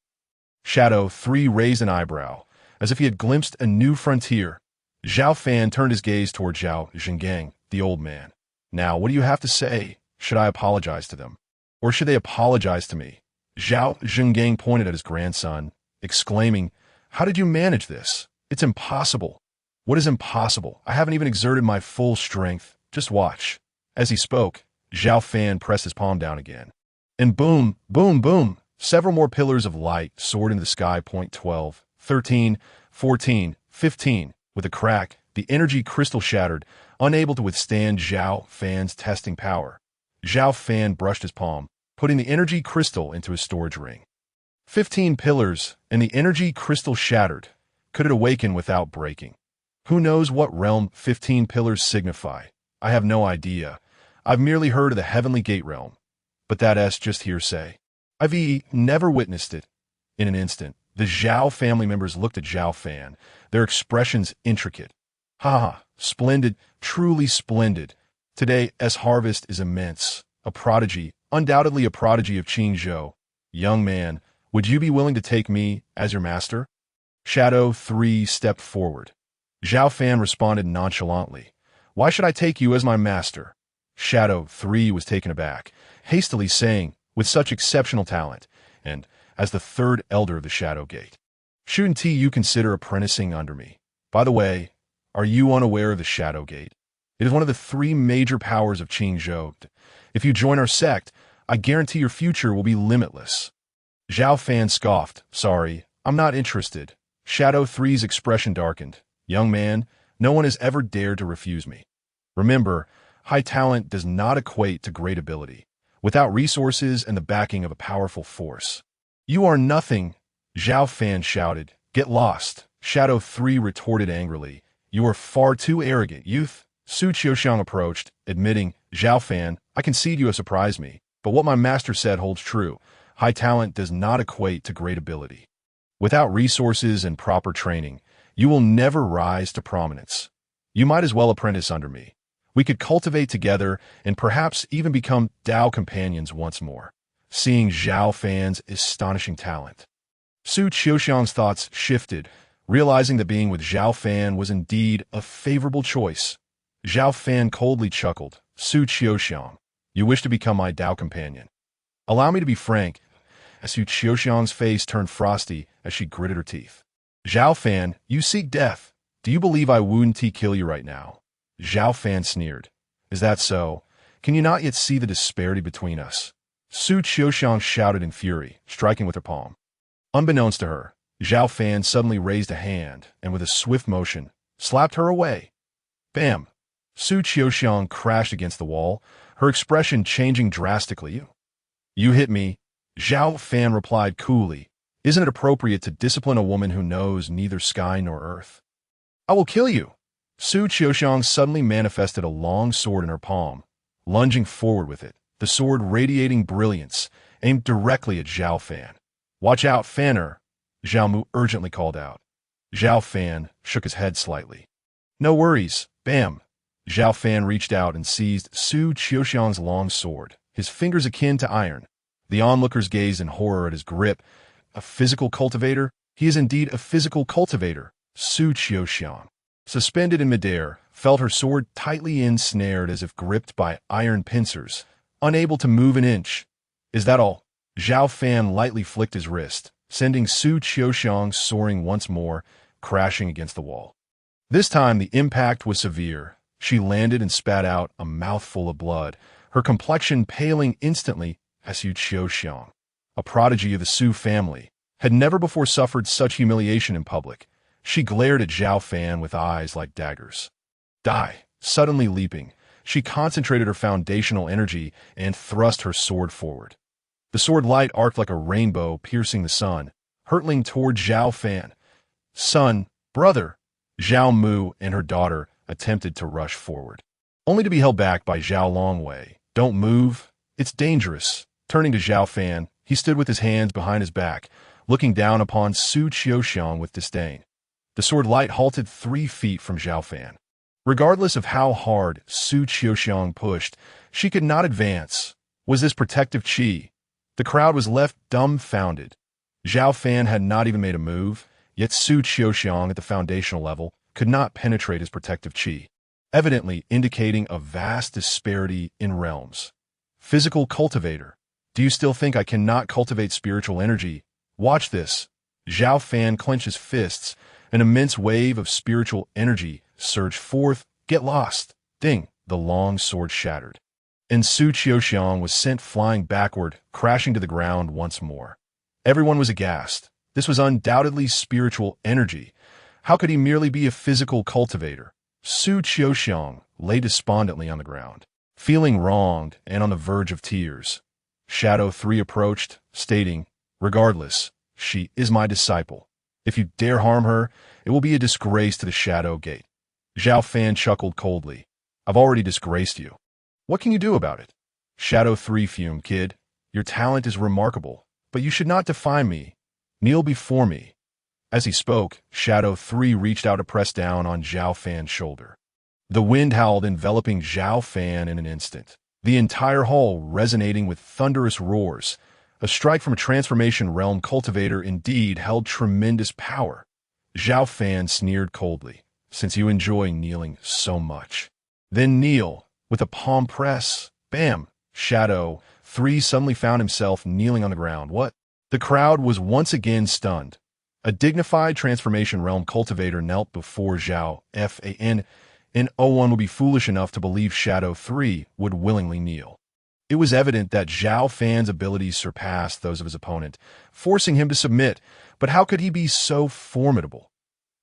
Shadow 3 raised an eyebrow, as if he had glimpsed a new frontier. Xiao Fan turned his gaze toward Zhao Zhenggang, the old man. "Now, what do you have to say? Should I apologize to them? Or should they apologize to me?" Zhao Zhenggang pointed at his grandson, exclaiming, "How did you manage this? It's impossible." "What is impossible? I haven't even exerted my full strength. Just watch." As he spoke, Xiao Fan pressed his palm down again. And boom, boom, boom, several more pillars of light soared into the sky. 12, 13, 14, 15. With a crack, the energy crystal shattered, unable to withstand Xiao Fan's testing power. Xiao Fan brushed his palm, putting the energy crystal into his storage ring. 15 pillars, and the energy crystal shattered. Could it awaken without breaking? Who knows what realm 15 pillars signify? I have no idea. I've merely heard of the heavenly gate realm. But that's just hearsay. I've never witnessed it. In an instant, the Zhao family members looked at Xiao Fan, their expressions intricate. "Ha, splendid, truly splendid. Today's harvest is immense. A prodigy, undoubtedly a prodigy of Qingzhou. Young man, would you be willing to take me as your master?" Shadow 3 stepped forward. Xiao Fan responded nonchalantly. "Why should I take you as my master?" Shadow 3 was taken aback, hastily saying, "With such exceptional talent, and as the third elder of the Shadow Gate, shouldn't you consider apprenticing under me? By the way, are you unaware of the Shadow Gate? It is one of the 3 major powers of Qingzhou. If you join our sect, I guarantee your future will be limitless." Xiao Fan scoffed. "Sorry, I'm not interested." Shadow 3's expression darkened. "Young man, no one has ever dared to refuse me. Remember, high talent does not equate to great ability, without resources and the backing of a powerful force. You are nothing," Xiao Fan shouted. "Get lost." Shadow 3 retorted angrily. "You are far too arrogant, youth." Su Qiuxiang approached, admitting, "Xiao Fan, I concede you have surprised me, but what my master said holds true. High talent does not equate to great ability. Without resources and proper training, you will never rise to prominence. You might as well apprentice under me. We could cultivate together and perhaps even become Dao companions once more." Seeing Xiao Fan's astonishing talent, Su Qiuxiang's thoughts shifted, realizing that being with Xiao Fan was indeed a favorable choice. Xiao Fan coldly chuckled. "Su Qiuxiang, you wish to become my Dao companion? Allow me to be frank." Su Qiuxiang's face turned frosty as she gritted her teeth. "Xiao Fan, you seek death. Do you believe I wouldn't kill you right now?" Xiao Fan sneered. "Is that so? Can you not yet see the disparity between us?" Su Qiuxiang shouted in fury, striking with her palm. Unbeknownst to her, Xiao Fan suddenly raised a hand and with a swift motion, slapped her away. Bam! Su Qiuxiang crashed against the wall, her expression changing drastically. "You hit me," Xiao Fan replied coolly. "Isn't it appropriate to discipline a woman who knows neither sky nor earth?" "I will kill you." Su Qiuxiang suddenly manifested a long sword in her palm, lunging forward with it, the sword radiating brilliance, aimed directly at Xiao Fan. "Watch out, Fanner," Zhao Mu urgently called out. Xiao Fan shook his head slightly. "No worries." Bam! Xiao Fan reached out and seized Su Qiuxiang's long sword, his fingers akin to iron. The onlookers gazed in horror at his grip. A physical cultivator? He is indeed a physical cultivator. Su Qiuxiang, suspended in midair, felt her sword tightly ensnared as if gripped by iron pincers, unable to move an inch. "Is that all?" Xiao Fan lightly flicked his wrist, sending Su Qiuxiang soaring once more, crashing against the wall. This time the impact was severe. She landed and spat out a mouthful of blood, her complexion paling instantly. Ji Wushuang, a prodigy of the Su family, had never before suffered such humiliation in public. She glared at Xiao Fan with eyes like daggers. Die! Suddenly leaping, she concentrated her foundational energy and thrust her sword forward. The sword light arced like a rainbow, piercing the sun, hurtling toward Xiao Fan. Son, brother, Zhao Mu and her daughter attempted to rush forward, only to be held back by Zhao Longwei. Don't move. It's dangerous. Turning to Xiao Fan, he stood with his hands behind his back, looking down upon Su Qiuxiang with disdain. The sword light halted 3 feet from Xiao Fan. Regardless of how hard Su Qiuxiang pushed, she could not advance. Was this protective chi? The crowd was left dumbfounded. Xiao Fan had not even made a move, yet Su Qiuxiang at the foundational level could not penetrate his protective chi, evidently indicating a vast disparity in realms. Physical cultivator. Do you still think I cannot cultivate spiritual energy? Watch this. Xiao Fan clenches fists. An immense wave of spiritual energy surged forth. Get lost. Ding. The long sword shattered, and Su Qiuxiang was sent flying backward, crashing to the ground once more. Everyone was aghast. This was undoubtedly spiritual energy. How could he merely be a physical cultivator? Su Qiuxiang lay despondently on the ground, feeling wronged and on the verge of tears. Shadow 3 approached, stating, "Regardless, she is my disciple. If you dare harm her, it will be a disgrace to the Shadow Gate." Xiao Fan chuckled coldly. "I've already disgraced you. What can you do about it?" Shadow 3 fumed, "Kid, your talent is remarkable, but you should not defy me. Kneel before me." As he spoke, Shadow 3 reached out to press down on Xiao Fan's shoulder. The wind howled, enveloping Xiao Fan in an instant, the entire hall resonating with thunderous roars. A strike from a transformation realm cultivator indeed held tremendous power. Xiao Fan sneered coldly, "Since you enjoy kneeling so much, then kneel." With a palm press, bam, Shadow 3 suddenly found himself kneeling on the ground. What? The crowd was once again stunned. A dignified transformation realm cultivator knelt before Xiao Fan, and no one would be foolish enough to believe Shadow 3 would willingly kneel. It was evident that Xiao Fan's abilities surpassed those of his opponent, forcing him to submit. But how could he be so formidable?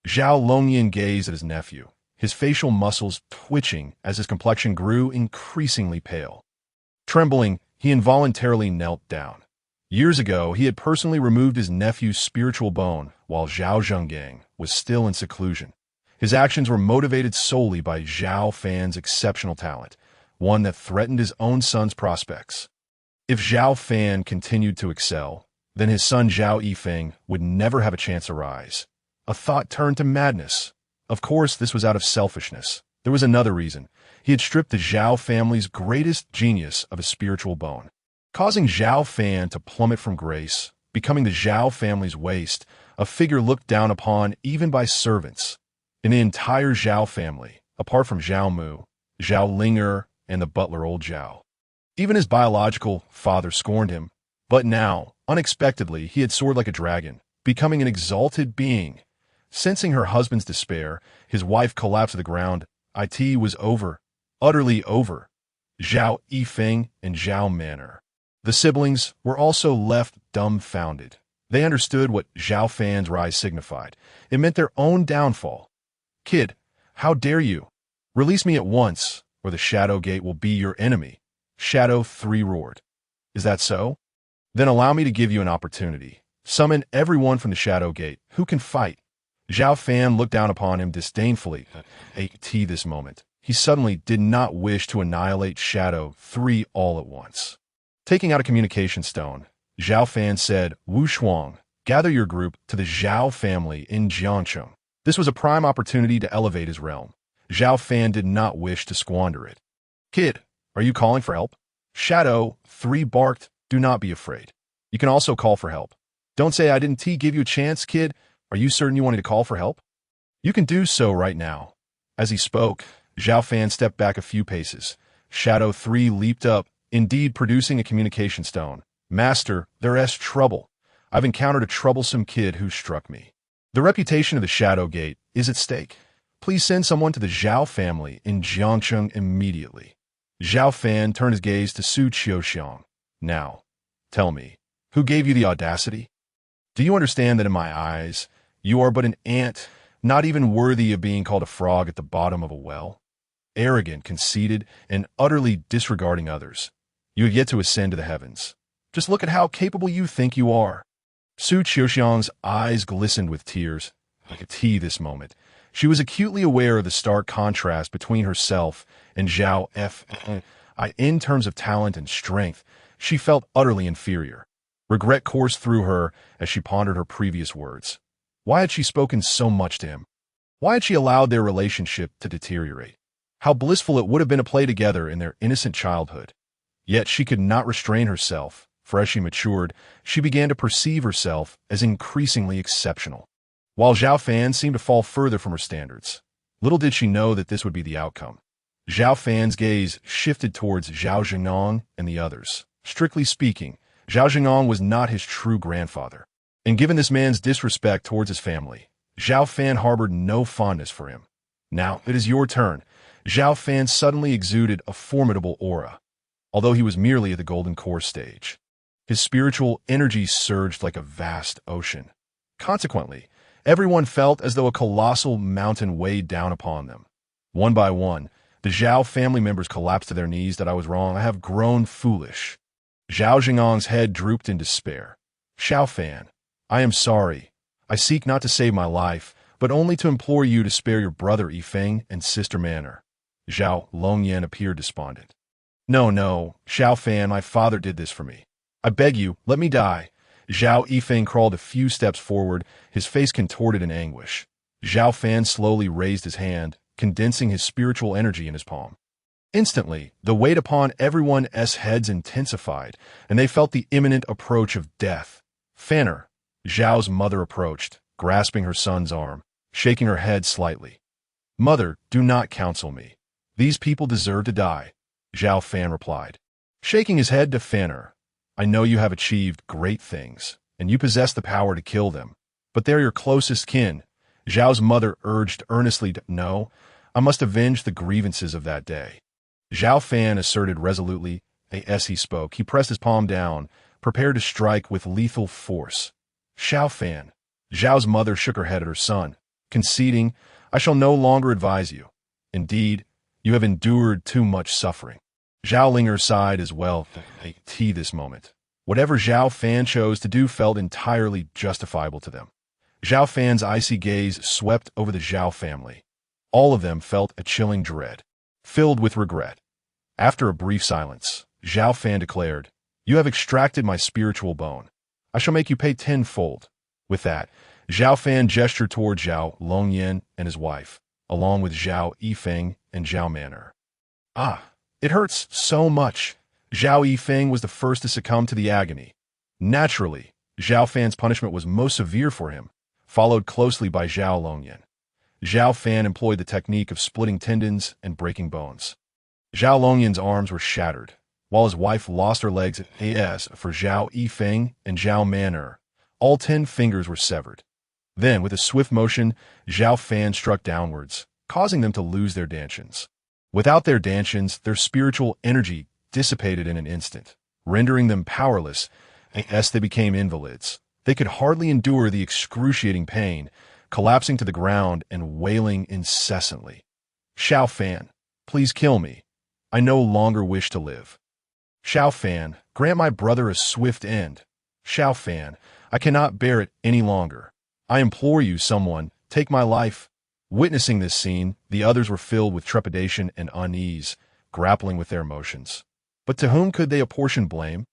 Zhao Longyan gazed at his nephew, his facial muscles twitching as his complexion grew increasingly pale. Trembling, he involuntarily knelt down. Years ago, he had personally removed his nephew's spiritual bone while Zhao Zhenggang was still in seclusion. His actions were motivated solely by Xiao Fan's exceptional talent, one that threatened his own son's prospects. If Xiao Fan continued to excel, then his son Zhao Yifeng would never have a chance to rise. A thought turned to madness. Of course, this was out of selfishness. There was another reason. He had stripped the Zhao family's greatest genius of his spiritual bone, causing Xiao Fan to plummet from grace, becoming the Zhao family's waste, a figure looked down upon even by servants. In the entire Zhao family, apart from Zhao Mu, Zhao Linger, and the butler old Zhao. Even his biological father scorned him. But now, unexpectedly, he had soared like a dragon, becoming an exalted being. Sensing her husband's despair, his wife collapsed to the ground. It was over. Utterly over. Zhao Yifeng and Zhao Manor. The siblings were also left dumbfounded. They understood what Xiao Fan's rise signified. It meant their own downfall. "Kid, how dare you? Release me at once, or the Shadow Gate will be your enemy." Shadow 3 roared. "Is that so? Then allow me to give you an opportunity. Summon everyone from the Shadow Gate. Who can fight?" Xiao Fan looked down upon him disdainfully. This moment, he suddenly did not wish to annihilate Shadow 3 all at once. Taking out a communication stone, Xiao Fan said, "Wushuang, gather your group to the Zhao family in Jiangcheng." This was a prime opportunity to elevate his realm. Xiao Fan did not wish to squander it. "Kid, are you calling for help?" Shadow 3 barked, "Do not be afraid. You can also call for help. Don't say I didn't give you a chance, kid. Are you certain you wanted to call for help? You can do so right now." As he spoke, Xiao Fan stepped back a few paces. Shadow 3 leaped up, indeed producing a communication stone. "Master, there's trouble. I've encountered a troublesome kid who struck me. The reputation of the Shadow Gate is at stake. Please send someone to the Zhao family in Jiangcheng immediately." Xiao Fan turned his gaze to Su Qiuxiang. "Now, Tell me, who gave you the audacity? Do you understand that in my eyes, you are but an ant, not even worthy of being called a frog at the bottom of a well? Arrogant, conceited, and utterly disregarding others. You have yet to ascend to the heavens. Just look at how capable you think you are. Su Qiuxiang's eyes glistened with tears. Like a tea this moment. She was acutely aware of the stark contrast between herself and Xiao Fan. In terms of talent and strength, she felt utterly inferior. Regret coursed through her as she pondered her previous words. Why had she spoken so much to him? Why had she allowed their relationship to deteriorate? How blissful it would have been to play together in their innocent childhood. Yet she could not restrain herself, for as she matured, she began to perceive herself as increasingly exceptional. While Xiao Fan seemed to fall further from her standards, little did she know that this would be the outcome. Xiao Fan's gaze shifted towards Xiao Zhenong and the others. Strictly speaking, Xiao Zhenong was not his true grandfather, and given this man's disrespect towards his family, Xiao Fan harbored no fondness for him. Now, it is your turn. Xiao Fan suddenly exuded a formidable aura, although he was merely at the golden core stage. His spiritual energy surged like a vast ocean. Consequently, everyone felt as though a colossal mountain weighed down upon them. One by one, the Zhao family members collapsed to their knees. That I was wrong. I have grown foolish. Zhao Jingang's head drooped in despair. Xiao Fan, I am sorry. I seek not to save my life, but only to implore you to spare your brother Yifeng and sister Manner. Zhao Longyan appeared despondent. No, Xiao Fan, my father did this for me. I beg you, let me die. Zhao Yifeng crawled a few steps forward, his face contorted in anguish. Xiao Fan slowly raised his hand, condensing his spiritual energy in his palm. Instantly, the weight upon everyone's heads intensified, and they felt the imminent approach of death. Fanner, Zhao's mother approached, grasping her son's arm, shaking her head slightly. Mother, do not counsel me. These people deserve to die, Xiao Fan replied. Shaking his head to Fanner, I know you have achieved great things, and you possess the power to kill them, but they're your closest kin. Zhao's mother urged earnestly. No, I must avenge the grievances of that day. Xiao Fan asserted resolutely. As he spoke, he pressed his palm down, prepared to strike with lethal force. Xiao Fan. Zhao's mother shook her head at her son, conceding, I shall no longer advise you. Indeed, you have endured too much suffering. Zhao Linger sighed as well. This moment. Whatever Xiao Fan chose to do felt entirely justifiable to them. Xiao Fan's icy gaze swept over the Zhao family. All of them felt a chilling dread, filled with regret. After a brief silence, Xiao Fan declared, You have extracted my spiritual bone. I shall make you pay tenfold. With that, Xiao Fan gestured toward Zhao Longyan and his wife, along with Zhao Yifeng and Zhao Manner. It hurts so much. Zhao Yifeng was the first to succumb to the agony. Naturally, Xiao Fan's punishment was most severe for him, followed closely by Zhao Longyan. Xiao Fan employed the technique of splitting tendons and breaking bones. Zhao Longyan's arms were shattered, while his wife lost her legs. As for Zhao Yifeng and Zhao Manner, all 10 fingers were severed. Then, with a swift motion, Xiao Fan struck downwards, causing them to lose their dantians. Without their dantians, their spiritual energy dissipated in an instant, rendering them powerless. As they became invalids, they could hardly endure the excruciating pain, collapsing to the ground and wailing incessantly. Xiao Fan, please kill me. I no longer wish to live. Xiao Fan, grant my brother a swift end. Xiao Fan, I cannot bear it any longer. I implore you, someone, take my life. Witnessing this scene, the others were filled with trepidation and unease, grappling with their emotions. But to whom could they apportion blame?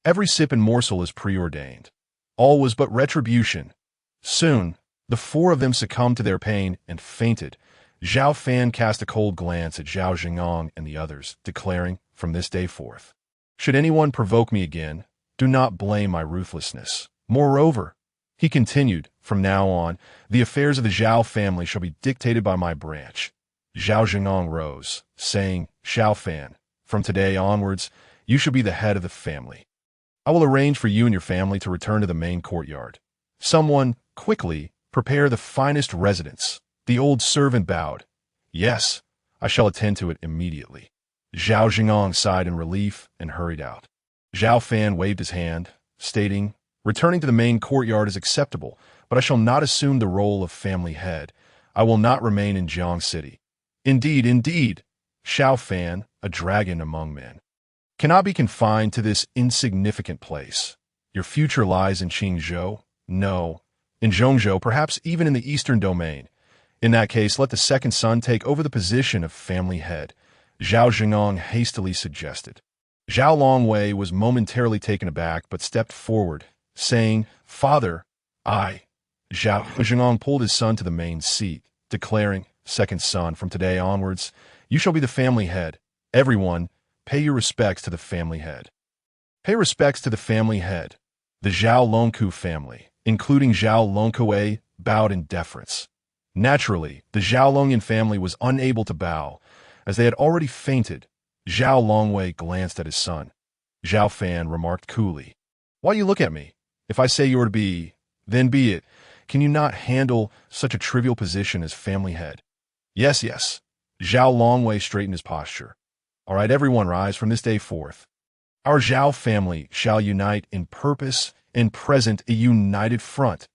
Every sip and morsel is preordained. All was but retribution. Soon, the 4 of them succumbed to their pain and fainted. Xiao Fan cast a cold glance at Zhao Jingong and the others, declaring, from this day forth, should anyone provoke me again, do not blame my ruthlessness. Moreover, he continued, from now on, the affairs of the Zhao family shall be dictated by my branch. Zhao Jingong rose, saying, Xiao Fan, from today onwards, you shall be the head of the family. I will arrange for you and your family to return to the main courtyard. Someone, quickly, prepare the finest residence. The old servant bowed. Yes, I shall attend to it immediately. Zhao Jingong sighed in relief and hurried out. Xiao Fan waved his hand, stating, "Returning to the main courtyard is acceptable, but I shall not assume the role of family head. I will not remain in Jiang City." "Indeed, indeed." Xiao Fan, a dragon among men, cannot be confined to this insignificant place. Your future lies in Qingzhou. No, in Zhongzhou, perhaps even in the eastern domain. In that case, let the second son take over the position of family head, Zhao Zhengong hastily suggested. Zhao Longwei was momentarily taken aback but stepped forward, saying, "Father, I." Zhao Zhengong pulled his son to the main seat, declaring, "Second son, from today onwards, you shall be the family head. Everyone, pay your respects to the family head." Pay respects to the family head. The Zhao Longku family, including Zhao Longkuei, bowed in deference. Naturally, the Zhao Longyan family was unable to bow, as they had already fainted. Zhao Longwei glanced at his son. Xiao Fan remarked coolly, "Why you look at me? If I say you are to be, then be it. Can you not handle such a trivial position as family head?" "Yes, yes." Zhao Longwei straightened his posture. "All right, everyone rise from this day forth. Our Zhao family shall unite in purpose and present a united front."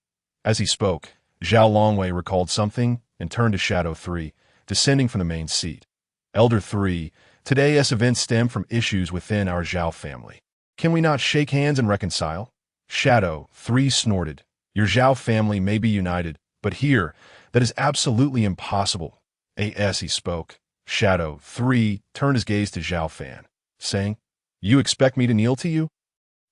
As he spoke, Zhao Longwei recalled something and turned to Shadow 3, descending from the main seat. "Elder 3, today's events stem from issues within our Zhao family. Can we not shake hands and reconcile?" Shadow 3 snorted. "Your Zhao family may be united, but here, that is absolutely impossible." As he spoke, Shadow 3 turned his gaze to Xiao Fan, saying, "You expect me to kneel to you?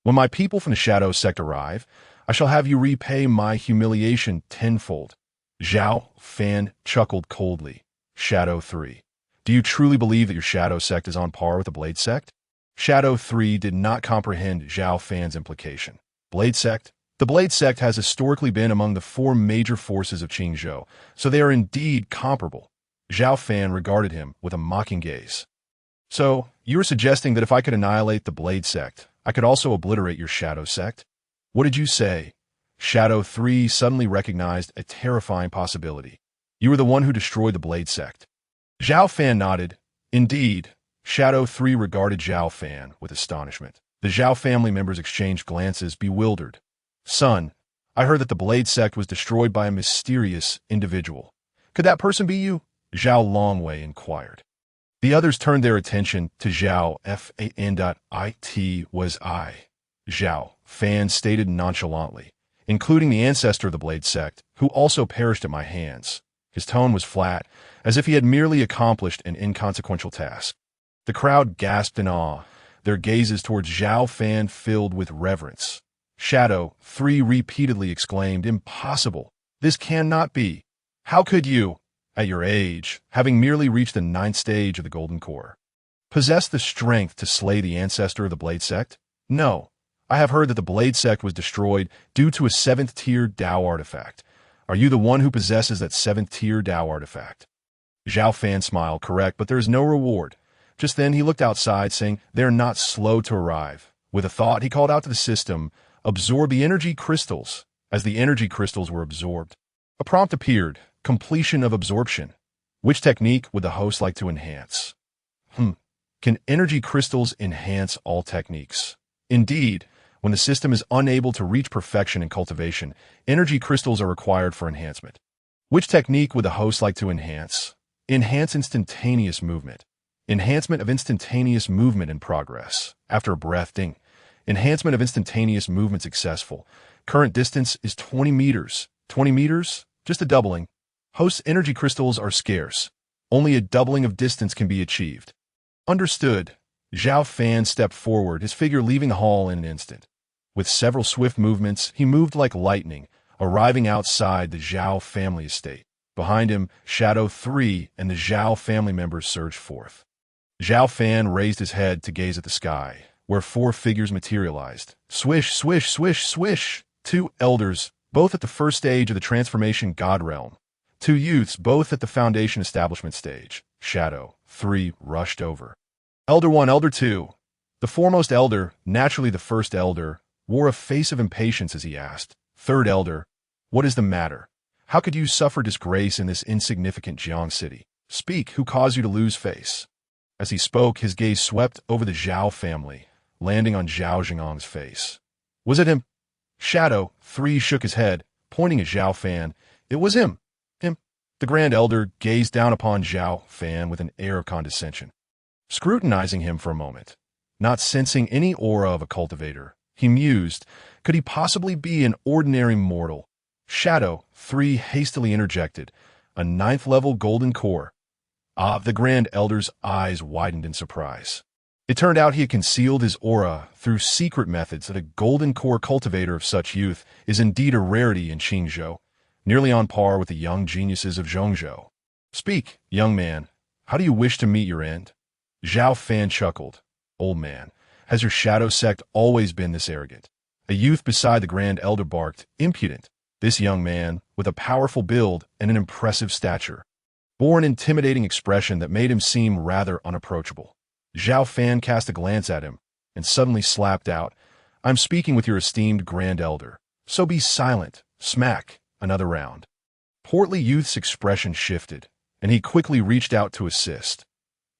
When my people from the Shadow Sect arrive, I shall have you repay my humiliation tenfold." Xiao Fan chuckled coldly. Shadow 3, "Do you truly believe that your Shadow Sect is on par with the Blade Sect?" Shadow 3 did not comprehend Xiao Fan's implication. Blade Sect? The Blade Sect has historically been among the four major forces of Qingzhou, so they are indeed comparable. Xiao Fan regarded him with a mocking gaze. "So, you are suggesting that if I could annihilate the Blade Sect, I could also obliterate your Shadow Sect? What did you say?" Shadow 3 suddenly recognized a terrifying possibility. "You were the one who destroyed the Blade Sect." Xiao Fan nodded. "Indeed." Shadow 3 regarded Xiao Fan with astonishment. The Zhao family members exchanged glances, bewildered. "Son, I heard that the Blade Sect was destroyed by a mysterious individual. Could that person be you?" Zhao Longwei inquired. The others turned their attention to Zhao Fan. "Was I?" Xiao Fan stated nonchalantly, "including the ancestor of the Blade Sect, who also perished at my hands." His tone was flat, as if he had merely accomplished an inconsequential task. The crowd gasped in awe, their gazes towards Xiao Fan filled with reverence. Shadow 3 repeatedly exclaimed, "Impossible! This cannot be! How could you, at your age, having merely reached the 9th stage of the Golden Core, possess the strength to slay the ancestor of the Blade Sect? No. I have heard that the Blade Sect was destroyed due to a 7th-tier Dao artifact. Are you the one who possesses that 7th-tier Dao artifact?" Xiao Fan smiled, "Correct, but there is no reward." Just then he looked outside, saying, "They are not slow to arrive." With a thought, he called out to the system, "Absorb the energy crystals." As the energy crystals were absorbed, a prompt appeared, "Completion of absorption. Which technique would the host like to enhance?" Can energy crystals enhance all techniques? Indeed, when the system is unable to reach perfection in cultivation, energy crystals are required for enhancement. Which technique would the host like to enhance? Enhance instantaneous movement. Enhancement of instantaneous movement in progress. After a breath, ding. Enhancement of instantaneous movement successful. Current distance is 20 meters. 20 meters? Just a doubling. Host's energy crystals are scarce. Only a doubling of distance can be achieved. Understood. Xiao Fan stepped forward, his figure leaving the hall in an instant. With several swift movements, he moved like lightning, arriving outside the Zhao family estate. Behind him, Shadow 3 and the Zhao family members surged forth. Xiao Fan raised his head to gaze at the sky, where 4 figures materialized. Swish, swish, swish, swish. 2 elders, both at the first stage of the transformation god realm. 2 youths, both at the foundation establishment stage. Shadow 3 rushed over. Elder 1, Elder 2. The foremost elder, naturally the first elder, wore a face of impatience as he asked, "Third elder, what is the matter? How could you suffer disgrace in this insignificant Jiang city? Speak, who caused you to lose face?" As he spoke, his gaze swept over the Zhao family, landing on Zhao Zhengang's face. Was it him? Shadow 3 shook his head, pointing at Xiao Fan. It was him. Him. The Grand Elder gazed down upon Xiao Fan with an air of condescension, scrutinizing him for a moment. Not sensing any aura of a cultivator, he mused, could he possibly be an ordinary mortal? Shadow 3 hastily interjected, a 9th-level golden core. The Grand Elder's eyes widened in surprise. It turned out he had concealed his aura through secret methods. That a golden core cultivator of such youth is indeed a rarity in Qingzhou, nearly on par with the young geniuses of Zhongzhou. Speak, young man. How do you wish to meet your end? Xiao Fan chuckled. Old man, has your shadow sect always been this arrogant? A youth beside the Grand Elder barked, impudent. This young man, with a powerful build and an impressive stature, bore an intimidating expression that made him seem rather unapproachable. Xiao Fan cast a glance at him and suddenly slapped out, I'm speaking with your esteemed Grand Elder, so be silent. Smack. Another round. Portly youth's expression shifted, and he quickly reached out to assist.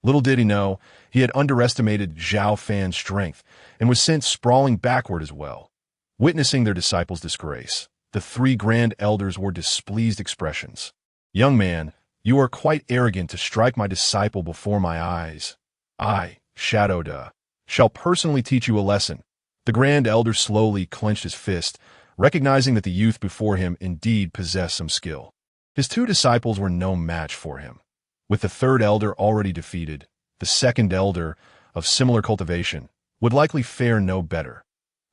Little did he know, he had underestimated Xiao Fan's strength and was sent sprawling backward as well. Witnessing their disciple's disgrace, the 3 Grand Elders wore displeased expressions. Young man, you are quite arrogant to strike my disciple before my eyes. I, Shadow Da, shall personally teach you a lesson. The Grand Elder slowly clenched his fist, recognizing that the youth before him indeed possessed some skill. His 2 disciples were no match for him. With the 3rd Elder already defeated, the 2nd Elder, of similar cultivation, would likely fare no better.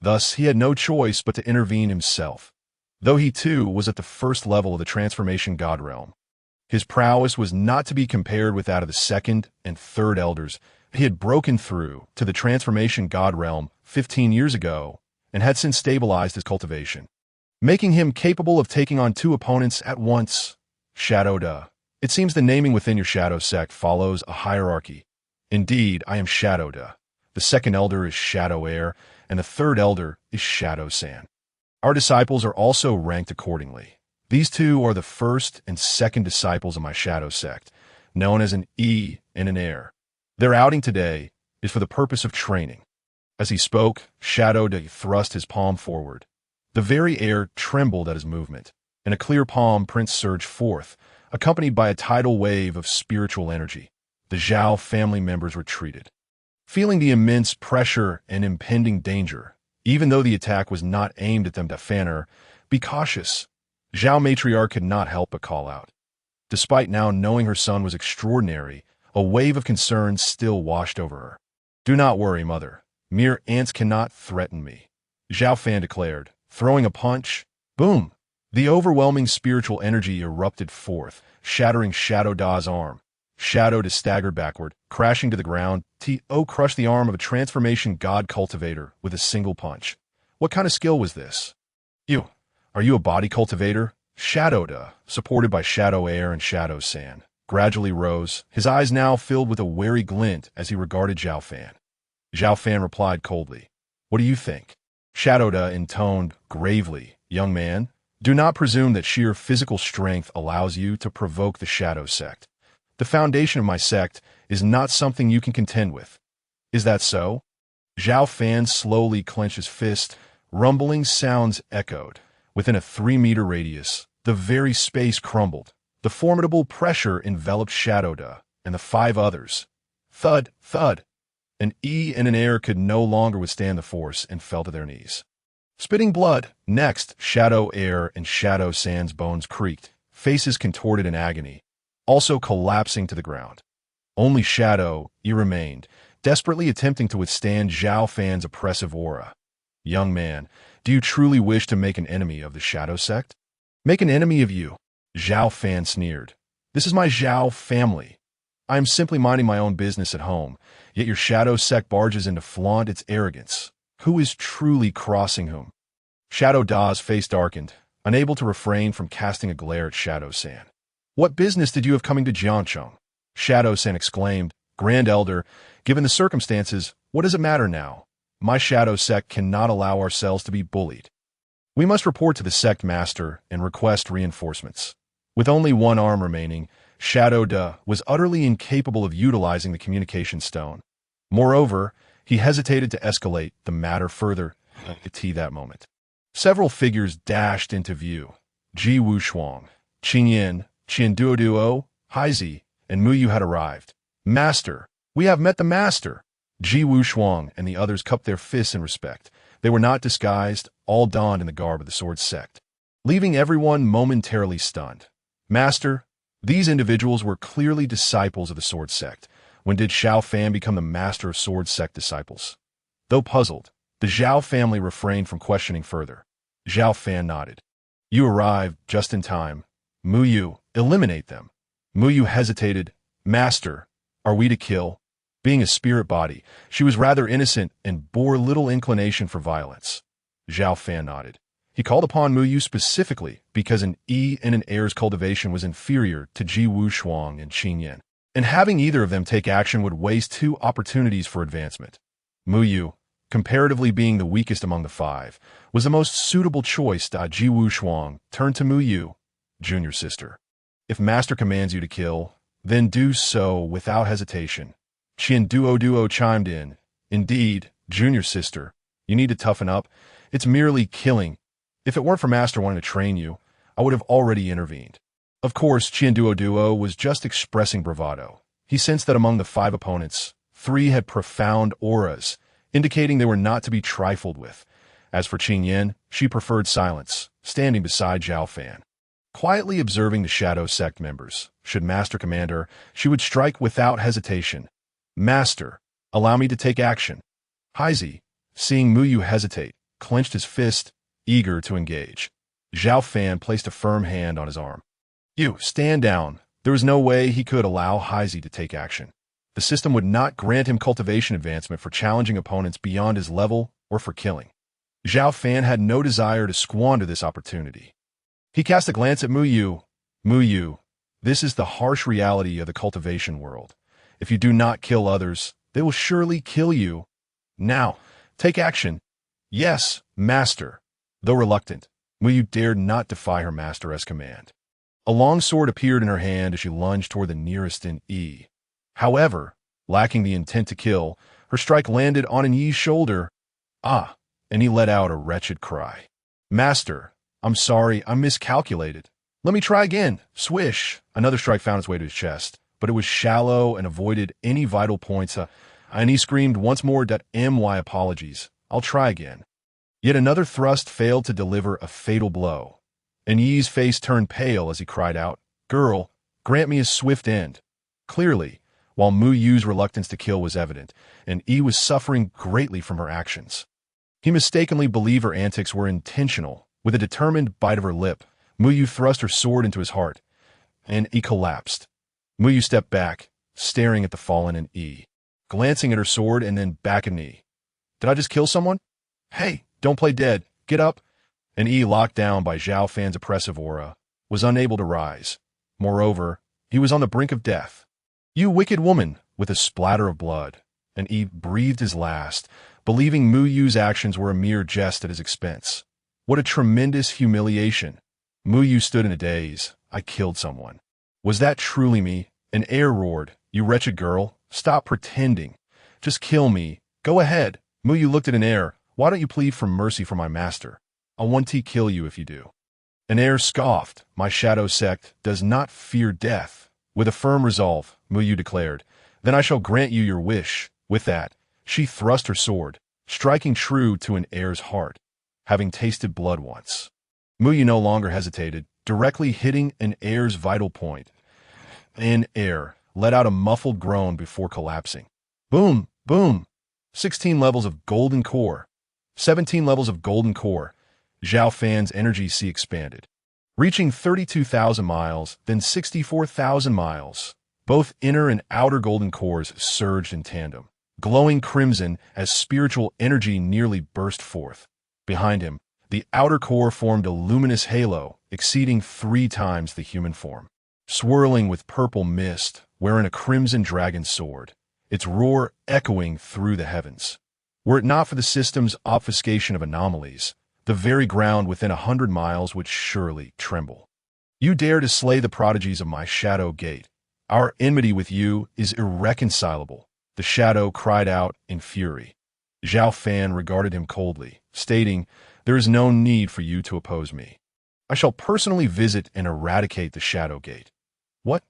Thus, he had no choice but to intervene himself, though he too was at the 1st level of the Transformation God Realm. His prowess was not to be compared with that of the 2nd and 3rd Elders. He had broken through to the Transformation God Realm 15 years ago and had since stabilized his cultivation, making him capable of taking on 2 opponents at once. Shadow Da. It seems the naming within your Shadow Sect follows a hierarchy. Indeed, I am Shadow Da. The 2nd Elder is Shadow Heir, and the 3rd Elder is Shadow San. Our disciples are also ranked accordingly. These 2 are the 1st and 2nd disciples of my Shadow Sect, known as an E and an Heir. Their outing today is for the purpose of training. As he spoke, Shadow Da thrust his palm forward. The very air trembled at his movement, and a clear palm print surged forth, accompanied by a tidal wave of spiritual energy. The Zhao family members retreated, feeling the immense pressure and impending danger. Even though the attack was not aimed at them, Dafaner, be cautious. Zhao matriarch could not help but call out. Despite now knowing her son was extraordinary, a wave of concern still washed over her. Do not worry, mother. Mere ants cannot threaten me, Xiao Fan declared, throwing a punch. Boom! The overwhelming spiritual energy erupted forth, shattering Shadow Da's arm. Shadow Da staggered backward, crashing to the ground. T.O. crushed the arm of a transformation god cultivator with a single punch. What kind of skill was this? Are you a body cultivator? Shadow Da, supported by Shadow Heir and Shadow San, gradually rose, his eyes now filled with a wary glint as he regarded Xiao Fan. Xiao Fan replied coldly, What do you think? Shadow Da intoned gravely, Young man, do not presume that sheer physical strength allows you to provoke the Shadow Sect. The foundation of my sect is not something you can contend with. Is that so? Xiao Fan slowly clenched his fist. Rumbling sounds echoed. Within a 3-meter radius, the very space crumbled. The formidable pressure enveloped Shadow Da and the 5 others. Thud, thud. An E and an Heir could no longer withstand the force and fell to their knees, spitting blood. Next, Shadow Heir and Shadow San's bones creaked, faces contorted in agony, also collapsing to the ground. Only Shadow E remained, desperately attempting to withstand Xiao Fan's oppressive aura. Young man, do you truly wish to make an enemy of the Shadow Sect? Make an enemy of you? Xiao Fan sneered. This is my Xiao family. I am simply minding my own business at home, yet your Shadow Sect barges in to flaunt its arrogance. Who is truly crossing whom? Shadow Da's face darkened, unable to refrain from casting a glare at Shadow San. What business did you have coming to Jiancheng? Shadow San exclaimed, Grand Elder, given the circumstances, what does it matter now? My Shadow Sect cannot allow ourselves to be bullied. We must report to the Sect Master and request reinforcements. With only 1 arm remaining, Shadow Da was utterly incapable of utilizing the communication stone. Moreover, He hesitated to escalate the matter further at that moment. Several figures dashed into view. Ji Wushuang, Qingyan, Qianduoduo, Haizi, and Muyu had arrived. Master, we have met the master. Ji Wushuang and the others cupped their fists in respect. They were not disguised, all donned in the garb of the Sword Sect, leaving everyone momentarily stunned. Master, these individuals were clearly disciples of the Sword Sect. When did Xiao Fan become the master of Sword Sect disciples? Though puzzled, the Zhao family refrained from questioning further. Xiao Fan nodded. You arrived just in time. Muyu, eliminate them. Muyu hesitated. Master, are we to kill? Being a spirit body, she was rather innocent and bore little inclination for violence. Xiao Fan nodded. He called upon Muyu specifically because an E and an heir's cultivation was inferior to Ji Wushuang and Qingyan, and having either of them take action would waste 2 opportunities for advancement. Muyu, comparatively being the weakest among the 5, was the most suitable choice. Ji Wushuang turned to Muyu, junior sister. If master commands you to kill, then do so without hesitation. Qianduoduo chimed in. Indeed, junior sister, you need to toughen up. It's merely killing. If it weren't for master wanting to train you, I would have already intervened. Of course, Qianduoduo was just expressing bravado. He sensed that among the 5 opponents, 3 had profound auras, indicating they were not to be trifled with. As for Qingyan, she preferred silence, standing beside Xiao Fan. Quietly observing the Shadow Sect members, should master command her, she would strike without hesitation. Master, allow me to take action. Haizi, seeing Muyu hesitate, clenched his fist, eager to engage. Xiao Fan placed a firm hand on his arm. You, stand down. There was no way he could allow Haizi to take action. The system would not grant him cultivation advancement for challenging opponents beyond his level or for killing. Xiao Fan had no desire to squander this opportunity. He cast a glance at Muyu. Muyu, this is the harsh reality of the cultivation world. If you do not kill others, they will surely kill you. Now, take action. Yes, master. Though reluctant, Muyu dared not defy her master's command. A long sword appeared in her hand as she lunged toward the nearest in E. However, lacking the intent to kill, her strike landed on an Yi's shoulder. Ah, and he let out a wretched cry. Master, I'm sorry, I miscalculated. Let me try again. Swish. Another strike found its way to his chest, but it was shallow and avoided any vital points. And he screamed once more, "My apologies. I'll try again." Yet another thrust failed to deliver a fatal blow. And Yi's face turned pale as he cried out, "Girl, grant me a swift end." Clearly, while Muyu's reluctance to kill was evident, and Yi was suffering greatly from her actions. He mistakenly believed her antics were intentional. With a determined bite of her lip, Muyu thrust her sword into his heart, and Yi collapsed. Muyu stepped back, staring at the fallen Yi, glancing at her sword and then back at Yi. Did I just kill someone? Hey, don't play dead. Get up. And Yi, locked down by Xiao Fan's oppressive aura, was unable to rise. Moreover, he was on the brink of death. You wicked woman, with a splatter of blood. And Yi breathed his last, believing Muyu's actions were a mere jest at his expense. What a tremendous humiliation. Muyu stood in a daze. I killed someone. Was that truly me? An heir roared. You wretched girl, stop pretending. Just kill me. Go ahead. Muyu looked at an heir. Why don't you plead for mercy for my master? I want to kill you if you do. An heir scoffed. My shadow sect does not fear death. With a firm resolve, Muyu declared, then I shall grant you your wish. With that, she thrust her sword, striking true to an heir's heart, having tasted blood once. Muyu no longer hesitated, directly hitting an heir's vital point. An heir let out a muffled groan before collapsing. Boom, boom. 16 levels of golden core. 17 levels of golden core. Xiao Fan's energy sea expanded, reaching 32,000 miles, then 64,000 miles. Both inner and outer golden cores surged in tandem, glowing crimson as spiritual energy nearly burst forth. Behind him, the outer core formed a luminous halo exceeding 3 times the human form, swirling with purple mist, wearing a crimson dragon sword, its roar echoing through the heavens. Were it not for the system's obfuscation of anomalies, the very ground within 100 miles would surely tremble. You dare to slay the prodigies of my shadow gate. Our enmity with you is irreconcilable. The shadow cried out in fury. Xiao Fan regarded him coldly, stating, "There is no need for you to oppose me. I shall personally visit and eradicate the Shadow Gate." "What?"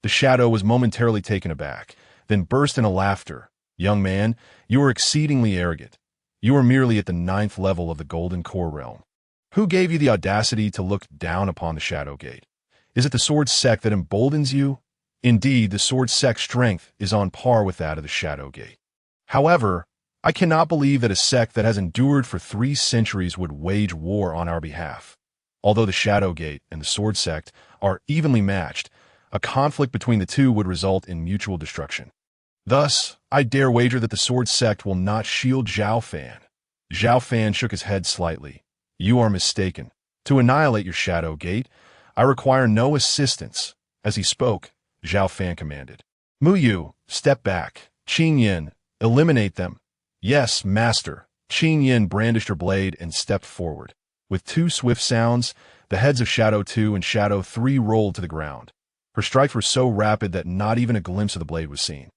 The shadow was momentarily taken aback, then burst into laughter. "Young man, you are exceedingly arrogant. You are merely at the 9th level of the Golden Core realm. Who gave you the audacity to look down upon the Shadow Gate? Is it the Sword Sect that emboldens you? Indeed, the Sword Sect's strength is on par with that of the Shadow Gate. However, I cannot believe that a sect that has endured for 3 centuries would wage war on our behalf. Although the Shadow Gate and the Sword Sect are evenly matched, a conflict between the two would result in mutual destruction. Thus, I dare wager that the Sword Sect will not shield Xiao Fan." Xiao Fan shook his head slightly. "You are mistaken. To annihilate your Shadow Gate, I require no assistance." As he spoke, Xiao Fan commanded, "Mu Yu, step back. Qin Yin, eliminate them." "Yes, master." Qin Yin brandished her blade and stepped forward. With 2 swift sounds, the heads of Shadow 2 and Shadow 3 rolled to the ground. Her strikes were so rapid that not even a glimpse of the blade was seen.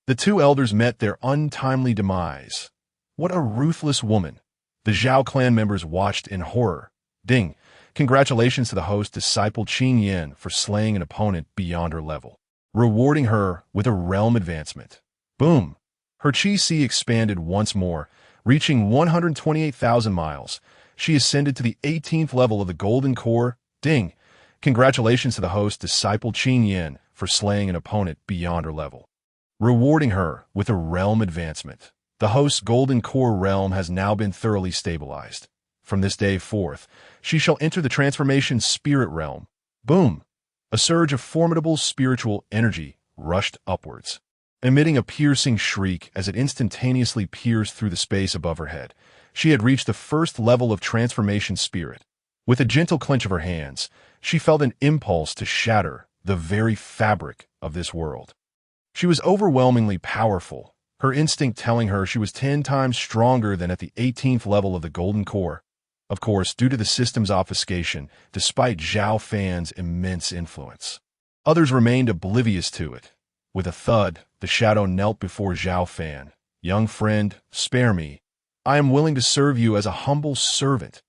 The 2 elders met their untimely demise. What a ruthless woman. The Zhao clan members watched in horror. Ding! Congratulations to the host disciple Qin Yin for slaying an opponent beyond her level, rewarding her with a realm advancement. Boom! Her Qi expanded once more, reaching 128,000 miles. She ascended to the 18th level of the Golden Core. Ding! Congratulations to the host disciple Qin Yin for slaying an opponent beyond her level, rewarding her with a realm advancement. The host's Golden Core realm has now been thoroughly stabilized. From this day forth, she shall enter the transformation spirit realm. Boom! A surge of formidable spiritual energy rushed upwards, emitting a piercing shriek as it instantaneously pierced through the space above her head. She had reached the 1st level of transformation spirit. With a gentle clench of her hands, she felt an impulse to shatter the very fabric of this world. She was overwhelmingly powerful, her instinct telling her she was 10 times stronger than at the 18th level of the Golden Core. Of course, due to the system's obfuscation, despite Xiao Fan's immense influence. Others remained oblivious to it. With a thud, the shadow knelt before Xiao Fan. "Young friend, spare me. I am willing to serve you as a humble servant."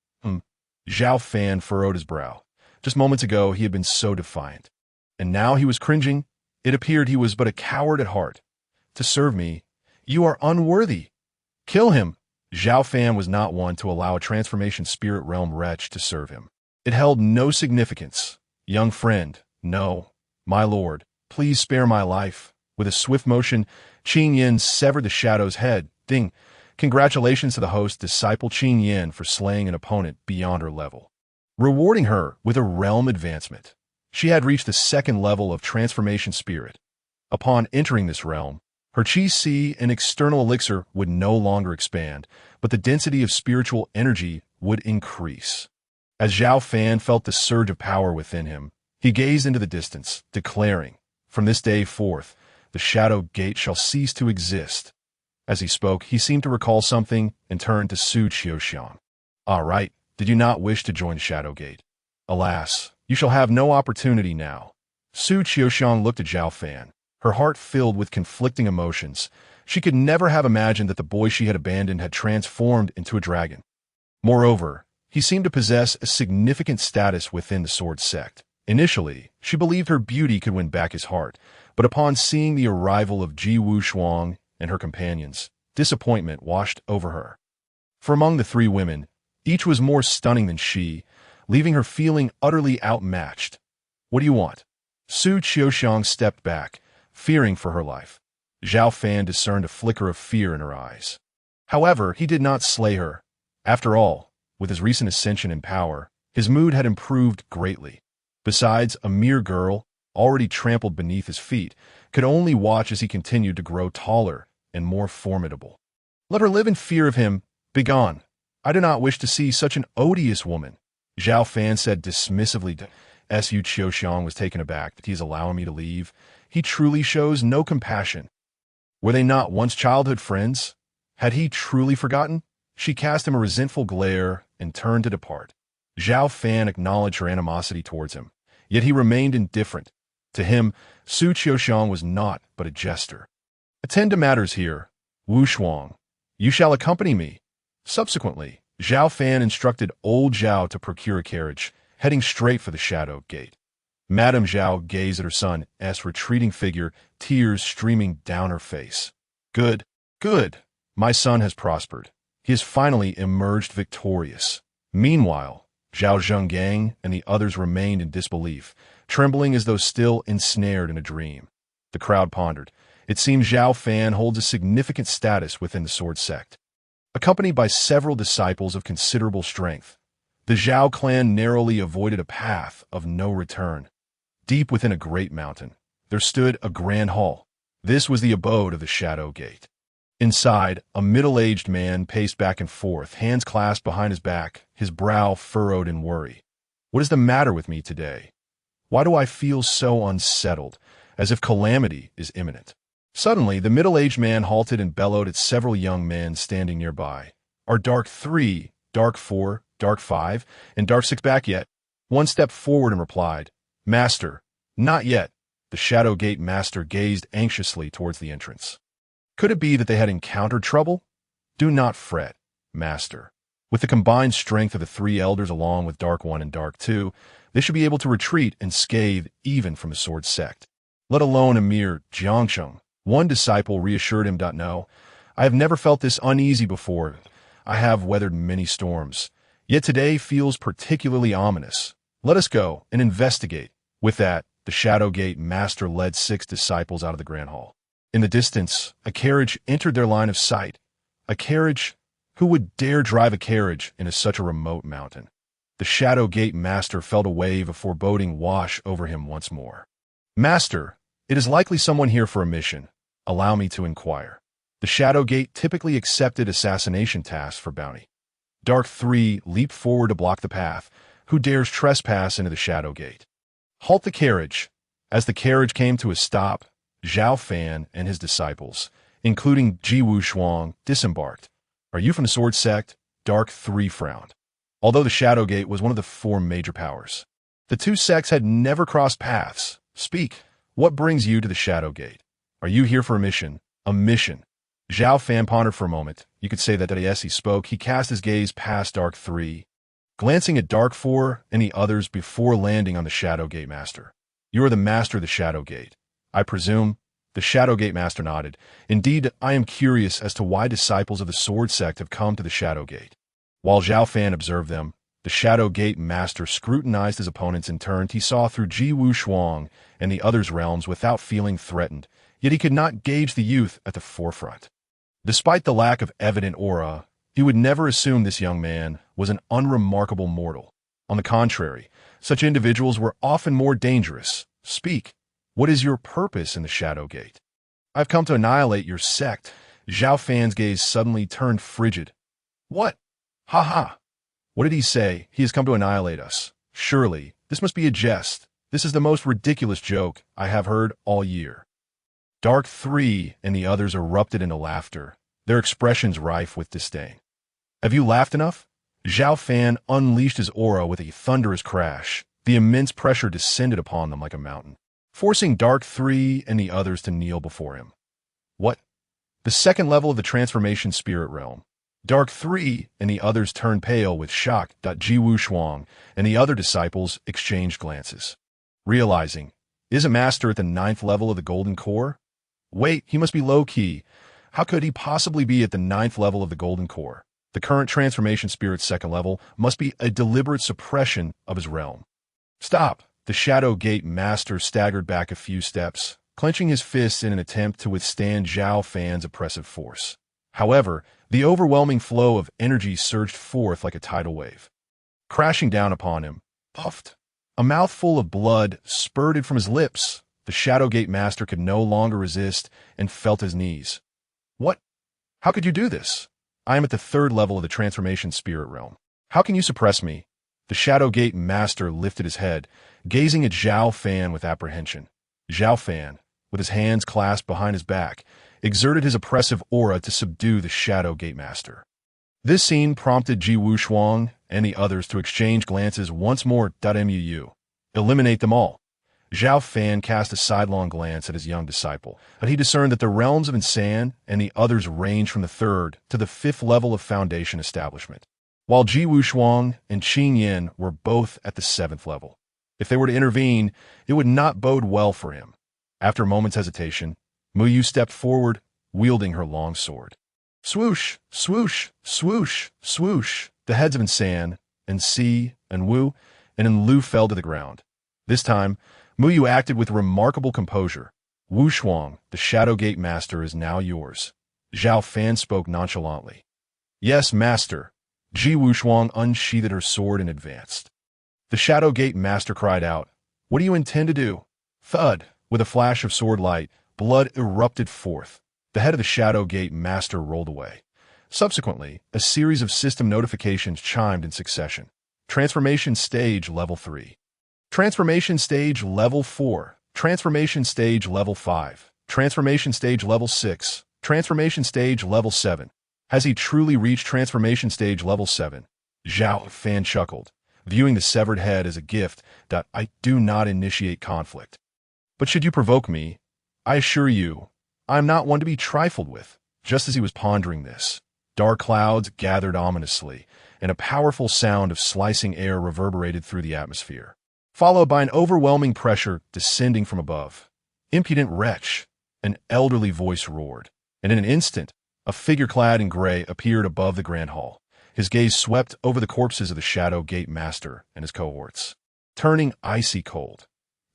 Xiao Fan furrowed his brow. Just moments ago, he had been so defiant. And now he was cringing. It appeared he was but a coward at heart. "To serve me? You are unworthy. Kill him." Xiao Fan was not one to allow a transformation spirit realm wretch to serve him. It held no significance. "Young friend, no. My lord, please spare my life." With a swift motion, Qin Yin severed the shadow's head. Ding! Congratulations to the host disciple Qin Yin for slaying an opponent beyond her level, rewarding her with a realm advancement. She had reached the 2nd level of transformation spirit. Upon entering this realm, her Qi and external elixir would no longer expand, but the density of spiritual energy would increase. As Xiao Fan felt the surge of power within him, he gazed into the distance, declaring, "From this day forth, the Shadow Gate shall cease to exist." As he spoke, he seemed to recall something and turned to Su Qiuxiang. "Ah, right. Did you not wish to join the Shadow Gate? Alas, you shall have no opportunity now." Su Qiuxiang looked at Xiao Fan, her heart filled with conflicting emotions. She could never have imagined that the boy she had abandoned had transformed into a dragon. Moreover, he seemed to possess a significant status within the Sword Sect. Initially, she believed her beauty could win back his heart, but upon seeing the arrival of Ji Wushuang and her companions, disappointment washed over her. For among the 3 women, each was more stunning than she, leaving her feeling utterly outmatched. "What do you want?" Su Qiuxiang stepped back, fearing for her life. Xiao Fan discerned a flicker of fear in her eyes. However, he did not slay her. After all, with his recent ascension in power, his mood had improved greatly. Besides, a mere girl, already trampled beneath his feet, could only watch as he continued to grow taller and more formidable. "Let her live in fear of him. Begone. I do not wish to see such an odious woman." Xiao Fan said dismissively. Su Qiuxiang was taken aback that he is allowing me to leave. He truly shows no compassion. Were they not once childhood friends? Had he truly forgotten? She cast him a resentful glare and turned to depart. Xiao Fan acknowledged her animosity towards him, yet he remained indifferent. To him, Su Qiuxiang was naught but a jester. Attend to matters here. Wushuang, you shall accompany me. Subsequently, Xiao Fan instructed old Zhao to procure a carriage, heading straight for the Shadow Gate. Madame Zhao gazed at her son's retreating figure, tears streaming down her face. Good, good. My son has prospered. He has finally emerged victorious. Meanwhile, Zhao Zhenggang and the others remained in disbelief, trembling as though still ensnared in a dream. The crowd pondered. It seems Xiao Fan holds a significant status within the Sword Sect. Accompanied by several disciples of considerable strength, the Zhao clan narrowly avoided a path of no return. Deep within a great mountain, there stood a grand hall. This was the abode of the Shadow Gate. Inside, a middle-aged man paced back and forth, hands clasped behind his back, his brow furrowed in worry. What is the matter with me today? Why do I feel so unsettled, as if calamity is imminent? Suddenly, the middle-aged man halted and bellowed at several young men standing nearby. Are Dark 3, Dark 4, Dark 5, and Dark 6 back yet? One stepped forward and replied, Master, not yet. The Shadow Gate Master gazed anxiously towards the entrance. Could it be that they had encountered trouble? Do not fret, Master. With the combined strength of the three elders along with Dark 1 and Dark 2, they should be able to retreat unscathed even from the Sword Sect. Let alone a mere Jiangsheng. One disciple reassured him, No, I have never felt this uneasy before. I have weathered many storms. Yet today feels particularly ominous. Let us go and investigate. With that, the Shadow Gate Master led 6 disciples out of the Grand Hall. In the distance, a carriage entered their line of sight. A carriage? Who would dare drive a carriage into such a remote mountain? The Shadow Gate Master felt a wave of foreboding wash over him once more. Master, it is likely someone here for a mission. Allow me to inquire. The Shadow Gate typically accepted assassination tasks for bounty. Dark 3 leaped forward to block the path. Who dares trespass into the Shadow Gate? Halt the carriage. As the carriage came to a stop, Xiao Fan and his disciples, including Ji Wushuang, disembarked. Are you from the Sword Sect? Dark 3 frowned. Although the Shadow Gate was one of the 4 major powers, the 2 sects had never crossed paths. Speak. What brings you to the Shadow Gate? Are you here for a mission? A mission. Xiao Fan pondered for a moment. You could say that as he spoke, he cast his gaze past Dark 3, glancing at Dark 4 and the others before landing on the Shadow Gate Master. You are the master of the Shadow Gate, I presume? The Shadow Gate Master nodded. Indeed, I am curious as to why disciples of the Sword Sect have come to the Shadow Gate. While Xiao Fan observed them, the Shadow Gate Master scrutinized his opponents and turned. He saw through Ji Wushuang and the others' realms without feeling threatened, yet he could not gauge the youth at the forefront. Despite the lack of evident aura, he would never assume this young man was an unremarkable mortal. On the contrary, such individuals were often more dangerous. Speak. What is your purpose in the Shadow Gate? I've come to annihilate your sect. Xiao Fan's gaze suddenly turned frigid. What? Ha ha. What did he say? He has come to annihilate us. Surely, this must be a jest. This is the most ridiculous joke I have heard all year. Dark 3 and the others erupted into laughter, their expressions rife with disdain. Have you laughed enough? Xiao Fan unleashed his aura with a thunderous crash. The immense pressure descended upon them like a mountain, forcing Dark 3 and the others to kneel before him. What? The second level of the transformation spirit realm. Dark 3 and the others turned pale with shock. Ji Wushuang and the other disciples exchanged glances. Realizing, is a master at the 9th level of the Golden Core? Wait, he must be low-key. How could he possibly be at the 9th level of the Golden Core? The current transformation spirit's 2nd level must be a deliberate suppression of his realm. Stop! The Shadow Gate Master staggered back a few steps, clenching his fists in an attempt to withstand Xiao Fan's oppressive force. However, the overwhelming flow of energy surged forth like a tidal wave. Crashing down upon him, puffed. A mouthful of blood spurted from his lips. The Shadow Gate Master could no longer resist and felt his knees. What? How could you do this? I am at the 3rd level of the transformation spirit realm. How can you suppress me? The Shadow Gate Master lifted his head, gazing at Xiao Fan with apprehension. Xiao Fan, with his hands clasped behind his back, exerted his oppressive aura to subdue the Shadow Gate Master. This scene prompted Ji Wushuang and the others to exchange glances once more. Eliminate them all. Xiao Fan cast a sidelong glance at his young disciple, but he discerned that the realms of Insan and the others ranged from the 3rd to the 5th level of foundation establishment, while Ji Wushuang and Qing Yin were both at the 7th level. If they were to intervene, it would not bode well for him. After a moment's hesitation, Mu Yu stepped forward, wielding her long sword. Swoosh, swoosh, swoosh, swoosh. The heads of Insan, and Si, and Wu, and Enlu fell to the ground. This time, Mu Yu acted with remarkable composure. Wushuang, the Shadowgate Master, is now yours. Xiao Fan spoke nonchalantly. Yes, Master. Ji Wushuang unsheathed her sword and advanced. The Shadowgate Master cried out, What do you intend to do? Thud! With a flash of sword light, blood erupted forth. The head of the Shadowgate Master rolled away. Subsequently, a series of system notifications chimed in succession. Transformation Stage Level 3. Transformation Stage Level 4. Transformation Stage Level 5. Transformation Stage Level 6. Transformation Stage Level 7. Has he truly reached Transformation Stage Level 7? Xiao Fan chuckled, viewing the severed head as a gift that I do not initiate conflict. But should you provoke me, I assure you, I am not one to be trifled with. Just as he was pondering this, dark clouds gathered ominously, and a powerful sound of slicing air reverberated through the atmosphere, followed by an overwhelming pressure descending from above. Impudent wretch! An elderly voice roared, and in an instant, a figure clad in gray appeared above the grand hall. His gaze swept over the corpses of the Shadow Gate Master and his cohorts, turning icy cold.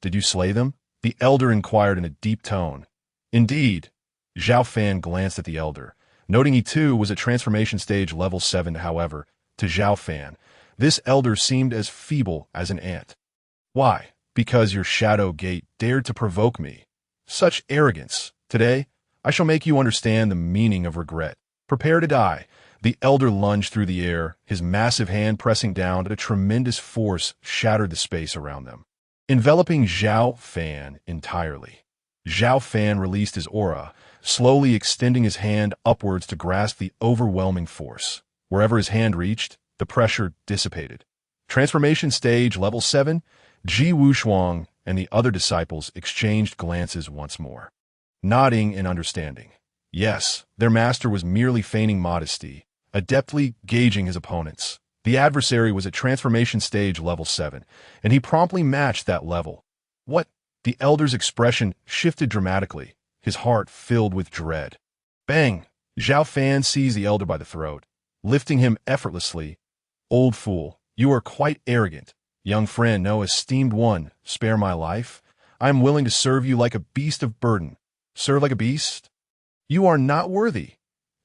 Did you slay them? The elder inquired in a deep tone. Indeed. Xiao Fan glanced at the elder, noting he too was at Transformation Stage Level 7. However, to Xiao Fan, this elder seemed as feeble as an ant. Why? Because your Shadow Gate dared to provoke me. Such arrogance. Today, I shall make you understand the meaning of regret. Prepare to die. The elder lunged through the air, his massive hand pressing down at a tremendous force shattered the space around them, enveloping Xiao Fan entirely. Xiao Fan released his aura, slowly extending his hand upwards to grasp the overwhelming force. Wherever his hand reached, the pressure dissipated. Transformation Stage Level 7, Ji Wushuang and the other disciples exchanged glances once more, nodding in understanding. Yes, their master was merely feigning modesty, adeptly gauging his opponents. The adversary was at Transformation Stage Level 7, and he promptly matched that level. What? The elder's expression shifted dramatically, his heart filled with dread. Bang! Xiao Fan seized the elder by the throat, lifting him effortlessly. Old fool, you are quite arrogant. Young friend, no, esteemed one, spare my life. I am willing to serve you like a beast of burden. Serve like a beast? You are not worthy.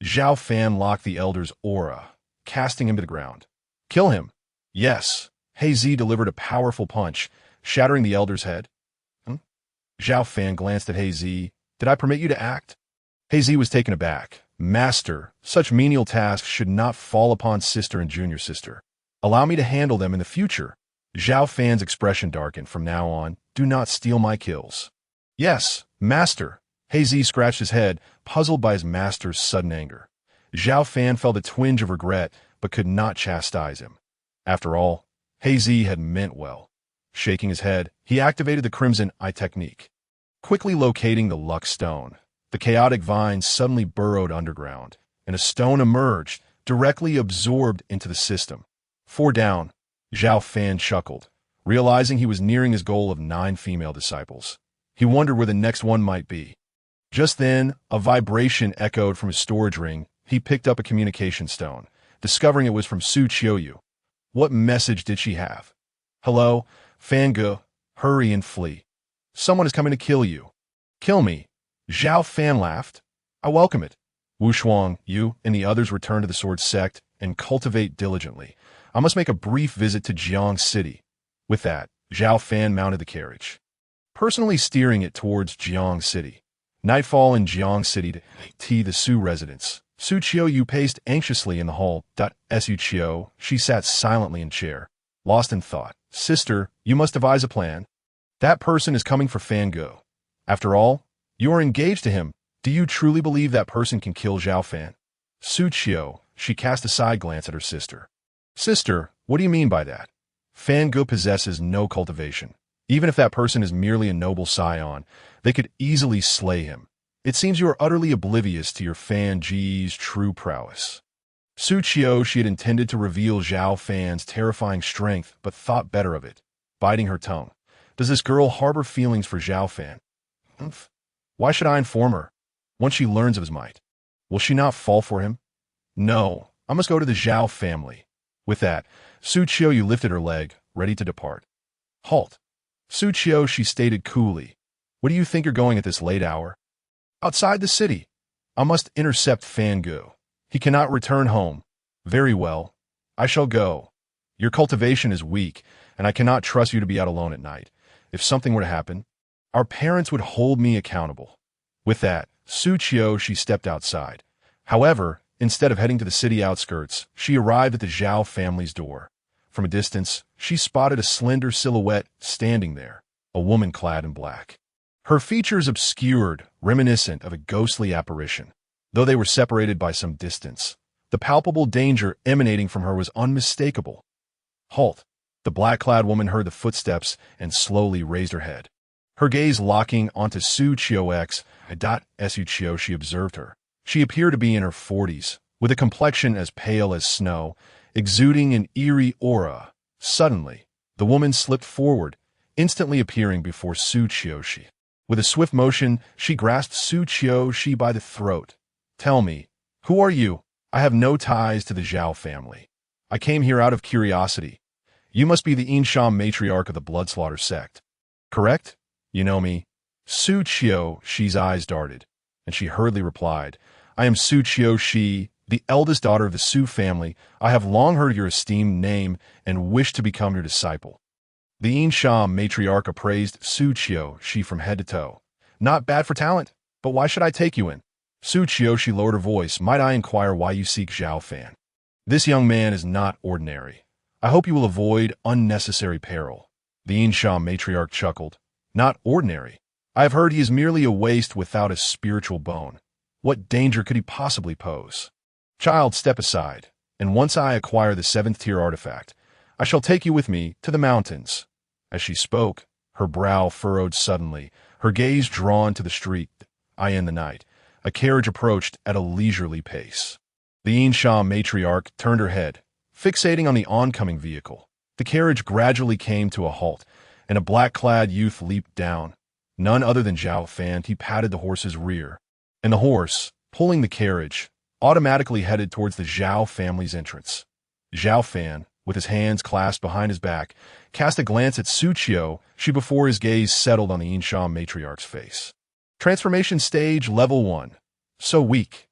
Xiao Fan locked the elder's aura, casting him to the ground. Kill him. Yes. Zi delivered a powerful punch, shattering the elder's head. Xiao Fan glanced at Zi. Did I permit you to act? Zi was taken aback. Master, such menial tasks should not fall upon sister and junior sister. Allow me to handle them in the future. Xiao Fan's expression darkened. From now on, do not steal my kills. Yes, Master. Zi scratched his head, puzzled by his master's sudden anger. Xiao Fan felt a twinge of regret, but could not chastise him. After all, Zi had meant well. Shaking his head, he activated the Crimson Eye technique. Quickly locating the luck stone, the chaotic vines suddenly burrowed underground, and a stone emerged, directly absorbed into the system. 4 down, Xiao Fan chuckled, realizing he was nearing his goal of 9 female disciples. He wondered where the next one might be. Just then, a vibration echoed from his storage ring. He picked up a communication stone, discovering it was from Su Qiuyu. What message did she have? Hello, Fangu, hurry and flee. Someone is coming to kill you. Kill me. Xiao Fan laughed. I welcome it. Wushuang, you and the others return to the Sword Sect and cultivate diligently. I must make a brief visit to Jiang City. With that, Xiao Fan mounted the carriage, personally steering it towards Jiang City. Nightfall in Jiang City to the Su residence. Su Qiuyu paced anxiously in the hall. Su Qiu, she sat silently in chair, lost in thought. Sister, you must devise a plan. That person is coming for Fangu. After all, you are engaged to him. Do you truly believe that person can kill Xiao Fan? Su Qiu, she cast a side glance at her sister. Sister, what do you mean by that? Fangu possesses no cultivation. Even if that person is merely a noble scion, they could easily slay him. It seems you are utterly oblivious to your fan Ji's true prowess. Su Qiu, she had intended to reveal Xiao Fan's terrifying strength, but thought better of it, biting her tongue. Does this girl harbor feelings for Xiao Fan? Humph. Why should I inform her? Once she learns of his might, will she not fall for him? No, I must go to the Xiao family. With that, Su Qiu lifted her leg, ready to depart. Halt. Su Qiu, she stated coolly. What do you think you're going at this late hour? Outside the city. I must intercept Fan Gu. He cannot return home. Very well. I shall go. Your cultivation is weak, and I cannot trust you to be out alone at night. If something were to happen, our parents would hold me accountable. With that, Su Qiu, she stepped outside. However, instead of heading to the city outskirts, she arrived at the Xiao family's door. From a distance, she spotted a slender silhouette standing there, a woman clad in black. Her features obscured, reminiscent of a ghostly apparition. Though they were separated by some distance, the palpable danger emanating from her was unmistakable. Halt! The black-clad woman heard the footsteps and slowly raised her head. Her gaze locking onto Su Qiu's. Su Qiu, she observed her. She appeared to be in her 40s, with a complexion as pale as snow, exuding an eerie aura. Suddenly, the woman slipped forward, instantly appearing before Su Qiu. With a swift motion, she grasped Su Qiu by the throat. Tell me, who are you? I have no ties to the Xiao family. I came here out of curiosity. You must be the Insham matriarch of the Bloodslaughter sect. Correct? You know me. Su Qiu, she's eyes darted, and she hurriedly replied, I am Su Qiu, the eldest daughter of the Su family. I have long heard your esteemed name and wish to become your disciple. The Insham matriarch appraised Su Qiu, from head to toe. Not bad for talent, but why should I take you in? Su Qiu, she lowered her voice. Might I inquire why you seek Xiao Fan? This young man is not ordinary. I hope you will avoid unnecessary peril. The Insham matriarch chuckled. Not ordinary. I have heard he is merely a waste without a spiritual bone. What danger could he possibly pose? Child, step aside, and once I acquire the 7th tier artifact, I shall take you with me to the mountains. As she spoke, her brow furrowed suddenly, her gaze drawn to the street. In the night, a carriage approached at a leisurely pace. The Insham matriarch turned her head, fixating on the oncoming vehicle. The carriage gradually came to a halt, and a black-clad youth leaped down. None other than Xiao Fan. He patted the horse's rear, and the horse, pulling the carriage, automatically headed towards the Xiao family's entrance. Xiao Fan, with his hands clasped behind his back, cast a glance at Su Qiu before his gaze settled on the Insham matriarch's face. Transformation stage level 1. So weak.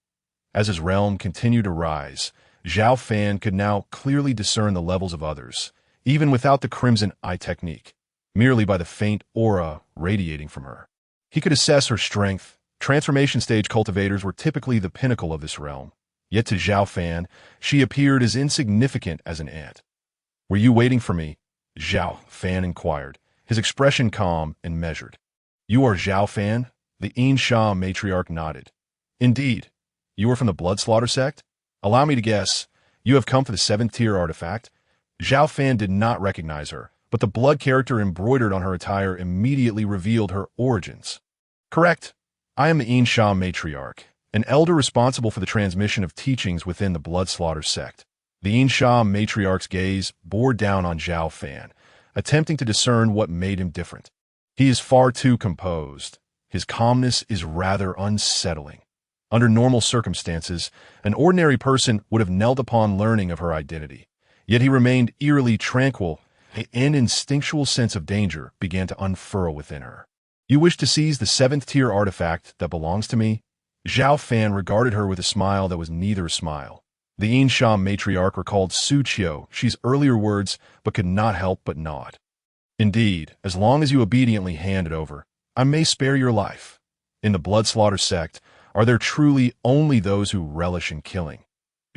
As his realm continued to rise, Xiao Fan could now clearly discern the levels of others, even without the Crimson Eye technique, merely by the faint aura radiating from her. He could assess her strength. Transformation stage cultivators were typically the pinnacle of this realm, yet to Xiao Fan, she appeared as insignificant as an ant. Were you waiting for me? Xiao Fan inquired, his expression calm and measured. You are Xiao Fan? The Insham matriarch nodded. Indeed. You are from the Bloodslaughter sect? Allow me to guess, you have come for the 7th tier artifact? Xiao Fan did not recognize her, but the blood character embroidered on her attire immediately revealed her origins. Correct. I am the Insham matriarch, an elder responsible for the transmission of teachings within the Bloodslaughter sect. The Insham matriarch's gaze bore down on Xiao Fan, attempting to discern what made him different. He is far too composed. His calmness is rather unsettling. Under normal circumstances, an ordinary person would have knelt upon learning of her identity. Yet he remained eerily tranquil. An instinctual sense of danger began to unfurl within her. You wish to seize the 7th tier artifact that belongs to me? Xiao Fan regarded her with a smile that was neither a smile. The Insham matriarch recalled Su Qiu's earlier words, but could not help but nod. Indeed, as long as you obediently hand it over, I may spare your life. In the Bloodslaughter sect, are there truly only those who relish in killing?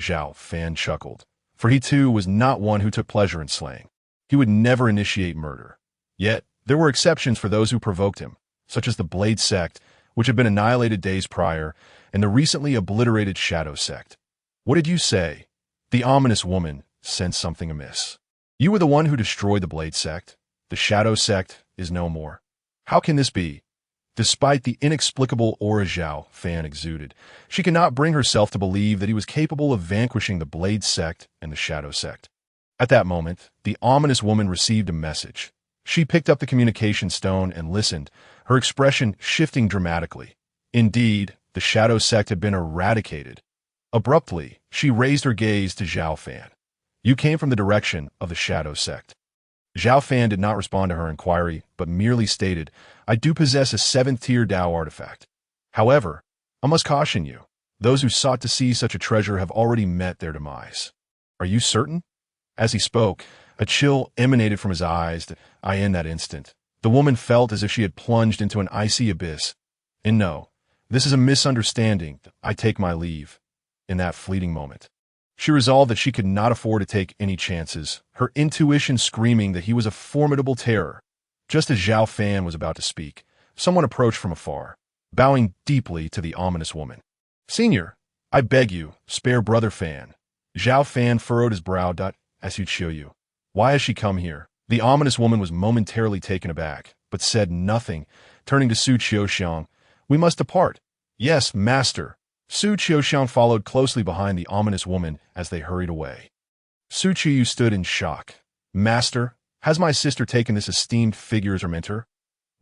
Xiao Fan chuckled, for he too was not one who took pleasure in slaying. He would never initiate murder. Yet, there were exceptions for those who provoked him, such as the Blade sect, which had been annihilated days prior, and the recently obliterated Shadow sect. What did you say? The ominous woman sensed something amiss. You were the one who destroyed the Blade sect. The Shadow sect is no more. How can this be? Despite the inexplicable aura Xiao Fan exuded, she could not bring herself to believe that he was capable of vanquishing the Blade Sect and the Shadow Sect. At that moment, the ominous woman received a message. She picked up the communication stone and listened, her expression shifting dramatically. Indeed, the Shadow Sect had been eradicated. Abruptly, she raised her gaze to Xiao Fan. You came from the direction of the Shadow Sect. Xiao Fan did not respond to her inquiry, but merely stated, I do possess a 7th-tier Dao artifact. However, I must caution you, those who sought to seize such a treasure have already met their demise. Are you certain? As he spoke, a chill emanated from his eyes. In that instant, the woman felt as if she had plunged into an icy abyss. And no, this is a misunderstanding. I take my leave. In that fleeting moment, she resolved that she could not afford to take any chances, her intuition screaming that he was a formidable terror. Just as Xiao Fan was about to speak, someone approached from afar, bowing deeply to the ominous woman. Senior, I beg you, spare Brother Fan. Xiao Fan furrowed his brow. As you show you. Why has she come here? The ominous woman was momentarily taken aback, but said nothing, turning to Su Qiuxiang. We must depart. Yes, master. Su Qiuxiang followed closely behind the ominous woman as they hurried away. Su Qiu stood in shock. Master, has my sister taken this esteemed figure as her mentor?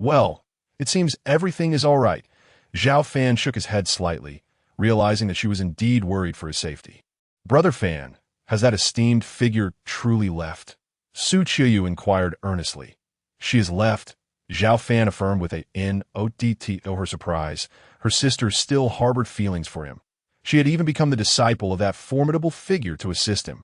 Well, it seems everything is all right. Xiao Fan shook his head slightly, realizing that she was indeed worried for his safety. Brother Fan, has that esteemed figure truly left? Su Qiu inquired earnestly. She has left, Xiao Fan affirmed with a n-o-d-t-o. Her surprise, her sister still harbored feelings for him. She had even become the disciple of that formidable figure to assist him.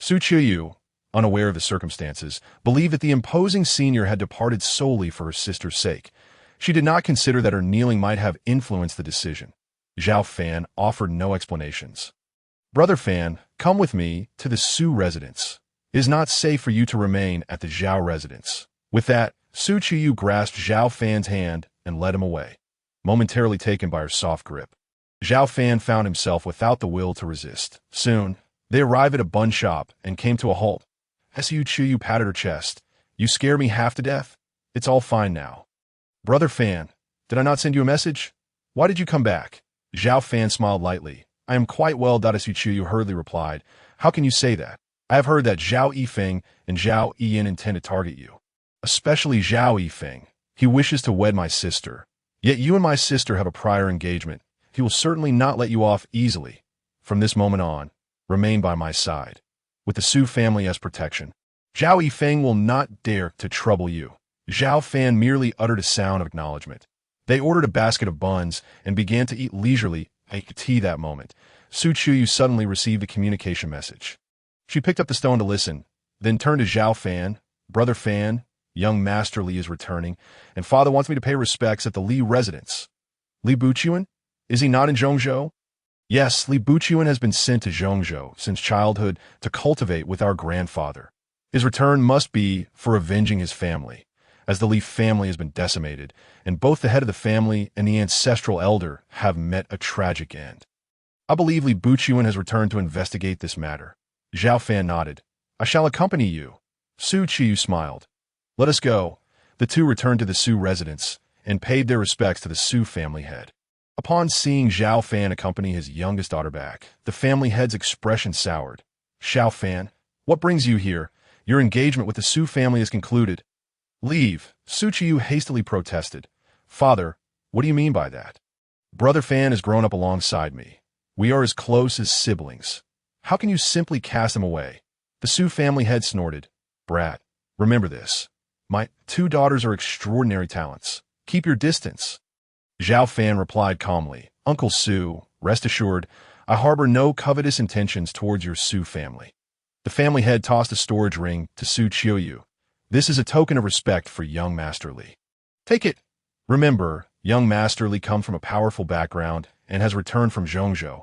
Su Qiu, unaware of the circumstances, believed that the imposing senior had departed solely for her sister's sake. She did not consider that her kneeling might have influenced the decision. Xiao Fan offered no explanations. Brother Fan, come with me to the Su residence. It is not safe for you to remain at the Zhao residence. With that, Su Qiu grasped Xiao Fan's hand and led him away, momentarily taken by her soft grip. Xiao Fan found himself without the will to resist. Soon, they arrived at a bun shop and came to a halt. Su Qiu patted her chest. You scare me half to death? It's all fine now. Brother Fan, did I not send you a message? Why did you come back? Xiao Fan smiled lightly. I am quite well, Su Qiu hurriedly replied. How can you say that? I have heard that Zhao Yifeng and Zhao Yiyan intend to target you. Especially Zhao Yifeng. He wishes to wed my sister. Yet you and my sister have a prior engagement. He will certainly not let you off easily. From this moment on, remain by my side. With the Su family as protection, Zhao Yifeng will not dare to trouble you. Xiao Fan merely uttered a sound of acknowledgement. They ordered a basket of buns and began to eat leisurely tea that moment. Su Qiu suddenly received a communication message. She picked up the stone to listen, then turned to Xiao Fan. Brother Fan, young Master Li is returning, and father wants me to pay respects at the Li residence. Li Buchuan? Is he not in Zhongzhou? Yes, Li Buchuan has been sent to Zhongzhou since childhood to cultivate with our grandfather. His return must be for avenging his family, as the Li family has been decimated, and both the head of the family and the ancestral elder have met a tragic end. I believe Li Buchuan has returned to investigate this matter. Xiao Fan nodded. I shall accompany you. Su Qiu smiled. Let us go. The two returned to the Su residence and paid their respects to the Su family head. Upon seeing Xiao Fan accompany his youngest daughter back, the family head's expression soured. Xiao Fan, what brings you here? Your engagement with the Su family is concluded. Leave, Su Qiu hastily protested. Father, what do you mean by that? Brother Fan has grown up alongside me. We are as close as siblings. How can you simply cast him away? The Su family head snorted. Brat, remember this. My 2 daughters are extraordinary talents. Keep your distance. Xiao Fan replied calmly. Uncle Su, rest assured, I harbor no covetous intentions towards your Su family. The family head tossed a storage ring to Su Qiu. This is a token of respect for young Master Li. Take it. Remember, young Master Li comes from a powerful background and has returned from Zhongzhou.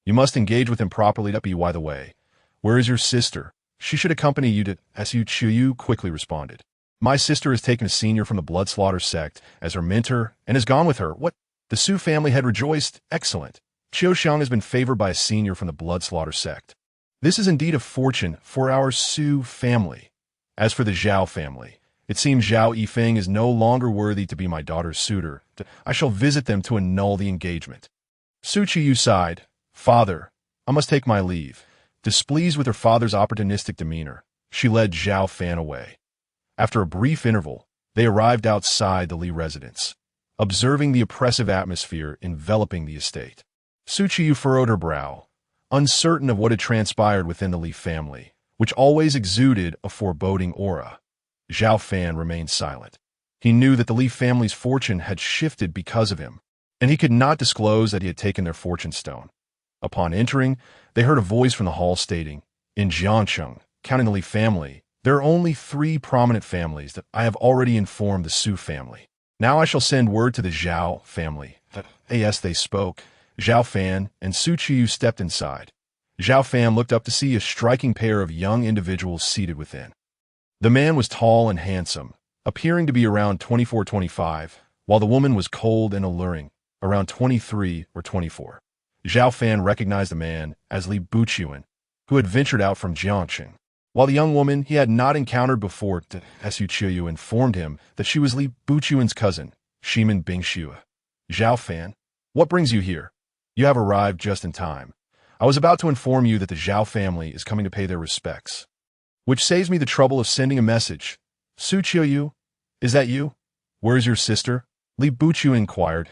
You must engage with him properly. By the way, where is your sister? She should accompany you to Su Qiu quickly responded. My sister has taken a senior from the Bloodslaughter sect as her mentor and has gone with her. What? The Su family had rejoiced. Excellent. Qiuxiang has been favored by a senior from the Bloodslaughter sect. This is indeed a fortune for our Su family. As for the Zhao family, It seems Zhao Yifeng is no longer worthy to be my daughter's suitor. I shall visit them to annul the engagement. Su Qiyu sighed. Father, I must take my leave. Displeased with her father's opportunistic demeanor, she led Xiao Fan away. After a brief interval, they arrived outside the Li residence, observing the oppressive atmosphere enveloping the estate. Su Qiyu furrowed her brow, uncertain of what had transpired within the Li family, which always exuded a foreboding aura. Xiao Fan remained silent. He knew that the Li family's fortune had shifted because of him, and he could not disclose that he had taken their fortune stone. Upon entering, they heard a voice from the hall stating, In Jiangcheng, counting the Li family, there are only 3 prominent families that I have already informed the Su family. Now I shall send word to the Zhao family. As they spoke, Xiao Fan and Su Qiyu stepped inside. Xiao Fan looked up to see a striking pair of young individuals seated within. The man was tall and handsome, appearing to be around 24-25, while the woman was cold and alluring, around 23 or 24. Xiao Fan recognized the man as Li Buchuan, who had ventured out from Jiangcheng, while the young woman he had not encountered before. Su Qiyu informed him that she was Li Buchuan's cousin, Shimin Bingxue. Xiao Fan, what brings you here? You have arrived just in time. I was about to inform you that the Zhao family is coming to pay their respects, which saves me the trouble of sending a message. Su Qiyu, is that you? Where is your sister? Li Buchu inquired.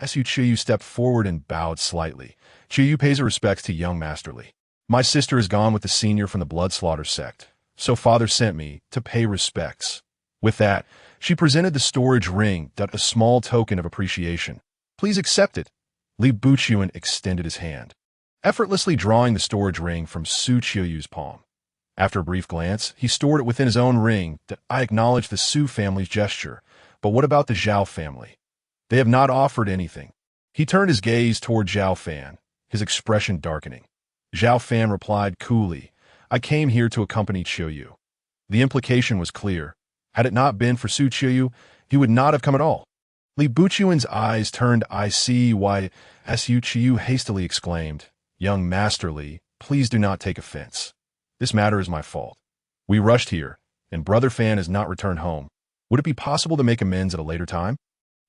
Su Qiyu stepped forward and bowed slightly. Qiyu pays her respects to young Master Li. My sister is gone with the senior from the Blood Slaughter Sect, so father sent me to pay respects. With that, she presented the storage ring, a small token of appreciation. Please accept it. Li Buchuan extended his hand, effortlessly drawing the storage ring from Su Qiyu's palm. After a brief glance, he stored it within his own ring. I acknowledge the Su family's gesture, but what about the Zhao family? They have not offered anything. He turned his gaze toward Xiao Fan, his expression darkening. Xiao Fan replied coolly, I came here to accompany Qiyu. The implication was clear. Had it not been for Su Qiyu, he would not have come at all. Li Buchuan's eyes turned. I see why. Su Qiyu hastily exclaimed, Young Master Li, please do not take offense. This matter is my fault. We rushed here, and Brother Fan has not returned home. Would it be possible to make amends at a later time?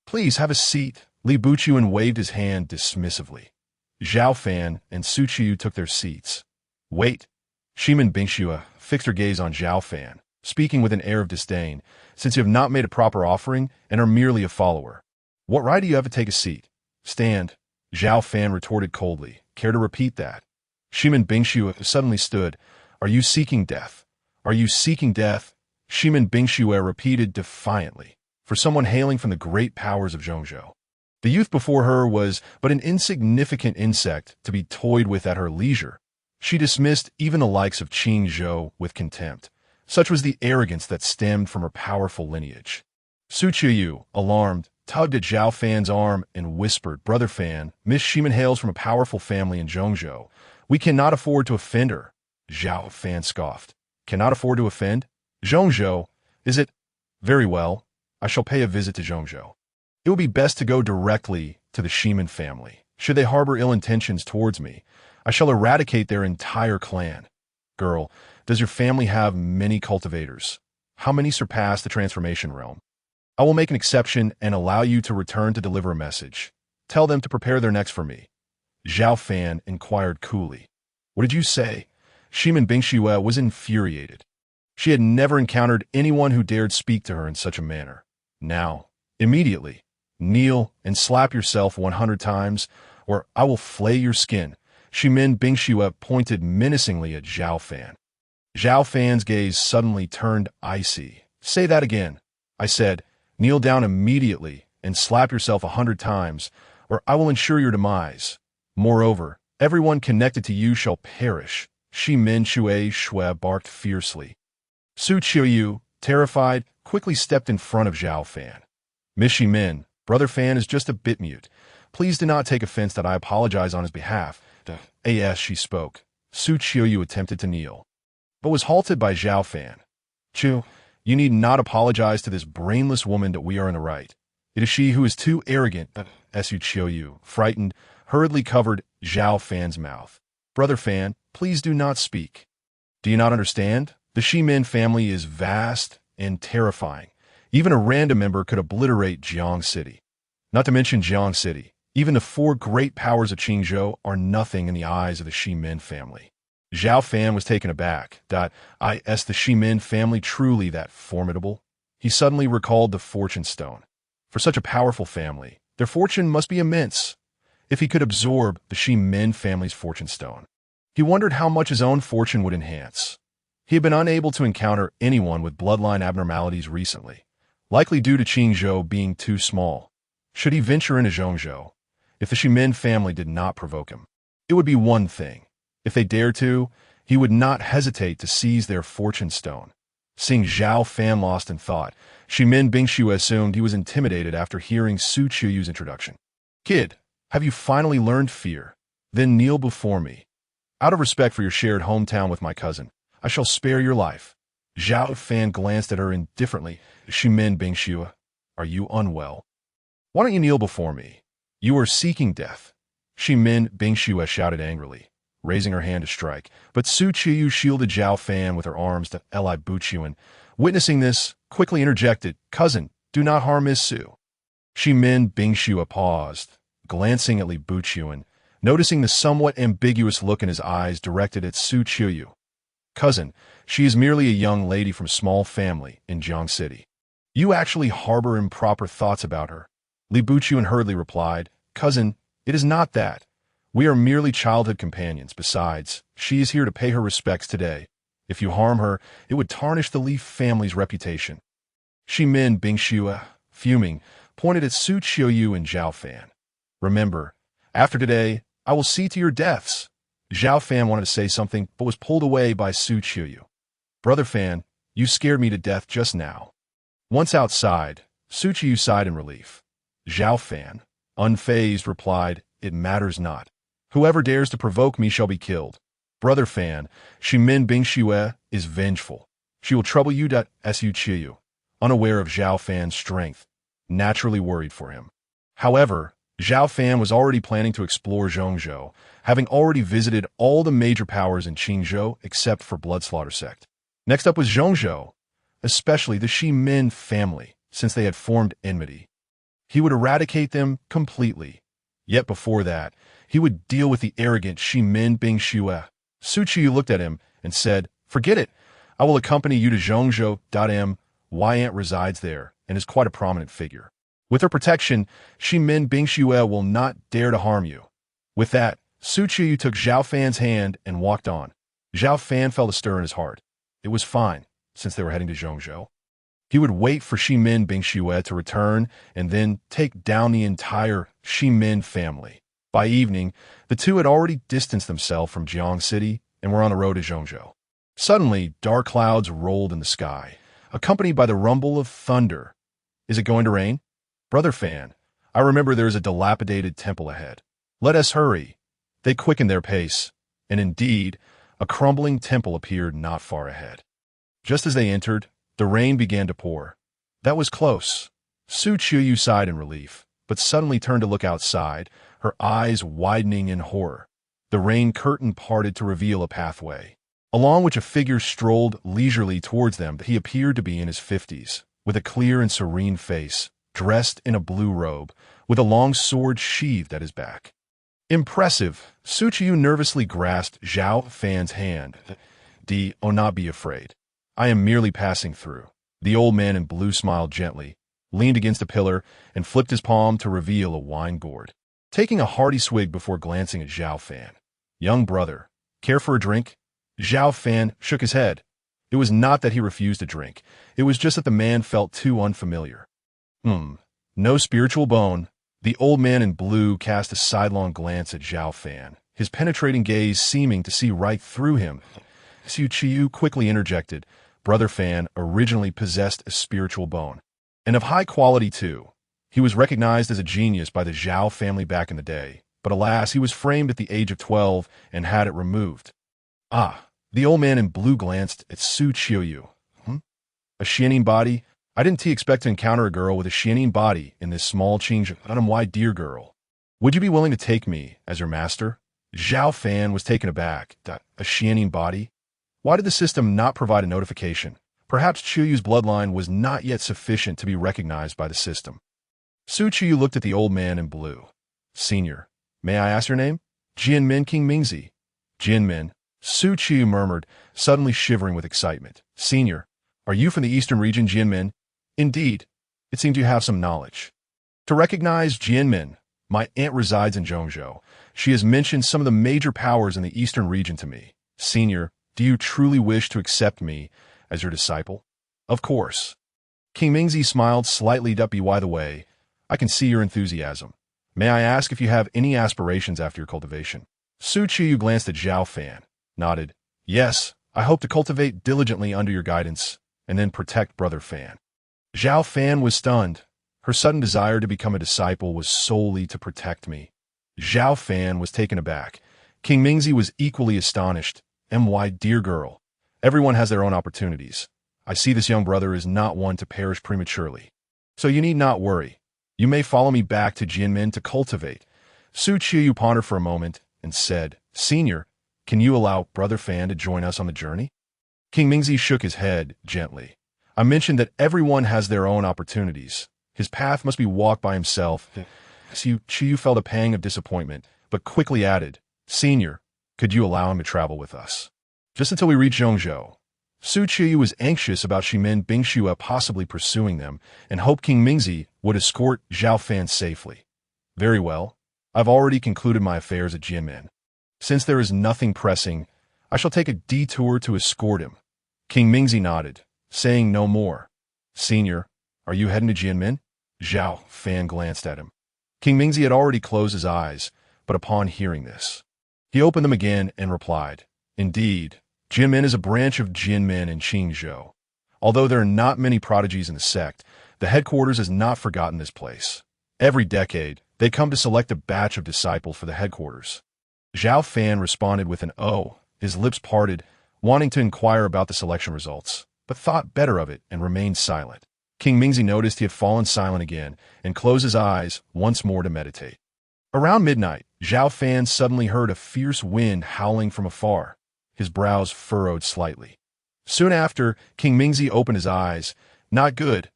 Please have a seat. Li Buchuan waved his hand dismissively. Xiao Fan and Su Qiyu took their seats. Wait. Shimin Bingxue fixed her gaze on Xiao Fan, speaking with an air of disdain, since you have not made a proper offering and are merely a follower. What right do you have to take a seat? Stand. Xiao Fan retorted coldly. Care to repeat that? Shimin Bingxue suddenly stood. Are you seeking death? Are you seeking death? Shimin Bingxue repeated defiantly, for someone hailing from the great powers of Zhongzhou. The youth before her was but an insignificant insect to be toyed with at her leisure. She dismissed even the likes of Qing Zhou with contempt. Such was the arrogance that stemmed from her powerful lineage. Su Qiyu, alarmed, tugged at Zhao Fan's arm and whispered, Brother Fan, Miss Shimin hails from a powerful family in Zhongzhou. We cannot afford to offend her. Zhao Fan scoffed. Cannot afford to offend? Zhongzhou, is it? Very well. I shall pay a visit to Zhongzhou. It will be best to go directly to the Shimin family. Should they harbor ill intentions towards me, I shall eradicate their entire clan. Girl, does your family have many cultivators? How many surpass the transformation realm? I will make an exception and allow you to return to deliver a message. Tell them to prepare their necks for me. Xiao Fan inquired coolly. What did you say? Shimin Bingxue was infuriated. She had never encountered anyone who dared speak to her in such a manner. Now, immediately, kneel and slap yourself 100 times, or I will flay your skin. Shimin Bingxue pointed menacingly at Xiao Fan. Xiao Fan's gaze suddenly turned icy. Say that again. I said, kneel down immediately and slap yourself 100 times, or I will ensure your demise. Moreover, everyone connected to you shall perish. Shimin Shui barked fiercely. Su Qiyu, terrified, quickly stepped in front of Xiao Fan. Miss Shimin, Brother Fan is just a bit mute. Please do not take offense that I apologize on his behalf. As she spoke, Su Qiyu attempted to kneel, but was halted by Xiao Fan. Chu, you need not apologize to this brainless woman that we are in the right. It is she who is too arrogant. Su Qiyu, frightened, hurriedly covered Xiao Fan's mouth. Brother Fan, please do not speak. Do you not understand? The Shimin family is vast and terrifying. Even a random member could obliterate Jiang City. Not to mention Jiang City, even the four great powers of Qingzhou are nothing in the eyes of the Shimin family. Xiao Fan was taken aback. Is the Shimin family truly that formidable? He suddenly recalled the fortune stone. For such a powerful family, their fortune must be immense. If he could absorb the Shimin family's fortune stone, he wondered how much his own fortune would enhance. He had been unable to encounter anyone with bloodline abnormalities recently, likely due to Qingzhou being too small. Should he venture into Zhongzhou? If the Shimin family did not provoke him, it would be one thing. If they dared to, he would not hesitate to seize their fortune stone. Seeing Xiao Fan lost in thought, Shimin Bingshu assumed he was intimidated after hearing Su Chuyu's introduction. "Kid, have you finally learned fear? Then kneel before me. Out of respect for your shared hometown with my cousin, I shall spare your life." Xiao Fan glanced at her indifferently. "Shimin Bingshu, are you unwell? Why don't you kneel before me? You are seeking death." Shimin Bingshu shouted angrily, raising her hand to strike, but Su Chuyu shielded Xiao Fan with her arms to Li Buchuan. Witnessing this, quickly interjected, "Cousin, do not harm Miss Su." Shimin Bingshu paused, glancing at Li Buchuan, noticing the somewhat ambiguous look in his eyes directed at Su Chuyu. "Cousin, she is merely a young lady from small family in Jiang City. You actually harbor improper thoughts about her." Li Buchuan hurriedly replied, "Cousin, it is not that. We are merely childhood companions. Besides, she is here to pay her respects today. If you harm her, it would tarnish the Li family's reputation." Shimin Bingshu, fuming, pointed at Su Qiuyu and Xiao Fan. "Remember, after today, I will see to your deaths." Xiao Fan wanted to say something, but was pulled away by Su Qiuyu. "Brother Fan, you scared me to death just now." Once outside, Su Qiuyu sighed in relief. Xiao Fan, unfazed, replied, "It matters not. Whoever dares to provoke me shall be killed. Brother Fan, Shimin Bingshu is vengeful. She will trouble you. Su Qiuyu, unaware of Xiao Fan's strength, naturally worried for him. However, Xiao Fan was already planning to explore Zhongzhou, having already visited all the major powers in Qingzhou except for Bloodslaughter Sect. Next up was Zhongzhou, especially the Shimin family, since they had formed enmity. He would eradicate them completely. Yet before that, he would deal with the arrogant Shimin Bingshu. Su Qiu looked at him and said, "Forget it. I will accompany you to Zhongzhou. My aunt resides there and is quite a prominent figure. With her protection, Shimin Bingshu will not dare to harm you." With that, Su Qiu took Xiao Fan's hand and walked on. Xiao Fan felt a stir in his heart. It was fine, since they were heading to Zhongzhou. He would wait for Shimin Bingshu to return and then take down the entire Shimin family. By evening, the two had already distanced themselves from Jiang City and were on the road to Zhongzhou. Suddenly, dark clouds rolled in the sky, accompanied by the rumble of thunder. "Is it going to rain?" "Brother Fan, I remember there is a dilapidated temple ahead. Let us hurry." They quickened their pace, and indeed, a crumbling temple appeared not far ahead. Just as they entered, the rain began to pour. That was close. Su Qiuyu sighed in relief, but suddenly turned to look outside, her eyes widening in horror. The rain curtain parted to reveal a pathway, along which a figure strolled leisurely towards them. He appeared to be in his 50s, with a clear and serene face, dressed in a blue robe, with a long sword sheathed at his back. Impressive. Su Qiu nervously grasped Xiao Fan's hand. "Oh, not be afraid. I am merely passing through." The old man in blue smiled gently, leaned against a pillar, and flipped his palm to reveal a wine gourd, taking a hearty swig before glancing at Xiao Fan. "Young brother, care for a drink?" Xiao Fan shook his head. It was not that he refused a drink. It was just that the man felt too unfamiliar. No spiritual bone." The old man in blue cast a sidelong glance at Xiao Fan, his penetrating gaze seeming to see right through him. Su Qiu quickly interjected, "Brother Fan originally possessed a spiritual bone, and of high quality too. He was recognized as a genius by the Zhao family back in the day, but alas, he was framed at the age of 12 and had it removed." The old man in blue glanced at Su Qiuyu. "A Xianing body? I didn't expect to encounter a girl with a Xianing body in this small Qingzhou. Why, dear girl, would you be willing to take me as your master?" Xiao Fan was taken aback. "A Xianing body? Why did the system not provide a notification? Perhaps Chuyu's bloodline was not yet sufficient to be recognized by the system. Su Chuyu looked at the old man in blue. Senior, may I ask your name? Jianmin King Mingzi. Jianmin, Su Chuyu murmured, suddenly shivering with excitement. Senior, are you from the eastern region, Jianmin? Indeed, it seems you have some knowledge. To recognize Jianmin, my aunt resides in Zhongzhou. She has mentioned some of the major powers in the eastern region to me. Senior, do you truly wish to accept me as your disciple? Of course. King Mingzi smiled slightly. By the way, I can see your enthusiasm. May I ask if you have any aspirations after your cultivation? Su Chuyu glanced at Xiao Fan, nodded. Yes, I hope to cultivate diligently under your guidance, and then protect Brother Fan. Xiao Fan was stunned. Her sudden desire to become a disciple was solely to protect me. Xiao Fan was taken aback. King Mingzi was equally astonished. My dear girl, everyone has their own opportunities. I see this young brother is not one to perish prematurely. So you need not worry. You may follow me back to Jianmin to cultivate. Su Chuyu pondered for a moment and said, Senior, can you allow Brother Fan to join us on the journey? King Mingzi shook his head gently. I mentioned that everyone has their own opportunities. His path must be walked by himself. Su Chuyu felt a pang of disappointment, but quickly added, Senior, could you allow him to travel with us? Just until we reach Zhongzhou. Su Chuyu was anxious about Shimin Bingxue possibly pursuing them, and hoped King Mingzi would escort Xiao Fan safely. Very well. I've already concluded my affairs at Jianmin. Since there is nothing pressing, I shall take a detour to escort him. King Mingzi nodded, saying no more. Senior, are you heading to Jianmin? Xiao Fan glanced at him. King Mingzi had already closed his eyes, but upon hearing this, he opened them again and replied, Indeed, Jianmin is a branch of Jianmin in Qingzhou. Although there are not many prodigies in the sect, the headquarters has not forgotten this place. Every decade, they come to select a batch of disciples for the headquarters. Xiao Fan responded with an "oh," his lips parted, wanting to inquire about the selection results, but thought better of it and remained silent. King Mingzi noticed he had fallen silent again and closed his eyes once more to meditate. Around midnight, Xiao Fan suddenly heard a fierce wind howling from afar. His brows furrowed slightly. Soon after, King Mingzi opened his eyes. Not good.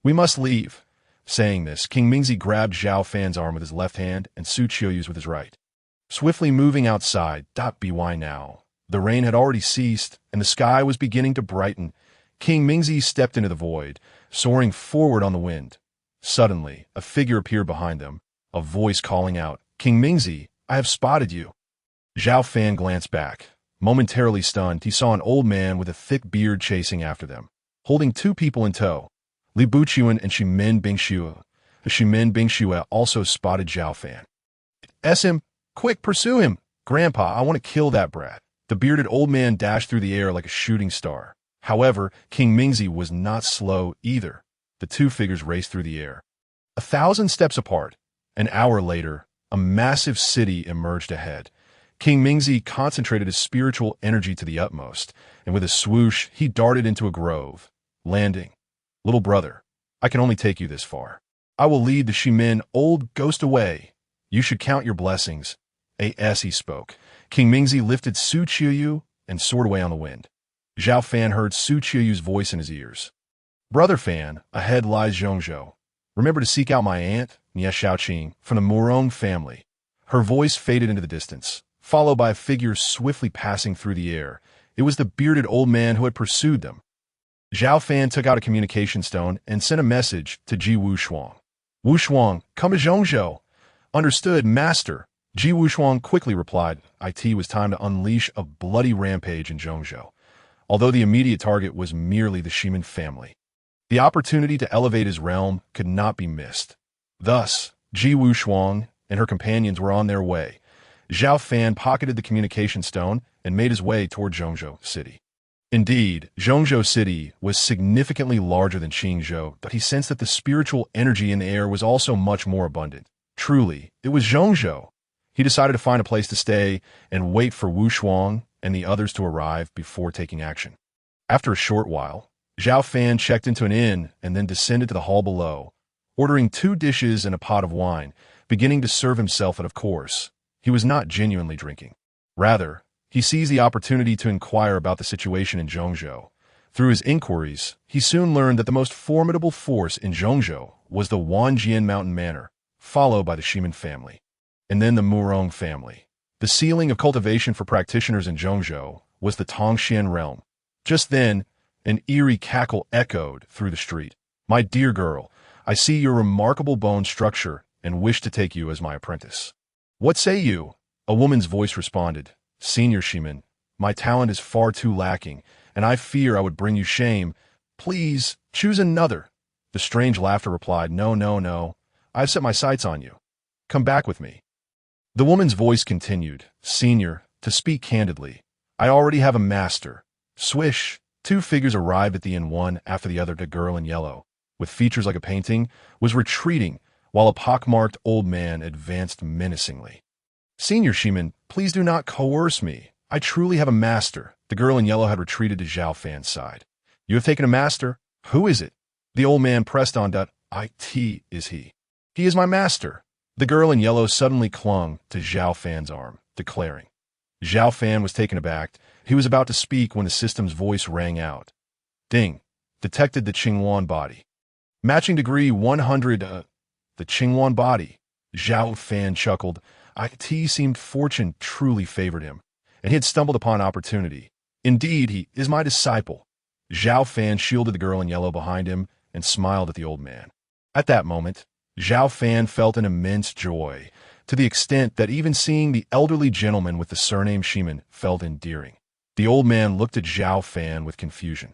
We must leave. Saying this, King Mingzi grabbed Xiao Fan's arm with his left hand and Su Chuyu's with his right. Swiftly moving outside, by now. The rain had already ceased, and the sky was beginning to brighten. King Mingzi stepped into the void, soaring forward on the wind. Suddenly, a figure appeared behind them, a voice calling out, King Mingzi, I have spotted you. Xiao Fan glanced back. Momentarily stunned, he saw an old man with a thick beard chasing after them, holding two people in tow, Li Buchuan and Shimin Bingxue. The Shimin Bingxue also spotted Xiao Fan. Him! Quick, pursue him! Grandpa, I want to kill that brat. The bearded old man dashed through the air like a shooting star. However, King Mingzi was not slow either. The two figures raced through the air. 1,000 steps apart. An hour later, a massive city emerged ahead. King Mingzi concentrated his spiritual energy to the utmost, and with a swoosh, he darted into a grove, landing. Little brother, I can only take you this far. I will lead the Shimin old ghost away. You should count your blessings. As he spoke, King Mingzi lifted Su Chuyu and soared away on the wind. Xiao Fan heard Su Chuyu's voice in his ears. Brother Fan, ahead lies Zhongzhou. Remember to seek out my aunt, Nie Shaoqing, from the Murong family. Her voice faded into the distance, followed by a figure swiftly passing through the air. It was the bearded old man who had pursued them. Xiao Fan took out a communication stone and sent a message to Ji Wushuang. Wushuang, come to Zhongzhou. Understood, master. Ji Wushuang quickly replied. It was time to unleash a bloody rampage in Zhongzhou, although the immediate target was merely the Shimin family. The opportunity to elevate his realm could not be missed. Thus, Ji Wushuang and her companions were on their way. Xiao Fan pocketed the communication stone and made his way toward Zhongzhou City. Indeed, Zhongzhou City was significantly larger than Qingzhou, but he sensed that the spiritual energy in the air was also much more abundant. Truly, it was Zhongzhou. He decided to find a place to stay and wait for Wushuang and the others to arrive before taking action. After a short while, Xiao Fan checked into an inn and then descended to the hall below, ordering 2 dishes and a pot of wine, beginning to serve himself out of course. He was not genuinely drinking. Rather, he seized the opportunity to inquire about the situation in Zhongzhou. Through his inquiries, he soon learned that the most formidable force in Zhongzhou was the Wanjian Mountain Manor, followed by the Ximen family, and then the Murong family. The ceiling of cultivation for practitioners in Zhongzhou was the Tongxian realm. Just then, an eerie cackle echoed through the street. "My dear girl, I see your remarkable bone structure and wish to take you as my apprentice." "What say you?" A woman's voice responded. "Senior Ximen, my talent is far too lacking, and I fear I would bring you shame. Please, choose another." The strange laughter replied, "No, no, no. I've set my sights on you. Come back with me." The woman's voice continued, "Senior, to speak candidly, I already have a master." Swish, two figures arrived at the inn, one after the other. The girl in yellow, with features like a painting, was retreating, while a pockmarked old man advanced menacingly. "Senior Ximen, please do not coerce me. I truly have a master." The girl in yellow had retreated to Xiao Fan's side. "You have taken a master? Who is it?" The old man pressed on. "It is he. He is my master." The girl in yellow suddenly clung to Xiao Fan's arm, declaring. Xiao Fan was taken aback. He was about to speak when the system's voice rang out. "Ding. Detected the Qingwan body. Matching degree 100, the Qingwan body." Xiao Fan chuckled. It seemed fortune truly favored him, and he had stumbled upon opportunity. "Indeed, he is my disciple." Xiao Fan shielded the girl in yellow behind him and smiled at the old man. At that moment, Xiao Fan felt an immense joy, to the extent that even seeing the elderly gentleman with the surname Ximen felt endearing. The old man looked at Xiao Fan with confusion.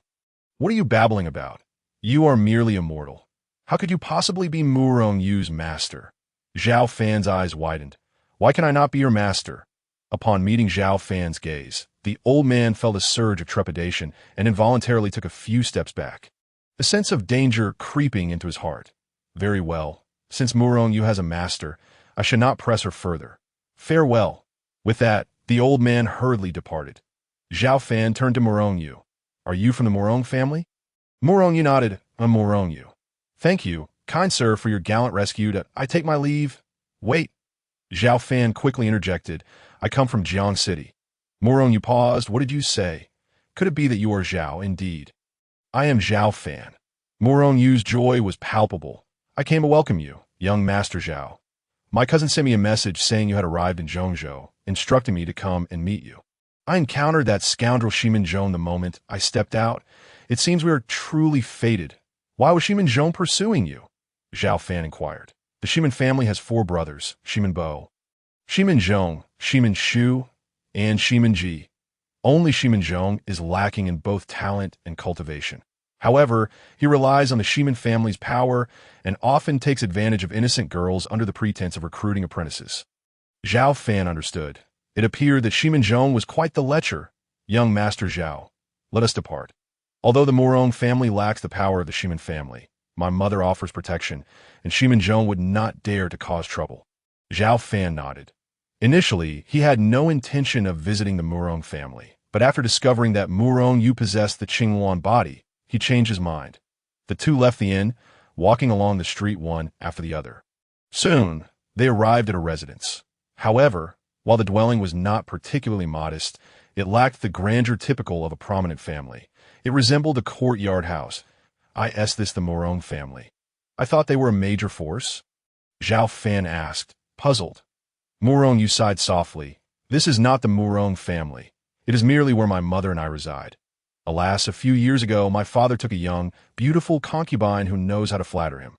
"What are you babbling about? You are merely immortal. How could you possibly be Murong Yu's master?" Xiao Fan's eyes widened. "Why can I not be your master?" Upon meeting Xiao Fan's gaze, the old man felt a surge of trepidation and involuntarily took a few steps back, a sense of danger creeping into his heart. "Very well. Since Murong Yu has a master, I should not press her further. Farewell." With that, the old man hurriedly departed. Xiao Fan turned to Murong Yu. "Are you from the Murong family?" Murong Yu nodded. "I'm Murong Yu." "Thank you, kind sir, for your gallant rescue. I take my leave." "Wait." Xiao Fan quickly interjected. "I come from Jiang City." Murong Yu paused. "What did you say? Could it be that you are Xiao indeed?" "I am Xiao Fan." Murong Yu's joy was palpable. "I came to welcome you, young Master Xiao. My cousin sent me a message saying you had arrived in Zhongzhou, instructing me to come and meet you. I encountered that scoundrel Ximen Zhong the moment I stepped out. It seems we are truly fated. Why was Ximen Zhong pursuing you?" Xiao Fan inquired. "The Ximen family has 4 brothers, Ximen Bo, Ximen Zhong, Ximen Shu, and Ximen Ji. Only Ximen Zhong is lacking in both talent and cultivation. However, he relies on the Ximen family's power and often takes advantage of innocent girls under the pretense of recruiting apprentices." Xiao Fan understood. It appeared that Ximen Zhong was quite the lecher. "Young Master Xiao, let us depart. Although the Murong family lacks the power of the Ximen family, my mother offers protection, and Ximen Zhong would not dare to cause trouble." Xiao Fan nodded. Initially, he had no intention of visiting the Murong family, but after discovering that Murong Yu possessed the Qingwan body, he changed his mind. The two left the inn, walking along the street one after the other. Soon, they arrived at a residence. However, while the dwelling was not particularly modest, it lacked the grandeur typical of a prominent family. It resembled a courtyard house. "Is this the Murong family? I thought they were a major force?" Xiao Fan asked, puzzled. Murong Yu sighed softly. "This is not the Murong family. It is merely where my mother and I reside. Alas, a few years ago, my father took a young, beautiful concubine who knows how to flatter him.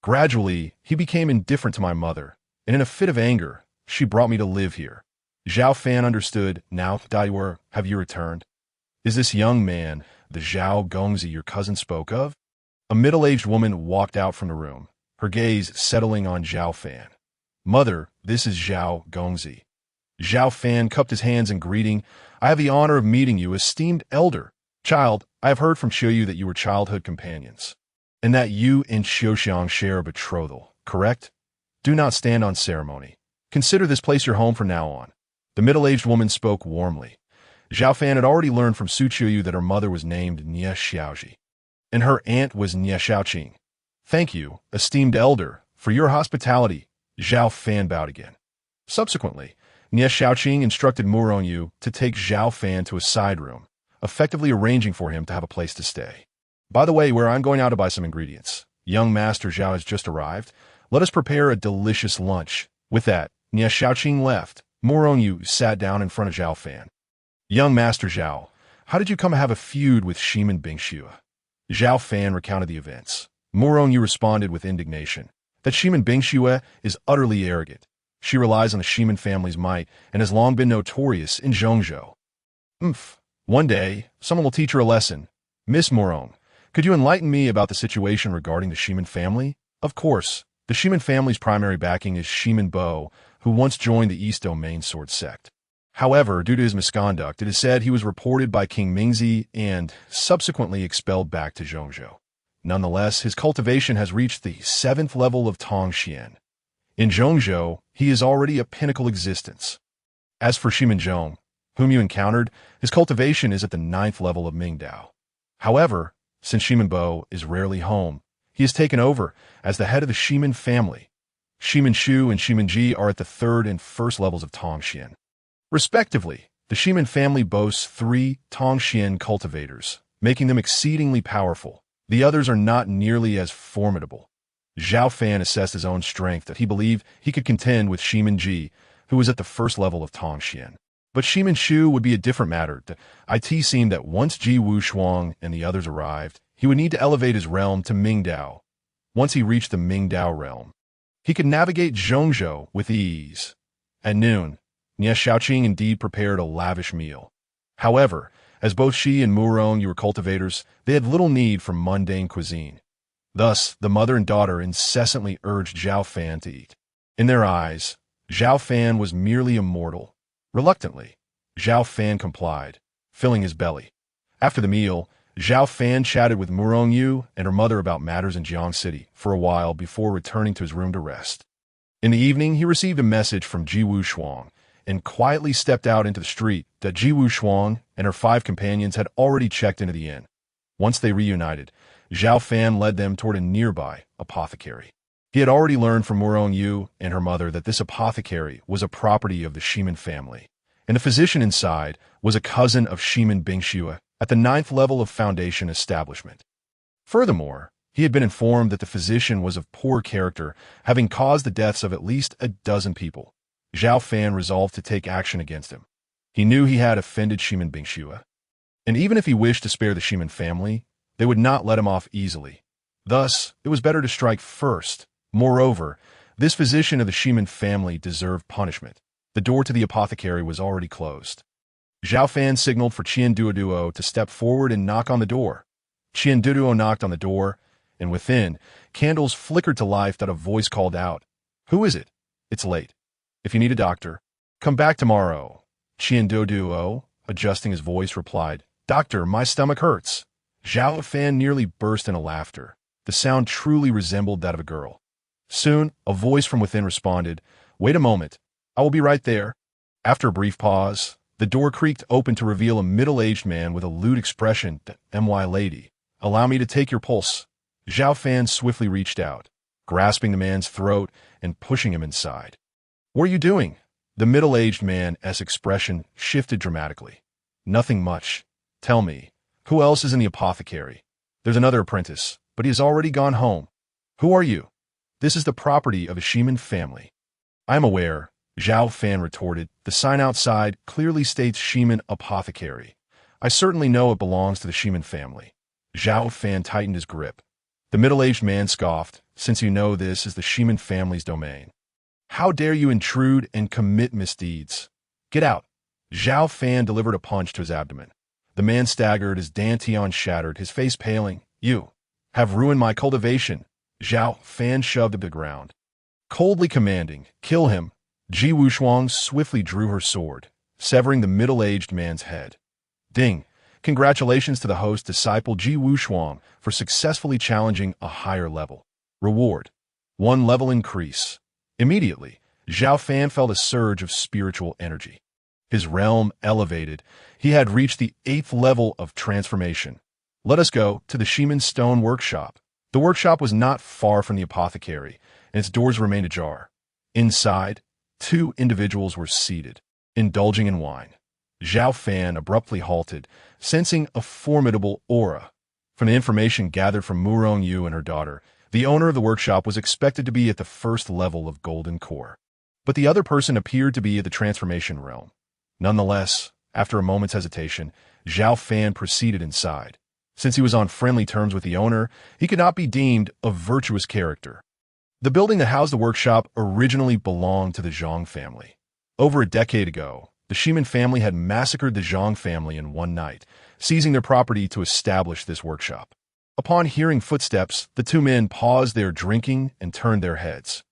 Gradually, he became indifferent to my mother, and in a fit of anger, she brought me to live here." Xiao Fan understood. "Now, Daiwer, have you returned? Is this young man the Zhao Gongzi your cousin spoke of?" A middle-aged woman walked out from the room, her gaze settling on Xiao Fan. "Mother, this is Zhao Gongzi." Xiao Fan cupped his hands in greeting. "I have the honor of meeting you, esteemed elder. Child, I have heard from Xiu Yu that you were childhood companions, and that you and Xiu Xiang share a betrothal, correct? Do not stand on ceremony. Consider this place your home from now on." The middle-aged woman spoke warmly. Xiao Fan had already learned from Su Qiuyu that her mother was named Nie Xiaoji, and her aunt was Nie Xiaoqing. "Thank you, esteemed elder, for your hospitality." Xiao Fan bowed again. Subsequently, Nie Xiaoqing instructed Murong Yu to take Xiao Fan to a side room, effectively arranging for him to have a place to stay. By the way, where I'm going out to buy some ingredients. Young Master Zhao has just arrived. Let us prepare a delicious lunch. With that, Nia Xiaoqing left. Morong Yu sat down in front of Xiao Fan. Young Master Zhao, how did you come to have a feud with Shimin Bingxue? Xiao Fan recounted the events. Morong Yu responded with indignation. That Shimin Bingxue is utterly arrogant. She relies on the Shimin family's might and has long been notorious in Zhongzhou. One day, someone will teach her a lesson. Miss Morong, could you enlighten me about the situation regarding the Shimin family? Of course. The Shimin family's primary backing is Shimin Bo, who once joined the East Domain Sword Sect. However, due to his misconduct, it is said he was reported by King Mingzi and subsequently expelled back to Zhongzhou. Nonetheless, his cultivation has reached the 7th level of Tongxian. In Zhongzhou, he is already a pinnacle existence. As for Shimin Zhong, whom you encountered, his cultivation is at the 9th level of Mingdao. However, since Shimin Bo is rarely home, he has taken over as the head of the Shimin family. Shimin Shu and Shimin Ji are at the 3rd and 1st levels of Tongxian. Respectively, the Shimin family boasts 3 Tongxian cultivators, making them exceedingly powerful. The others are not nearly as formidable. Xiao Fan assessed his own strength that he believed he could contend with Shimin Ji, who was at the 1st level of Tongxian. But Shimin Shu would be a different matter. It seemed that once Ji Wushuang and the others arrived, he would need to elevate his realm to Mingdao. Once he reached the Mingdao realm, he could navigate Zhongzhou with ease. At noon, Nia Xiaoqing indeed prepared a lavish meal. However, as both she and Murong were cultivators, they had little need for mundane cuisine. Thus, the mother and daughter incessantly urged Xiao Fan to eat. In their eyes, Xiao Fan was merely immortal. Reluctantly, Xiao Fan complied, filling his belly. After the meal, Xiao Fan chatted with Murong Yu and her mother about matters in Jiang City for a while before returning to his room to rest. In the evening, he received a message from Ji Wushuang and quietly stepped out into the street that Ji Wushuang and her 5 companions had already checked into the inn. Once they reunited, Xiao Fan led them toward a nearby apothecary. He had already learned from Murong Yu and her mother that this apothecary was a property of the Shimin family, and the physician inside was a cousin of Shimin Bingxue at the 9th level of Foundation establishment. Furthermore, he had been informed that the physician was of poor character, having caused the deaths of at least a dozen people. Xiao Fan resolved to take action against him. He knew he had offended Shimin Bingxue, and even if he wished to spare the Shimin family, they would not let him off easily. Thus, it was better to strike first. Moreover, this physician of the Shimin family deserved punishment. The door to the apothecary was already closed. Xiao Fan signaled for Qian Duoduo to step forward and knock on the door. Qian Duoduo knocked on the door, and within, candles flickered to life that a voice called out, "Who is it? It's late. If you need a doctor, come back tomorrow." Qian Duoduo, adjusting his voice, replied, "Doctor, my stomach hurts." Xiao Fan nearly burst into laughter. The sound truly resembled that of a girl. Soon, a voice from within responded, "Wait a moment. I will be right there." After a brief pause, the door creaked open to reveal a middle-aged man with a lewd expression. "My lady, allow me to take your pulse." Xiao Fan swiftly reached out, grasping the man's throat and pushing him inside. "What are you doing?" The middle-aged man's expression shifted dramatically. "Nothing much. Tell me, who else is in the apothecary?" "There's another apprentice, but he has already gone home." "Who are you?" "This is the property of a Shimin family." "I am aware," Xiao Fan retorted. "The sign outside clearly states Shimin Apothecary. I certainly know it belongs to the Shimin family." Xiao Fan tightened his grip. The middle-aged man scoffed, "Since you know this is the Shimin family's domain, how dare you intrude and commit misdeeds? Get out." Xiao Fan delivered a punch to his abdomen. The man staggered, his dantian shattered, his face paling. "You have ruined my cultivation." Xiao Fan shoved him to the ground. Coldly commanding, "Kill him," Ji Wushuang swiftly drew her sword, severing the middle-aged man's head. Ding! Congratulations to the host disciple Ji Wushuang for successfully challenging a higher level. Reward: 1 level increase. Immediately, Xiao Fan felt a surge of spiritual energy. His realm elevated. He had reached the 8th level of transformation. Let us go to the Shimin Stone Workshop. The workshop was not far from the apothecary, and its doors remained ajar. Inside, 2 individuals were seated, indulging in wine. Xiao Fan abruptly halted, sensing a formidable aura. From the information gathered from Murong Yu and her daughter, the owner of the workshop was expected to be at the first level of Golden Core. But the other person appeared to be at the transformation realm. Nonetheless, after a moment's hesitation, Xiao Fan proceeded inside. Since he was on friendly terms with the owner, he could not be deemed a virtuous character. The building that housed the workshop originally belonged to the Zhang family. Over a decade ago, the Shimin family had massacred the Zhang family in one night, seizing their property to establish this workshop. Upon hearing footsteps, the two men paused their drinking and turned their heads.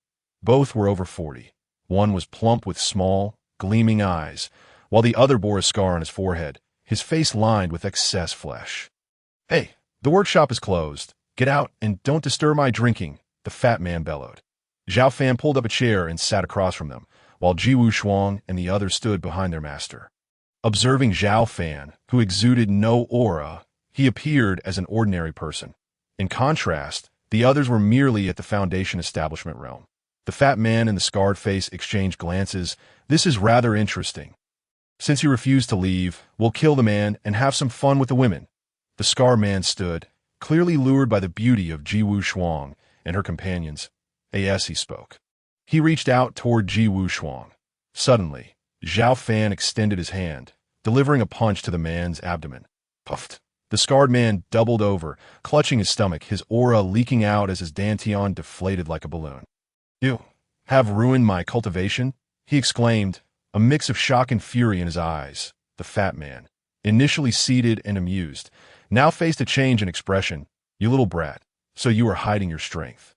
Both were over 40. One was plump with small, gleaming eyes, while the other bore a scar on his forehead, his face lined with excess flesh. "Hey, the workshop is closed. Get out and don't disturb my drinking," the fat man bellowed. Xiao Fan pulled up a chair and sat across from them, while Ji Wushuang and the others stood behind their master. Observing Xiao Fan, who exuded no aura, he appeared as an ordinary person. In contrast, the others were merely at the Foundation establishment realm. The fat man and the scarred face exchanged glances. "This is rather interesting. Since you refuse to leave, we'll kill the man and have some fun with the women." The scarred man stood, clearly lured by the beauty of Ji Wushuang and her companions. As he spoke, he reached out toward Ji Wushuang. Suddenly, Xiao Fan extended his hand, delivering a punch to the man's abdomen. Puffed. The scarred man doubled over, clutching his stomach, his aura leaking out as his dantian deflated like a balloon. "You have ruined my cultivation," he exclaimed, a mix of shock and fury in his eyes. The fat man, initially seated and amused, now faced a change in expression. "You little brat, so you are hiding your strength.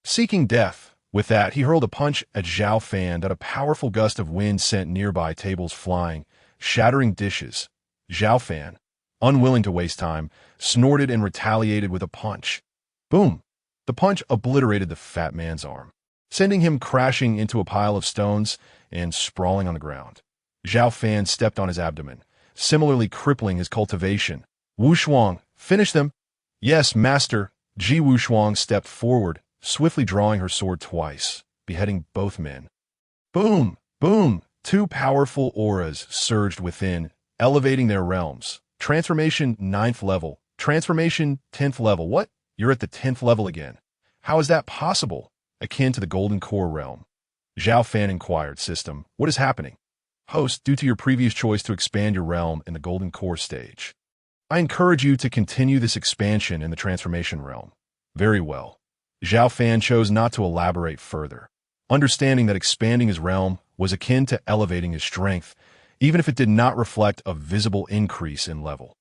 Seeking death." With that, he hurled a punch at Xiao Fan that a powerful gust of wind sent nearby tables flying, shattering dishes. Xiao Fan, unwilling to waste time, snorted and retaliated with a punch. Boom! The punch obliterated the fat man's arm, sending him crashing into a pile of stones and sprawling on the ground. Xiao Fan stepped on his abdomen, similarly crippling his cultivation. "Wushuang, finish them." "Yes, master." Ji Wushuang stepped forward, swiftly drawing her sword twice, beheading both men. Boom! Boom! Two powerful auras surged within, elevating their realms. Transformation 9th level. Transformation 10th level. What? You're at the 10th level again. How is that possible? Akin to the Golden Core realm. Xiao Fan inquired, "System, what is happening?" "Host, due to your previous choice to expand your realm in the Golden Core stage, I encourage you to continue this expansion in the transformation realm." "Very well." Xiao Fan chose not to elaborate further, understanding that expanding his realm was akin to elevating his strength, even if it did not reflect a visible increase in level.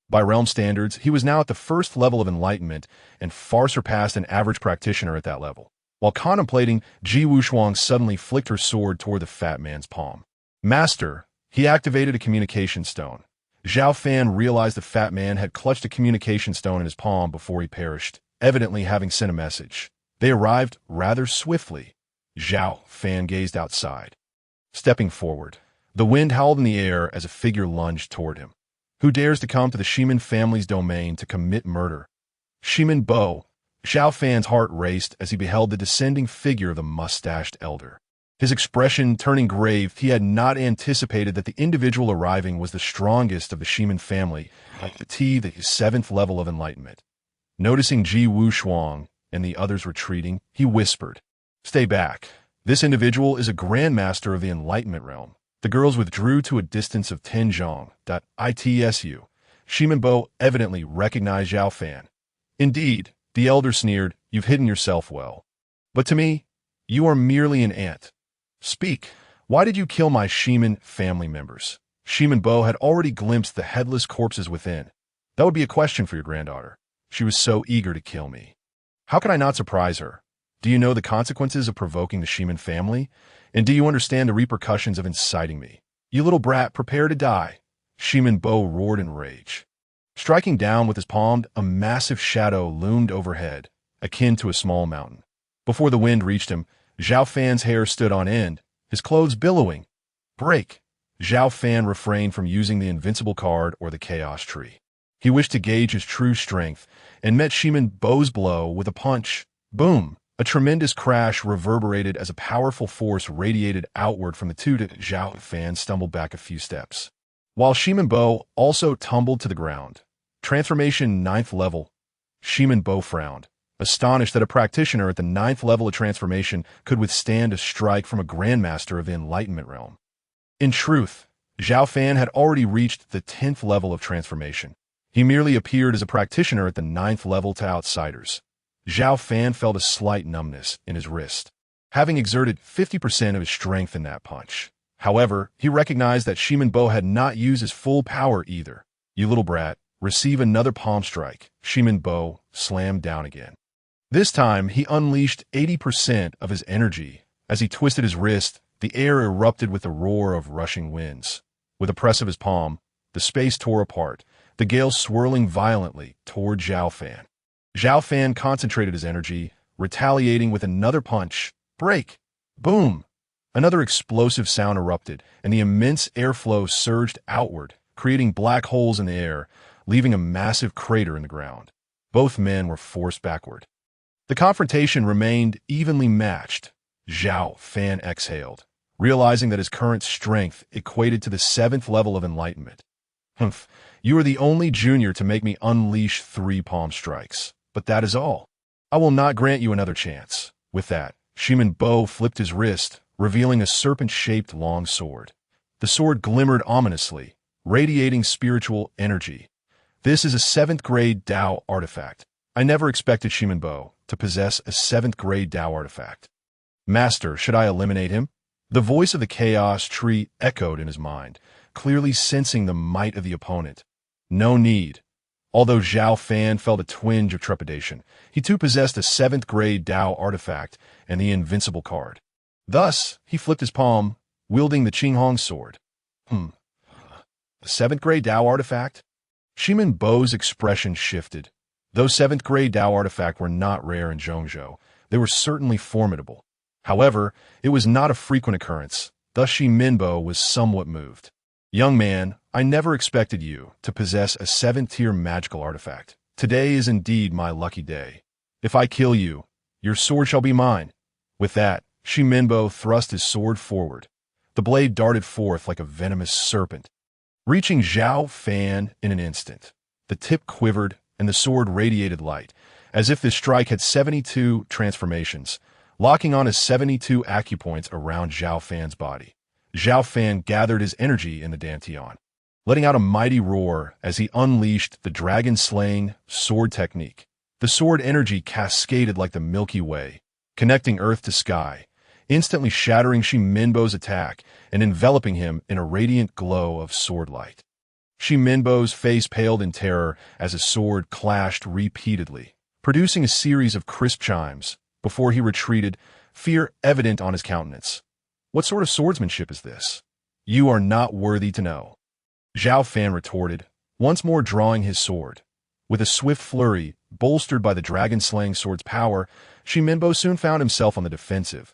By realm standards, he was now at the first level of enlightenment and far surpassed an average practitioner at that level. While contemplating, Ji Wushuang suddenly flicked her sword toward the fat man's palm. "Master," he activated a communication stone. Xiao Fan realized the fat man had clutched a communication stone in his palm before he perished, evidently having sent a message. They arrived rather swiftly. Xiao Fan gazed outside. Stepping forward, the wind howled in the air as a figure lunged toward him. "Who dares to come to the Shimin family's domain to commit murder?" "Shimin Bo." Xiao Fan's heart raced as he beheld the descending figure of the mustached elder. His expression turning grave, he had not anticipated that the individual arriving was the strongest of the Shimin family, the 7th level of enlightenment. Noticing Ji Wushuang and the others retreating, he whispered, "Stay back. This individual is a grandmaster of the enlightenment realm." The girls withdrew to a distance of 10 zhong. Itsu. Shimin Bo evidently recognized Xiao Fan. "Indeed," the elder sneered, "you've hidden yourself well. But to me, you are merely an ant. Speak, why did you kill my Shimin family members?" Shimin Bo had already glimpsed the headless corpses within. "That would be a question for your granddaughter. She was so eager to kill me." "How can I not surprise her? Do you know the consequences of provoking the Shimin family? And do you understand the repercussions of inciting me? You little brat, prepare to die." Shimin Bo roared in rage. Striking down with his palm, a massive shadow loomed overhead, akin to a small mountain. Before the wind reached him, Xiao Fan's hair stood on end, his clothes billowing. "Break!" Xiao Fan refrained from using the Invincible card or the Chaos Tree. He wished to gauge his true strength, and met Shimin Bo's blow with a punch. Boom! A tremendous crash reverberated as a powerful force radiated outward from the two. Xiao Fan stumbled back a few steps. while Bo also tumbled to the ground. Transformation 9th level. Bo frowned, astonished that a practitioner at the 9th level of transformation could withstand a strike from a grandmaster of the Enlightenment realm. In truth, Xiao Fan had already reached the 10th level of transformation. He merely appeared as a practitioner at the 9th level to outsiders. Xiao Fan felt a slight numbness in his wrist, having exerted 50% of his strength in that punch. However, he recognized that Bo had not used his full power either. "You little brat, receive another palm strike." Bo slammed down again. This time, he unleashed 80% of his energy. As he twisted his wrist, the air erupted with the roar of rushing winds. With a press of his palm, the space tore apart, the gale swirling violently toward Xiao Fan. Xiao Fan concentrated his energy, retaliating with another punch. Break! Boom! Another explosive sound erupted, and the immense airflow surged outward, creating black holes in the air, leaving a massive crater in the ground. Both men were forced backward. The confrontation remained evenly matched. Xiao Fan exhaled, realizing that his current strength equated to the 7th level of enlightenment. "Humph, you are the only junior to make me unleash 3 palm strikes, but that is all. I will not grant you another chance." With that, Bo flipped his wrist, revealing a serpent-shaped long sword. The sword glimmered ominously, radiating spiritual energy. "This is a 7th grade Dao artifact. I never expected Bo to possess a 7th grade Dao artifact." "Master, should I eliminate him?" The voice of the Chaos Tree echoed in his mind, clearly sensing the might of the opponent. "No need." Although Xiao Fan felt a twinge of trepidation, he too possessed a 7th grade Dao artifact and the Invincible card. Thus, he flipped his palm, wielding the Qinghong sword. A 7th grade Dao artifact? Bo's expression shifted. Though 7th grade Dao artifact were not rare in Zhongzhou, they were certainly formidable. However, it was not a frequent occurrence, thus Bo was somewhat moved. "Young man, I never expected you to possess a 7th-tier magical artifact. Today is indeed my lucky day. If I kill you, your sword shall be mine." With that, Bo thrust his sword forward. The blade darted forth like a venomous serpent, reaching Xiao Fan in an instant. The tip quivered, and the sword radiated light, as if this strike had 72 transformations, locking on his 72 acupoints around Xiao Fan's body. Xiao Fan gathered his energy in the dantian, letting out a mighty roar as he unleashed the dragon-slaying sword technique. The sword energy cascaded like the Milky Way, connecting earth to sky, instantly shattering Bo's attack and enveloping him in a radiant glow of sword light. Bo's face paled in terror as his sword clashed repeatedly, producing a series of crisp chimes before he retreated, fear evident on his countenance. "What sort of swordsmanship is this? You are not worthy to know." Xiao Fan retorted, once more drawing his sword. With a swift flurry, bolstered by the dragon-slaying sword's power, Bo soon found himself on the defensive.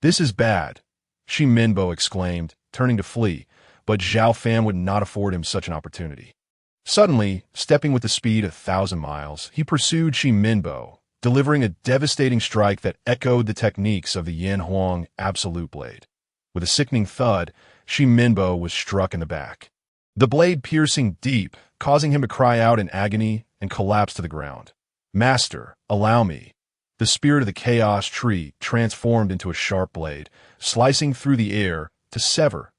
"This is bad," Bo exclaimed, turning to flee, but Xiao Fan would not afford him such an opportunity. Suddenly, stepping with the speed of 1,000 miles, he pursued Bo, delivering a devastating strike that echoed the techniques of the Yan Huang Absolute Blade. With a sickening thud, Bo was struck in the back, the blade piercing deep, causing him to cry out in agony and collapse to the ground. "Master, allow me." The spirit of the Chaos Tree transformed into a sharp blade, slicing through the air to sever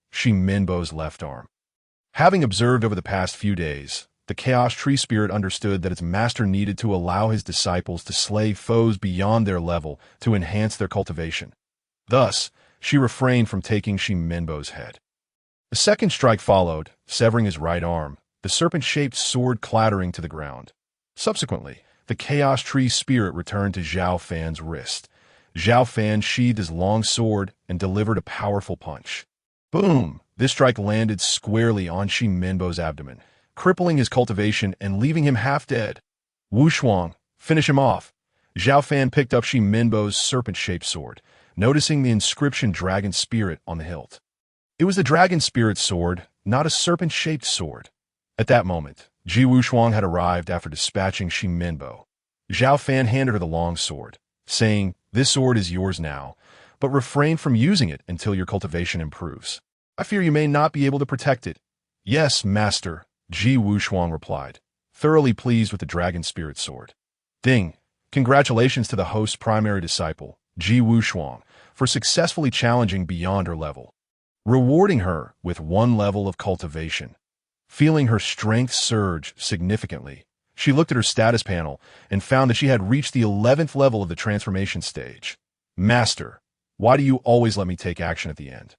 Bo's left arm. Having observed over the past few days, the Chaos Tree spirit understood that its master needed to allow his disciples to slay foes beyond their level to enhance their cultivation. Thus, she refrained from taking Bo's head. A second strike followed, severing his right arm, the serpent-shaped sword clattering to the ground. Subsequently, the Chaos Tree spirit returned to Xiao Fan's wrist. Xiao Fan sheathed his long sword and delivered a powerful punch. Boom! This strike landed squarely on Bo's abdomen, crippling his cultivation and leaving him half dead. "Wushuang, finish him off." Xiao Fan picked up Bo's serpent-shaped sword, noticing the inscription Dragon Spirit on the hilt. It was the Dragon Spirit sword, not a serpent-shaped sword. At that moment, Ji Wushuang had arrived after dispatching Bo. Xiao Fan handed her the long sword, saying, "This sword is yours now, but refrain from using it until your cultivation improves. I fear you may not be able to protect it." Yes, master, Ji Wushuang replied, thoroughly pleased with the dragon spirit sword. Ding! Congratulations to the host's primary disciple, Ji Wushuang, for successfully challenging beyond her level, rewarding her with 1 level of cultivation. Feeling her strength surge significantly, she looked at her status panel and found that she had reached the 11th level of the transformation stage. Master, why do you always let me take action at the end?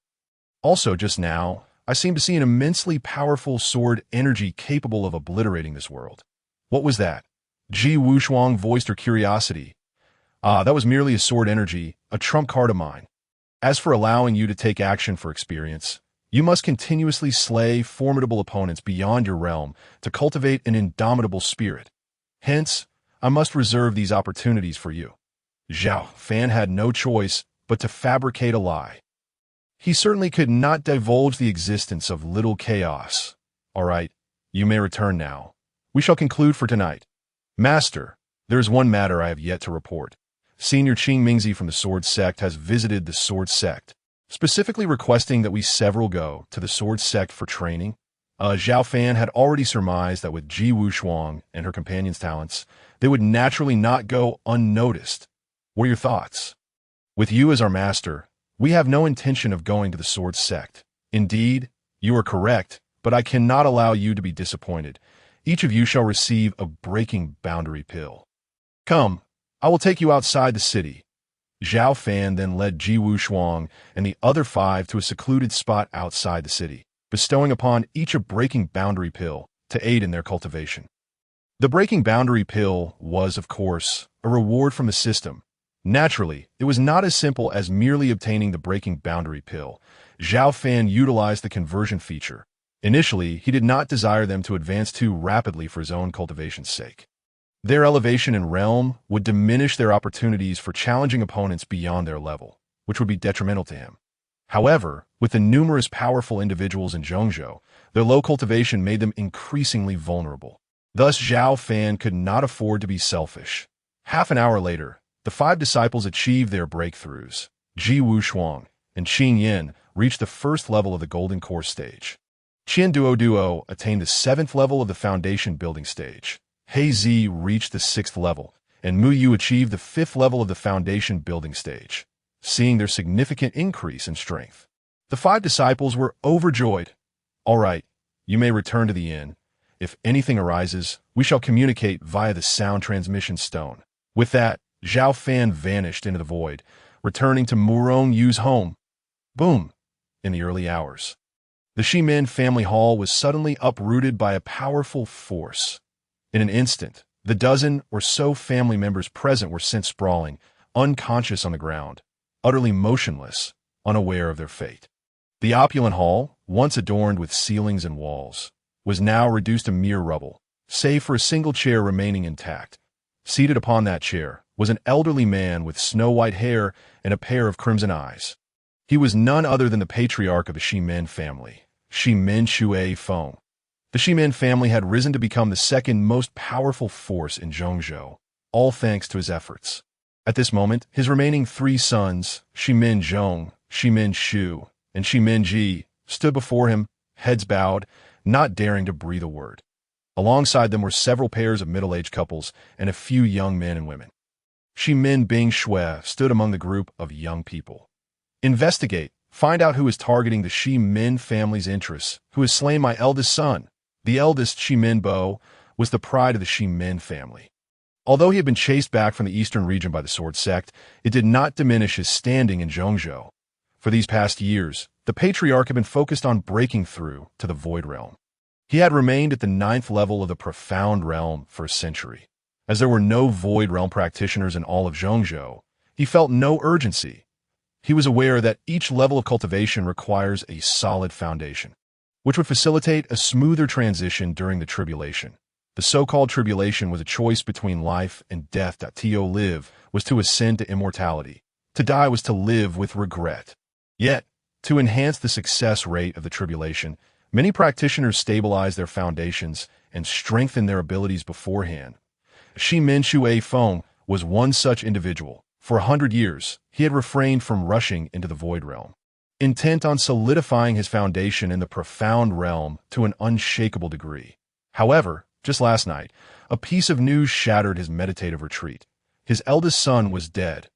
Also, just now, I seem to see an immensely powerful sword energy capable of obliterating this world. What was that? Ji Wushuang voiced her curiosity. That was merely a sword energy, a trump card of mine. As for allowing you to take action for experience, you must continuously slay formidable opponents beyond your realm to cultivate an indomitable spirit. Hence, I must reserve these opportunities for you. Xiao Fan had no choice but to fabricate a lie. He certainly could not divulge the existence of little chaos. All right, you may return now. We shall conclude for tonight. Master, there is one matter I have yet to report. Senior Qing Mingzi from the Sword Sect has visited the Sword Sect, specifically requesting that we several go to the Sword Sect for training. Xiao Fan had already surmised that with Ji Wushuang and her companion's talents, they would naturally not go unnoticed. What are your thoughts? With you as our master, we have no intention of going to the Sword Sect. Indeed, you are correct, but I cannot allow you to be disappointed. Each of you shall receive a breaking boundary pill. Come, I will take you outside the city. Xiao Fan then led Ji Wushuang and the other 5 to a secluded spot outside the city, bestowing upon each a breaking boundary pill to aid in their cultivation. The breaking boundary pill was, of course, a reward from the system. Naturally, it was not as simple as merely obtaining the breaking boundary pill. Xiao Fan utilized the conversion feature. Initially, he did not desire them to advance too rapidly for his own cultivation's sake. Their elevation in realm would diminish their opportunities for challenging opponents beyond their level, which would be detrimental to him. However, with the numerous powerful individuals in Zhongzhou, their low cultivation made them increasingly vulnerable. Thus, Xiao Fan could not afford to be selfish. Half an hour later, the 5 disciples achieved their breakthroughs. Ji Wushuang and Qing Yin reached the 1st level of the Golden Core stage. Qian Duo attained the 7th level of the Foundation Building stage. He Zi reached the 6th level, and Mu Yu achieved the 5th level of the Foundation Building stage. Seeing their significant increase in strength, the 5 disciples were overjoyed. All right, you may return to the inn. If anything arises, we shall communicate via the sound transmission stone. With that, Xiao Fan vanished into the void, returning to Murong Yu's home. Boom! In the early hours, the Shimin family hall was suddenly uprooted by a powerful force. In an instant, the dozen or so family members present were sent sprawling, unconscious on the ground, utterly motionless, unaware of their fate. The opulent hall, once adorned with ceilings and walls, was now reduced to mere rubble, save for a single chair remaining intact. Seated upon that chair was an elderly man with snow-white hair and a pair of crimson eyes. He was none other than the patriarch of the Shimin family, Shimin Shui Feng. The Shimin family had risen to become the 2nd most powerful force in Zhongzhou, all thanks to his efforts. At this moment, his remaining 3 sons, Shimin Zhong, Shimin Shu, and Shimin Ji, stood before him, heads bowed, not daring to breathe a word. Alongside them were several pairs of middle-aged couples and a few young men and women. Shimin Bing Shui stood among the group of young people. Investigate. Find out who is targeting the Shimin family's interests, who has slain my eldest son. The eldest, Shimin Bo, was the pride of the Shimin family. Although he had been chased back from the eastern region by the Sword Sect, it did not diminish his standing in Zhongzhou. For these past years, the patriarch had been focused on breaking through to the Void Realm. He had remained at the 9th level of the Profound Realm for a century. As there were no Void Realm practitioners in all of Zhongzhou, he felt no urgency. He was aware that each level of cultivation requires a solid foundation, which would facilitate a smoother transition during the tribulation. The so-called tribulation was a choice between life and death. To live was to ascend to immortality. To die was to live with regret. Yet, to enhance the success rate of the tribulation, many practitioners stabilize their foundations and strengthen their abilities beforehand. Shimin Shui Feng was one such individual. For 100 years, he had refrained from rushing into the Void Realm. intent on solidifying his foundation in the profound realm to an unshakable degree. However, just last night, a piece of news shattered his meditative retreat. His eldest son was dead.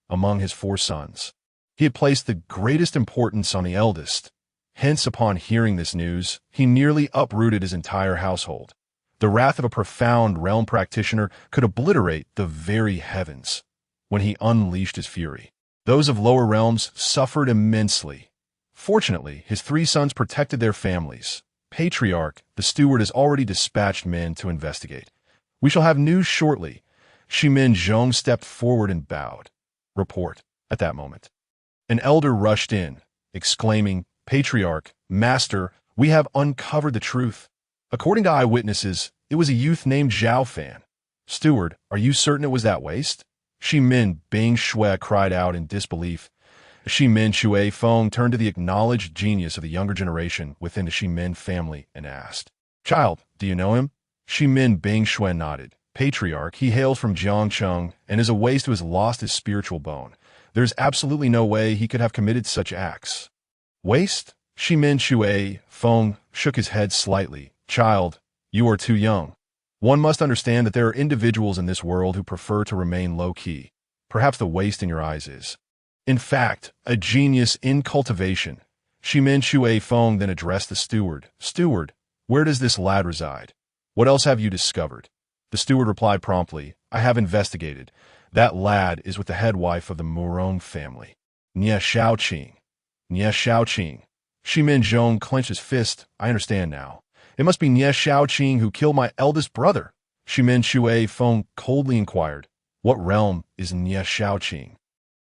Among his 4 sons, he had placed the greatest importance on the eldest. Hence, upon hearing this news, he nearly uprooted his entire household. The wrath of a profound realm practitioner could obliterate the very heavens. When he unleashed his fury, those of lower realms suffered immensely. Fortunately, his 3 sons protected their families. Patriarch, the steward, has already dispatched men to investigate. We shall have news shortly. Shimin Zhong stepped forward and bowed. Report. At that moment, an elder rushed in, exclaiming, Patriarch, Master, we have uncovered the truth. According to eyewitnesses, it was a youth named Xiao Fan. Steward, are you certain it was that waste? Shimin Bing Shui cried out in disbelief. Shimin Shui Feng turned to the acknowledged genius of the younger generation within the Shimin family and asked, Child, do you know him? Shimin Bing Shui nodded. Patriarch, he hails from Jiangcheng and is a waste who has lost his spiritual bone. There's absolutely no way he could have committed such acts. Waste? Shimin Shui Feng shook his head slightly. Child, you are too young. One must understand that there are individuals in this world who prefer to remain low-key. Perhaps the waste in your eyes is, in fact, a genius in cultivation. Shimin Shui Feng then addressed the steward. Steward, where does this lad reside? What else have you discovered? The steward replied promptly, I have investigated. That lad is with the head wife of the Murong family, Nie Xiaoqing. Nie Xiaoqing. Shimin Zhong clenched his fist. I understand now. It must be Nie Xiaoqing who killed my eldest brother. Shimin Shui Feng coldly inquired, What realm is Nie Xiaoqing?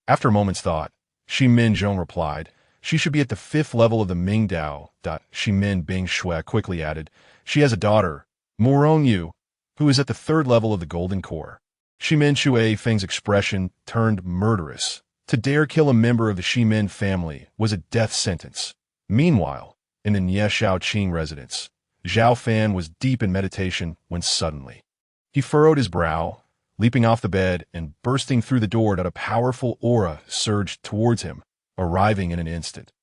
After a moment's thought, Shimin Zhong replied, She should be at the 5th level of the Mingdao. Shimin Bing Shui quickly added, She has a daughter, Murong Yu, who is at the 3rd level of the Golden Core. Shimin Shui Feng's expression turned murderous. To dare kill a member of the Shimin family was a death sentence. Meanwhile, in the Nie Xiaoqing residence, Xiao Fan was deep in meditation when suddenly he furrowed his brow, leaping off the bed and bursting through the door that a powerful aura surged towards him, arriving in an instant.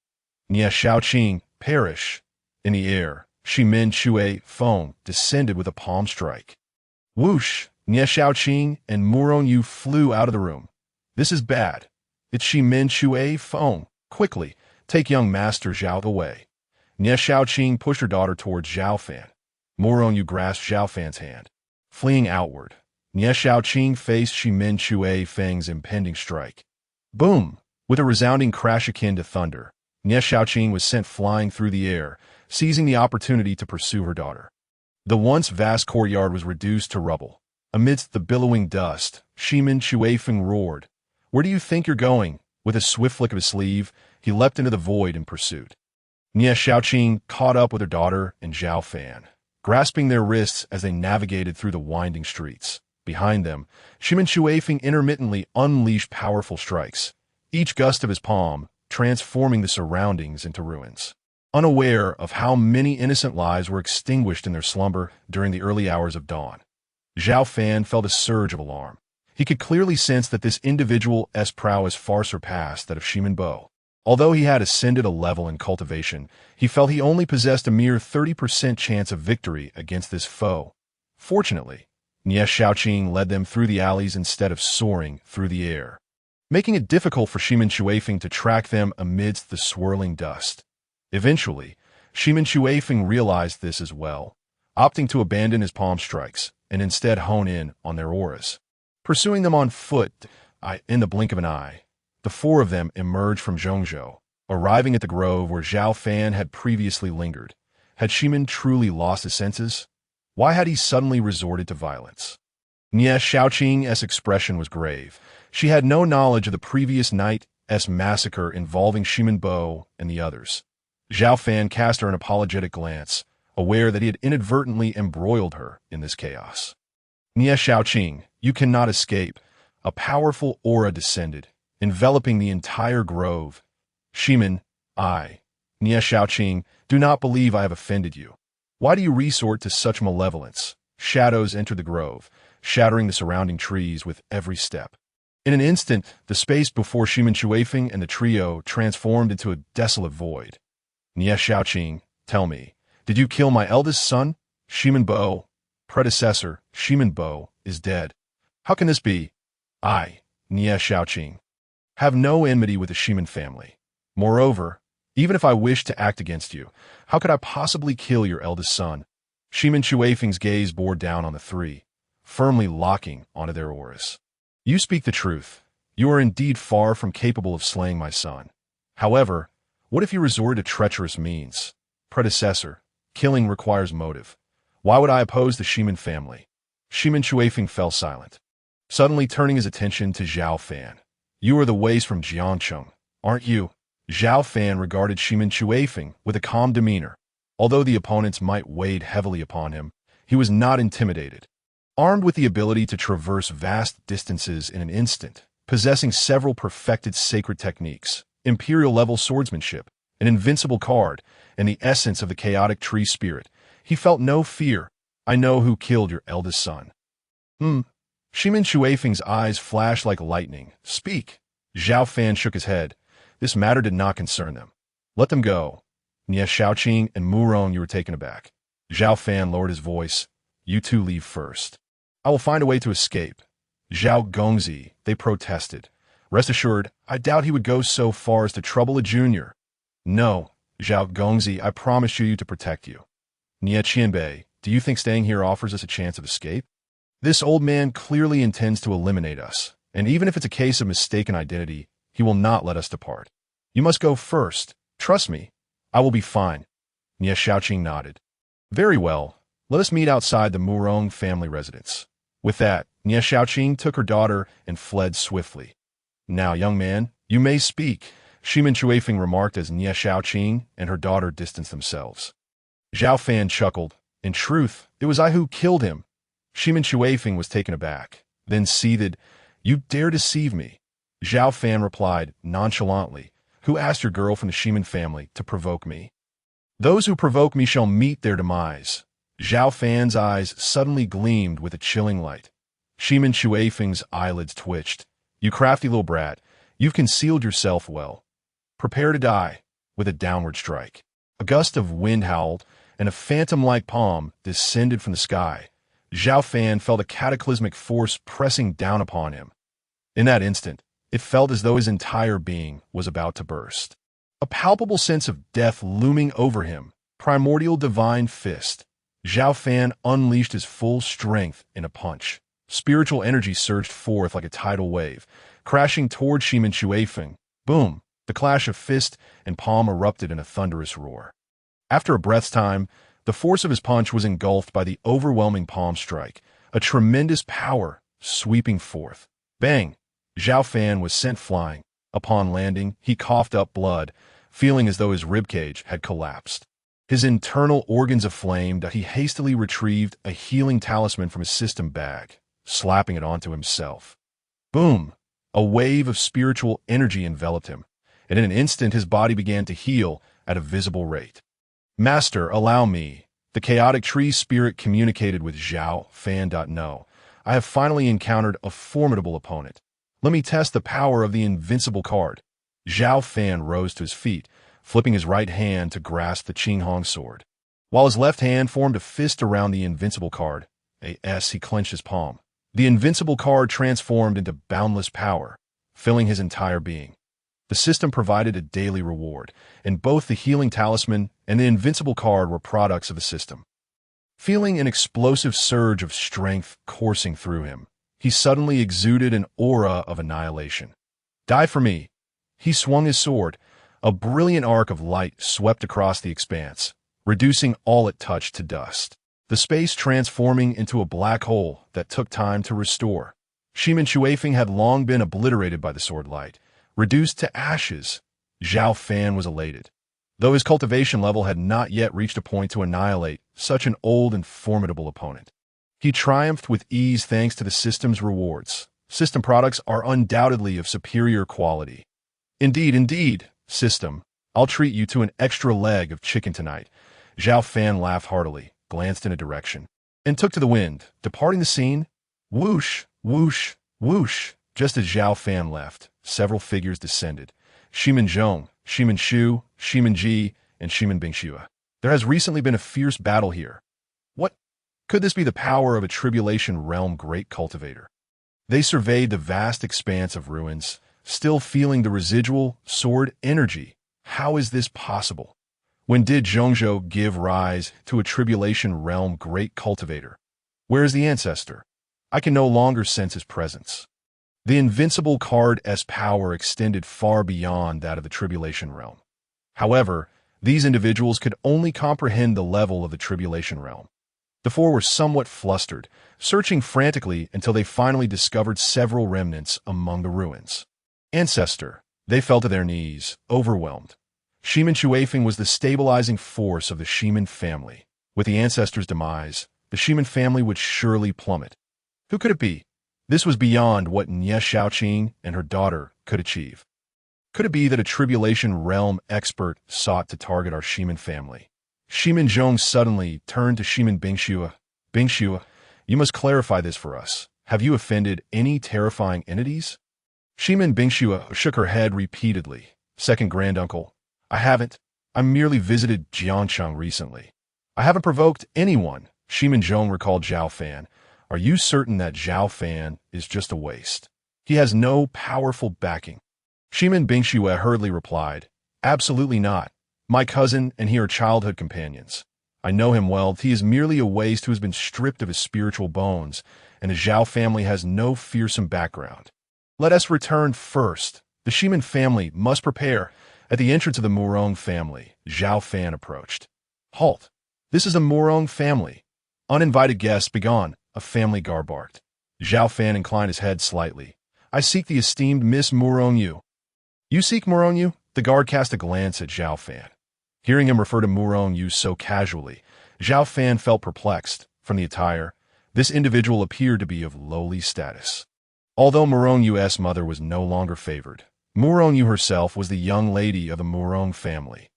Nie Xiaoqing, perish. In the air, Shimin Shui Feng descended with a palm strike. Whoosh! Nie Xiaoqing and Murong Yu flew out of the room. This is bad. It's Shimin Shui Feng. Quickly, take young Master Zhao away. Nie Xiaoqing pushed her daughter towards Xiao Fan. Murong Yu grasped Xiao Fan's hand. Fleeing outward, Nie Xiaoqing faced Shimin Shui Feng's impending strike. Boom! With a resounding crash akin to thunder, Nie Xiaoqing was sent flying through the air, seizing the opportunity to pursue her daughter. The once vast courtyard was reduced to rubble. Amidst the billowing dust, Shimin Shui Feng roared. Where do you think you're going? With a swift flick of his sleeve, he leapt into the void in pursuit. Nie Xiaoqing caught up with her daughter and Xiao Fan, grasping their wrists as they navigated through the winding streets. Behind them, Shimin Shui Feng intermittently unleashed powerful strikes, each gust of his palm transforming the surroundings into ruins. Unaware of how many innocent lives were extinguished in their slumber during the early hours of dawn, Xiao Fan felt a surge of alarm. He could clearly sense that this individual's prowess far surpassed that of Shimin Bo. Although he had ascended a level in cultivation, he felt he only possessed a mere 30% chance of victory against this foe. Fortunately, Nie Xiaoqing led them through the alleys instead of soaring through the air, making it difficult for Shimin Shui Feng to track them amidst the swirling dust. Eventually, Shimin Shui Feng realized this as well, opting to abandon his palm strikes and instead hone in on their auras. Pursuing them on foot, in the blink of an eye, the 4 of them emerged from Zhongzhou, arriving at the grove where Xiao Fan had previously lingered. Had Shimin truly lost his senses? Why had he suddenly resorted to violence? Nie Xiaoqing's expression was grave. She had no knowledge of the previous night's massacre involving Shimin Bo and the others. Xiao Fan cast her an apologetic glance, aware that he had inadvertently embroiled her in this chaos. Nie Xiaoqing, you cannot escape. A powerful aura descended, enveloping the entire grove. Shimin, Nie Xiaoqing, do not believe I have offended you. Why do you resort to such malevolence? Shadows entered the grove, shattering the surrounding trees with every step. In an instant, the space before Shimin Shuifeng and the trio transformed into a desolate void. Nie Xiaoqing, tell me, did you kill my eldest son? Shimin Bo, predecessor, Shimin Bo, is dead. How can this be? I, Nie Xiaoqing, have no enmity with the Shimin family. Moreover, even if I wished to act against you, how could I possibly kill your eldest son? Shimin Shuifeng's gaze bore down on the three, firmly locking onto their auras. You speak the truth. You are indeed far from capable of slaying my son. However, what if you resorted to treacherous means? Predecessor, killing requires motive. Why would I oppose the Shimin family? Shimin Shuifeng fell silent, suddenly turning his attention to Xiao Fan. You are the ways from Jiangcheng, aren't you? Xiao Fan regarded Shimin Shuifeng with a calm demeanor. Although the opponents might weigh heavily upon him, he was not intimidated. Armed with the ability to traverse vast distances in an instant, possessing several perfected sacred techniques, imperial-level swordsmanship, an invincible card, and the essence of the chaotic tree spirit, he felt no fear. I know who killed your eldest son. Shimin Shuifeng's eyes flashed like lightning. Speak. Xiao Fan shook his head. This matter did not concern them. Let them go. Nie Xiaoqing and Murong, you were taken aback. Xiao Fan lowered his voice. You two leave first. I will find a way to escape. Zhao Gongzi, they protested. Rest assured, I doubt he would go so far as to trouble a junior. No, Zhao Gongzi, I promise you to protect you. Nie Qianbei, do you think staying here offers us a chance of escape? This old man clearly intends to eliminate us, and even if it's a case of mistaken identity, he will not let us depart. You must go first. Trust me. I will be fine. Nie Xiaoqing nodded. Very well. Let us meet outside the Murong family residence. With that, Nie Xiaoqing took her daughter and fled swiftly. Now, young man, you may speak, Shimin Shuifeng remarked as Nie Xiaoqing and her daughter distanced themselves. Xiao Fan chuckled. In truth, it was I who killed him. Shimin Shuifeng was taken aback, then seethed. You dare deceive me. Xiao Fan replied, nonchalantly, who asked your girl from the Shimin family to provoke me? Those who provoke me shall meet their demise. Xiao Fan's eyes suddenly gleamed with a chilling light. Shimin Shuifeng's eyelids twitched. You crafty little brat, you've concealed yourself well. Prepare to die, with a downward strike. A gust of wind howled, and a phantom-like palm descended from the sky. Xiao Fan felt a cataclysmic force pressing down upon him. In that instant, it felt as though his entire being was about to burst. A palpable sense of death looming over him, primordial divine fist. Xiao Fan unleashed his full strength in a punch. Spiritual energy surged forth like a tidal wave, crashing toward Shimin Shuifeng. Boom! The clash of fist and palm erupted in a thunderous roar. After a breath's time, the force of his punch was engulfed by the overwhelming palm strike, a tremendous power sweeping forth. Bang! Xiao Fan was sent flying. Upon landing, he coughed up blood, feeling as though his ribcage had collapsed. His internal organs aflamed, he hastily retrieved a healing talisman from his system bag, slapping it onto himself. Boom! A wave of spiritual energy enveloped him, and in an instant his body began to heal at a visible rate. Master, allow me. The chaotic tree spirit communicated with Xiao Fan. No, I have finally encountered a formidable opponent. Let me test the power of the Invincible card. Xiao Fan rose to his feet, flipping his right hand to grasp the Qinghong sword. While his left hand formed a fist around the Invincible card, he clenched his palm. The Invincible card transformed into boundless power, filling his entire being. The system provided a daily reward, and both the healing talisman and the Invincible card were products of the system. Feeling an explosive surge of strength coursing through him, he suddenly exuded an aura of annihilation. Die for me! He swung his sword. A brilliant arc of light swept across the expanse, reducing all it touched to dust. The space transforming into a black hole that took time to restore. Shimin Shuifeng had long been obliterated by the sword light, reduced to ashes. Xiao Fan was elated. Though his cultivation level had not yet reached a point to annihilate such an old and formidable opponent. He triumphed with ease thanks to the system's rewards. System products are undoubtedly of superior quality. Indeed, system, I'll treat you to an extra leg of chicken tonight. Xiao Fan laughed heartily, glanced in a direction, and took to the wind, departing the scene. Whoosh, whoosh, whoosh. Just as Xiao Fan left, several figures descended. Shimin Zhong, Shimin Shu, Shimin Ji, and Shimin Bingxue. There has recently been a fierce battle here. What? Could this be the power of a Tribulation Realm great cultivator? They surveyed the vast expanse of ruins, still feeling the residual sword energy. How is this possible? When did Zhongzhou give rise to a Tribulation Realm great cultivator? Where is the ancestor? I can no longer sense his presence. The Invincible card's power extended far beyond that of the Tribulation Realm. However, these individuals could only comprehend the level of the Tribulation Realm. The four were somewhat flustered, searching frantically until they finally discovered several remnants among the ruins. Ancestor. They fell to their knees, overwhelmed. Shimin Shuifeng was the stabilizing force of the Shimin family. With the ancestor's demise, the Shimin family would surely plummet. Who could it be? This was beyond what Nie Xiaoqing and her daughter could achieve. Could it be that a Tribulation Realm expert sought to target our Shimin family? Shimin Zhong suddenly turned to Shimin Bingxue. Bingxue, you must clarify this for us. Have you offended any terrifying entities? Shimin Bingxue shook her head repeatedly. Second granduncle, I haven't. I merely visited Jiangcheng recently. I haven't provoked anyone. Shimin Zhong recalled Xiao Fan. Are you certain that Xiao Fan is just a waste? He has no powerful backing. Shimin Bingxue hurriedly replied, absolutely not. My cousin and he are childhood companions. I know him well. He is merely a waste who has been stripped of his spiritual bones, and the Xiao family has no fearsome background. Let us return first. The Shimin family must prepare. At the entrance of the Murong family, Xiao Fan approached. Halt! This is a Murong family. Uninvited guests, begone, a family guard barked. Xiao Fan inclined his head slightly. I seek the esteemed Miss Murong Yu. You seek Murong Yu? The guard cast a glance at Xiao Fan. Hearing him refer to Murong Yu so casually, Xiao Fan felt perplexed. From the attire, this individual appeared to be of lowly status. Although Murong Yu's mother was no longer favored, Murong Yu herself was the young lady of the Murong family.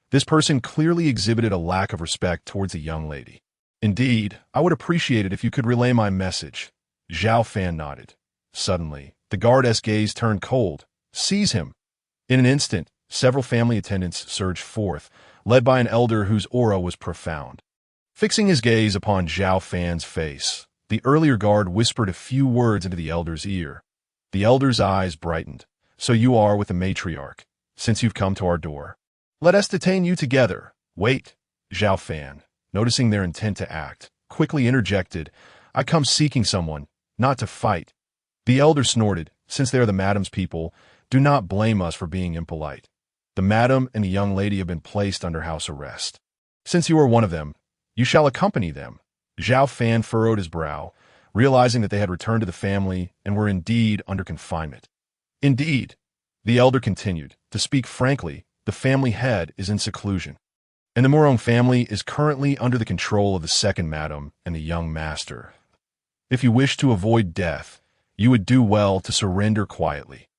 This person clearly exhibited a lack of respect towards the young lady. Indeed, I would appreciate it if you could relay my message. Xiao Fan nodded. Suddenly, the guard's gaze turned cold. Seize him! In an instant, several family attendants surged forth, led by an elder whose aura was profound. Fixing his gaze upon Xiao Fan's face, the earlier guard whispered a few words into the elder's ear. The elder's eyes brightened. So you are with the matriarch, since you've come to our door. Let us detain you together. Wait. Xiao Fan, noticing their intent to act, quickly interjected, I come seeking someone, not to fight. The elder snorted, since they are the madam's people, do not blame us for being impolite. The madam and the young lady have been placed under house arrest. Since you are one of them, you shall accompany them. Xiao Fan furrowed his brow, realizing that they had returned to the family and were indeed under confinement. Indeed, the elder continued, to speak frankly, the family head is in seclusion, and the Murong family is currently under the control of the second madam and the young master. If you wish to avoid death, you would do well to surrender quietly.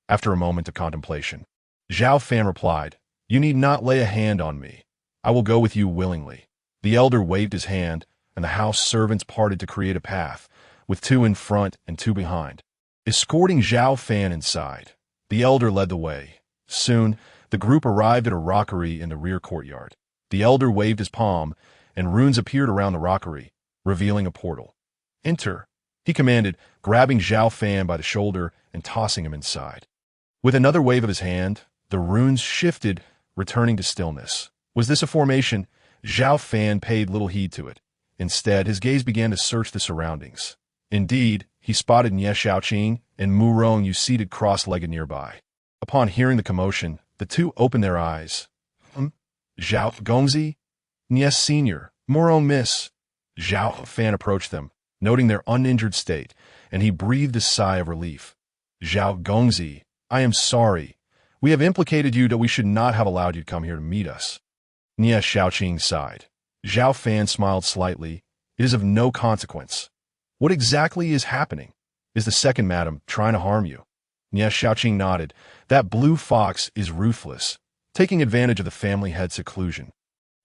After a moment of contemplation, Xiao Fan replied, you need not lay a hand on me. I will go with you willingly. The elder waved his hand, and the house servants parted to create a path, with two in front and two behind. Escorting Xiao Fan inside, the elder led the way. Soon, the group arrived at a rockery in the rear courtyard. The elder waved his palm, and runes appeared around the rockery, revealing a portal. Enter, he commanded, grabbing Xiao Fan by the shoulder and tossing him inside. With another wave of his hand, the runes shifted, returning to stillness. Was this a formation? Xiao Fan paid little heed to it. Instead, his gaze began to search the surroundings. Indeed, he spotted Nie Xiaoqing and Murong Yu seated cross-legged nearby. Upon hearing the commotion, the two opened their eyes. Zhao Gongzi? Nie Senior, Murong Miss. Xiao Fan approached them, noting their uninjured state, and he breathed a sigh of relief. Zhao Gongzi, I am sorry. We have implicated you that we should not have allowed you to come here to meet us. Nie Xiaoqing sighed. Xiao Fan smiled slightly. It is of no consequence. What exactly is happening? Is the second madam trying to harm you? Nie Xiaoqing nodded. That blue fox is ruthless, taking advantage of the family head's seclusion.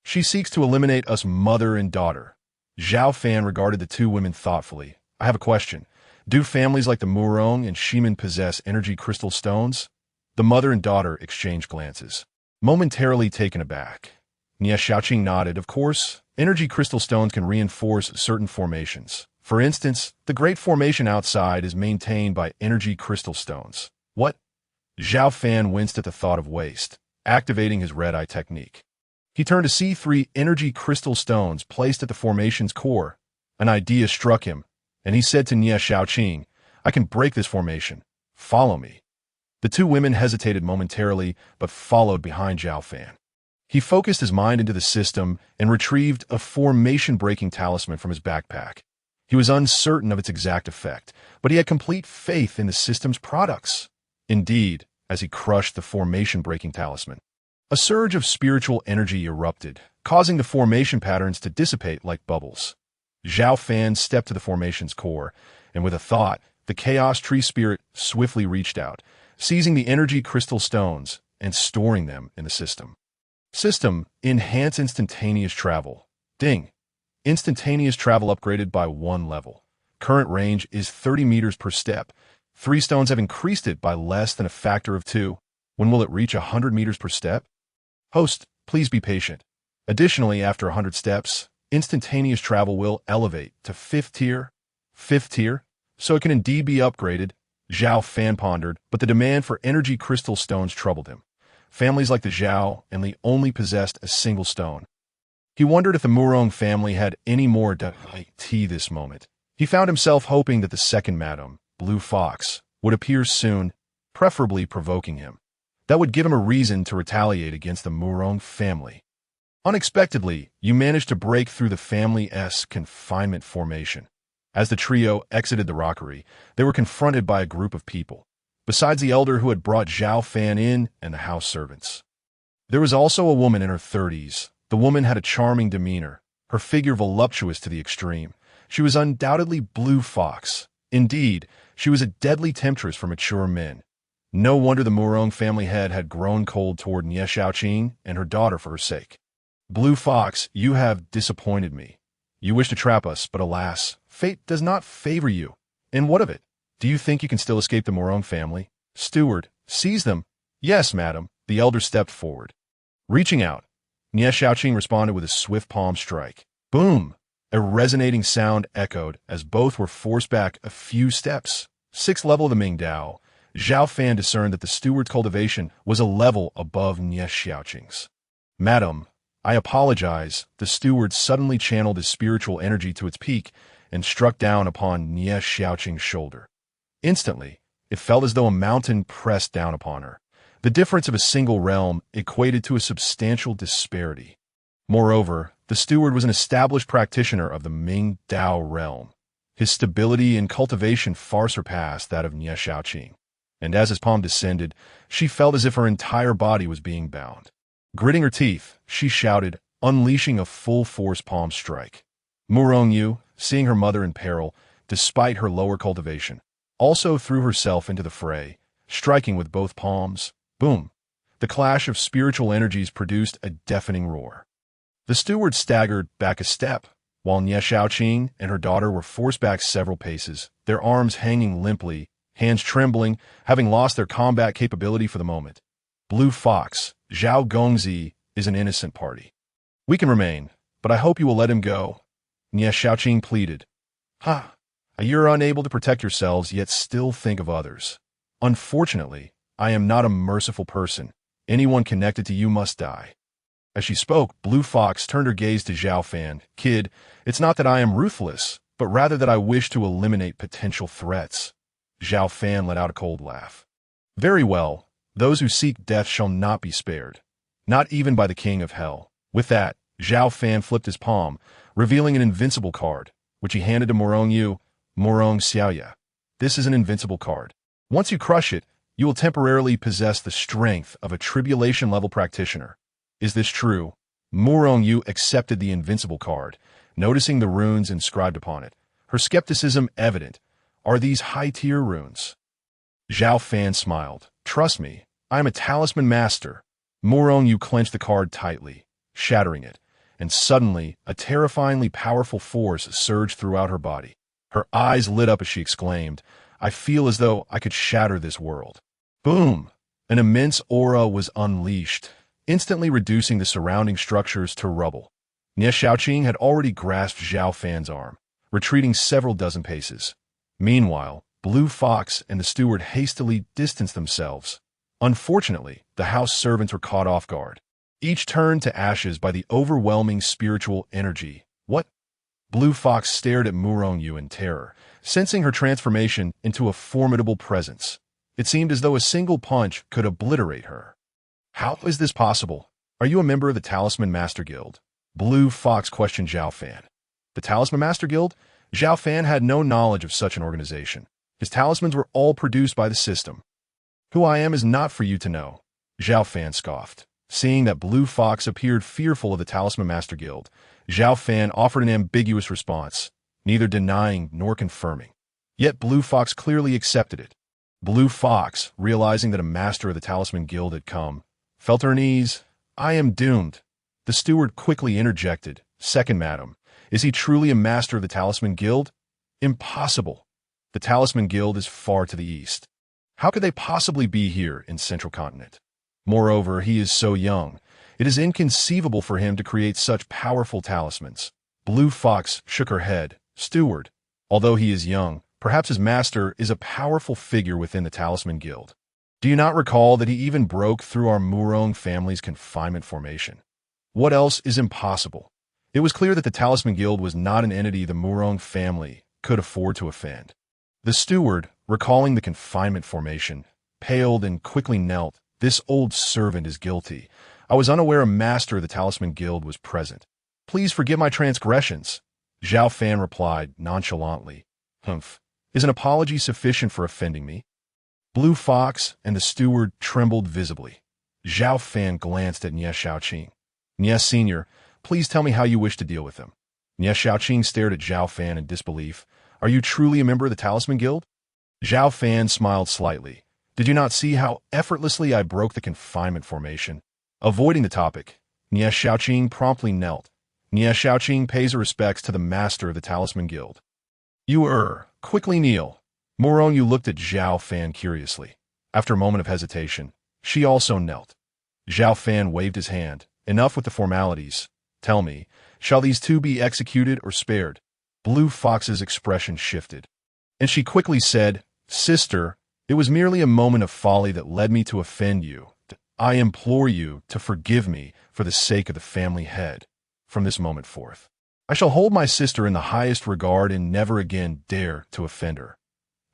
She seeks to eliminate us mother and daughter. Xiao Fan regarded the two women thoughtfully. I have a question. Do families like the Murong and Shiman possess energy crystal stones? The mother and daughter exchanged glances, momentarily taken aback. Nie Xiaoqing nodded. Of course, energy crystal stones can reinforce certain formations. For instance, the Great Formation outside is maintained by energy crystal stones. What? Xiao Fan winced at the thought of waste, activating his red-eye technique. He turned to see 3 energy crystal stones placed at the formation's core. An idea struck him, and he said to Nie Xiaoqing, "I can break this formation. Follow me." The 2 women hesitated momentarily, but followed behind Xiao Fan. He focused his mind into the system and retrieved a formation-breaking talisman from his backpack. He was uncertain of its exact effect, but he had complete faith in the system's products. Indeed, as he crushed the formation-breaking talisman, a surge of spiritual energy erupted, causing the formation patterns to dissipate like bubbles. Xiao Fan stepped to the formation's core, and with a thought, the Chaos Tree Spirit swiftly reached out, seizing the energy crystal stones and storing them in the system. System, enhance instantaneous travel. Ding. Instantaneous travel upgraded by 1 level. Current range is 30 meters per step. 3 stones have increased it by less than a factor of 2. When will it reach 100 meters per step? Host, please be patient. Additionally, after 100 steps, instantaneous travel will elevate to 5th tier. 5th tier? So it can indeed be upgraded. Xiao Fan pondered, but the demand for energy crystal stones troubled him. Families like the Zhao and Li only possessed a single stone. He wondered if the Murong family had any more tea this moment. He found himself hoping that the second madam, Blue Fox, would appear soon, preferably provoking him. That would give him a reason to retaliate against the Murong family. Unexpectedly, you managed to break through the family's confinement formation. As the trio exited the rockery, they were confronted by a group of people, besides the elder who had brought Xiao Fan in and the house servants. There was also a woman in her 30s. The woman had a charming demeanor, her figure voluptuous to the extreme. She was undoubtedly Blue Fox. Indeed, she was a deadly temptress for mature men. No wonder the Murong family head had grown cold toward Nie Xiaoqing and her daughter for her sake. Blue Fox, you have disappointed me. You wish to trap us, but alas, fate does not favor you. And what of it? Do you think you can still escape the Murong family? Steward, seize them. Yes, madam. The elder stepped forward. Reaching out, Nie Xiaoqing responded with a swift palm strike. Boom! A resonating sound echoed as both were forced back a few steps. 6th level of the Ming Dao, Xiao Fan discerned that the steward's cultivation was a level above Nie Xiaoqing's. Madam, I apologize. The steward suddenly channeled his spiritual energy to its peak and struck down upon Nie Xiaoqing's shoulder. Instantly, it felt as though a mountain pressed down upon her. The difference of a single realm equated to a substantial disparity. Moreover, the steward was an established practitioner of the Ming Dao realm. His stability and cultivation far surpassed that of Nie Xiaoqing, and as his palm descended, she felt as if her entire body was being bound. Gritting her teeth, she shouted, unleashing a full-force palm strike. Murong Yu, seeing her mother in peril, despite her lower cultivation, also threw herself into the fray, striking with both palms. Boom! The clash of spiritual energies produced a deafening roar. The steward staggered back a step, while Nie Xiaoqing and her daughter were forced back several paces, their arms hanging limply, hands trembling, having lost their combat capability for the moment. Blue Fox, Zhao Gongzi, is an innocent party. We can remain, but I hope you will let him go. Nie Xiaoqing pleaded. Ha! You're unable to protect yourselves, yet still think of others. Unfortunately, I am not a merciful person. Anyone connected to you must die. As she spoke, Blue Fox turned her gaze to Xiao Fan. Kid, it's not that I am ruthless, but rather that I wish to eliminate potential threats. Xiao Fan let out a cold laugh. Very well, those who seek death shall not be spared. Not even by the King of Hell. With that, Xiao Fan flipped his palm, revealing an Invincible card, which he handed to Murong Yu. Murong Xiaoya. This is an Invincible card. Once you crush it, you will temporarily possess the strength of a tribulation-level practitioner. Is this true? Murong Yu accepted the Invincible card, noticing the runes inscribed upon it. Her skepticism evident. Are these high-tier runes? Xiao Fan smiled. Trust me, I am a talisman master. Murong Yu clenched the card tightly, shattering it, and suddenly a terrifyingly powerful force surged throughout her body. Her eyes lit up as she exclaimed, "I feel as though I could shatter this world." Boom! An immense aura was unleashed, instantly reducing the surrounding structures to rubble. Nie Xiaoqing had already grasped Xiao Fan's arm, retreating several dozen paces. Meanwhile, Blue Fox and the steward hastily distanced themselves. Unfortunately, the house servants were caught off guard, each turned to ashes by the overwhelming spiritual energy. What? Blue Fox stared at Murong Yu in terror, sensing her transformation into a formidable presence. It seemed as though a single punch could obliterate her. How is this possible? Are you a member of the Talisman Master Guild? Blue Fox questioned Xiao Fan. The Talisman Master Guild? Xiao Fan had no knowledge of such an organization. His talismans were all produced by the system. Who I am is not for you to know, Xiao Fan scoffed. Seeing that Blue Fox appeared fearful of the Talisman Master Guild, Xiao Fan offered an ambiguous response, neither denying nor confirming. Yet Blue Fox clearly accepted it. Blue Fox, realizing that a master of the Talisman Guild had come, felt her unease. "I am doomed." The steward quickly interjected, "Second, madam, is he truly a master of the Talisman Guild?" "Impossible. The Talisman Guild is far to the east. How could they possibly be here in Central Continent? Moreover, he is so young. It is inconceivable for him to create such powerful talismans." Blue Fox shook her head. "Steward, although he is young, perhaps his master is a powerful figure within the Talisman Guild. Do you not recall that he even broke through our Murong family's confinement formation? What else is impossible?" It was clear that the Talisman Guild was not an entity the Murong family could afford to offend. The steward, recalling the confinement formation, paled and quickly knelt. "This old servant is guilty. I was unaware a master of the Talisman Guild was present. Please forgive my transgressions." Xiao Fan replied nonchalantly, "Humph. Is an apology sufficient for offending me?" Blue Fox and the steward trembled visibly. Xiao Fan glanced at Nie Xiaoqing. "Nie Senior, please tell me how you wish to deal with them." Nie Xiaoqing stared at Xiao Fan in disbelief. "Are you truly a member of the Talisman Guild?" Xiao Fan smiled slightly. "Did you not see how effortlessly I broke the confinement formation?" Avoiding the topic, Nie Xiaoqing promptly knelt. Nie Xiaoqing pays her respects to the master of the Talisman Guild. "You quickly kneel." Murong Yu looked at Xiao Fan curiously. After a moment of hesitation, she also knelt. Xiao Fan waved his hand. "Enough with the formalities. Tell me, shall these two be executed or spared?" Blue Fox's expression shifted, and she quickly said, "Sister, it was merely a moment of folly that led me to offend you. I implore you to forgive me for the sake of the family head. From this moment forth, I shall hold my sister in the highest regard and never again dare to offend her."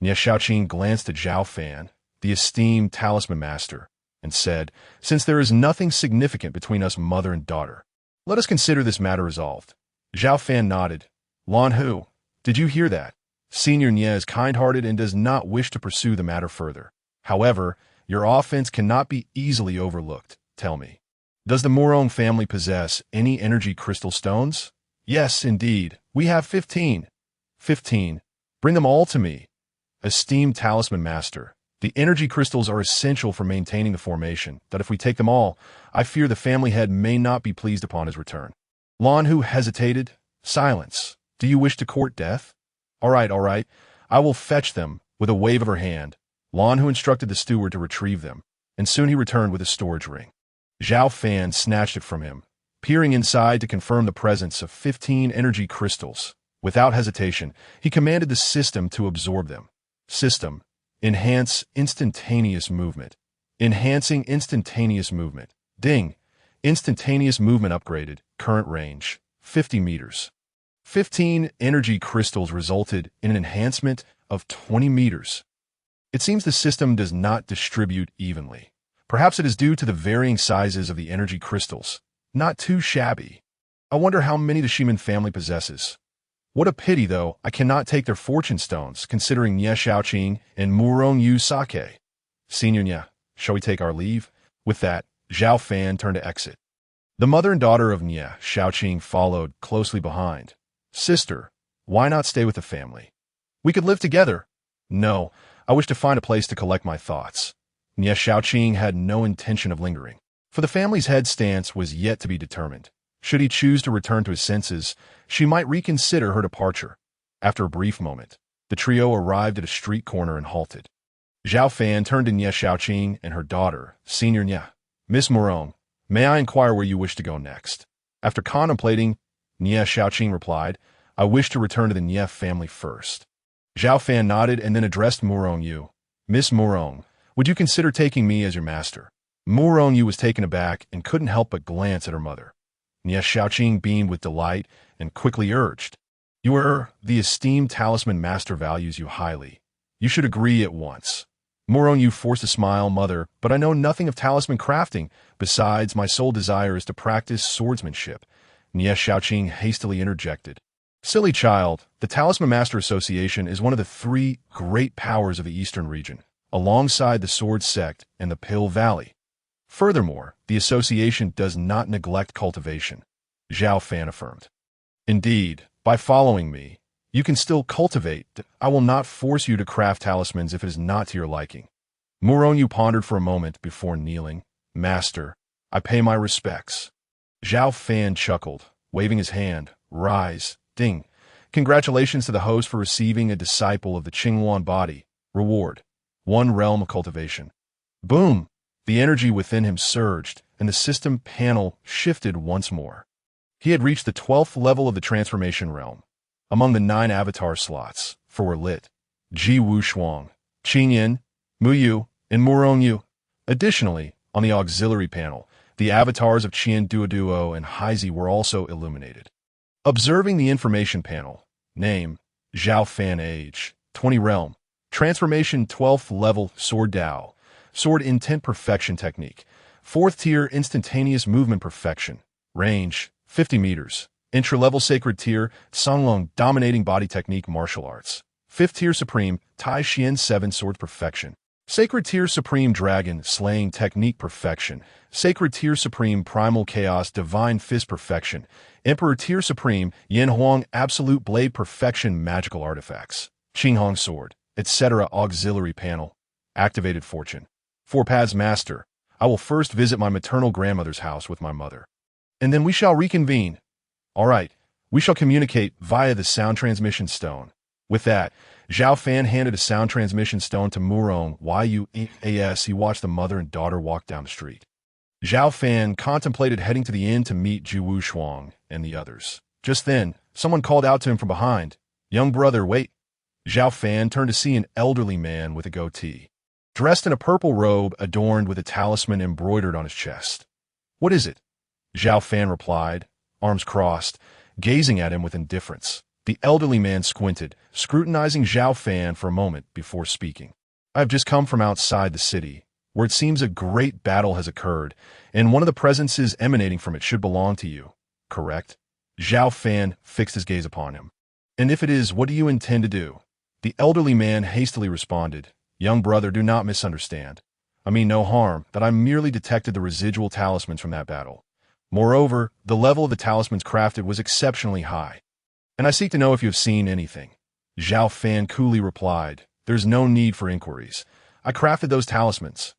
Nie Xiaoqing glanced at Xiao Fan, the esteemed talisman master, and said, "Since there is nothing significant between us mother and daughter, let us consider this matter resolved." Xiao Fan nodded. "Lan Hu, did you hear that? Senior Nie is kind-hearted and does not wish to pursue the matter further. However, your offense cannot be easily overlooked. Tell me, does the Murong family possess any energy crystal stones?" "Yes, indeed. We have 15. 15. Bring them all to me." "Esteemed talisman master, the energy crystals are essential for maintaining the formation, that if we take them all, I fear the family head may not be pleased upon his return." Lan Hu hesitated. "Silence. Do you wish to court death?" All right. I will fetch them." With a wave of her hand, Lan Hu instructed the steward to retrieve them, and soon he returned with a storage ring. Xiao Fan snatched it from him, peering inside to confirm the presence of 15 energy crystals. Without hesitation, he commanded the system to absorb them. System, enhance instantaneous movement. Enhancing instantaneous movement. Ding. Instantaneous movement upgraded. Current range, 50 meters. 15 energy crystals resulted in an enhancement of 20 meters. It seems the system does not distribute evenly. Perhaps it is due to the varying sizes of the energy crystals. Not too shabby. I wonder how many the Shiman family possesses. What a pity, though, I cannot take their fortune stones, considering Nie Xiaoqing and Murong Yu Sake. Senior Nie, shall we take our leave? With that, Xiao Fan turned to exit. The mother and daughter of Nie Xiaoqing followed closely behind. "Sister, why not stay with the family? We could live together." "No, I wish to find a place to collect my thoughts." Nie Xiaoqing had no intention of lingering, for the family's head stance was yet to be determined. Should he choose to return to his senses, she might reconsider her departure. After a brief moment, the trio arrived at a street corner and halted. Xiao Fan turned to Nie Xiaoqing and her daughter, Senior Nie. Miss Morong, may I inquire where you wish to go next? After contemplating, Nie Xiaoqing replied, I wish to return to the Nie family first. Xiao Fan nodded and then addressed Murong Yu. Miss Murong, would you consider taking me as your master? Murong Yu was taken aback and couldn't help but glance at her mother. Nie Xiaoqing beamed with delight and quickly urged, the esteemed talisman master values you highly. You should agree at once. Murong Yu forced a smile, Mother, but I know nothing of talisman crafting. Besides, my sole desire is to practice swordsmanship. Nie Xiaoqing hastily interjected. Silly child, the Talisman Master Association is one of the 3 great powers of the Eastern region, alongside the Sword Sect and the Pill Valley. Furthermore, the association does not neglect cultivation, Xiao Fan affirmed. Indeed, by following me, you can still cultivate. I will not force you to craft talismans if it is not to your liking. Murong Yu pondered for a moment before kneeling. Master, I pay my respects. Xiao Fan chuckled, waving his hand. Rise, ding. Congratulations to the host for receiving a disciple of the Qinghuan body. Reward. 1 realm of cultivation. Boom! The energy within him surged, and the system panel shifted once more. He had reached the 12th level of the transformation realm. Among the 9 avatar slots, 4 were lit. Ji Wushuang, Qingyan, Muyu, and Murong Yu. Additionally, on the auxiliary panel, the avatars of Qian Duoduo and Haizi were also illuminated. Observing the information panel, name, Xiao Fan age, 20 realm, transformation 12th level Sword Dao, Sword Intent Perfection Technique, 4th tier Instantaneous Movement Perfection, range, 50 meters. Intra-level Sacred Tier, Songlong Dominating Body Technique Martial Arts. 5th Tier Supreme, Tai Xian 7 Sword Perfection. Sacred Tier Supreme Dragon Slaying Technique Perfection. Sacred Tier Supreme Primal Chaos Divine Fist Perfection. Emperor Tier Supreme Yin Huang Absolute Blade Perfection Magical Artifacts. Qinghong Sword, etc. Auxiliary Panel. Activated Fortune. 4 Paths Master. I will first visit my maternal grandmother's house with my mother. And then we shall reconvene. All right, we shall communicate via the sound transmission stone. With that, Xiao Fan handed a sound transmission stone to Murong Yu. He watched the mother and daughter walk down the street. Xiao Fan contemplated heading to the inn to meet Ji Wushuang and the others. Just then, someone called out to him from behind. Young brother, wait. Xiao Fan turned to see an elderly man with a goatee, dressed in a purple robe adorned with a talisman embroidered on his chest. What is it? Xiao Fan replied, arms crossed, gazing at him with indifference. The elderly man squinted, scrutinizing Xiao Fan for a moment before speaking. I have just come from outside the city, where it seems a great battle has occurred, and one of the presences emanating from it should belong to you, correct? Xiao Fan fixed his gaze upon him. And if it is, what do you intend to do? The elderly man hastily responded, Young brother, do not misunderstand. I mean no harm, that I merely detected the residual talismans from that battle. Moreover, the level of the talismans crafted was exceptionally high. And I seek to know if you have seen anything. Xiao Fan coolly replied, There's no need for inquiries. I crafted those talismans.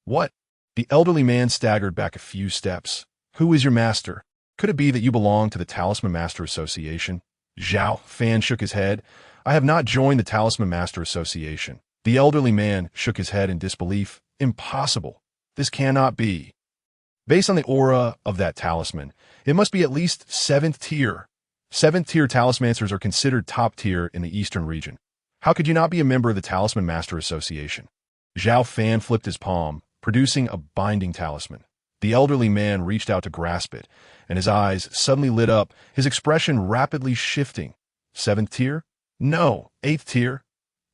What? The elderly man staggered back a few steps. Who is your master? Could it be that you belong to the Talisman Master Association? Xiao Fan shook his head. I have not joined the Talisman Master Association. The elderly man shook his head in disbelief. Impossible. This cannot be. Based on the aura of that talisman, it must be at least 7th tier. 7th tier talismancers are considered top tier in the Eastern region. How could you not be a member of the Talisman Master Association? Xiao Fan flipped his palm, producing a binding talisman. The elderly man reached out to grasp it, and his eyes suddenly lit up, his expression rapidly shifting. 7th tier? No. 8th tier?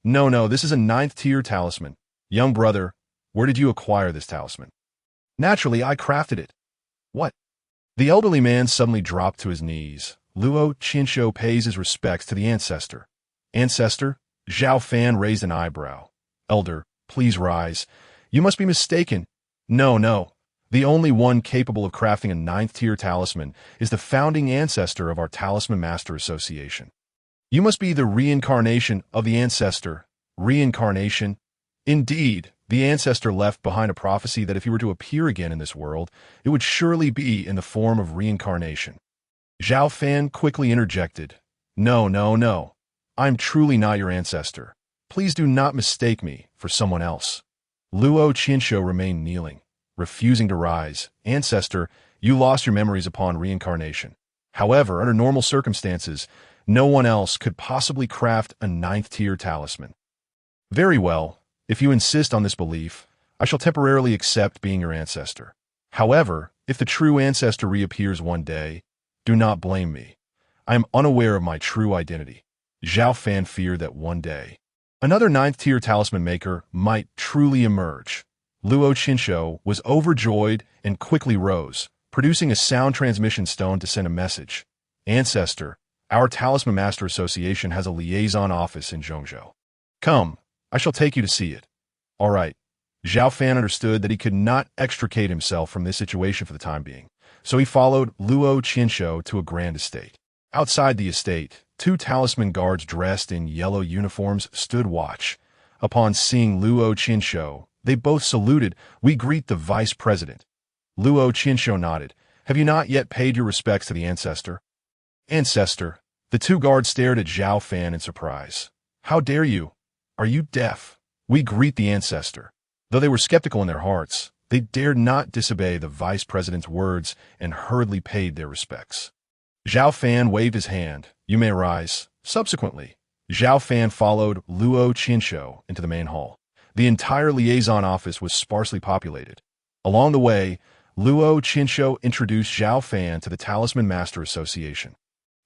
No, this is a 9th tier talisman. Young brother, where did you acquire this talisman? Naturally, I crafted it. What? The elderly man suddenly dropped to his knees. Luo Qinsho pays his respects to the ancestor. Ancestor? Xiao Fan raised an eyebrow. Elder, please rise. You must be mistaken. No. The only one capable of crafting a 9th tier talisman is the founding ancestor of our Talisman Master Association. You must be the reincarnation of the ancestor. Reincarnation? Indeed, the ancestor left behind a prophecy that if he were to appear again in this world, it would surely be in the form of reincarnation. Xiao Fan quickly interjected. No. I'm truly not your ancestor. Please do not mistake me for someone else. Luo Qinshu remained kneeling, refusing to rise. Ancestor, you lost your memories upon reincarnation. However, under normal circumstances, no one else could possibly craft a ninth-tier talisman. Very well, if you insist on this belief, I shall temporarily accept being your ancestor. However, if the true ancestor reappears one day, do not blame me. I am unaware of my true identity. Xiao Fan feared that one day, another ninth-tier talisman maker might truly emerge. Luo Qinshu was overjoyed and quickly rose, producing a sound transmission stone to send a message. Ancestor, our Talisman Master Association has a liaison office in Zhongzhou. Come, I shall take you to see it. All right. Xiao Fan understood that he could not extricate himself from this situation for the time being, so he followed Luo Qinshu to a grand estate. Outside the estate, two talisman guards dressed in yellow uniforms stood watch. Upon seeing Luo Qinshu, they both saluted. We greet the vice president. Luo Qinshu nodded. Have you not yet paid your respects to the ancestor? Ancestor. The two guards stared at Xiao Fan in surprise. How dare you? Are you deaf? We greet the ancestor. Though they were skeptical in their hearts, they dared not disobey the vice president's words and hurriedly paid their respects. Xiao Fan waved his hand. You may rise. Subsequently, Xiao Fan followed Luo Qinshu into the main hall. The entire liaison office was sparsely populated. Along the way, Luo Qinshu introduced Xiao Fan to the Talisman Master Association.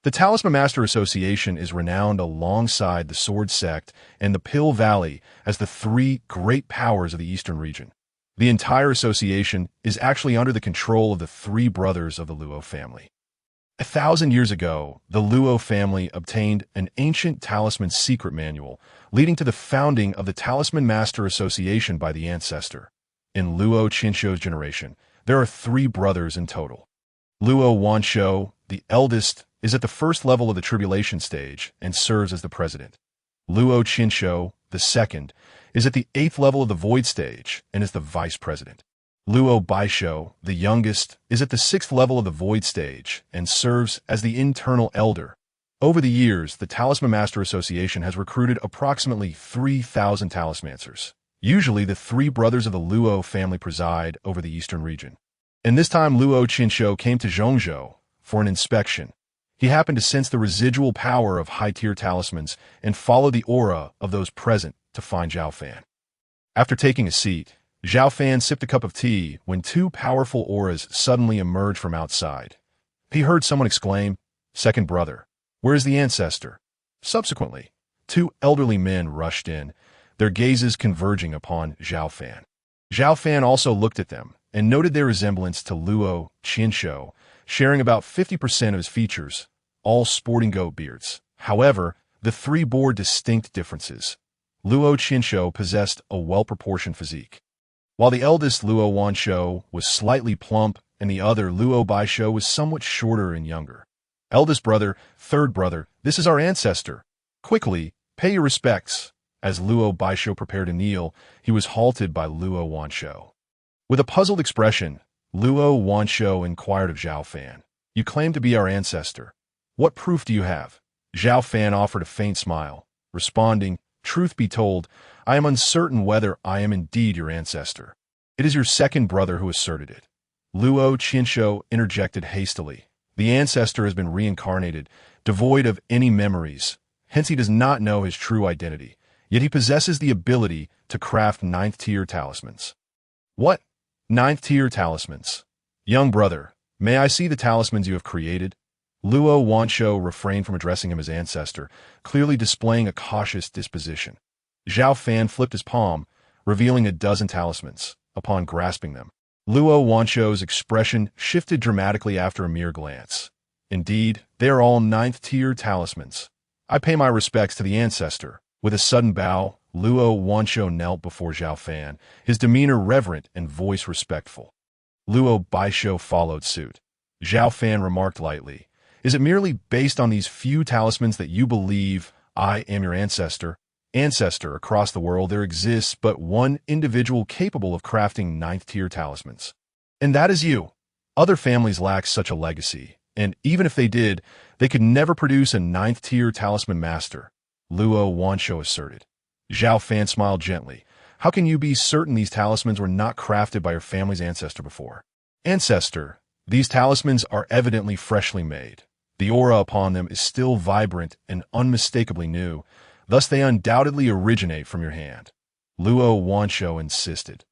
The Talisman Master Association is renowned alongside the Sword Sect and the Pill Valley as the three great powers of the Eastern region. The entire association is actually under the control of the three brothers of the Luo family. 1,000 years ago, the Luo family obtained an ancient talisman secret manual, leading to the founding of the Talisman Master Association by the ancestor. In Luo Qinshu's generation, there are three brothers in total. Luo Wanshu, the eldest, is at the first level of the tribulation stage and serves as the president. Luo Qinshu, the second, is at the 8th level of the void stage and is the vice president. Luo Baishu, the youngest, is at the 6th level of the void stage and serves as the internal elder. Over the years, the Talisman Master Association has recruited approximately 3,000 talismancers. Usually, the three brothers of the Luo family preside over the eastern region. And this time, Luo Qinshu came to Zhongzhou for an inspection. He happened to sense the residual power of high-tier talismans and follow the aura of those present to find Xiao Fan. After taking a seat, Xiao Fan sipped a cup of tea when two powerful auras suddenly emerged from outside. He heard someone exclaim, "Second brother, where is the ancestor?" Subsequently, two elderly men rushed in, their gazes converging upon Xiao Fan. Xiao Fan also looked at them and noted their resemblance to Luo Qinshu, sharing about 50% of his features, all sporting goat beards. However, the three bore distinct differences. Luo Qinshu possessed a well-proportioned physique, while the eldest Luo Wanshu was slightly plump and the other Luo Baishu was somewhat shorter and younger. Eldest brother, third brother, this is our ancestor. Quickly, pay your respects. As Luo Baishu prepared to kneel, he was halted by Luo Wanshu. With a puzzled expression, Luo Wanshu inquired of Xiao Fan. You claim to be our ancestor. What proof do you have? Xiao Fan offered a faint smile, responding, Truth be told, I am uncertain whether I am indeed your ancestor. It is your second brother who asserted it. Luo Qinshu interjected hastily. The ancestor has been reincarnated, devoid of any memories. Hence he does not know his true identity, yet he possesses the ability to craft ninth-tier talismans. What? Ninth-tier talismans? Young brother, may I see the talismans you have created? Luo Wanshu refrained from addressing him as ancestor, clearly displaying a cautious disposition. Xiao Fan flipped his palm, revealing a dozen talismans. Upon grasping them, Luo Wanshu's expression shifted dramatically after a mere glance. Indeed, they are all ninth-tier talismans. I pay my respects to the ancestor. With a sudden bow, Luo Wanshu knelt before Xiao Fan, his demeanor reverent and voice respectful. Luo Baishu followed suit. Xiao Fan remarked lightly, Is it merely based on these few talismans that you believe I am your ancestor? Ancestor, across the world there exists but one individual capable of crafting ninth-tier talismans. And that is you. Other families lack such a legacy, and even if they did, they could never produce a ninth-tier talisman master. Luo Wanshou asserted. Xiao Fan smiled gently. How can you be certain these talismans were not crafted by your family's ancestor before? Ancestor, these talismans are evidently freshly made. The aura upon them is still vibrant and unmistakably new, thus they undoubtedly originate from your hand. Luo Wanshou insisted.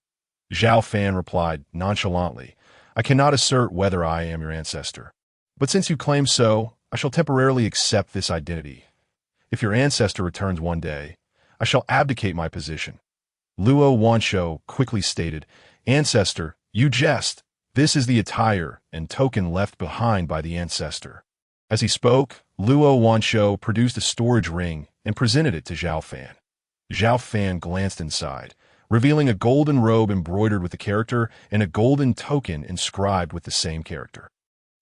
Xiao Fan replied nonchalantly, I cannot assert whether I am your ancestor. But since you claim so, I shall temporarily accept this identity. If your ancestor returns one day, I shall abdicate my position. Luo Wanshou quickly stated, Ancestor, you jest. This is the attire and token left behind by the ancestor. As he spoke, Luo Wanshou produced a storage ring and presented it to Xiao Fan. Xiao Fan glanced inside, revealing a golden robe embroidered with the character and a golden token inscribed with the same character.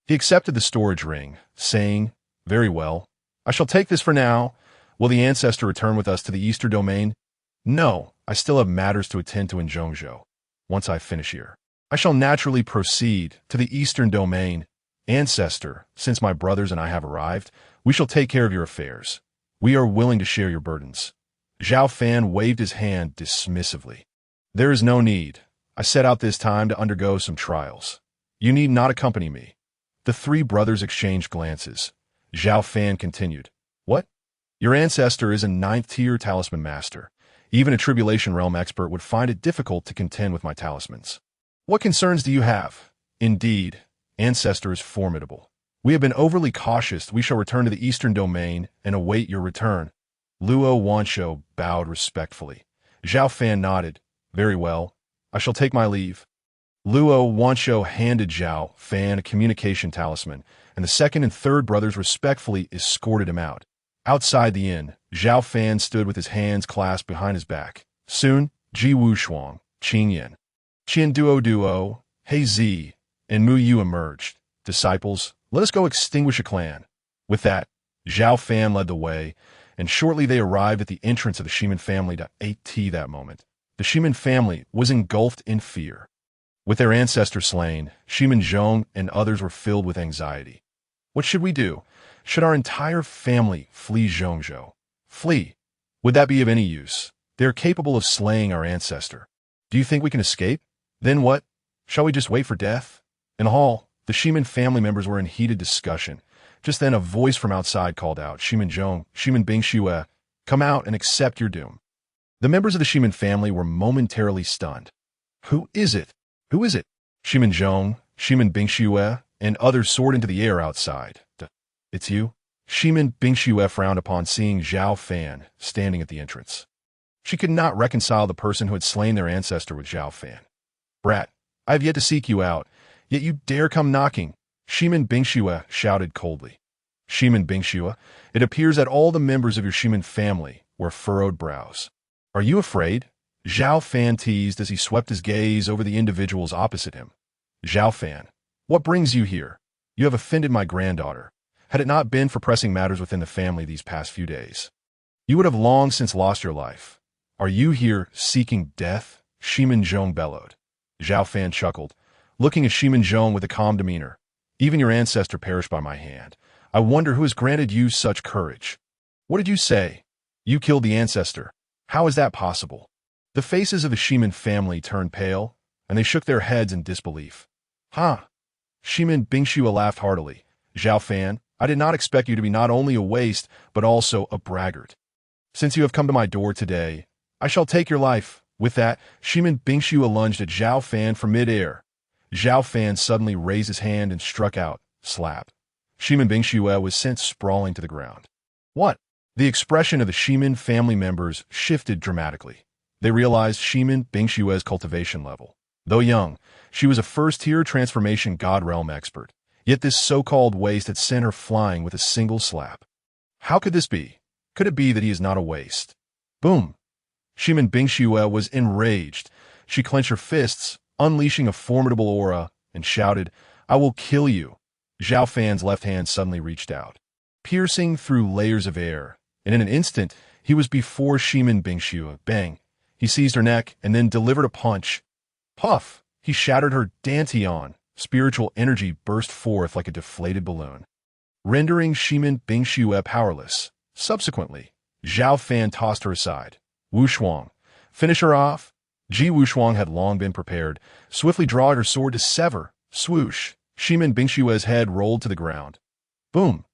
He accepted the storage ring, saying, Very well. I shall take this for now. Will the ancestor return with us to the Eastern Domain? No, I still have matters to attend to in Zhongzhou. Once I finish here, I shall naturally proceed to the Eastern Domain. Ancestor, since my brothers and I have arrived, we shall take care of your affairs. We are willing to share your burdens. Xiao Fan waved his hand dismissively. There is no need. I set out this time to undergo some trials. You need not accompany me. The three brothers exchanged glances. Xiao Fan continued. What? Your ancestor is a 9th-tier talisman master. Even a Tribulation Realm expert would find it difficult to contend with my talismans. What concerns do you have? Indeed, ancestor is formidable. We have been overly cautious. We shall return to the Eastern Domain and await your return. Luo Wanshou bowed respectfully. Xiao Fan nodded. Very well. I shall take my leave. Luo Wanshou handed Xiao Fan a communication talisman, and the second and third brothers respectfully escorted him out. Outside the inn, Xiao Fan stood with his hands clasped behind his back. Soon, Ji Wushuang, Qing Yin, Qian Duo, He Zi, and Mu Yu emerged. Disciples, let us go extinguish a clan. With that, Xiao Fan led the way, and shortly they arrived at the entrance of the Shimin family to 8T that moment. The Shimin family was engulfed in fear. With their ancestor slain, Shimin Zhong and others were filled with anxiety. What should we do? Should our entire family flee Zhongzhou? Flee? Would that be of any use? They are capable of slaying our ancestor. Do you think we can escape? Then what? Shall we just wait for death? In the hall, the Shimin family members were in heated discussion. Just then a voice from outside called out, Shimin Zhong, Shimin Bingxue, come out and accept your doom. The members of the Shimin family were momentarily stunned. Who is it? Who is it? Shimin Zhong, Shimin Bingxue, and others soared into the air outside. It's you? Shimin Bingxue frowned upon seeing Xiao Fan standing at the entrance. She could not reconcile the person who had slain their ancestor with Xiao Fan. Brat, I have yet to seek you out, yet you dare come knocking, Shimin Bingxue shouted coldly. Shimin Bingxue, it appears that all the members of your Shimin family were furrowed brows. Are you afraid? Xiao Fan teased as he swept his gaze over the individuals opposite him. Xiao Fan, what brings you here? You have offended my granddaughter. Had it not been for pressing matters within the family these past few days, you would have long since lost your life. Are you here seeking death? Shimin Zhong bellowed. Xiao Fan chuckled, looking at Shimin Zhong with a calm demeanor. Even your ancestor perished by my hand. I wonder who has granted you such courage. What did you say? You killed the ancestor. How is that possible? The faces of the Shimin family turned pale, and they shook their heads in disbelief. Huh? Shimin Bingxue laughed heartily. Xiao Fan, I did not expect you to be not only a waste, but also a braggart. Since you have come to my door today, I shall take your life. With that, Shimin Bingxue lunged at Xiao Fan from mid-air. Xiao Fan suddenly raised his hand and struck out. Slap. Shimin Bingxue was sent sprawling to the ground. What? The expression of the Shimin family members shifted dramatically. They realized Shimin Bingxue's cultivation level. Though young, she was a first-tier transformation god realm expert. Yet this so-called waste had sent her flying with a single slap. How could this be? Could it be that he is not a waste? Boom! Shimin Bingxue was enraged. She clenched her fists, unleashing a formidable aura, and shouted, I will kill you. Xiao Fan's left hand suddenly reached out, piercing through layers of air, and in an instant, he was before Shimin Bingxue. Bang! He seized her neck and then delivered a punch. Puff! He shattered her dantian. Spiritual energy burst forth like a deflated balloon, rendering Shimin Bingxue powerless. Subsequently, Xiao Fan tossed her aside. Wushuang. Finish her off? Ji Wushuang had long been prepared, swiftly drawing her sword to sever. Swoosh. Shimin Bingshue's head rolled to the ground. Boom.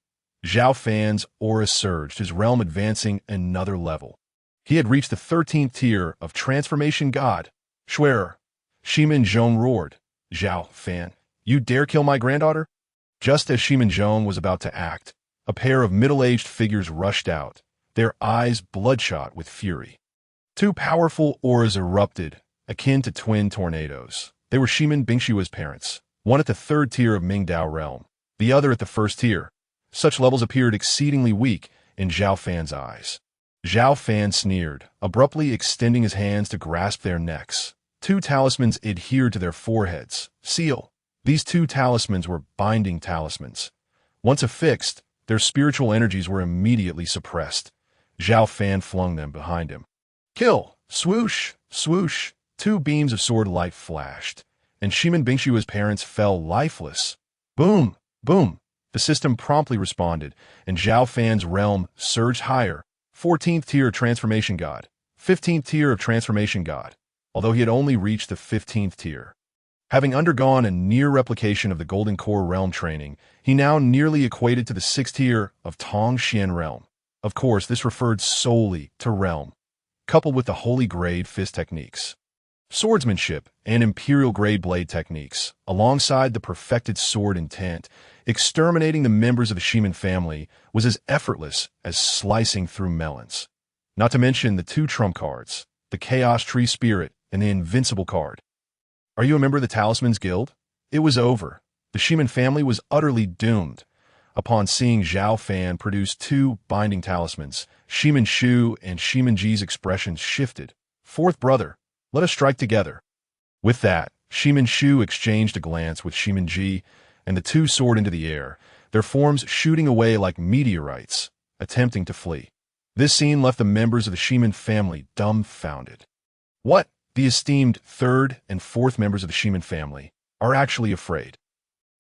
Xiao Fan's aura surged, his realm advancing another level. He had reached the 13th tier of Transformation God. Schwerer. Shimin Zhong roared. Xiao Fan, you dare kill my granddaughter? Just as Shimin Zhong was about to act, a pair of middle-aged figures rushed out, their eyes bloodshot with fury. Two powerful auras erupted, akin to twin tornadoes. They were Shimin Bingshue's parents, one at the 3rd tier of Mingdao realm, the other at the 1st tier. Such levels appeared exceedingly weak in Xiao Fan's eyes. Xiao Fan sneered, abruptly extending his hands to grasp their necks. 2 talismans adhered to their foreheads. Seal. These 2 talismans were binding talismans. Once affixed, their spiritual energies were immediately suppressed. Xiao Fan flung them behind him. Kill! Swoosh! Swoosh! 2 beams of sword light flashed, and Shimin Bingshue's parents fell lifeless. Boom! Boom! The system promptly responded, and Xiao Fan's realm surged higher. 14th tier of Transformation God. 15th tier of Transformation God. Although he had only reached the 15th tier. Having undergone a near replication of the Golden Core realm training, he now nearly equated to the 6th tier of Tong Xian realm. Of course, this referred solely to realm, coupled with the holy grade fist techniques, swordsmanship, and imperial grade blade techniques, alongside the perfected sword intent. Exterminating the members of the Shimin family was as effortless as slicing through melons. Not to mention the 2 trump cards, the Chaos Tree Spirit and the Invincible card. Are you a member of the Talisman's Guild? It was over. The Shimin family was utterly doomed. Upon seeing Xiao Fan produce 2 binding talismans, Shimin Shu and Shimin Ji's expressions shifted. Fourth brother, let us strike together. With that, Shimin Shu exchanged a glance with Shimin Ji, and the 2 soared into the air, their forms shooting away like meteorites, attempting to flee. This scene left the members of the Shimin family dumbfounded. What? The esteemed 3rd and 4th members of the Shimin family are actually afraid.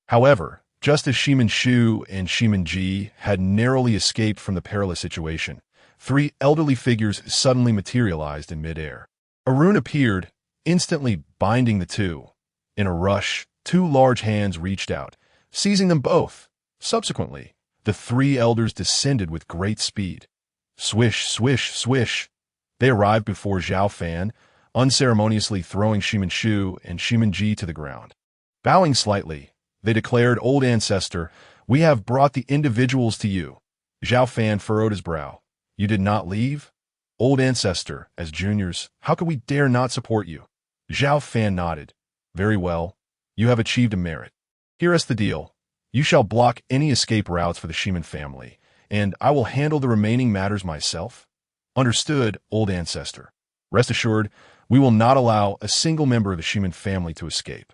However, just as Shimin Shu and Shimin Ji had narrowly escaped from the perilous situation, 3 elderly figures suddenly materialized in midair. A rune appeared, instantly binding the 2. In a rush, 2 large hands reached out, seizing them both. Subsequently, the 3 elders descended with great speed. Swish, swish, swish. They arrived before Xiao Fan, unceremoniously throwing Shimin Shu and Shimin Ji to the ground. Bowing slightly, they declared, Old Ancestor, we have brought the individuals to you. Xiao Fan furrowed his brow. You did not leave? Old Ancestor, as juniors, how could we dare not support you? Xiao Fan nodded. Very well. You have achieved a merit. Here is the deal. You shall block any escape routes for the Shimin family, and I will handle the remaining matters myself. Understood, Old Ancestor. Rest assured, we will not allow a single member of the Shimin family to escape.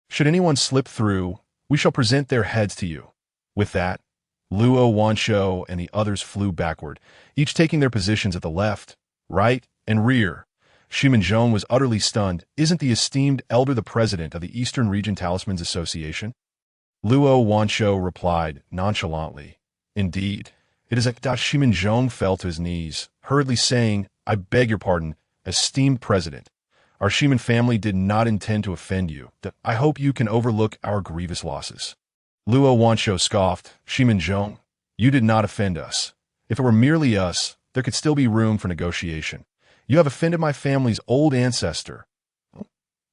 Should anyone slip through, we shall present their heads to you. With that, Luo Wanshou and the others flew backward, each taking their positions at the left, right, and rear. Shimin Zhong was utterly stunned. Isn't the esteemed elder the president of the Eastern Region Talismans Association? Luo Wanshou replied nonchalantly. Indeed, it is. Shimin Zhong fell to his knees, hurriedly saying, I beg your pardon, esteemed president. Our Shimin family did not intend to offend you. I hope you can overlook our grievous losses. Luo Wanshou scoffed. Shimin Zhong, you did not offend us. If it were merely us, there could still be room for negotiation. You have offended my family's old ancestor.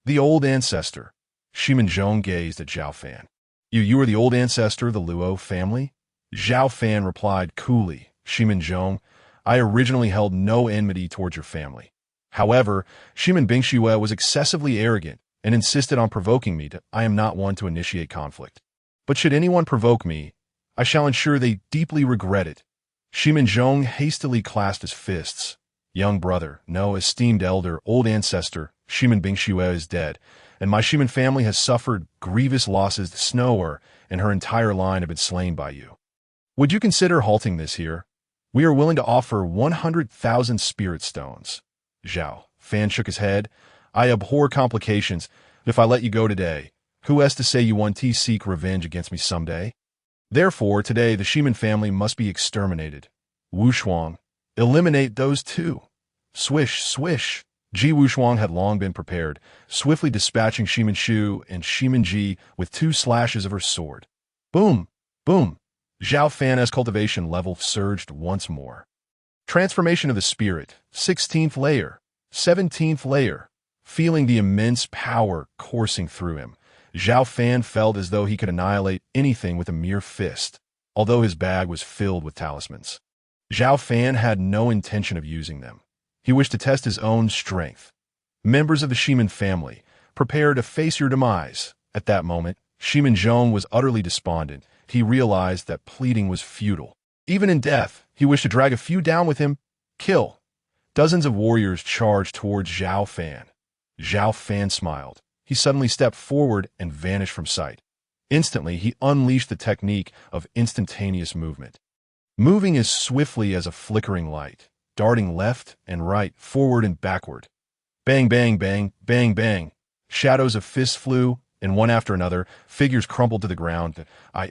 The old ancestor. Shimin Zhong gazed at Xiao Fan. You are the old ancestor of the Luo family? Xiao Fan replied coolly. Shimin Zhong, I originally held no enmity towards your family. However, Shimin Bingshue was excessively arrogant and insisted on provoking me. I am not one to initiate conflict. But should anyone provoke me, I shall ensure they deeply regret it. Shimin Zhong hastily clasped his fists. Young brother, no, esteemed elder, old ancestor, Shimin Bingshue is dead, and my Shimin family has suffered grievous losses. Snower and her entire line have been slain by you. Would you consider halting this here? We are willing to offer 100,000 spirit stones. Xiao Fan shook his head. I abhor complications. If I let you go today, who has to say you want to seek revenge against me someday? Therefore, today the Shimin family must be exterminated. Wushuang, Eliminate those two. Swish, swish. Ji Wushuang had long been prepared, swiftly dispatching Shimin Shu and Shimin Ji with 2 slashes of her sword. Boom, boom. Xiao Fan's cultivation level surged once more. Transformation of the spirit, 16th layer, 17th layer. Feeling the immense power coursing through him, Xiao Fan felt as though he could annihilate anything with a mere fist, although his bag was filled with talismans. Xiao Fan had no intention of using them. He wished to test his own strength. Members of the Shimin family, prepare to face your demise. At that moment, Shimin Zhong was utterly despondent. He realized that pleading was futile. Even in death, he wished to drag a few down with him. Kill. Dozens of warriors charged towards Xiao Fan. Xiao Fan smiled. He suddenly stepped forward and vanished from sight. Instantly, he unleashed the technique of instantaneous movement. Moving as swiftly as a flickering light, darting left and right, forward and backward. Bang, bang, bang, bang, bang. Shadows of fists flew, and one after another, figures crumpled to the ground.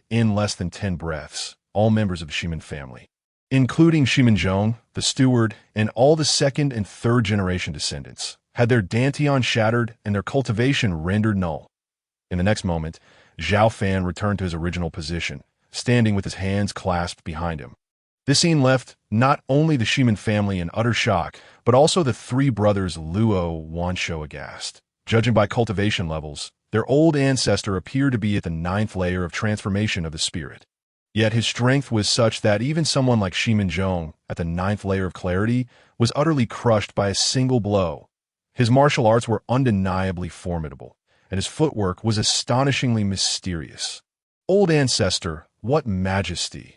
In less than 10 breaths, all members of the Shimin family, including Shimin Zhong, the steward, and all the 2nd and 3rd generation descendants, had their dantian shattered and their cultivation rendered null. In the next moment, Xiao Fan returned to his original position, standing with his hands clasped behind him. This scene left not only the Shimin family in utter shock, but also the 3 brothers Luo Wanshou aghast. Judging by cultivation levels, their old ancestor appeared to be at the 9th layer of transformation of the spirit. Yet his strength was such that even someone like Shimin Zhong, at the 9th layer of clarity, was utterly crushed by a single blow. His martial arts were undeniably formidable, and his footwork was astonishingly mysterious. Old ancestor, what majesty!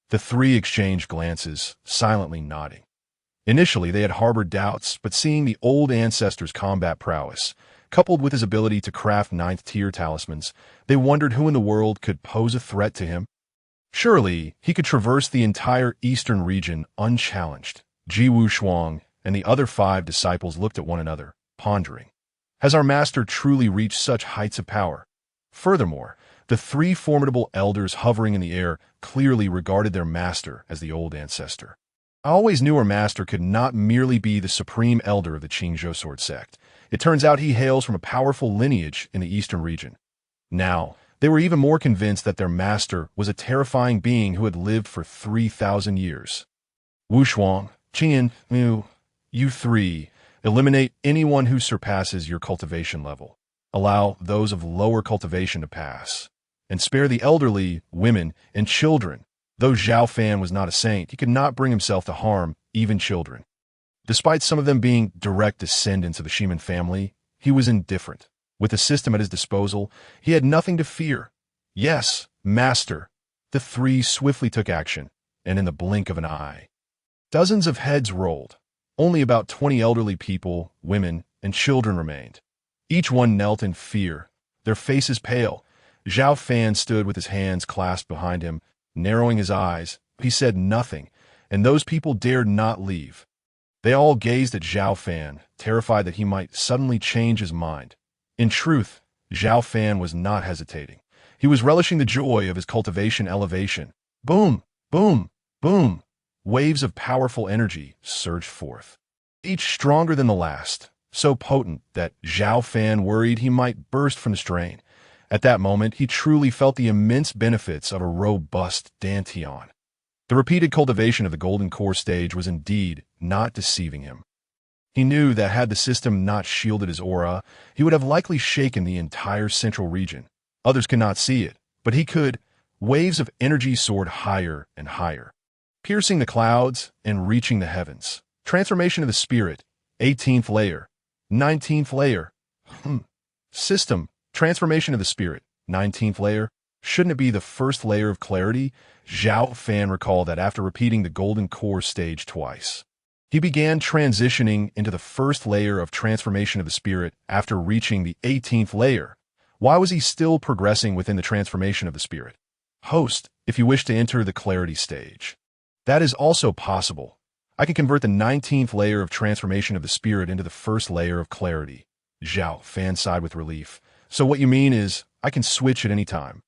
The 3 exchanged glances, silently nodding. Initially, they had harbored doubts, but seeing the old ancestor's combat prowess, coupled with his ability to craft 9th-tier talismans, they wondered who in the world could pose a threat to him. Surely, he could traverse the entire eastern region unchallenged. Ji Wushuang and the other 5 disciples looked at one another, pondering. Has our master truly reached such heights of power? Furthermore, the 3 formidable elders hovering in the air clearly regarded their master as the old ancestor. I always knew our master could not merely be the supreme elder of the Qingzhou sword sect. It turns out he hails from a powerful lineage in the eastern region. Now, they were even more convinced that their master was a terrifying being who had lived for 3,000 years. Wushuang, Qin, Mu, you 3, eliminate anyone who surpasses your cultivation level. Allow those of lower cultivation to pass. And spare the elderly, women, and children. Though Xiao Fan was not a saint, he could not bring himself to harm even children. Despite some of them being direct descendants of the Shimin family, he was indifferent. With the system at his disposal, he had nothing to fear. Yes, master. The 3 swiftly took action, and in the blink of an eye, dozens of heads rolled. Only about 20 elderly people, women, and children remained. Each one knelt in fear, their faces pale. Xiao Fan stood with his hands clasped behind him, narrowing his eyes. He said nothing, and those people dared not leave. They all gazed at Xiao Fan, terrified that he might suddenly change his mind. In truth, Xiao Fan was not hesitating. He was relishing the joy of his cultivation elevation. Boom, boom, boom. Waves of powerful energy surged forth, each stronger than the last, so potent that Xiao Fan worried he might burst from the strain. At that moment, he truly felt the immense benefits of a robust dantian. The repeated cultivation of the golden core stage was indeed not deceiving him. He knew that had the system not shielded his aura, he would have likely shaken the entire central region. Others could not see it, but he could. Waves of energy soared higher and higher, piercing the clouds and reaching the heavens. Transformation of the spirit, 18th layer, 19th layer. System, transformation of the spirit, 19th layer. Shouldn't it be the first layer of clarity? Xiao Fan recalled that after repeating the golden core stage twice, he began transitioning into the first layer of transformation of the spirit after reaching the 18th layer. Why was he still progressing within the transformation of the spirit? Host, if you wish to enter the clarity stage. That is also possible. I can convert the 19th layer of transformation of the spirit into the first layer of clarity. Xiao Fan sighed with relief. So what you mean is, I can switch at any time.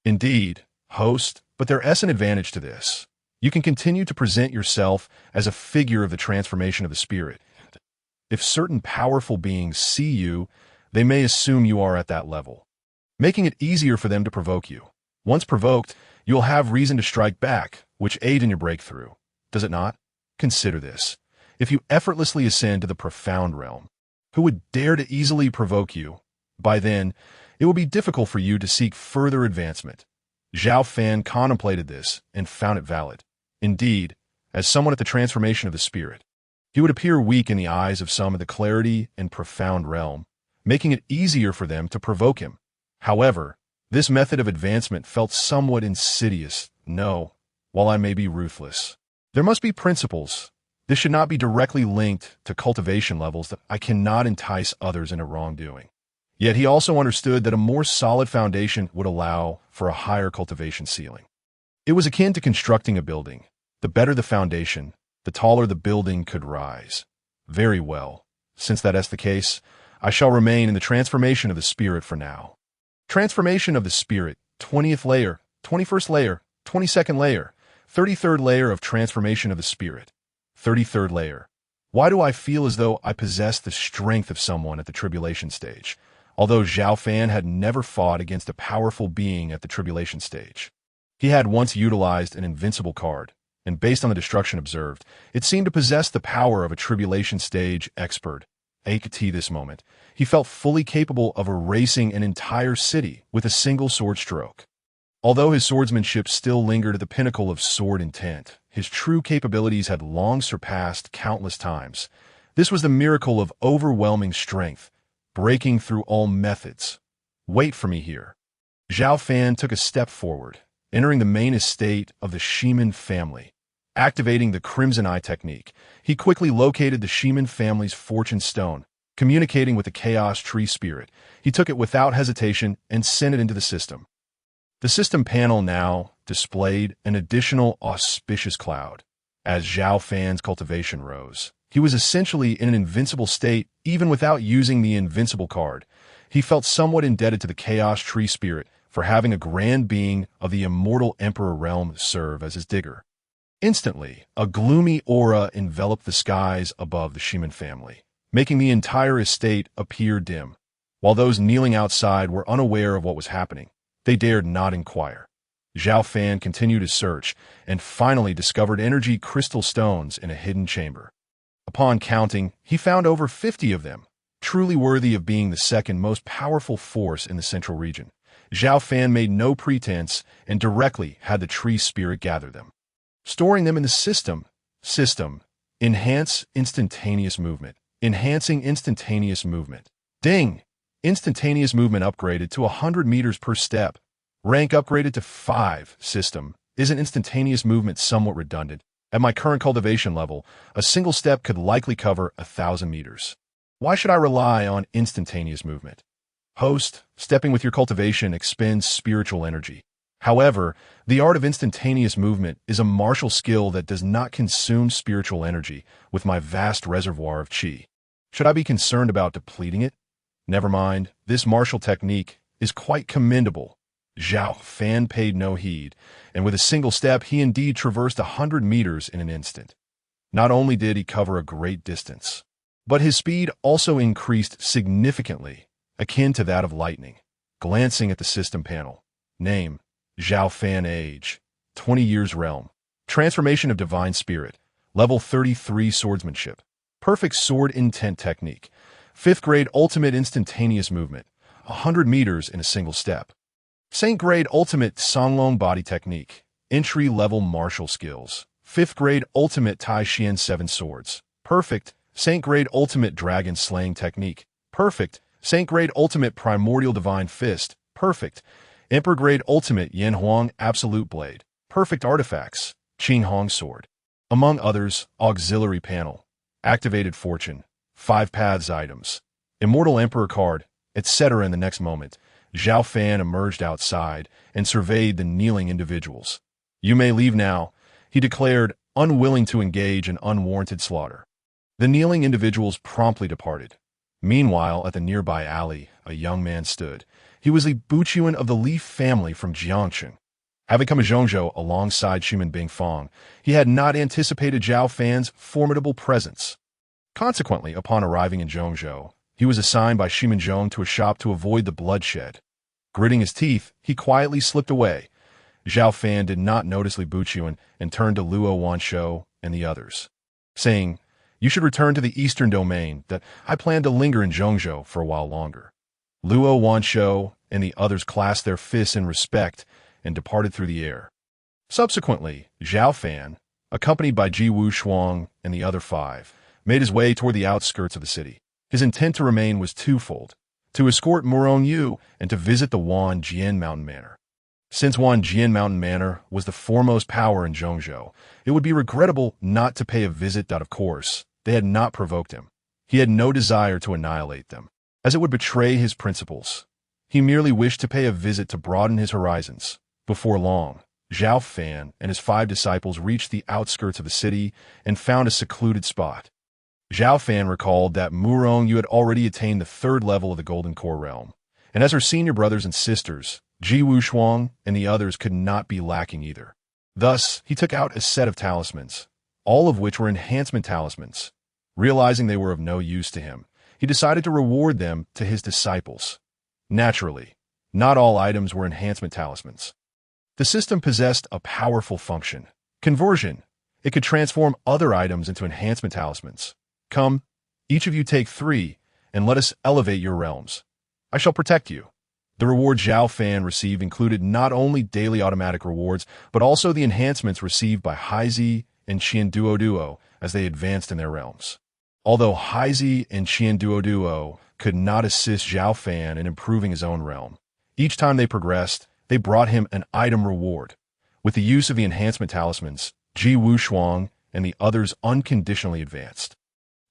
Indeed, host, but there is an advantage to this. You can continue to present yourself as a figure of the transformation of the spirit. If certain powerful beings see you, they may assume you are at that level, making it easier for them to provoke you. Once provoked, you'll have reason to strike back, which aids in your breakthrough. Does it not? Consider this. If you effortlessly ascend to the profound realm, who would dare to easily provoke you? By then, it will be difficult for you to seek further advancement. Xiao Fan contemplated this and found it valid. Indeed, as someone at the transformation of the spirit, he would appear weak in the eyes of some of the clarity and profound realm, making it easier for them to provoke him. However, this method of advancement felt somewhat insidious. No, while I may be ruthless, there must be principles. This should not be directly linked to cultivation levels that I cannot entice others into wrongdoing. Yet he also understood that a more solid foundation would allow for a higher cultivation ceiling. It was akin to constructing a building. The better the foundation, the taller the building could rise. Very well. Since that is the case, I shall remain in the transformation of the spirit for now. Transformation of the spirit, 20th layer, 21st layer, 22nd layer, 33rd layer of transformation of the spirit. 33rd layer. Why do I feel as though I possess the strength of someone at the tribulation stage? Although Xiao Fan had never fought against a powerful being at the tribulation stage, he had once utilized an invincible card, and based on the destruction observed, it seemed to possess the power of a tribulation stage expert. At this moment, he felt fully capable of erasing an entire city with a single sword stroke. Although his swordsmanship still lingered at the pinnacle of sword intent, his true capabilities had long surpassed countless times. This was the miracle of overwhelming strength, breaking through all methods. Wait for me here. Xiao Fan took a step forward, entering the main estate of the Shaman family. Activating the Crimson Eye technique, he quickly located the Shaman family's fortune stone. Communicating with the Chaos Tree Spirit, he took it without hesitation and sent it into the system. The system panel now displayed an additional auspicious cloud. As Xiao Fan's cultivation rose, he was essentially in an invincible state even without using the invincible card. He felt somewhat indebted to the Chaos Tree Spirit for having a grand being of the Immortal Emperor realm serve as his digger. Instantly, a gloomy aura enveloped the skies above the Shaman family, making the entire estate appear dim. While those kneeling outside were unaware of what was happening, they dared not inquire. Xiao Fan continued his search and finally discovered energy crystal stones in a hidden chamber. Upon counting, he found over 50 of them, truly worthy of being the second most powerful force in the central region. Xiao Fan made no pretense and directly had the tree spirit gather them. Storing them in the system. Enhance instantaneous movement. Enhancing instantaneous movement. Ding! Instantaneous movement upgraded to 100 meters per step. Rank upgraded to 5. System. Isn't instantaneous movement somewhat redundant? At my current cultivation level, a single step could likely cover 1,000 meters. Why should I rely on instantaneous movement? Host, stepping with your cultivation expends spiritual energy. However, the art of instantaneous movement is a martial skill that does not consume spiritual energy with my vast reservoir of qi. Should I be concerned about depleting it? Never mind, this martial technique is quite commendable. Xiao Fan paid no heed, and with a single step he indeed traversed 100 meters in an instant. Not only did he cover a great distance, but his speed also increased significantly, akin to that of lightning. Glancing at the system panel. Name, Xiao Fan. Age, 20 years. Realm, transformation of divine spirit. Level 33 swordsmanship. Perfect sword intent technique. 5th grade ultimate instantaneous movement. 100 meters in a single step. Saint grade ultimate Songlong body technique. Entry level martial skills. 5th grade ultimate Tai Xian 7 swords. Perfect. Saint grade ultimate dragon slaying technique. Perfect. Saint grade ultimate primordial divine fist. Perfect. Emperor grade ultimate Yan Huang absolute blade. Perfect artifacts. Qing Hong sword. Among others, auxiliary panel. Activated fortune. 5 paths items. Immortal Emperor card, etc. In the next moment, Xiao Fan emerged outside and surveyed the kneeling individuals. You may leave now, he declared, unwilling to engage in unwarranted slaughter. The kneeling individuals promptly departed. Meanwhile, at the nearby alley, a young man stood. He was the Buchuan of the Leaf family from Jiangchen. Having come to Zhongzhou alongside Shimin Bingfang, he had not anticipated Xiao Fan's formidable presence. Consequently, upon arriving in Zhongzhou, he was assigned by Shimin Zhong to a shop to avoid the bloodshed. Gritting his teeth, he quietly slipped away. Xiao Fan did not notice Li Buqian and turned to Luo Wanshou and the others, saying, "You should return to the eastern domain, that I plan to linger in Zhongzhou for a while longer." Luo Wanshou and the others clasped their fists in respect and departed through the air. Subsequently, Xiao Fan, accompanied by Ji Wushuang and the other 5, made his way toward the outskirts of the city. His intent to remain was twofold: to escort Murong Yu and to visit the Wanjian Mountain Manor. Since Wanjian Mountain Manor was the foremost power in Zhongzhou, it would be regrettable not to pay a visit. Of course, they had not provoked him. He had no desire to annihilate them, as it would betray his principles. He merely wished to pay a visit to broaden his horizons. Before long, Xiao Fan and his 5 disciples reached the outskirts of the city and found a secluded spot. Xiao Fan recalled that Murong Yu had already attained the 3rd level of the Golden Core realm, and as her senior brothers and sisters, Ji Wushuang and the others could not be lacking either. Thus, he took out a set of talismans, all of which were enhancement talismans. Realizing they were of no use to him, he decided to reward them to his disciples. Naturally, not all items were enhancement talismans. The system possessed a powerful function: conversion. It could transform other items into enhancement talismans. Come, each of you take 3, and let us elevate your realms. I shall protect you. The reward Xiao Fan received included not only daily automatic rewards, but also the enhancements received by Haizi and Qian Duo as they advanced in their realms. Although Haizi and Qian Duo could not assist Xiao Fan in improving his own realm, each time they progressed, they brought him an item reward. With the use of the enhancement talismans, Ji Wushuang and the others unconditionally advanced,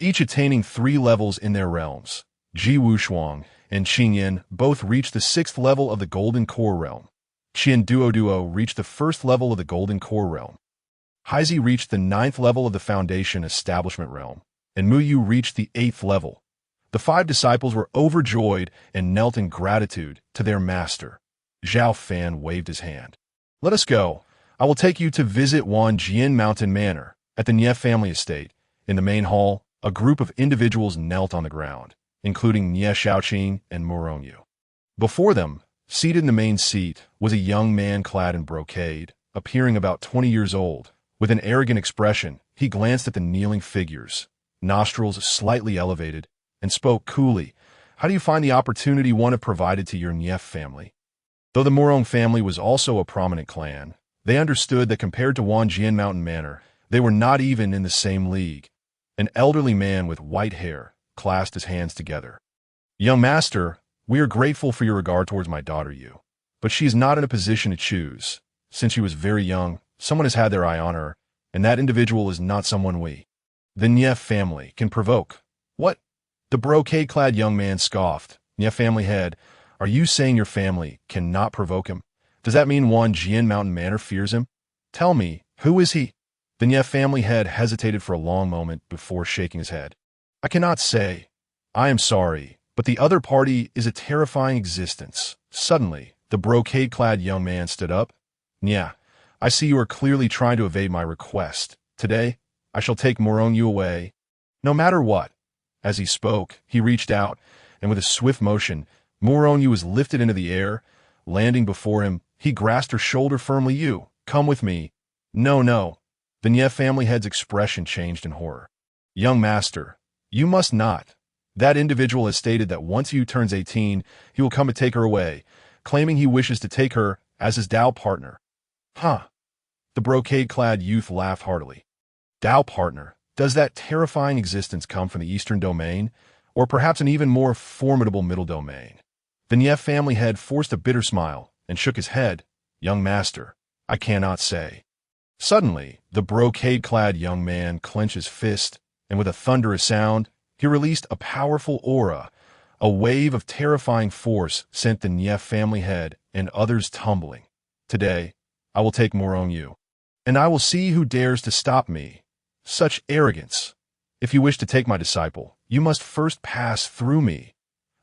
each attaining 3 levels in their realms. Ji Wushuang and Qingyan both reached the 6th level of the Golden Core realm. Qian Duo reached the 1st level of the Golden Core realm. Haizi reached the 9th level of the Foundation Establishment realm, and Muyu reached the 8th level. The 5 disciples were overjoyed and knelt in gratitude to their master. Xiao Fan waved his hand. "Let us go. I will take you to visit Wanjian Mountain Manor at the Nie family estate." In the main hall, a group of individuals knelt on the ground, including Nie Shaoqing and Murong Yu. Before them, seated in the main seat, was a young man clad in brocade, appearing about 20 years old. With an arrogant expression, he glanced at the kneeling figures, nostrils slightly elevated, and spoke coolly. "How do you find the opportunity one have provided to your Nie family?" Though the Murong family was also a prominent clan, they understood that compared to Wanjian Mountain Manor, they were not even in the same league. An elderly man with white hair clasped his hands together. "Young master, we are grateful for your regard towards my daughter Yu, but she is not in a position to choose. Since she was very young, someone has had their eye on her, and that individual is not someone the Nie family can provoke." "What?" The brocade-clad young man scoffed. "Nie family head, are you saying your family cannot provoke him? Does that mean Wanjian Mountain Manor fears him? Tell me, who is he?" The Nie family head hesitated for a long moment before shaking his head. "I cannot say. I am sorry, but the other party is a terrifying existence." Suddenly, the brocade-clad young man stood up. "Nie, I see you are clearly trying to evade my request. Today, I shall take Murong Yu away, no matter what." As he spoke, he reached out, and with a swift motion, Murong Yu was lifted into the air. Landing before him, he grasped her shoulder firmly. "You, come with me." "No, no." The Nie family head's expression changed in horror. "Young master, you must not. That individual has stated that once Yu turns 18, he will come to take her away, claiming he wishes to take her as his Dao partner." "Huh." The brocade-clad youth laughed heartily. "Dao partner? Does that terrifying existence come from the eastern domain, or perhaps an even more formidable middle domain?" The Nie family head forced a bitter smile and shook his head. "Young master, I cannot say." Suddenly, the brocade-clad young man clenched his fist, and with a thunderous sound, he released a powerful aura. A wave of terrifying force sent the Nie family head and others tumbling. "Today, I will take Murong Yu, and I will see who dares to stop me. Such arrogance! If you wish to take my disciple, you must first pass through me."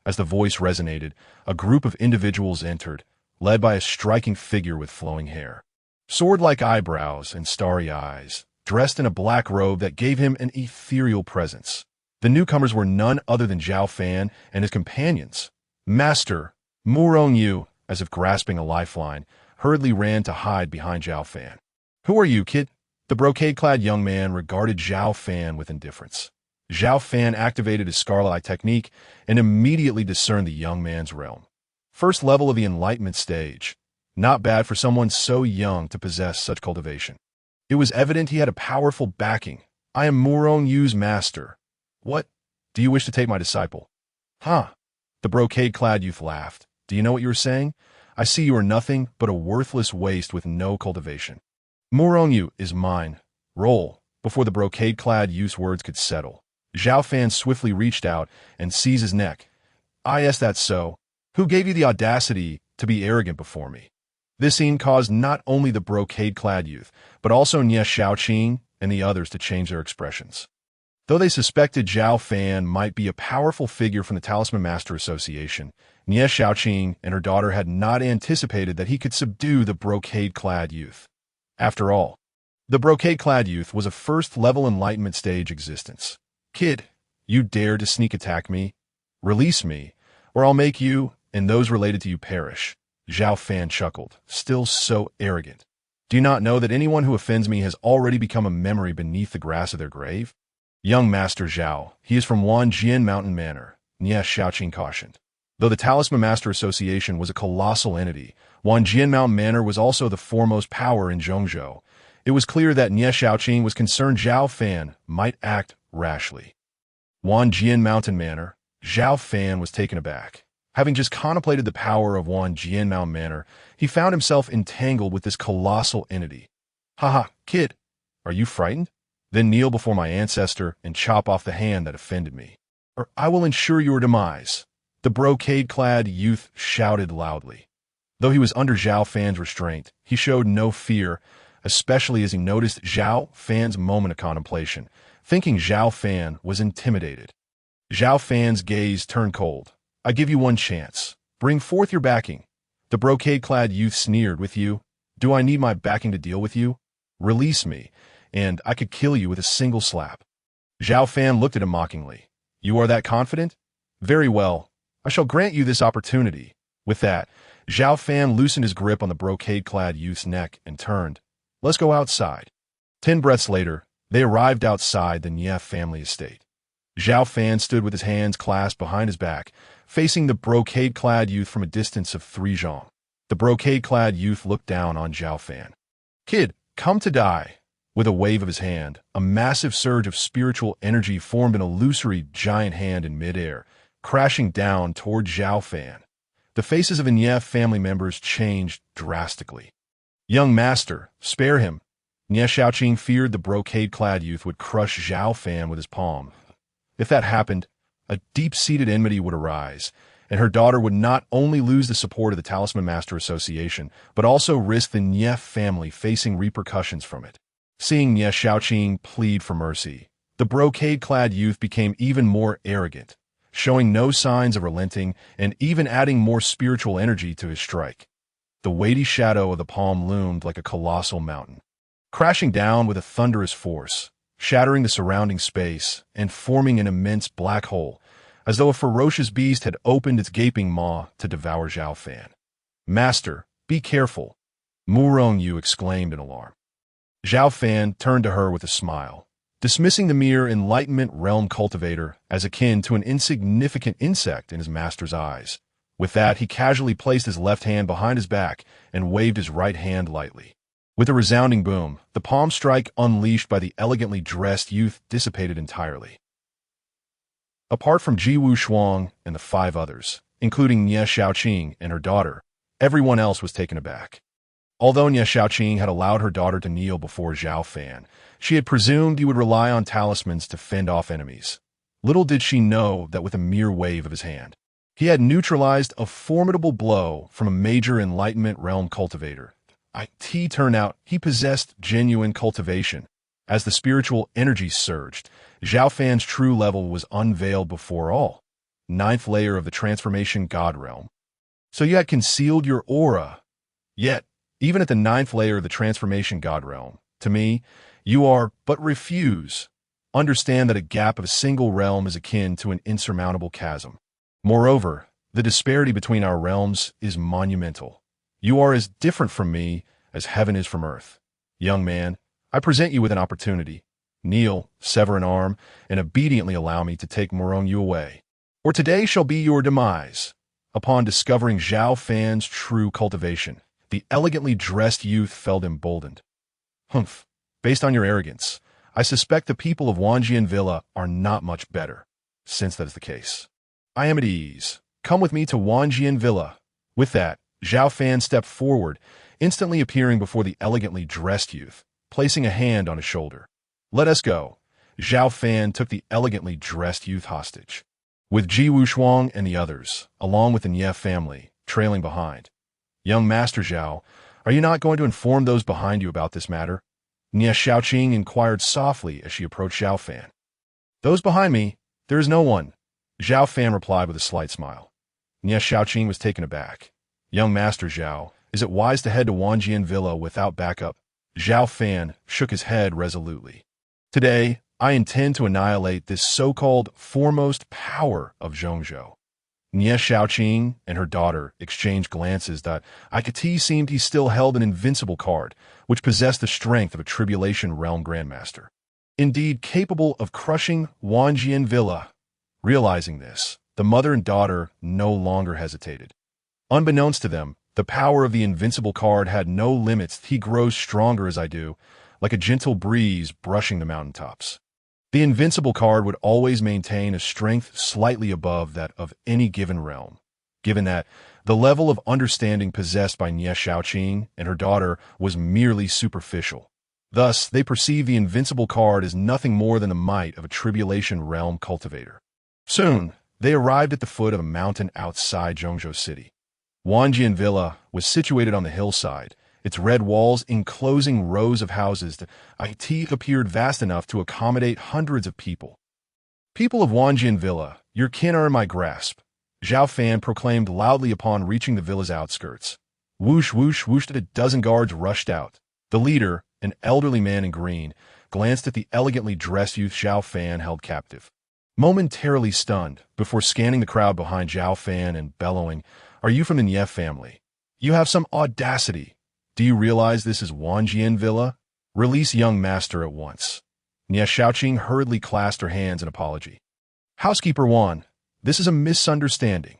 As the voice resonated, a group of individuals entered, led by a striking figure with flowing hair. sword-like eyebrows and starry eyes, dressed in a black robe that gave him an ethereal presence. The newcomers were none other than Xiao Fan and his companions. Master, Murong Yu, as if grasping a lifeline, hurriedly ran to hide behind Xiao Fan. Who are you, kid? The brocade-clad young man regarded Xiao Fan with indifference. Xiao Fan activated his Scarlet Eye technique and immediately discerned the young man's realm. First level of the Enlightenment stage. Not bad for someone so young to possess such cultivation. It was evident he had a powerful backing. I am Murong Yu's master. What? Do you wish to take my disciple? Huh? The brocade-clad youth laughed. Do you know what you were saying? I see you are nothing but a worthless waste with no cultivation. Murong Yu is mine. Roll. Before the brocade-clad youth's words could settle, Xiao Fan swiftly reached out and seized his neck. Yes, that's so. Who gave you the audacity to be arrogant before me? This scene caused not only the brocade-clad youth, but also Nie Xiaoqing and the others to change their expressions. Though they suspected Xiao Fan might be a powerful figure from the Talisman Master Association, Nie Xiaoqing and her daughter had not anticipated that he could subdue the brocade-clad youth. After all, the brocade-clad youth was a first-level Enlightenment stage existence. Kid, you dare to sneak attack me? Release me, or I'll make you and those related to you perish. Xiao Fan chuckled, still so arrogant. Do you not know that anyone who offends me has already become a memory beneath the grass of their grave? Young Master Xiao, he is from Wanjian Mountain Manor, Nie Xiaoqing cautioned. Though the Talisman Master Association was a colossal entity, Wanjian Mountain Manor was also the foremost power in Zhongzhou. It was clear that Nie Xiaoqing was concerned Xiao Fan might act rashly. Wanjian Mountain Manor, Xiao Fan was taken aback. Having just contemplated the power of Wanjian Mountain Manor, he found himself entangled with this colossal entity. Haha, kid, are you frightened? Then kneel before my ancestor and chop off the hand that offended me, or I will ensure your demise. The brocade-clad youth shouted loudly. Though he was under Xiao Fan's restraint, he showed no fear, especially as he noticed Xiao Fan's moment of contemplation, thinking Xiao Fan was intimidated. Xiao Fan's gaze turned cold. I give you one chance. Bring forth your backing. The brocade-clad youth sneered. With you? Do I need my backing to deal with you? Release me, and I could kill you with a single slap. Xiao Fan looked at him mockingly. You are that confident? Very well. I shall grant you this opportunity. With that, Xiao Fan loosened his grip on the brocade-clad youth's neck and turned. Let's go outside. 10 breaths later, they arrived outside the Nie family estate. Xiao Fan stood with his hands clasped behind his back, facing the brocade-clad youth from a distance of 3 zhong. The brocade-clad youth looked down on Xiao Fan. Kid, come to die. With a wave of his hand, a massive surge of spiritual energy formed an illusory giant hand in midair, crashing down toward Xiao Fan. The faces of the Nie family members changed drastically. Young master, spare him. Nie Xiaoqing feared the brocade-clad youth would crush Xiao Fan with his palm. If that happened, a deep-seated enmity would arise, and her daughter would not only lose the support of the Talisman Master Association, but also risk the Nie family facing repercussions from it. Seeing Nie Xiaoqing plead for mercy, the brocade-clad youth became even more arrogant, showing no signs of relenting and even adding more spiritual energy to his strike. The weighty shadow of the palm loomed like a colossal mountain, crashing down with a thunderous force, shattering the surrounding space and forming an immense black hole, as though a ferocious beast had opened its gaping maw to devour Xiao Fan. Master, be careful, Murong Yu exclaimed in alarm. Xiao Fan turned to her with a smile, dismissing the mere Enlightenment realm cultivator as akin to an insignificant insect in his master's eyes. With that, he casually placed his left hand behind his back and waved his right hand lightly. With a resounding boom, the palm strike unleashed by the elegantly dressed youth dissipated entirely. Apart from Ji Wushuang and the 5 others, including Nie Xiaoqing and her daughter, everyone else was taken aback. Although Nie Xiaoqing had allowed her daughter to kneel before Xiao Fan, she had presumed he would rely on talismans to fend off enemies. Little did she know that with a mere wave of his hand, he had neutralized a formidable blow from a major Enlightenment realm cultivator. It turned out he possessed genuine cultivation. As the spiritual energy surged, Xiao Fan's true level was unveiled before all. 9th layer of the transformation god realm. So you had concealed your aura. Yet, Even at the ninth layer of the transformation god realm, to me, you are, but refuse. Understand that a gap of a single realm is akin to an insurmountable chasm. Moreover, the disparity between our realms is monumental. You are as different from me as heaven is from earth. Young man, I present you with an opportunity. Kneel, sever an arm, and obediently allow me to take Morong you away. Or today shall be your demise. Upon discovering Xiao Fan's true cultivation, the elegantly dressed youth felt emboldened. Humph, based on your arrogance, I suspect the people of Wanjian Villa are not much better. Since that is the case, I am at ease. Come with me to Wanjian Villa. With that, Xiao Fan stepped forward, instantly appearing before the elegantly dressed youth, placing a hand on his shoulder. Let us go. Xiao Fan took the elegantly dressed youth hostage, with Ji Wushuang and the others, along with the Nie family, trailing behind. Young Master Zhao, are you not going to inform those behind you about this matter? Nie Xiaoqing inquired softly as she approached Xiao Fan. Those behind me, there is no one, Xiao Fan replied with a slight smile. Nie Xiaoqing was taken aback. Young Master Zhao, is it wise to head to Wanjian Villa without backup? Xiao Fan shook his head resolutely. Today, I intend to annihilate this so-called foremost power of Zhongzhou. Nie Xiaoqing and her daughter exchanged glances that I could see seemed he still held an invincible card, which possessed the strength of a Tribulation Realm Grandmaster. Indeed, capable of crushing Wanjian Villa. Realizing this, the mother and daughter no longer hesitated. Unbeknownst to them, the power of the invincible card had no limits. He grows stronger as I do, like a gentle breeze brushing the mountaintops. The invincible card would always maintain a strength slightly above that of any given realm, given that the level of understanding possessed by Nie Xiaoqing and her daughter was merely superficial. Thus, they perceived the invincible card as nothing more than the might of a Tribulation Realm cultivator. Soon, they arrived at the foot of a mountain outside Zhongzhou City. Wanjian Villa was situated on the hillside, its red walls enclosing rows of houses that appeared vast enough to accommodate hundreds of people. People of Wanjian Villa, your kin are in my grasp, Xiao Fan proclaimed loudly upon reaching the villa's outskirts. Whoosh, whoosh, whoosh, a dozen guards rushed out. The leader, an elderly man in green, glanced at the elegantly dressed youth Xiao Fan held captive. Momentarily stunned, before scanning the crowd behind Xiao Fan and bellowing, "Are you from the Nie family? You have some audacity. Do you realize this is Wanjian Villa? Release young master at once." Nie Xiaoqing hurriedly clasped her hands in apology. "Housekeeper Wan, this is a misunderstanding."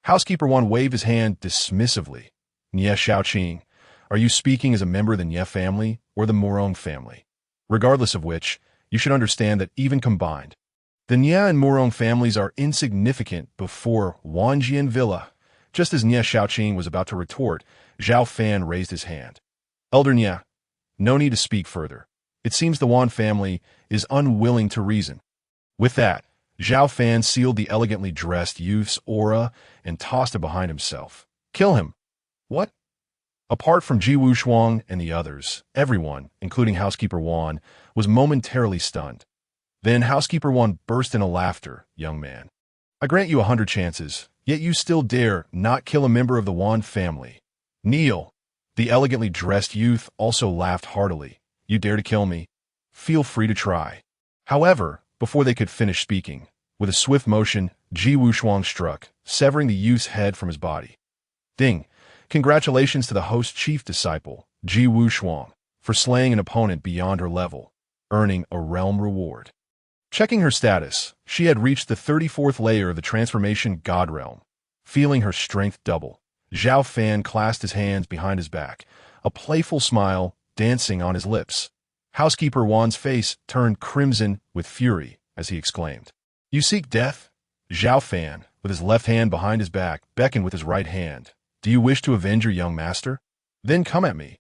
Housekeeper Wan waved his hand dismissively. "Nie Xiaoqing, are you speaking as a member of the Nie family or the Morong family? Regardless of which, you should understand that even combined, the Nie and Morong families are insignificant before Wanjian Villa." Just as Nie Xiaoqing was about to retort, Xiao Fan raised his hand. "Elder Nie, no need to speak further. It seems the Wan family is unwilling to reason." With that, Xiao Fan sealed the elegantly dressed youth's aura and tossed it behind himself. "Kill him." "What?" Apart from Ji Wushuang and the others, everyone, including Housekeeper Wan, was momentarily stunned. Then Housekeeper Wan burst into laughter. "Young man, I grant you 100 chances, yet you still dare not kill a member of the Wan family. Kneel." The elegantly dressed youth also laughed heartily. "You dare to kill me? Feel free to try." However, before they could finish speaking, with a swift motion, Ji Wushuang struck, severing the youth's head from his body. Ding! Congratulations to the host chief disciple, Ji Wushuang, for slaying an opponent beyond her level, earning a realm reward. Checking her status, she had reached the 34th layer of the transformation god realm. Feeling her strength double, Xiao Fan clasped his hands behind his back, a playful smile dancing on his lips. Housekeeper Wan's face turned crimson with fury as he exclaimed, "You seek death?" Xiao Fan, with his left hand behind his back, beckoned with his right hand. "Do you wish to avenge your young master? Then come at me."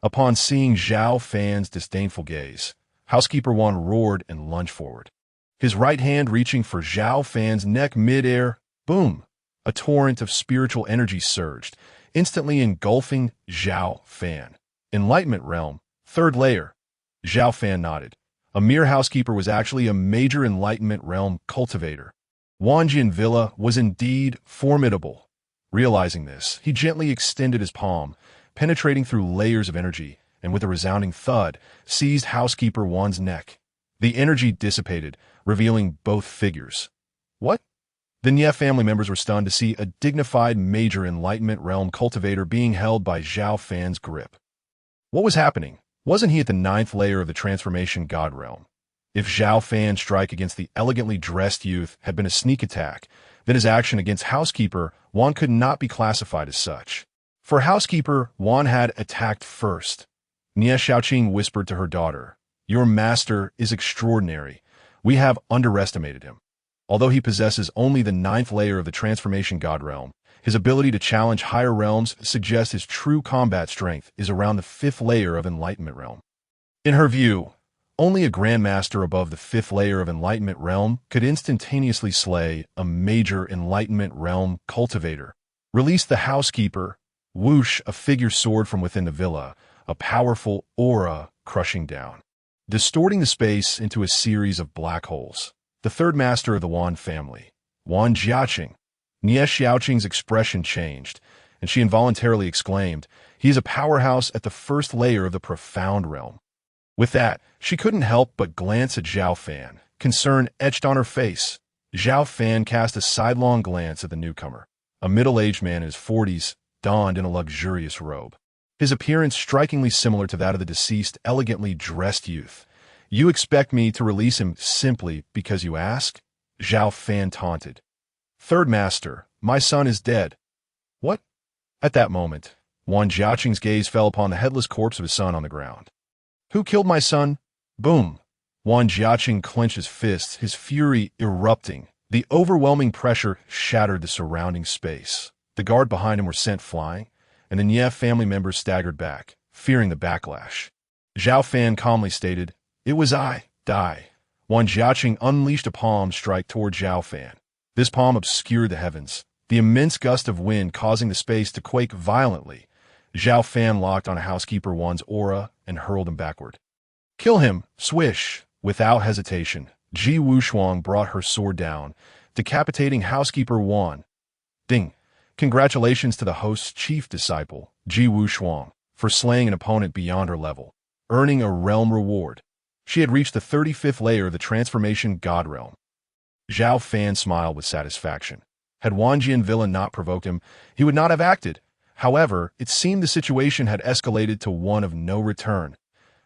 Upon seeing Xiao Fan's disdainful gaze, Housekeeper Wan roared and lunged forward. His right hand reaching for Xiao Fan's neck mid-air, boom! A torrent of spiritual energy surged, instantly engulfing Xiao Fan. Enlightenment realm, 3rd layer. Xiao Fan nodded. A mere housekeeper was actually a major enlightenment realm cultivator. Wanjian Villa was indeed formidable. Realizing this, he gently extended his palm, penetrating through layers of energy, and with a resounding thud, seized housekeeper Wan's neck. The energy dissipated, revealing both figures. What? The Nye family members were stunned to see a dignified major Enlightenment realm cultivator being held by Xiao Fan's grip. What was happening? Wasn't he at the 9th layer of the transformation god realm? If Xiao Fan's strike against the elegantly dressed youth had been a sneak attack, then his action against housekeeper Wan could not be classified as such. For housekeeper, Wan had attacked first. Nie Xiaoqing whispered to her daughter, "Your master is extraordinary. We have underestimated him. Although he possesses only the 9th layer of the transformation god realm, his ability to challenge higher realms suggests his true combat strength is around the 5th layer of Enlightenment realm." In her view, only a grandmaster above the 5th layer of Enlightenment realm could instantaneously slay a major Enlightenment realm cultivator. Release the housekeeper. Whoosh, a figure soared from within the villa, a powerful aura crushing down, distorting the space into a series of black holes. The third master of the Wan family, Wan Jiaqing. Nie Xiaoqing's expression changed, and she involuntarily exclaimed, "He is a powerhouse at the 1st layer of the profound realm." With that, she couldn't help but glance at Xiao Fan, concern etched on her face. Xiao Fan cast a sidelong glance at the newcomer, a middle-aged man in his 40s, donned in a luxurious robe. His appearance strikingly similar to that of the deceased, elegantly dressed youth. "You expect me to release him simply because you ask?" Xiao Fan taunted. "Third master, my son is dead." "What?" At that moment, Wan Jiaqing's gaze fell upon the headless corpse of his son on the ground. "Who killed my son?" Boom! Wan Jiaqing clenched his fists, his fury erupting. The overwhelming pressure shattered the surrounding space. The guard behind him were sent flying, and the Nye family members staggered back, fearing the backlash. Xiao Fan calmly stated, "It was I, die." Wan Jiaqing unleashed a palm strike toward Xiao Fan. This palm obscured the heavens, the immense gust of wind causing the space to quake violently. Xiao Fan locked on a housekeeper Wan's aura and hurled him backward. "Kill him!" Swish! Without hesitation, Ji Wushuang brought her sword down, decapitating housekeeper Wan. Ding! Congratulations to the host's chief disciple, Ji Wushuang, for slaying an opponent beyond her level, earning a realm reward. She had reached the 35th layer of the transformation god realm. Xiao Fan smiled with satisfaction. Had Wanjian Villa not provoked him, he would not have acted. However, it seemed the situation had escalated to one of no return.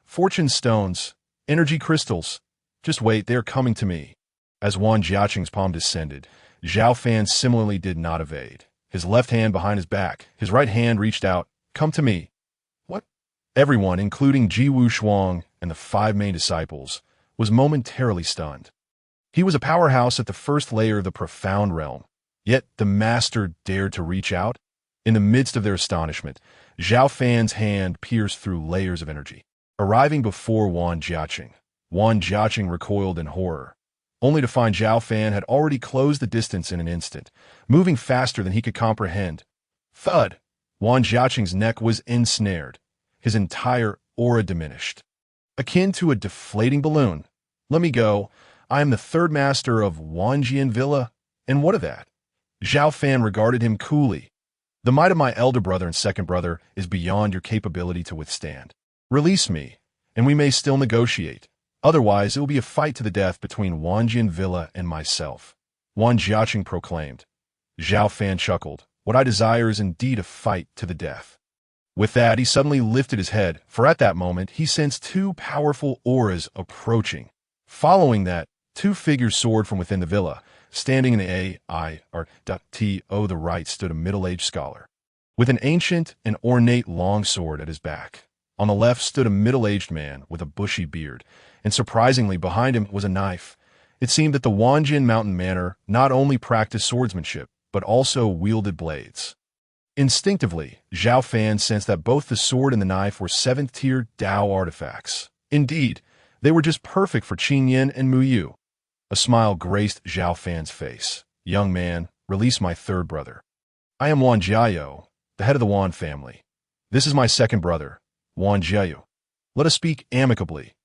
Fortune stones, energy crystals. Just wait, they are coming to me. As Wan Jiaqing's palm descended, Xiao Fan similarly did not evade. His left hand behind his back, his right hand reached out. "Come to me." What? Everyone, including Ji Wushuang and the 5 main disciples, was momentarily stunned. He was a powerhouse at the 1st layer of the profound realm, yet the master dared to reach out. In the midst of their astonishment, Xiao Fan's hand pierced through layers of energy, arriving before Wan Jiaqing. Wan Jiaqing recoiled in horror, only to find Xiao Fan had already closed the distance in an instant, moving faster than he could comprehend. Thud! Wan Jiaqing's neck was ensnared, his entire aura diminished. Akin to a deflating balloon. "Let me go. I am the 3rd master of Wanjian Villa, and what of that?" Xiao Fan regarded him coolly. "The might of my elder brother and second brother is beyond your capability to withstand. Release me, and we may still negotiate. Otherwise, it will be a fight to the death between Wanjian Villa and myself," Wan Jiaqing proclaimed. Xiao Fan chuckled. "What I desire is indeed a fight to the death." With that, he suddenly lifted his head, for at that moment, he sensed 2 powerful auras approaching. Following that, 2 figures soared from within the villa. Standing in the to the right stood a middle-aged scholar, with an ancient and ornate longsword at his back. On the left stood a middle-aged man with a bushy beard, and surprisingly behind him was a knife. It seemed that the Wanjian Mountain Manor not only practiced swordsmanship, but also wielded blades. Instinctively, Xiao Fan sensed that both the sword and the knife were 7th-tier Dao artifacts. Indeed, they were just perfect for Qing Yin and Mu Yu. A smile graced Xiao Fan's face. "Young man, release my 3rd brother. I am Wan Jiao, the head of the Wan family. This is my 2nd brother, Wan Jiao. Let us speak amicably."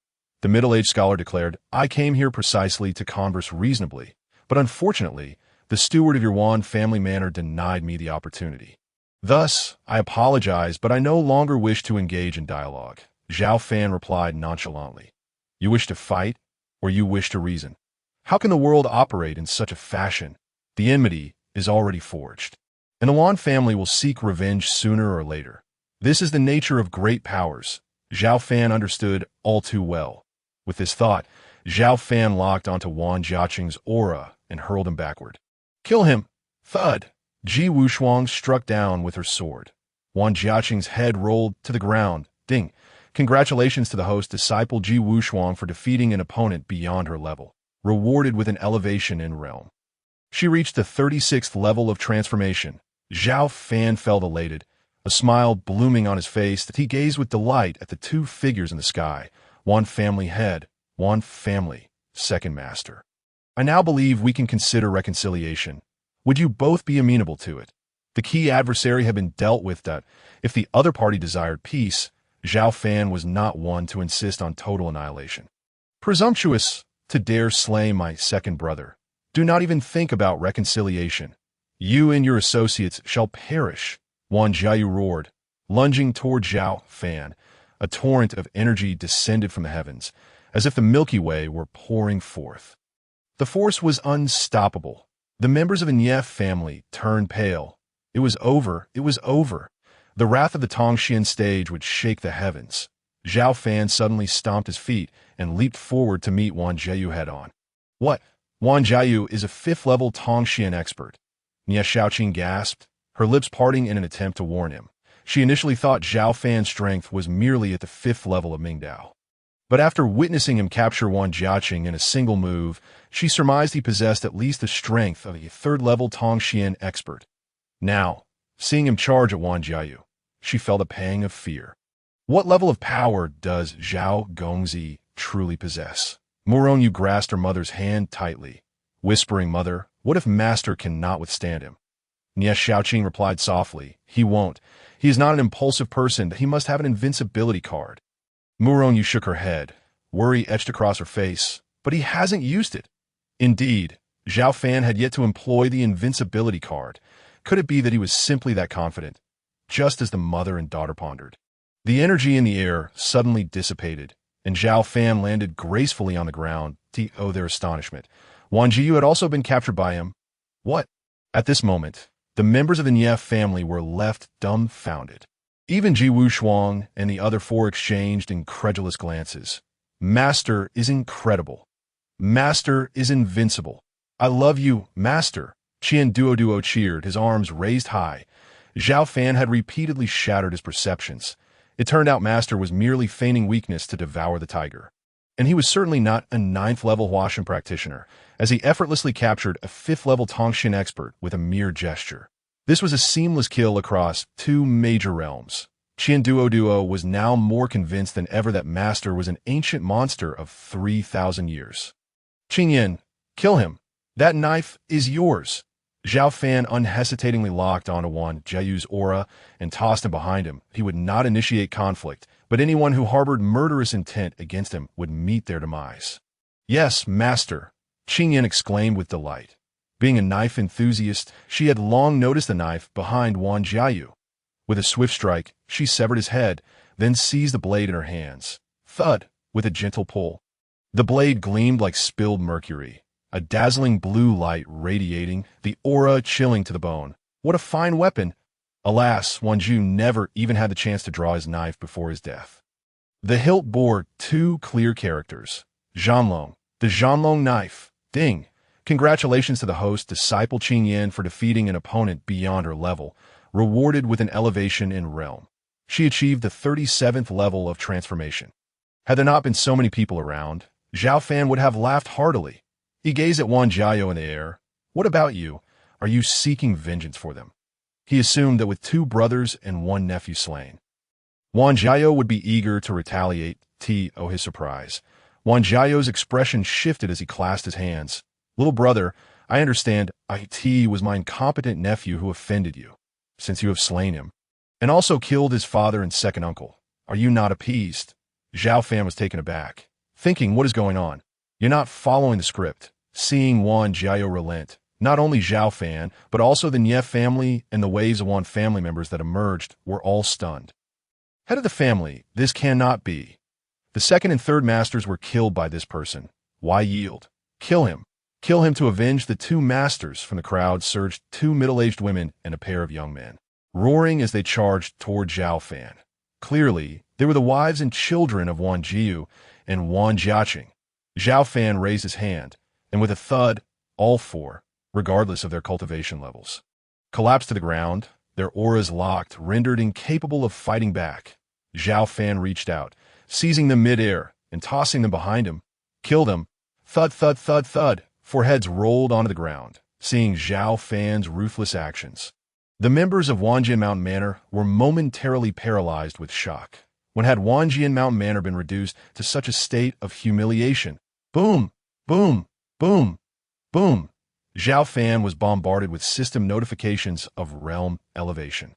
The middle-aged scholar declared, "I came here precisely to converse reasonably, but unfortunately, the steward of your Wan family manor denied me the opportunity." Thus, I apologize, but I no longer wish to engage in dialogue. Xiao Fan replied nonchalantly. You wish to fight, or you wish to reason? How can the world operate in such a fashion? The enmity is already forged, and the Wan family will seek revenge sooner or later. This is the nature of great powers. Xiao Fan understood all too well. With this thought, Xiao Fan locked onto Wan Jiaqing's aura and hurled him backward. Kill him! Thud! Ji Wushuang struck down with her sword. Wan Jiaqing's head rolled to the ground. Ding! Congratulations to the host disciple Ji Wushuang for defeating an opponent beyond her level, rewarded with an elevation in realm. She reached the 36th level of transformation. Xiao Fan felt elated, a smile blooming on his face that he gazed with delight at the two figures in the sky. One family head, one family, second master. I now believe we can consider reconciliation. Would you both be amenable to it? The key adversary had been dealt with that if the other party desired peace, Xiao Fan was not one to insist on total annihilation. Presumptuous to dare slay my second brother. Do not even think about reconciliation. You and your associates shall perish. Wan Jiayu roared, lunging toward Xiao Fan. A torrent of energy descended from the heavens, as if the Milky Way were pouring forth. The force was unstoppable. The members of the Nye family turned pale. It was over. It was over. The wrath of the Tongxian stage would shake the heavens. Xiao Fan suddenly stomped his feet and leaped forward to meet Wan Jiayu head-on. What? Wan Jiayu is a 5th-level Tongxian expert. Nye Xiaoqing gasped, her lips parting in an attempt to warn him. She initially thought Xiao Fan's strength was merely at the 5th level of Mingdao. But after witnessing him capture Wan Jiaqing in a single move, she surmised he possessed at least the strength of a 3rd-level Tongxian expert. Now, seeing him charge at Wan Jiayu, she felt a pang of fear. What level of power does Zhao Gongzi truly possess? Muronyu grasped her mother's hand tightly, whispering, Mother, what if Master cannot withstand him? Nye Xiaoqing replied softly, He won't. He is not an impulsive person, but he must have an invincibility card. Muronyu shook her head. Worry etched across her face, but he hasn't used it. Indeed, Xiao Fan had yet to employ the invincibility card. Could it be that he was simply that confident? Just as the mother and daughter pondered. The energy in the air suddenly dissipated, and Xiao Fan landed gracefully on the ground to their astonishment. Wan Jiyu had also been captured by him. What? At this moment, the members of the Nye family were left dumbfounded. Even Ji Wushuang and the other 4 exchanged incredulous glances. Master is incredible. Master is invincible. I love you, Master. Qian Duo cheered, his arms raised high. Xiao Fan had repeatedly shattered his perceptions. It turned out Master was merely feigning weakness to devour the tiger. And he was certainly not a 9th-level Huashan practitioner, as he effortlessly captured a 5th-level Tongxian expert with a mere gesture. This was a seamless kill across 2 major realms. Qian Duo was now more convinced than ever that Master was an ancient monster of 3,000 years. Qingyan, kill him. That knife is yours. Xiao Fan unhesitatingly locked onto Wan Jiayu's aura and tossed him behind him. He would not initiate conflict, but anyone who harbored murderous intent against him would meet their demise. Yes, Master, Qingyan exclaimed with delight. Being a knife enthusiast, she had long noticed the knife behind Wan Jiayu. With a swift strike, she severed his head, then seized the blade in her hands. Thud, with a gentle pull. The blade gleamed like spilled mercury, a dazzling blue light radiating, the aura chilling to the bone. What a fine weapon! Alas, Wan Ju never even had the chance to draw his knife before his death. The hilt bore 2 clear characters. Zhanlong, the Zhanlong knife. Ding! Congratulations to the host, disciple Qingyan, for defeating an opponent beyond her level, rewarded with an elevation in realm. She achieved the 37th level of transformation. Had there not been so many people around, Xiao Fan would have laughed heartily. He gazed at Wan Jiayu in the air. What about you? Are you seeking vengeance for them? He assumed that with 2 brothers and 1 nephew slain, Wan Jiayu would be eager to retaliate. His surprise. Wan Jiayu's expression shifted as he clasped his hands. Little brother, I understand it was my incompetent nephew who offended you, since you have slain him, and also killed his father and second uncle. Are you not appeased? Xiao Fan was taken aback, thinking, what is going on? You're not following the script. Seeing Wan Jiayu relent, Not only Xiao Fan, but also the Nie family and the waves of Wan family members that emerged were all stunned. Head of the family, this cannot be. The second and third masters were killed by this person. Why yield? Kill him. Kill him to avenge the two masters. From the crowd surged two middle-aged women and a pair of young men, roaring as they charged toward Xiao Fan. Clearly, they were the wives and children of Wan Jiu and Wan Jiaqing. Xiao Fan raised his hand, and with a thud, all four, regardless of their cultivation levels, collapsed to the ground, their auras locked, rendered incapable of fighting back. Xiao Fan reached out, seizing them mid-air and tossing them behind him. Kill them. Thud, thud, thud, thud. Four heads rolled onto the ground, seeing Xiao Fan's ruthless actions. The members of Wanjian Mountain Manor were momentarily paralyzed with shock. When had Wanjian Mountain Manor been reduced to such a state of humiliation? Boom, boom, boom, boom. Xiao Fan was bombarded with system notifications of realm elevation.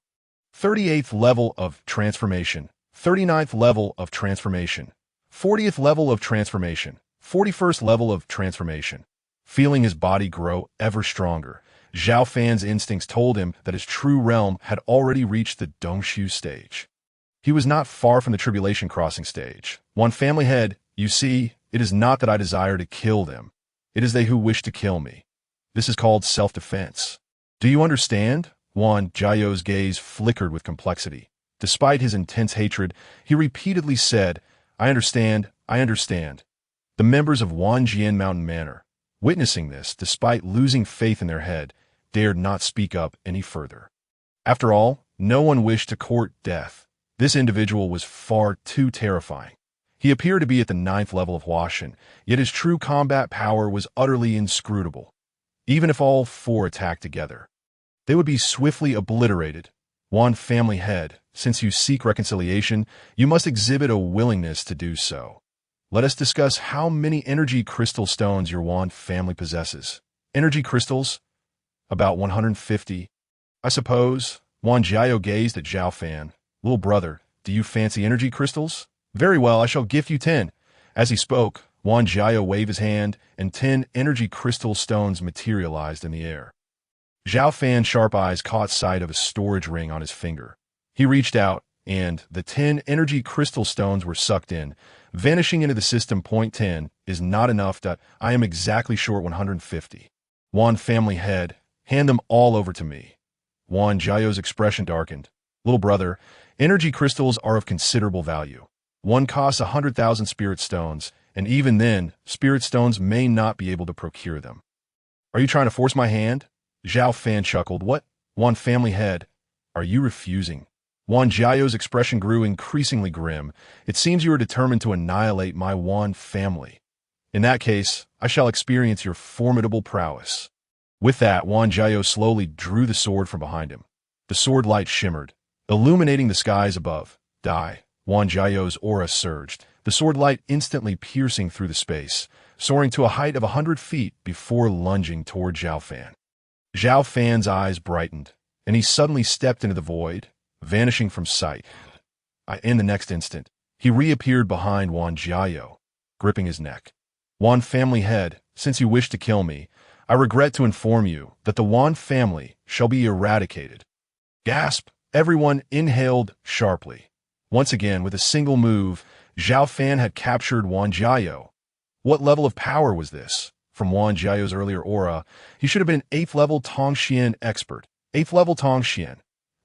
38th level of transformation, 39th level of transformation, 40th level of transformation, 41st level of transformation. Feeling his body grow ever stronger, Xiao Fan's instincts told him that his true realm had already reached the Dongshu stage. He was not far from the Tribulation Crossing stage. One family head, you see, it is not that I desire to kill them. It is they who wish to kill me. This is called self-defense. Do you understand? Wan Jiao's gaze flickered with complexity. Despite his intense hatred, he repeatedly said, I understand, I understand. The members of Wanjian Mountain Manor, witnessing this, despite losing faith in their head, dared not speak up any further. After all, no one wished to court death. This individual was far too terrifying. He appeared to be at the 9th level of Huashan, yet his true combat power was utterly inscrutable. Even if all four attacked together, they would be swiftly obliterated. Wan family head, since you seek reconciliation, you must exhibit a willingness to do so. Let us discuss how many energy crystal stones your Wan family possesses. Energy crystals? About 150. I suppose. Wan Jiao gazed at Xiao Fan. Little brother, do you fancy energy crystals? Very well, I shall gift you 10. As he spoke, Wan Jiao waved his hand, and 10 energy crystal stones materialized in the air. Xiao Fan's sharp eyes caught sight of a storage ring on his finger. He reached out, and the 10 energy crystal stones were sucked in, vanishing into the system. Point 10 is not enough. I am exactly short 150. Wan family head, hand them all over to me. Wan Jiao's expression darkened. Little brother, energy crystals are of considerable value. One costs 100,000 spirit stones, and even then, spirit stones may not be able to procure them. Are you trying to force my hand? Xiao Fan chuckled. What? Wan family head, are you refusing? Wan Jiao's expression grew increasingly grim. It seems you are determined to annihilate my Wan family. In that case, I shall experience your formidable prowess. With that, Wan Jiao slowly drew the sword from behind him. The sword light shimmered, illuminating the skies above. Die. Wan Jiao's aura surged, the sword light instantly piercing through the space, soaring to a height of 100 feet before lunging toward Xiao Fan. Xiao Fan's eyes brightened, and he suddenly stepped into the void, vanishing from sight. In the next instant, he reappeared behind Wan Jiao, gripping his neck. Wan family head, since you wish to kill me, I regret to inform you that the Wan family shall be eradicated. Gasp! Everyone inhaled sharply. Once again, with a single move, Xiao Fan had captured Wan Jiao. What level of power was this? From Wan Jiao's earlier aura, he should have been 8th level Tongxian expert. 8th level Tongxian,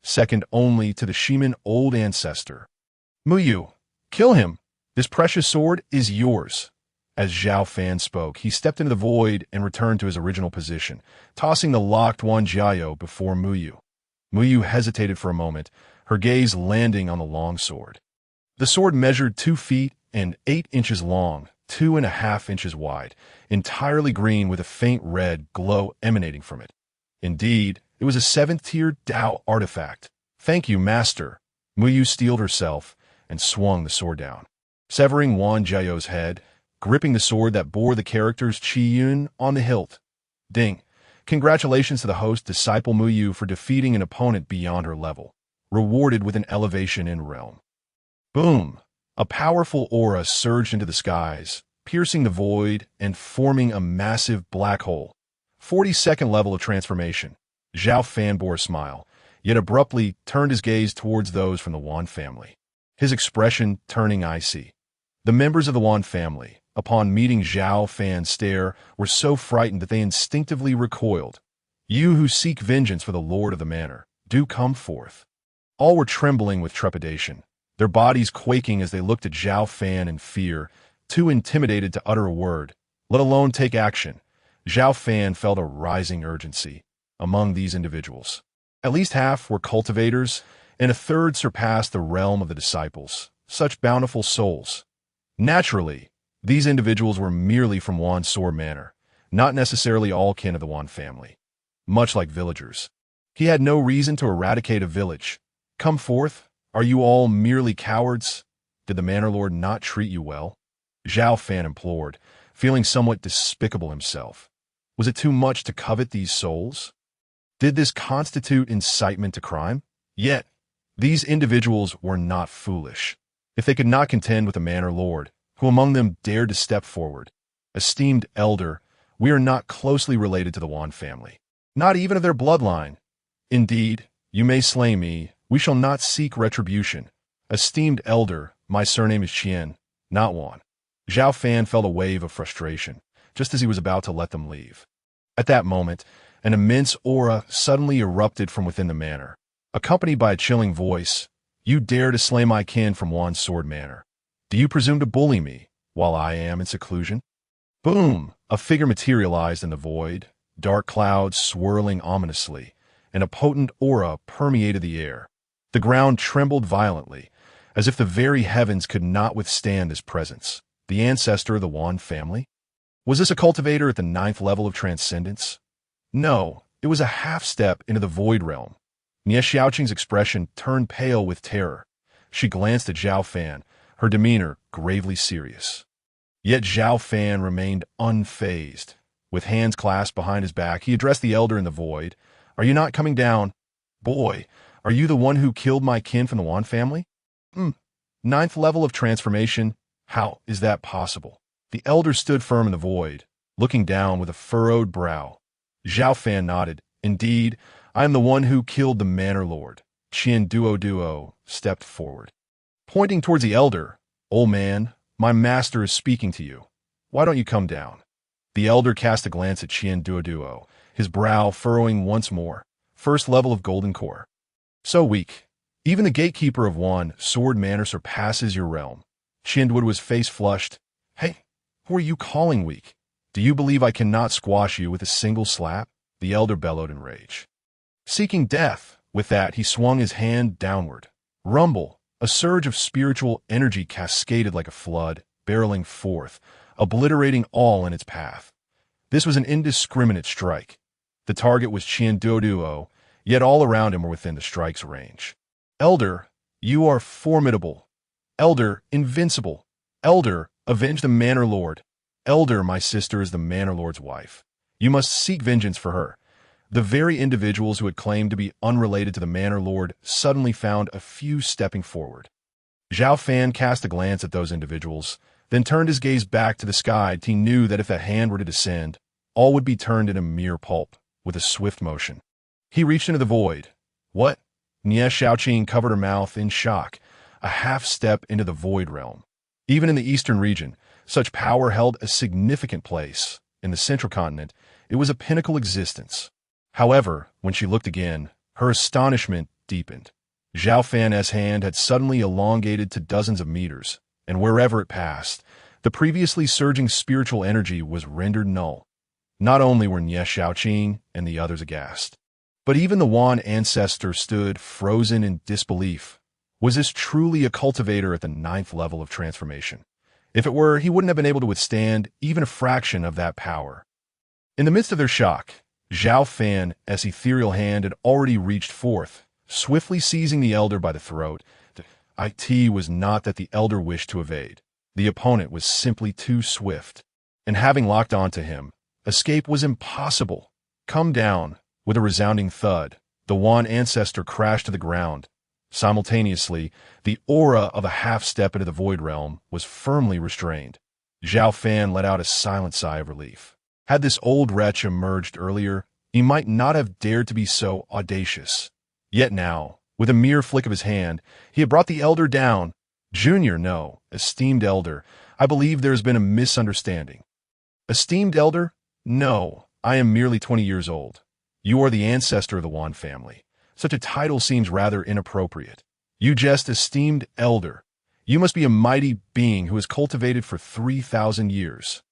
second only to the Shiman old ancestor. Muyu, kill him. This precious sword is yours. As Xiao Fan spoke, he stepped into the void and returned to his original position, tossing the locked Wan Jiao before Muyu. Muyu hesitated for a moment, her gaze landing on the long sword. The sword measured 2 feet and 8 inches long, 2.5 inches wide, entirely green with a faint red glow emanating from it. Indeed, it was a 7th-tier Dao artifact. Thank you, master. Muyu steeled herself and swung the sword down, severing Wan Jiao's head, gripping the sword that bore the characters Qi Yun on the hilt. Ding. Congratulations to the host disciple Muyu for defeating an opponent beyond her level, rewarded with an elevation in realm. Boom! A powerful aura surged into the skies, piercing the void and forming a massive black hole. 42nd level of transformation. Xiao Fan bore a smile, yet abruptly turned his gaze towards those from the Wan family, his expression turning icy. The members of the Wan family, upon meeting Xiao Fan's stare, were so frightened that they instinctively recoiled. "You who seek vengeance for the lord of the manor, do come forth." All were trembling with trepidation, their bodies quaking as they looked at Xiao Fan in fear, too intimidated to utter a word, let alone take action. Xiao Fan felt a rising urgency among these individuals. At least half were cultivators, and a third surpassed the realm of the disciples, such bountiful souls. Naturally, these individuals were merely from Wan Sword Manor, not necessarily all kin of the Wan family. Much like villagers, he had no reason to eradicate a village. "Come forth, are you all merely cowards? Did the manor lord not treat you well?" Xiao Fan implored, feeling somewhat despicable himself. Was it too much to covet these souls? Did this constitute incitement to crime? Yet, these individuals were not foolish. If they could not contend with the manor lord, who among them dared to step forward? "Esteemed elder, we are not closely related to the Wan family, not even of their bloodline. Indeed, you may slay me, we shall not seek retribution. Esteemed elder, my surname is Qian, not Wan." Xiao Fan felt a wave of frustration, just as he was about to let them leave. At that moment, an immense aura suddenly erupted from within the manor, accompanied by a chilling voice. "You dare to slay my kin from Wan Sword Manor. Do you presume to bully me while I am in seclusion?" Boom! A figure materialized in the void, dark clouds swirling ominously, and a potent aura permeated the air. The ground trembled violently, as if the very heavens could not withstand this presence. The ancestor of the Wan family? Was this a cultivator at the 9th level of transcendence? No, it was a half-step into the void realm. Nie Xiaoqing's expression turned pale with terror. She glanced at Xiao Fan, her demeanor gravely serious. Yet Xiao Fan remained unfazed. With hands clasped behind his back, he addressed the elder in the void. "Are you not coming down? Boy, are you the one who killed my kin from the Wan family?" 9th level of transformation? How is that possible? The elder stood firm in the void, looking down with a furrowed brow. Xiao Fan nodded. "Indeed, I am the one who killed the manor lord." Qian Duo stepped forward, pointing towards the elder. "Old man, my master is speaking to you. Why don't you come down?" The elder cast a glance at Qian Duo, his brow furrowing once more. 1st level of golden core. "So weak. Even the gatekeeper of Wan Sword Manor surpasses your realm." Qian was face flushed. "Hey, who are you calling weak? Do you believe I cannot squash you with a single slap?" The elder bellowed in rage, seeking death. With that, he swung his hand downward. Rumble! A surge of spiritual energy cascaded like a flood, barreling forth, obliterating all in its path. This was an indiscriminate strike. The target was Qian Duo, yet all around him were within the strike's range. "Elder, you are formidable. Elder, invincible. Elder, avenge the manor lord. Elder, my sister is the manor lord's wife. You must seek vengeance for her." The very individuals who had claimed to be unrelated to the manor lord suddenly found a few stepping forward. Xiao Fan cast a glance at those individuals, then turned his gaze back to the sky. He knew that if a hand were to descend, all would be turned into mere pulp. With a swift motion, he reached into the void. "What?" Nie Xiaoqing covered her mouth in shock. A half-step into the void realm. Even in the eastern region, such power held a significant place. In the central continent, it was a pinnacle existence. However, when she looked again, her astonishment deepened. Xiao Fan's hand had suddenly elongated to dozens of meters, and wherever it passed, the previously surging spiritual energy was rendered null. Not only were Nie Xiaoqing and the others aghast, but even the Wan ancestor stood frozen in disbelief. Was this truly a cultivator at the 9th level of transformation? If it were, he wouldn't have been able to withstand even a fraction of that power. In the midst of their shock, Xiao Fan's ethereal hand had already reached forth, swiftly seizing the elder by the throat. It was not that the elder wished to evade. The opponent was simply too swift, and having locked onto him, escape was impossible. "Come down." With a resounding thud, the Wan ancestor crashed to the ground. Simultaneously, the aura of a half-step into the void realm was firmly restrained. Xiao Fan let out a silent sigh of relief. Had this old wretch emerged earlier, he might not have dared to be so audacious. Yet now, with a mere flick of his hand, he had brought the elder down. Junior, no, esteemed elder, I believe there has been a misunderstanding. Esteemed elder? No, I am merely 20 years old. You are the ancestor of the Wan family. Such a title seems rather inappropriate. You jest, esteemed elder. You must be a mighty being who has cultivated for 3,000 years.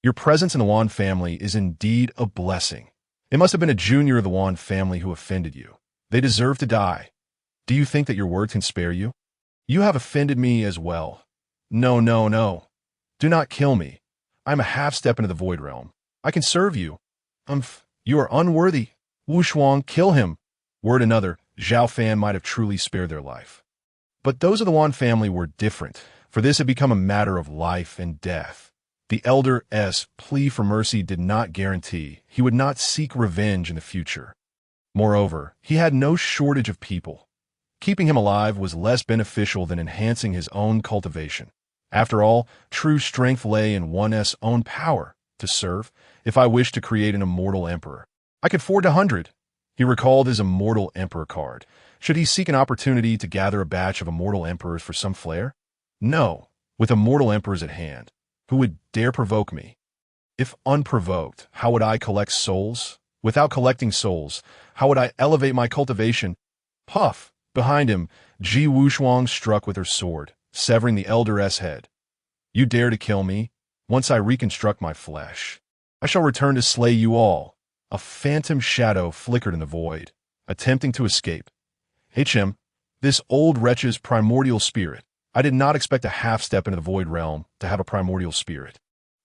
Your presence in the Wan family is indeed a blessing. It must have been a junior of the Wan family who offended you. They deserve to die. Do you think that your word can spare you? You have offended me as well. No, no, no. Do not kill me. I am a half-step into the Void Realm. I can serve you. You are unworthy. Wushuang, kill him. Word another, Xiao Fan might have truly spared their life. But those of the Wan family were different, for this had become a matter of life and death. The elder's plea for mercy did not guarantee he would not seek revenge in the future. Moreover, he had no shortage of people. Keeping him alive was less beneficial than enhancing his own cultivation. After all, true strength lay in one's own power to serve. If I wished to create an Immortal Emperor, I could forge 100. He recalled his Immortal Emperor card. Should he seek an opportunity to gather a batch of Immortal Emperors for some flair? No, with Immortal Emperors at hand. Who would dare provoke me? If unprovoked, how would I collect souls? Without collecting souls, how would I elevate my cultivation? Puff! Behind him, Ji Wushuang struck with her sword, severing the elder's head. You dare to kill me? Once I reconstruct my flesh, I shall return to slay you all. A phantom shadow flickered in the void, attempting to escape. This old wretch's primordial spirit. I did not expect a half-step into the Void Realm to have a primordial spirit.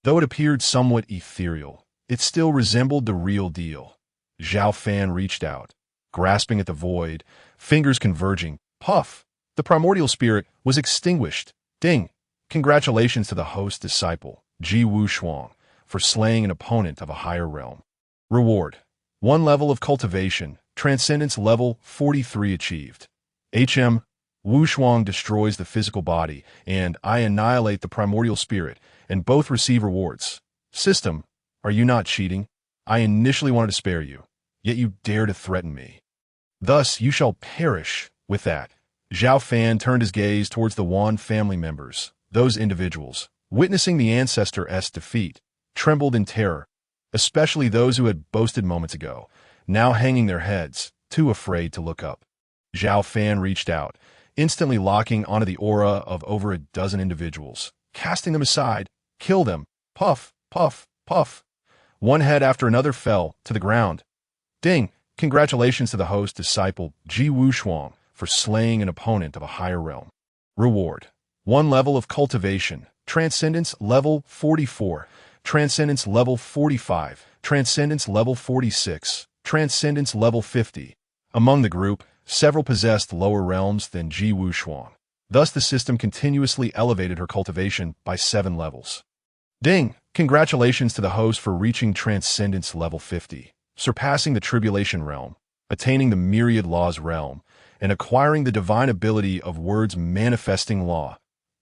Though it appeared somewhat ethereal, it still resembled the real deal. Xiao Fan reached out, grasping at the void, fingers converging. Puff! The primordial spirit was extinguished. Ding! Congratulations to the host disciple, Ji Wushuang, for slaying an opponent of a higher realm. Reward: 1 level of cultivation, transcendence level 43 achieved. Wushuang destroys the physical body, and I annihilate the primordial spirit, and both receive rewards. System, are you not cheating? I initially wanted to spare you, yet you dare to threaten me. Thus you shall perish. With that, Xiao Fan turned his gaze towards the Wan family members. Those individuals, witnessing the ancestor's defeat, trembled in terror, especially those who had boasted moments ago, now hanging their heads, too afraid to look up. Xiao Fan reached out, instantly locking onto the aura of over a dozen individuals, casting them aside. Kill them. Puff, puff, puff. One head after another fell to the ground. Ding! Congratulations to the host disciple, Ji Wushuang, for slaying an opponent of a higher realm. Reward: 1 level of cultivation, transcendence level 44, transcendence level 45, transcendence level 46, transcendence level 50. Among the group, several possessed lower realms than Ji Wushuang. Thus the system continuously elevated her cultivation by 7 levels. Ding! Congratulations to the host for reaching Transcendence level 50, surpassing the Tribulation realm, attaining the Myriad Laws realm, and acquiring the divine ability of words manifesting law.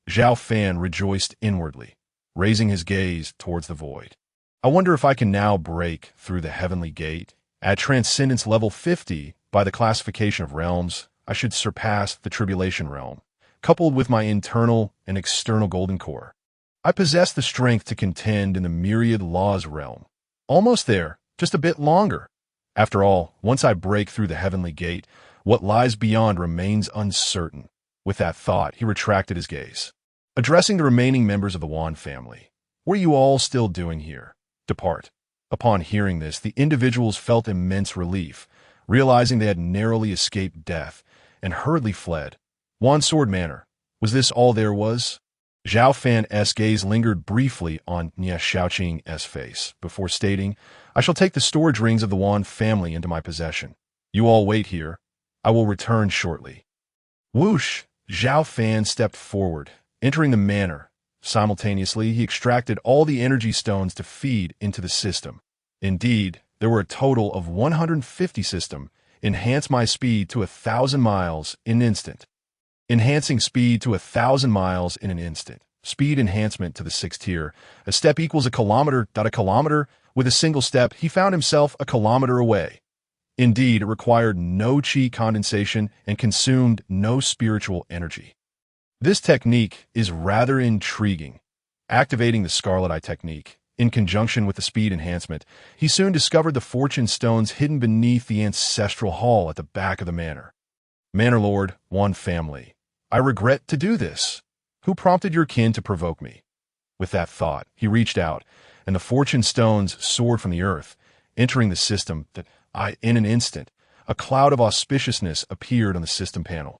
Xiao Fan rejoiced inwardly, raising his gaze towards the void. I wonder if I can now break through the heavenly gate. At Transcendence level 50, by the classification of realms, I should surpass the Tribulation realm, coupled with my internal and external golden core. I possess the strength to contend in the Myriad Laws realm. Almost there, just a bit longer. After all, once I break through the heavenly gate, what lies beyond remains uncertain. With that thought, he retracted his gaze. Addressing the remaining members of the Wan family, "What are you all still doing here? Depart." Upon hearing this, the individuals felt immense relief, realizing they had narrowly escaped death, and hurriedly fled. Wan Sword Manor. Was this all there was? Xiao Fan's gaze lingered briefly on Nie Xiaoqing's face, before stating, "I shall take the storage rings of the Wan family into my possession. You all wait here. I will return shortly." Whoosh! Xiao Fan stepped forward, entering the manor. Simultaneously, he extracted all the energy stones to feed into the system. Indeed, there were a total of 150 system. Enhance my speed to 1,000 miles in an instant. Enhancing speed to 1,000 miles in an instant. Speed enhancement to the 6th tier. A step equals a kilometer. A kilometer. With a single step, he found himself a kilometer away. Indeed, it required no chi condensation and consumed no spiritual energy. This technique is rather intriguing. Activating the Scarlet Eye technique, in conjunction with the speed enhancement, he soon discovered the fortune stones hidden beneath the ancestral hall at the back of the manor. Manor Lord, one family. I regret to do this. Who prompted your kin to provoke me? With that thought, he reached out, and the fortune stones soared from the earth, entering the system in an instant, a cloud of auspiciousness appeared on the system panel,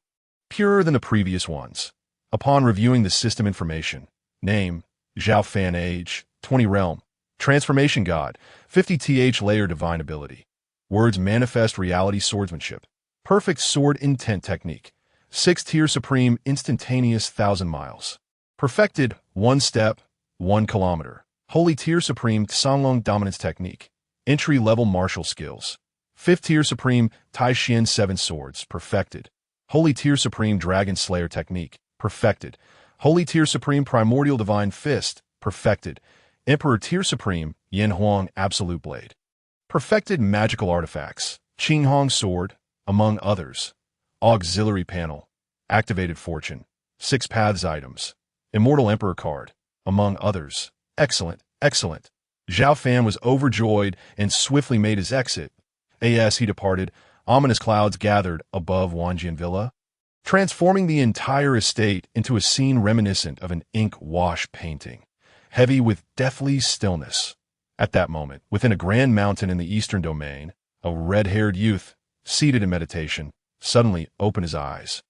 purer than the previous ones. Upon reviewing the system information, name, Xiao Fan, age, 20 realm, transformation god, 50th layer divine ability, words manifest reality swordsmanship, perfect sword intent technique, 6th tier supreme instantaneous 1,000 miles, perfected 1 step, 1 kilometer, holy tier supreme Songlong dominance technique, entry level martial skills, 5th tier supreme Tai Xian 7 swords, perfected, holy tier supreme dragon slayer technique, perfected, holy tier supreme primordial divine fist, perfected, emperor tier supreme Yin Huang absolute blade, perfected magical artifacts, Qing Hong sword, among others, auxiliary panel, activated fortune, 6 paths items, Immortal Emperor card, among others. Excellent, excellent. Xiao Fan was overjoyed and swiftly made his exit. As he departed, ominous clouds gathered above Wanjian Villa, transforming the entire estate into a scene reminiscent of an ink wash painting, heavy with deathly stillness. At that moment, within a grand mountain in the eastern domain, a red-haired youth, seated in meditation, suddenly opened his eyes,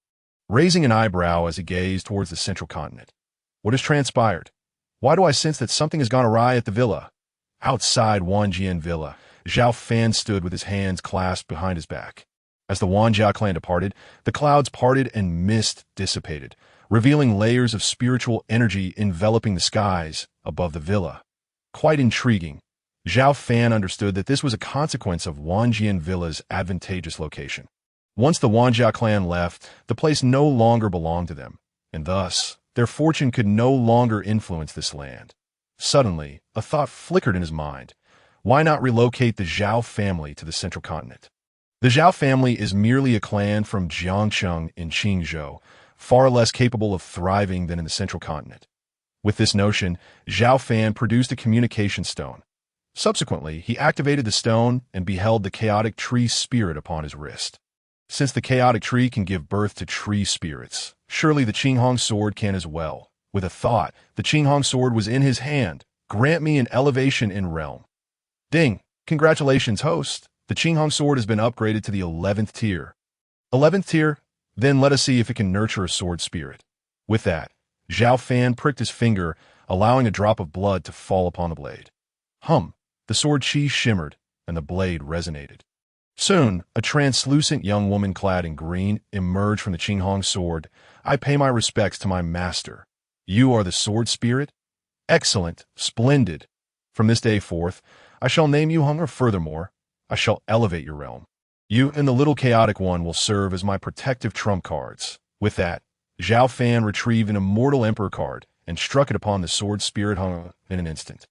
raising an eyebrow as he gazed towards the central continent. What has transpired? Why do I sense that something has gone awry at the villa? Outside Wanjian Villa, Xiao Fan stood with his hands clasped behind his back. As the Wanjia clan departed, the clouds parted and mist dissipated, revealing layers of spiritual energy enveloping the skies above the villa. Quite intriguing. Xiao Fan understood that this was a consequence of Wanjian Villa's advantageous location. Once the Wanjia clan left, the place no longer belonged to them, and thus, their fortune could no longer influence this land. Suddenly, a thought flickered in his mind. Why not relocate the Xiao family to the central continent? The Xiao family is merely a clan from Jiangcheng in Qingzhou, far less capable of thriving than in the central continent. With this notion, Xiao Fan produced a communication stone. Subsequently, he activated the stone and beheld the chaotic tree spirit upon his wrist. Since the chaotic tree can give birth to tree spirits, surely the Qinghong sword can as well. With a thought, the Qinghong sword was in his hand. Grant me an elevation in realm. Ding! Congratulations, host. The Qinghong sword has been upgraded to the 11th tier. 11th tier? Then let us see if it can nurture a sword spirit. With that, Xiao Fan pricked his finger, allowing a drop of blood to fall upon the blade. The sword chi shimmered, and the blade resonated. Soon, a translucent young woman clad in green emerged from the Qinghong sword. I pay my respects to my master. You are the sword spirit? Excellent, splendid. From this day forth, I shall name you Hunger. Furthermore, I shall elevate your realm. You and the little chaotic one will serve as my protective trump cards. With that, Xiao Fan retrieved an Immortal Emperor card and struck it upon the sword spirit Hunger in an instant.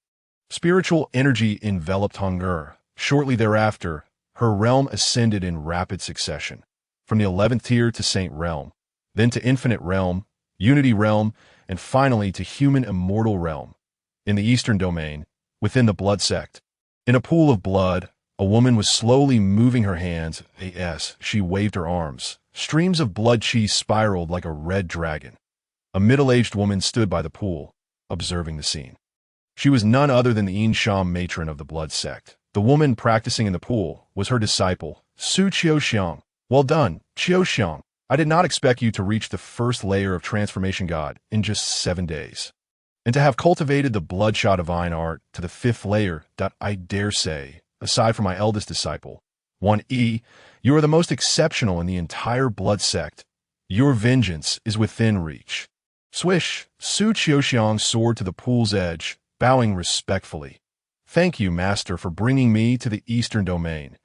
Spiritual energy enveloped Hunger. Shortly thereafter, her realm ascended in rapid succession, from the 11th tier to Saint Realm, then to Infinite Realm, Unity Realm, and finally to Human Immortal Realm. In the Eastern Domain, within the Blood Sect, in a pool of blood, a woman was slowly moving her hands as she waved her arms. Streams of blood chi spiraled like a red dragon. A middle-aged woman stood by the pool, observing the scene. She was none other than the Insham matron of the Blood Sect. The woman practicing in the pool was her disciple, Su Xiao. Well done, Xiao. I did not expect you to reach the first layer of Transformation God in just 7 days. And to have cultivated the Bloodshot Divine Art to the 5th layer, I dare say, aside from my eldest disciple, 1E, you are the most exceptional in the entire Blood Sect. Your vengeance is within reach. Swish, Su Xiao soared to the pool's edge, bowing respectfully. Thank you, Master, for bringing me to the Eastern Domain.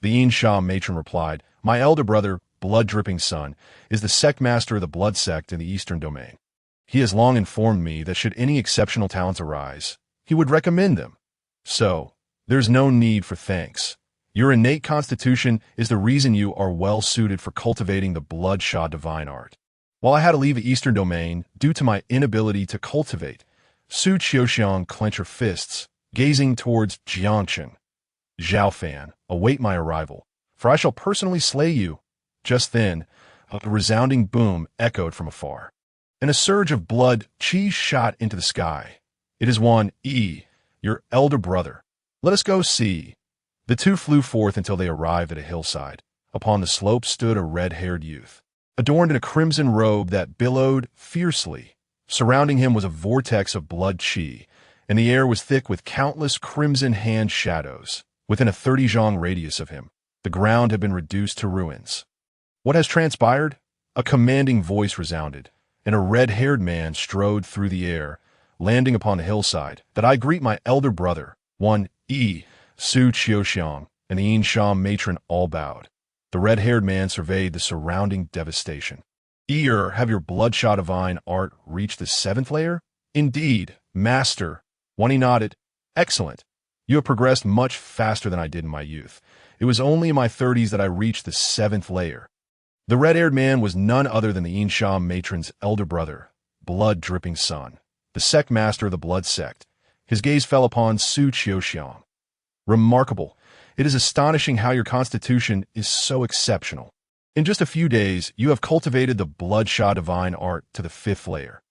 The Insham matron replied, my elder brother, Blood-Dripping Son, is the Sect Master of the Blood Sect in the Eastern Domain. He has long informed me that should any exceptional talents arise, he would recommend them. So, There's no need for thanks. Your innate constitution is the reason you are well suited for cultivating the bloodshot divine art. While I had to leave the eastern domain due to my inability to cultivate, Su Qiuxiang clenched her fists, gazing towards Jiangchen. Xiao Fan, await my arrival, for I shall personally slay you. Just then, a resounding boom echoed from afar. In a surge of blood, Qi shot into the sky. It is one, your elder brother. Let us go see. The two flew forth until they arrived at a hillside. Upon the slope stood a red-haired youth, adorned in a crimson robe that billowed fiercely. Surrounding him was a vortex of blood qi, and the air was thick with countless crimson hand shadows. Within a 30-zhang radius of him, the ground had been reduced to ruins. What has transpired? A commanding voice resounded, and a red-haired man strode through the air, landing upon the hillside. That I greet my elder brother, one Su Qiuxiang, and the Yinsha matron all bowed. The red-haired man surveyed the surrounding devastation. Have your bloodshot divine art reached the 7th layer? Indeed, master. One nodded. Excellent. You have progressed much faster than I did in my youth. It was only in my 30s that I reached the 7th layer. The red-haired man was none other than the Yinsha matron's elder brother, blood-dripping son, the sect master of the blood sect. His gaze fell upon Su Qiuxiang. Remarkable. It is astonishing how your constitution is so exceptional. In just a few days, you have cultivated the bloodshot divine art to the 5th layer.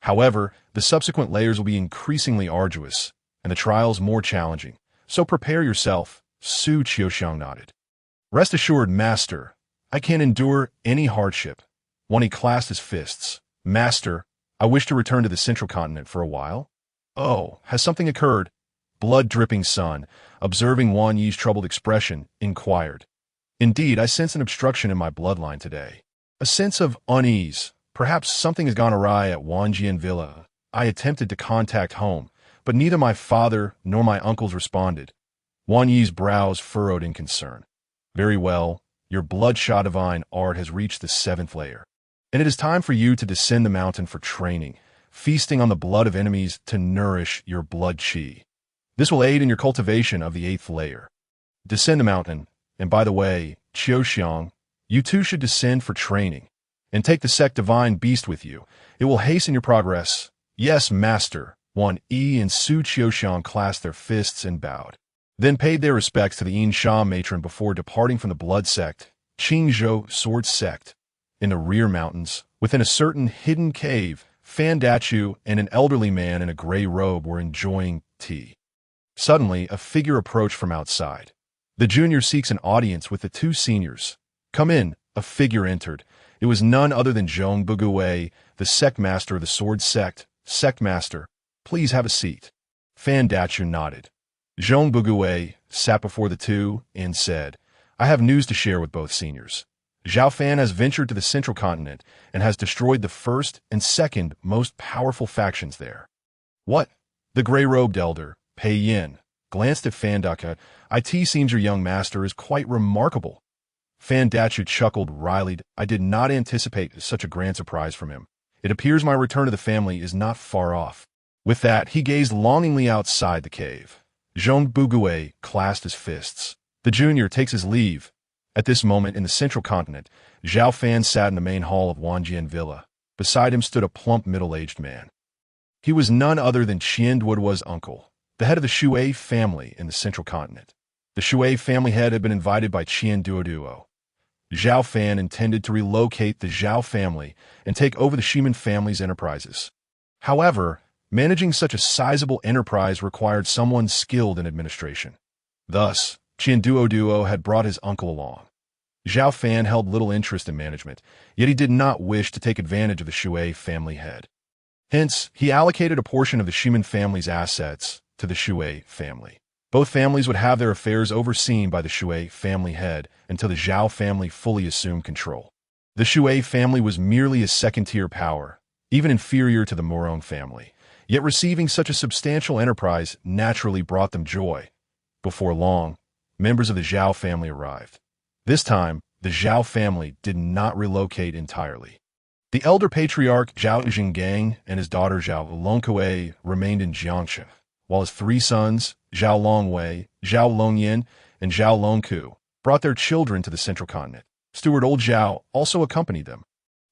However, the subsequent layers will be increasingly arduous, and the trials more challenging. So prepare yourself, Su Qiuxiang nodded. Rest assured, master, I can endure any hardship. He clasped his fists. Master, I wish to return to the central continent for a while. Oh, has something occurred? Blood-dripping son, observing Wang Yi's troubled expression, inquired. Indeed, I sense an obstruction in my bloodline today. A sense of unease. Perhaps something has gone awry at Wanjian Villa. I attempted to contact home, but neither my father nor my uncles responded. Wang Yi's brows furrowed in concern. Very well, your bloodshot divine art has reached the 7th layer, and it is time for you to descend the mountain for training, feasting on the blood of enemies to nourish your blood qi. This will aid in your cultivation of the 8th layer. Descend the mountain, and by the way, Qiuxiang, you too should descend for training, and take the sect divine beast with you. It will hasten your progress. Yes, master. Wang Yi and Su Qiuxiang clasped their fists and bowed, then paid their respects to the Yinsha matron before departing from the blood sect, Qingzhou sword sect. In the rear mountains, within a certain hidden cave, Fan Dachu and an elderly man in a gray robe were enjoying tea. Suddenly, a figure approached from outside. The junior seeks an audience with the two seniors. Come in, a figure entered. It was none other than Zhong Bugui, the sect master of the sword sect. Sect master, please have a seat. Fan Dachu nodded. Zhong Bugui sat before the two and said, I have news to share with both seniors. Xiao Fan has ventured to the central continent and has destroyed the first and second most powerful factions there. What? The gray-robed elder, Pei Yin, glanced at Fan Dachu. It seems your young master is quite remarkable. Fan Dachu chuckled wryly. I did not anticipate such a grand surprise from him. It appears my return to the family is not far off. With that, he gazed longingly outside the cave. Zhong Bugui clasped his fists. The junior takes his leave. At this moment in the central continent, Xiao Fan sat in the main hall of Wanjian Villa. Beside him stood a plump middle-aged man. He was none other than Qian Duoduo's uncle, the head of the Shui family in the central continent. The Shui family head had been invited by Qian Duoduo. Xiao Fan intended to relocate the Zhao family and take over the Shiman family's enterprises. However, managing such a sizable enterprise required someone skilled in administration. Thus, Qian Duoduo had brought his uncle along. Xiao Fan held little interest in management, yet he did not wish to take advantage of the Shui family head. Hence, he allocated a portion of the Shiman family's assets to the Shui family. Both families would have their affairs overseen by the Shui family head until the Zhao family fully assumed control. The Shui family was merely a second-tier power, even inferior to the Morong family, yet receiving such a substantial enterprise naturally brought them joy. Before long, members of the Zhao family arrived. This time, the Zhao family did not relocate entirely. The elder patriarch Zhao Jinggang and his daughter Zhao Longkue remained in Jiangshi, while his three sons, Zhao Longwei, Zhao Longyan, and Zhao Longku, brought their children to the central continent. Steward Old Zhao also accompanied them.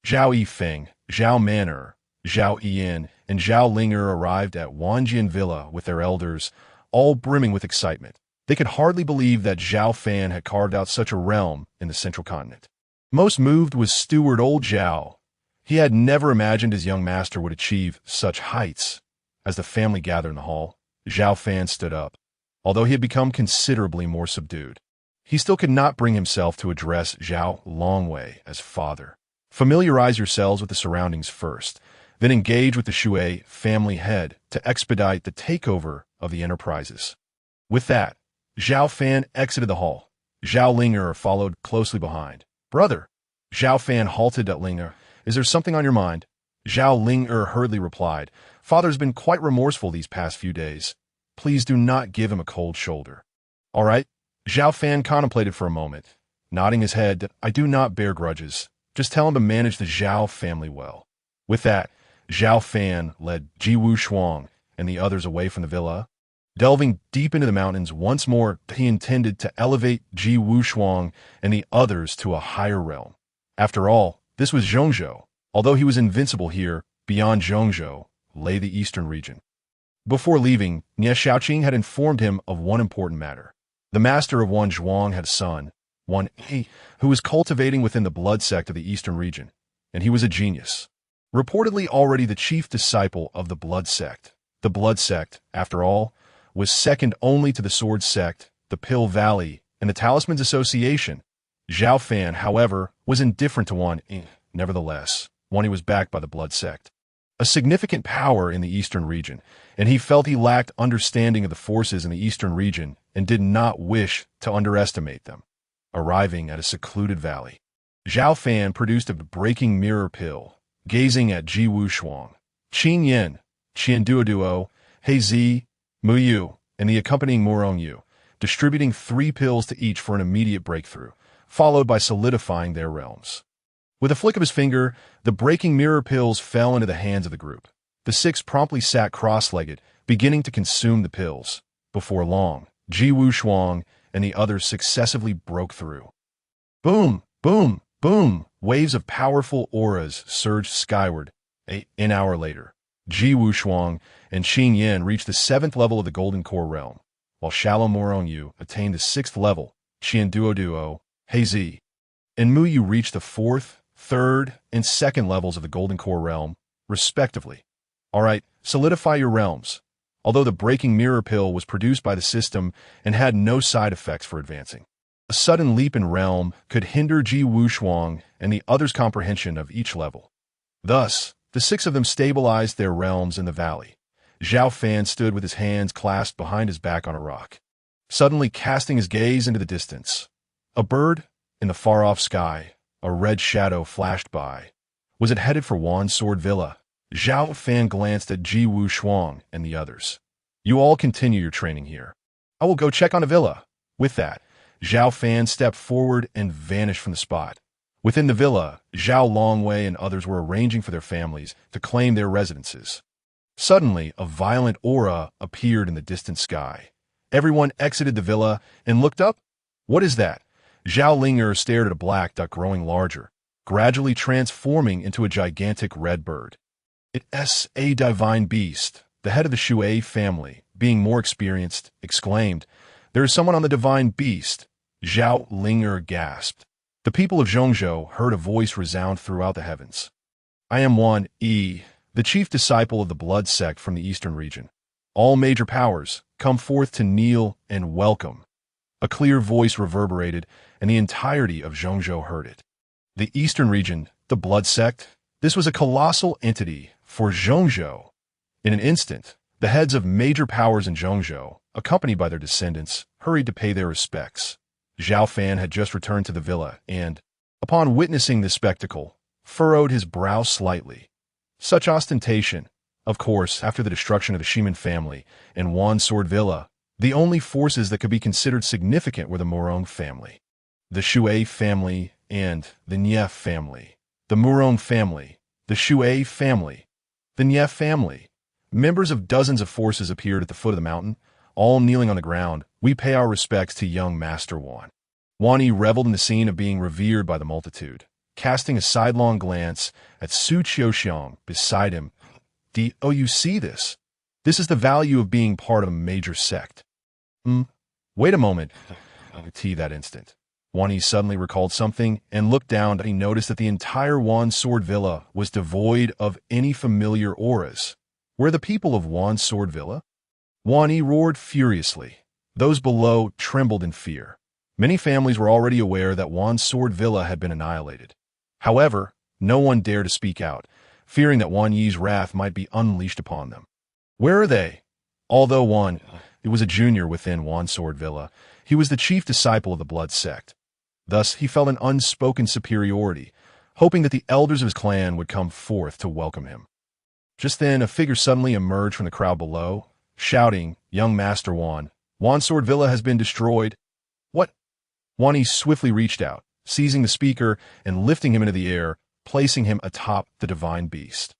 Zhao Yifeng, Zhao Man'er, Zhao Yian, and Zhao Linger arrived at Wanjian Villa with their elders, all brimming with excitement. They could hardly believe that Xiao Fan had carved out such a realm in the central continent. Most moved was Steward Old Zhao. He had never imagined his young master would achieve such heights. As the family gathered in the hall, Xiao Fan stood up. Although he had become considerably more subdued, he still could not bring himself to address Zhao Longwei as father. Familiarize yourselves with the surroundings first, then engage with the Shui family head to expedite the takeover of the enterprises. With that, Xiao Fan exited the hall. Zhao Linger followed closely behind. Brother, Xiao Fan halted at Linger. Is there something on your mind? Zhao Linger hurriedly replied. Father's been quite remorseful these past few days. Please do not give him a cold shoulder. All right. Xiao Fan contemplated for a moment, nodding his head that I do not bear grudges. Just tell him to manage the Zhao family well. With that, Xiao Fan led Ji Wushuang and the others away from the villa. Delving deep into the mountains once more, he intended to elevate Ji Wushuang and the others to a higher realm. After all, this was Zhongzhou. Although he was invincible here, beyond Zhongzhou lay the eastern region. Before leaving, Nie Xiaoqing had informed him of one important matter. The master of Wan Zhuang had a son, Wan Yi, who was cultivating within the blood sect of the eastern region, and he was a genius. Reportedly already the chief disciple of the blood sect. The blood sect, after all, was second only to the sword sect, the Pill Valley, and the Talismans Association. Xiao Fan, however, was indifferent to Wan Yi. Nevertheless, Wan Yi was backed by the blood sect, a significant power in the eastern region, and he felt he lacked understanding of the forces in the eastern region and did not wish to underestimate them. Arriving at a secluded valley, Xiao Fan produced a breaking mirror pill, gazing at Ji Wushuang, Qin Yen, Qian Duo, He Zi, Mu Yu, and the accompanying Murong Yu, distributing 3 pills to each for an immediate breakthrough, followed by solidifying their realms. With a flick of his finger, the breaking mirror pills fell into the hands of the group. The 6 promptly sat cross-legged, beginning to consume the pills. Before long, Ji Wushuang and the others successively broke through. Boom, boom, boom! Waves of powerful auras surged skyward. An hour later, Ji Wushuang and Qin Yan reached the 7th level of the Golden Core realm, while Shallow Morong Yu attained the 6th level, Qian Duo, He Zi, and Mu Yu reached the 4th, 3rd, and 2nd levels of the Golden Core realm, respectively. All right, solidify your realms. Although the breaking mirror pill was produced by the system and had no side effects for advancing, a sudden leap in realm could hinder Ji Wushuang and the others' comprehension of each level. Thus, the 6 of them stabilized their realms in the valley. Xiao Fan stood with his hands clasped behind his back on a rock, suddenly casting his gaze into the distance. A bird in the far-off sky, a red shadow flashed by. Was it headed for Wan's Sword Villa? Xiao Fan glanced at Ji Wushuang and the others. You all continue your training here. I will go check on a villa. With that, Xiao Fan stepped forward and vanished from the spot. Within the villa, Zhao Longwei and others were arranging for their families to claim their residences. Suddenly, a violent aura appeared in the distant sky. Everyone exited the villa and looked up. What is that? Zhao Linger stared at a black duck growing larger, gradually transforming into a gigantic red bird. It's a divine beast. The head of the Shui family, being more experienced, exclaimed, There is someone on the divine beast. Zhao Linger gasped. The people of Zhongzhou heard a voice resound throughout the heavens. I am Wan Yi, the chief disciple of the blood sect from the eastern region. All major powers, come forth to kneel and welcome. A clear voice reverberated, and the entirety of Zhongzhou heard it. The eastern region, the blood sect, this was a colossal entity for Zhongzhou. In an instant, the heads of major powers in Zhongzhou, accompanied by their descendants, hurried to pay their respects. Xiao Fan had just returned to the villa and, upon witnessing this spectacle, furrowed his brow slightly. Such ostentation, of course, after the destruction of the Shiman family and Wan Sword Villa, the only forces that could be considered significant were the Murong family, the Shui family, and the Nie family. The Murong family, the Shui family, the Nie family. Members of dozens of forces appeared at the foot of the mountain, all kneeling on the ground. We pay our respects to young Master Wan. Wan Yi reveled in the scene of being revered by the multitude, casting a sidelong glance at Su Qiuxiang beside him. Oh, you see this? This is the value of being part of a major sect. Wait a moment. That instant. Wan Yi suddenly recalled something and looked down. He noticed that the entire Wan Sword Villa was devoid of any familiar auras. Were the people of Wan Sword Villa? Wan Yi roared furiously. Those below trembled in fear. Many families were already aware that Wan Sword Villa had been annihilated. However, no one dared to speak out, fearing that Wan Yi's wrath might be unleashed upon them. Where are they? Although Wan was a junior within Wan Sword Villa, he was the chief disciple of the Blood Sect. Thus, he felt an unspoken superiority, hoping that the elders of his clan would come forth to welcome him. Just then, a figure suddenly emerged from the crowd below, shouting, "Young Master Wan, Wan Sword Villa has been destroyed." What? Wan Yi swiftly reached out, seizing the speaker and lifting him into the air, placing him atop the divine beast.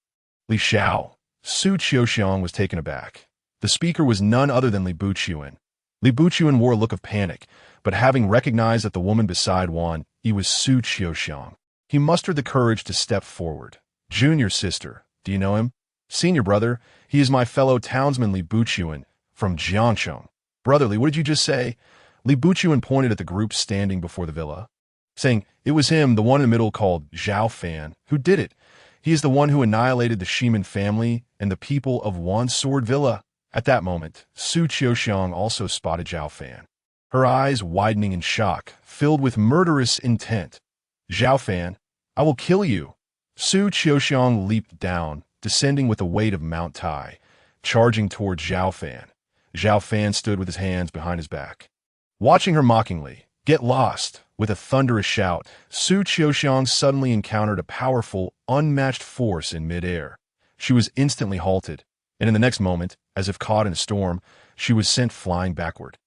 Li Xiao. Su Qiuxiang was taken aback. The speaker was none other than Li Buchuan. Li Buchuan wore a look of panic, but having recognized that the woman beside Wan Yi was Su Qiuxiang, he mustered the courage to step forward. "Junior sister, do you know him?" "Senior brother, he is my fellow townsman Li Buchuan from Jiangcheng." "Brotherly, what did you just say?" Li Buchuan pointed at the group standing before the villa, saying, "It was him, the one in the middle called Xiao Fan, who did it. He is the one who annihilated the Shiman family and the people of Wan Sword Villa." At that moment, Su Qiuxiang also spotted Xiao Fan, her eyes widening in shock, filled with murderous intent. "Xiao Fan, I will kill you." Su Qiuxiang leaped down, descending with the weight of Mount Tai, charging towards Xiao Fan. Xiao Fan stood with his hands behind his back, watching her mockingly. "Get lost!" With a thunderous shout, Su Qiuxiang suddenly encountered a powerful, unmatched force in midair. She was instantly halted, and in the next moment, as if caught in a storm, she was sent flying backward,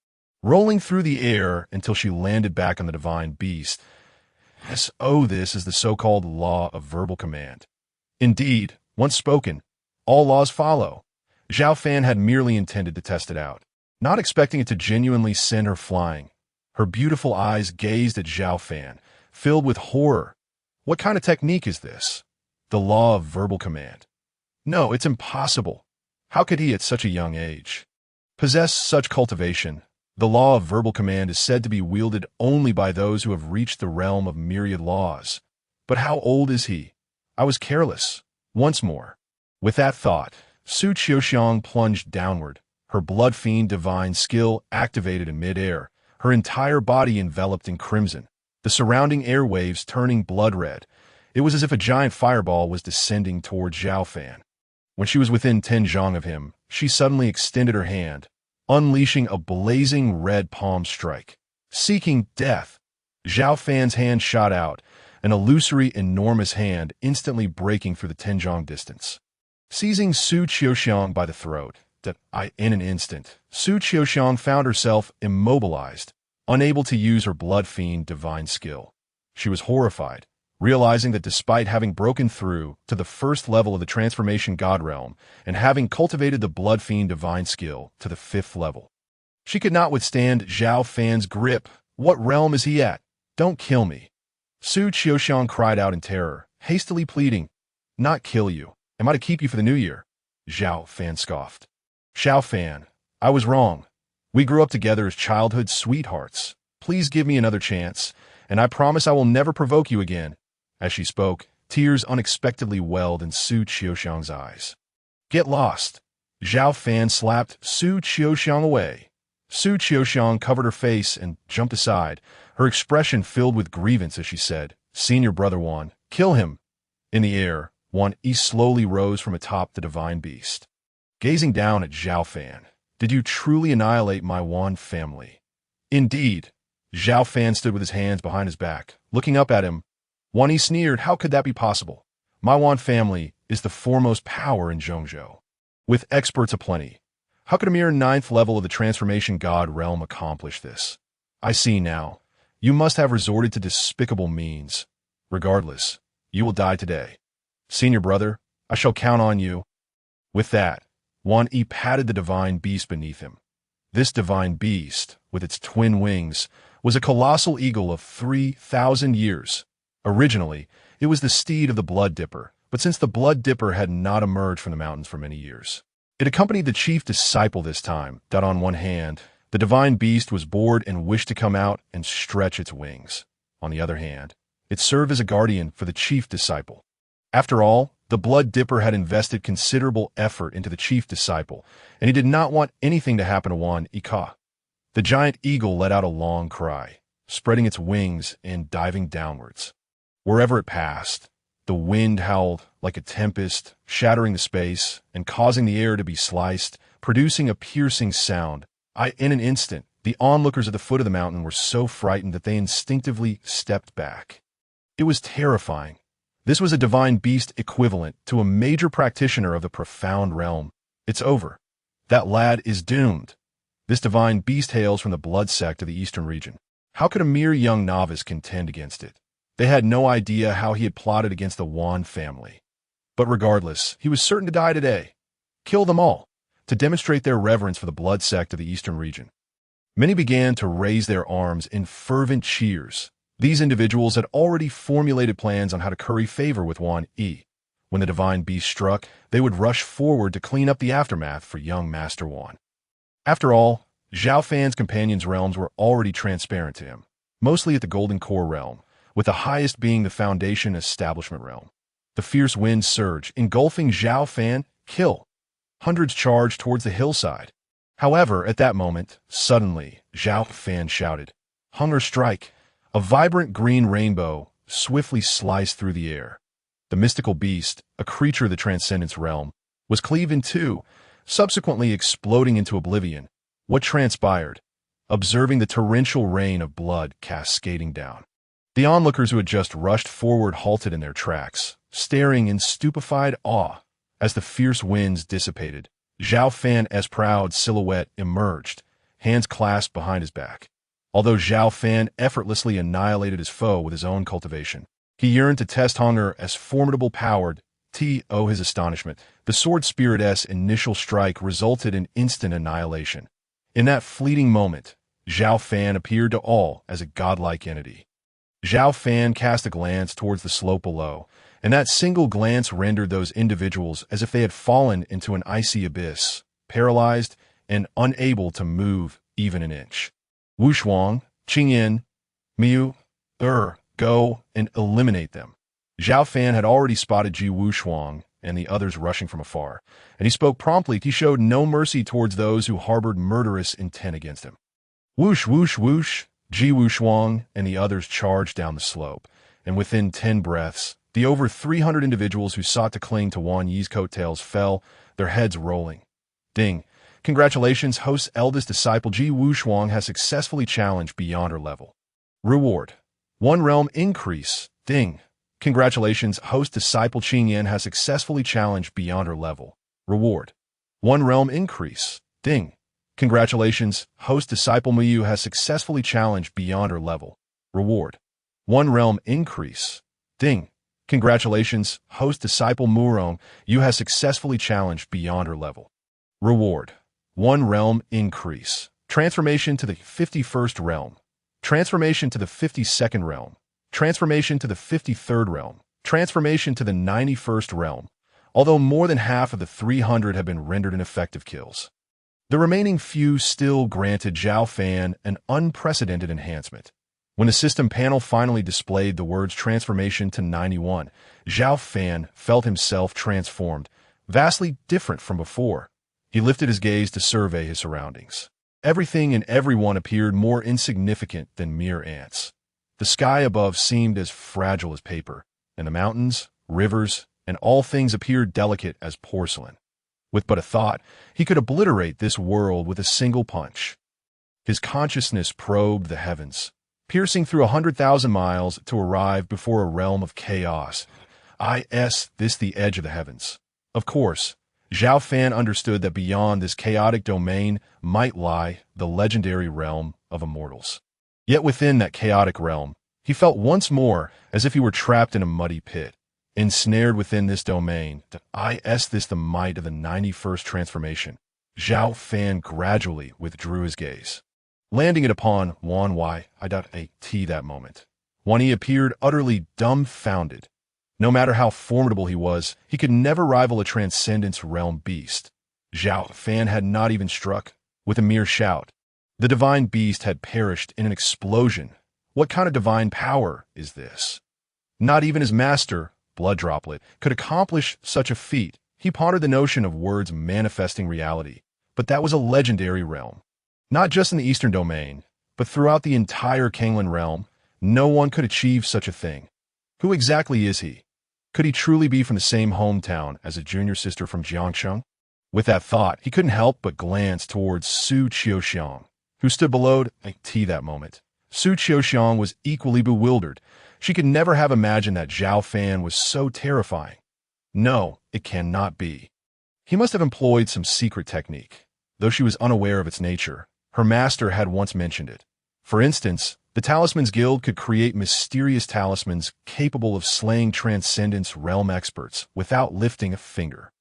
rolling through the air until she landed back on the divine beast. This is the so-called law of verbal command. Indeed, once spoken, all laws follow. Xiao Fan had merely intended to test it out, not expecting it to genuinely send her flying. Her beautiful eyes gazed at Xiao Fan, filled with horror. What kind of technique is this? The law of verbal command. No, it's impossible. How could he at such a young age possess such cultivation? The law of verbal command is said to be wielded only by those who have reached the realm of myriad laws. But how old is he? I was careless. Once more. With that thought, Su Qiuxiang plunged downward, her blood fiend divine skill activated in midair, her entire body enveloped in crimson, the surrounding airwaves turning blood red. It was as if a giant fireball was descending towards Xiao Fan. When she was within 10 zhang of him, she suddenly extended her hand, unleashing a blazing red palm strike, seeking death. Xiao Fan's hand shot out, an illusory enormous hand instantly breaking through the 10 zhang distance. Seizing Su Qiuxiang by the throat, in an instant, Su Qiuxiang found herself immobilized, unable to use her blood fiend divine skill. She was horrified, realizing that despite having broken through to the first level of the transformation god realm and having cultivated the blood fiend divine skill to the 5th level, she could not withstand Xiao Fan's grip. What realm is he at? Don't kill me. Su Qiuxiang cried out in terror, hastily pleading. Not kill you. Am I to keep you for the new year? Xiao Fan scoffed. Xiao Fan, I was wrong. We grew up together as childhood sweethearts. Please give me another chance, and I promise I will never provoke you again. As she spoke, tears unexpectedly welled in Su Qiuxiang's eyes. Get lost. Xiao Fan slapped Su Qiuxiang away. Su Qiuxiang covered her face and jumped aside, her expression filled with grievance as she said, Senior brother Wan, kill him. In the air, Wan Yi slowly rose from atop the divine beast. Gazing down at Xiao Fan, did you truly annihilate my Wan family? Indeed. Xiao Fan stood with his hands behind his back, looking up at him. Wan Yi sneered, how could that be possible? My Wan family is the foremost power in Zhongzhou, with experts aplenty. How could a mere 9th level of the transformation god realm accomplish this? I see now. You must have resorted to despicable means. Regardless, you will die today. Senior brother, I shall count on you. With that, Wan Yi patted the divine beast beneath him. This divine beast, with its twin wings, was a colossal eagle of 3,000 years. Originally, it was the steed of the Blood Dipper, but since the Blood Dipper had not emerged from the mountains for many years, it accompanied the chief disciple this time. That on one hand, the divine beast was bored and wished to come out and stretch its wings. On the other hand, it served as a guardian for the chief disciple. After all, the Blood Dipper had invested considerable effort into the chief disciple, and he did not want anything to happen to Wan Yi. The giant eagle let out a long cry, spreading its wings and diving downwards. Wherever it passed, the wind howled like a tempest, shattering the space and causing the air to be sliced, producing a piercing sound. In an instant, the onlookers at the foot of the mountain were so frightened that they instinctively stepped back. It was terrifying. This was a divine beast equivalent to a major practitioner of the profound realm. It's over. That lad is doomed. This divine beast hails from the blood sect of the eastern region. How could a mere young novice contend against it? They had no idea how he had plotted against the Wan family. But regardless, he was certain to die today. Kill them all, to demonstrate their reverence for the blood sect of the eastern region. Many began to raise their arms in fervent cheers. These individuals had already formulated plans on how to curry favor with Wan Yi. When the divine beast struck, they would rush forward to clean up the aftermath for young Master Wan. After all, Xiao Fan's companions' realms were already transparent to him, mostly at the Golden Core realm, with the highest being the Foundation Establishment realm. The fierce winds surged, engulfing Xiao Fan. Kill! Hundreds charged towards the hillside. However, at that moment, suddenly, Xiao Fan shouted, "Hunger strike!" A vibrant green rainbow swiftly sliced through the air. The mystical beast, a creature of the Transcendence realm, was cleaved in two, subsequently exploding into oblivion. What transpired? Observing the torrential rain of blood cascading down. The onlookers who had just rushed forward halted in their tracks, staring in stupefied awe. As the fierce winds dissipated, Xiao Fan's proud silhouette emerged, hands clasped behind his back. Although Xiao Fan effortlessly annihilated his foe with his own cultivation, he yearned to test hunger as formidable powered. To his astonishment, the sword spirit's initial strike resulted in instant annihilation. In that fleeting moment, Xiao Fan appeared to all as a godlike entity. Xiao Fan cast a glance towards the slope below, and that single glance rendered those individuals as if they had fallen into an icy abyss, paralyzed and unable to move even an inch. Wushuang, Qingyan, Miu, go and eliminate them. Xiao Fan had already spotted Ji Wushuang and the others rushing from afar, and he spoke promptly. He showed no mercy towards those who harbored murderous intent against him. Whoosh, whoosh, whoosh, Ji Wushuang and the others charged down the slope, and within 10 breaths, the over 300 individuals who sought to cling to Wan Yi's coattails fell, their heads rolling. Ding. Congratulations, host's eldest disciple Ji Wushuang has successfully challenged beyond her level. Reward. 1 realm increase. Ding. Congratulations, host disciple Qingyan has successfully challenged beyond her level. Reward. 1 realm increase. Ding. Congratulations, host disciple Miyu has successfully challenged beyond her level. Reward. 1 realm increase. Ding. Congratulations, host disciple Murong, you has successfully challenged beyond her level. Reward. 1 realm increase. Transformation to the 51st realm. Transformation to the 52nd realm. Transformation to the 53rd realm. Transformation to the 91st realm. Although more than half of the 300 have been rendered ineffective kills, the remaining few still granted Xiao Fan an unprecedented enhancement. When the system panel finally displayed the words transformation to 91, Xiao Fan felt himself transformed, vastly different from before. He lifted his gaze to survey his surroundings. Everything and everyone appeared more insignificant than mere ants. The sky above seemed as fragile as paper, and the mountains, rivers, and all things appeared delicate as porcelain. With but a thought, he could obliterate this world with a single punch. His consciousness probed the heavens, piercing through 100,000 miles to arrive before a realm of chaos. This the edge of the heavens. Of course, Xiao Fan understood that beyond this chaotic domain might lie the legendary realm of immortals. Yet within that chaotic realm, he felt once more as if he were trapped in a muddy pit. Ensnared within this domain, this the might of the 91st transformation. Xiao Fan gradually withdrew his gaze, landing it upon Wan Yi that moment. Wan Yi appeared utterly dumbfounded. No matter how formidable he was, he could never rival a Transcendence Realm beast. Xiao Fan had not even struck. With a mere shout, the divine beast had perished in an explosion. What kind of divine power is this? Not even his master, Blood Droplet, could accomplish such a feat. He pondered the notion of words manifesting reality. But that was a legendary realm. Not just in the Eastern Domain, but throughout the entire Kanglan realm, no one could achieve such a thing. Who exactly is he? Could he truly be from the same hometown as a junior sister from Jiangsheng? With that thought, he couldn't help but glance towards Su Qiuxiang, who stood below that moment. Su Qiuxiang was equally bewildered. She could never have imagined that Xiao Fan was so terrifying. No, it cannot be. He must have employed some secret technique. Though she was unaware of its nature, her master had once mentioned it. For instance, the Talismans Guild could create mysterious talismans capable of slaying Transcendence Realm experts without lifting a finger.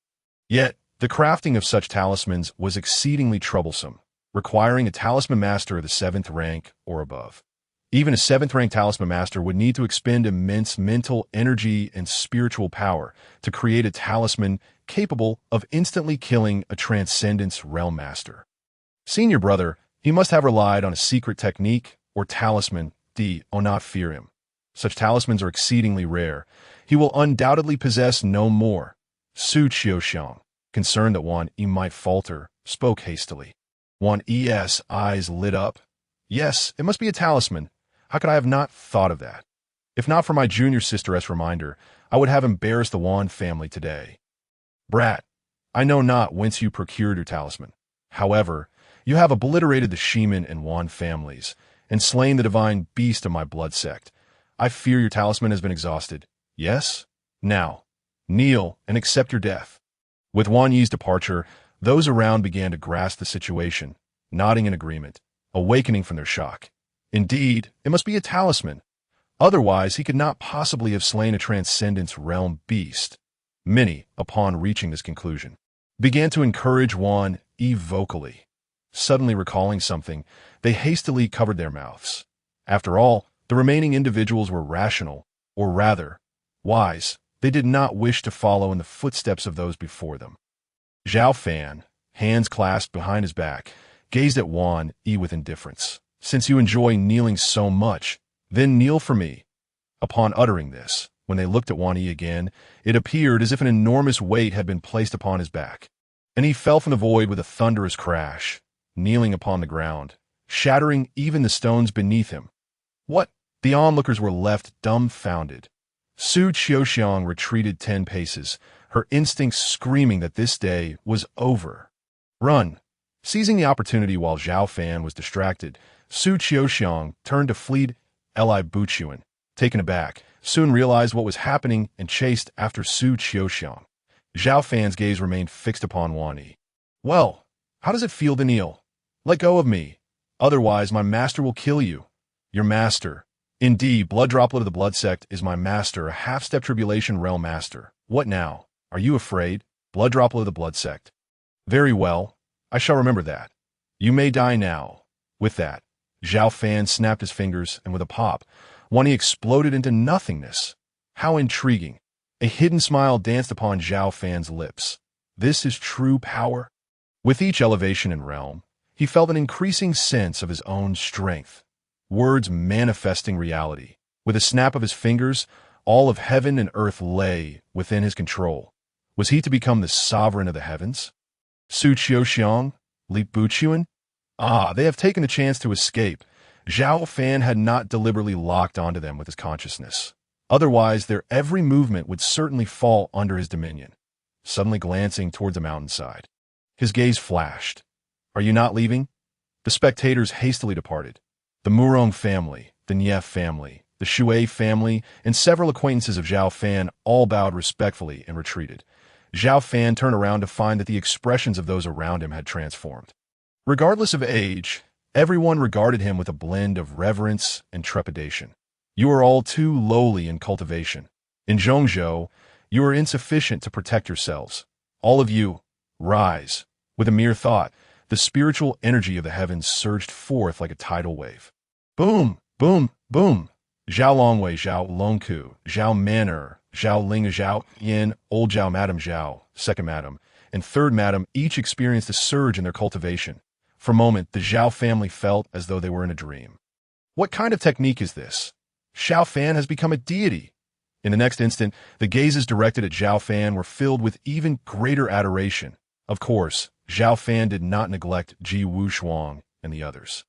Yet, the crafting of such talismans was exceedingly troublesome, requiring a talisman master of the 7th rank or above. Even a 7th rank talisman master would need to expend immense mental energy and spiritual power to create a talisman capable of instantly killing a Transcendence Realm master. Senior brother, he must have relied on a secret technique or talisman. Not fear him. Such talismans are exceedingly rare. He will undoubtedly possess no more. Su Qiuxiang, concerned that Wan Yi might falter, spoke hastily. Wan Yi's eyes lit up. Yes, it must be a talisman. How could I have not thought of that? If not for my junior sister's reminder, I would have embarrassed the Wan family today. Brat, I know not whence you procured your talisman. However, you have obliterated the Sheman and Wan families, and slain the divine beast of my blood sect. I fear your talisman has been exhausted. Yes? Now, kneel and accept your death. With Wan Yi's departure, those around began to grasp the situation, nodding in agreement, awakening from their shock. Indeed, it must be a talisman. Otherwise, he could not possibly have slain a Transcendence Realm beast. Many, upon reaching this conclusion, began to encourage Wan Yi vocally. Suddenly recalling something, they hastily covered their mouths. After all, the remaining individuals were rational, or rather, wise. They did not wish to follow in the footsteps of those before them. Xiao Fan, hands clasped behind his back, gazed at Wan Yi with indifference. Since you enjoy kneeling so much, then kneel for me. Upon uttering this, when they looked at Wan Yi again, it appeared as if an enormous weight had been placed upon his back, and he fell from the void with a thunderous crash, kneeling upon the ground, shattering even the stones beneath him. What? The onlookers were left dumbfounded. Su Qiuxiang retreated 10 paces, her instincts screaming that this day was over. Run! Seizing the opportunity while Xiao Fan was distracted, Su Qiuxiang turned to flee. Li Buchuan, taken aback, soon realized what was happening and chased after Su Qiuxiang. Xiao Fan's gaze remained fixed upon Wan Yi. Well, how does it feel to kneel? Let go of me. Otherwise, my master will kill you. Your master. Indeed, Blood Droplet of the Blood Sect is my master, a half-step Tribulation Realm master. What now? Are you afraid? Blood Droplet of the Blood Sect. Very well. I shall remember that. You may die now. With that, Xiao Fan snapped his fingers, and with a pop, Wan Yi exploded into nothingness. How intriguing. A hidden smile danced upon Xiao Fan's lips. This is true power. With each elevation in realm, he felt an increasing sense of his own strength. Words manifesting reality. With a snap of his fingers, all of heaven and earth lay within his control. Was he to become the sovereign of the heavens? Su Qiuxiang? Li Buchuan? They have taken the chance to escape. Xiao Fan had not deliberately locked onto them with his consciousness. Otherwise, their every movement would certainly fall under his dominion. Suddenly glancing towards the mountainside, his gaze flashed. Are you not leaving? The spectators hastily departed. The Murong family, the Nief family, the Shui family, and several acquaintances of Xiao Fan all bowed respectfully and retreated. Xiao Fan turned around to find that the expressions of those around him had transformed. Regardless of age, everyone regarded him with a blend of reverence and trepidation. You are all too lowly in cultivation. In Zhongzhou, you are insufficient to protect yourselves. All of you, rise. With a mere thought, the spiritual energy of the heavens surged forth like a tidal wave. Boom, boom, boom. Zhao Longwei, Zhao Longku, Zhao Manor, Zhao Ling, Zhao Yin, Old Zhao Madam Zhao, Second Madam, and Third Madam each experienced a surge in their cultivation. For a moment, the Xiao family felt as though they were in a dream. What kind of technique is this? Xiao Fan has become a deity. In the next instant, the gazes directed at Xiao Fan were filled with even greater adoration. Of course, Xiao Fan did not neglect Ji Wushuang and the others.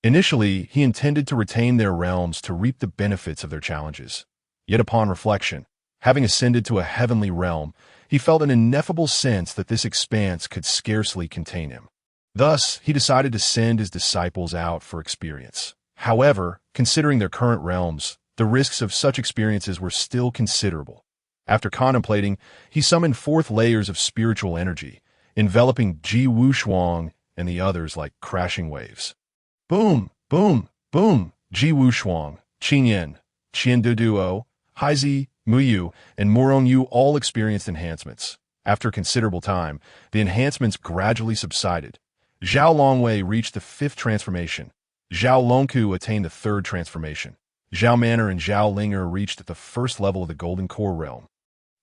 Initially, he intended to retain their realms to reap the benefits of their challenges. Yet upon reflection, having ascended to a heavenly realm, he felt an ineffable sense that this expanse could scarcely contain him. Thus, he decided to send his disciples out for experience. However, considering their current realms, the risks of such experiences were still considerable. After contemplating, he summoned forth layers of spiritual energy, enveloping Ji Wushuang and the others like crashing waves. Boom, boom, boom. Ji Wushuang, Qingyan, Qianduduo, Haizi, Muyu, and Morongyu all experienced enhancements. After considerable time, the enhancements gradually subsided. Zhao Longwei reached the 5th transformation. Zhao Longku attained the 3rd transformation. Zhao Manor and Zhao Linger reached the 1st level of the Golden Core realm,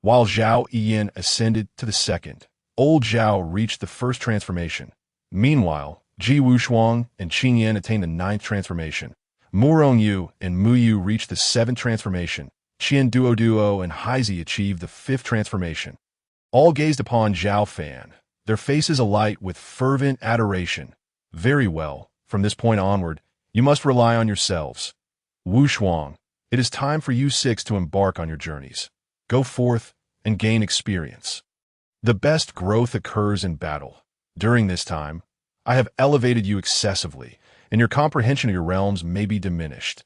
while Zhao Yin ascended to the 2nd. Old Zhao reached the 1st transformation. Meanwhile, Ji Wushuang and Qingyan attained the 9th transformation. Morongyu and Muyu reached the 7th transformation. Qianduoduo and Haizi achieved the 5th transformation. All gazed upon Xiao Fan, their faces alight with fervent adoration. Very well, from this point onward, you must rely on yourselves. Wushuang, it is time for you 6 to embark on your journeys. Go forth and gain experience. The best growth occurs in battle. During this time, I have elevated you excessively, and your comprehension of your realms may be diminished.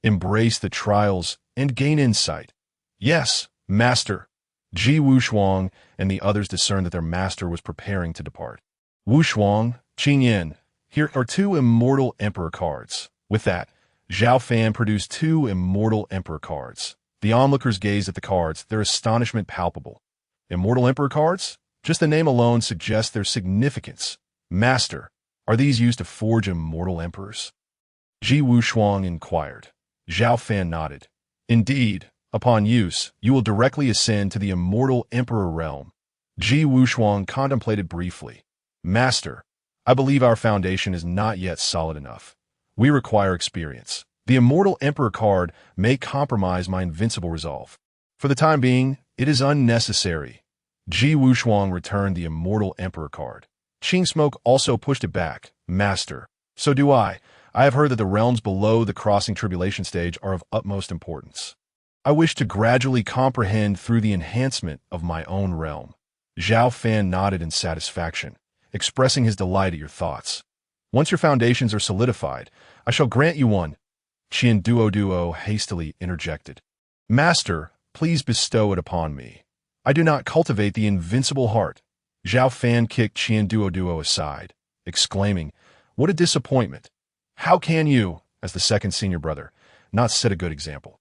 Embrace the trials and gain insight. Yes, Master. Ji Wushuang and the others discerned that their master was preparing to depart. Wushuang, Qingyan, here are 2 Immortal Emperor cards. With that, Xiao Fan produced 2 Immortal Emperor cards. The onlookers gazed at the cards, their astonishment palpable. Immortal Emperor cards? Just the name alone suggests their significance. Master, are these used to forge immortal emperors? Ji Wushuang inquired. Xiao Fan nodded. Indeed, upon use, you will directly ascend to the Immortal Emperor realm. Ji Wushuang contemplated briefly. Master, I believe our foundation is not yet solid enough. We require experience. The Immortal Emperor card may compromise my invincible resolve. For the time being, it is unnecessary. Ji Wushuang returned the Immortal Emperor card. Qing Smoke also pushed it back. Master, so do I. I have heard that the realms below the crossing tribulation stage are of utmost importance. I wish to gradually comprehend through the enhancement of my own realm. Xiao Fan nodded in satisfaction, expressing his delight at your thoughts. Once your foundations are solidified, I shall grant you one. Qianduoduo hastily interjected. Master, please bestow it upon me. I do not cultivate the invincible heart. Xiao Fan kicked Qianduoduo aside, exclaiming, What a disappointment! How can you, as the 2nd senior brother, not set a good example?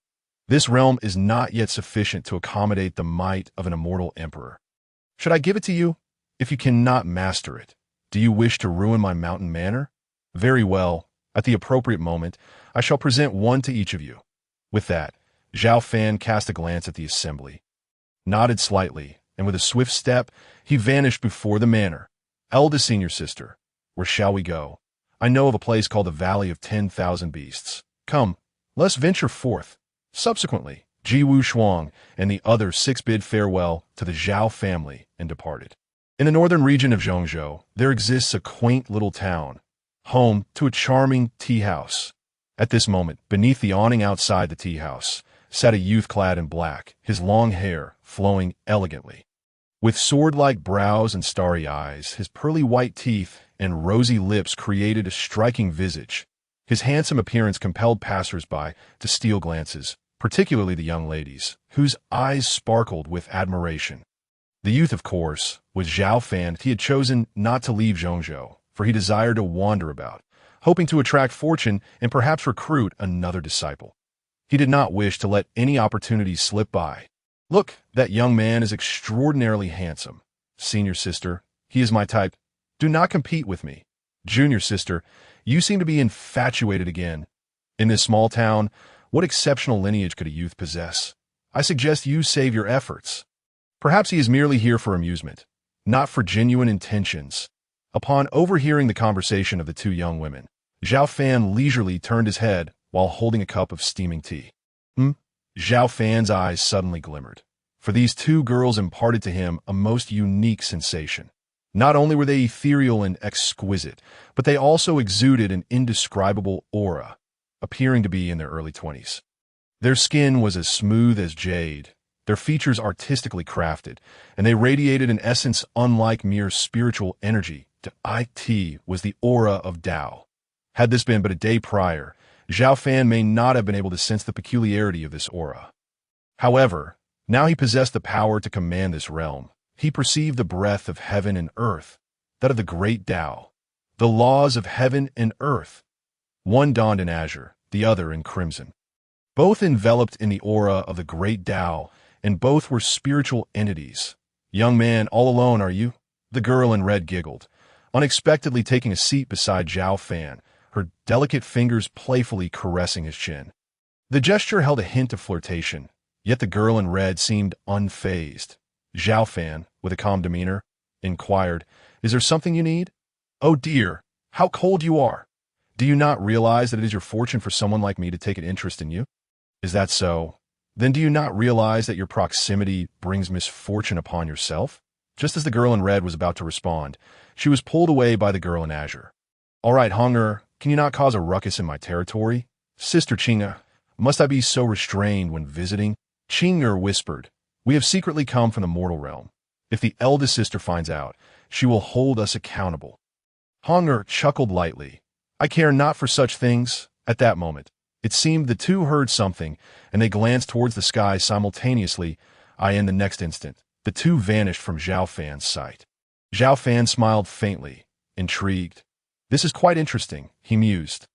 This realm is not yet sufficient to accommodate the might of an immortal emperor. Should I give it to you? If you cannot master it, do you wish to ruin my mountain manor? Very well, at the appropriate moment, I shall present one to each of you. With that, Xiao Fan cast a glance at the assembly, nodded slightly, and with a swift step, he vanished before the manor. Eldest senior sister, where shall we go? I know of a place called the Valley of 10,000 Beasts. Come, let's venture forth. Subsequently, Ji Wushuang and the other 6 bid farewell to the Zhao family and departed. In the northern region of Zhongzhou, there exists a quaint little town, home to a charming tea house. At this moment, beneath the awning outside the tea house, sat a youth clad in black, his long hair flowing elegantly. With sword-like brows and starry eyes, his pearly white teeth and rosy lips created a striking visage. His handsome appearance compelled passers-by to steal glances, particularly the young ladies, whose eyes sparkled with admiration. The youth, of course, was Xiao Fan. He had chosen not to leave Zhongzhou, for he desired to wander about, hoping to attract fortune and perhaps recruit another disciple. He did not wish to let any opportunity slip by. Look, that young man is extraordinarily handsome. Senior sister, he is my type. Do not compete with me. Junior sister, you seem to be infatuated again. In this small town, what exceptional lineage could a youth possess? I suggest you save your efforts. Perhaps he is merely here for amusement, not for genuine intentions. Upon overhearing the conversation of the two young women, Xiao Fan leisurely turned his head while holding a cup of steaming tea. Xiao Fan's eyes suddenly glimmered, for these two girls imparted to him a most unique sensation. Not only were they ethereal and exquisite, but they also exuded an indescribable aura, appearing to be in their early 20s. Their skin was as smooth as jade, their features artistically crafted, and they radiated an essence unlike mere spiritual energy. It was the aura of Tao. Had this been but a day prior, Xiao Fan may not have been able to sense the peculiarity of this aura. However, now he possessed the power to command this realm. He perceived the breath of heaven and earth, that of the great Tao, the laws of heaven and earth. One dawned in azure, the other in crimson. Both enveloped in the aura of the great Tao, and both were spiritual entities. Young man, all alone, are you? The girl in red giggled, unexpectedly taking a seat beside Xiao Fan, her delicate fingers playfully caressing his chin. The gesture held a hint of flirtation, yet the girl in red seemed unfazed. Xiao Fan, with a calm demeanor, inquired, "Is there something you need? Oh dear, how cold you are! Do you not realize that it is your fortune for someone like me to take an interest in you? Is that so? Then do you not realize that your proximity brings misfortune upon yourself?" Just as the girl in red was about to respond, she was pulled away by the girl in azure. "All right, Hunger, can you not cause a ruckus in my territory? Sister Chinga, must I be so restrained when visiting?" Chinga whispered, "We have secretly come from the mortal realm. If the eldest sister finds out, she will hold us accountable." Hunger chuckled lightly. "I care not for such things." At that moment, it seemed the two heard something, and they glanced towards the sky simultaneously. In the next instant, the two vanished from Xiao Fan's sight. Xiao Fan smiled faintly, intrigued. "This is quite interesting," he mused.